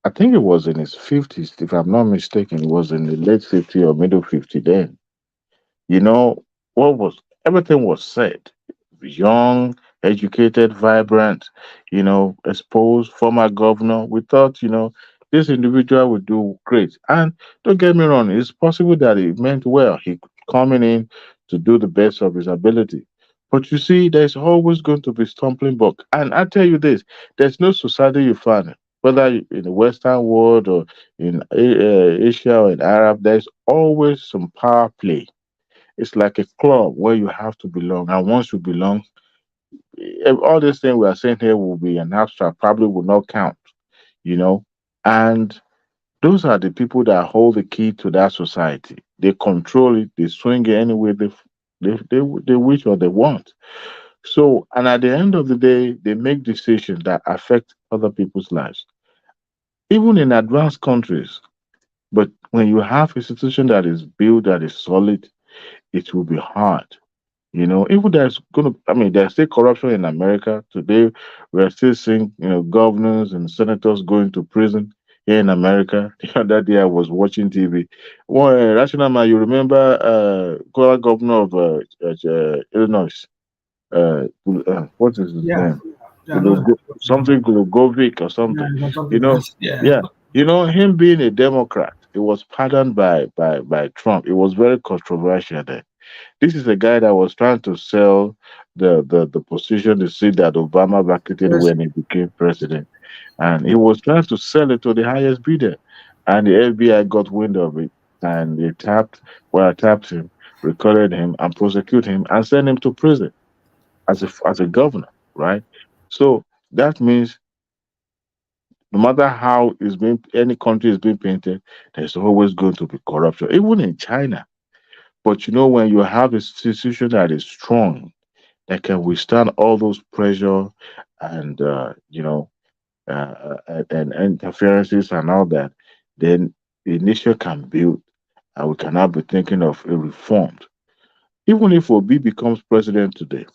I think it was in his 50s, if I'm not mistaken. It was in the late 50 or middle 50 then. You know, everything was said. Young, educated, vibrant, exposed, former governor. We thought, this individual would do great. And don't get me wrong, it's possible that he meant well. He coming in to do the best of his ability. But you see, there's always going to be stumbling block. And I tell you this, there's no society you find, whether in the Western world or in Asia or in Arab, there's always some power play. It's like a club where you have to belong. And once you belong, all these things we are saying here will be an abstract, probably will not count, you know. And those are the people that hold the key to that society. They control it, they swing it any way they wish or they want. So, and at the end of the day, they make decisions that affect other people's lives, even in advanced countries. But when you have a institution that is built, that is solid, it will be hard. Even there's still corruption in America today. We're still seeing, governors and senators going to prison. here in America. The other day I was watching TV. Well, Rational Man, you remember current governor of Illinois? What is his Yeah, name? yeah, I know that. Something Glugovic or Yeah, something. that's something You know, else. Yeah. yeah. You know, him being a Democrat, it was pardoned by Trump. It was very controversial then. This is a guy that was trying to sell the position, the seat that Obama vacated Yes. when he became president. And he was trying to sell it to the highest bidder. And the FBI got wind of it and they tapped him, recorded him, and prosecuted him and sent him to prison as a governor, right? So that means no matter how any country is being painted, there's always going to be corruption, even in China. But you know, when you have a institution that is strong, that can withstand all those pressure and and interferences and all that, then the nation can build, and we cannot be thinking of a reformed. Even if Obi becomes president today,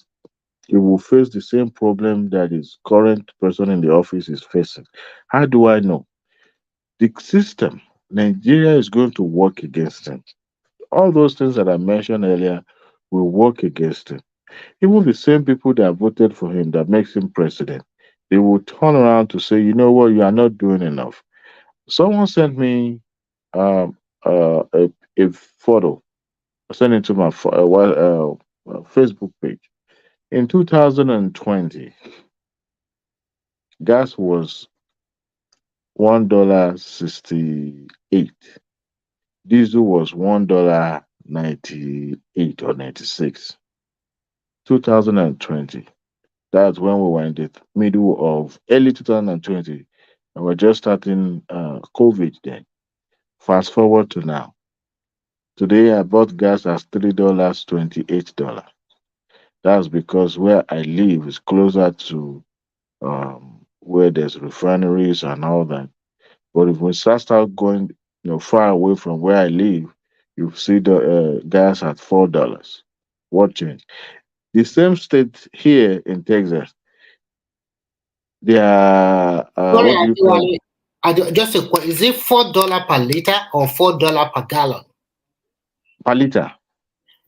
he will face the same problem that his current person in the office is facing. How do I know? The system, Nigeria is going to work against him. All those things that I mentioned earlier will work against him. Even the same people that voted for him that makes him president, they will turn around to say, you know what, you are not doing enough. Someone sent me um, a photo. I sent it to my Facebook page. In 2020, gas was $1.68. Diesel was $1.98 or 96. 2020. That's when we were in the middle of early 2020. And we're just starting COVID then. Fast forward to now. Today I bought gas as $3.28. That's because where I live is closer to where there's refineries and all that. But if we start going, far away from where I live, you see the gas at $4. What change? The same state here in Texas, they are Sorry, what do you call it? just a question. Is it $4 per liter or $4 per gallon? Per liter.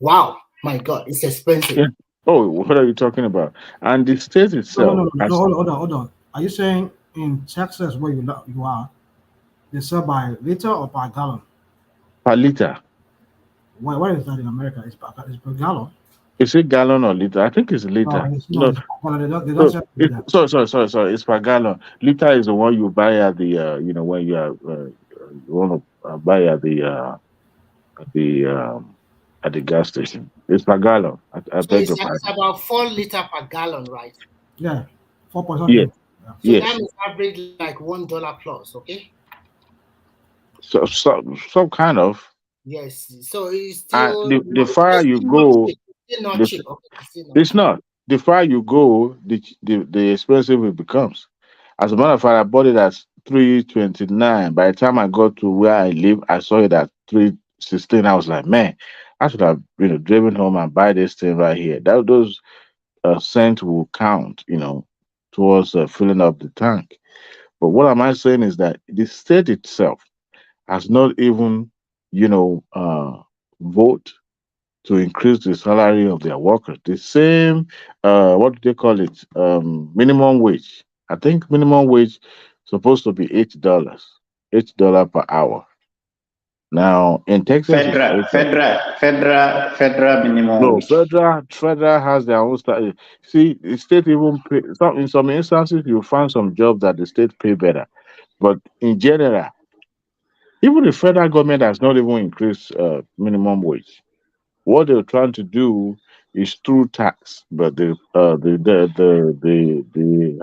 Wow, my God, it's expensive. Yeah. Oh, what are you talking about? And the state No, itself has hold on. Are you saying in Texas where you are, they sell by liter or per gallon? per liter. Why is that in America? It's per gallon. Is it gallon or liter? I think it's No, liter. it's No, not. It's per gallon. They don't no. sell it like that. Sorry. It's per gallon. Liter is the one you buy at the when you want to buy at the at the gas station. It's per gallon. I So beg it's, your it's pardon. about 4 liters per gallon, right? Yeah, 4 point Yes, something. Yeah. So that yes. is average like $1 plus, okay? So some kind of. Yes. So it's And still the not, far it's you still not go, cheap. It's still not the cheap. Okay, it's still not it's cheap. not. The far you go, the expensive it becomes. As a matter of fact, I bought it at 329. By the time I got to where I live, I saw it at 316. I was like, man, I should have driven home and buy this thing right here. Those cents will count, towards filling up the tank. But what am I saying is that the state itself has not even, vote to increase the salary of their workers. The same, what do they call it? Minimum wage. I think minimum wage supposed to be $8, $8 per hour. Now in Texas, it's Federal minimum no wage. federal has their own style. See, the state even pay, in some instances you find some jobs that the state pay better, but in general, even the federal government has not even increased minimum wage. What they're trying to do is through tax, but the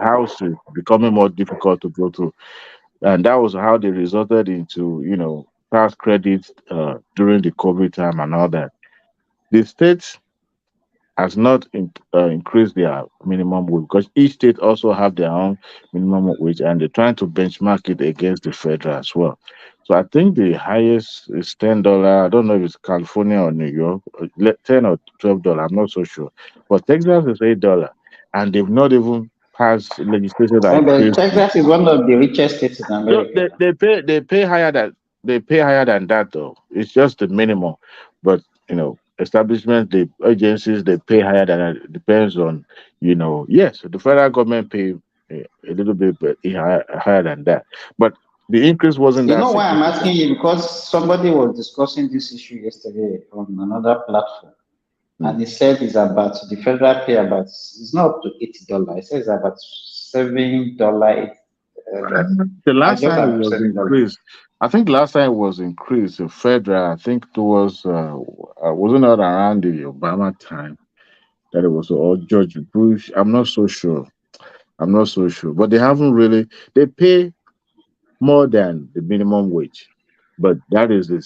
house is becoming more difficult to go through, and that was how they resulted into tax credits during the COVID time and all that. The states has not increased their minimum wage because each state also have their own minimum wage and they're trying to benchmark it against the federal as well. So I think the highest is $10. I don't know if it's California or New York, 10 or $12. I'm not so sure. But Texas is $8, and they've not even passed legislation that But increased. Texas is one of the richest states in No, America. they pay higher than that though. It's just the minimum, but establishments, the agencies, they pay higher than that. It depends on yes, the federal government pay a little bit but higher than that, but the increase wasn't You that know why I'm significant. asking you? Because somebody was discussing this issue yesterday on another platform, and he said it's about the federal pay about it's not up to $80. It says about $7. The last Just time it about was $7. increased, I think last time it was increased, the federal, I think it was wasn't it around the Obama time that it was, or George Bush. I'm not so sure. I'm not so sure. But they haven't really they pay more than the minimum wage. But that is the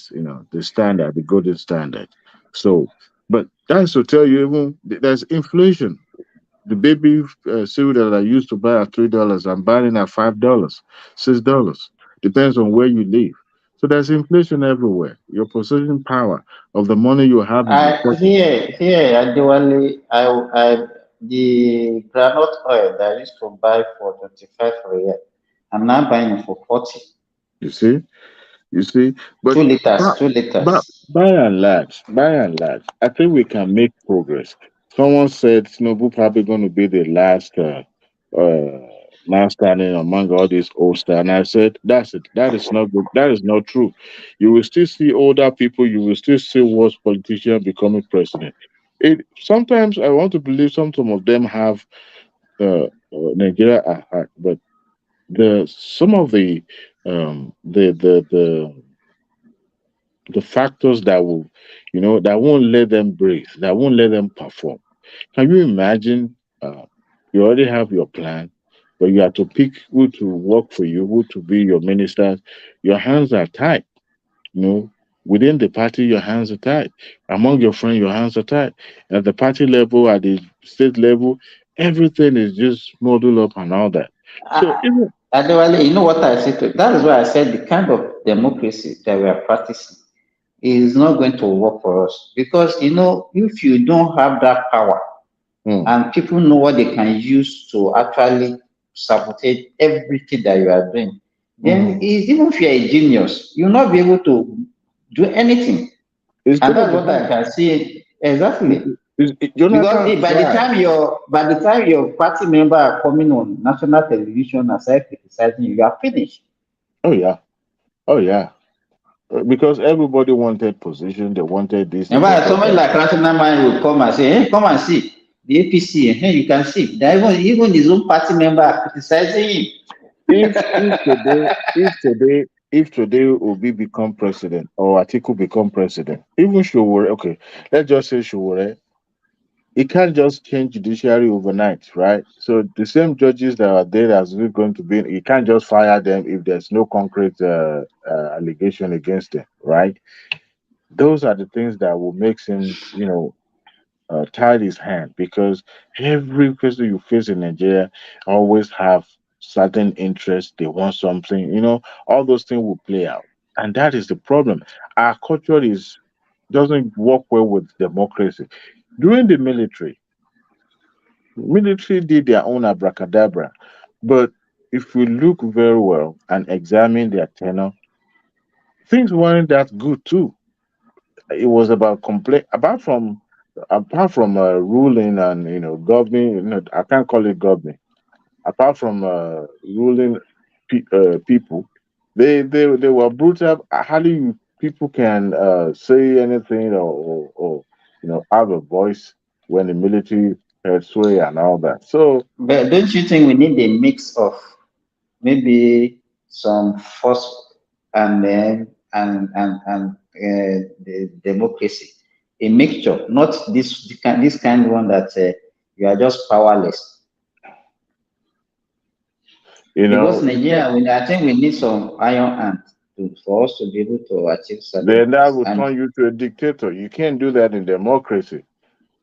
standard, the golden standard. So but that's to tell you even there's inflation. The baby cereal that I used to buy at $3, I'm buying it at $5, $6. Depends on where you live. So there's inflation everywhere. Your purchasing power of the money you have in your pocket. Here actually, the granite oil that I used to buy for 25 for a year, I'm now buying it for 40. You see? You see, but 2 liters, by, 2 liters. by and large, I think we can make progress. Someone said Tinubu probably going to be the last man standing among all these old stars, and I said that's it. That is not good. That is not true. You will still see older people. You will still see worse politicians becoming president. It sometimes I want to believe some of them have Nigeria at heart, but some of the factors that will, that won't let them breathe, that won't let them perform. Can you imagine? You already have your plan, but you have to pick who to work for you, who to be your ministers. Your hands are tied. Within the party, your hands are tied. Among your friends, your hands are tied. At the party level, at the state level, everything is just modeled up and all that. So even Adewale, you know what I said to that is why I said the kind of democracy that we are practicing is not going to work for us. Because if you don't have that power and people know what they can use to actually sabotage everything that you are doing, then even if you're a genius, you'll not be able to do anything. It's And gonna that's be what I hard. can see exactly. Jonathan Because by the time your party member are coming on national television and start criticizing you, you are finished. Oh yeah. Oh yeah. Because everybody wanted position, they wanted this, they And why wanted somebody that. like Rational Man will come and say, hey, come and see the APC, hey, you can see. That even his own party member are criticizing him. If today Obi become president or Atiku become president, even Showore, okay, let's just say Showore, he can't just change judiciary overnight, right? So the same judges that are there as we're going to be, he can't just fire them if there's no concrete allegation against them, right? Those are the things that will make him, tied his hand, because every person you face in Nigeria always have certain interests. They want something, all those things will play out. And that is the problem. Our culture doesn't work well with democracy. During the military did their own abracadabra. But if we look very well and examine their tenor, things weren't that good too. It was about complaint apart from ruling and governing. I can't call it governing. Apart from ruling people, they were brutal. Hardly people can say anything or have a voice when the military had sway and all that. So But don't you think we need a mix of maybe some force and then the democracy, a mixture, not this kind one that you are just powerless. Because Nigeria, I think we need some iron hand for us to be able to achieve certain then that things. will And turn you to a dictator. You can't do that in democracy.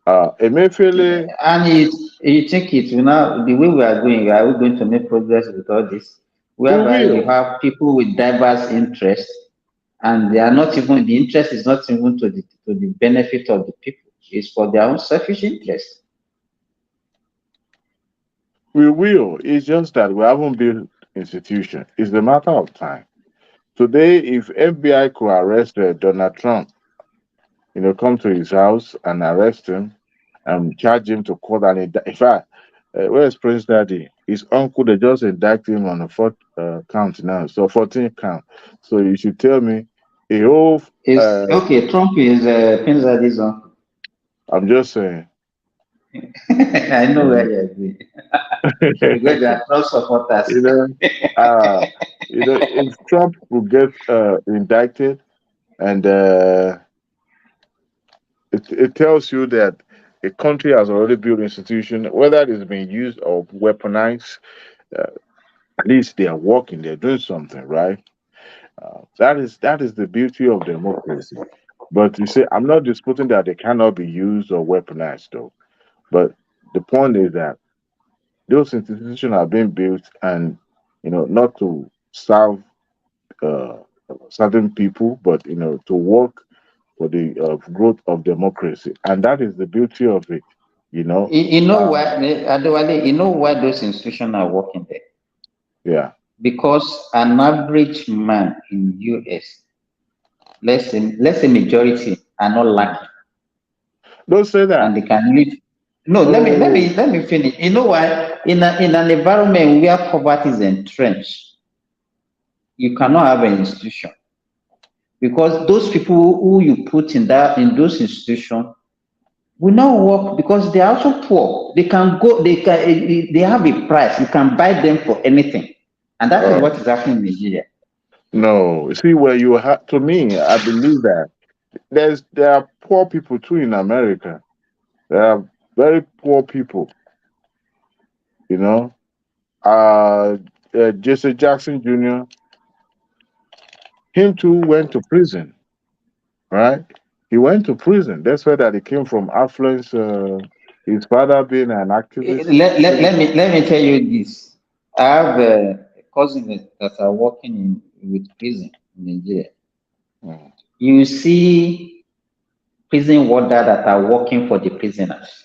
Emefiele, you think it will now the way we are going, are we going to make progress with all this? we Whereby you will. have people with diverse interests, and they are not even the interest is not even to the benefit of the people. It's for their own selfish interest. We will. It's just that we haven't built institution. It's a matter of time. Today, if FBI could arrest Donald Trump, come to his house and arrest him and charge him to court, and in fact, where's Prince Daddy? His uncle, they just indicted him on the fourth count now, so 14 count. So you should tell me a whole. Okay, Trump is Prince Daddy's uncle. I'm just saying. I know where you're going. Because they are Trump supporters. If Trump will get indicted, and it tells you that a country has already built institution, whether it is being used or weaponized, at least they are working, they're doing something, right? That is the beauty of democracy. But you see, I'm not disputing that they cannot be used or weaponized, though. But the point is that those institutions are being built, and not to serve certain people, but to work for the growth of democracy, and that is the beauty of it. You know why, Adewale, you know why those institutions are working there? Yeah. Because an average man in US, let's say majority, are not lucky. Don't say that. And they can live. No, let me finish. You know why? In an environment where poverty is entrenched, you cannot have an institution, because those people who you put in those institutions will not work, because they are also poor. They have a price. You can buy them for anything, and that is what is happening in Nigeria. No, see, where you have, to me, I believe that there are poor people too in America. There are very poor people. Jesse Jackson Jr. Him too went to prison, right? He went to prison. That's where that he came from affluence. His father being an activist. Let me tell you this. I have a cousin that are working with prison in Nigeria. You see prison warders that are working for the prisoners.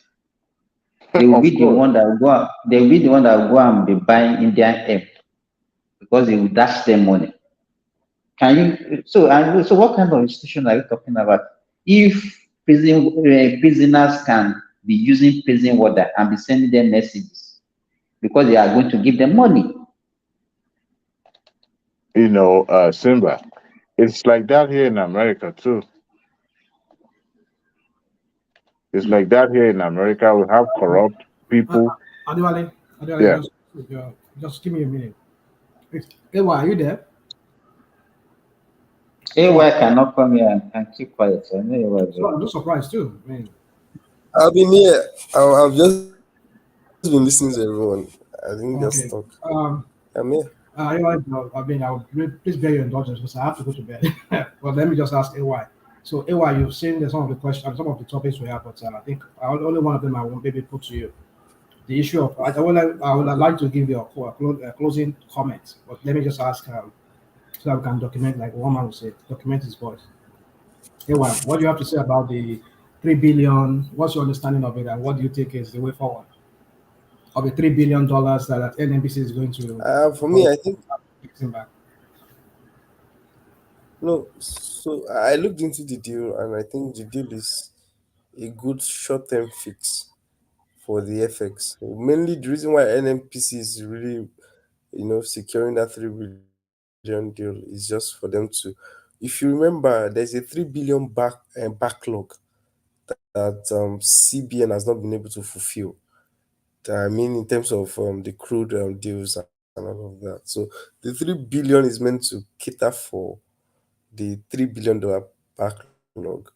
They will be the one that will go. They will be the one that will go and be buying Indian hemp, because they will dash them money. Can you? So what kind of institution are you talking about? If prisoners can be using prison water and be sending them messages, because they are going to give them money. Simba, it's like that here in America too. It's like that here in America. We have corrupt people. Adewale, Yeah. just give me a minute. Ewa, are you there? AY cannot come here and keep quiet. I know you are. So I'm just surprised too. I mean, I've been here. I've just been listening to everyone. I didn't just talk. I'm here. I mean, I would please bear your indulgence because I have to go to bed. But let me just ask AY. So AY, you've seen some of the questions, some of the topics we have, but I think only one of them I will maybe put to you. The issue of I would like to give you a closing comment, but let me just ask so that we can document, like one man would say, document his voice. AY, what do you have to say about the 3 billion? What's your understanding of it, and what do you think is the way forward of the $3 billion that NNPC is going to? For me, I think. No, so I looked into the deal, and I think the deal is a good short-term fix for the FX. Mainly, the reason why NNPC is really, securing that 3 billion deal is just for them to. If you remember, there's a 3 billion backlog that CBN has not been able to fulfill. I mean, in terms of the crude deals and all of that. So the 3 billion is meant to cater for the $3 billion backlog,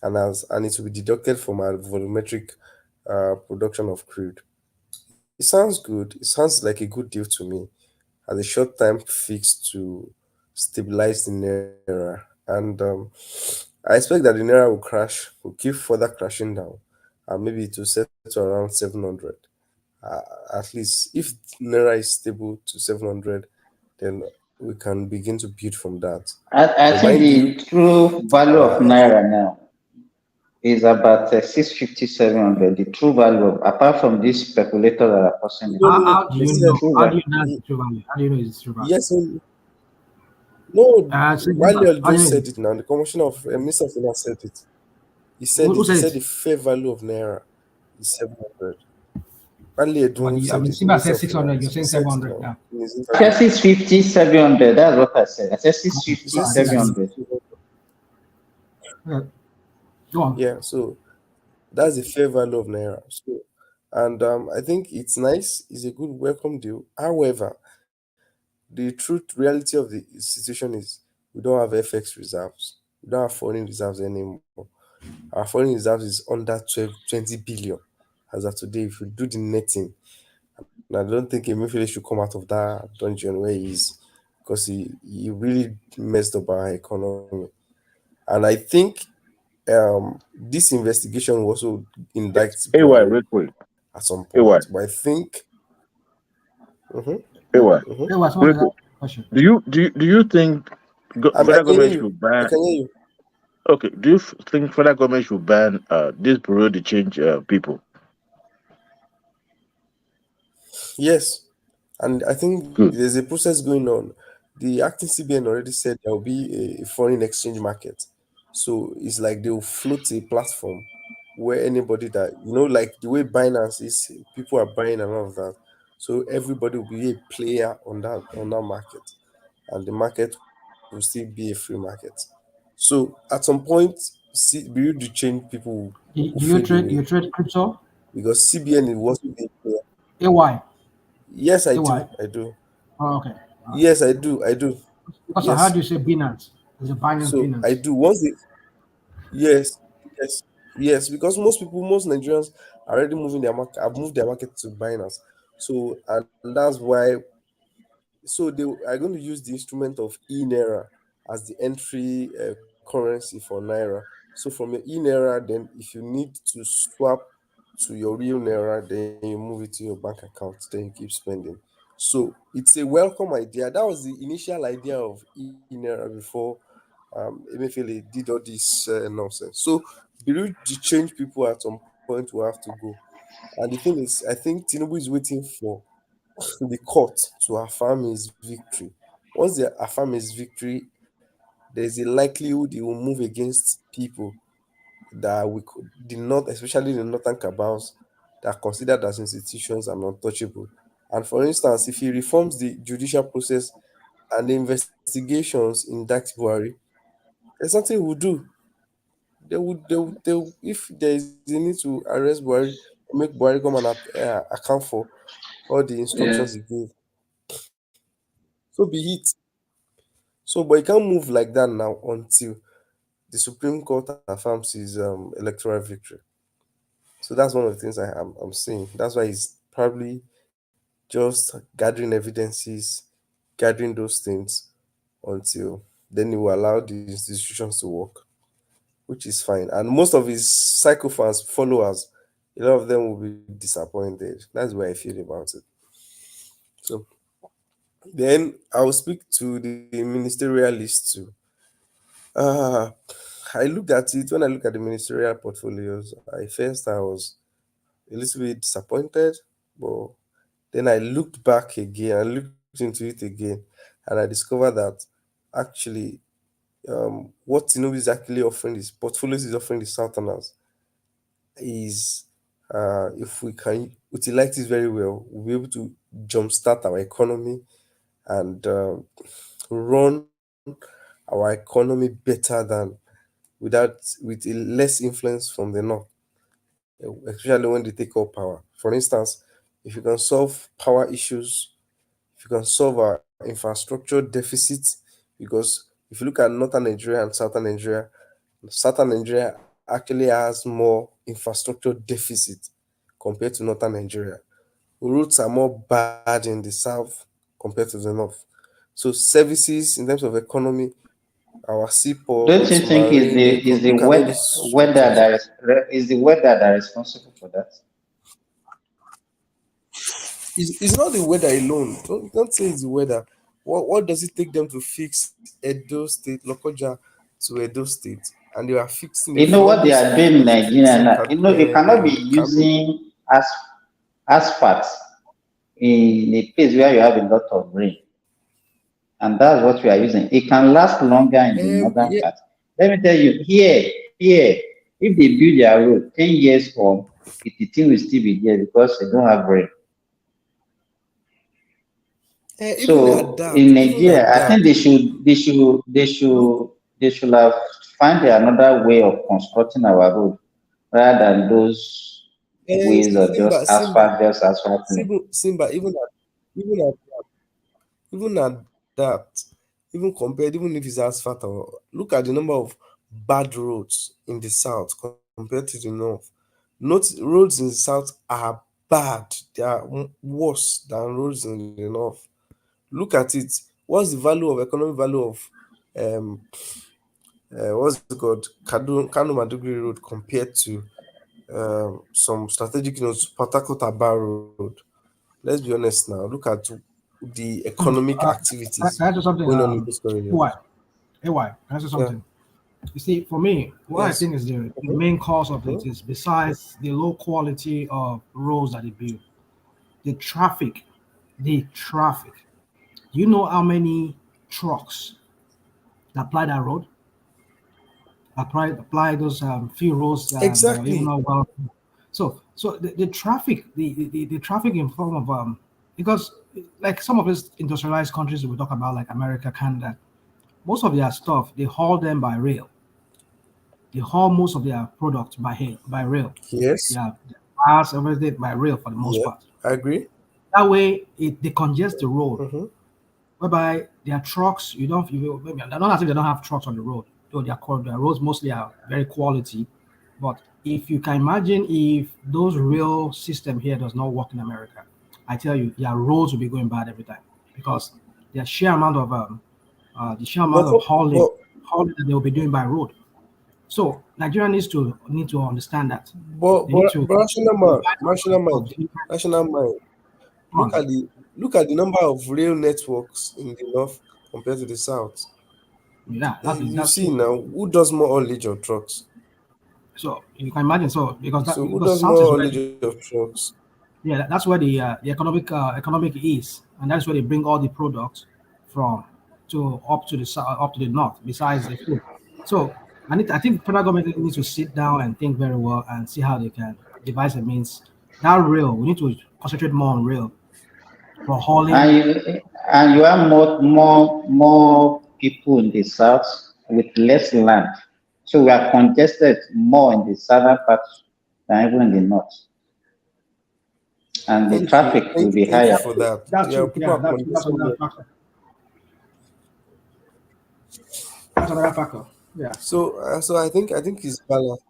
and it will be deducted from our volumetric production of crude. It sounds good. It sounds like a good deal to me, as a short-time fix to stabilize the naira. And I expect that the naira will keep further crashing down, and maybe it will set to around 700. At least if naira is stable to 700, then we can begin to build from that. I think the true value of naira now is about 650, 700. The true value, apart from these speculators that are causing it, No. How do They you said know? true How do value. you know it's the true value? How do you know it's the true value? yes. No, Say Wale how do you just know? said it now. The commissioner of Minister of Finance said it. He said Who it. He said said it? the fair value of naira is 700. Wale But Edun I said mean, it. Simba Minister said of 600. You're Finance. He saying said it 700 now now. in his I said interview. 650, 700. That's what I said. I said He 650, said I think I know. 700. 650. Okay, go on. Yeah. So that's the fair value of naira. So, and I think it's nice. It's a good welcome deal. However, the truth reality of the situation is we don't have FX reserves. We don't have foreign reserves anymore. Our foreign reserves is under 12, 20 billion as of today. If you do the netting, and I don't think Emefiele should come out of that dungeon where he is, because he really messed up our economy. And I think this investigation will also indict AY, Buhari real quick. at some AY, point. But I think, mhm, AY, mhm. Hey, what's one real of that quick. question? Do you think I federal can hear government you. should I ban? can hear you. Okay. Do you think federal government should ban this bureau de change people? Yes. And I think Good. there's a process going on. The acting CBN already said there will be a foreign exchange market. So it's like they'll float a platform where anybody that, like the way Binance is, people are buying and all of that. So everybody will be a player on that market. And the market will still be a free market. So at some point, bureau de change people will Do you fade trade? away You trade crypto? because CBN will also be a player. AY. Yes, I AY. do. I do. Oh, okay. Yes, I do. I do. Because I heard Yes. you say Binance. There's a Binance So I Binance. do. Yes, yes, yes. Because most Nigerians are already moving their market. Have moved their market to Binance. So and that's why. So they are going to use the instrument of e-naira as the entry currency for naira. So from your e-naira, then if you need to swap to your real naira, then you move it to your bank account. Then you keep spending. So it's a welcome idea. That was the initial idea of e-naira before Emefiele did all this nonsense. So the change people at some point will have to go. And the thing is, I think Tinubu is waiting for the court to affirm his victory. Once they affirm his victory, there's a likelihood he will move against people that the north, especially the northern cabals, that are considered as institutions and untouchable. And for instance, if he reforms the judicial process and the investigations in Dax Buhari, there's nothing he will do. If there is a need to arrest Buhari, make Buhari come and account for all the Yeah. instructions he gave. So be it. So, but you can't move like that now until the Supreme Court affirms his electoral victory. So that's one of the things I'm saying. That's why he's probably just gathering evidences, gathering those things until then he will allow the institutions to work, which is fine. And most of his psychophans followers, a lot of them will be disappointed. That's why I feel about it. So then I'll speak to the ministerial list too. Uh, I looked at it when I look at the ministerial portfolios. I was a little bit disappointed, but then I looked back again, I looked into it again, and I discovered that actually what Tinubu is actually offering, his portfolios is offering the Southerners is if we can utilize this very well, we'll be able to jumpstart our economy and run our economy better than with a less influence from the north, especially when they take up power. For instance, if you can solve power issues, if you can solve our infrastructure deficit, because if you look at northern Nigeria and southern Nigeria actually has more infrastructure deficit compared to northern Nigeria. Roads are more bad in the south compared to the north. So services in terms of economy, our Don't seaports, you think marine, is the look at all weather these weather structures. that is the weather that responsible for that? It's not the weather alone. Don't say it's the weather. What does it take them to fix Edo State, Lokoja to Edo State? and they were fixing. You know what they are doing in Nigeria SIM now? card, You know, you cannot be canoe. using asphalt in a place where you have a lot of rain. And that's what we are using. It can last longer in the northern part. Let me tell you, here, if they build their road 10 years from, the thing will still be there because they don't have rain. So in Nigeria, I think they should have find another way of constructing our road rather than those ways of just asphalt. Simba, even at that, even compared, even if it's asphalt, or look at the number of bad roads in the south compared to the north. Roads in the south are bad. They are worse than roads in the north. Look at it. What's the economic value of what's it called? Kano Maduguri Road compared to some strategic notes, Patakota Road. Let's be honest now. Look at the economic activities Can I say something? going on in this corridor. AY, can I say something? You see, for me, what I think is the main cause of it is, besides the low quality of roads that they build, the traffic. Do you know how many trucks that apply that road? Apply those few roads that are even not well. So the traffic, the traffic in form of because like some of these industrialized countries we talk about, like America, Canada, most of their stuff they haul them by rail. They haul most of their products by rail. Yes. Yeah, cars, everything by rail for the most part. I agree. That way, they congest the road, whereby their trucks, maybe I don't think they don't have trucks on the road, though their roads mostly are very quality. But if you can imagine if those rail system here does not work in America, I tell you, their roads will be going bad every time because the sheer amount of hauling that they will be doing by road. So Nigeria need to understand that. But national mind. Look at the number of rail networks in the north compared to the south. Yeah, that's see true. Now, who does more haulage of trucks? So you can imagine. So because who because does south more is haulage of trucks? Yeah, that's where the economic is, and that's where they bring all the products from up to the north. Besides the food, so I think federal government needs to sit down and think very well and see how they can devise a means. That rail, we need to concentrate more on rail for hauling. And you have more people in the south with less land, so we are congested more in the southern part than even in the north. And the traffic will be higher. For that. That's true. Yeah, that's another factor. That's another factor. Yeah. So I think it's balanced.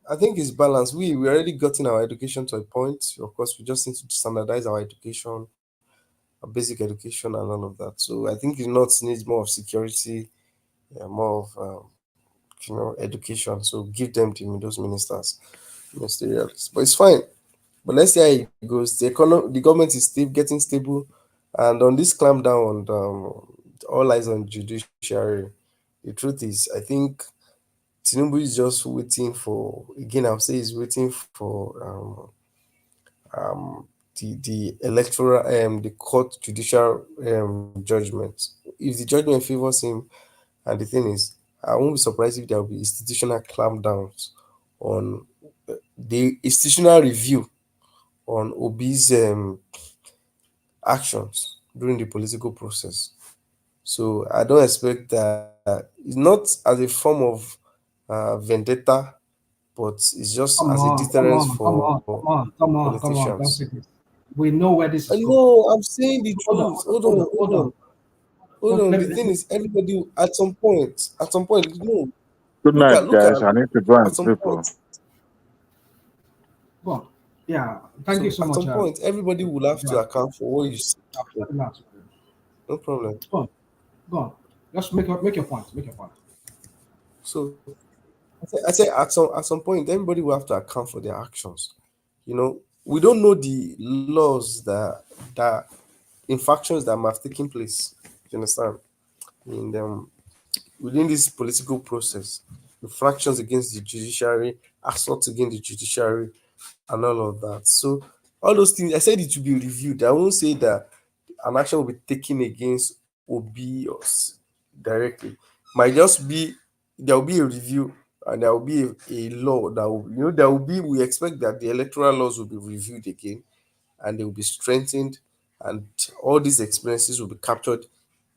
I think it's balanced. We already gotten our education to a point. Of course, we just need to standardize our education, our basic education, and all of that. So I think the North needs more of security, more of education. So give them those ministerials. But it's fine. But let's see how it goes. The government is still getting stable, and on this clamp down on all eyes on judiciary. The truth is, I think Tinubu is just waiting for. Again, I'll say he's waiting for the electoral the court judicial judgment. If the judgment favors him, and the thing is, I won't be surprised if there will be institutional clampdowns on the institutional review on Obi's actions during the political process. So I don't expect that. It's not as a form of vendetta, but it's just as a deterrence for politicians. Don't say this. We know where this is going. No, I'm saying the truth. Hold on. The thing is, everybody at some point, no. Good night, guys. I need to go and sleep. Well, yeah. Thank you so much. At some point, everybody will have to account for what you say. No problem. Go on. Just make your point. Make your point. So, I say at some point, everybody will have to account for their actions. We don't know the laws that infractions that might have taken place. You understand? Within this political process. infractions against the judiciary, assaults against the judiciary, and all of that. So all those things, I said it will be reviewed. I won't say that an action will be taken against OB or directly. Might just be there will be a review and there will be a law that will, there will be. We expect that the electoral laws will be reviewed again and they will be strengthened, and all these experiences will be captured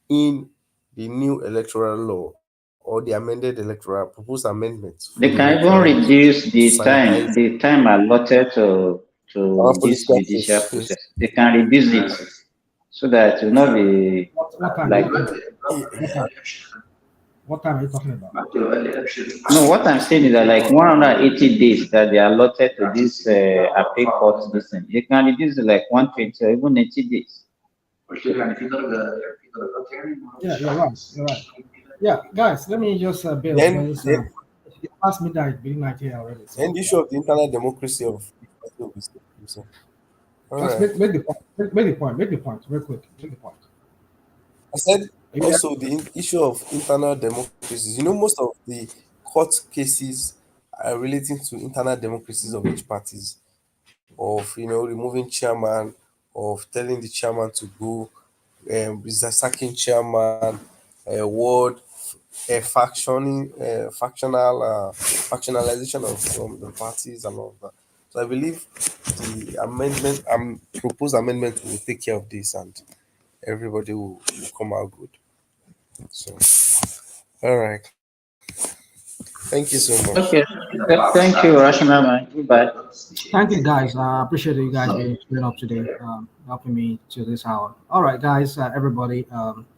in the new electoral law or the amended electoral proposed amendments for the They can electoral even laws reduce to sanitize the time allotted to this political judicial process. process. They can reduce it so that it will not be What time are like. you talking about? What time are you talking about? No, what I'm saying is that like 180 days that they are allotted to this appeal court listen, they can reduce it like 120 or even 80 days. Yeah, you're right. You're right. Yeah, guys, let me just build Then because the, it's past midnight, being night here already. then So the yeah, issue of the internal democracy of all just right. make the point. Make the point. Make the point. Real quick. Make the point. I said Are you there? also the issue of internal democracies. Most of the court cases are relating to internal democracies of each parties, of removing chairman, of telling the chairman to go, sacking chairman, ward, factionalization of the parties and all of that. So I believe the proposed amendment will take care of this and everybody will come out good. So, all right. Thank you so much. Okay, thank you, Rational Man. Goodbye. Thank you, guys. I appreciate you guys being up today, helping me to this hour. All right, guys, everybody.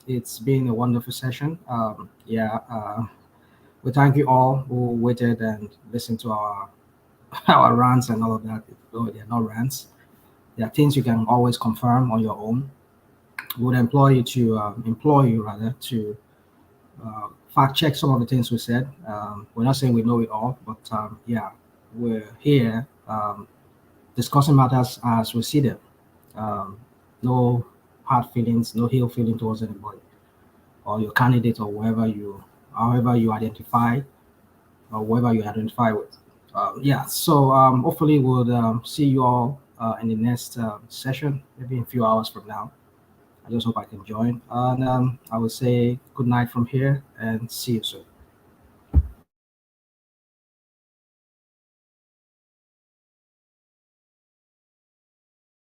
It's been a wonderful session. We thank you all who waited and listened to our our rants and all of that. Though they're not rants, there are things you can always confirm on your own. We would implore you rather to fact check some of the things we said. We're not saying we know it all, but we're here discussing matters as we see them. Um, no hard feelings, no ill feeling towards anybody or your candidate or however you identify or whoever you identify with. So hopefully we'll see you all in the next session, maybe in a few hours from now. I just hope I can join. And I will say good night from here and see you soon.